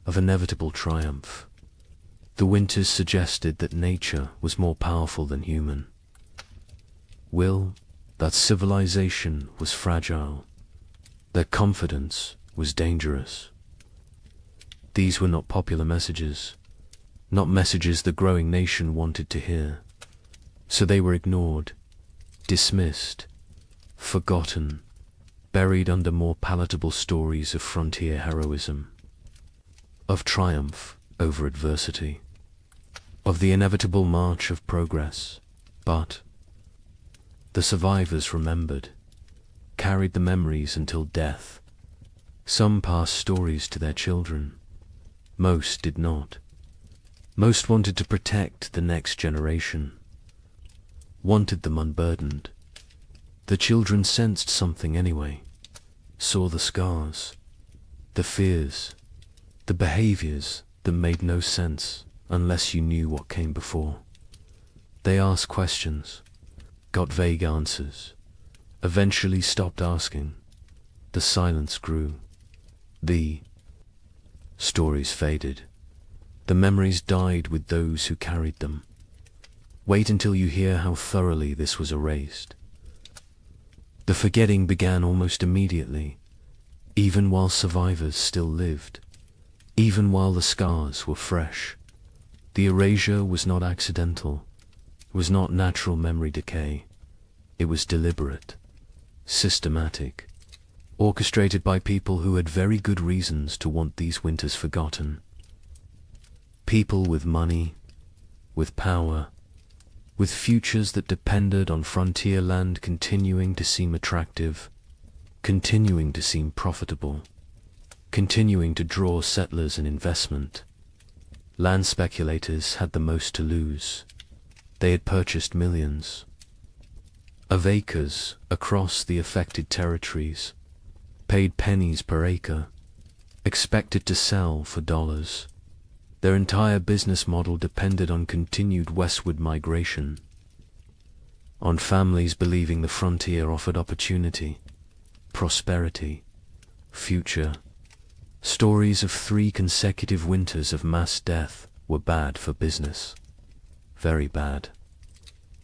of inevitable triumph. The winters suggested that nature was more powerful than human. That civilization was fragile, that confidence was dangerous. These were not popular messages, not messages the growing nation wanted to hear. So they were ignored, dismissed, forgotten, buried under more palatable stories of frontier heroism, of triumph over adversity, of the inevitable march of progress. But the survivors remembered, carried the memories until death. Some passed stories to their children. Most did not. Most wanted to protect the next generation, wanted them unburdened. The children sensed something anyway, saw the scars, the fears, the behaviors that made no sense unless you knew what came before. They asked questions, got vague answers, eventually stopped asking. The silence grew. The stories faded. The memories died with those who carried them. Wait until you hear how thoroughly this was erased. The forgetting began almost immediately, even while survivors still lived, even while the scars were fresh. The erasure was not accidental, was not natural memory decay. It was deliberate, systematic, orchestrated by people who had very good reasons to want these winters forgotten. People with money, with power, with futures that depended on frontier land continuing to seem attractive, continuing to seem profitable, continuing to draw settlers and investment. Land speculators had the most to lose. They had purchased millions of acres across the affected territories, paid pennies per acre, expected to sell for dollars. Their entire business model depended on continued westward migration, on families believing the frontier offered opportunity, prosperity, future. Stories of 3 consecutive winters of mass death were bad for business, very bad.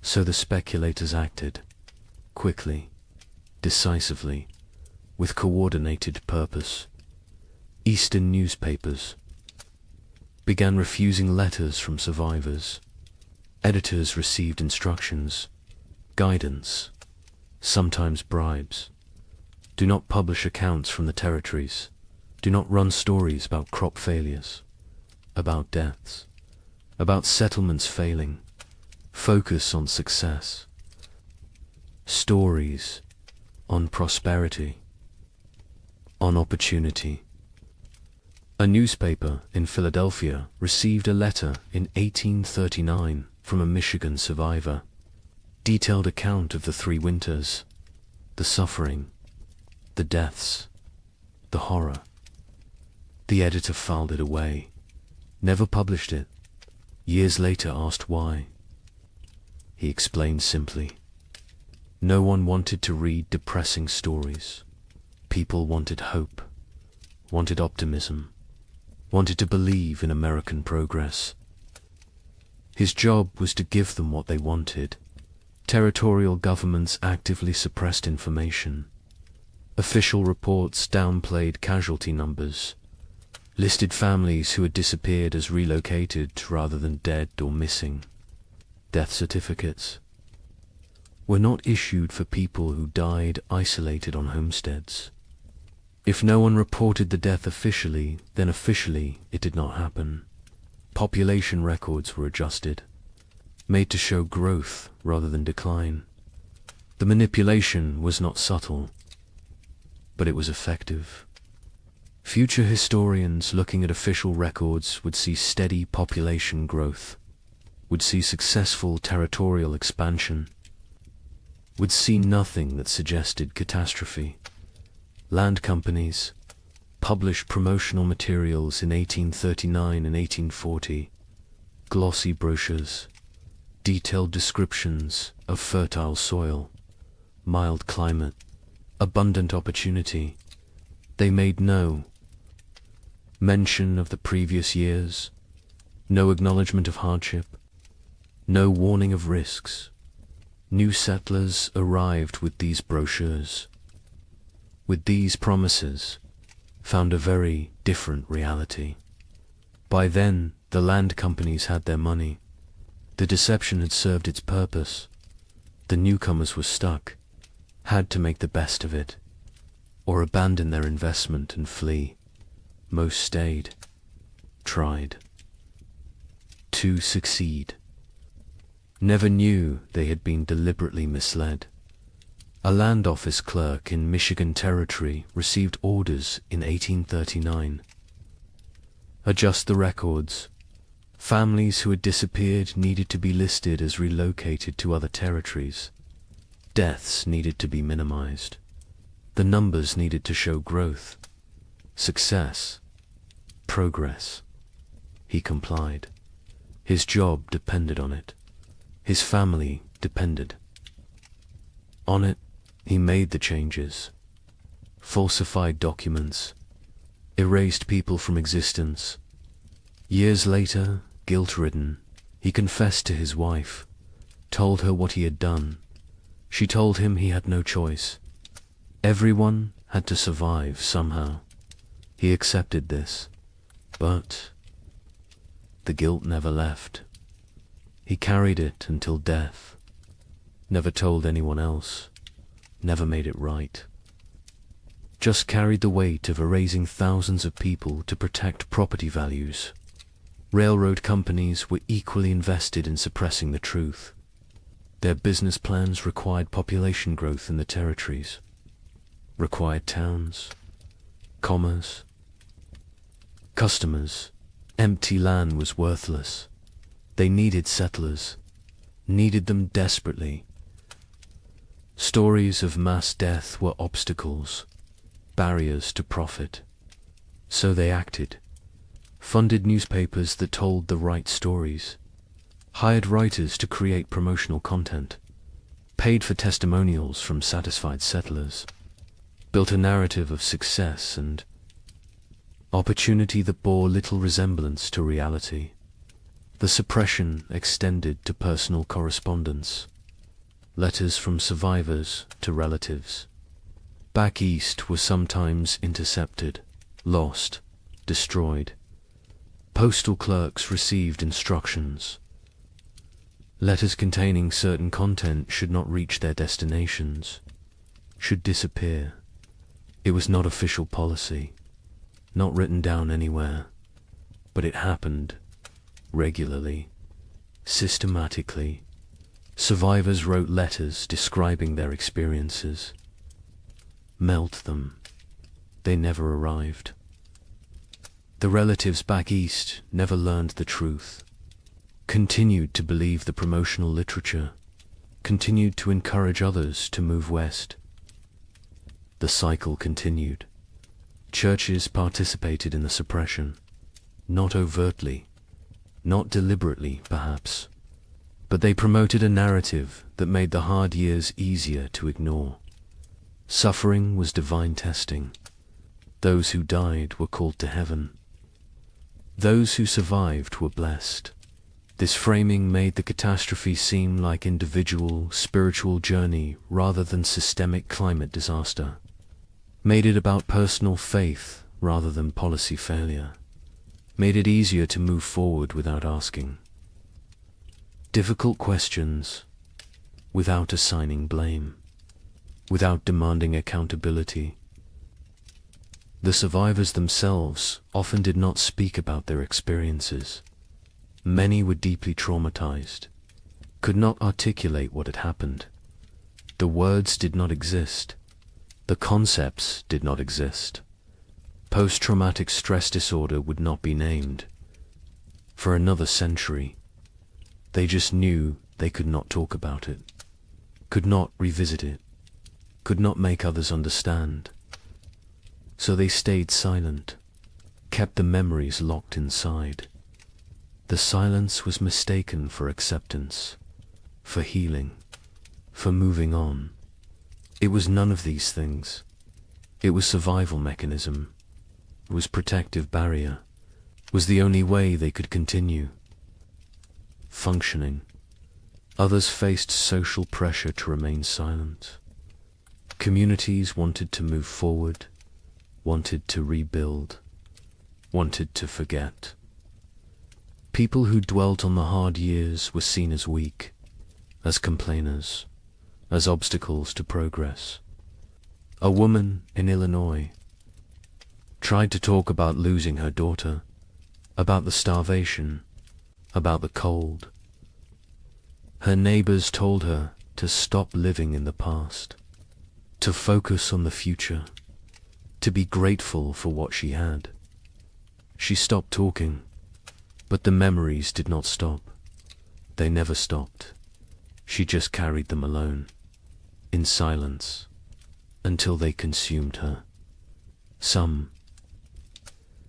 So the speculators acted, quickly, decisively, with coordinated purpose. Eastern newspapers began refusing letters from survivors. Editors received instructions, guidance, sometimes bribes. Do not publish accounts from the territories. Do not run stories about crop failures, about deaths, about settlements failing. Focus on success. Stories on prosperity, on opportunity. A newspaper in Philadelphia received a letter in 1839 from a Michigan survivor. detailed account of the 3 winters, the suffering, the deaths, the horror. The editor filed it away, never published it. Years later asked why. He explained simply, no one wanted to read depressing stories. People wanted hope, wanted optimism, wanted to believe in American progress. His job was to give them what they wanted. Territorial governments actively suppressed information. Official reports downplayed casualty numbers, listed families who had disappeared as relocated rather than dead or missing. Death certificates were not issued for people who died isolated on homesteads. If no one reported the death officially, then officially it did not happen. Population records were adjusted, made to show growth rather than decline. The manipulation was not subtle, but it was effective. Future historians looking at official records would see steady population growth, would see successful territorial expansion, would see nothing that suggested catastrophe. Land companies published promotional materials in 1839 and 1840, glossy brochures, detailed descriptions of fertile soil, mild climate, abundant opportunity. They made no mention of the previous years, no acknowledgement of hardship, no warning of risks. New settlers arrived with these brochures, with these promises, found a very different reality. By then, the land companies had their money. The deception had served its purpose. The newcomers were stuck, had to make the best of it, or abandon their investment and flee. Most stayed, tried to succeed. Never knew they had been deliberately misled. A land office clerk in Michigan Territory received orders in 1839. Adjust the records. Families who had disappeared needed to be listed as relocated to other territories. Deaths needed to be minimized. The numbers needed to show growth, success, progress. He complied. His job depended on it. His family depended on it. He made the changes, falsified documents, erased people from existence. Years later, guilt-ridden, he confessed to his wife, told her what he had done. She told him he had no choice. Everyone had to survive somehow. He accepted this, but the guilt never left. He carried it until death, never told anyone else, never made it right. Just carried the weight of erasing thousands of people to protect property values. Railroad companies were equally invested in suppressing the truth. Their business plans required population growth in the territories, required towns, commerce, customers. Empty land was worthless. They needed settlers, needed them desperately. Stories of mass death were obstacles, barriers to profit. So they acted, funded newspapers that told the right stories, hired writers to create promotional content, paid for testimonials from satisfied settlers, built a narrative of success and opportunity that bore little resemblance to reality. The suppression extended to personal correspondence, letters from survivors to relatives. Back east were sometimes intercepted, lost, destroyed. Postal clerks received instructions. Letters containing certain content should not reach their destinations, should disappear. It was not official policy, not written down anywhere, but it happened regularly, systematically. Survivors wrote letters describing their experiences. Melt them. They never arrived. The relatives back east never learned the truth, continued to believe the promotional literature, continued to encourage others to move west. The cycle continued. Churches participated in the suppression, not overtly, not deliberately, perhaps, but they promoted a narrative that made the hard years easier to ignore. Suffering was divine testing. Those who died were called to heaven. Those who survived were blessed. This framing made the catastrophe seem like individual, spiritual journey rather than systemic climate disaster. Made it about personal faith rather than policy failure. Made it easier to move forward without asking difficult questions, without assigning blame, without demanding accountability. The survivors themselves often did not speak about their experiences. Many were deeply traumatized, could not articulate what had happened. The words did not exist. The concepts did not exist. Post-traumatic stress disorder would not be named. For another century, they just knew they could not talk about it, could not revisit it, could not make others understand. So they stayed silent, kept the memories locked inside. The silence was mistaken for acceptance, for healing, for moving on. It was none of these things. It was survival mechanism. It was protective barrier. It was the only way they could continue functioning. Others faced social pressure to remain silent. Communities wanted to move forward, wanted to rebuild, wanted to forget. People who dwelt on the hard years were seen as weak, as complainers, as obstacles to progress. A woman in Illinois tried to talk about losing her daughter, about the starvation, about the cold. Her neighbors told her to stop living in the past, to focus on the future, to be grateful for what she had. She stopped talking, but the memories did not stop. They never stopped. She just carried them alone, in silence, until they consumed her. Some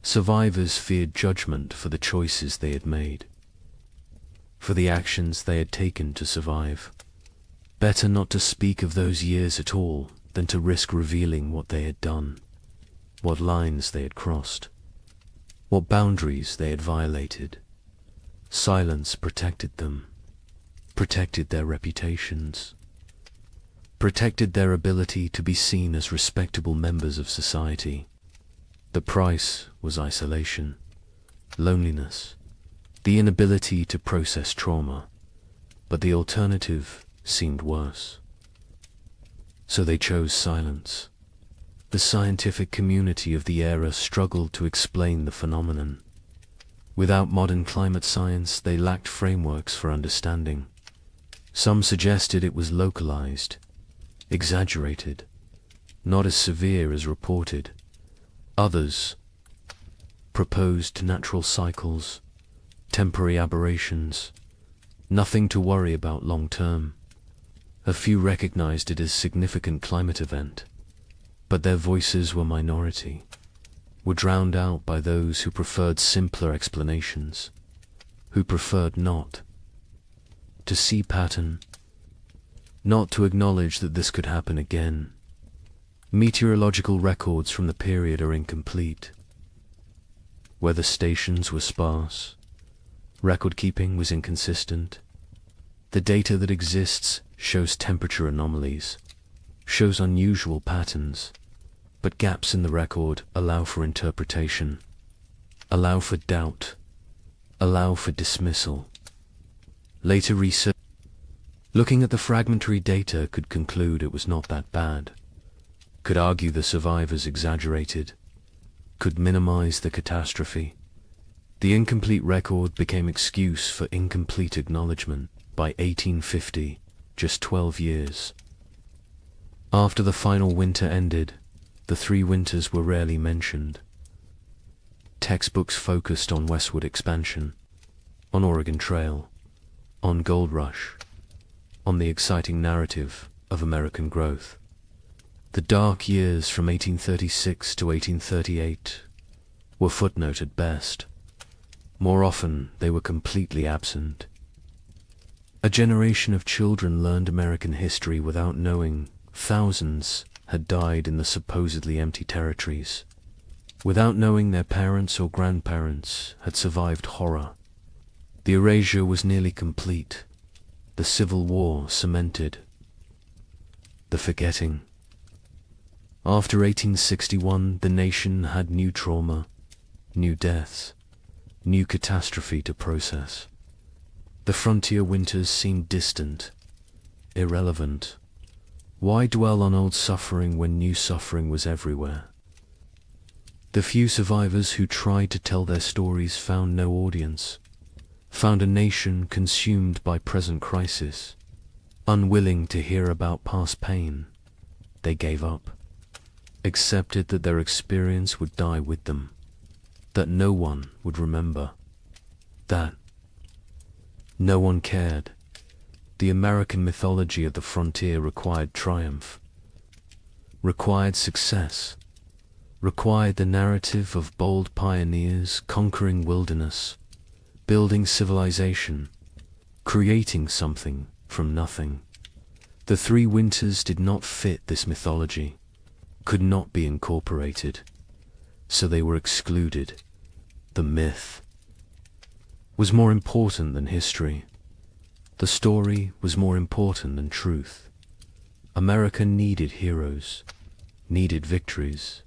survivors feared judgment for the choices they had made, for the actions they had taken to survive. Better not to speak of those years at all than to risk revealing what they had done, what lines they had crossed, what boundaries they had violated. Silence protected them, protected their reputations, protected their ability to be seen as respectable members of society. The price was isolation, loneliness, the inability to process trauma, but the alternative seemed worse. So they chose silence. The scientific community of the era struggled to explain the phenomenon. Without modern climate science, they lacked frameworks for understanding. Some suggested it was localized, exaggerated, not as severe as reported. Others proposed natural cycles, temporary aberrations, nothing to worry about long term. A few recognized it as significant climate event, but their voices were minority, were drowned out by those who preferred simpler explanations, who preferred not to see pattern, not to acknowledge that this could happen again. Meteorological records from the period are incomplete. Weather stations were sparse. Record keeping was inconsistent. The data that exists shows temperature anomalies, shows unusual patterns, but gaps in the record allow for interpretation, allow for doubt, allow for dismissal. Later research, looking at the fragmentary data, could conclude it was not that bad, could argue the survivors exaggerated, could minimize the catastrophe. The incomplete record became excuse for incomplete acknowledgement. By 1850, just 12 years after the final winter ended, the 3 winters were rarely mentioned. Textbooks focused on westward expansion, on Oregon Trail, on Gold Rush, on the exciting narrative of American growth. The dark years from 1836 to 1838 were footnote at best. More often, they were completely absent. A generation of children learned American history without knowing thousands had died in the supposedly empty territories, without knowing their parents or grandparents had survived horror. The erasure was nearly complete. The Civil War cemented. The forgetting. After 1861, the nation had new trauma, new deaths, new catastrophe to process. The frontier winters seemed distant, irrelevant. Why dwell on old suffering when new suffering was everywhere? The few survivors who tried to tell their stories found no audience, found a nation consumed by present crisis. Unwilling to hear about past pain, they gave up, accepted that their experience would die with them, that no one would remember, that no one cared. The American mythology of the frontier required triumph, required success, required the narrative of bold pioneers conquering wilderness, building civilization, creating something from nothing. The three winters did not fit this mythology, could not be incorporated, so they were excluded. The myth was more important than history. The story was more important than truth. America needed heroes, needed victories,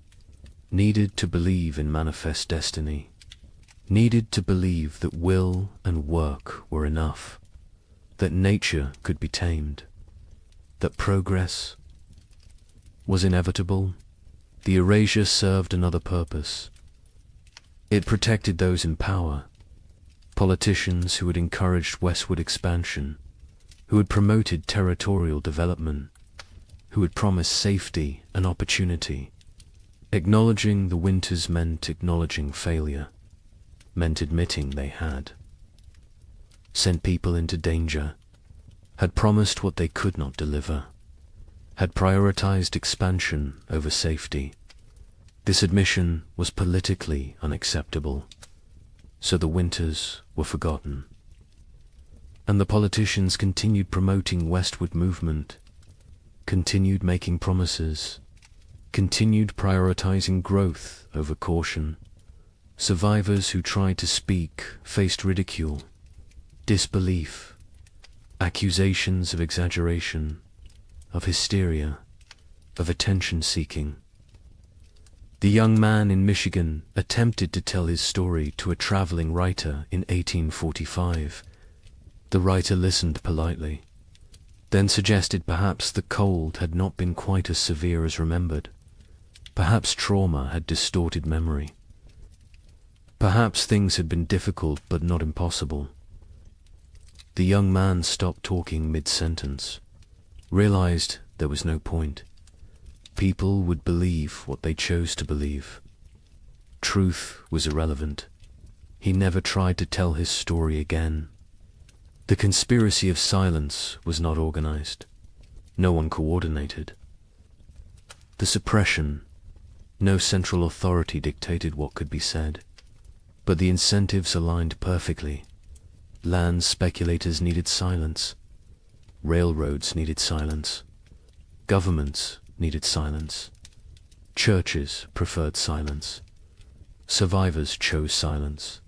needed to believe in manifest destiny, needed to believe that will and work were enough, that nature could be tamed, that progress was inevitable. The erasure served another purpose. It protected those in power, politicians who had encouraged westward expansion, who had promoted territorial development, who had promised safety and opportunity. Acknowledging the winters meant acknowledging failure, meant admitting they had. Sent people into danger, had promised what they could not deliver, had prioritized expansion over safety. This admission was politically unacceptable, so the winters were forgotten. And the politicians continued promoting westward movement, continued making promises, continued prioritizing growth over caution. Survivors who tried to speak faced ridicule, disbelief, accusations of exaggeration, of hysteria, of attention-seeking. The young man in Michigan attempted to tell his story to a traveling writer in 1845. The writer listened politely, then suggested perhaps the cold had not been quite as severe as remembered. Perhaps trauma had distorted memory. Perhaps things had been difficult but not impossible. The young man stopped talking mid-sentence, realized there was no point. People would believe what they chose to believe. Truth was irrelevant. He never tried to tell his story again. The conspiracy of silence was not organized. No one coordinated. The suppression, no central authority dictated what could be said, but the incentives aligned perfectly. Land speculators needed silence. Railroads needed silence. Governments needed silence. Churches preferred silence. Survivors chose silence.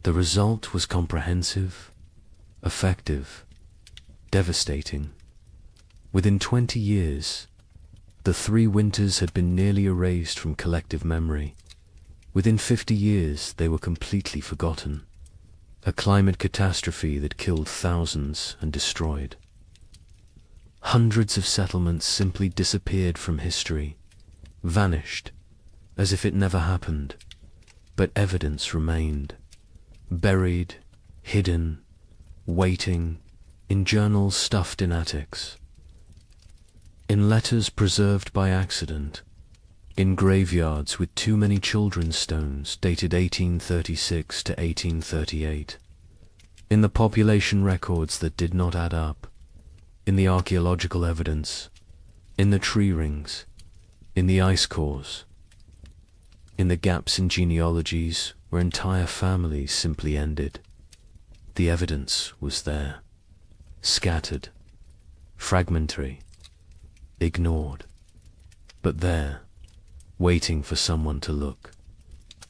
The result was comprehensive, effective, devastating. Within 20 years, the three winters had been nearly erased from collective memory. Within 50 years, they were completely forgotten. A climate catastrophe that killed thousands and destroyed. Hundreds of settlements simply disappeared from history, vanished, as if it never happened, but evidence remained, buried, hidden, waiting, in journals stuffed in attics, in letters preserved by accident, in graveyards with too many children's stones dated 1836 to 1838, in the population records that did not add up, in the archaeological evidence, in the tree rings, in the ice cores, in the gaps in genealogies where entire families simply ended. The evidence was there, scattered, fragmentary, ignored, but there, waiting for someone to look,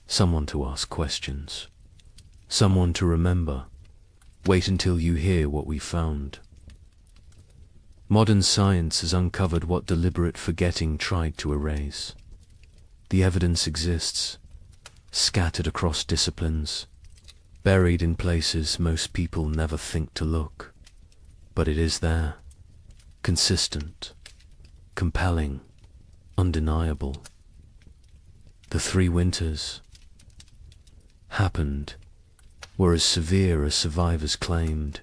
someone to ask questions, someone to remember. Wait until you hear what we found. Modern science has uncovered what deliberate forgetting tried to erase. The evidence exists, scattered across disciplines, buried in places most people never think to look. But it is there, consistent, compelling, undeniable. The 3 winters happened, were as severe as survivors claimed,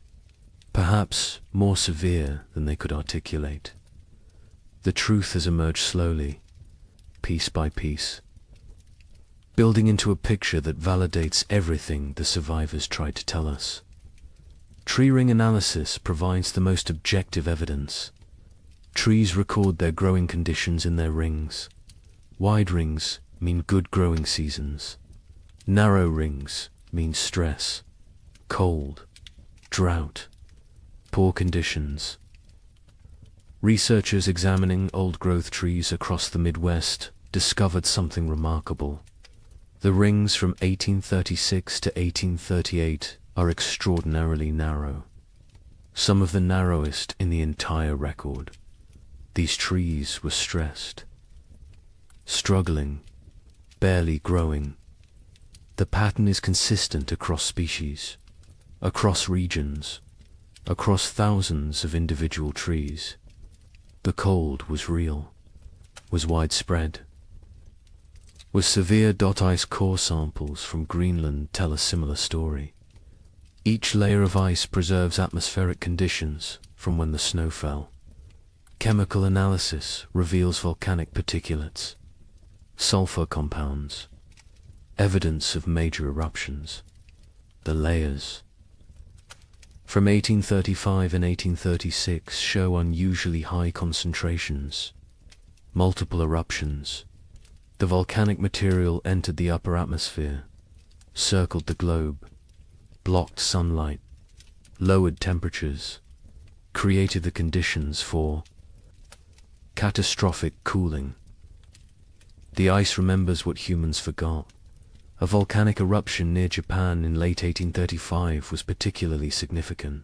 perhaps more severe than they could articulate. The truth has emerged slowly, piece by piece, building into a picture that validates everything the survivors tried to tell us. Tree ring analysis provides the most objective evidence. Trees record their growing conditions in their rings. Wide rings mean good growing seasons. Narrow rings mean stress, cold, drought, poor conditions. Researchers examining old-growth trees across the Midwest discovered something remarkable. The rings from 1836 to 1838 are extraordinarily narrow, some of the narrowest in the entire record. These trees were stressed, struggling, barely growing. The pattern is consistent across species, across regions, across thousands of individual trees. The cold was real, was widespread. Was severe ice core samples from Greenland tell a similar story. Each layer of ice preserves atmospheric conditions from when the snow fell. Chemical analysis reveals volcanic particulates, sulfur compounds, evidence of major eruptions. The layers from 1835 and 1836 show unusually high concentrations, multiple eruptions. The volcanic material entered the upper atmosphere, circled the globe, blocked sunlight, lowered temperatures, created the conditions for catastrophic cooling. The ice remembers what humans forgot. A volcanic eruption near Japan in late 1835 was particularly significant.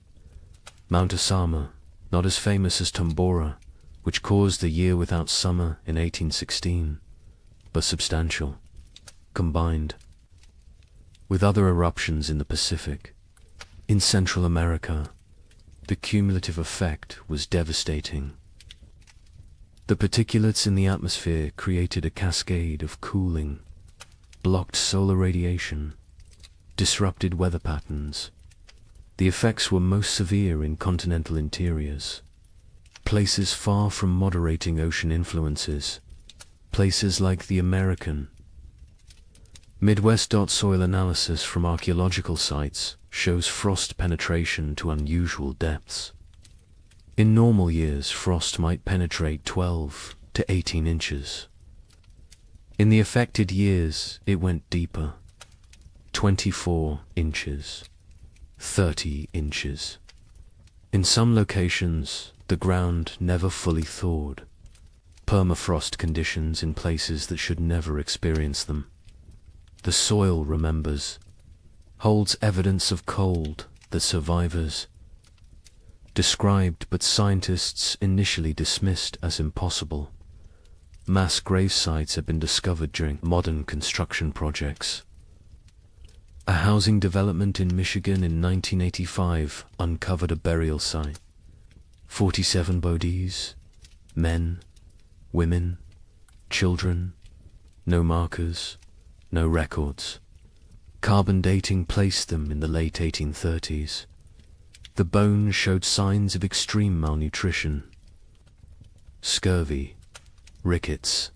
Mount Osama, not as famous as Tambora, which caused a year without summer in 1816, but substantial, combined with other eruptions in the Pacific. In Central America, the cumulative effect was devastating. The particulates in the atmosphere created a cascade of cooling, blocked solar radiation, disrupted weather patterns. The effects were most severe in continental interiors, places far from moderating ocean influences, places like the American Midwest. Soil analysis from archaeological sites shows frost penetration to unusual depths. In normal years, frost might penetrate 12 to 18 inches. In the affected years, it went deeper, 24 inches, 30 inches. In some locations, the ground never fully thawed. Permafrost conditions in places that should never experience them. The soil remembers, holds evidence of cold that survivors described but scientists initially dismissed as impossible. Mass grave sites have been discovered during modern construction projects. A housing development in Michigan in 1985 uncovered a burial site. 47 bodies, men, women, children, no markers, no records. Carbon dating placed them in the late 1830s. The bones showed signs of extreme malnutrition, scurvy, rickets,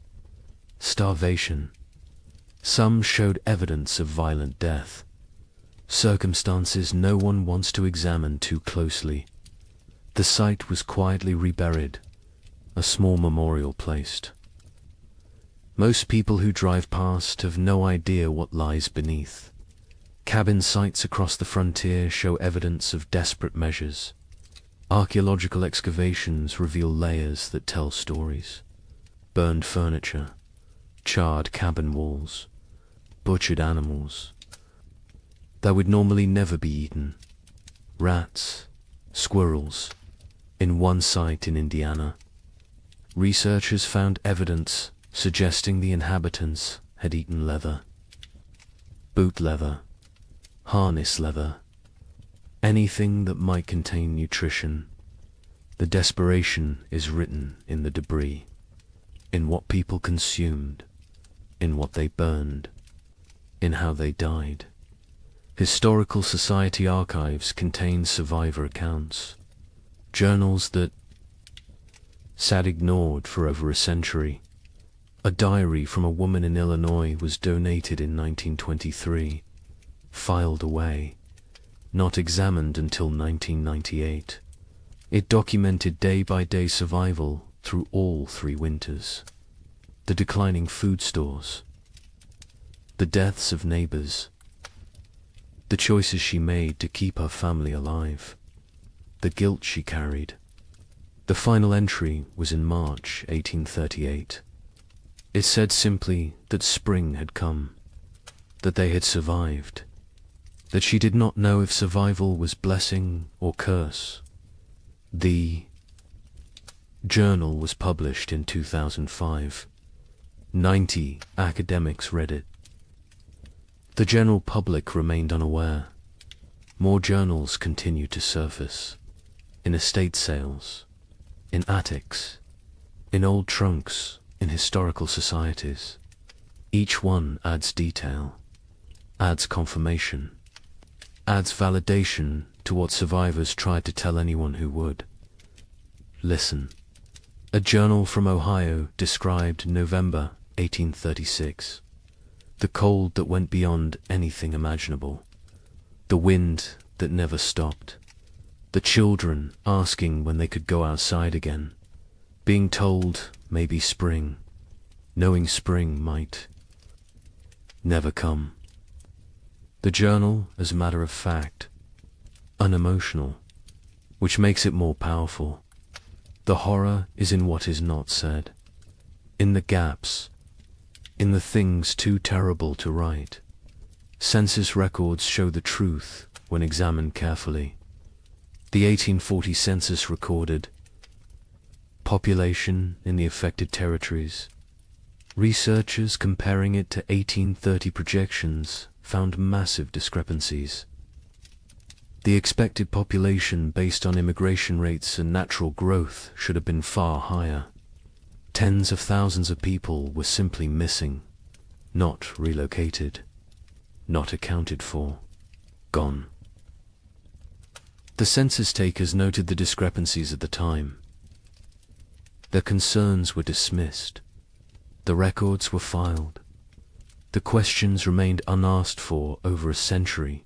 starvation. Some showed evidence of violent death, circumstances no one wants to examine too closely. The site was quietly reburied, a small memorial placed. Most people who drive past have no idea what lies beneath. Cabin sites across the frontier show evidence of desperate measures. Archaeological excavations reveal layers that tell stories. Burned furniture, charred cabin walls, butchered animals that would normally never be eaten. Rats, squirrels. In one site in Indiana, researchers found evidence suggesting the inhabitants had eaten leather. Boot leather, harness leather, anything that might contain nutrition. The desperation is written in the debris, in what people consumed, in what they burned, in how they died. Historical Society archives contain survivor accounts, journals that sat ignored for over a century. A diary from a woman in Illinois was donated in 1923, filed away, not examined until 1998. It documented day-by-day survival through all 3 winters. The declining food stores, the deaths of neighbors, the choices she made to keep her family alive, the guilt she carried. The final entry was in March 1838. It said simply that spring had come, that they had survived, that she did not know if survival was blessing or curse. The journal was published in 2005. 90 academics read it. The general public remained unaware. More journals continued to surface, in estate sales, in attics, in old trunks, in historical societies. Each one adds detail, adds confirmation, adds validation to what survivors tried to tell anyone who would. Listen. A journal from Ohio described November 1836. The cold that went beyond anything imaginable. The wind that never stopped. The children asking when they could go outside again. Being told maybe spring. Knowing spring might never come. The journal, as a matter of fact, unemotional, which makes it more powerful. The horror is in what is not said, in the gaps, in the things too terrible to write. Census records show the truth when examined carefully. The 1840 census recorded population in the affected territories. Researchers comparing it to 1830 projections found massive discrepancies. The expected population based on immigration rates and natural growth should have been far higher. Tens of thousands of people were simply missing, not relocated, not accounted for, gone. The census takers noted the discrepancies at the time. Their concerns were dismissed. The records were filed. The questions remained unasked for over a century.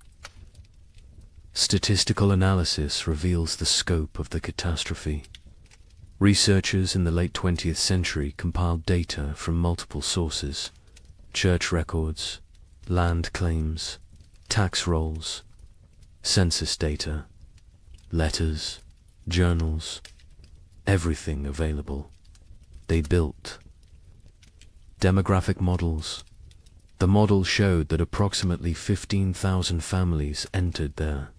Statistical analysis reveals the scope of the catastrophe. Researchers in the late 20th century compiled data from multiple sources: church records, land claims, tax rolls, census data, letters, journals, everything available. They built demographic models. The model showed that approximately 15,000 families entered their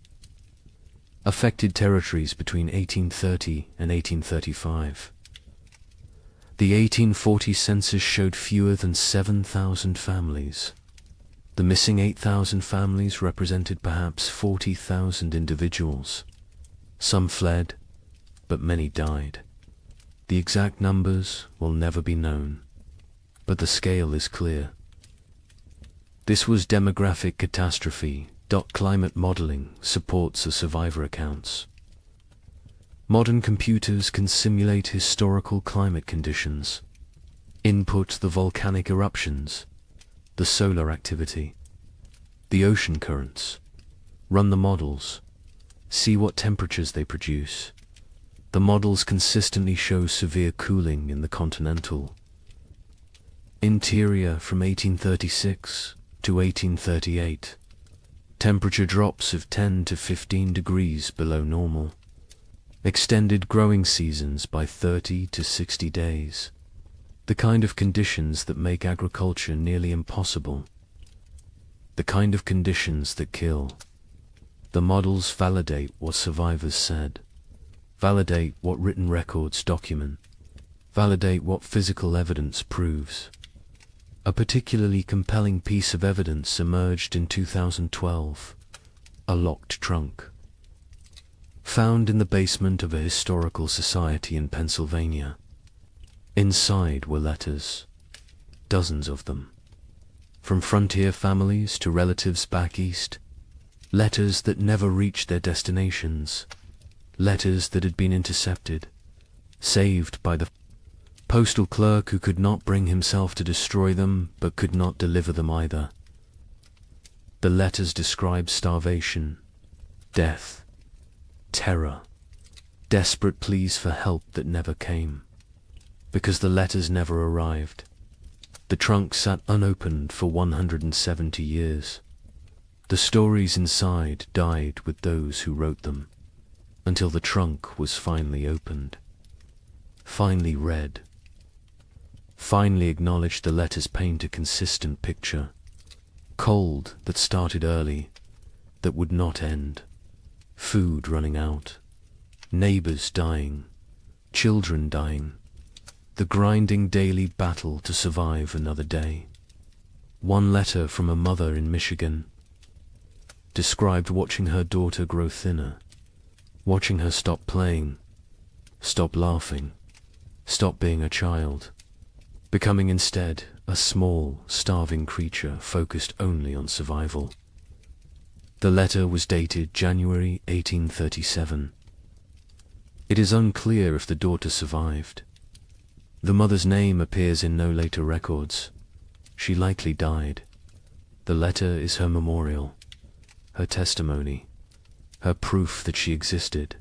affected territories between 1830 and 1835. The 1840 census showed fewer than 7,000 families. The missing 8,000 families represented perhaps 40,000 individuals. Some fled, but many died. The exact numbers will never be known, but the scale is clear. This was demographic catastrophe. Climate modeling supports the survivor accounts. Modern computers can simulate historical climate conditions, input the volcanic eruptions, the solar activity, the ocean currents, run the models, see what temperatures they produce, The models consistently show severe cooling in the continental interior from 1836 to 1838. Temperature drops of 10 to 15 degrees below normal. Extended growing seasons by 30 to 60 days. The kind of conditions that make agriculture nearly impossible. The kind of conditions that kill. The models validate what survivors said. Validate what written records document. Validate what physical evidence proves. A particularly compelling piece of evidence emerged in 2012. A locked trunk. Found in the basement of a historical society in Pennsylvania. Inside were letters, dozens of them. From frontier families to relatives back east. Letters that never reached their destinations. Letters that had been intercepted, saved by the postal clerk who could not bring himself to destroy them, but could not deliver them either. The letters described starvation, death, terror, desperate pleas for help that never came. Because the letters never arrived, the trunk sat unopened for 170 years. The stories inside died with those who wrote them, until the trunk was finally opened, finally read, finally acknowledged. The letters paint a consistent picture, cold that started early, that would not end, food running out, neighbors dying, children dying, the grinding daily battle to survive another day. One letter from a mother in Michigan described watching her daughter grow thinner, watching her stop playing, stop laughing, stop being a child, becoming instead a small, starving creature focused only on survival. The letter was dated January 1837. It is unclear if the daughter survived. The mother's name appears in no later records. She likely died. The letter is her memorial, her testimony, her proof that she existed,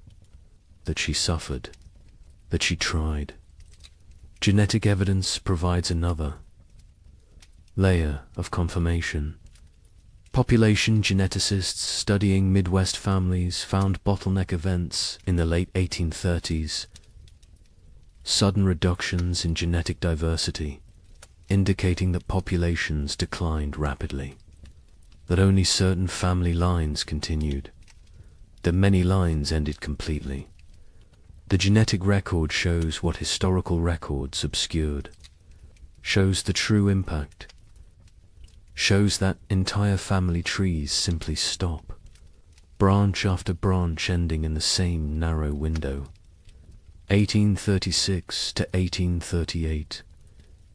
that she suffered, that she tried. Genetic evidence provides another layer of confirmation. Population geneticists studying Midwest families found bottleneck events in the late 1830s. Sudden reductions in genetic diversity, indicating that populations declined rapidly, that only certain family lines continued, that many lines ended completely. The genetic record shows what historical records obscured, shows the true impact, shows that entire family trees simply stop, branch after branch ending in the same narrow window. 1836 to 1838.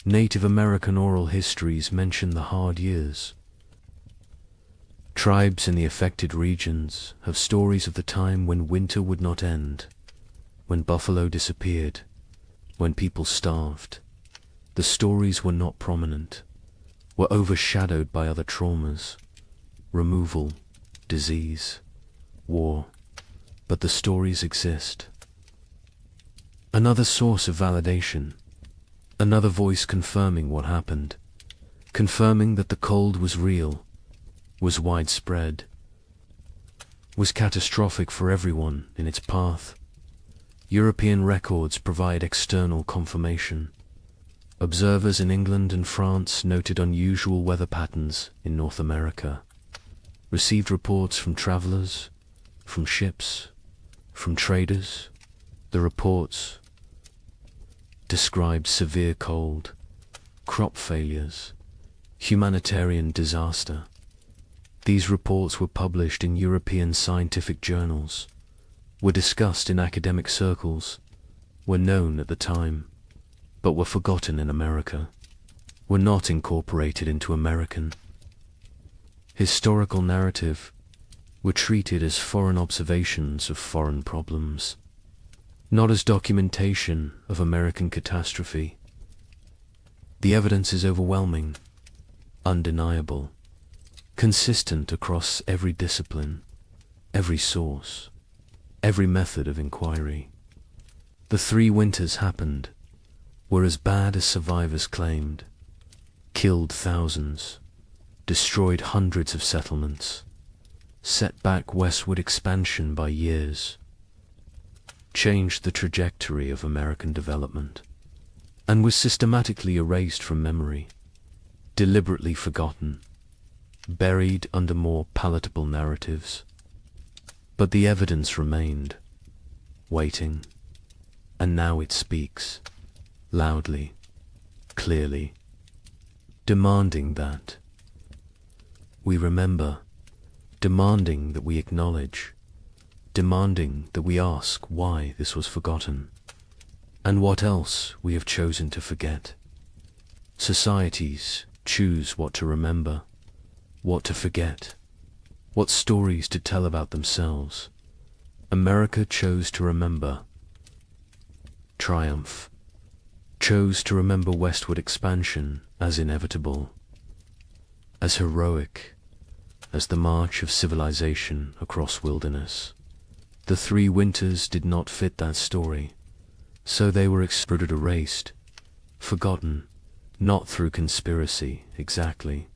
Native American oral histories mention the hard years. Tribes in the affected regions have stories of the time when winter would not end, when buffalo disappeared, when people starved. The stories were not prominent, were overshadowed by other traumas, removal, disease, war, but the stories exist. Another source of validation, another voice confirming what happened, confirming that the cold was real, was widespread, was catastrophic for everyone in its path. European records provide external confirmation. Observers in England and France noted unusual weather patterns in North America, received reports from travelers, from ships, from traders. The reports described severe cold, crop failures, humanitarian disaster. These reports were published in European scientific journals, were discussed in academic circles, were known at the time, but were forgotten in America, were not incorporated into American historical narrative, were treated as foreign observations of foreign problems, not as documentation of American catastrophe. The evidence is overwhelming, undeniable, consistent across every discipline, every source, every method of inquiry. The 3 winters happened, were as bad as survivors claimed, killed thousands, destroyed hundreds of settlements, set back westward expansion by years, changed the trajectory of American development, and was systematically erased from memory, deliberately forgotten, buried under more palatable narratives. But the evidence remained, waiting, and now it speaks, loudly, clearly, demanding that we remember, demanding that we acknowledge, demanding that we ask why this was forgotten, and what else we have chosen to forget. Societies choose what to remember, what to forget, what stories to tell about themselves. America chose to remember triumph, chose to remember westward expansion as inevitable, as heroic as the march of civilization across wilderness. The 3 winters did not fit that story, so they were exploded, erased, forgotten, not through conspiracy exactly,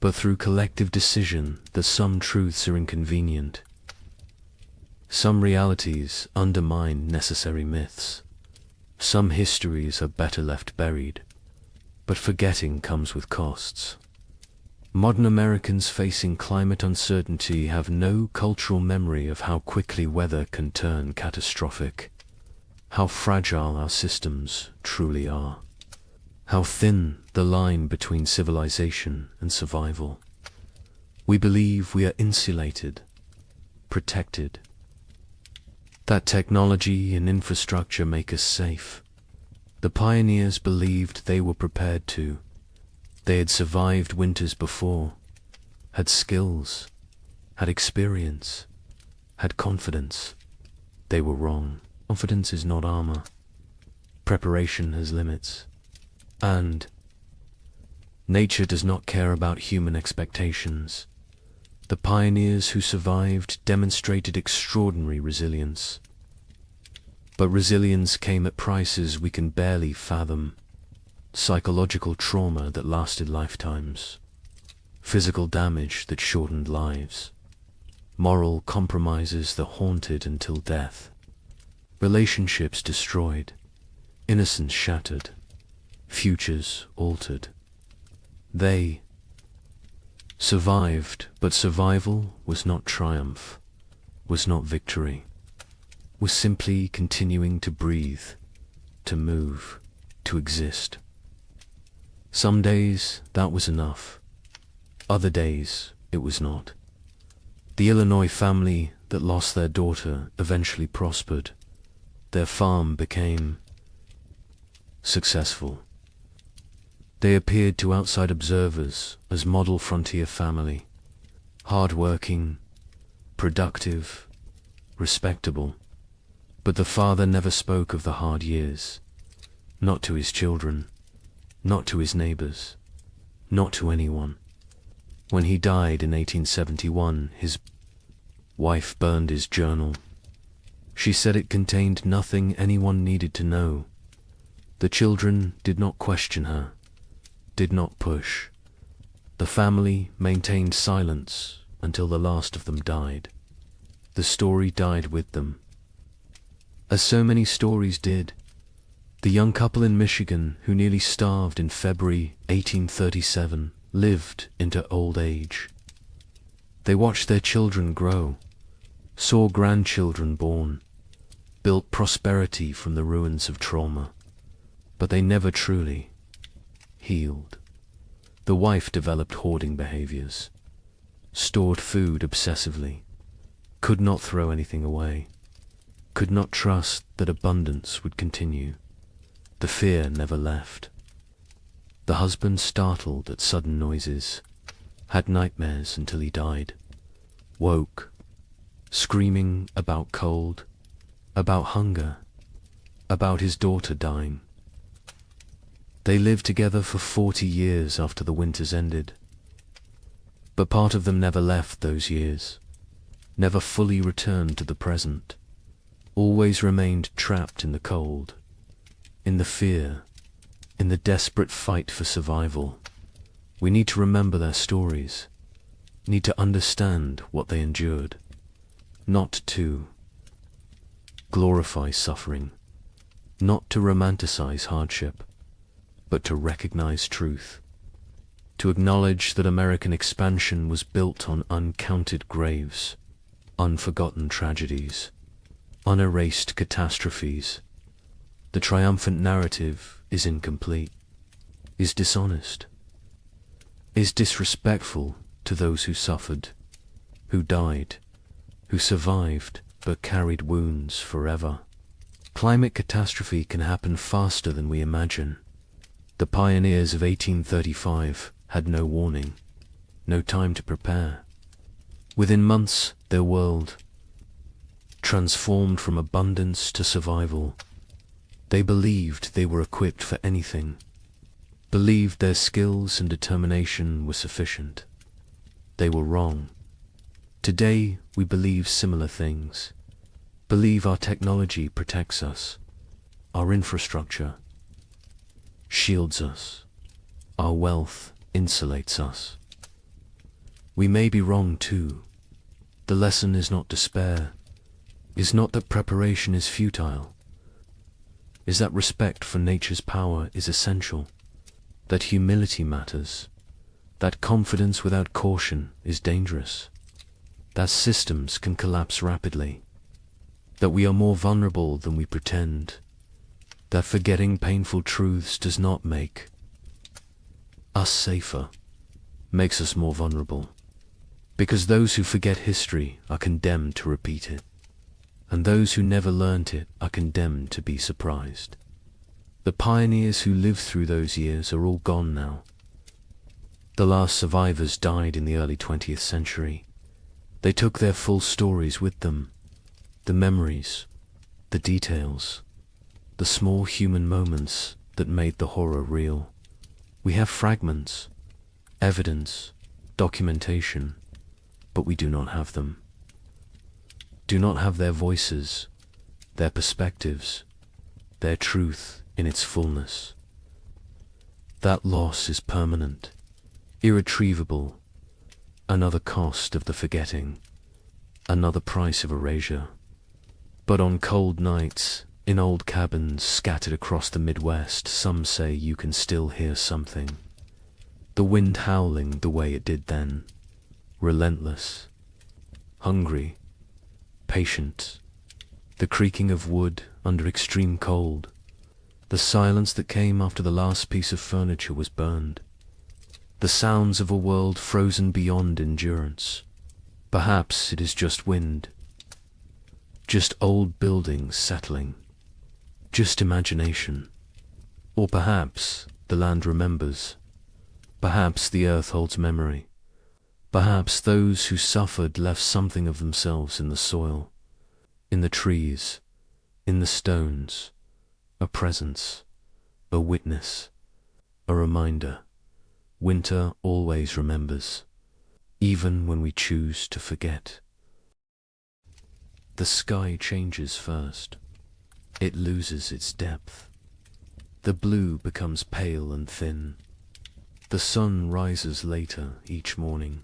but through collective decision that some truths are inconvenient. Some realities undermine necessary myths. Some histories are better left buried, but forgetting comes with costs. Modern Americans facing climate uncertainty have no cultural memory of how quickly weather can turn catastrophic, how fragile our systems truly are, how thin the line between civilization and survival. We believe we are insulated, protected, that technology and infrastructure make us safe. The pioneers believed they were prepared to. They had survived winters before, had skills, had experience, had confidence. They were wrong. Confidence is not armor. Preparation has limits. And nature does not care about human expectations. The pioneers who survived demonstrated extraordinary resilience. But resilience came at prices we can barely fathom. Psychological trauma that lasted lifetimes, physical damage that shortened lives, moral compromises that haunted until death, relationships destroyed, innocence shattered, futures altered. They survived, but survival was not triumph, was not victory, was simply continuing to breathe, to move, to exist. Some days that was enough. Other days it was not. The Illinois family that lost their daughter eventually prospered. Their farm became successful. They appeared to outside observers as model frontier family, hard-working, productive, respectable. But the father never spoke of the hard years, not to his children, not to his neighbors, not to anyone. When he died in 1871, his wife burned his journal. She said it contained nothing anyone needed to know. The children did not question her, did not push. The family maintained silence until the last of them died. The story died with them. As so many stories did, the young couple in Michigan who nearly starved in February 1837 lived into old age. They watched their children grow, saw grandchildren born, built prosperity from the ruins of trauma, but they never truly healed. The wife developed hoarding behaviors, stored food obsessively, could not throw anything away, could not trust that abundance would continue. The fear never left. The husband, startled at sudden noises, had nightmares until he died, woke, screaming about cold, about hunger, about his daughter dying. They lived together for 40 years after the winters ended, but part of them never left those years, never fully returned to the present. always remained trapped in the cold, in the fear, in the desperate fight for survival. We need to remember their stories, need to understand what they endured, not to glorify suffering, not to romanticize hardship, but to recognize truth, to acknowledge that American expansion was built on uncounted graves, unforgotten tragedies, unerased catastrophes. The triumphant narrative is incomplete, is dishonest, is disrespectful to those who suffered, who died, who survived but carried wounds forever. Climate catastrophe can happen faster than we imagine. The pioneers of 1835 had no warning, no time to prepare. Within months, their world transformed from abundance to survival. They believed they were equipped for anything, believed their skills and determination were sufficient. They were wrong. Today, we believe similar things, believe our technology protects us, our infrastructure shields us, our wealth insulates us. We may be wrong too. The lesson is not despair, is not that preparation is futile, is that respect for nature's power is essential, that humility matters, that confidence without caution is dangerous, that systems can collapse rapidly, that we are more vulnerable than we pretend, that forgetting painful truths does not make us safer, makes us more vulnerable, because those who forget history are condemned to repeat it, and those who never learnt it are condemned to be surprised. The pioneers who lived through those years are all gone now. The last survivors died in the early 20th century. They took their full stories with them, the memories, the details, the small human moments that made the horror real. We have fragments, evidence, documentation, but we do not have them. Do not have their voices, their perspectives, their truth in its fullness. That loss is permanent, irretrievable, another cost of the forgetting, another price of erasure. But on cold nights, in old cabins scattered across the Midwest, some say you can still hear something. The wind howling the way it did then, relentless, hungry, patient, the creaking of wood under extreme cold, the silence that came after the last piece of furniture was burned, the sounds of a world frozen beyond endurance. Perhaps it is just wind, just old buildings settling, just imagination. Or perhaps the land remembers, perhaps the earth holds memory, perhaps those who suffered left something of themselves in the soil, in the trees, in the stones, a presence, a witness, a reminder. Winter always remembers, even when we choose to forget. The sky changes first. It loses its depth. The blue becomes pale and thin. The sun rises later each morning.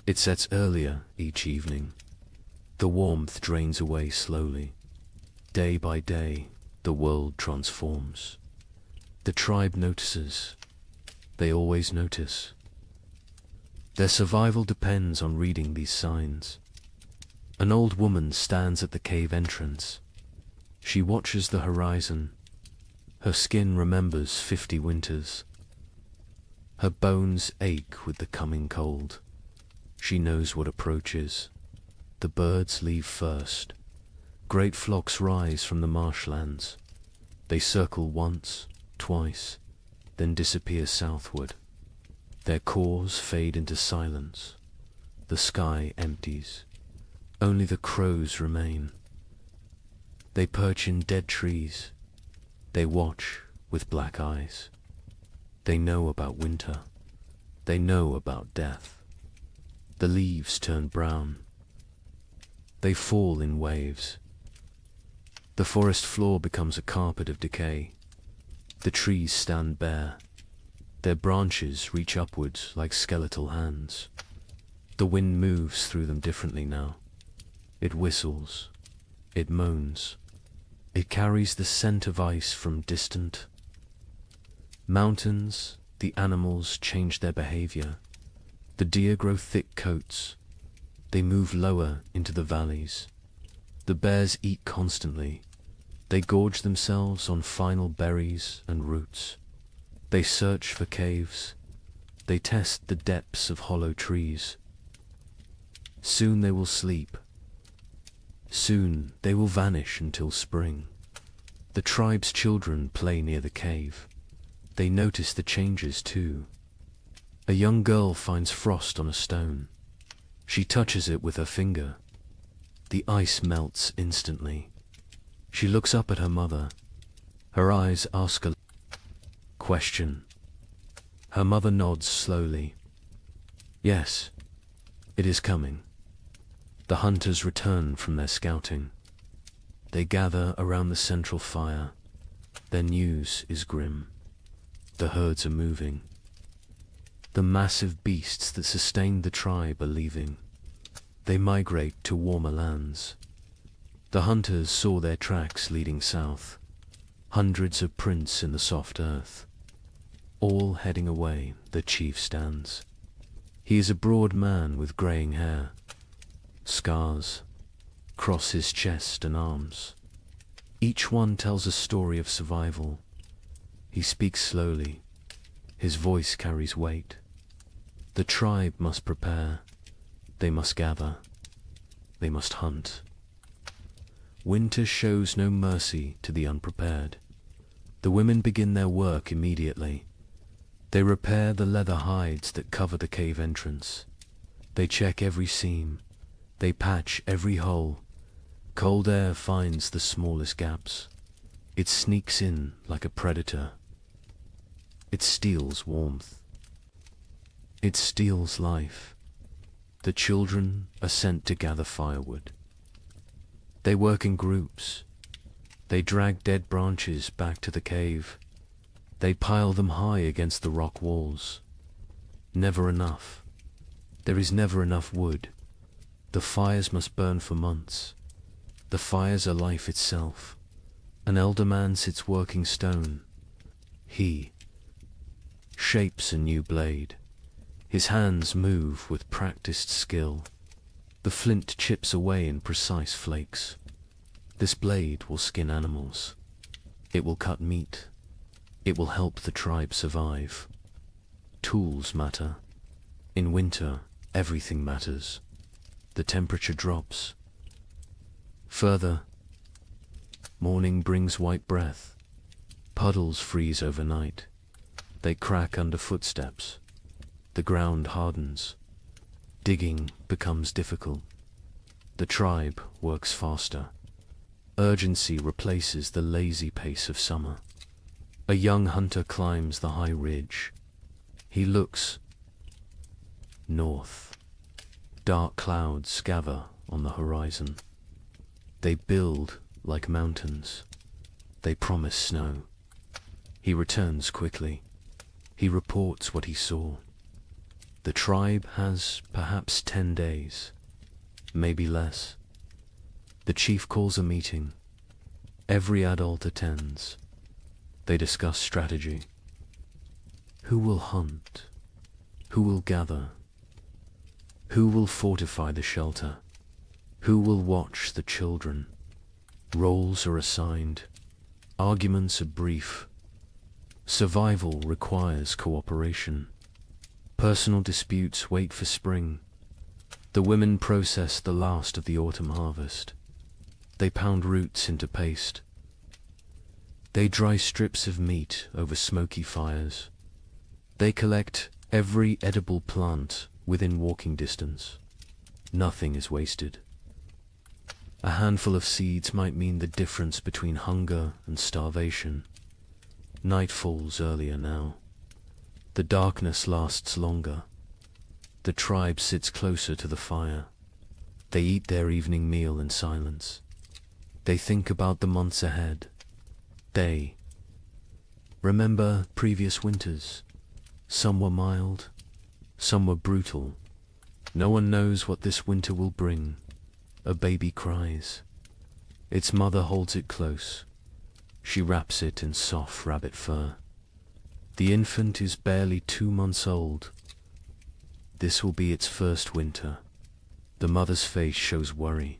It sets earlier each evening. The warmth drains away slowly. Day by day, the world transforms. The tribe notices. They always notice. Their survival depends on reading these signs. An old woman stands at the cave entrance. She watches the horizon. Her skin remembers 50 winters. Her bones ache with the coming cold. She knows what approaches. The birds leave first. Great flocks rise from the marshlands. They circle once, twice, then disappear southward. Their cores fade into silence. The sky empties. Only the crows remain. They perch in dead trees. They watch with black eyes. They know about winter. They know about death. The leaves turn brown. They fall in waves. The forest floor becomes a carpet of decay. The trees stand bare. Their branches reach upwards like skeletal hands. The wind moves through them differently now. It whistles. It moans. It carries the scent of ice from distant mountains. The animals change their behavior. The deer grow thick coats. They move lower into the valleys. The bears eat constantly. They gorge themselves on final berries and roots. They search for caves. They test the depths of hollow trees. Soon they will sleep. Soon they will vanish until spring. The tribe's children play near the cave. They notice the changes too. A young girl finds frost on a stone. She touches it with her finger. The ice melts instantly. She looks up at her mother. Her eyes ask a question. Her mother nods slowly. Yes, it is coming. The hunters return from their scouting. They gather around the central fire. Their news is grim. The herds are moving. The massive beasts that sustained the tribe are leaving. They migrate to warmer lands. The hunters saw their tracks leading south. Hundreds of prints in the soft earth. All heading away, the chief stands. He is a broad man with greying hair. Scars cross his chest and arms. Each one tells a story of survival. He speaks slowly. His voice carries weight. The tribe must prepare. They must gather. They must hunt. Winter shows no mercy to the unprepared. The women begin their work immediately. They repair the leather hides that cover the cave entrance. They check every seam. They patch every hole. Cold air finds the smallest gaps. It sneaks in like a predator. It steals warmth. It steals life. The children are sent to gather firewood. They work in groups. They drag dead branches back to the cave. They pile them high against the rock walls. Never enough. There is never enough wood. The fires must burn for months. The fires are life itself. An elder man sits working stone. He shapes a new blade. His hands move with practiced skill. The flint chips away in precise flakes. This blade will skin animals. It will cut meat. It will help the tribe survive. Tools matter. In winter, everything matters. The temperature drops. Further, morning brings white breath. Puddles freeze overnight. They crack under footsteps. The ground hardens. Digging becomes difficult. The tribe works faster. Urgency replaces the lazy pace of summer. A young hunter climbs the high ridge. He looks north. Dark clouds gather on the horizon. They build like mountains. They promise snow. He returns quickly. He reports what he saw. The tribe has perhaps 10 days, maybe less. The chief calls a meeting. Every adult attends. They discuss strategy. Who will hunt? Who will gather? Who will fortify the shelter? Who will watch the children? Roles are assigned. Arguments are brief. Survival requires cooperation. Personal disputes wait for spring. The women process the last of the autumn harvest. They pound roots into paste. They dry strips of meat over smoky fires. They collect every edible plant within walking distance. Nothing is wasted. A handful of seeds might mean the difference between hunger and starvation. Night falls earlier now. The darkness lasts longer. The tribe sits closer to the fire. They eat their evening meal in silence. They think about the months ahead. They remember previous winters. Some were mild, some were brutal. No one knows what this winter will bring. A baby cries. Its mother holds it close. She wraps it in soft rabbit fur. The infant is barely 2 months old. This will be its first winter. The mother's face shows worry.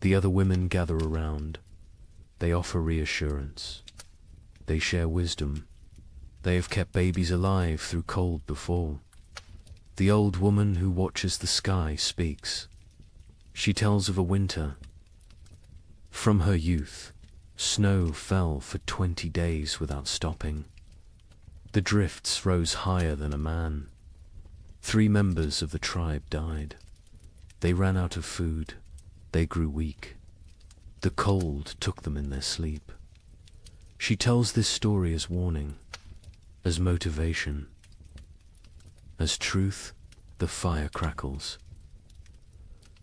The other women gather around. They offer reassurance. They share wisdom. They have kept babies alive through cold before. The old woman who watches the sky speaks. She tells of a winter. From her youth, snow fell for 20 days without stopping. The drifts rose higher than a man. 3 members of the tribe died. They ran out of food. They grew weak. The cold took them in their sleep. She tells this story as warning, as motivation. As truth, the fire crackles.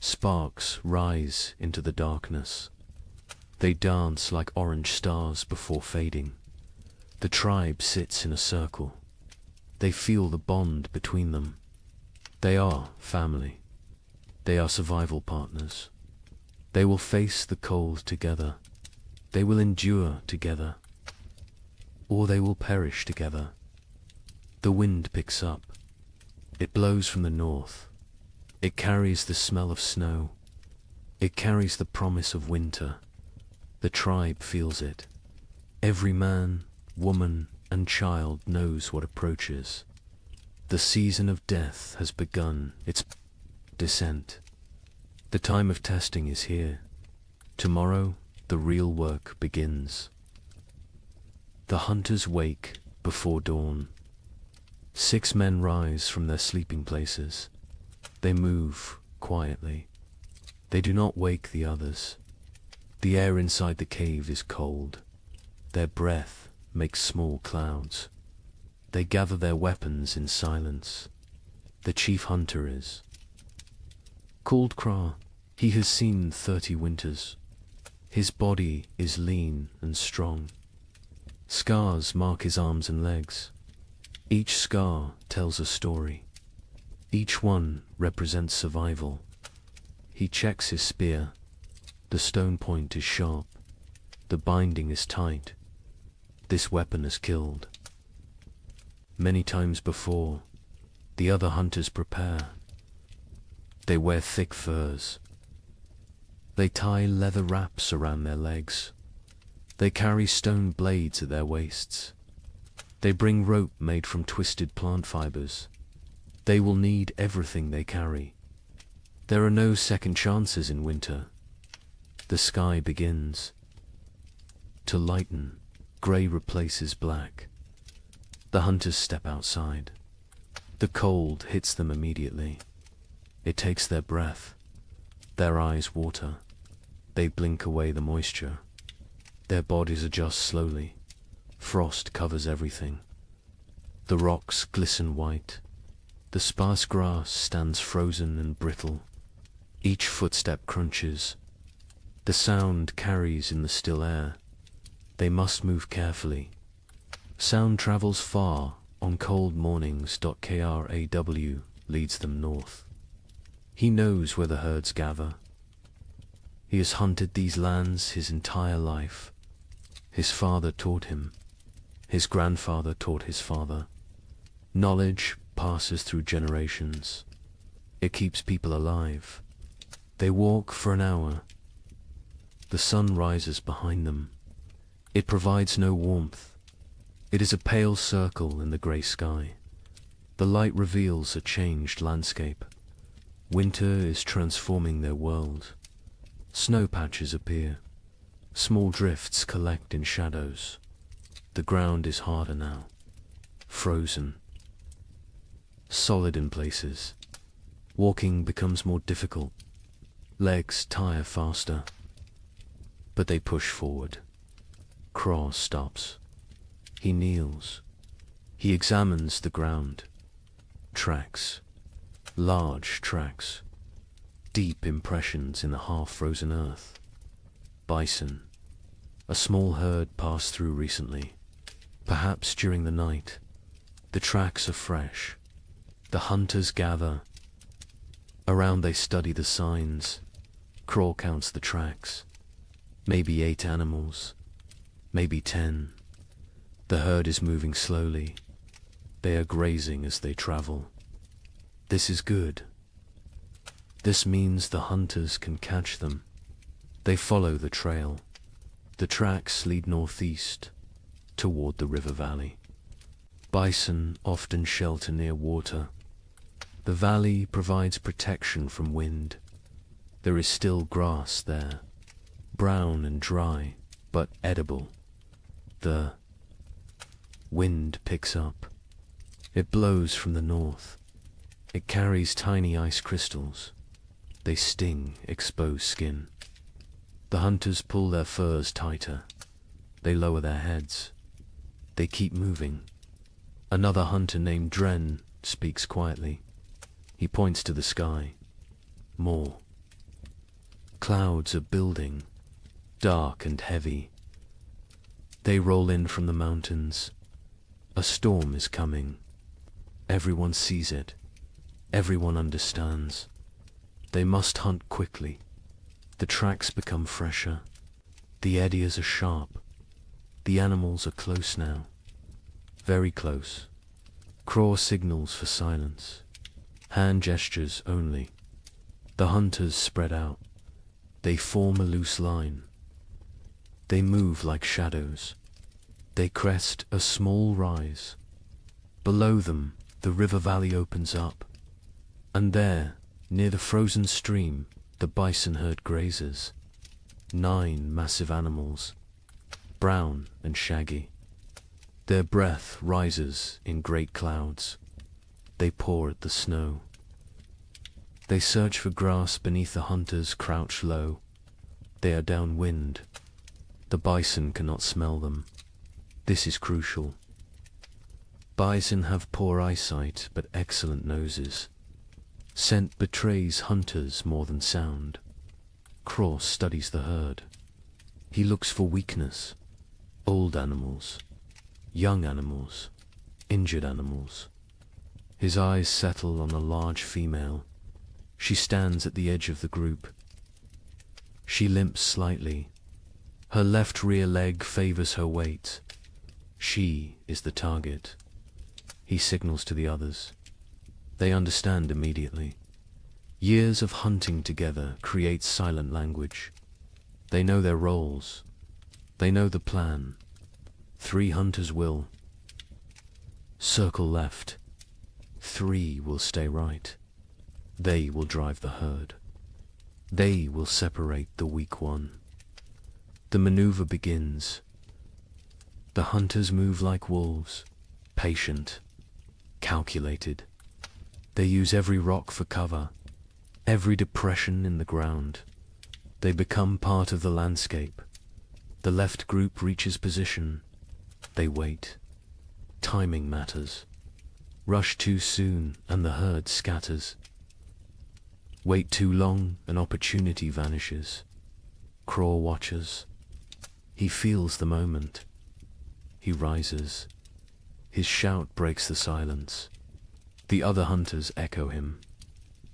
Sparks rise into the darkness. They dance like orange stars before fading. The tribe sits in a circle. They feel the bond between them. They are family. They are survival partners. They will face the cold together. They will endure together. Or they will perish together. The wind picks up. It blows from the north. It carries the smell of snow. It carries the promise of winter. The tribe feels it. Every man, woman, and child knows what approaches. The season of death has begun its descent. The time of testing is here. Tomorrow, the real work begins. The hunters wake before dawn. 6 men rise from their sleeping places. They move quietly. They do not wake the others. The air inside the cave is cold. Their breath makes small clouds. They gather their weapons in silence. The chief hunter is called Kra. He has seen 30 winters. His body is lean and strong. Scars mark his arms and legs. Each scar tells a story. Each one represents survival. He checks his spear. The stone point is sharp. The binding is tight. This weapon has killed. Many times before, the other hunters prepare. They wear thick furs. They tie leather wraps around their legs. They carry stone blades at their waists. They bring rope made from twisted plant fibers. They will need everything they carry. There are no second chances in winter. The sky begins to lighten. Grey replaces black. The hunters step outside. The cold hits them immediately. It takes their breath. Their eyes water. They blink away the moisture. Their bodies adjust slowly. Frost covers everything. The rocks glisten white. The sparse grass stands frozen and brittle. Each footstep crunches. The sound carries in the still air. They must move carefully. Sound travels far on cold mornings. Kraw leads them north. He knows where the herds gather. He has hunted these lands his entire life. His father taught him. His grandfather taught his father. Knowledge passes through generations. It keeps people alive. They walk for an hour. The sun rises behind them. It provides no warmth. It is a pale circle in the grey sky. The light reveals a changed landscape. Winter is transforming their world. Snow patches appear. Small drifts collect in shadows. The ground is harder now. Frozen. Solid in places. Walking becomes more difficult. Legs tire faster. But they push forward. Kraw stops. He kneels. He examines the ground. Tracks. Large tracks. Deep impressions in the half-frozen earth. Bison. A small herd passed through recently, perhaps during the night. The tracks are fresh. The hunters gather. Around they study the signs. Craw counts the tracks. Maybe 8 animals. Maybe 10. The herd is moving slowly. They are grazing as they travel. This is good. This means the hunters can catch them. They follow the trail. The tracks lead northeast, toward the river valley. Bison often shelter near water. The valley provides protection from wind. There is still grass there, brown and dry, but edible. The wind picks up. It blows from the north. It carries tiny ice crystals. They sting exposed skin. The hunters pull their furs tighter. They lower their heads. They keep moving. Another hunter named Dren speaks quietly. He points to the sky. More. Clouds are building, dark and heavy. They roll in from the mountains. A storm is coming. Everyone sees it. Everyone understands. They must hunt quickly. The tracks become fresher. The eddies are sharp. The animals are close now. Very close. Craw signals for silence. Hand gestures only. The hunters spread out. They form a loose line. They move like shadows. They crest a small rise. Below them, the river valley opens up. And there, near the frozen stream, the bison herd grazes. 9 massive animals, brown and shaggy. Their breath rises in great clouds. They paw at the snow. They search for grass beneath the hunters crouch low. They are downwind. The bison cannot smell them. This is crucial. Bison have poor eyesight but excellent noses. Scent betrays hunters more than sound. Craw studies the herd. He looks for weakness. Old animals, young animals, injured animals. His eyes settle on a large female. She stands at the edge of the group. She limps slightly. Her left rear leg favors her weight. She is the target. He signals to the others. They understand immediately. Years of hunting together create silent language. They know their roles. They know the plan. 3 hunters will circle left. 3 will stay right. They will drive the herd. They will separate the weak one. The maneuver begins. The hunters move like wolves, patient, calculated. They use every rock for cover, every depression in the ground. They become part of the landscape. The left group reaches position. They wait. Timing matters. Rush too soon and the herd scatters. Wait too long, an opportunity vanishes. Craw watches. He feels the moment. He rises. His shout breaks the silence. The other hunters echo him.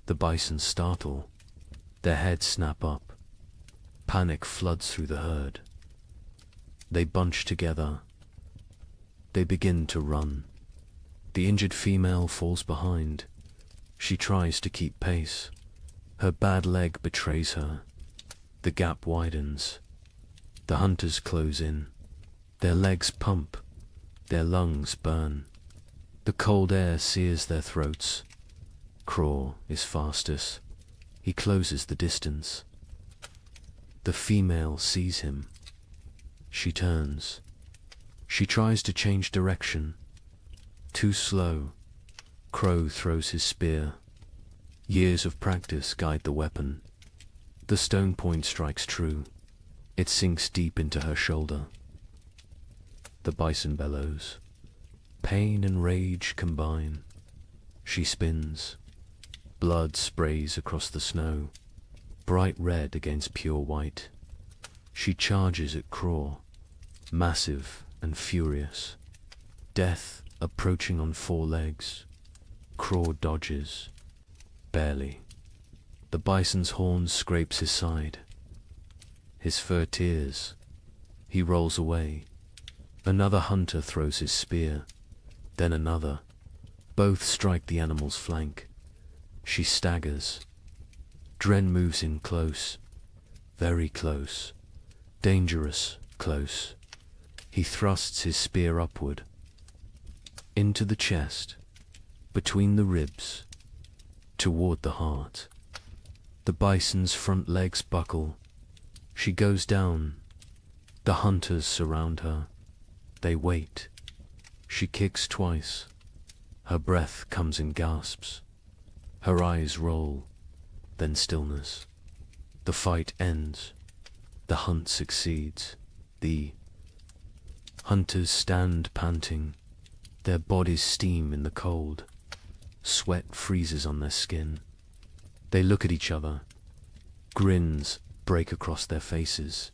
The bison startle. Their heads snap up. Panic floods through the herd. They bunch together. They begin to run. The injured female falls behind. She tries to keep pace. Her bad leg betrays her. The gap widens. The hunters close in. Their legs pump. Their lungs burn. The cold air sears their throats. Craw is fastest. He closes the distance. The female sees him. She turns. She tries to change direction. Too slow. Crow throws his spear. Years of practice guide the weapon. The stone point strikes true. It sinks deep into her shoulder. The bison bellows. Pain and rage combine. She spins. Blood sprays across the snow, bright red against pure white. She charges at Craw, massive and furious. Death approaching on 4 legs. Craw dodges, barely. The bison's horn scrapes his side. His fur tears. He rolls away. Another hunter throws his spear, then another. Both strike the animal's flank. She staggers. Dren moves in close, very close, dangerous close. He thrusts his spear upward, into the chest, between the ribs, toward the heart. The bison's front legs buckle. She goes down. The hunters surround her. They wait. She kicks twice. Her breath comes in gasps. Her eyes roll, then stillness. The fight ends. The hunt succeeds. The hunters stand panting. Their bodies steam in the cold. Sweat freezes on their skin. They look at each other. Grins break across their faces.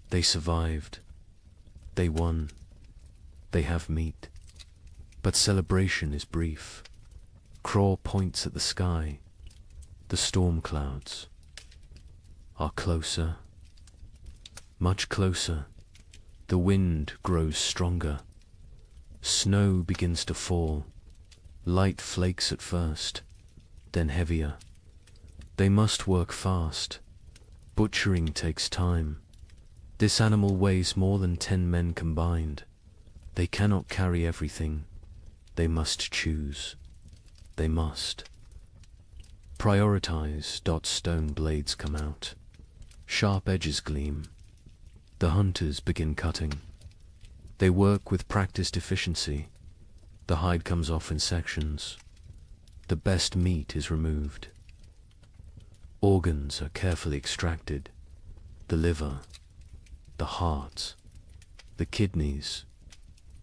They survived. They won. They have meat. But celebration is brief. Craw points at the sky. The storm clouds are closer, much closer. The wind grows stronger. Snow begins to fall. Light flakes at first, then heavier. They must work fast. Butchering takes time. This animal weighs more than 10 men combined. They cannot carry everything. They must choose. They must. Prioritize. Stone blades come out. Sharp edges gleam. The hunters begin cutting. They work with practiced efficiency. The hide comes off in sections. The best meat is removed. Organs are carefully extracted. The liver, the heart, the kidneys.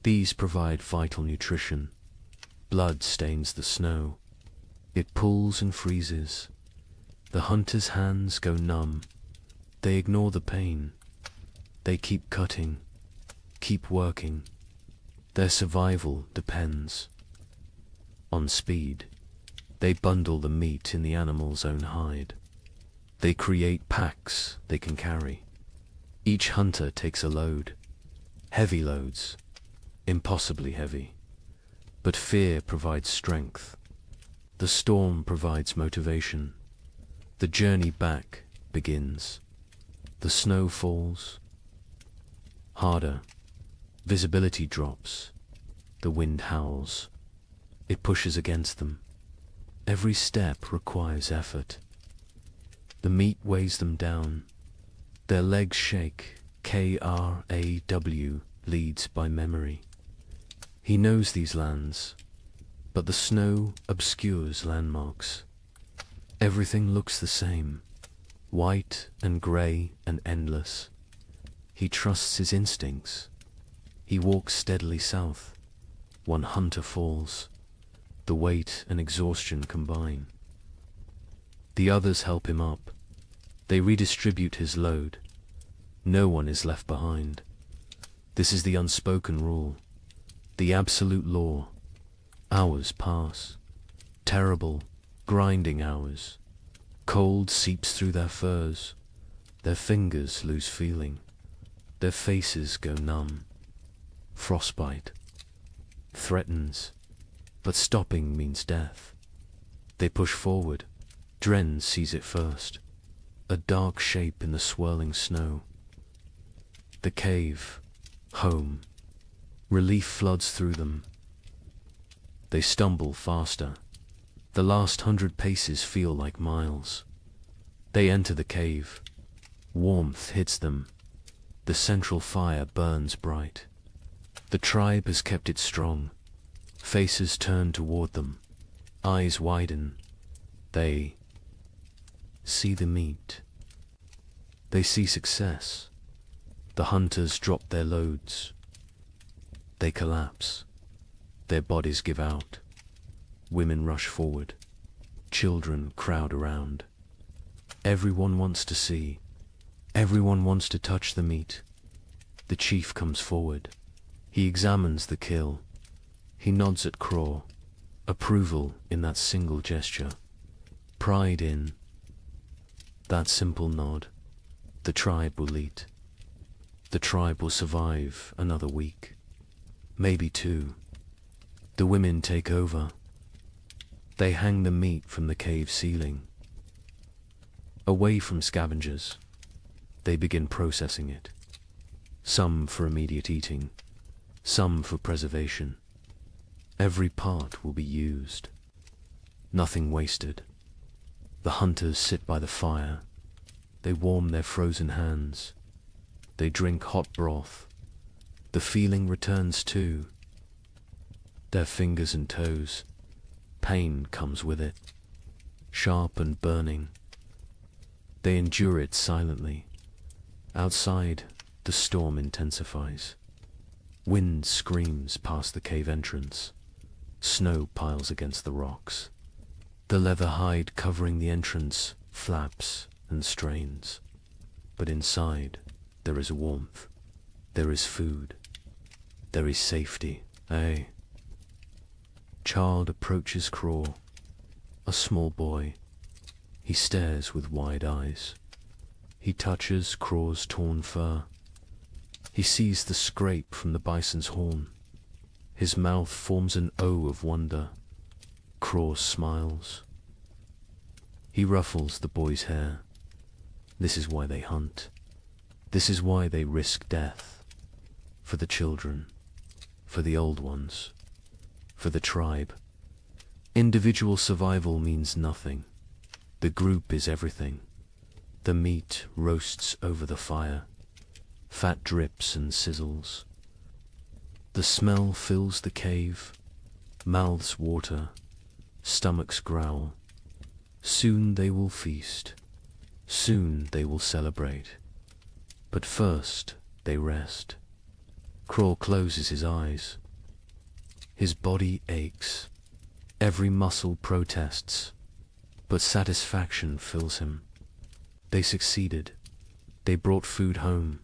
These provide vital nutrition. Blood stains the snow. It pulls and freezes. The hunter's hands go numb. They ignore the pain. They keep cutting, keep working. Their survival depends on speed. They bundle the meat in the animal's own hide. They create packs they can carry. Each hunter takes a load. Heavy loads, impossibly heavy. But fear provides strength. The storm provides motivation. The journey back begins. The snow falls. Harder. Visibility drops. The wind howls. It pushes against them. Every step requires effort. The meat weighs them down. Their legs shake. Kraw leads by memory. He knows these lands, but the snow obscures landmarks. Everything looks the same, white and grey and endless. He trusts his instincts. He walks steadily south. One hunter falls. The weight and exhaustion combine. The others help him up. They redistribute his load. No one is left behind. This is the unspoken rule, the absolute law. Hours pass. Terrible, grinding hours. Cold seeps through their furs. Their fingers lose feeling. Their faces go numb. Frostbite threatens, but stopping means death. They push forward. Dren sees it first. A dark shape in the swirling snow. The cave. Home. Relief floods through them. They stumble faster. The last 100 paces feel like miles. They enter the cave. Warmth hits them. The central fire burns bright. The tribe has kept it strong. Faces turn toward them. Eyes widen. They see the meat. They see success. The hunters drop their loads. They collapse. Their bodies give out. Women rush forward. Children crowd around. Everyone wants to see. Everyone wants to touch the meat. The chief comes forward. He examines the kill. He nods at Craw. Approval in that single gesture. Pride in that simple nod. The tribe will eat. The tribe will survive another week. Maybe two. The women take over. They hang the meat from the cave ceiling. Away from scavengers, they begin processing it. Some for immediate eating, some for preservation. Every part will be used. Nothing wasted. The hunters sit by the fire. They warm their frozen hands. They drink hot broth. The feeling returns too. Their fingers and toes. Pain comes with it. Sharp and burning. They endure it silently. Outside, the storm intensifies. Wind screams past the cave entrance. Snow piles against the rocks. The leather hide covering the entrance flaps and strains. But inside, there is warmth. There is food. There is safety. Aye. Child approaches Craw. A small boy. He stares with wide eyes. He touches Craw's torn fur. He sees the scrape from the bison's horn. His mouth forms an O of wonder. Craw smiles. He ruffles the boy's hair. This is why they hunt. This is why they risk death. For the children. For the old ones. For the tribe. Individual survival means nothing. The group is everything. The meat roasts over the fire. Fat drips and sizzles. The smell fills the cave. Mouths water. Stomachs growl. Soon they will feast. Soon they will celebrate. But first they rest. Craw closes his eyes. His body aches. Every muscle protests. But satisfaction fills him. They succeeded. They brought food home.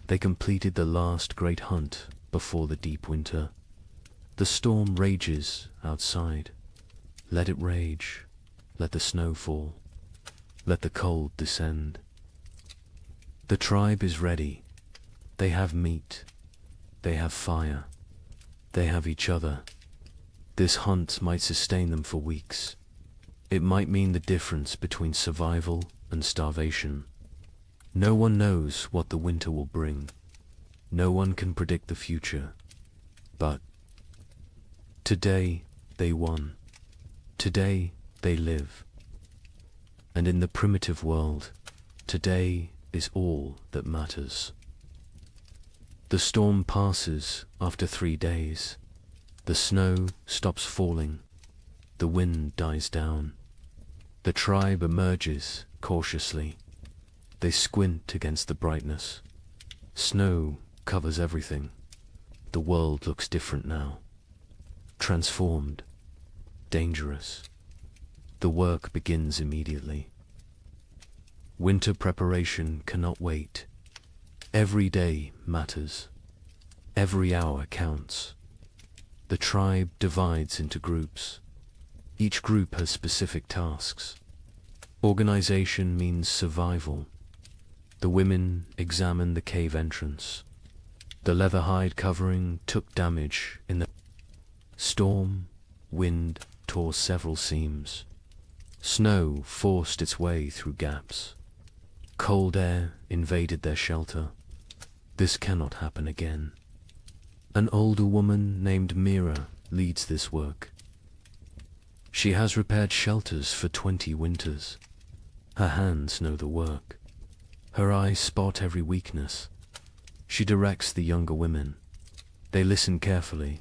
They completed the last great hunt before the deep winter. The storm rages outside. Let it rage. Let the snow fall. Let the cold descend. The tribe is ready. They have meat. They have fire. They have each other. This hunt might sustain them for weeks. It might mean the difference between survival and starvation. No one knows what the winter will bring. No one can predict the future. But today they won. Today they live. And in the primitive world, today is all that matters. The storm passes after 3 days. The snow stops falling. The wind dies down. The tribe emerges cautiously. They squint against the brightness. Snow covers everything. The world looks different now. Transformed. Dangerous. The work begins immediately. Winter preparation cannot wait. Every day matters. Every hour counts. The tribe divides into groups. Each group has specific tasks. Organization means survival. The women examine the cave entrance. The leather hide covering took damage in the storm. Wind tore several seams. Snow forced its way through gaps. Cold air invaded their shelter. This cannot happen again. An older woman named Mira leads this work. She has repaired shelters for 20 winters. Her hands know the work. Her eyes spot every weakness. She directs the younger women. They listen carefully.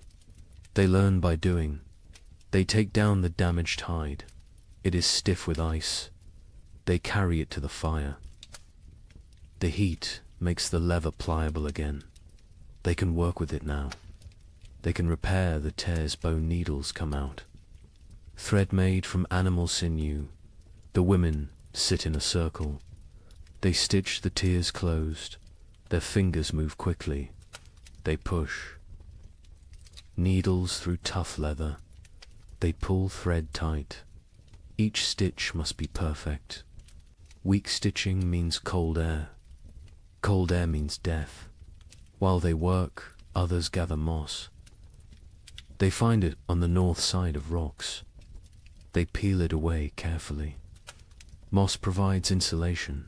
They learn by doing. They take down the damaged hide. It is stiff with ice. They carry it to the fire. The heat makes the leather pliable again. They can work with it now. They can repair the tears bone needles come out. Thread made from animal sinew. The women sit in a circle. They stitch the tears closed. Their fingers move quickly. They push. Needles through tough leather. They pull thread tight. Each stitch must be perfect. Weak stitching means cold air. Cold air means death. While they work, others gather moss. They find it on the north side of rocks. They peel it away carefully. Moss provides insulation.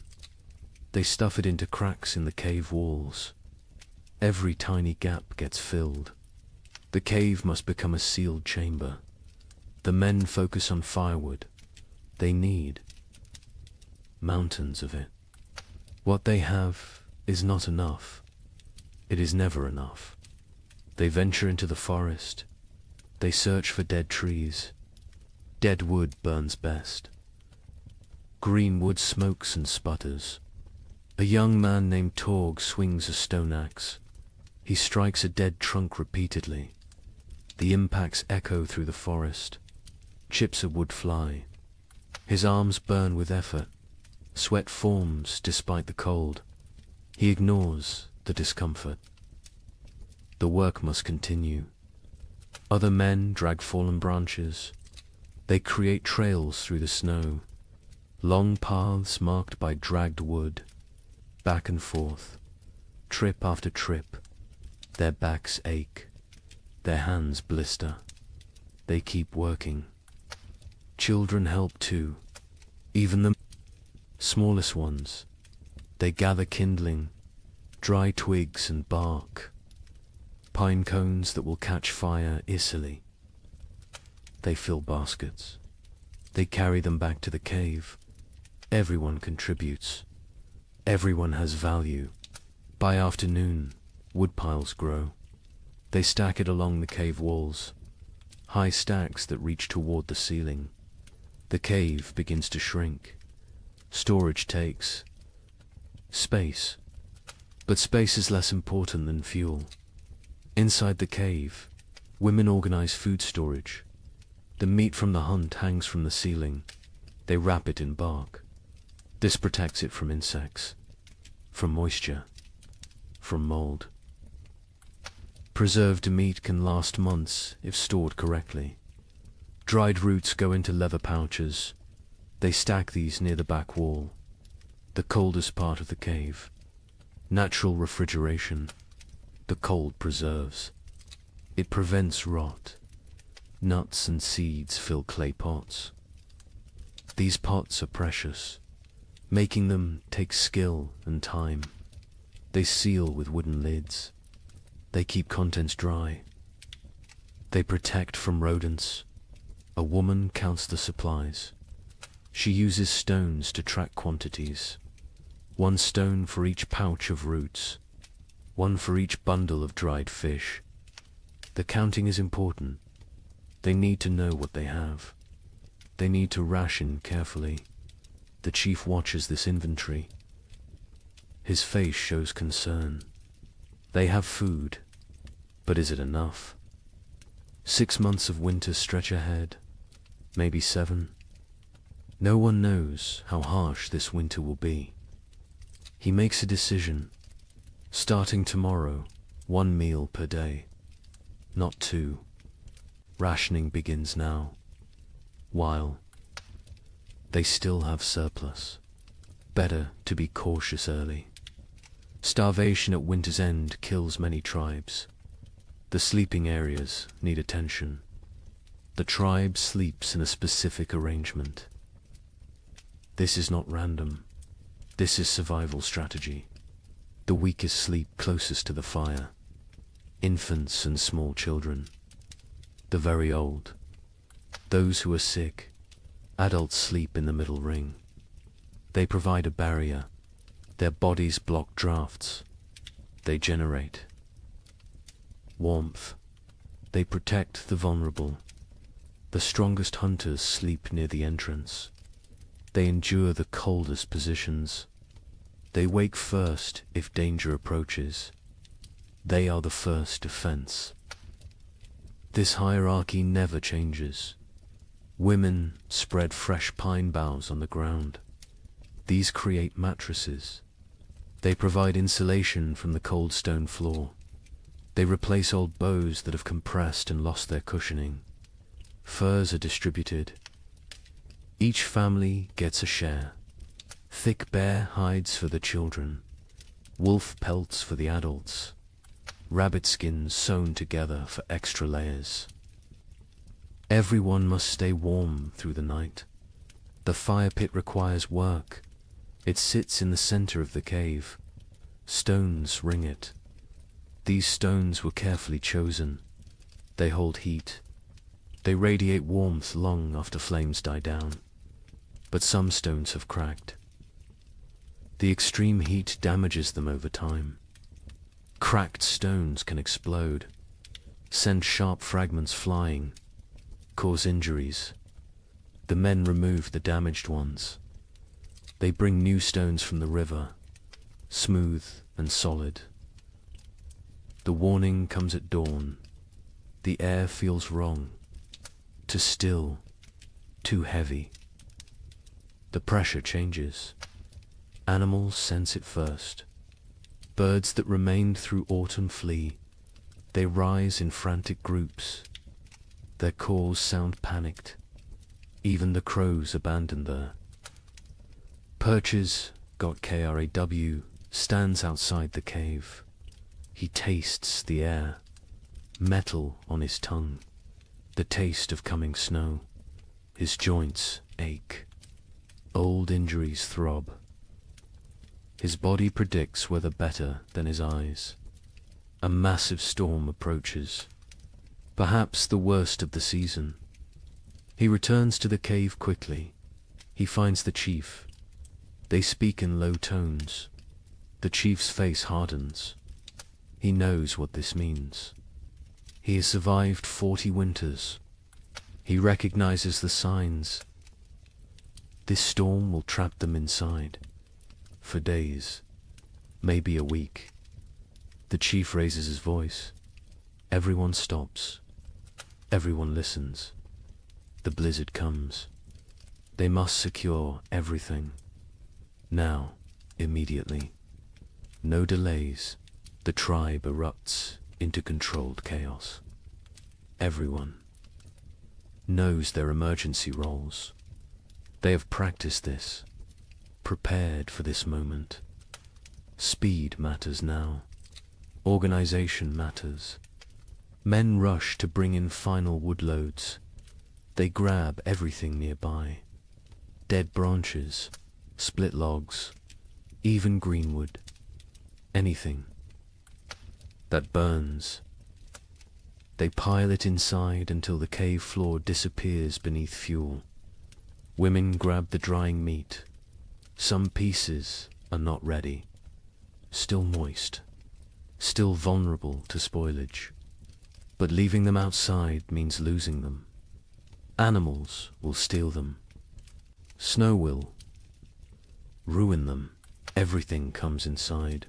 They stuff it into cracks in the cave walls. Every tiny gap gets filled. The cave must become a sealed chamber. The men focus on firewood. They need mountains of it. What they have is not enough. It is never enough. They venture into the forest. They search for dead trees. Dead wood burns best. Green wood smokes and sputters. A young man named Torg swings a stone axe. He strikes a dead trunk repeatedly. The impacts echo through the forest. Chips of wood fly. His arms burn with effort. Sweat forms despite the cold. He ignores the discomfort. The work must continue. Other men drag fallen branches. They create trails through the snow. Long paths marked by dragged wood. Back and forth. Trip after trip. Their backs ache. Their hands blister. They keep working. Children help too. Even the smallest ones. They gather kindling, dry twigs and bark, pine cones that will catch fire easily. They fill baskets. They carry them back to the cave. Everyone contributes. Everyone has value. By afternoon, wood piles grow. They stack it along the cave walls, high stacks that reach toward the ceiling. The cave begins to shrink. Storage takes space, but space is less important than fuel. Inside the cave, women organize food storage. The meat from the hunt hangs from the ceiling. They wrap it in bark. This protects it from insects, from moisture, from mold. Preserved meat can last months if stored correctly. Dried roots go into leather pouches. They stack these near the back wall, the coldest part of the cave. Natural refrigeration. The cold preserves. It prevents rot. Nuts and seeds fill clay pots. These pots are precious. Making them takes skill and time. They seal with wooden lids. They keep contents dry. They protect from rodents. A woman counts the supplies. She uses stones to track quantities. 1 stone for each pouch of roots. 1 for each bundle of dried fish. The counting is important. They need to know what they have. They need to ration carefully. The chief watches this inventory. His face shows concern. They have food, but is it enough? 6 months of winter stretch ahead, maybe 7. No one knows how harsh this winter will be. He makes a decision. Starting tomorrow, 1 meal per day, not 2. Rationing begins now, while they still have surplus. Better to be cautious early. Starvation at winter's end kills many tribes. The sleeping areas need attention. The tribe sleeps in a specific arrangement. This is not random. This is survival strategy. The weakest sleep closest to the fire. Infants and small children. The very old. Those who are sick. Adults sleep in the middle ring. They provide a barrier. Their bodies block drafts. They generate warmth. They protect the vulnerable. The strongest hunters sleep near the entrance. They endure the coldest positions. They wake first if danger approaches. They are the first defense. This hierarchy never changes. Women spread fresh pine boughs on the ground. These create mattresses. They provide insulation from the cold stone floor. They replace old bows that have compressed and lost their cushioning. Furs are distributed. Each family gets a share. Thick bear hides for the children, wolf pelts for the adults, rabbit skins sewn together for extra layers. Everyone must stay warm through the night. The fire pit requires work. It sits in the center of the cave. Stones ring it. These stones were carefully chosen. They hold heat. They radiate warmth long after flames die down. But some stones have cracked. The extreme heat damages them over time. Cracked stones can explode, send sharp fragments flying, cause injuries. The men remove the damaged ones. They bring new stones from the river, smooth and solid. The warning comes at dawn. The air feels wrong, too still, too heavy. The pressure changes. Animals sense it first. Birds that remained through autumn flee. They rise in frantic groups. Their calls sound panicked. Even the crows abandon there. Perches, got KRAW, stands outside the cave. He tastes the air, metal on his tongue, the taste of coming snow. His joints ache. Old injuries throb. His body predicts weather better than his eyes. A massive storm approaches, perhaps the worst of the season. He returns to the cave quickly. He finds the chief. They speak in low tones. The chief's face hardens. He knows what this means. He has survived 40 winters. He recognizes the signs. This storm will trap them inside. For days, maybe a week. The chief raises his voice. Everyone stops. Everyone listens. The blizzard comes. They must secure everything. Now, immediately. No delays. The tribe erupts into controlled chaos. Everyone knows their emergency roles. They have practiced this, prepared for this moment. Speed matters now. Organization matters. Men rush to bring in final wood loads. They grab everything nearby. Dead branches, split logs, even greenwood. Anything that burns. They pile it inside until the cave floor disappears beneath fuel. Women grab the drying meat. Some pieces are not ready, still moist, still vulnerable to spoilage. But leaving them outside means losing them. Animals will steal them. Snow will ruin them. Everything comes inside.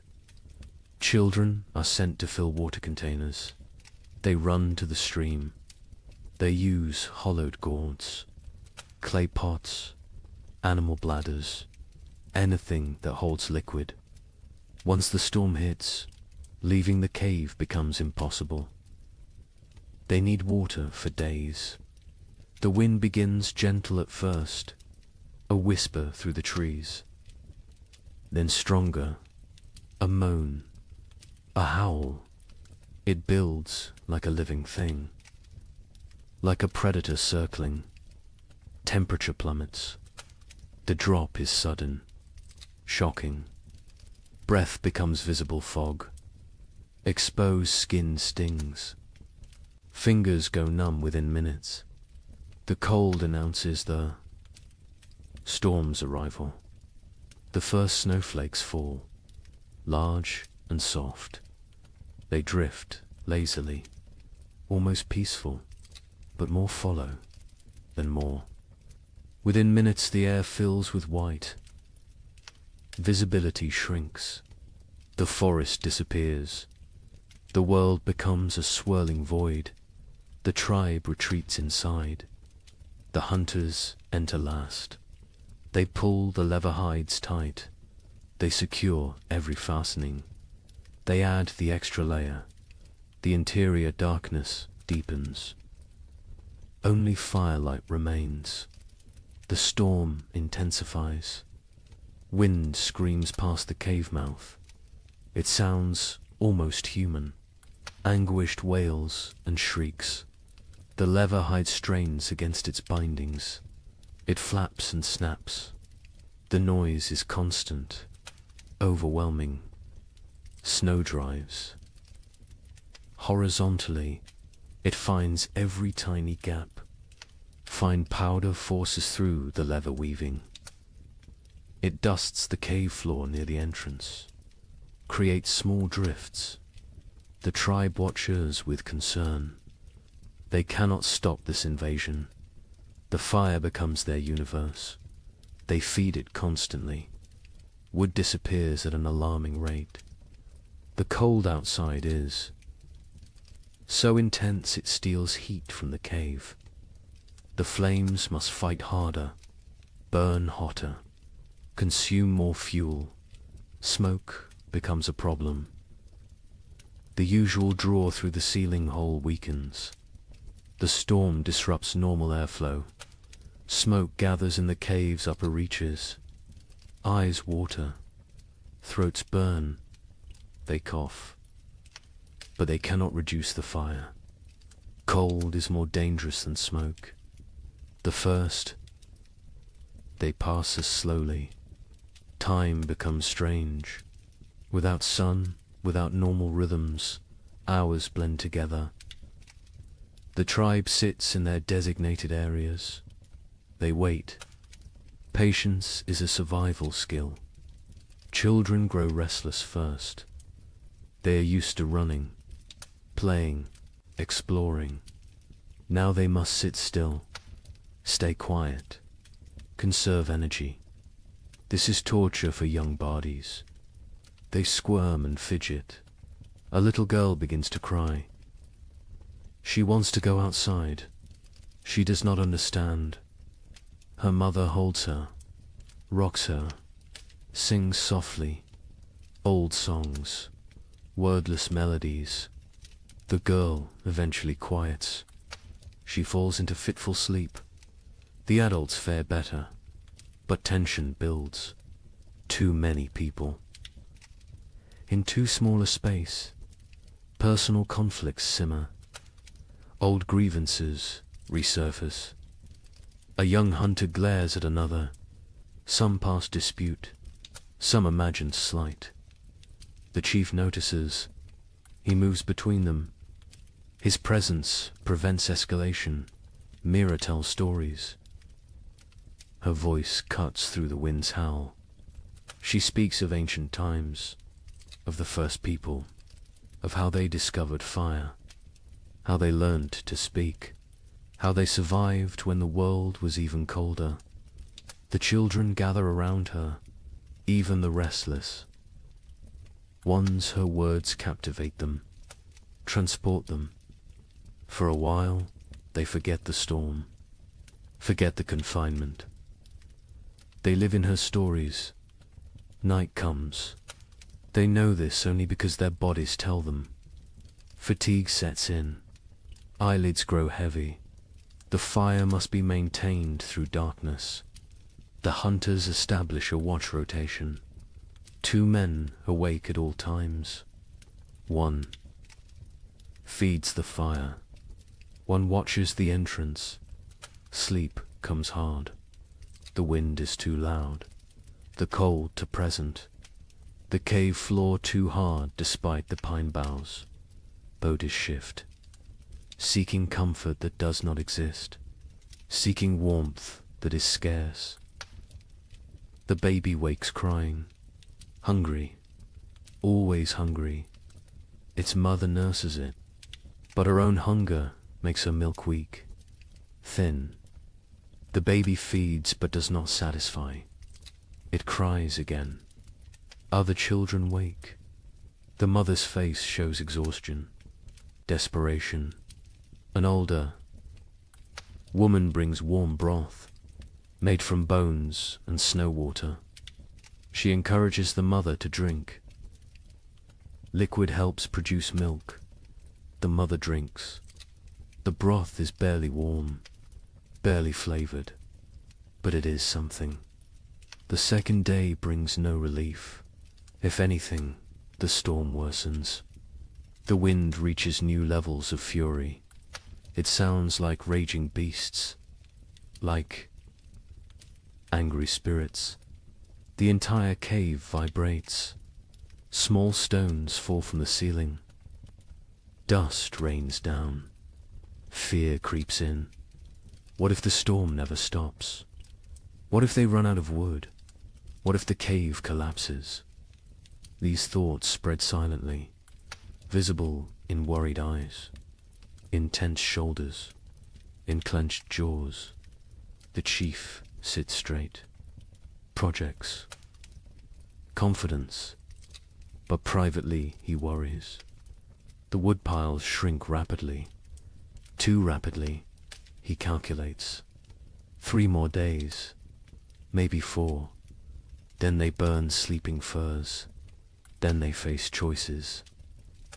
Children are sent to fill water containers. They run to the stream. They use hollowed gourds, clay pots, animal bladders, anything that holds liquid. Once the storm hits, leaving the cave becomes impossible. They need water for days. The wind begins gentle at first, a whisper through the trees. Then stronger, a moan, a howl. It builds like a living thing, like a predator circling. Temperature plummets. The drop is sudden, shocking. Breath becomes visible fog. Exposed skin stings. Fingers go numb within minutes. The cold announces the storm's arrival. The first snowflakes fall, large and soft. They drift lazily, almost peaceful, but more follow than more. Within minutes the air fills with white. Visibility shrinks. The forest disappears. The world becomes a swirling void. The tribe retreats inside. The hunters enter last. They pull the leather hides tight. They secure every fastening. They add the extra layer. The interior darkness deepens. Only firelight remains. The storm intensifies. Wind screams past the cave mouth. It sounds almost human. Anguished wails and shrieks. The leather hide strains against its bindings. It flaps and snaps. The noise is constant, overwhelming. Snow drives. Horizontally, it finds every tiny gap. Fine powder forces through the leather weaving. It dusts the cave floor near the entrance, creates small drifts. The tribe watches with concern. They cannot stop this invasion. The fire becomes their universe. They feed it constantly. Wood disappears at an alarming rate. The cold outside is so intense it steals heat from the cave. The flames must fight harder, burn hotter, consume more fuel. Smoke becomes a problem. The usual draw through the ceiling hole weakens. The storm disrupts normal airflow. Smoke gathers in the cave's upper reaches. Eyes water. Throats burn. They cough. But they cannot reduce the fire. Cold is more dangerous than smoke. The first, they pass us slowly. Time becomes strange. Without sun, without normal rhythms, hours blend together. The tribe sits in their designated areas. They wait. Patience is a survival skill. Children grow restless first. They are used to running, playing, exploring. Now they must sit still, stay quiet, conserve energy. This is torture for young bodies. They squirm and fidget. A little girl begins to cry. She wants to go outside. She does not understand. Her mother holds her, rocks her, sings softly, old songs, wordless melodies. The girl eventually quiets. She falls into fitful sleep. The adults fare better, but tension builds. Too many people. In too small a space, personal conflicts simmer. Old grievances resurface. A young hunter glares at another. Some past dispute, some imagined slight. The chief notices. He moves between them. His presence prevents escalation. Mira tells stories. Her voice cuts through the wind's howl. She speaks of ancient times, of the first people, of how they discovered fire, how they learned to speak, how they survived when the world was even colder. The children gather around her, even the restless. Once her words captivate them, transport them. For a while, they forget the storm, forget the confinement. They live in her stories. Night comes. They know this only because their bodies tell them. Fatigue sets in. Eyelids grow heavy. The fire must be maintained through darkness. The hunters establish a watch rotation. 2 men awake at all times. 1 feeds the fire. 1 watches the entrance. Sleep comes hard. The wind is too loud. The cold too present. The cave floor too hard despite the pine boughs. Bodies shift. Seeking comfort that does not exist. Seeking warmth that is scarce. The baby wakes crying. Hungry. Always hungry. Its mother nurses it. But her own hunger makes her milk weak. Thin. The baby feeds but does not satisfy. It cries again. Other children wake. The mother's face shows exhaustion, desperation. An older woman brings warm broth. made from bones and snow water. She encourages the mother to drink. Liquid helps produce milk. The mother drinks. The broth is barely warm, barely flavored, but it is something. The second day brings no relief. If anything, the storm worsens. The wind reaches new levels of fury. It sounds like raging beasts, like angry spirits. The entire cave vibrates. Small stones fall from the ceiling. Dust rains down. Fear creeps in. What if the storm never stops? What if they run out of wood? What if the cave collapses? These thoughts spread silently, visible in worried eyes, in tense shoulders, in clenched jaws. The chief sits straight. Projects. Confidence. But privately he worries. The woodpiles shrink rapidly. Too rapidly, he calculates. 3 more days, maybe 4. Then they burn sleeping firs. Then they face choices.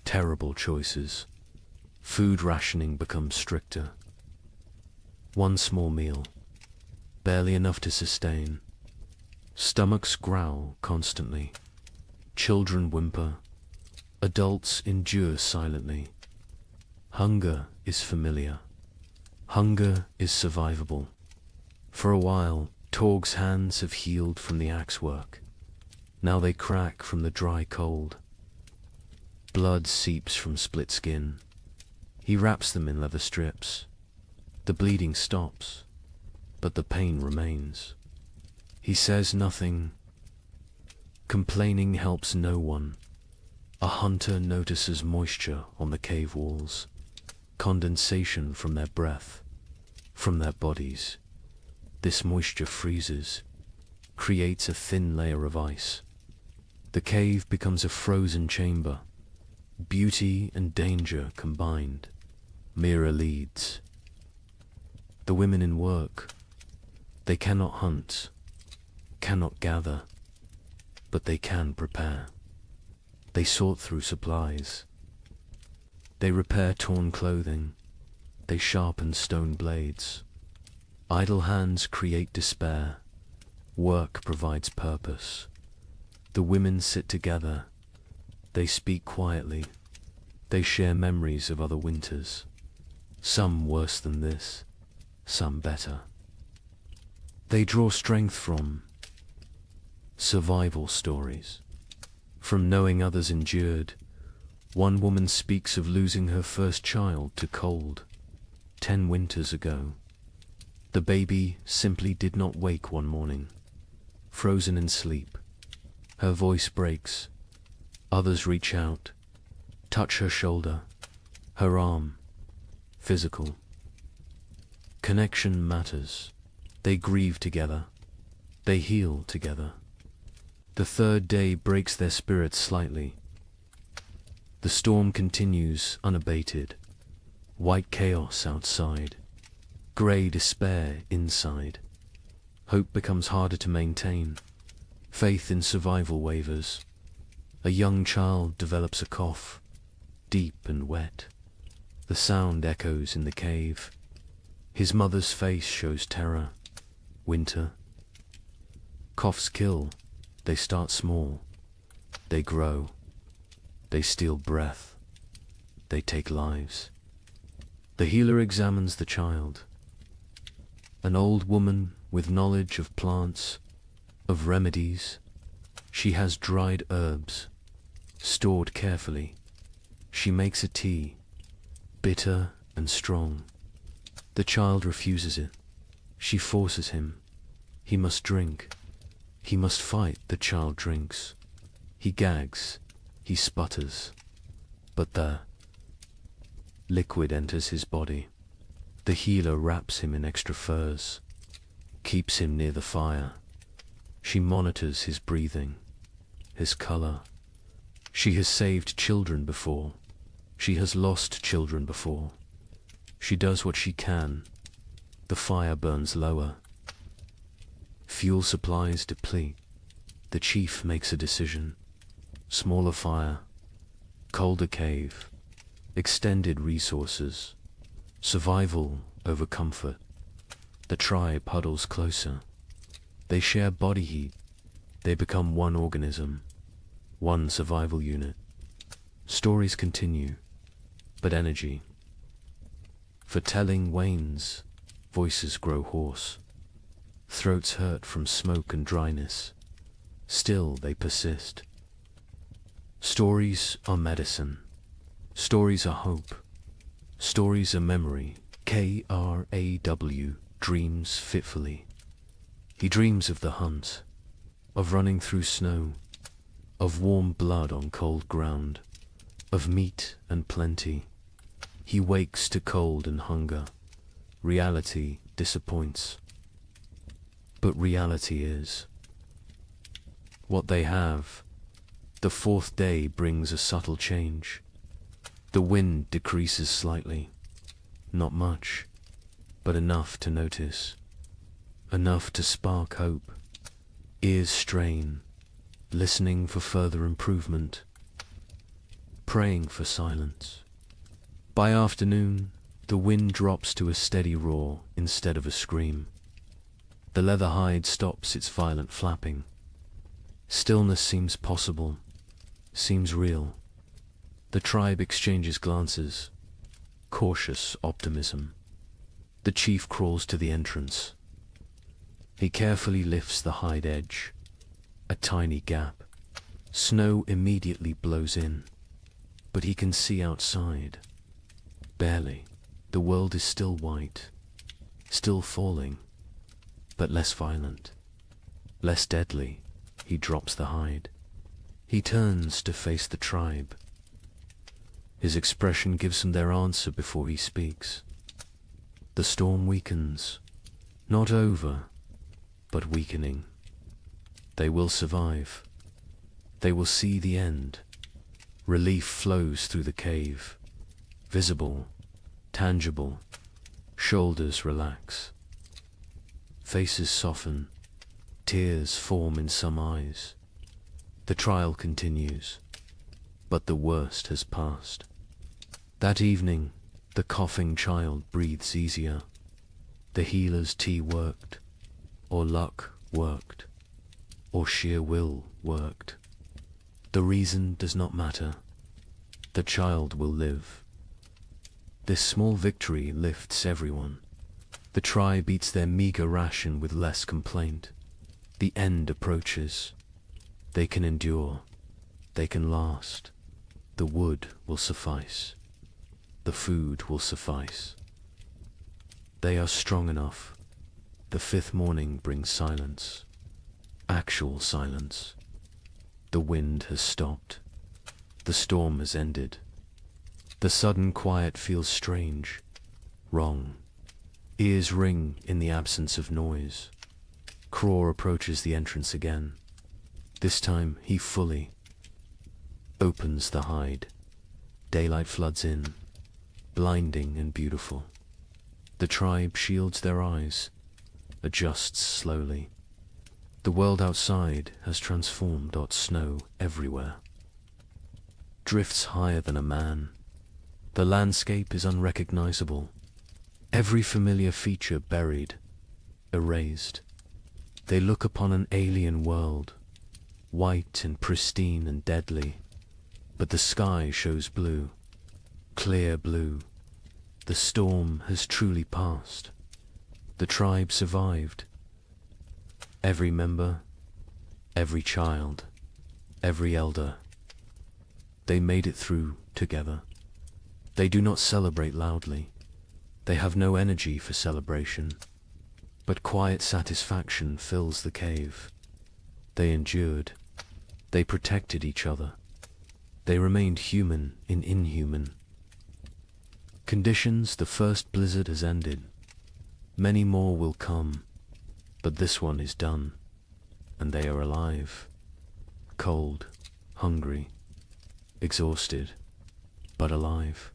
Terrible choices. Food rationing becomes stricter. 1 small meal, barely enough to sustain. Stomachs growl constantly. Children whimper. Adults endure silently. Hunger is familiar. Hunger is survivable. For a while, Torg's hands have healed from the axe work. Now they crack from the dry cold. Blood seeps from split skin. He wraps them in leather strips. The bleeding stops, but the pain remains. He says nothing. Complaining helps no one. A hunter notices moisture on the cave walls, condensation from their breath, from their bodies. This moisture freezes, creates a thin layer of ice. The cave becomes a frozen chamber. Beauty and danger combined. Mira leads. The women in work. They cannot hunt, cannot gather, but they can prepare. They sort through supplies. They repair torn clothing. They sharpen stone blades. Idle hands create despair. Work provides purpose. The women sit together. They speak quietly. They share memories of other winters. Some worse than this, some better. They draw strength from survival stories. From knowing others endured. One woman speaks of losing her first child to cold 10 winters ago. The baby simply did not wake one morning, frozen in sleep. Her voice breaks. Others reach out, touch her shoulder, her arm. Physical. Connection matters. They grieve together. They heal together. The third day breaks their spirits slightly. The storm continues unabated. White chaos outside. Grey despair inside. Hope becomes harder to maintain. Faith in survival wavers. A young child develops a cough, deep and wet. The sound echoes in the cave. His mother's face shows terror. Winter. Coughs kill. They start small. They grow. They steal breath. They take lives. The healer examines the child. An old woman with knowledge of plants, of remedies. She has dried herbs, stored carefully. She makes a tea, bitter and strong. The child refuses it. She forces him. He must drink. He must fight. The child drinks. He gags. He sputters. But the liquid enters his body. The healer wraps him in extra furs, keeps him near the fire. She monitors his breathing, his color. She has saved children before. She has lost children before. She does what she can. The fire burns lower. Fuel supplies deplete. The chief makes a decision. Smaller fire, colder cave, extended resources, survival over comfort. The tribe huddles closer. They share body heat. They become one organism, one survival unit. Stories continue, but energy for telling wanes. Voices grow hoarse. Throats hurt from smoke and dryness. Still they persist. Stories are medicine. Stories are hope. Stories are memory. Kraw dreams fitfully. He dreams of the hunt, of running through snow, of warm blood on cold ground, of meat and plenty. He wakes to cold and hunger. Reality disappoints. But reality is what they have. The fourth day brings a subtle change. The wind decreases slightly. Not much, but enough to notice. Enough to spark hope. Ears strain, listening for further improvement. Praying for silence. By afternoon, the wind drops to a steady roar instead of a scream. The leather hide stops its violent flapping. Stillness seems possible, seems real. The tribe exchanges glances. Cautious optimism. The chief crawls to the entrance. He carefully lifts the hide edge. A tiny gap. Snow immediately blows in, but he can see outside. Barely. The world is still white, still falling, but less violent, less deadly. He drops the hide. He turns to face the tribe. His expression gives them their answer before he speaks. The storm weakens, not over, but weakening. They will survive. They will see the end. Relief flows through the cave, visible, tangible. Shoulders relax. Faces soften. Tears form in some eyes. The trial continues, but the worst has passed. That evening, the coughing child breathes easier. The healer's tea worked, or luck worked, or sheer will worked. The reason does not matter. The child will live. This small victory lifts everyone. The tribe eats their meager ration with less complaint. The end approaches. They can endure. They can last. The wood will suffice. The food will suffice. They are strong enough. The fifth morning brings silence. Actual silence. The wind has stopped. The storm has ended. The sudden quiet feels strange, wrong. Ears ring in the absence of noise. Kraw approaches the entrance again. This time he fully opens the hide. Daylight floods in, blinding and beautiful. The tribe shields their eyes, adjusts slowly. The world outside has transformed. Snow everywhere. Drifts higher than a man. The landscape is unrecognizable. Every familiar feature buried, erased. They look upon an alien world, white and pristine and deadly. But the sky shows blue, clear blue. The storm has truly passed. The tribe survived. Every member, every child, every elder. They made it through together. They do not celebrate loudly. They have no energy for celebration, but quiet satisfaction fills the cave. They endured. They protected each other. They remained human in inhuman conditions. The first blizzard has ended. Many more will come, but this one is done, and they are alive. Cold, hungry, exhausted, but alive.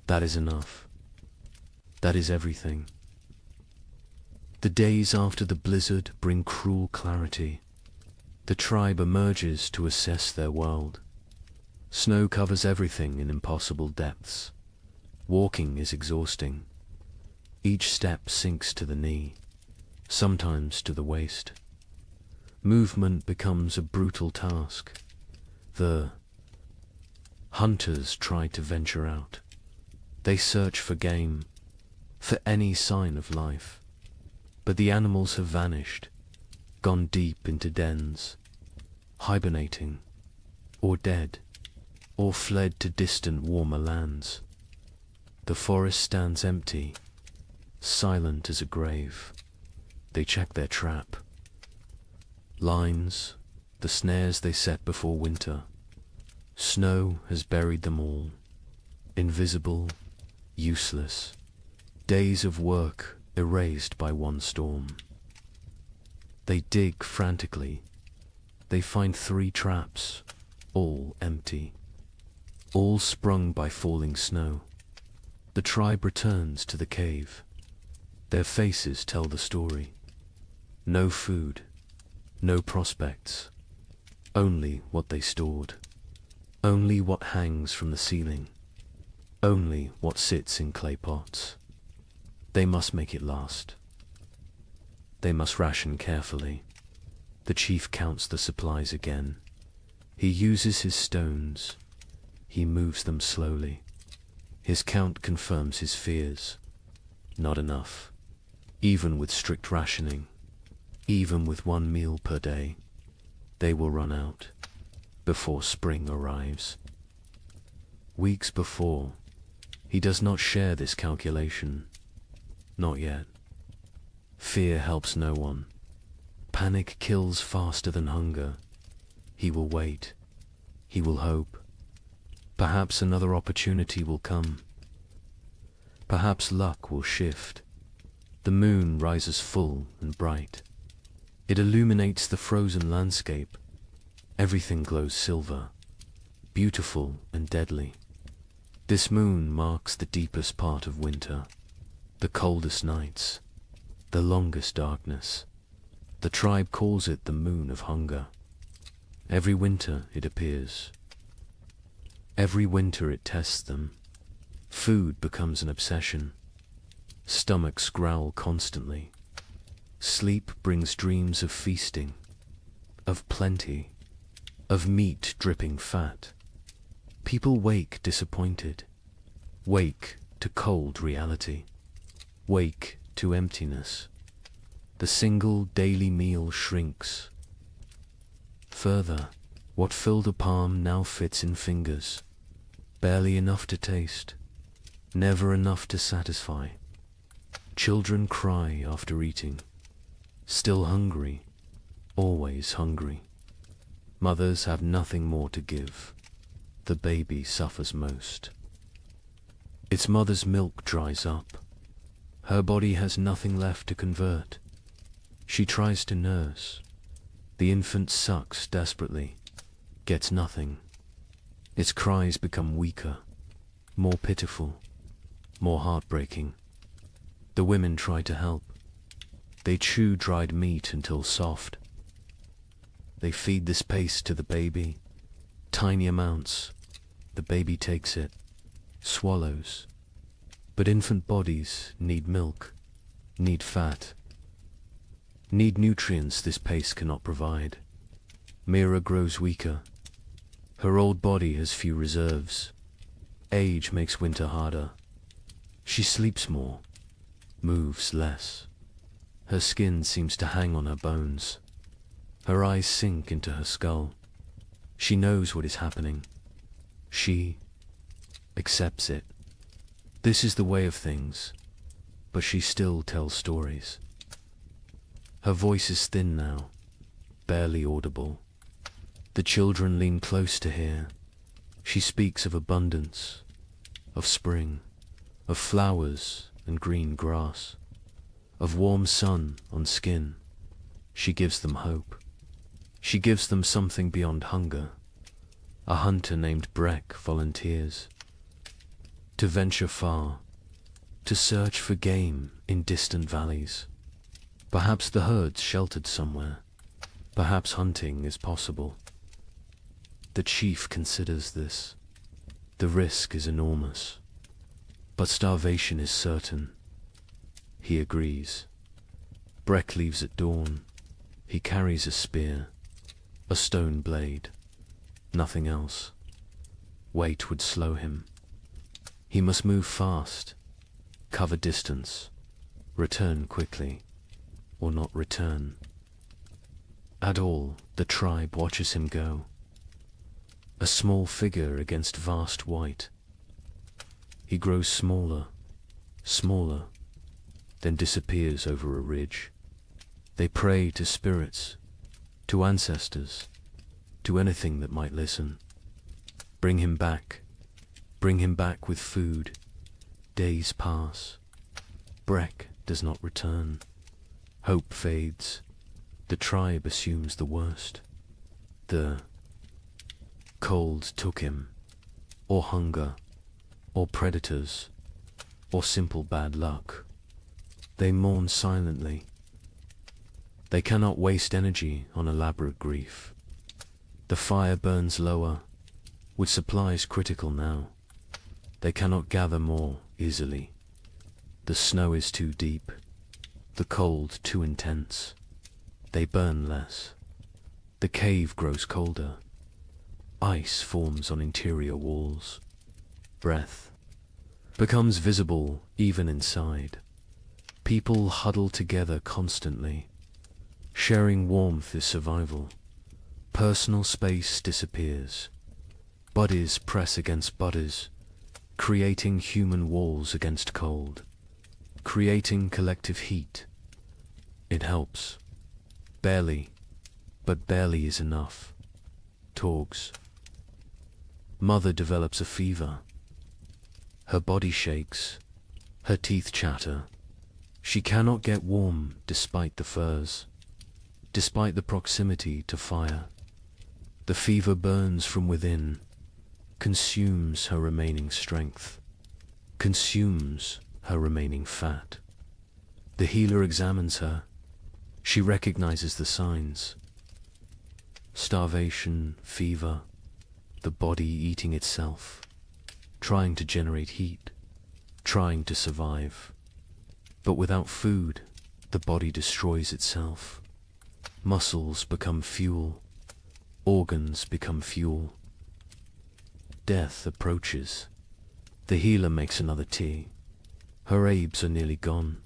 That is enough. That is everything. The days after the blizzard bring cruel clarity. The tribe emerges to assess their world. Snow covers everything in impossible depths. Walking is exhausting. Each step sinks to the knee, sometimes to the waist. Movement becomes a brutal task. The hunters try to venture out. They search for game, for any sign of life. But the animals have vanished, gone deep into dens, hibernating, or dead, or fled to distant warmer lands. The forest stands empty, silent as a grave. They check their trap. Lines, the snares they set before winter. Snow has buried them all. Invisible, useless. Days of work erased by one storm. They dig frantically. They find 3 traps, all empty. All sprung by falling snow. The tribe returns to the cave. Their faces tell the story. No food, no prospects, only what they stored. Only what hangs from the ceiling. Only what sits in clay pots. They must make it last. They must ration carefully. The chief counts the supplies again. He uses his stones. He moves them slowly. His count confirms his fears. Not enough. Even with strict rationing, even with 1 meal per day, they will run out before spring arrives. Weeks before, he does not share this calculation. Not yet. Fear helps no one. Panic kills faster than hunger. He will wait. He will hope. Perhaps another opportunity will come. Perhaps luck will shift. The moon rises full and bright. It illuminates the frozen landscape. Everything glows silver, beautiful and deadly. This moon marks the deepest part of winter, the coldest nights, the longest darkness. The tribe calls it the moon of hunger. Every winter it appears. Every winter it tests them. Food becomes an obsession. Stomachs growl constantly. Sleep brings dreams of feasting, of plenty, of meat dripping fat. People wake disappointed, wake to cold reality, wake to emptiness. The single daily meal shrinks. Further, what filled a palm now fits in fingers, barely enough to taste, never enough to satisfy. Children cry after eating, still hungry, always hungry. Mothers have nothing more to give. The baby suffers most. Its mother's milk dries up. Her body has nothing left to convert. She tries to nurse. The infant sucks desperately, gets nothing. Its cries become weaker, more pitiful, more heartbreaking. The women try to help. They chew dried meat until soft. They feed this paste to the baby, tiny amounts. The baby takes it, swallows. But infant bodies need milk, need fat, need nutrients this paste cannot provide. Mira grows weaker. Her old body has few reserves. Age makes winter harder. She sleeps more, moves less. Her skin seems to hang on her bones. Her eyes sink into her skull. She knows what is happening. She accepts it. This is the way of things, but she still tells stories. Her voice is thin now, barely audible. The children lean close to hear. She speaks of abundance, of spring, of flowers and green grass, of warm sun on skin. She gives them hope. She gives them something beyond hunger. A hunter named Breck volunteers to venture far, to search for game in distant valleys. Perhaps the herd's sheltered somewhere. Perhaps hunting is possible. The chief considers this. The risk is enormous. But starvation is certain. He agrees. Breck leaves at dawn. He carries a spear, a stone blade, nothing else. Weight would slow him. He must move fast, cover distance, return quickly, or not return. At all, the tribe watches him go. A small figure against vast white. He grows smaller, smaller, then disappears over a ridge. They pray to spirits, to ancestors, to anything that might listen. Bring him back with food. Days pass. Breck does not return. Hope fades. The tribe assumes the worst. The cold took him, or hunger, or predators, or simple bad luck. They mourn silently. They cannot waste energy on elaborate grief. The fire burns lower, with supplies critical now. They cannot gather more easily. The snow is too deep, the cold too intense. They burn less. The cave grows colder. Ice forms on interior walls. Breath becomes visible even inside. People huddle together constantly. Sharing warmth is survival. Personal space disappears. Bodies press against bodies, creating human walls against cold, creating collective heat. It helps. Barely, but barely is enough. Torgs. Mother develops a fever. Her body shakes. Her teeth chatter. She cannot get warm despite the furs, despite the proximity to fire. The fever burns from within, consumes her remaining strength, consumes her remaining fat. The healer examines her. She recognizes the signs. Starvation, fever, the body eating itself, trying to generate heat, trying to survive. But without food, the body destroys itself. Muscles become fuel. Organs become fuel. Death approaches. The healer makes another tea. Her herbs are nearly gone.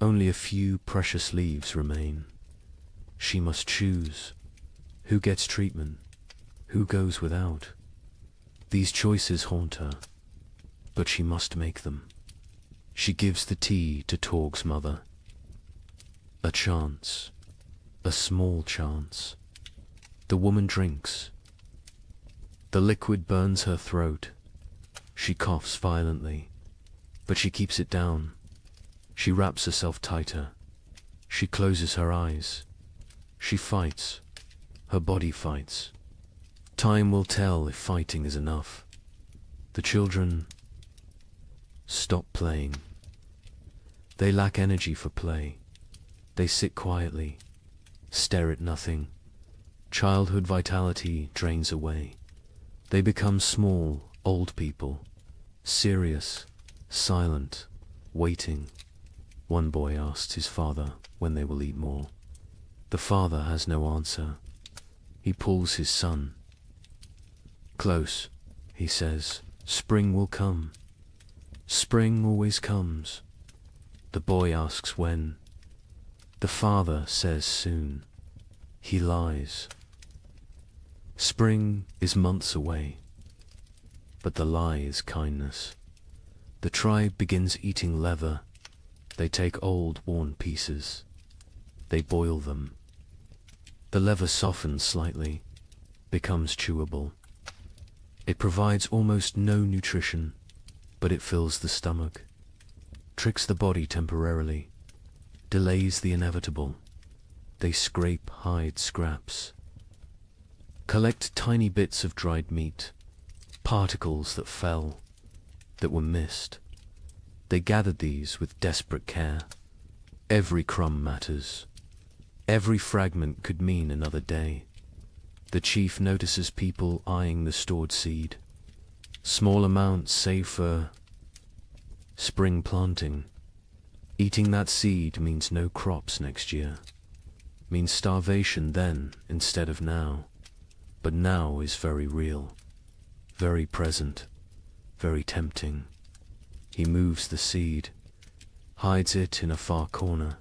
Only a few precious leaves remain. She must choose. Who gets treatment? Who goes without? These choices haunt her, but she must make them. She gives the tea to Torg's mother. A chance. A small chance. The woman drinks. The liquid burns her throat. She coughs violently, but she keeps it down. She wraps herself tighter. She closes her eyes. She fights. Her body fights. Time will tell if fighting is enough. The children stop playing. They lack energy for play. They sit quietly, stare at nothing. Childhood vitality drains away. They become small, old people, serious, silent, waiting. One boy asks his father when they will eat more. The father has no answer. He pulls his son. Close, he says, spring will come. Spring always comes. The boy asks when. The father says soon. He lies. Spring is months away, but the lie is kindness. The tribe begins eating leather. They take old, worn pieces. They boil them. The leather softens slightly, becomes chewable. It provides almost no nutrition, but it fills the stomach, tricks the body temporarily, delays the inevitable. They scrape hide scraps, collect tiny bits of dried meat, particles that fell, that were missed. They gathered these with desperate care. Every crumb matters. Every fragment could mean another day. The chief notices people eyeing the stored seed. Small amounts save for spring planting. Eating that seed means no crops next year. Means starvation then instead of now. But now is very real, very present, very tempting. He moves the seed, hides it in a far corner,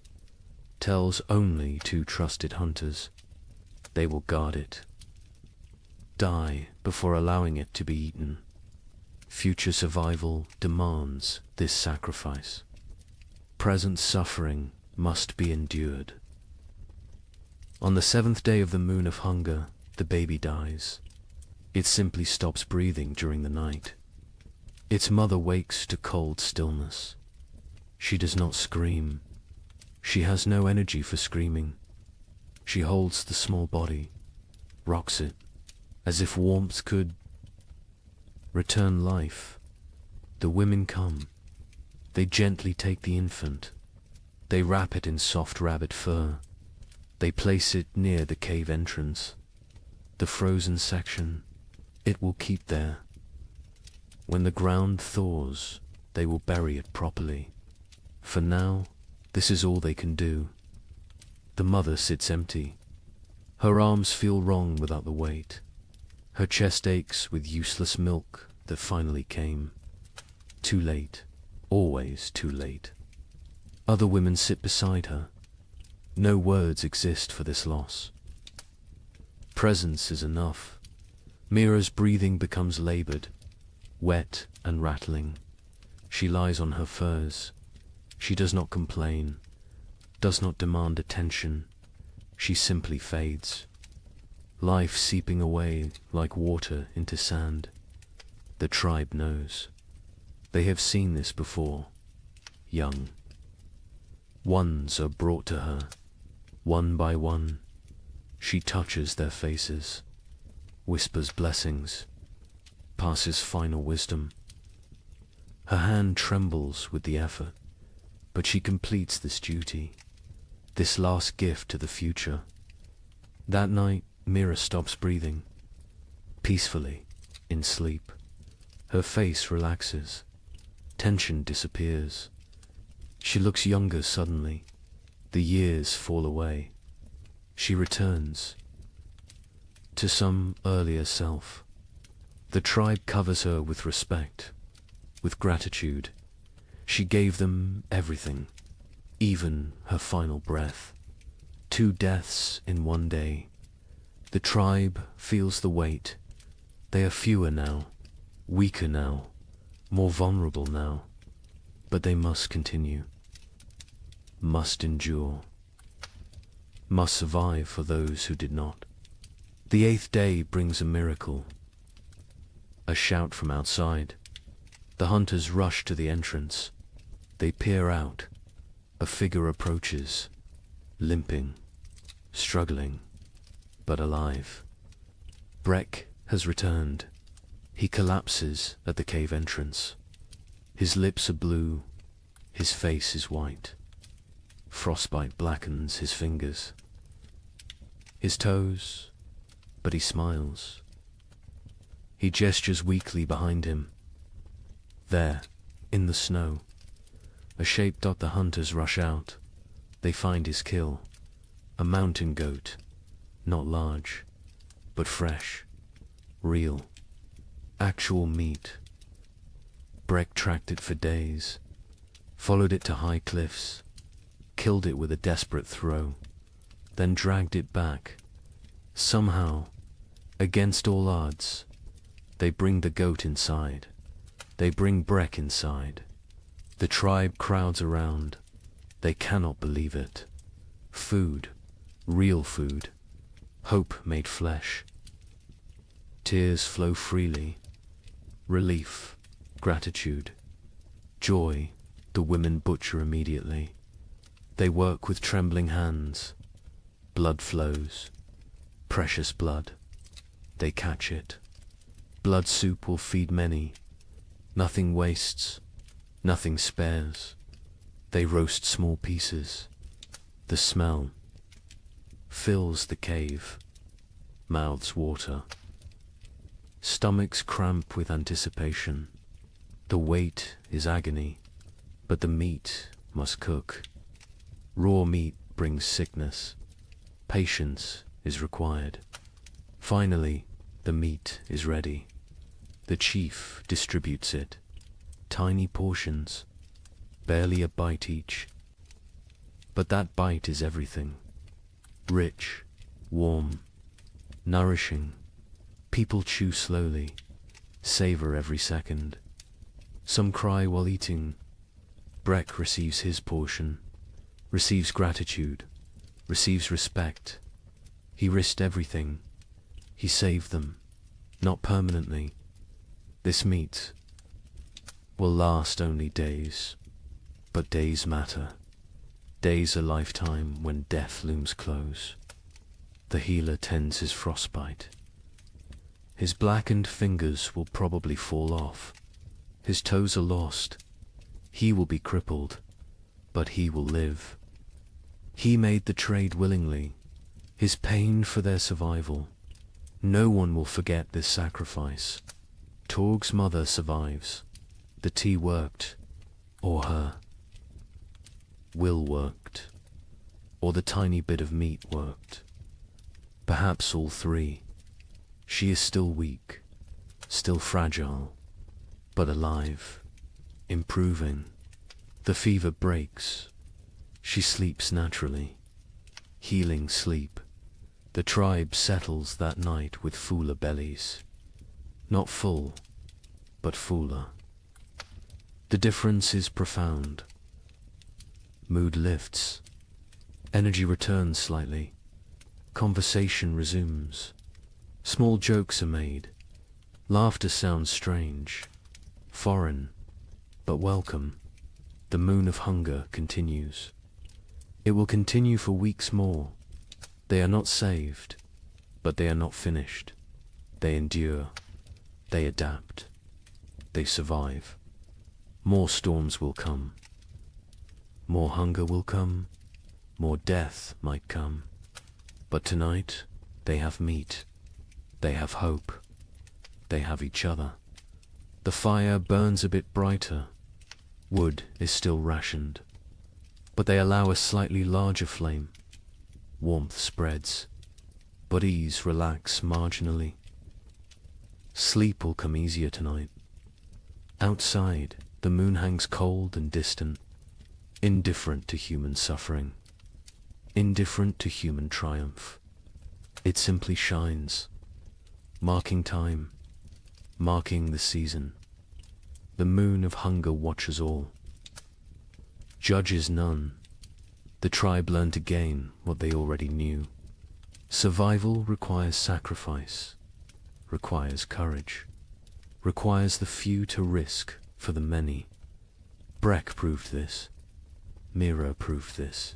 tells only 2 trusted hunters. They will guard it. Die before allowing it to be eaten. Future survival demands this sacrifice. Present suffering must be endured. On the 7th day of the moon of hunger, the baby dies. It simply stops breathing during the night. Its mother wakes to cold stillness. She does not scream. She has no energy for screaming. She holds the small body, rocks it, as if warmth could return life. The women come. They gently take the infant. They wrap it in soft rabbit fur. They place it near the cave entrance. The frozen section, it will keep there. When the ground thaws, they will bury it properly. For now, this is all they can do. The mother sits empty. Her arms feel wrong without the weight. Her chest aches with useless milk that finally came. Too late, always too late. Other women sit beside her. No words exist for this loss. Presence is enough. Mira's breathing becomes labored, wet and rattling. She lies on her furs. She does not complain, does not demand attention. She simply fades. Life seeping away like water into sand. The tribe knows. They have seen this before. Young. Ones are brought to her, one by one. She touches their faces, whispers blessings, passes final wisdom. Her hand trembles with the effort, but she completes this duty, this last gift to the future. That night, Mira stops breathing, peacefully, in sleep. Her face relaxes, tension disappears. She looks younger suddenly. The years fall away. She returns to some earlier self. The tribe covers her with respect, with gratitude. She gave them everything, even her final breath. 2 deaths in one day. The tribe feels the weight. They are fewer now, weaker now, more vulnerable now. But they must continue, must endure, must survive for those who did not. The 8th day brings a miracle. A shout from outside. The hunters rush to the entrance. They peer out. A figure approaches, limping, struggling, but alive. Breck has returned. He collapses at the cave entrance. His lips are blue. His face is white. Frostbite blackens his fingers, his toes, but he smiles. He gestures weakly behind him. There, in the snow, a shape. The hunters rush out. They find his kill, a mountain goat, not large, but fresh, real, actual meat. Breck tracked it for days, followed it to high cliffs, killed it with a desperate throw, then dragged it back. Somehow, against all odds, they bring the goat inside. They bring Breck inside. The tribe crowds around. They cannot believe it. Food, real food, hope made flesh. Tears flow freely. Relief, gratitude, joy. The women butcher immediately. They work with trembling hands. Blood flows. Precious blood. They catch it. Blood soup will feed many. Nothing wastes. Nothing spares. They roast small pieces. The smell fills the cave, mouths water, stomachs cramp with anticipation. The wait is agony, but the meat must cook. Raw meat brings sickness. Patience is required. Finally, the meat is ready. The chief distributes it. Tiny portions, barely a bite each. But that bite is everything. Rich, warm, nourishing. People chew slowly, savor every second. Some cry while eating. Breck receives his portion, receives gratitude, receives respect. He risked everything. He saved them, not permanently. This meat will last only days, but days matter. Days a lifetime when death looms close. The healer tends his frostbite. His blackened fingers will probably fall off. His toes are lost. He will be crippled, but he will live. He made the trade willingly, his pain for their survival. No one will forget this sacrifice. Torg's mother survives. The tea worked, or her will worked, or the tiny bit of meat worked. Perhaps all three. She is still weak, still fragile, but alive, improving. The fever breaks. She sleeps naturally. Healing sleep. The tribe settles that night with fuller bellies. Not full, but fuller. The difference is profound. Mood lifts. Energy returns slightly. Conversation resumes. Small jokes are made. Laughter sounds strange, foreign, but welcome. The moon of hunger continues. It will continue for weeks more. They are not saved, but they are not finished. They endure. They adapt. They survive. More storms will come. More hunger will come. More death might come. But tonight, they have meat. They have hope. They have each other. The fire burns a bit brighter. Wood is still rationed. But they allow a slightly larger flame. Warmth spreads. Bodies relax marginally. Sleep will come easier tonight. Outside, the moon hangs cold and distant, indifferent to human suffering, indifferent to human triumph. It simply shines, marking time, marking the season. The moon of hunger watches all. Judges none. The tribe learned to gain what they already knew. Survival requires sacrifice, requires courage, requires the few to risk for the many. Breck proved this. Mira proved this.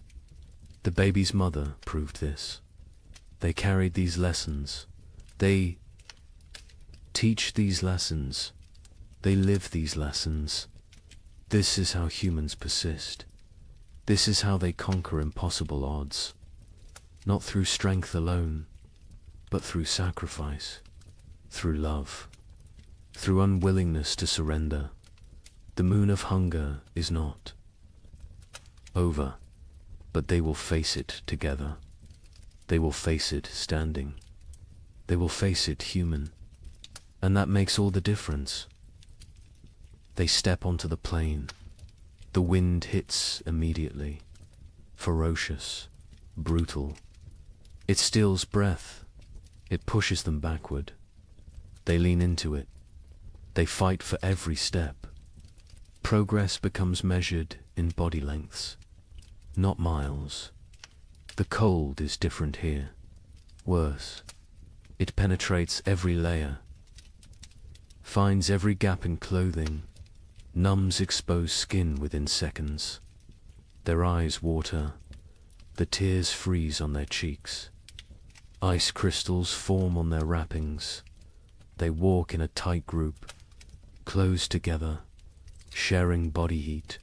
The baby's mother proved this. They carried these lessons. They teach these lessons. They live these lessons. This is how humans persist. This is how they conquer impossible odds. Not through strength alone, but through sacrifice, through love, through unwillingness to surrender. The moon of hunger is not over, but they will face it together. They will face it standing. They will face it human. And that makes all the difference. They step onto the plain. The wind hits immediately. Ferocious, brutal. It steals breath. It pushes them backward. They lean into it. They fight for every step. Progress becomes measured in body lengths, not miles. The cold is different here. Worse. It penetrates every layer, finds every gap in clothing, numbs exposed skin within seconds. Their eyes water. The tears freeze on their cheeks. Ice crystals form on their wrappings. They walk in a tight group, close together, sharing body heat,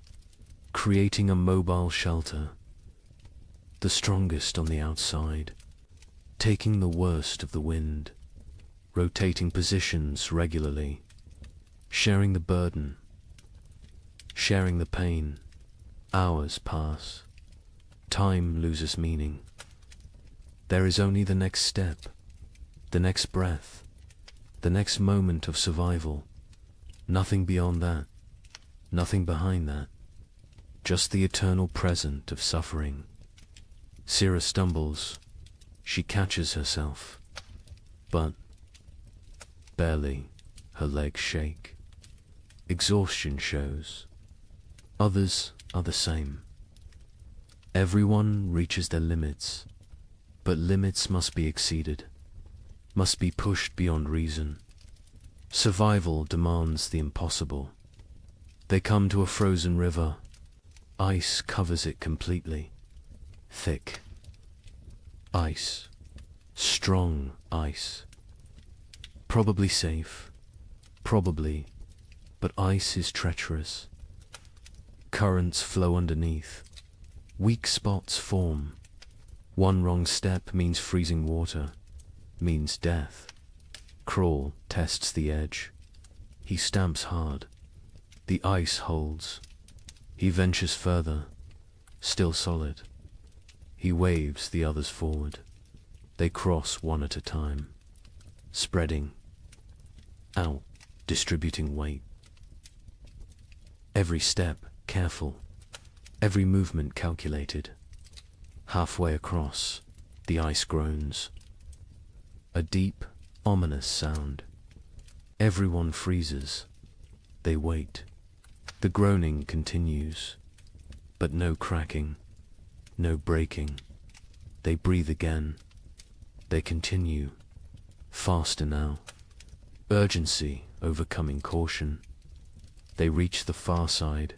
creating a mobile shelter. The the strongest on the outside, taking the worst of the wind, rotating positions regularly, sharing the burden, sharing the pain. Hours pass. Time loses meaning. There is only the next step, the next breath, the next moment of survival. Nothing beyond that, nothing behind that. Just the eternal present of suffering. Sira stumbles. She catches herself. But barely. Her legs shake. Exhaustion shows. Others are the same. Everyone reaches their limits, but limits must be exceeded, must be pushed beyond reason. Survival demands the impossible. They come to a frozen river. Ice covers it completely. Thick. Ice. Strong ice. Probably safe. Probably. But ice is treacherous. Currents flow underneath. Weak spots form. One wrong step means freezing water, means death. Crawl tests the edge. He stamps hard. The ice holds. He ventures further, still solid. He waves the others forward. They cross one at a time, spreading out, distributing weight. Every step careful, every movement calculated. Halfway across, the ice groans. A deep, ominous sound. Everyone freezes. They wait. The groaning continues, but no cracking, no breaking. They breathe again. They continue, faster now. Urgency overcoming caution. They reach the far side.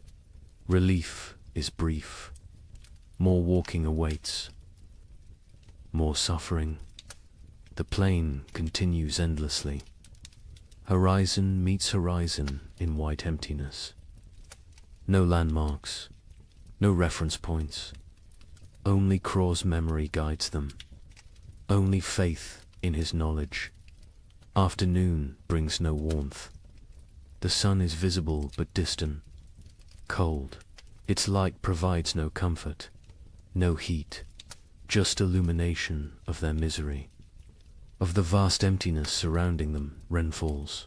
Relief is brief. More walking awaits. More suffering. The plain continues endlessly. Horizon meets horizon in white emptiness. No landmarks, no reference points. Only Craw's memory guides them. Only faith in his knowledge. Afternoon brings no warmth. The sun is visible but distant, cold. Its light provides no comfort, no heat, just illumination of their misery. Of the vast emptiness surrounding them, Ren falls.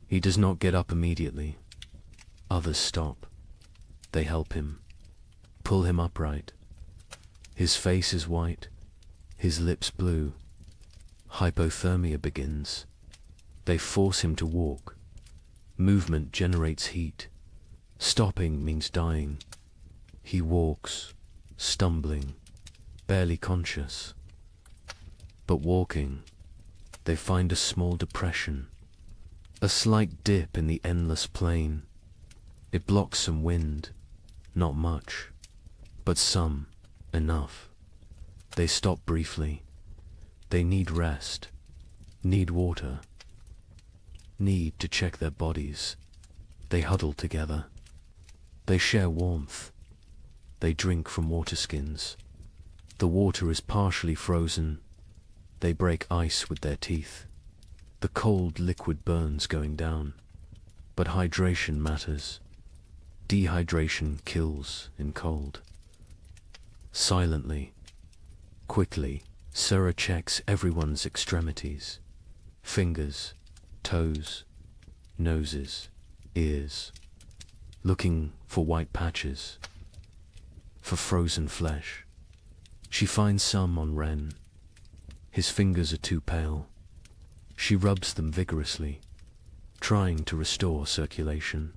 He does not get up immediately. Others stop. They help him, pull him upright. His face is white, his lips blue. Hypothermia begins. They force him to walk. Movement generates heat. Stopping means dying. He walks, stumbling, barely conscious. But walking, they find a small depression, a slight dip in the endless plain. It blocks some wind, not much, but some, enough. They stop briefly. They need rest, need water, need to check their bodies. They huddle together. They share warmth. They drink from water skins. The water is partially frozen. They break ice with their teeth. The cold liquid burns going down. But hydration matters. Dehydration kills in cold. Silently, quickly, Sura checks everyone's extremities. Fingers, toes, noses, ears. Looking for white patches, for frozen flesh. She finds some on Ren. His fingers are too pale. She rubs them vigorously, trying to restore circulation,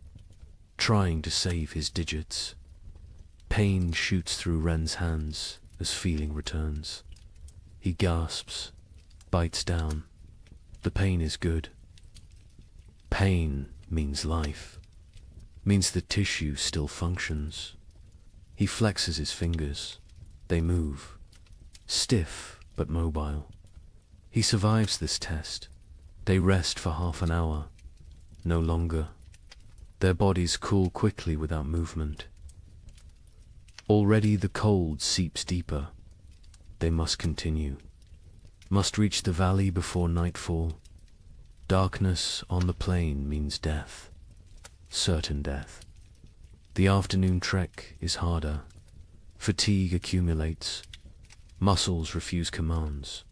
trying to save his digits. Pain shoots through Ren's hands as feeling returns. He gasps, bites down. The pain is good. Pain means life, means the tissue still functions. He flexes his fingers. They move, stiff but mobile. He survives this test. They rest for half an hour, no longer. Their bodies cool quickly without movement. Already the cold seeps deeper. They must continue. Must reach the valley before nightfall. Darkness on the plain means death. Certain death. The afternoon trek is harder. Fatigue accumulates. Muscles refuse commands.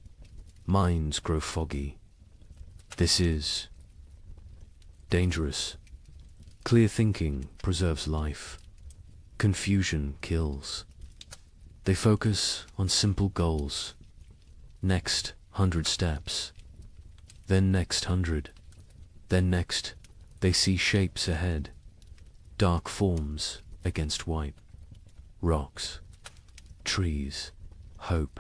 Minds grow foggy. This is dangerous. Clear thinking preserves life. Confusion kills. They focus on simple goals. Next 100 steps. Then next 100. Then next, they see shapes ahead. Dark forms against white. Rocks. Trees. Hope.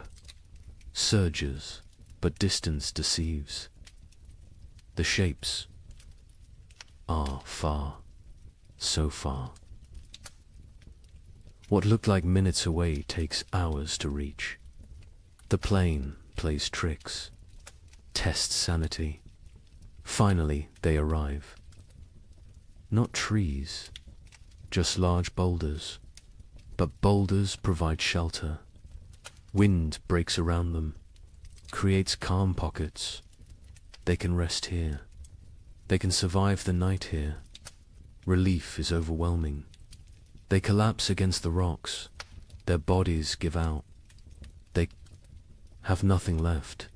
Surges, but distance deceives. The shapes are far. So far. What looked like minutes away takes hours to reach. The plane plays tricks, tests sanity. Finally, they arrive. Not trees, just large boulders. But boulders provide shelter. Wind breaks around them, creates calm pockets. They can rest here. They can survive the night here. Relief is overwhelming. They collapse against the rocks. Their bodies give out. They have nothing left.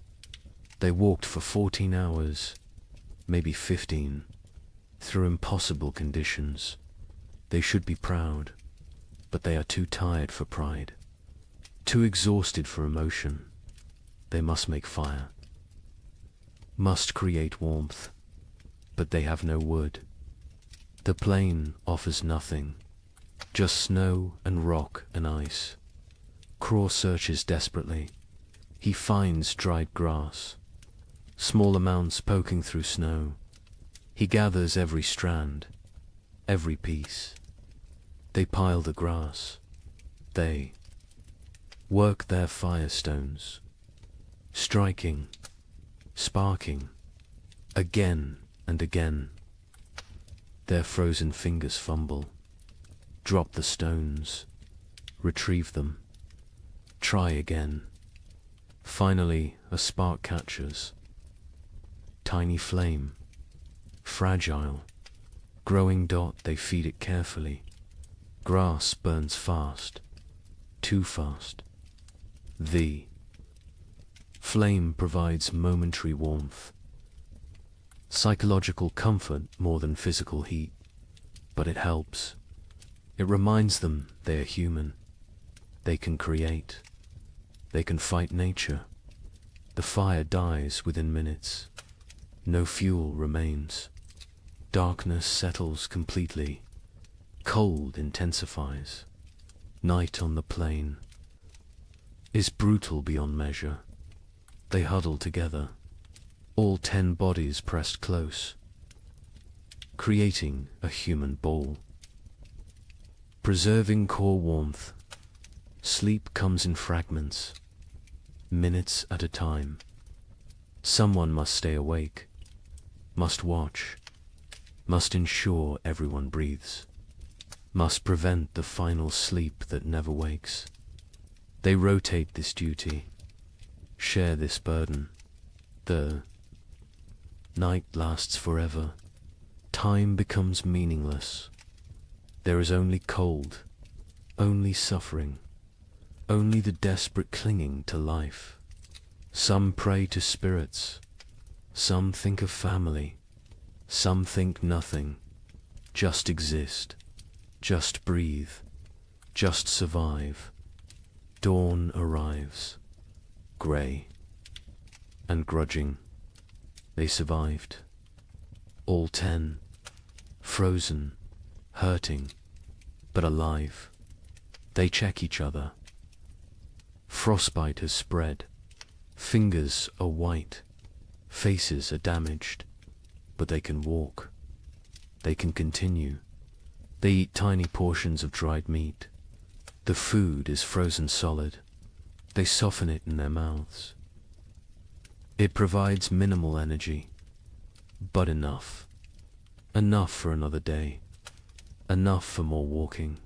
They walked for 14 hours, maybe 15, through impossible conditions. They should be proud, but they are too tired for pride, too exhausted for emotion. They must make fire, must create warmth, but they have no wood. The plain offers nothing, just snow and rock and ice. Craw searches desperately. He finds dried grass, small amounts poking through snow. He gathers every strand, every piece. They pile the grass. They work their firestones, striking, sparking, again and again. Their frozen fingers fumble, drop the stones, retrieve them, try again. Finally, a spark catches. Tiny flame, fragile, growing dot, they feed it carefully. Grass burns fast, too fast. The flame provides momentary warmth, psychological comfort more than physical heat, but it helps. It reminds them they are human. They can create. They can fight nature. The fire dies within minutes. No fuel remains. Darkness settles completely. Cold intensifies. Night on the plain is brutal beyond measure. They huddle together, all 10 bodies pressed close, creating a human ball. Preserving core warmth, sleep comes in fragments, minutes at a time. Someone must stay awake, must watch, must ensure everyone breathes, must prevent the final sleep that never wakes. They rotate this duty, share this burden. The night lasts forever. Time becomes meaningless. There is only cold, only suffering, only the desperate clinging to life. Some pray to spirits, some think of family, some think nothing, just exist, just breathe, just survive. Dawn arrives, grey and grudging. They survived, all 10, frozen, hurting, but alive. They check each other. Frostbite has spread. Fingers are white. Faces are damaged. But they can walk. They can continue. They eat tiny portions of dried meat. The food is frozen solid. They soften it in their mouths. It provides minimal energy, but enough. Enough for another day. Enough for more walking.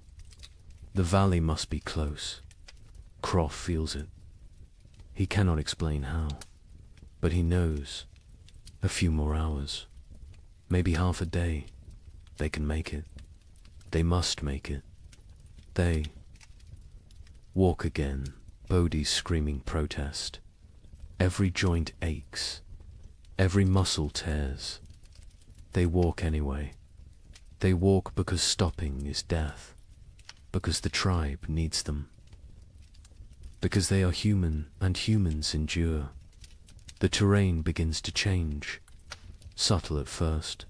The valley must be close. Croft feels it. He cannot explain how, but he knows. A few more hours, maybe half a day, they can make it. They must make it. They walk again, Bodhi's screaming protest. Every joint aches, every muscle tears. They walk anyway. They walk because stopping is death, because the tribe needs them, because they are human and humans endure. The terrain begins to change, subtle at first,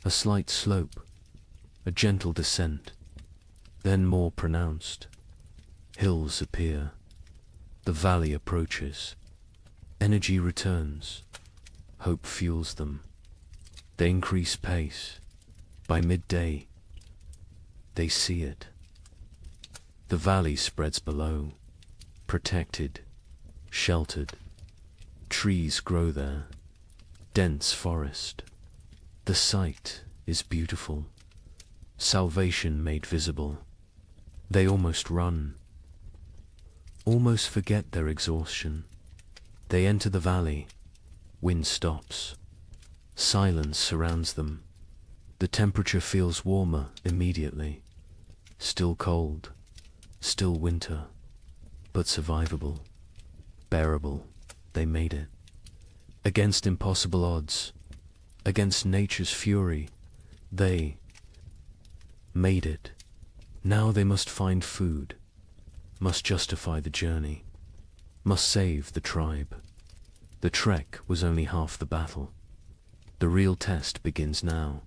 a slight slope, a gentle descent, then more pronounced. Hills appear, the valley approaches, energy returns, hope fuels them. They increase pace. By midday, they see it. The valley spreads below, protected, sheltered. Trees grow there, dense forest. The sight is beautiful, salvation made visible. They almost run, almost forget their exhaustion. They enter the valley, wind stops, silence surrounds them. The temperature feels warmer immediately, still cold, still winter, but survivable, bearable. They made it. Against impossible odds, against nature's fury, they made it. Now they must find food, must justify the journey, must save the tribe. The trek was only half the battle. The real test begins now.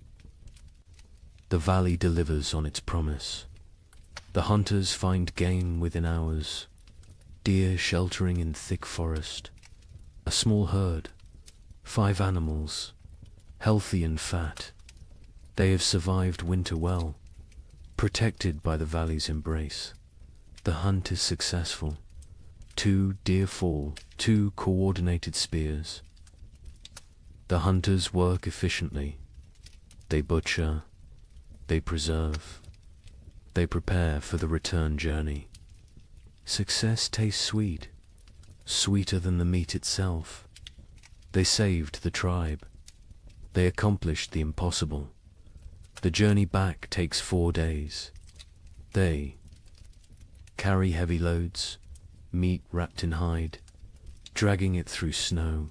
The valley delivers on its promise. The hunters find game within hours, deer sheltering in thick forest. A small herd, 5 animals, healthy and fat. They have survived winter well, protected by the valley's embrace. The hunt is successful. 2 deer fall, 2 coordinated spears. The hunters work efficiently. They butcher, they preserve, they prepare for the return journey. Success tastes sweet, sweeter than the meat itself. They saved the tribe. They accomplished the impossible. The journey back takes 4 days. They carry heavy loads, meat wrapped in hide, dragging it through snow.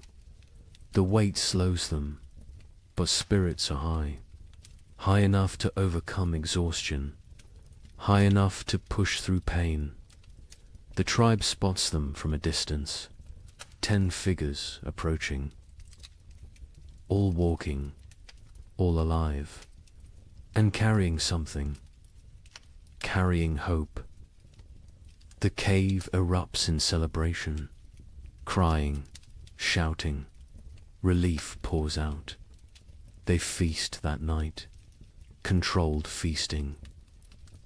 The weight slows them, but spirits are high, high enough to overcome exhaustion, high enough to push through pain. The tribe spots them from a distance, 10 figures approaching, all walking, all alive, and carrying something, carrying hope. The cave erupts in celebration, crying, shouting, relief pours out. They feast that night, controlled feasting,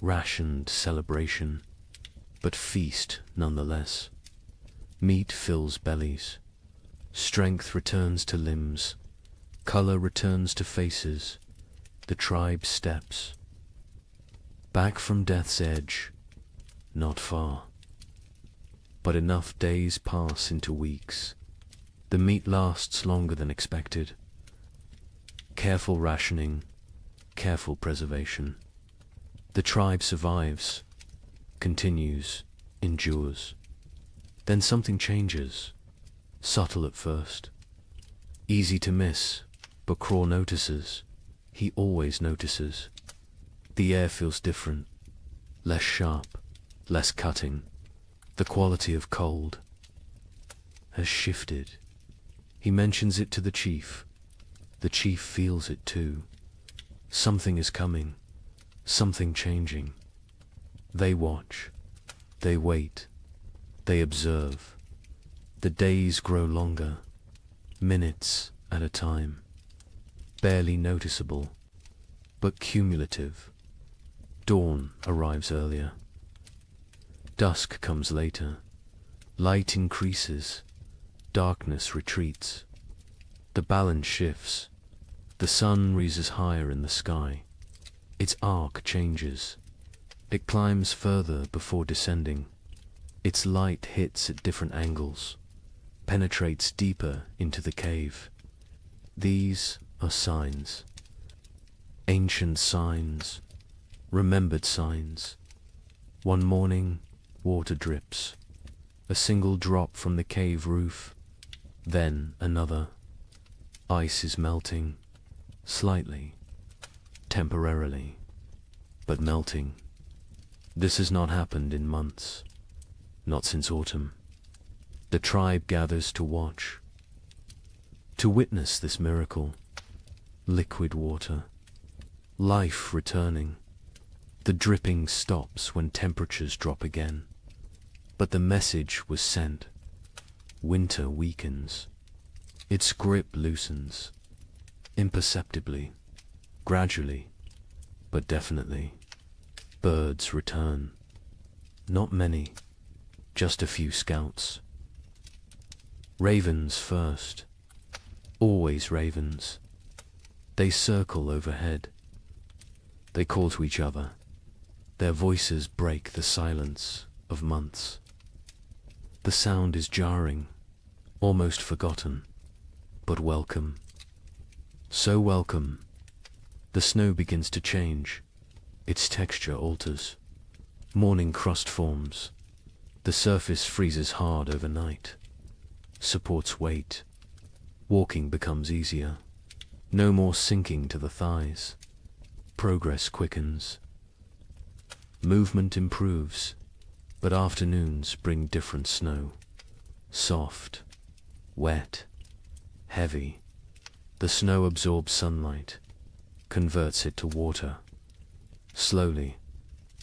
rationed celebration, but feast nonetheless. Meat fills bellies, strength returns to limbs, color returns to faces. The tribe steps back from death's edge, not far, but enough days pass into weeks. The meat lasts longer than expected. Careful rationing, careful preservation. The tribe survives, continues, endures. Then something changes, subtle at first, easy to miss, but Craw notices. He always notices. The air feels different, less sharp, less cutting. The quality of cold has shifted. He mentions it to the chief. The chief feels it too. Something is coming, something changing. They watch, they wait, they observe. The days grow longer, minutes at a time, barely noticeable, but cumulative. Dawn arrives earlier. Dusk comes later. Light increases. Darkness retreats. The balance shifts. The sun rises higher in the sky. Its arc changes. It climbs further before descending. Its light hits at different angles, penetrates deeper into the cave. These are signs. Ancient signs, remembered signs. One morning, water drips. A single drop from the cave roof, then another. Ice is melting, slightly, temporarily, but melting. This has not happened in months, not since autumn. The tribe gathers to watch, to witness this miracle. Liquid water, life returning. The dripping stops when temperatures drop again. But the message was sent. Winter weakens. Its grip loosens. Imperceptibly, gradually, but definitely. Birds return. Not many, just a few scouts. Ravens first. Always ravens. They circle overhead. They call to each other. Their voices break the silence of months. The sound is jarring, almost forgotten, but welcome. So welcome. The snow begins to change. Its texture alters. Morning crust forms. The surface freezes hard overnight. Supports weight. Walking becomes easier. No more sinking to the thighs. Progress quickens. Movement improves. But afternoons bring different snow. Soft, wet, heavy. The snow absorbs sunlight, converts it to water. Slowly,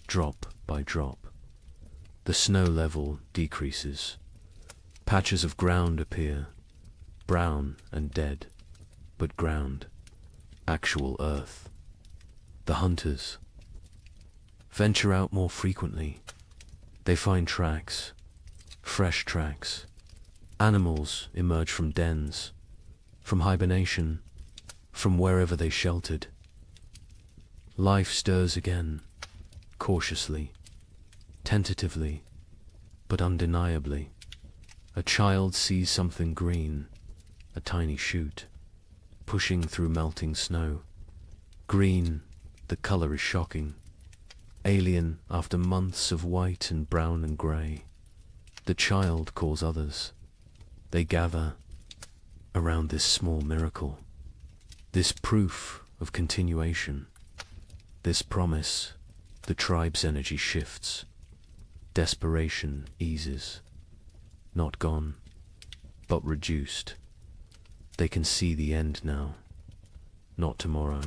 drop by drop, the snow level decreases. Patches of ground appear, brown and dead, but ground, actual earth. The hunters venture out more frequently. They find tracks, fresh tracks. Animals emerge from dens, from hibernation, from wherever they sheltered. Life stirs again, cautiously, tentatively, but undeniably. A child sees something green, a tiny shoot, pushing through melting snow. Green, the color is shocking. Alien after months of white and brown and grey. The child calls others. They gather around this small miracle, this proof of continuation, this promise. The tribe's energy shifts. Desperation eases. Not gone, but reduced. They can see the end now. Not tomorrow,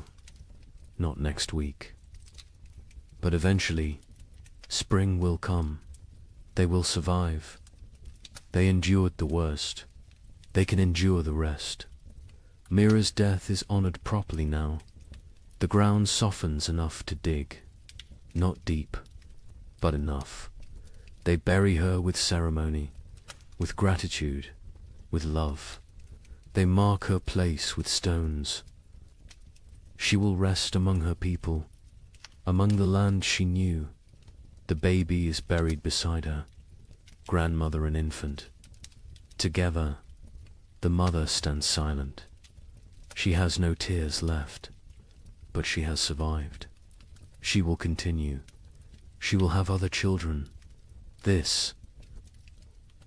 not next week. But eventually, spring will come. They will survive. They endured the worst. They can endure the rest. Mira's death is honored properly now. The ground softens enough to dig. Not deep, but enough. They bury her with ceremony, with gratitude, with love. They mark her place with stones. She will rest among her people, among the land she knew. The baby is buried beside her, grandmother and infant. Together, the mother stands silent. She has no tears left, but she has survived. She will continue. She will have other children. This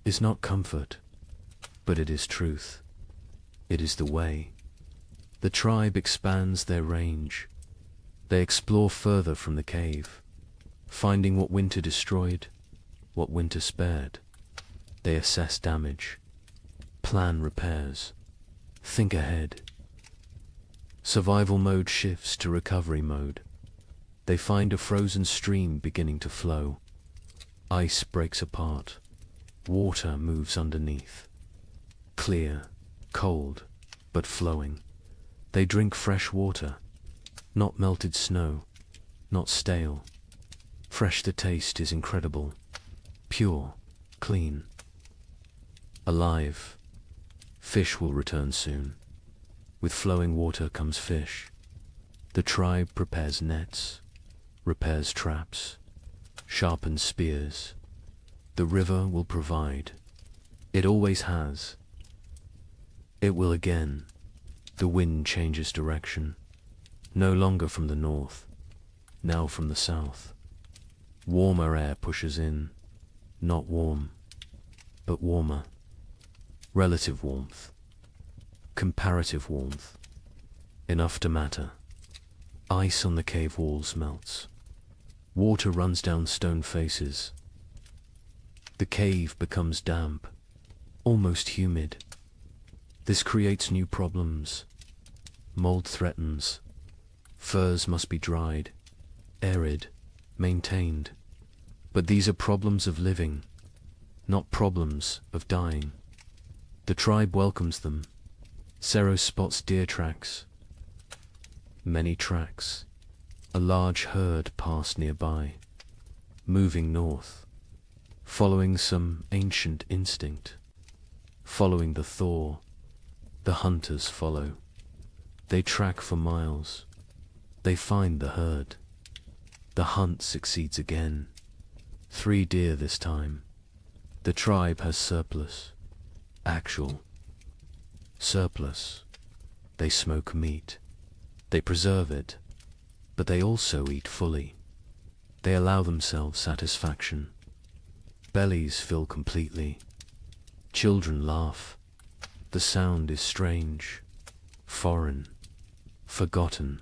is not comfort, but it is truth. It is the way. The tribe expands their range. They explore further from the cave, finding what winter destroyed, what winter spared. They assess damage, plan repairs, think ahead. Survival mode shifts to recovery mode. They find a frozen stream beginning to flow. Ice breaks apart. Water moves underneath. Clear, cold, but flowing. They drink fresh water, not melted snow, not stale. Fresh, the taste is incredible. Pure, clean, alive. Fish will return soon. With flowing water comes fish. The tribe prepares nets, repairs traps, sharpened spears. The river will provide. It always has. It will again. The wind changes direction, no longer from the north, now from the south. Warmer air pushes in, not warm, but warmer. Relative warmth, comparative warmth, enough to matter. Ice on the cave walls melts. Water runs down stone faces. The cave becomes damp, almost humid. This creates new problems. Mold threatens. Furs must be dried, arid, maintained. But these are problems of living, not problems of dying. The tribe welcomes them. Sero spots deer tracks. Many tracks. A large herd pass nearby, moving north, following some ancient instinct, following the thaw. The hunters follow. They track for miles. They find the herd. The hunt succeeds again. 3 deer this time. The tribe has surplus. Actual. Surplus. They smoke meat. They preserve it. But they also eat fully. They allow themselves satisfaction. Bellies fill completely. Children laugh. The sound is strange, foreign, forgotten,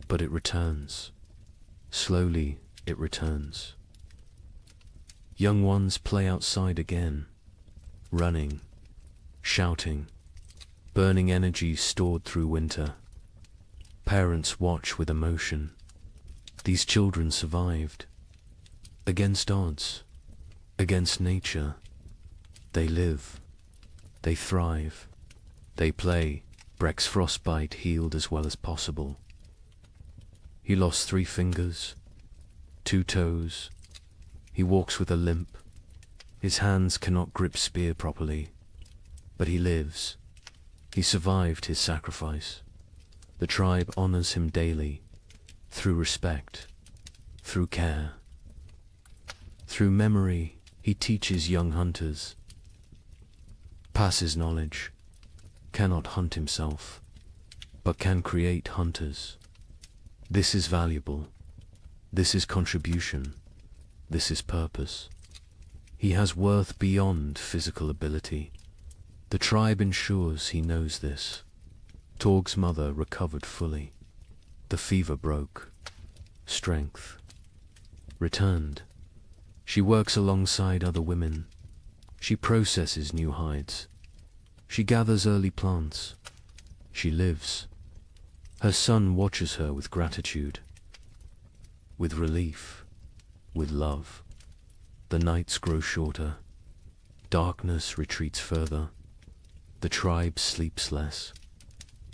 but it returns. Slowly it returns. Young ones play outside again, running, shouting, burning energy stored through winter. Parents watch with emotion. These children survived. Against odds, against nature, they live. They thrive. They play. Breck's frostbite healed as well as possible. He lost 3 fingers, 2 toes. He walks with a limp. His hands cannot grip spear properly. But he lives. He survived his sacrifice. The tribe honors him daily, through respect, through care. Through memory, he teaches young hunters. Passes knowledge, cannot hunt himself, but can create hunters. This is valuable. This is contribution. This is purpose. He has worth beyond physical ability. The tribe ensures he knows this. Torg's mother recovered fully. The fever broke. Strength returned. She works alongside other women. She processes new hides. She gathers early plants. She lives. Her son watches her with gratitude, with relief, with love. The nights grow shorter. Darkness retreats further. The tribe sleeps less,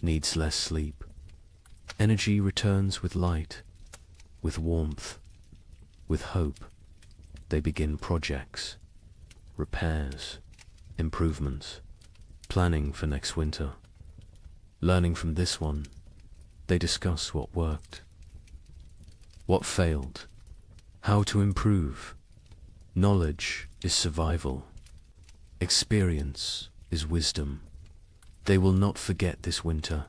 needs less sleep. Energy returns with light, with warmth, with hope. They begin projects, repairs, improvements, planning for next winter. Learning from this one, they discuss what worked, what failed, how to improve. Knowledge is survival. Experience is wisdom. They will not forget this winter,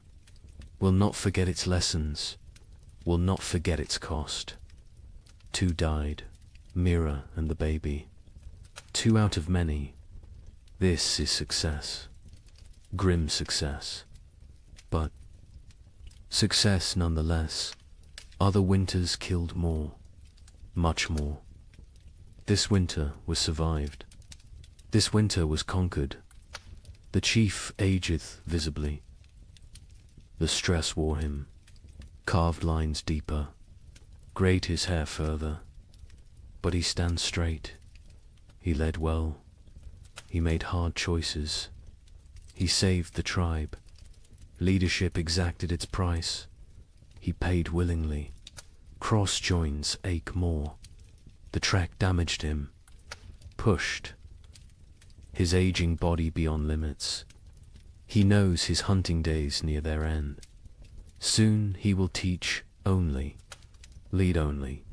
will not forget its lessons, will not forget its cost. 2 died, Mira and the baby. 2 out of many. This is success. Grim success. But success nonetheless. Other winters killed more, much more. This winter was survived. This winter was conquered. The chief ageth visibly. The stress wore him. Carved lines deeper. Grayed his hair further. But he stands straight. He led well. He made hard choices. He saved the tribe. Leadership exacted its price. He paid willingly. Cross joins ache more. The track damaged him. Pushed. His aging body beyond limits. He knows his hunting days near their end. Soon he will teach only. Lead only.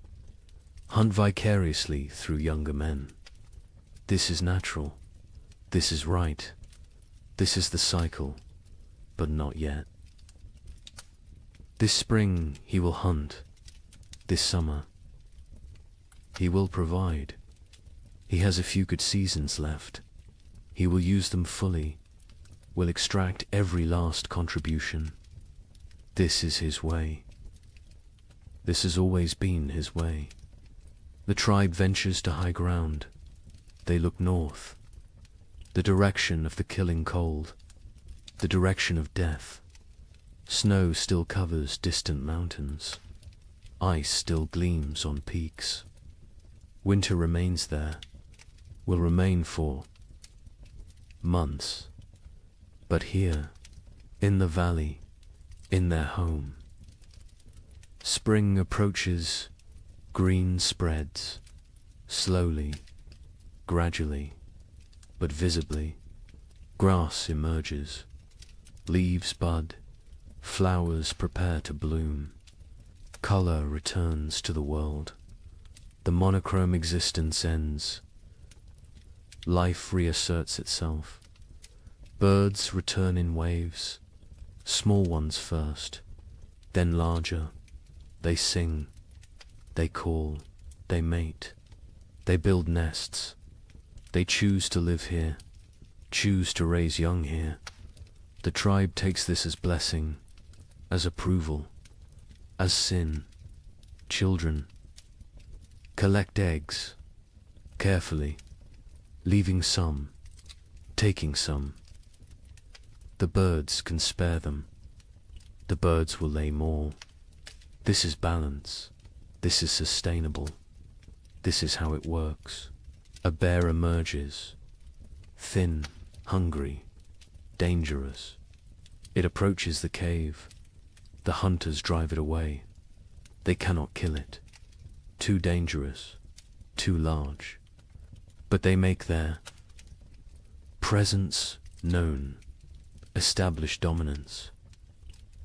hunt vicariously through younger men. This is natural. This is right. This is the cycle, but not yet. This spring he will hunt. This summer he will provide. He has a few good seasons left. He will use them fully, will extract every last contribution. This is his way. This has always been his way. The tribe ventures to high ground. They look north, the direction of the killing cold, the direction of death. Snow still covers distant mountains. Ice still gleams on peaks. Winter remains there, will remain for months. But here, in the valley, in their home, spring approaches, green spreads, slowly, gradually, but visibly. Grass emerges, leaves bud, flowers prepare to bloom. Color returns to the world. The monochrome existence ends. Life reasserts itself. Birds return in waves, small ones first, then larger. They sing, they call, they mate, they build nests. They choose to live here, choose to raise young here. The tribe takes this as blessing, as approval, as sin. Children collect eggs, carefully, leaving some, taking some. The birds can spare them. The birds will lay more. This is balance. This is sustainable. This is how it works. A bear emerges, thin, hungry, dangerous. It approaches the cave. The hunters drive it away. They cannot kill it. Too dangerous, too large. But they make their presence known, establish dominance,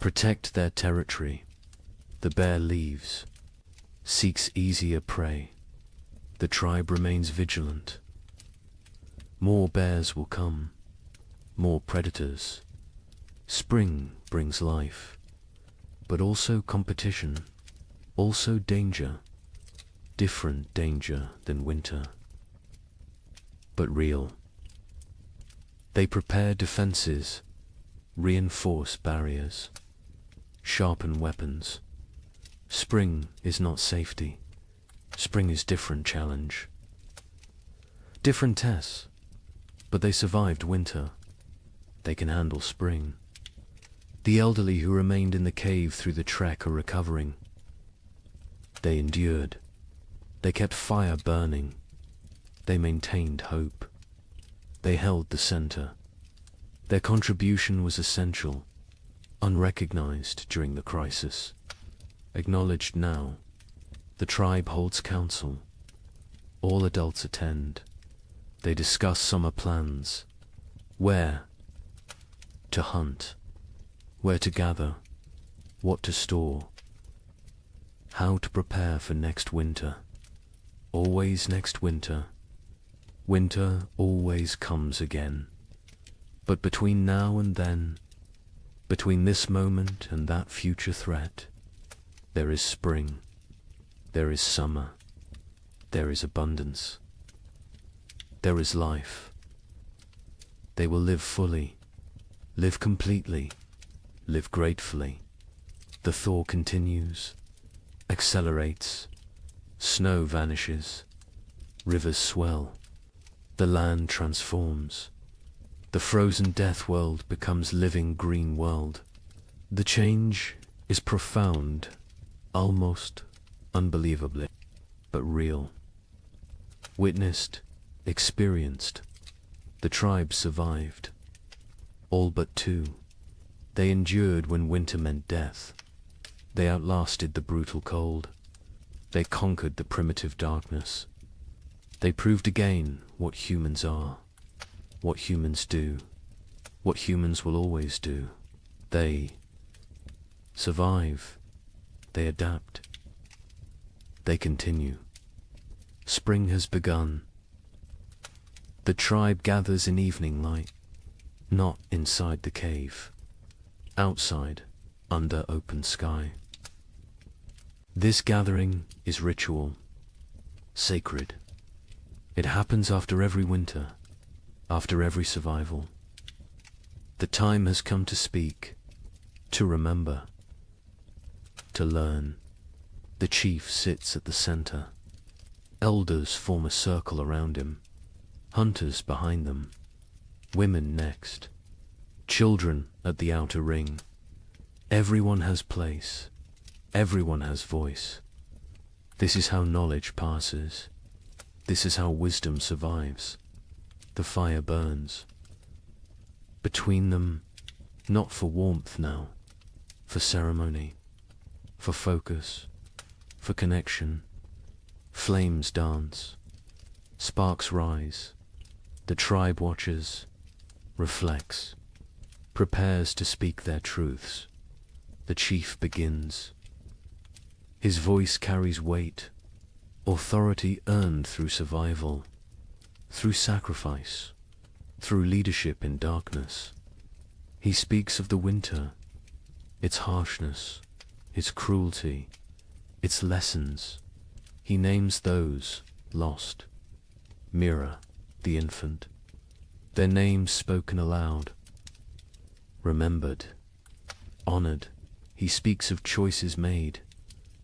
protect their territory. The bear leaves, seeks easier prey. The tribe remains vigilant. More bears will come, more predators. Spring brings life, but also competition, also danger, different danger than winter, but real. They prepare defenses, reinforce barriers, sharpen weapons. Spring is not safety. Spring is different challenge. Different tests, but they survived winter. They can handle spring. The elderly who remained in the cave through the trek are recovering. They endured. They kept fire burning. They maintained hope. They held the center. Their contribution was essential, unrecognized during the crisis, acknowledged now. The tribe holds council. All adults attend. They discuss summer plans. Where to hunt, where to gather, what to store, how to prepare for next winter. Always next winter. Winter always comes again. But between now and then, between this moment and that future threat, there is spring. There is summer. There is abundance. There is life. They will live fully, live completely, live gratefully. The thaw continues, accelerates, snow vanishes, rivers swell, the land transforms. The frozen death world becomes living green world. The change is profound, almost unbelievably, but real. Witnessed, experienced, the tribe survived. All but two. They endured when winter meant death. They outlasted the brutal cold. They conquered the primitive darkness. They proved again what humans are, what humans do, what humans will always do. They survive. They adapt. They continue. Spring has begun. The tribe gathers in evening light, not inside the cave, outside, under open sky. This gathering is ritual, sacred. It happens after every winter, after every survival. The time has come to speak, to remember, to learn. The chief sits at the center. Elders form a circle around him, hunters behind them, women next, children at the outer ring. Everyone has place, everyone has voice. This is how knowledge passes. This is how wisdom survives. The fire burns. Between them, not for warmth now, for ceremony, for focus, for connection. Flames dance, sparks rise. The tribe watches, reflects, prepares to speak their truths. The chief begins. His voice carries weight, authority earned through survival, through sacrifice, through leadership in darkness. He speaks of the winter, its harshness, its cruelty, its lessons. He names those lost. Mira, the infant, their names spoken aloud. Remembered, honored, he speaks of choices made,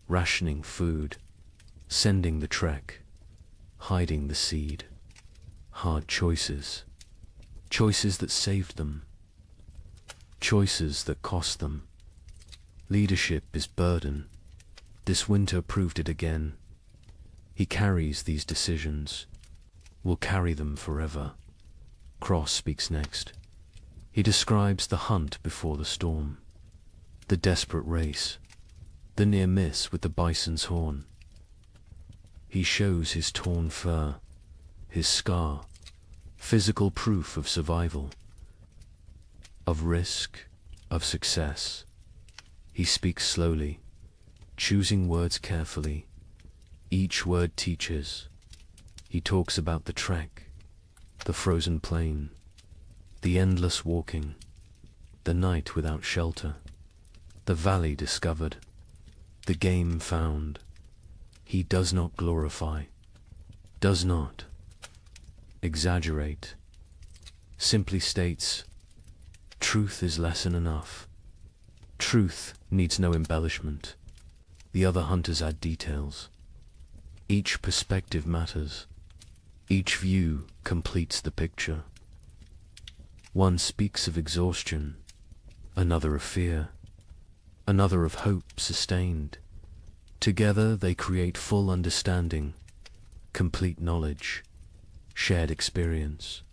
rationing food, sending the trek, hiding the seed. Hard choices, choices that saved them, choices that cost them. Leadership is burden. This winter proved it again. He carries these decisions, will carry them forever. Cross speaks next. He describes the hunt before the storm, the desperate race, the near miss with the bison's horn. He shows his torn fur, his scar, physical proof of survival, of risk, of success. He speaks slowly, choosing words carefully. Each word teaches. He talks about the trek, the frozen plain, the endless walking, the night without shelter, the valley discovered, the game found. He does not glorify, does not exaggerate, simply states, truth is lesson enough. Truth needs no embellishment. The other hunters add details. Each perspective matters. Each view completes the picture. One speaks of exhaustion, another of fear, another of hope sustained. Together they create full understanding, complete knowledge, shared experience.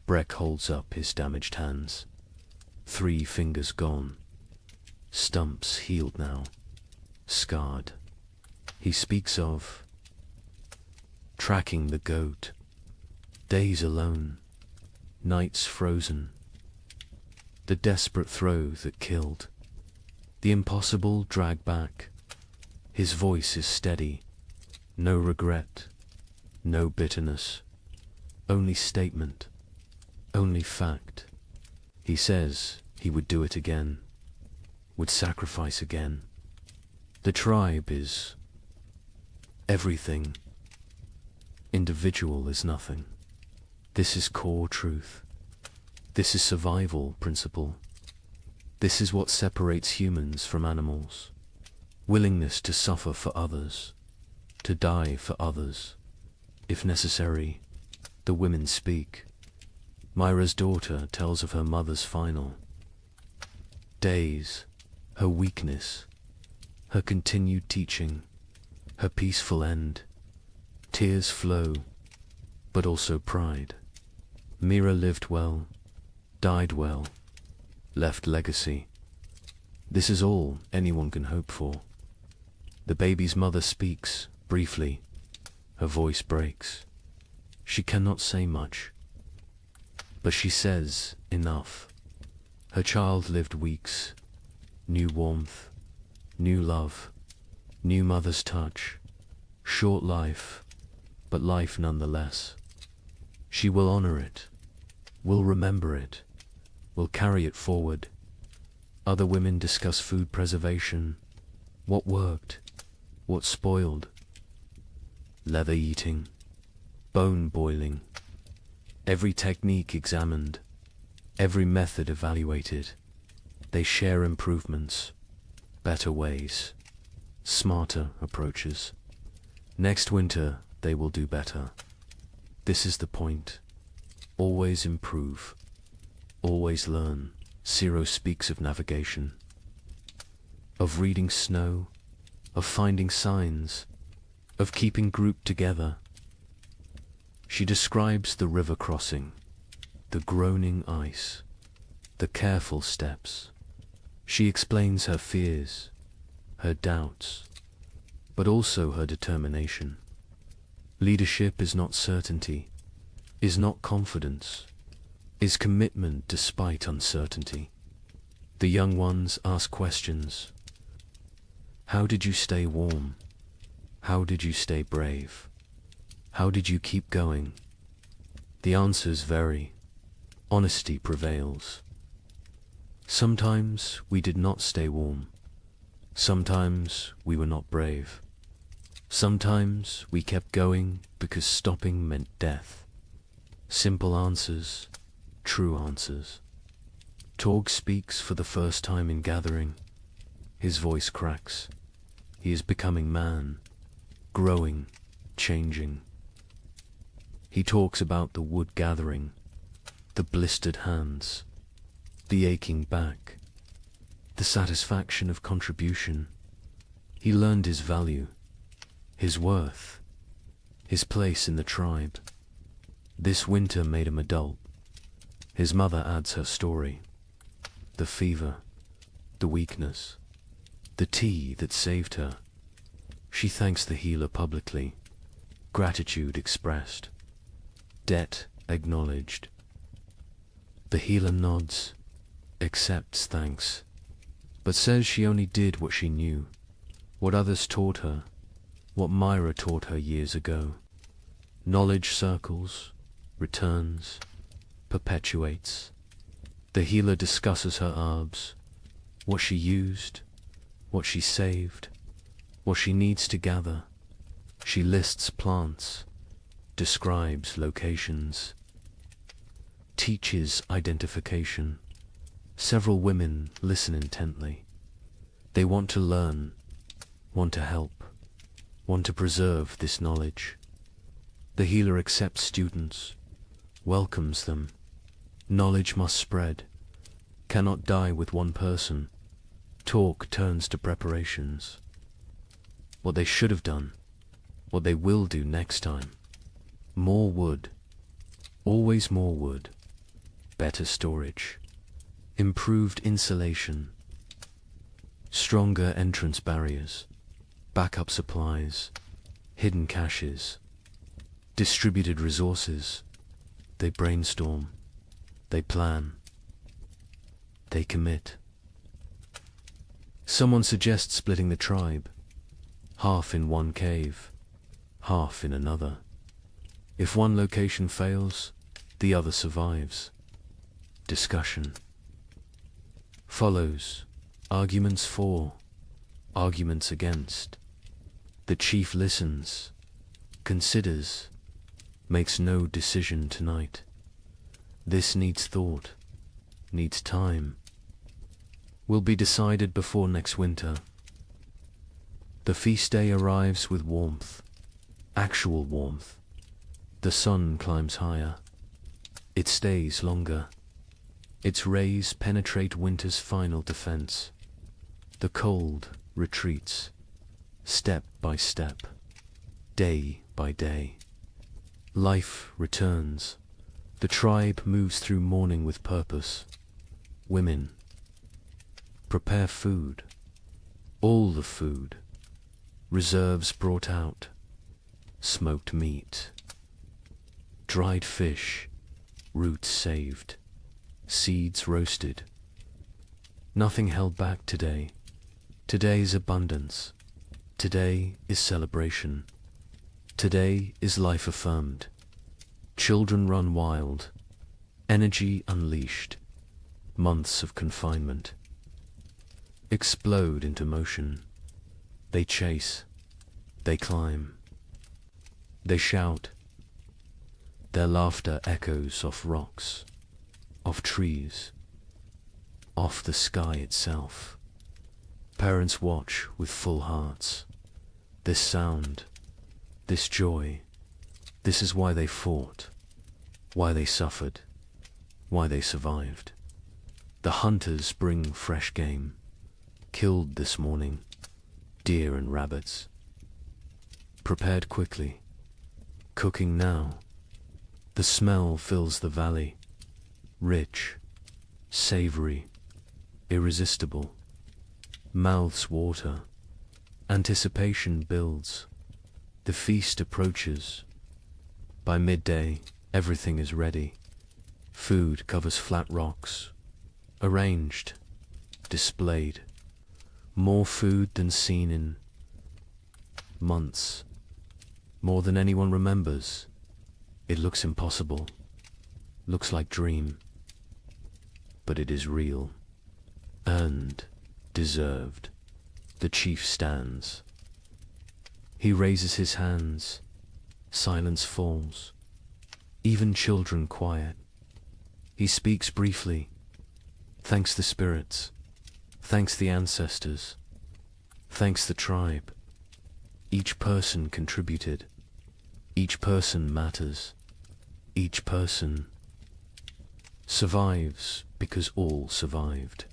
Breck holds up his damaged hands. 3 fingers gone. Stumps healed now, scarred. He speaks of tracking the goat, days alone, nights frozen, the desperate throw that killed, the impossible drag back. His voice is steady, no regret, no bitterness, only statement, only fact. He says he would do it again, would sacrifice again. The tribe is everything. Individual is nothing. This is core truth. This is survival principle. This is what separates humans from animals. Willingness to suffer for others, to die for others. If necessary, the women speak. Myra's daughter tells of her mother's final days, her weakness, her continued teaching, her peaceful end. Tears flow, but also pride. Mira lived well, died well, left legacy. This is all anyone can hope for. The baby's mother speaks, briefly. Her voice breaks. She cannot say much, but she says enough. Her child lived weeks, new warmth, new love, new mother's touch, short life, but life nonetheless. She will honor it, will remember it, will carry it forward. Other women discuss food preservation, what worked, what spoiled, leather eating, bone boiling, every technique examined, every method evaluated. They share improvements, better ways, smarter approaches. Next winter, they will do better. This is the point. Always improve. Always learn. Ciro speaks of navigation, of reading snow, of finding signs, of keeping group together. She describes the river crossing, the groaning ice, the careful steps. She explains her fears, her doubts, but also her determination. Leadership is not certainty, is not confidence, is commitment despite uncertainty. The young ones ask questions. How did you stay warm? How did you stay brave? How did you keep going? The answers vary. Honesty prevails. Sometimes we did not stay warm. Sometimes we were not brave. Sometimes we kept going because stopping meant death. Simple answers, true answers. Torg speaks for the first time in gathering. His voice cracks. He is becoming man, growing, changing. He talks about the wood gathering, the blistered hands, the aching back, the satisfaction of contribution. He learned his value, his worth, his place in the tribe. This winter made him adult. His mother adds her story. The fever, the weakness, the tea that saved her. She thanks the healer publicly. Gratitude expressed. Debt acknowledged. The healer nods, accepts thanks, but says she only did what she knew, what others taught her, what Myra taught her years ago. Knowledge circles, returns, perpetuates. The healer discusses her herbs, what she used, what she saved, what she needs to gather. She lists plants, describes locations, teaches identification. Several women listen intently. They want to learn, want to help, want to preserve this knowledge. The healer accepts students, welcomes them. Knowledge must spread, cannot die with one person. Talk turns to preparations. What they should have done, what they will do next time. More wood, always more wood. Better storage, improved insulation, stronger entrance barriers, backup supplies, hidden caches, distributed resources. They brainstorm, they plan, they commit. Someone suggests splitting the tribe, half in one cave, half in another. If one location fails, the other survives. Discussion follows. Arguments for, arguments against. The chief listens, considers, makes no decision tonight. This needs thought, needs time. Will be decided before next winter. The feast day arrives with warmth, actual warmth. The sun climbs higher. It stays longer. Its rays penetrate winter's final defense. The cold retreats, step by step, day by day. Life returns. The tribe moves through mourning with purpose. Women prepare food, all the food, reserves brought out, smoked meat, dried fish, roots saved, seeds roasted. Nothing held back today. Today's abundance. Today is celebration. Today is life affirmed. Children run wild, energy unleashed, months of confinement explode into motion. They chase, they climb, they shout. Their laughter echoes off rocks, off trees, off the sky itself. Parents watch with full hearts. This sound, this joy, this is why they fought, why they suffered, why they survived. The hunters bring fresh game, killed this morning, deer and rabbits. Prepared quickly, cooking now. The smell fills the valley, rich, savory, irresistible. Mouths water, anticipation builds. The feast approaches. By midday, everything is ready. Food covers flat rocks, arranged, displayed. More food than seen in months, more than anyone remembers. It looks impossible, looks like dream, but it is real, earned, deserved. The chief stands. He raises his hands, silence falls, even children quiet. He speaks briefly, thanks the spirits, thanks the ancestors, thanks the tribe. Each person contributed, each person matters, each person survives because all survived.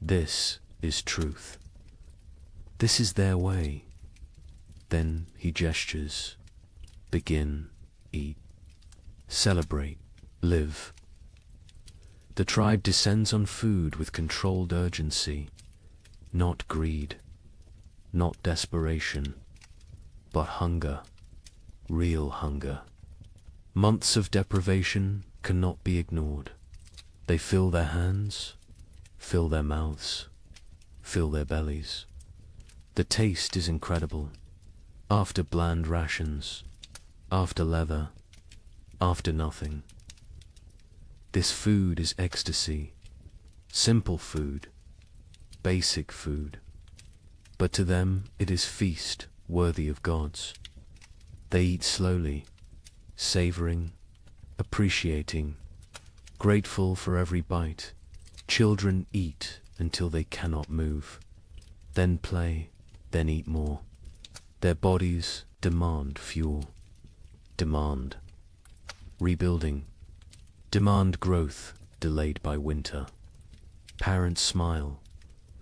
This is truth. This is their way. Then he gestures. Begin, eat, celebrate, live. The tribe descends on food with controlled urgency, not greed, not desperation, but hunger, real hunger. Months of deprivation cannot be ignored. They fill their hands, fill their mouths, fill their bellies. The taste is incredible. After bland rations, after leather, after nothing. This food is ecstasy, simple food, basic food. But to them it is feast worthy of gods. They eat slowly, savoring, appreciating, grateful for every bite. Children eat until they cannot move, then play, then eat more. Their bodies demand fuel, demand rebuilding, demand growth delayed by winter. Parents smile,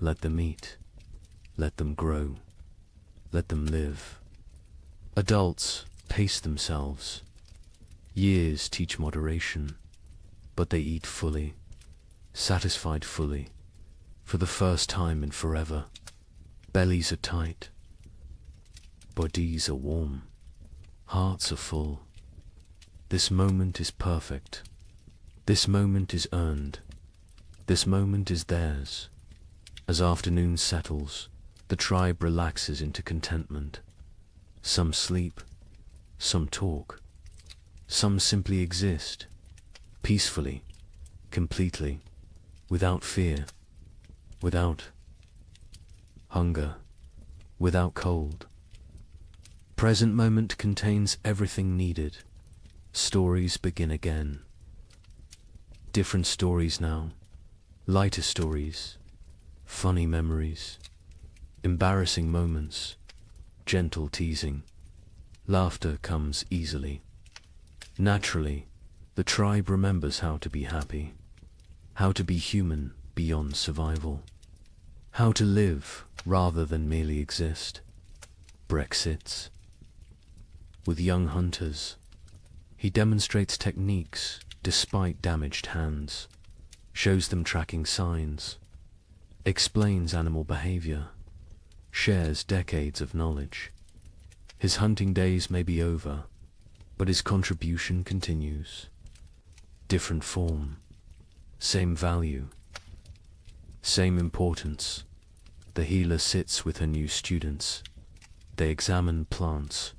let them eat, let them grow, let them live. Adults pace themselves. Years teach moderation, but they eat fully, satisfied fully, for the first time in forever. Bellies are tight, bodies are warm, hearts are full. This moment is perfect. This moment is earned. This moment is theirs. As afternoon settles, the tribe relaxes into contentment. Some sleep, some talk, some simply exist, peacefully, completely, without fear, without hunger, without cold. Present moment contains everything needed. Stories begin again. Different stories now, lighter stories, funny memories, embarrassing moments, gentle teasing. Laughter comes easily. Naturally, the tribe remembers how to be happy, how to be human beyond survival, how to live rather than merely exist. Brexits. With young hunters, he demonstrates techniques despite damaged hands, shows them tracking signs, explains animal behavior, shares decades of knowledge. His hunting days may be over, but his contribution continues. Different form, same value, same importance. The healer sits with her new students. They examine plants,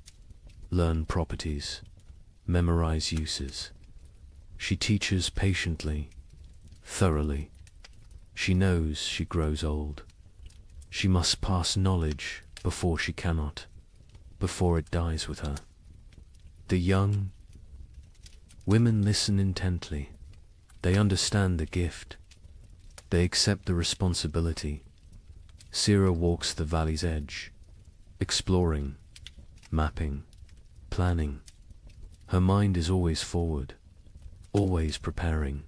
learn properties, memorize uses. She teaches patiently, thoroughly. She knows she grows old. She must pass knowledge before she cannot, before it dies with her. The young women listen intently. They understand the gift. They accept the responsibility. Sira walks the valley's edge, exploring, mapping, planning. Her mind is always forward, always preparing.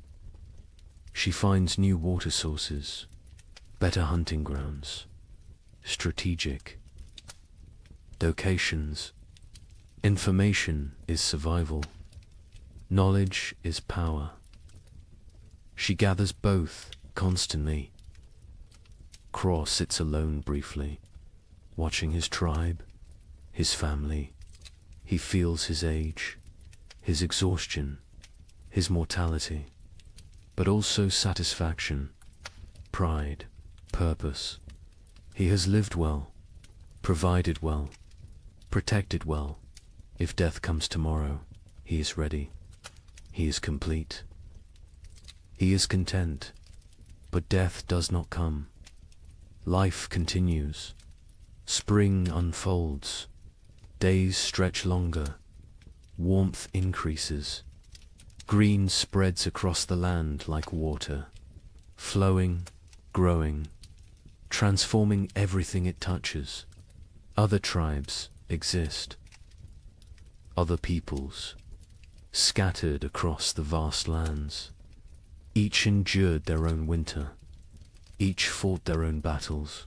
She finds new water sources, better hunting grounds, strategic locations. Information is survival. Knowledge is power. She gathers both constantly. Craw sits alone briefly, watching his tribe, his family. He feels his age, his exhaustion, his mortality, but also satisfaction, pride, purpose. He has lived well, provided well, protected well. If death comes tomorrow, he is ready. He is complete. He is content, but death does not come. Life continues. Spring unfolds. Days stretch longer. Warmth increases. Green spreads across the land like water, flowing, growing, transforming everything it touches. Other tribes exist. Other peoples, scattered across the vast lands. Each endured their own winter. Each fought their own battles.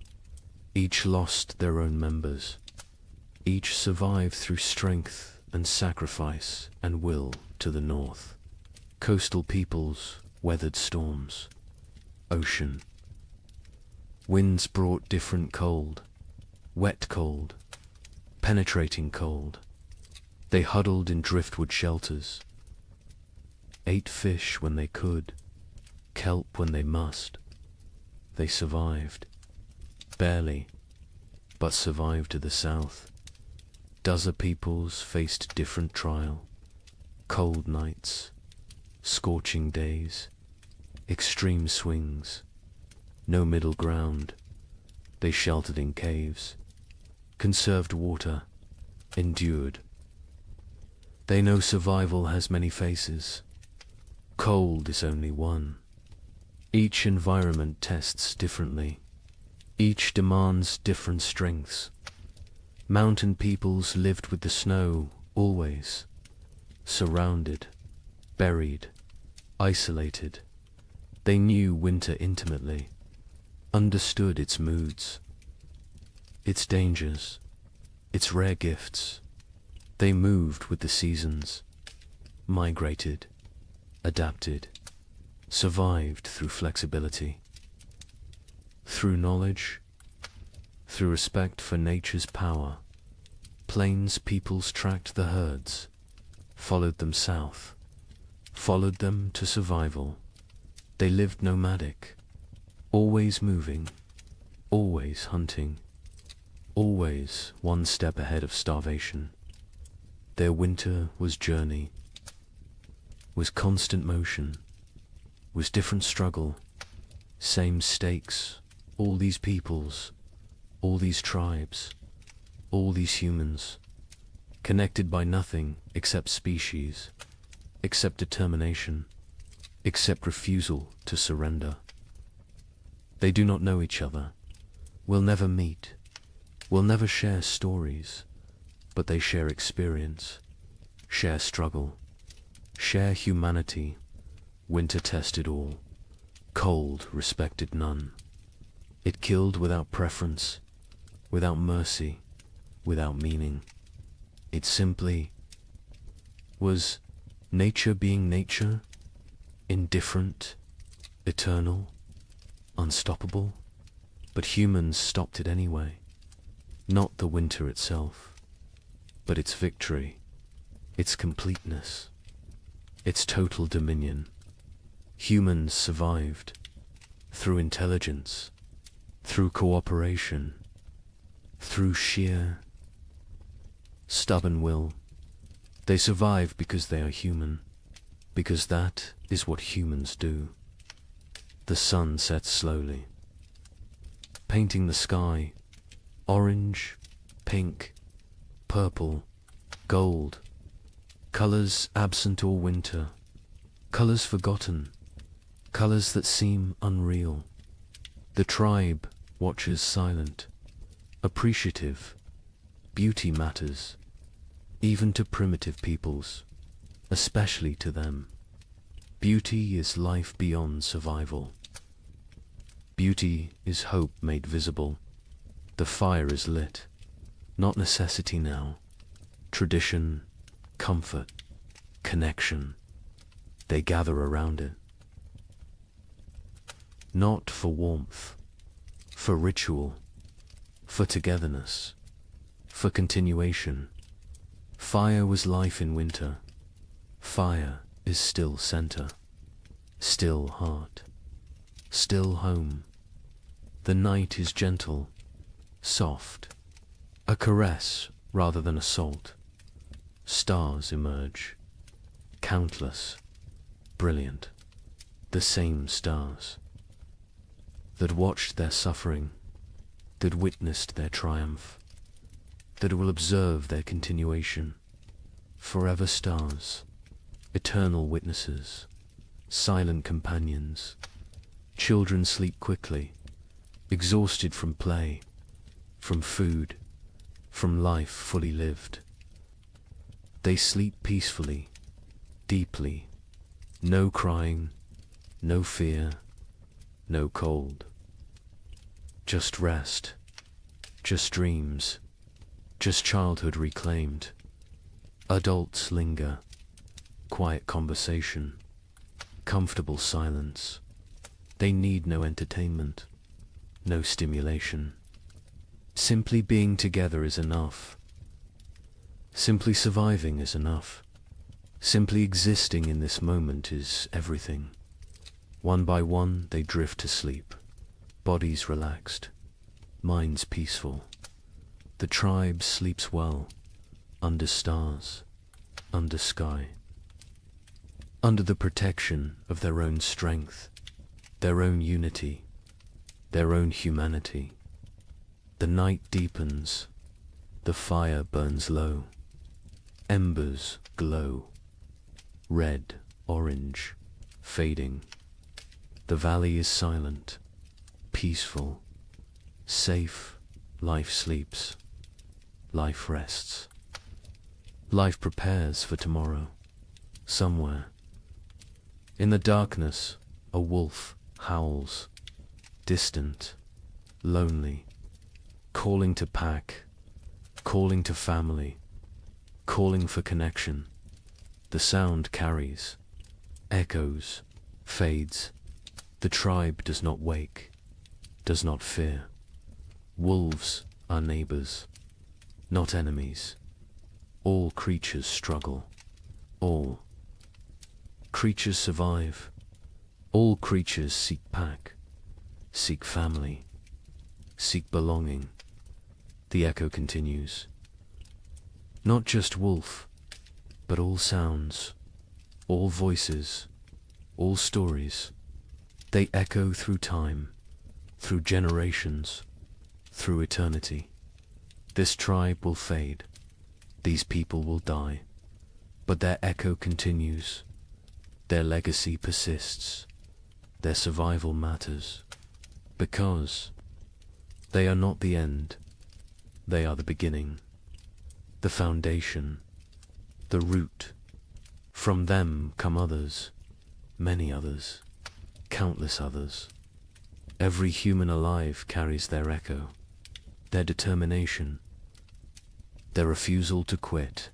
Each lost their own members. Each survived through strength and sacrifice and will to the north. Coastal peoples weathered storms. Ocean. Winds brought different cold. Wet cold. Penetrating cold. They huddled in driftwood shelters. Ate fish when they could. Kelp when they must. They survived. Barely, but survived to the south. Dozen peoples faced different trial. Cold nights, scorching days, extreme swings, no middle ground. They sheltered in caves, conserved water, endured. They know survival has many faces. Cold is only one. Each environment tests differently. Each demands different strengths. Mountain peoples lived with the snow, always. Surrounded, buried, isolated. They knew winter intimately, understood its moods, its dangers, its rare gifts. They moved with the seasons, migrated, adapted, survived through flexibility. Through knowledge, through respect for nature's power, plains peoples tracked the herds, followed them south, followed them to survival. They lived nomadic, always moving, always hunting, always one step ahead of starvation. Their winter was journey, was constant motion, was different struggle, same stakes. All these peoples, all these tribes, all these humans, connected by nothing except species, except determination, except refusal to surrender. They do not know each other, will never meet, will never share stories, but they share experience, share struggle, share humanity. Winter tested all, cold respected none. It killed without preference, without mercy, without meaning. It simply was nature being nature, indifferent, eternal, unstoppable. But humans stopped it anyway. Not the winter itself, but its victory, its completeness, its total dominion. Humans survived through intelligence, through cooperation, through sheer, stubborn will, They survive because they are human, because that is what humans do. The sun sets slowly, painting the sky orange, pink, purple, gold, colors absent all winter, colors forgotten, colors that seem unreal. The tribe watches silent, appreciative. Beauty matters, even to primitive peoples, especially to them. Beauty is life beyond survival. Beauty is hope made visible. The fire is lit, not necessity now. Tradition, comfort, connection. They gather around it. Not for warmth, for ritual, for togetherness, for continuation. Fire was life in winter. Fire is still center, still heart, still home. The night is gentle, soft, a caress rather than assault. Stars emerge, countless, brilliant, the same stars that watched their suffering, that witnessed their triumph, that will observe their continuation. Forever stars, eternal witnesses, silent companions. Children sleep quickly, exhausted from play, from food, from life fully lived. They sleep peacefully, deeply, no crying, no fear, no cold. Just rest, just dreams, just childhood reclaimed. Adults linger, quiet conversation, comfortable silence. They need no entertainment, no stimulation. Simply being together is enough. Simply surviving is enough. Simply existing in this moment is everything. One by one they drift to sleep, bodies relaxed, minds peaceful. The tribe sleeps well, under stars, under sky, under the protection of their own strength, their own unity, their own humanity. The night deepens, the fire burns low, embers glow, red, orange, fading. The valley is silent, peaceful, safe. Life sleeps, life rests. Life prepares for tomorrow, somewhere. In the darkness, a wolf howls, distant, lonely, calling to pack, calling to family, calling for connection. The sound carries, echoes, fades. The tribe does not wake, does not fear. Wolves are neighbors, not enemies. All creatures struggle. All creatures survive. All creatures seek pack, seek family, seek belonging. The echo continues. Not just wolf, but all sounds, all voices, all stories. They echo through time, through generations, through eternity. This tribe will fade. These people will die. But their echo continues. Their legacy persists. Their survival matters. Because they are not the end. They are the beginning, the foundation, the root. From them come others, many others, countless others. Every human alive carries their echo, their determination, their refusal to quit.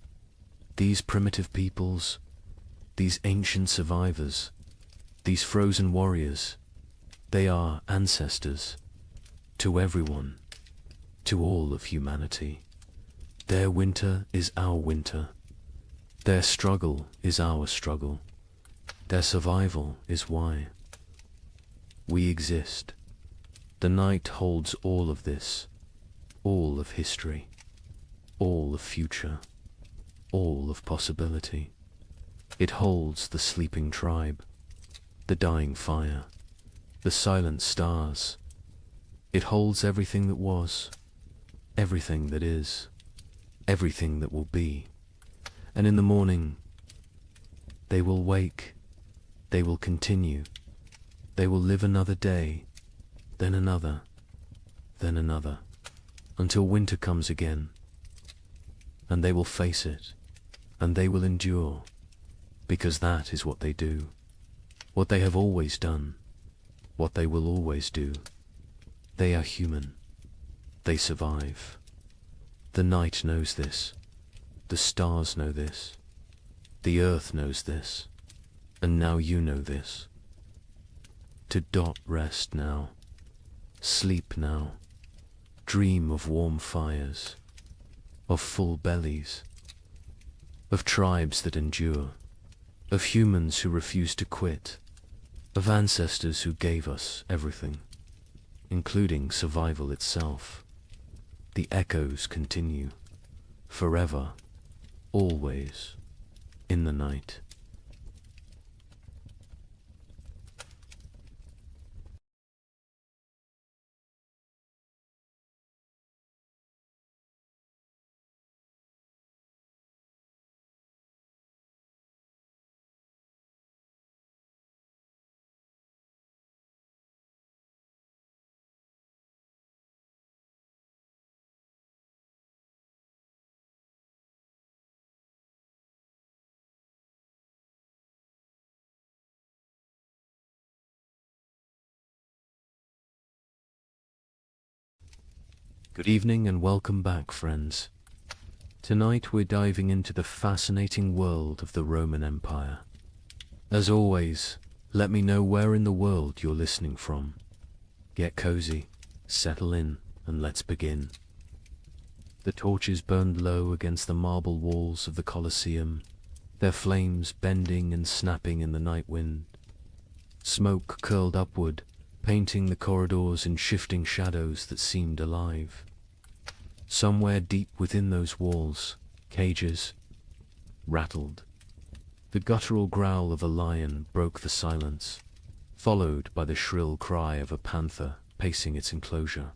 These primitive peoples, these ancient survivors, these frozen warriors, they are ancestors to everyone, to all of humanity. Their winter is our winter. Their struggle is our struggle. Their survival is why we exist. The night holds all of this, all of history, all of future. all of possibility. It holds the sleeping tribe, the dying fire, the silent stars. It holds everything that was, everything that is, everything that will be. And in the morning, they will wake, they will continue, they will live another day, then another, until winter comes again. And they will face it, and they will endure, because that is what they do, what they have always done, what they will always do. They are human. They survive. The night knows this. The stars know this. The earth knows this. And now you know this. To rest now. Sleep now. Dream of warm fires. Of full bellies. Of tribes that endure. Of humans who refuse to quit. Of ancestors who gave us everything, including survival itself. The echoes continue, forever, always, in the night. Good evening and welcome back, friends. Tonight we're diving into the fascinating world of the Roman Empire. As always, let me know where in the world you're listening from. Get cozy, settle in, and let's begin. The torches burned low against the marble walls of the Colosseum, their flames bending and snapping in the night wind. Smoke curled upward, painting the corridors in shifting shadows that seemed alive. Somewhere deep within those walls, cages rattled. The guttural growl of a lion broke the silence, followed by the shrill cry of a panther pacing its enclosure.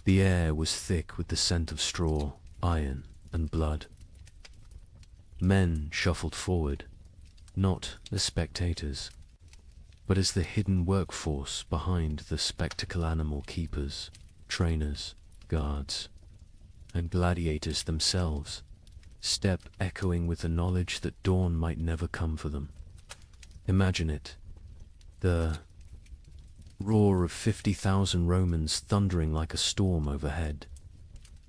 The air was thick with the scent of straw, iron, and blood. Men shuffled forward, not as spectators, but as the hidden workforce behind the spectacle animal keepers, trainers, guards, and gladiators themselves, step echoing with the knowledge that dawn might never come for them. Imagine it, the roar of 50,000 Romans thundering like a storm overhead.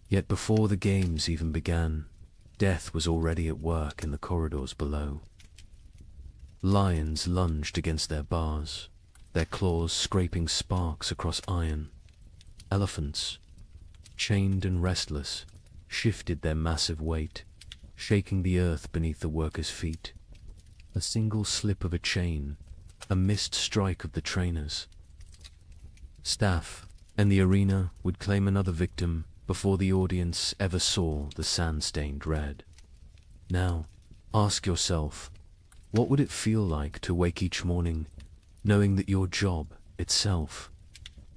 Yet before the games even began, death was already at work in the corridors below. Lions lunged against their bars, their claws scraping sparks across iron. Elephants, chained and restless, shifted their massive weight, shaking the earth beneath the workers' feet. A single slip of a chain, a missed strike of the trainers. Staff and the arena would claim another victim before the audience ever saw the sand-stained red. Now, ask yourself, what would it feel like to wake each morning knowing that your job itself,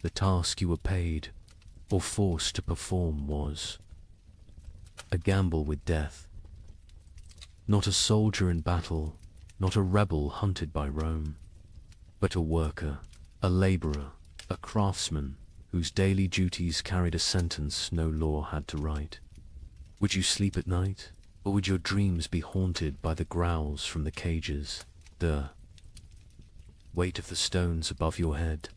the task you were paid or forced to perform, was a gamble with death? Not a soldier in battle, not a rebel hunted by Rome, but a worker, a laborer, a craftsman whose daily duties carried a sentence no law had to write. Would you sleep at night? Or would your dreams be haunted by the growls from the cages, the weight of the stones above your head,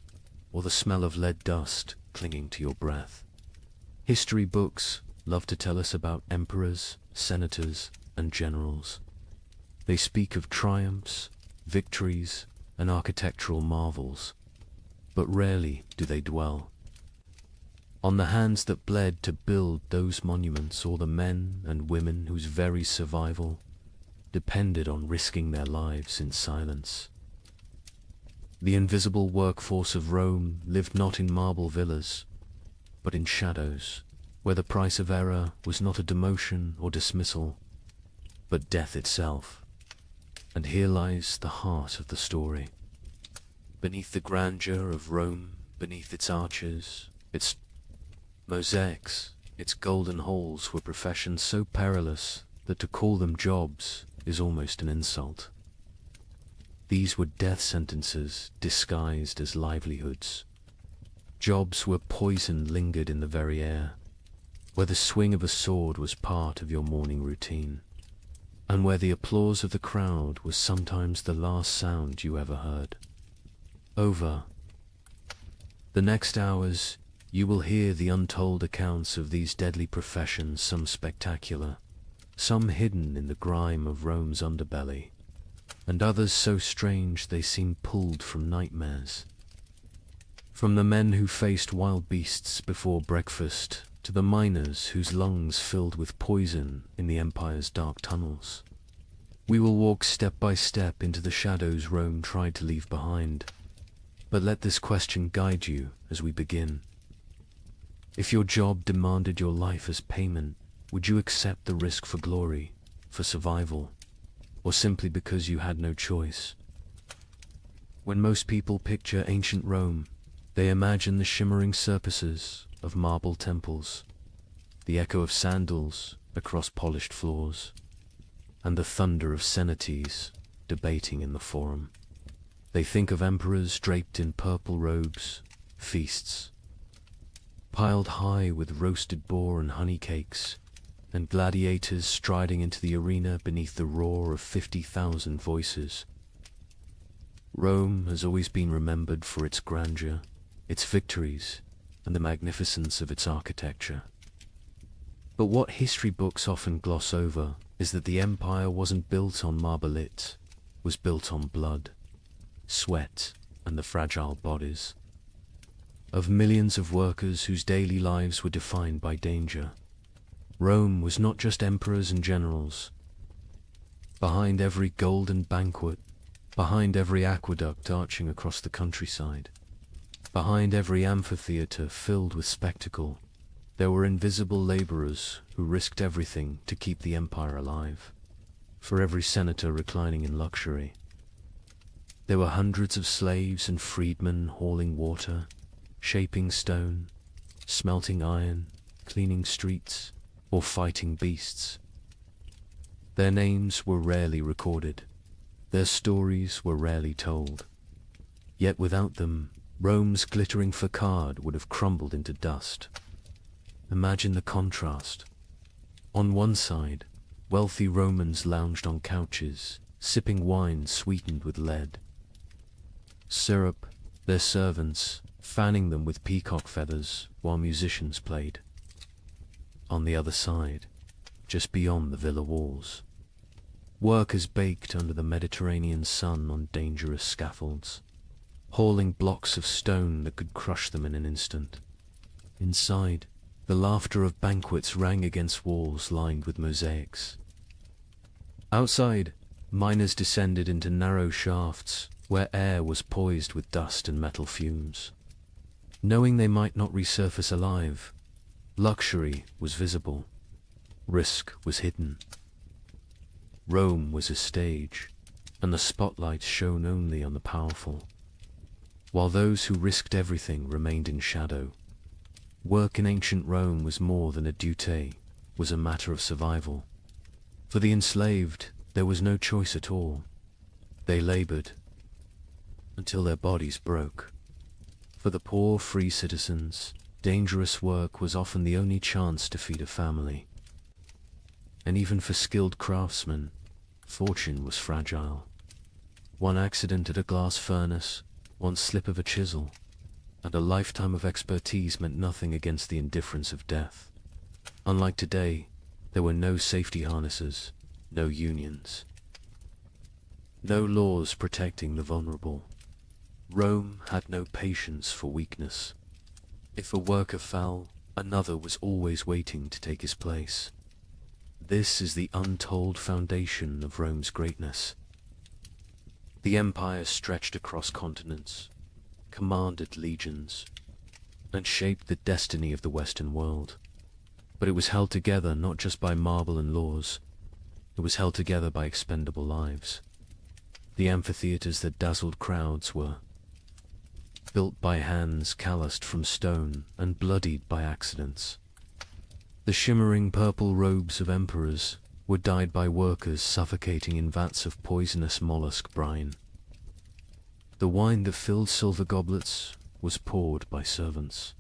or the smell of lead dust clinging to your breath? History books love to tell us about emperors, senators, and generals. They speak of triumphs, victories, and architectural marvels, but rarely do they dwell on the hands that bled to build those monuments, or the men and women whose very survival depended on risking their lives in silence. The invisible workforce of Rome lived not in marble villas, but in shadows, where the price of error was not a demotion or dismissal, but death itself. And here lies the heart of the story. Beneath the grandeur of Rome, beneath its arches, its mosaics, its golden halls were professions so perilous that to call them jobs is almost an insult. These were death sentences disguised as livelihoods. Jobs where poison lingered in the very air, where the swing of a sword was part of your morning routine, and where the applause of the crowd was sometimes the last sound you ever heard. Over the next hours, you will hear the untold accounts of these deadly professions, some spectacular, some hidden in the grime of Rome's underbelly, and others so strange they seem pulled from nightmares. From the men who faced wild beasts before breakfast, to the miners whose lungs filled with poison in the empire's dark tunnels. We will walk step by step into the shadows Rome tried to leave behind. But let this question guide you as we begin. If your job demanded your life as payment, would you accept the risk for glory, for survival, or simply because you had no choice? When most people picture ancient Rome, they imagine the shimmering surfaces of marble temples, the echo of sandals across polished floors, and the thunder of cenotes debating in the forum. They think of emperors draped in purple robes, feasts piled high with roasted boar and honey cakes, and gladiators striding into the arena beneath the roar of 50,000 voices. Rome has always been remembered for its grandeur, its victories, and the magnificence of its architecture. But what history books often gloss over is that the empire wasn't built on marble, it was built on blood, sweat, and the fragile bodies of millions of workers whose daily lives were defined by danger. Rome was not just emperors and generals. Behind every golden banquet, behind every aqueduct arching across the countryside, behind every amphitheater filled with spectacle, there were invisible laborers who risked everything to keep the empire alive. For every senator reclining in luxury, there were hundreds of slaves and freedmen hauling water, shaping stone, smelting iron, cleaning streets, or fighting beasts. Their names were rarely recorded. Their stories were rarely told. Yet without them, Rome's glittering facade would have crumbled into dust. Imagine the contrast. On one side, wealthy Romans lounged on couches, sipping wine sweetened with lead. Syrup, their servants, fanning them with peacock feathers while musicians played. On the other side, just beyond the villa walls, workers baked under the Mediterranean sun on dangerous scaffolds, hauling blocks of stone that could crush them in an instant. Inside, the laughter of banquets rang against walls lined with mosaics. Outside, miners descended into narrow shafts where air was poised with dust and metal fumes. Knowing they might not resurface alive, luxury was visible, risk was hidden. Rome was a stage, and the spotlight shone only on the powerful, while those who risked everything remained in shadow. Work in ancient Rome was more than a duty, was a matter of survival. For the enslaved, there was no choice at all. They labored until their bodies broke. For the poor free citizens, dangerous work was often the only chance to feed a family. And even for skilled craftsmen, fortune was fragile. One accident at a glass furnace, one slip of a chisel, and a lifetime of expertise meant nothing against the indifference of death. Unlike today, there were no safety harnesses, no unions, no laws protecting the vulnerable. Rome had no patience for weakness. If a worker fell, another was always waiting to take his place. This is the untold foundation of Rome's greatness. The empire stretched across continents, commanded legions, and shaped the destiny of the Western world. But it was held together not just by marble and laws, It was held together by expendable lives. The amphitheaters that dazzled crowds were built by hands calloused from stone and bloodied by accidents. The shimmering purple robes of emperors were dyed by workers suffocating in vats of poisonous mollusk brine. The wine that filled silver goblets was poured by servants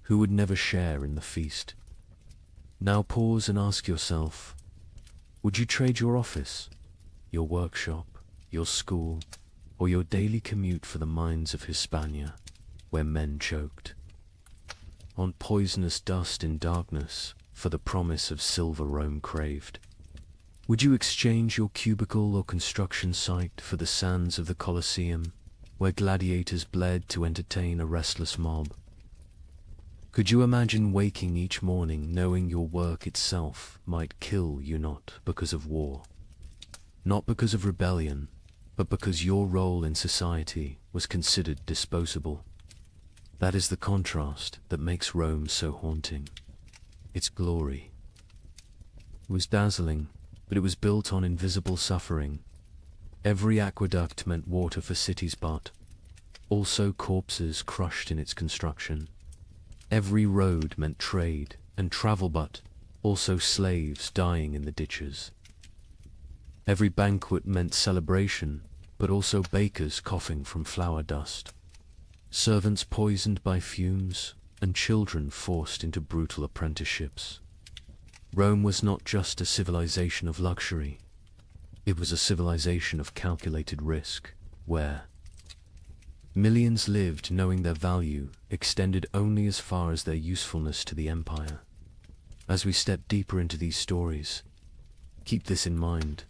who would never share in the feast. Now pause and ask yourself, would you trade your office, your workshop, your school, or your daily commute for the mines of Hispania, where men choked on poisonous dust in darkness for the promise of silver Rome craved? Would you exchange your cubicle or construction site for the sands of the Colosseum, where gladiators bled to entertain a restless mob? Could you imagine waking each morning knowing your work itself might kill you, not because of war, not because of rebellion, but because your role in society was considered disposable? That is the contrast that makes Rome so haunting. Its glory was dazzling, but it was built on invisible suffering. Every aqueduct meant water for cities, but also corpses crushed in its construction. Every road meant trade and travel, but also slaves dying in the ditches. Every banquet meant celebration, but also bakers coughing from flour dust, servants poisoned by fumes, and children forced into brutal apprenticeships. Rome was not just a civilization of luxury. It was a civilization of calculated risk, where millions lived knowing their value extended only as far as their usefulness to the empire. As we step deeper into these stories, keep this in mind.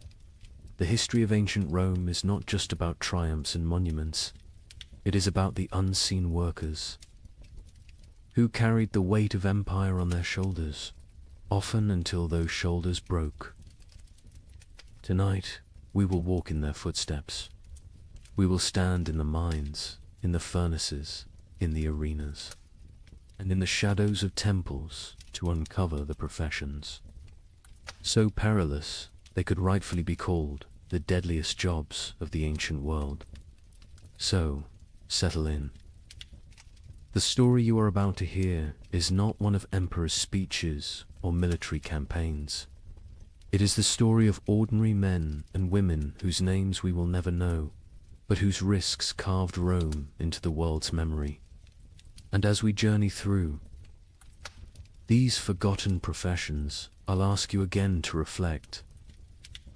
The history of ancient Rome is not just about triumphs and monuments. It is about the unseen workers who carried the weight of empire on their shoulders, often until those shoulders broke. Tonight, we will walk in their footsteps. We will stand in the mines, in the furnaces, in the arenas, and in the shadows of temples to uncover the professions so perilous they could rightfully be called the deadliest jobs of the ancient world. So, settle in. The story you are about to hear is not one of emperors' speeches or military campaigns. It is the story of ordinary men and women whose names we will never know, but whose risks carved Rome into the world's memory. And as we journey through these forgotten professions, I'll ask you again to reflect.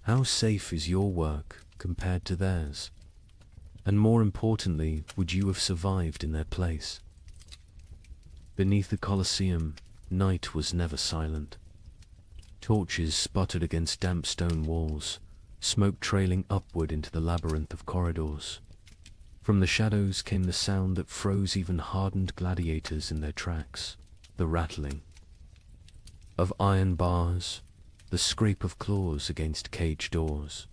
How safe is your work compared to theirs? And more importantly, would you have survived in their place? Beneath the Colosseum, night was never silent. Torches sputtered against damp stone walls, smoke trailing upward into the labyrinth of corridors. From the shadows came the sound that froze even hardened gladiators in their tracks, the rattling of iron bars, the scrape of claws against cage doors,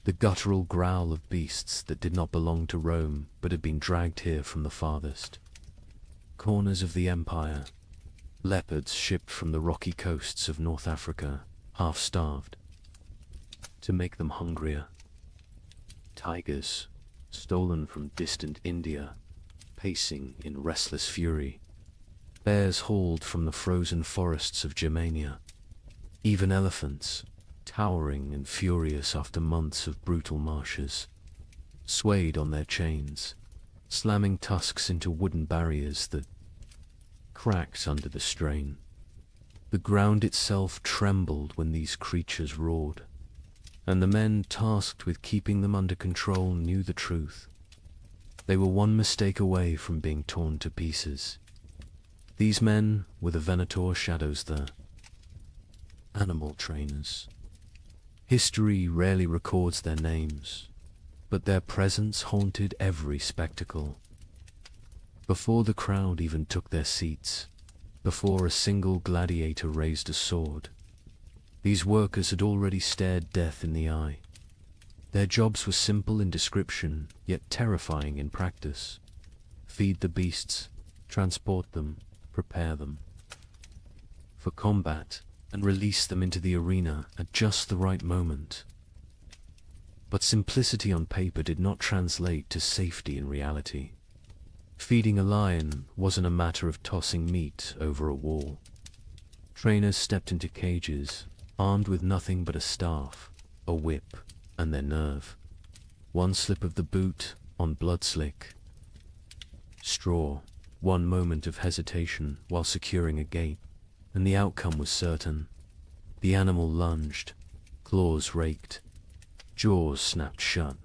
the guttural growl of beasts that did not belong to Rome but had been dragged here from the farthest corners of the empire. Leopards shipped from the rocky coasts of North Africa, half-starved, to make them hungrier. Tigers, stolen from distant India, pacing in restless fury. Bears hauled from the frozen forests of Germania. Even elephants, towering and furious after months of brutal marshes, swayed on their chains, slamming tusks into wooden barriers that cracked under the strain. The ground itself trembled when these creatures roared, and the men tasked with keeping them under control knew the truth. They were one mistake away from being torn to pieces. These men were the Venator shadows, the animal trainers. History rarely records their names, but their presence haunted every spectacle. Before the crowd even took their seats, before a single gladiator raised a sword, these workers had already stared death in the eye. Their jobs were simple in description, yet terrifying in practice. Feed the beasts, transport them, prepare them for combat, and release them into the arena at just the right moment. But simplicity on paper did not translate to safety in reality. Feeding a lion wasn't a matter of tossing meat over a wall. Trainers stepped into cages, armed with nothing but a staff, a whip, and their nerve. One slip of the boot on blood-slick straw, one moment of hesitation while securing a gate, and the outcome was certain. The animal lunged, claws raked, jaws snapped shut,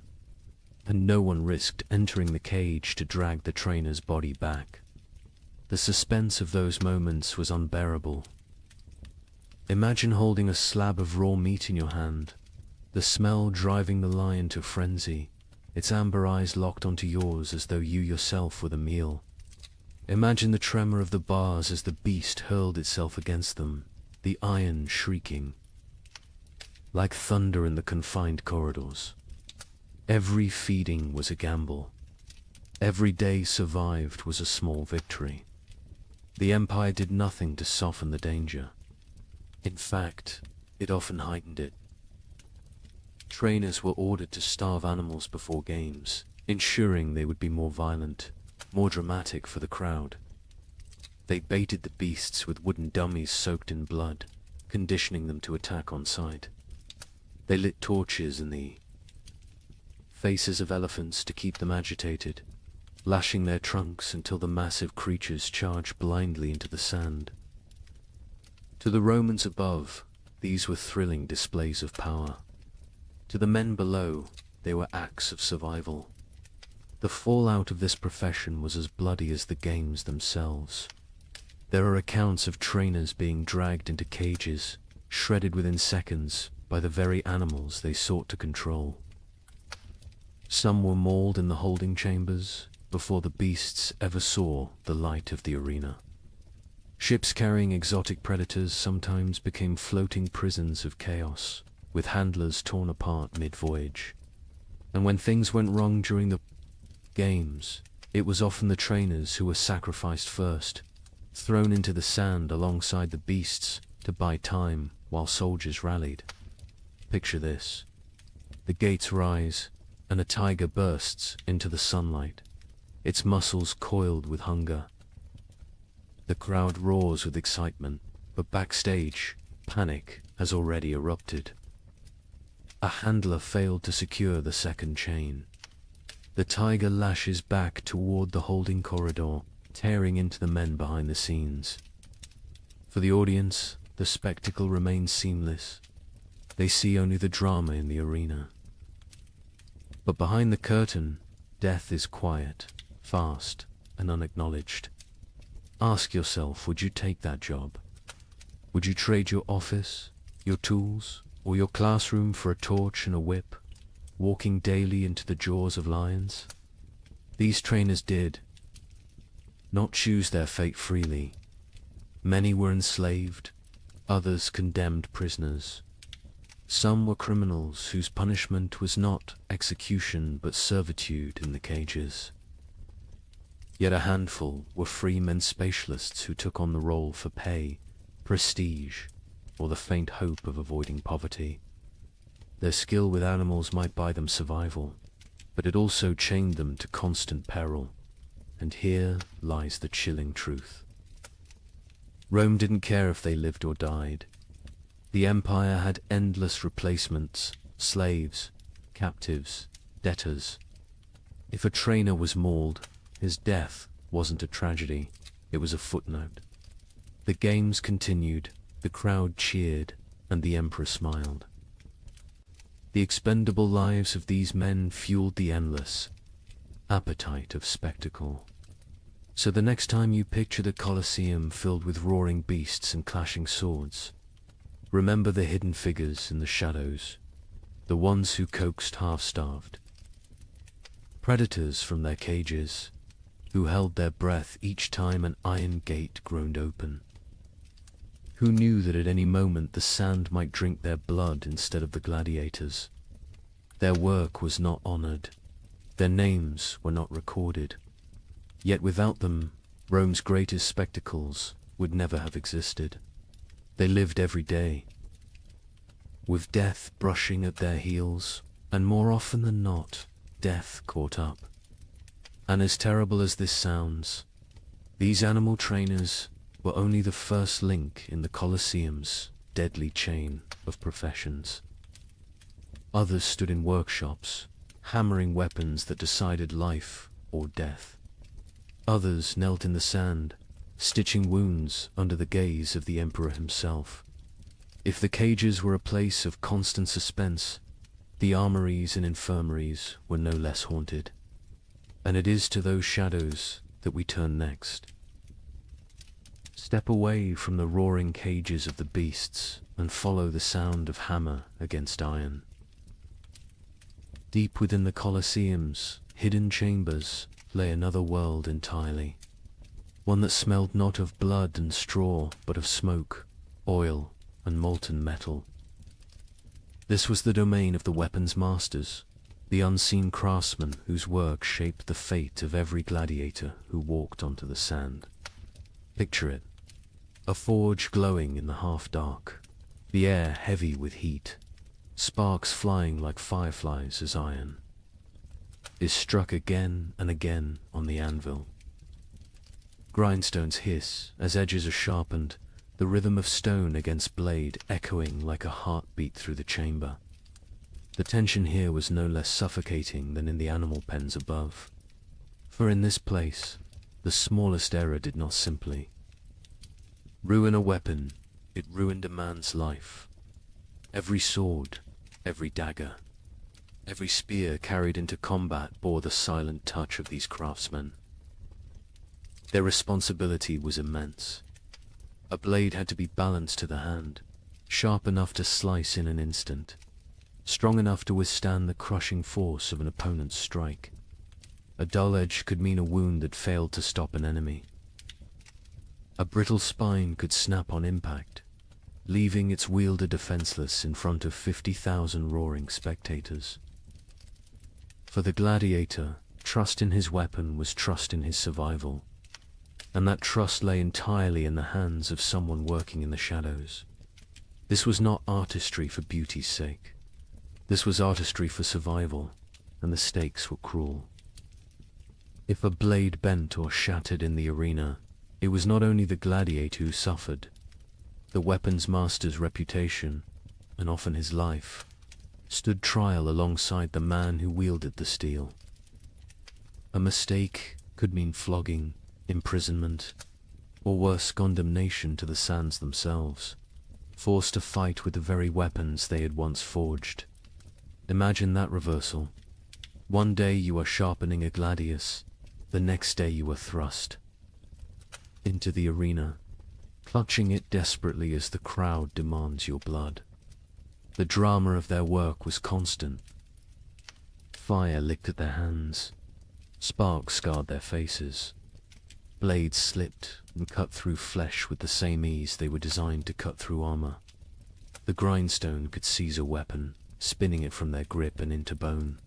and no one risked entering the cage to drag the trainer's body back. The suspense of those moments was unbearable. Imagine holding a slab of raw meat in your hand, the smell driving the lion to frenzy, its amber eyes locked onto yours as though you yourself were the meal. Imagine the tremor of the bars as the beast hurled itself against them, the iron shrieking like thunder in the confined corridors. Every feeding was a gamble. Every day survived was a small victory. The Empire did nothing to soften the danger. In fact, it often heightened it. Trainers were ordered to starve animals before games, ensuring they would be more violent, more dramatic for the crowd. They baited the beasts with wooden dummies soaked in blood, conditioning them to attack on sight. They lit torches in the faces of elephants to keep them agitated, lashing their trunks until the massive creatures charged blindly into the sand. To the Romans above, these were thrilling displays of power. To the men below, they were acts of survival. The fallout of this profession was as bloody as the games themselves. There are accounts of trainers being dragged into cages, shredded within seconds by the very animals they sought to control. Some were mauled in the holding chambers before the beasts ever saw the light of the arena. Ships carrying exotic predators sometimes became floating prisons of chaos, with handlers torn apart mid-voyage. And when things went wrong during the games, it was often the trainers who were sacrificed first, thrown into the sand alongside the beasts to buy time while soldiers rallied. Picture this. The gates rise, and a tiger bursts into the sunlight, its muscles coiled with hunger. The crowd roars with excitement, but backstage, panic has already erupted. A handler failed to secure the second chain. The tiger lashes back toward the holding corridor, tearing into the men behind the scenes. For the audience, the spectacle remains seamless. They see only the drama in the arena. But behind the curtain, death is quiet, fast, and unacknowledged. Ask yourself, would you take that job? Would you trade your office, your tools, or your classroom for a torch and a whip, walking daily into the jaws of lions? These trainers did not choose their fate freely. Many were enslaved, others condemned prisoners. Some were criminals whose punishment was not execution but servitude in the cages. Yet a handful were free men spatialists who took on the role for pay, prestige, or the faint hope of avoiding poverty. Their skill with animals might buy them survival, but it also chained them to constant peril. And here lies the chilling truth. Rome didn't care if they lived or died. The empire had endless replacements, slaves, captives, debtors. If a trainer was mauled, his death wasn't a tragedy, it was a footnote. The games continued, the crowd cheered, and the emperor smiled. The expendable lives of these men fueled the endless appetite of spectacle. So the next time you picture the Colosseum filled with roaring beasts and clashing swords, remember the hidden figures in the shadows, the ones who coaxed half-starved predators from their cages, who held their breath each time an iron gate groaned open, who knew that at any moment the sand might drink their blood instead of the gladiators. Their work was not honored, their names were not recorded, yet without them, Rome's greatest spectacles would never have existed. They lived every day, with death brushing at their heels, and more often than not, death caught up. And as terrible as this sounds, these animal trainers were only the first link in the Colosseum's deadly chain of professions. Others stood in workshops, hammering weapons that decided life or death. Others knelt in the sand, stitching wounds under the gaze of the emperor himself. If the cages were a place of constant suspense, the armories and infirmaries were no less haunted. And it is to those shadows that we turn next. Step away from the roaring cages of the beasts and follow the sound of hammer against iron. Deep within the Colosseum's hidden chambers lay another world entirely, one that smelled not of blood and straw, but of smoke, oil, and molten metal. This was the domain of the weapons masters, the unseen craftsmen whose work shaped the fate of every gladiator who walked onto the sand. Picture it, a forge glowing in the half-dark, the air heavy with heat, sparks flying like fireflies as iron is struck again and again on the anvil. Grindstones hiss as edges are sharpened, the rhythm of stone against blade echoing like a heartbeat through the chamber. The tension here was no less suffocating than in the animal pens above, for in this place, the smallest error did not simply ruin a weapon, it ruined a man's life. Every sword, every dagger, every spear carried into combat bore the silent touch of these craftsmen. Their responsibility was immense. A blade had to be balanced to the hand, sharp enough to slice in an instant, strong enough to withstand the crushing force of an opponent's strike. A dull edge could mean a wound that failed to stop an enemy. A brittle spine could snap on impact, leaving its wielder defenseless in front of 50,000 roaring spectators. For the gladiator, trust in his weapon was trust in his survival, and that trust lay entirely in the hands of someone working in the shadows. This was not artistry for beauty's sake. This was artistry for survival, and the stakes were cruel. If a blade bent or shattered in the arena, it was not only the gladiator who suffered. The weapons master's reputation, and often his life, stood trial alongside the man who wielded the steel. A mistake could mean flogging, imprisonment, or worse, condemnation to the sands themselves, forced to fight with the very weapons they had once forged. Imagine that reversal. One day you are sharpening a gladius, the next day you are thrust into the arena, clutching it desperately as the crowd demands your blood. The drama of their work was constant. Fire licked at their hands, sparks scarred their faces, blades slipped and cut through flesh with the same ease they were designed to cut through armor. The grindstone could seize a weapon, spinning it from their grip and into bone.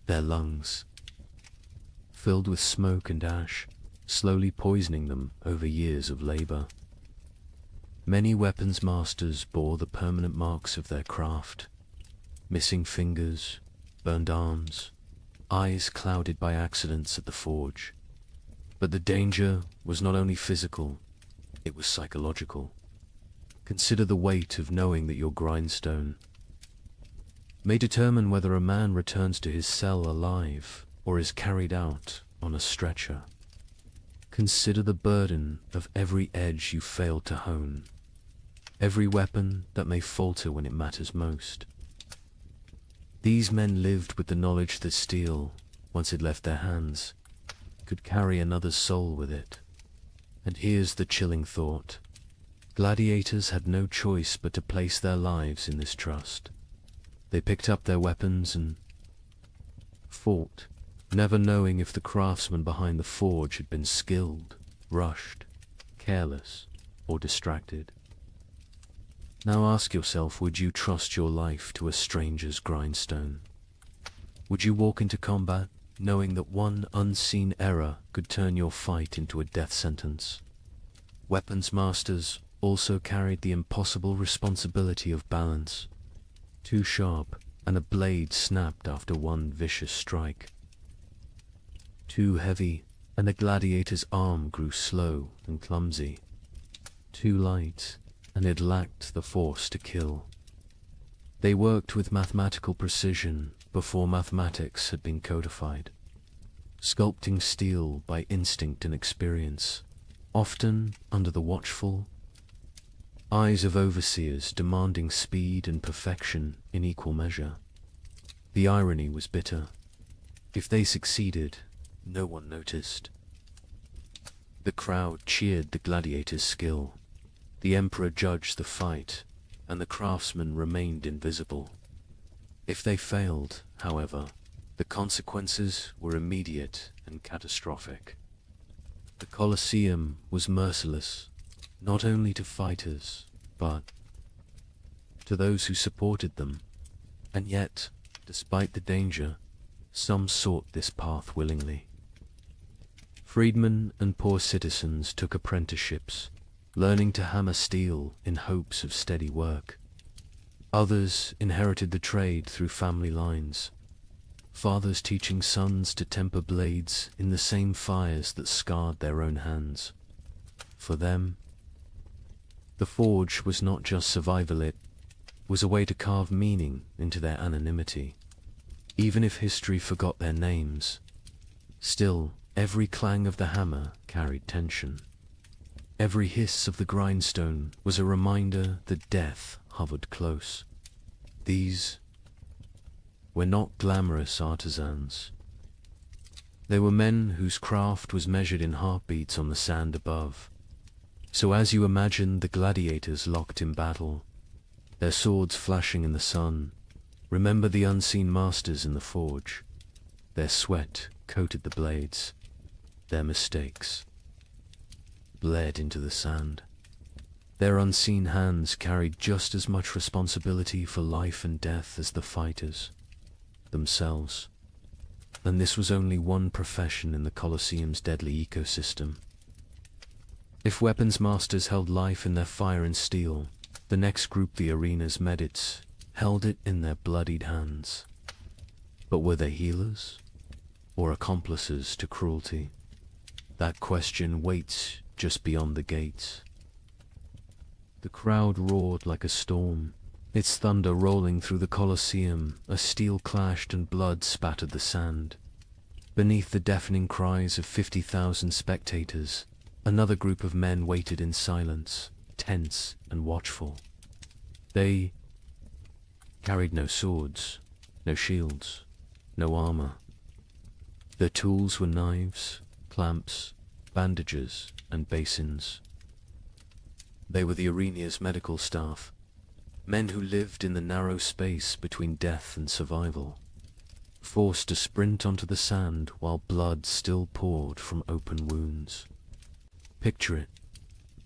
Their lungs, filled with smoke and ash, slowly poisoning them over years of labor. Many weapons masters bore the permanent marks of their craft, missing fingers, burned arms, eyes clouded by accidents at the forge. But the danger was not only physical, it was psychological. Consider the weight of knowing that your grindstone may determine whether a man returns to his cell alive or is carried out on a stretcher. Consider the burden of every edge you failed to hone, every weapon that may falter when it matters most. These men lived with the knowledge that steel, once it left their hands, could carry another's soul with it. And here's the chilling thought. Gladiators had no choice but to place their lives in this trust. They picked up their weapons and fought, never knowing if the craftsman behind the forge had been skilled, rushed, careless, or distracted. Now ask yourself, would you trust your life to a stranger's grindstone? Would you walk into combat knowing that one unseen error could turn your fight into a death sentence? Weapons masters also carried the impossible responsibility of balance. Too sharp, and a blade snapped after one vicious strike. Too heavy, and a gladiator's arm grew slow and clumsy. Too light, and it lacked the force to kill. They worked with mathematical precision before mathematics had been codified, sculpting steel by instinct and experience, often under the watchful eyes of overseers demanding speed and perfection in equal measure. The irony was bitter. If they succeeded, no one noticed. The crowd cheered the gladiator's skill. The emperor judged the fight, and the craftsman remained invisible. If they failed, however, the consequences were immediate and catastrophic. The Colosseum was merciless, not only to fighters, but to those who supported them. And yet, despite the danger, some sought this path willingly. Freedmen and poor citizens took apprenticeships, learning to hammer steel in hopes of steady work. Others inherited the trade through family lines, fathers teaching sons to temper blades in the same fires that scarred their own hands. For them, the forge was not just survival, it was a way to carve meaning into their anonymity. Even if history forgot their names, still every clang of the hammer carried tension. Every hiss of the grindstone was a reminder that death hovered close. These were not glamorous artisans. They were men whose craft was measured in heartbeats on the sand above. So as you imagine the gladiators locked in battle, their swords flashing in the sun, remember the unseen masters in the forge. Their sweat coated the blades. Their mistakes bled into the sand. Their unseen hands carried just as much responsibility for life and death as the fighters themselves. And this was only one profession in the Colosseum's deadly ecosystem. If weapons masters held life in their fire and steel, the next group, the arena's medics, held it in their bloodied hands. But were they healers, or accomplices to cruelty? That question waits just beyond the gates. The crowd roared like a storm, its thunder rolling through the Colosseum as steel clashed and blood spattered the sand. Beneath the deafening cries of 50,000 spectators, another group of men waited in silence, tense and watchful. They carried no swords, no shields, no armor. Their tools were knives, clamps, bandages, and basins. They were the arena's medical staff, men who lived in the narrow space between death and survival, forced to sprint onto the sand while blood still poured from open wounds. Picture it.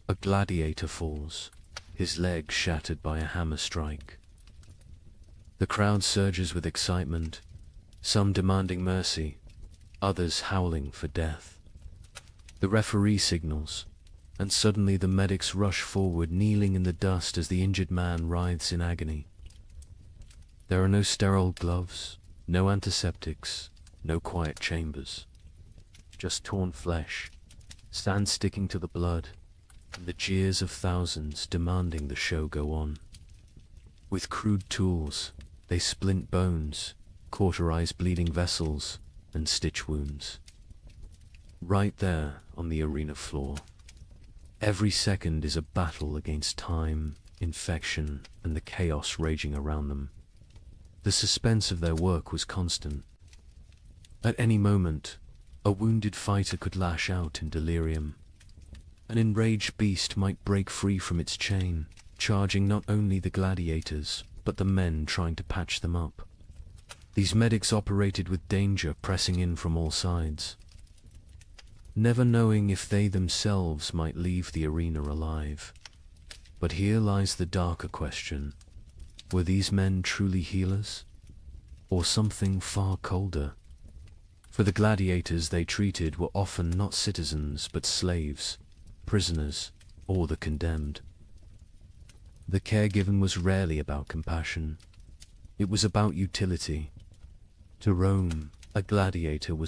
A gladiator falls, his leg shattered by a hammer strike. The crowd surges with excitement, some demanding mercy, others howling for death. The referee signals, and suddenly the medics rush forward, kneeling in the dust as the injured man writhes in agony. There are no sterile gloves, no antiseptics, no quiet chambers. Just torn flesh, sand sticking to the blood, and the jeers of thousands demanding the show go on. With crude tools, they splint bones, cauterize bleeding vessels, and stitch wounds. Right there on the arena floor. Every second is a battle against time, infection, and the chaos raging around them. The suspense of their work was constant. At any moment, a wounded fighter could lash out in delirium. An enraged beast might break free from its chain, charging not only the gladiators, but the men trying to patch them up. These medics operated with danger pressing in from all sides, never knowing if they themselves might leave the arena alive. But here lies the darker question. Were these men truly healers? Or something far colder? For the gladiators they treated were often not citizens but slaves, prisoners, or the condemned. The care given was rarely about compassion. It was about utility. To Rome, a gladiator was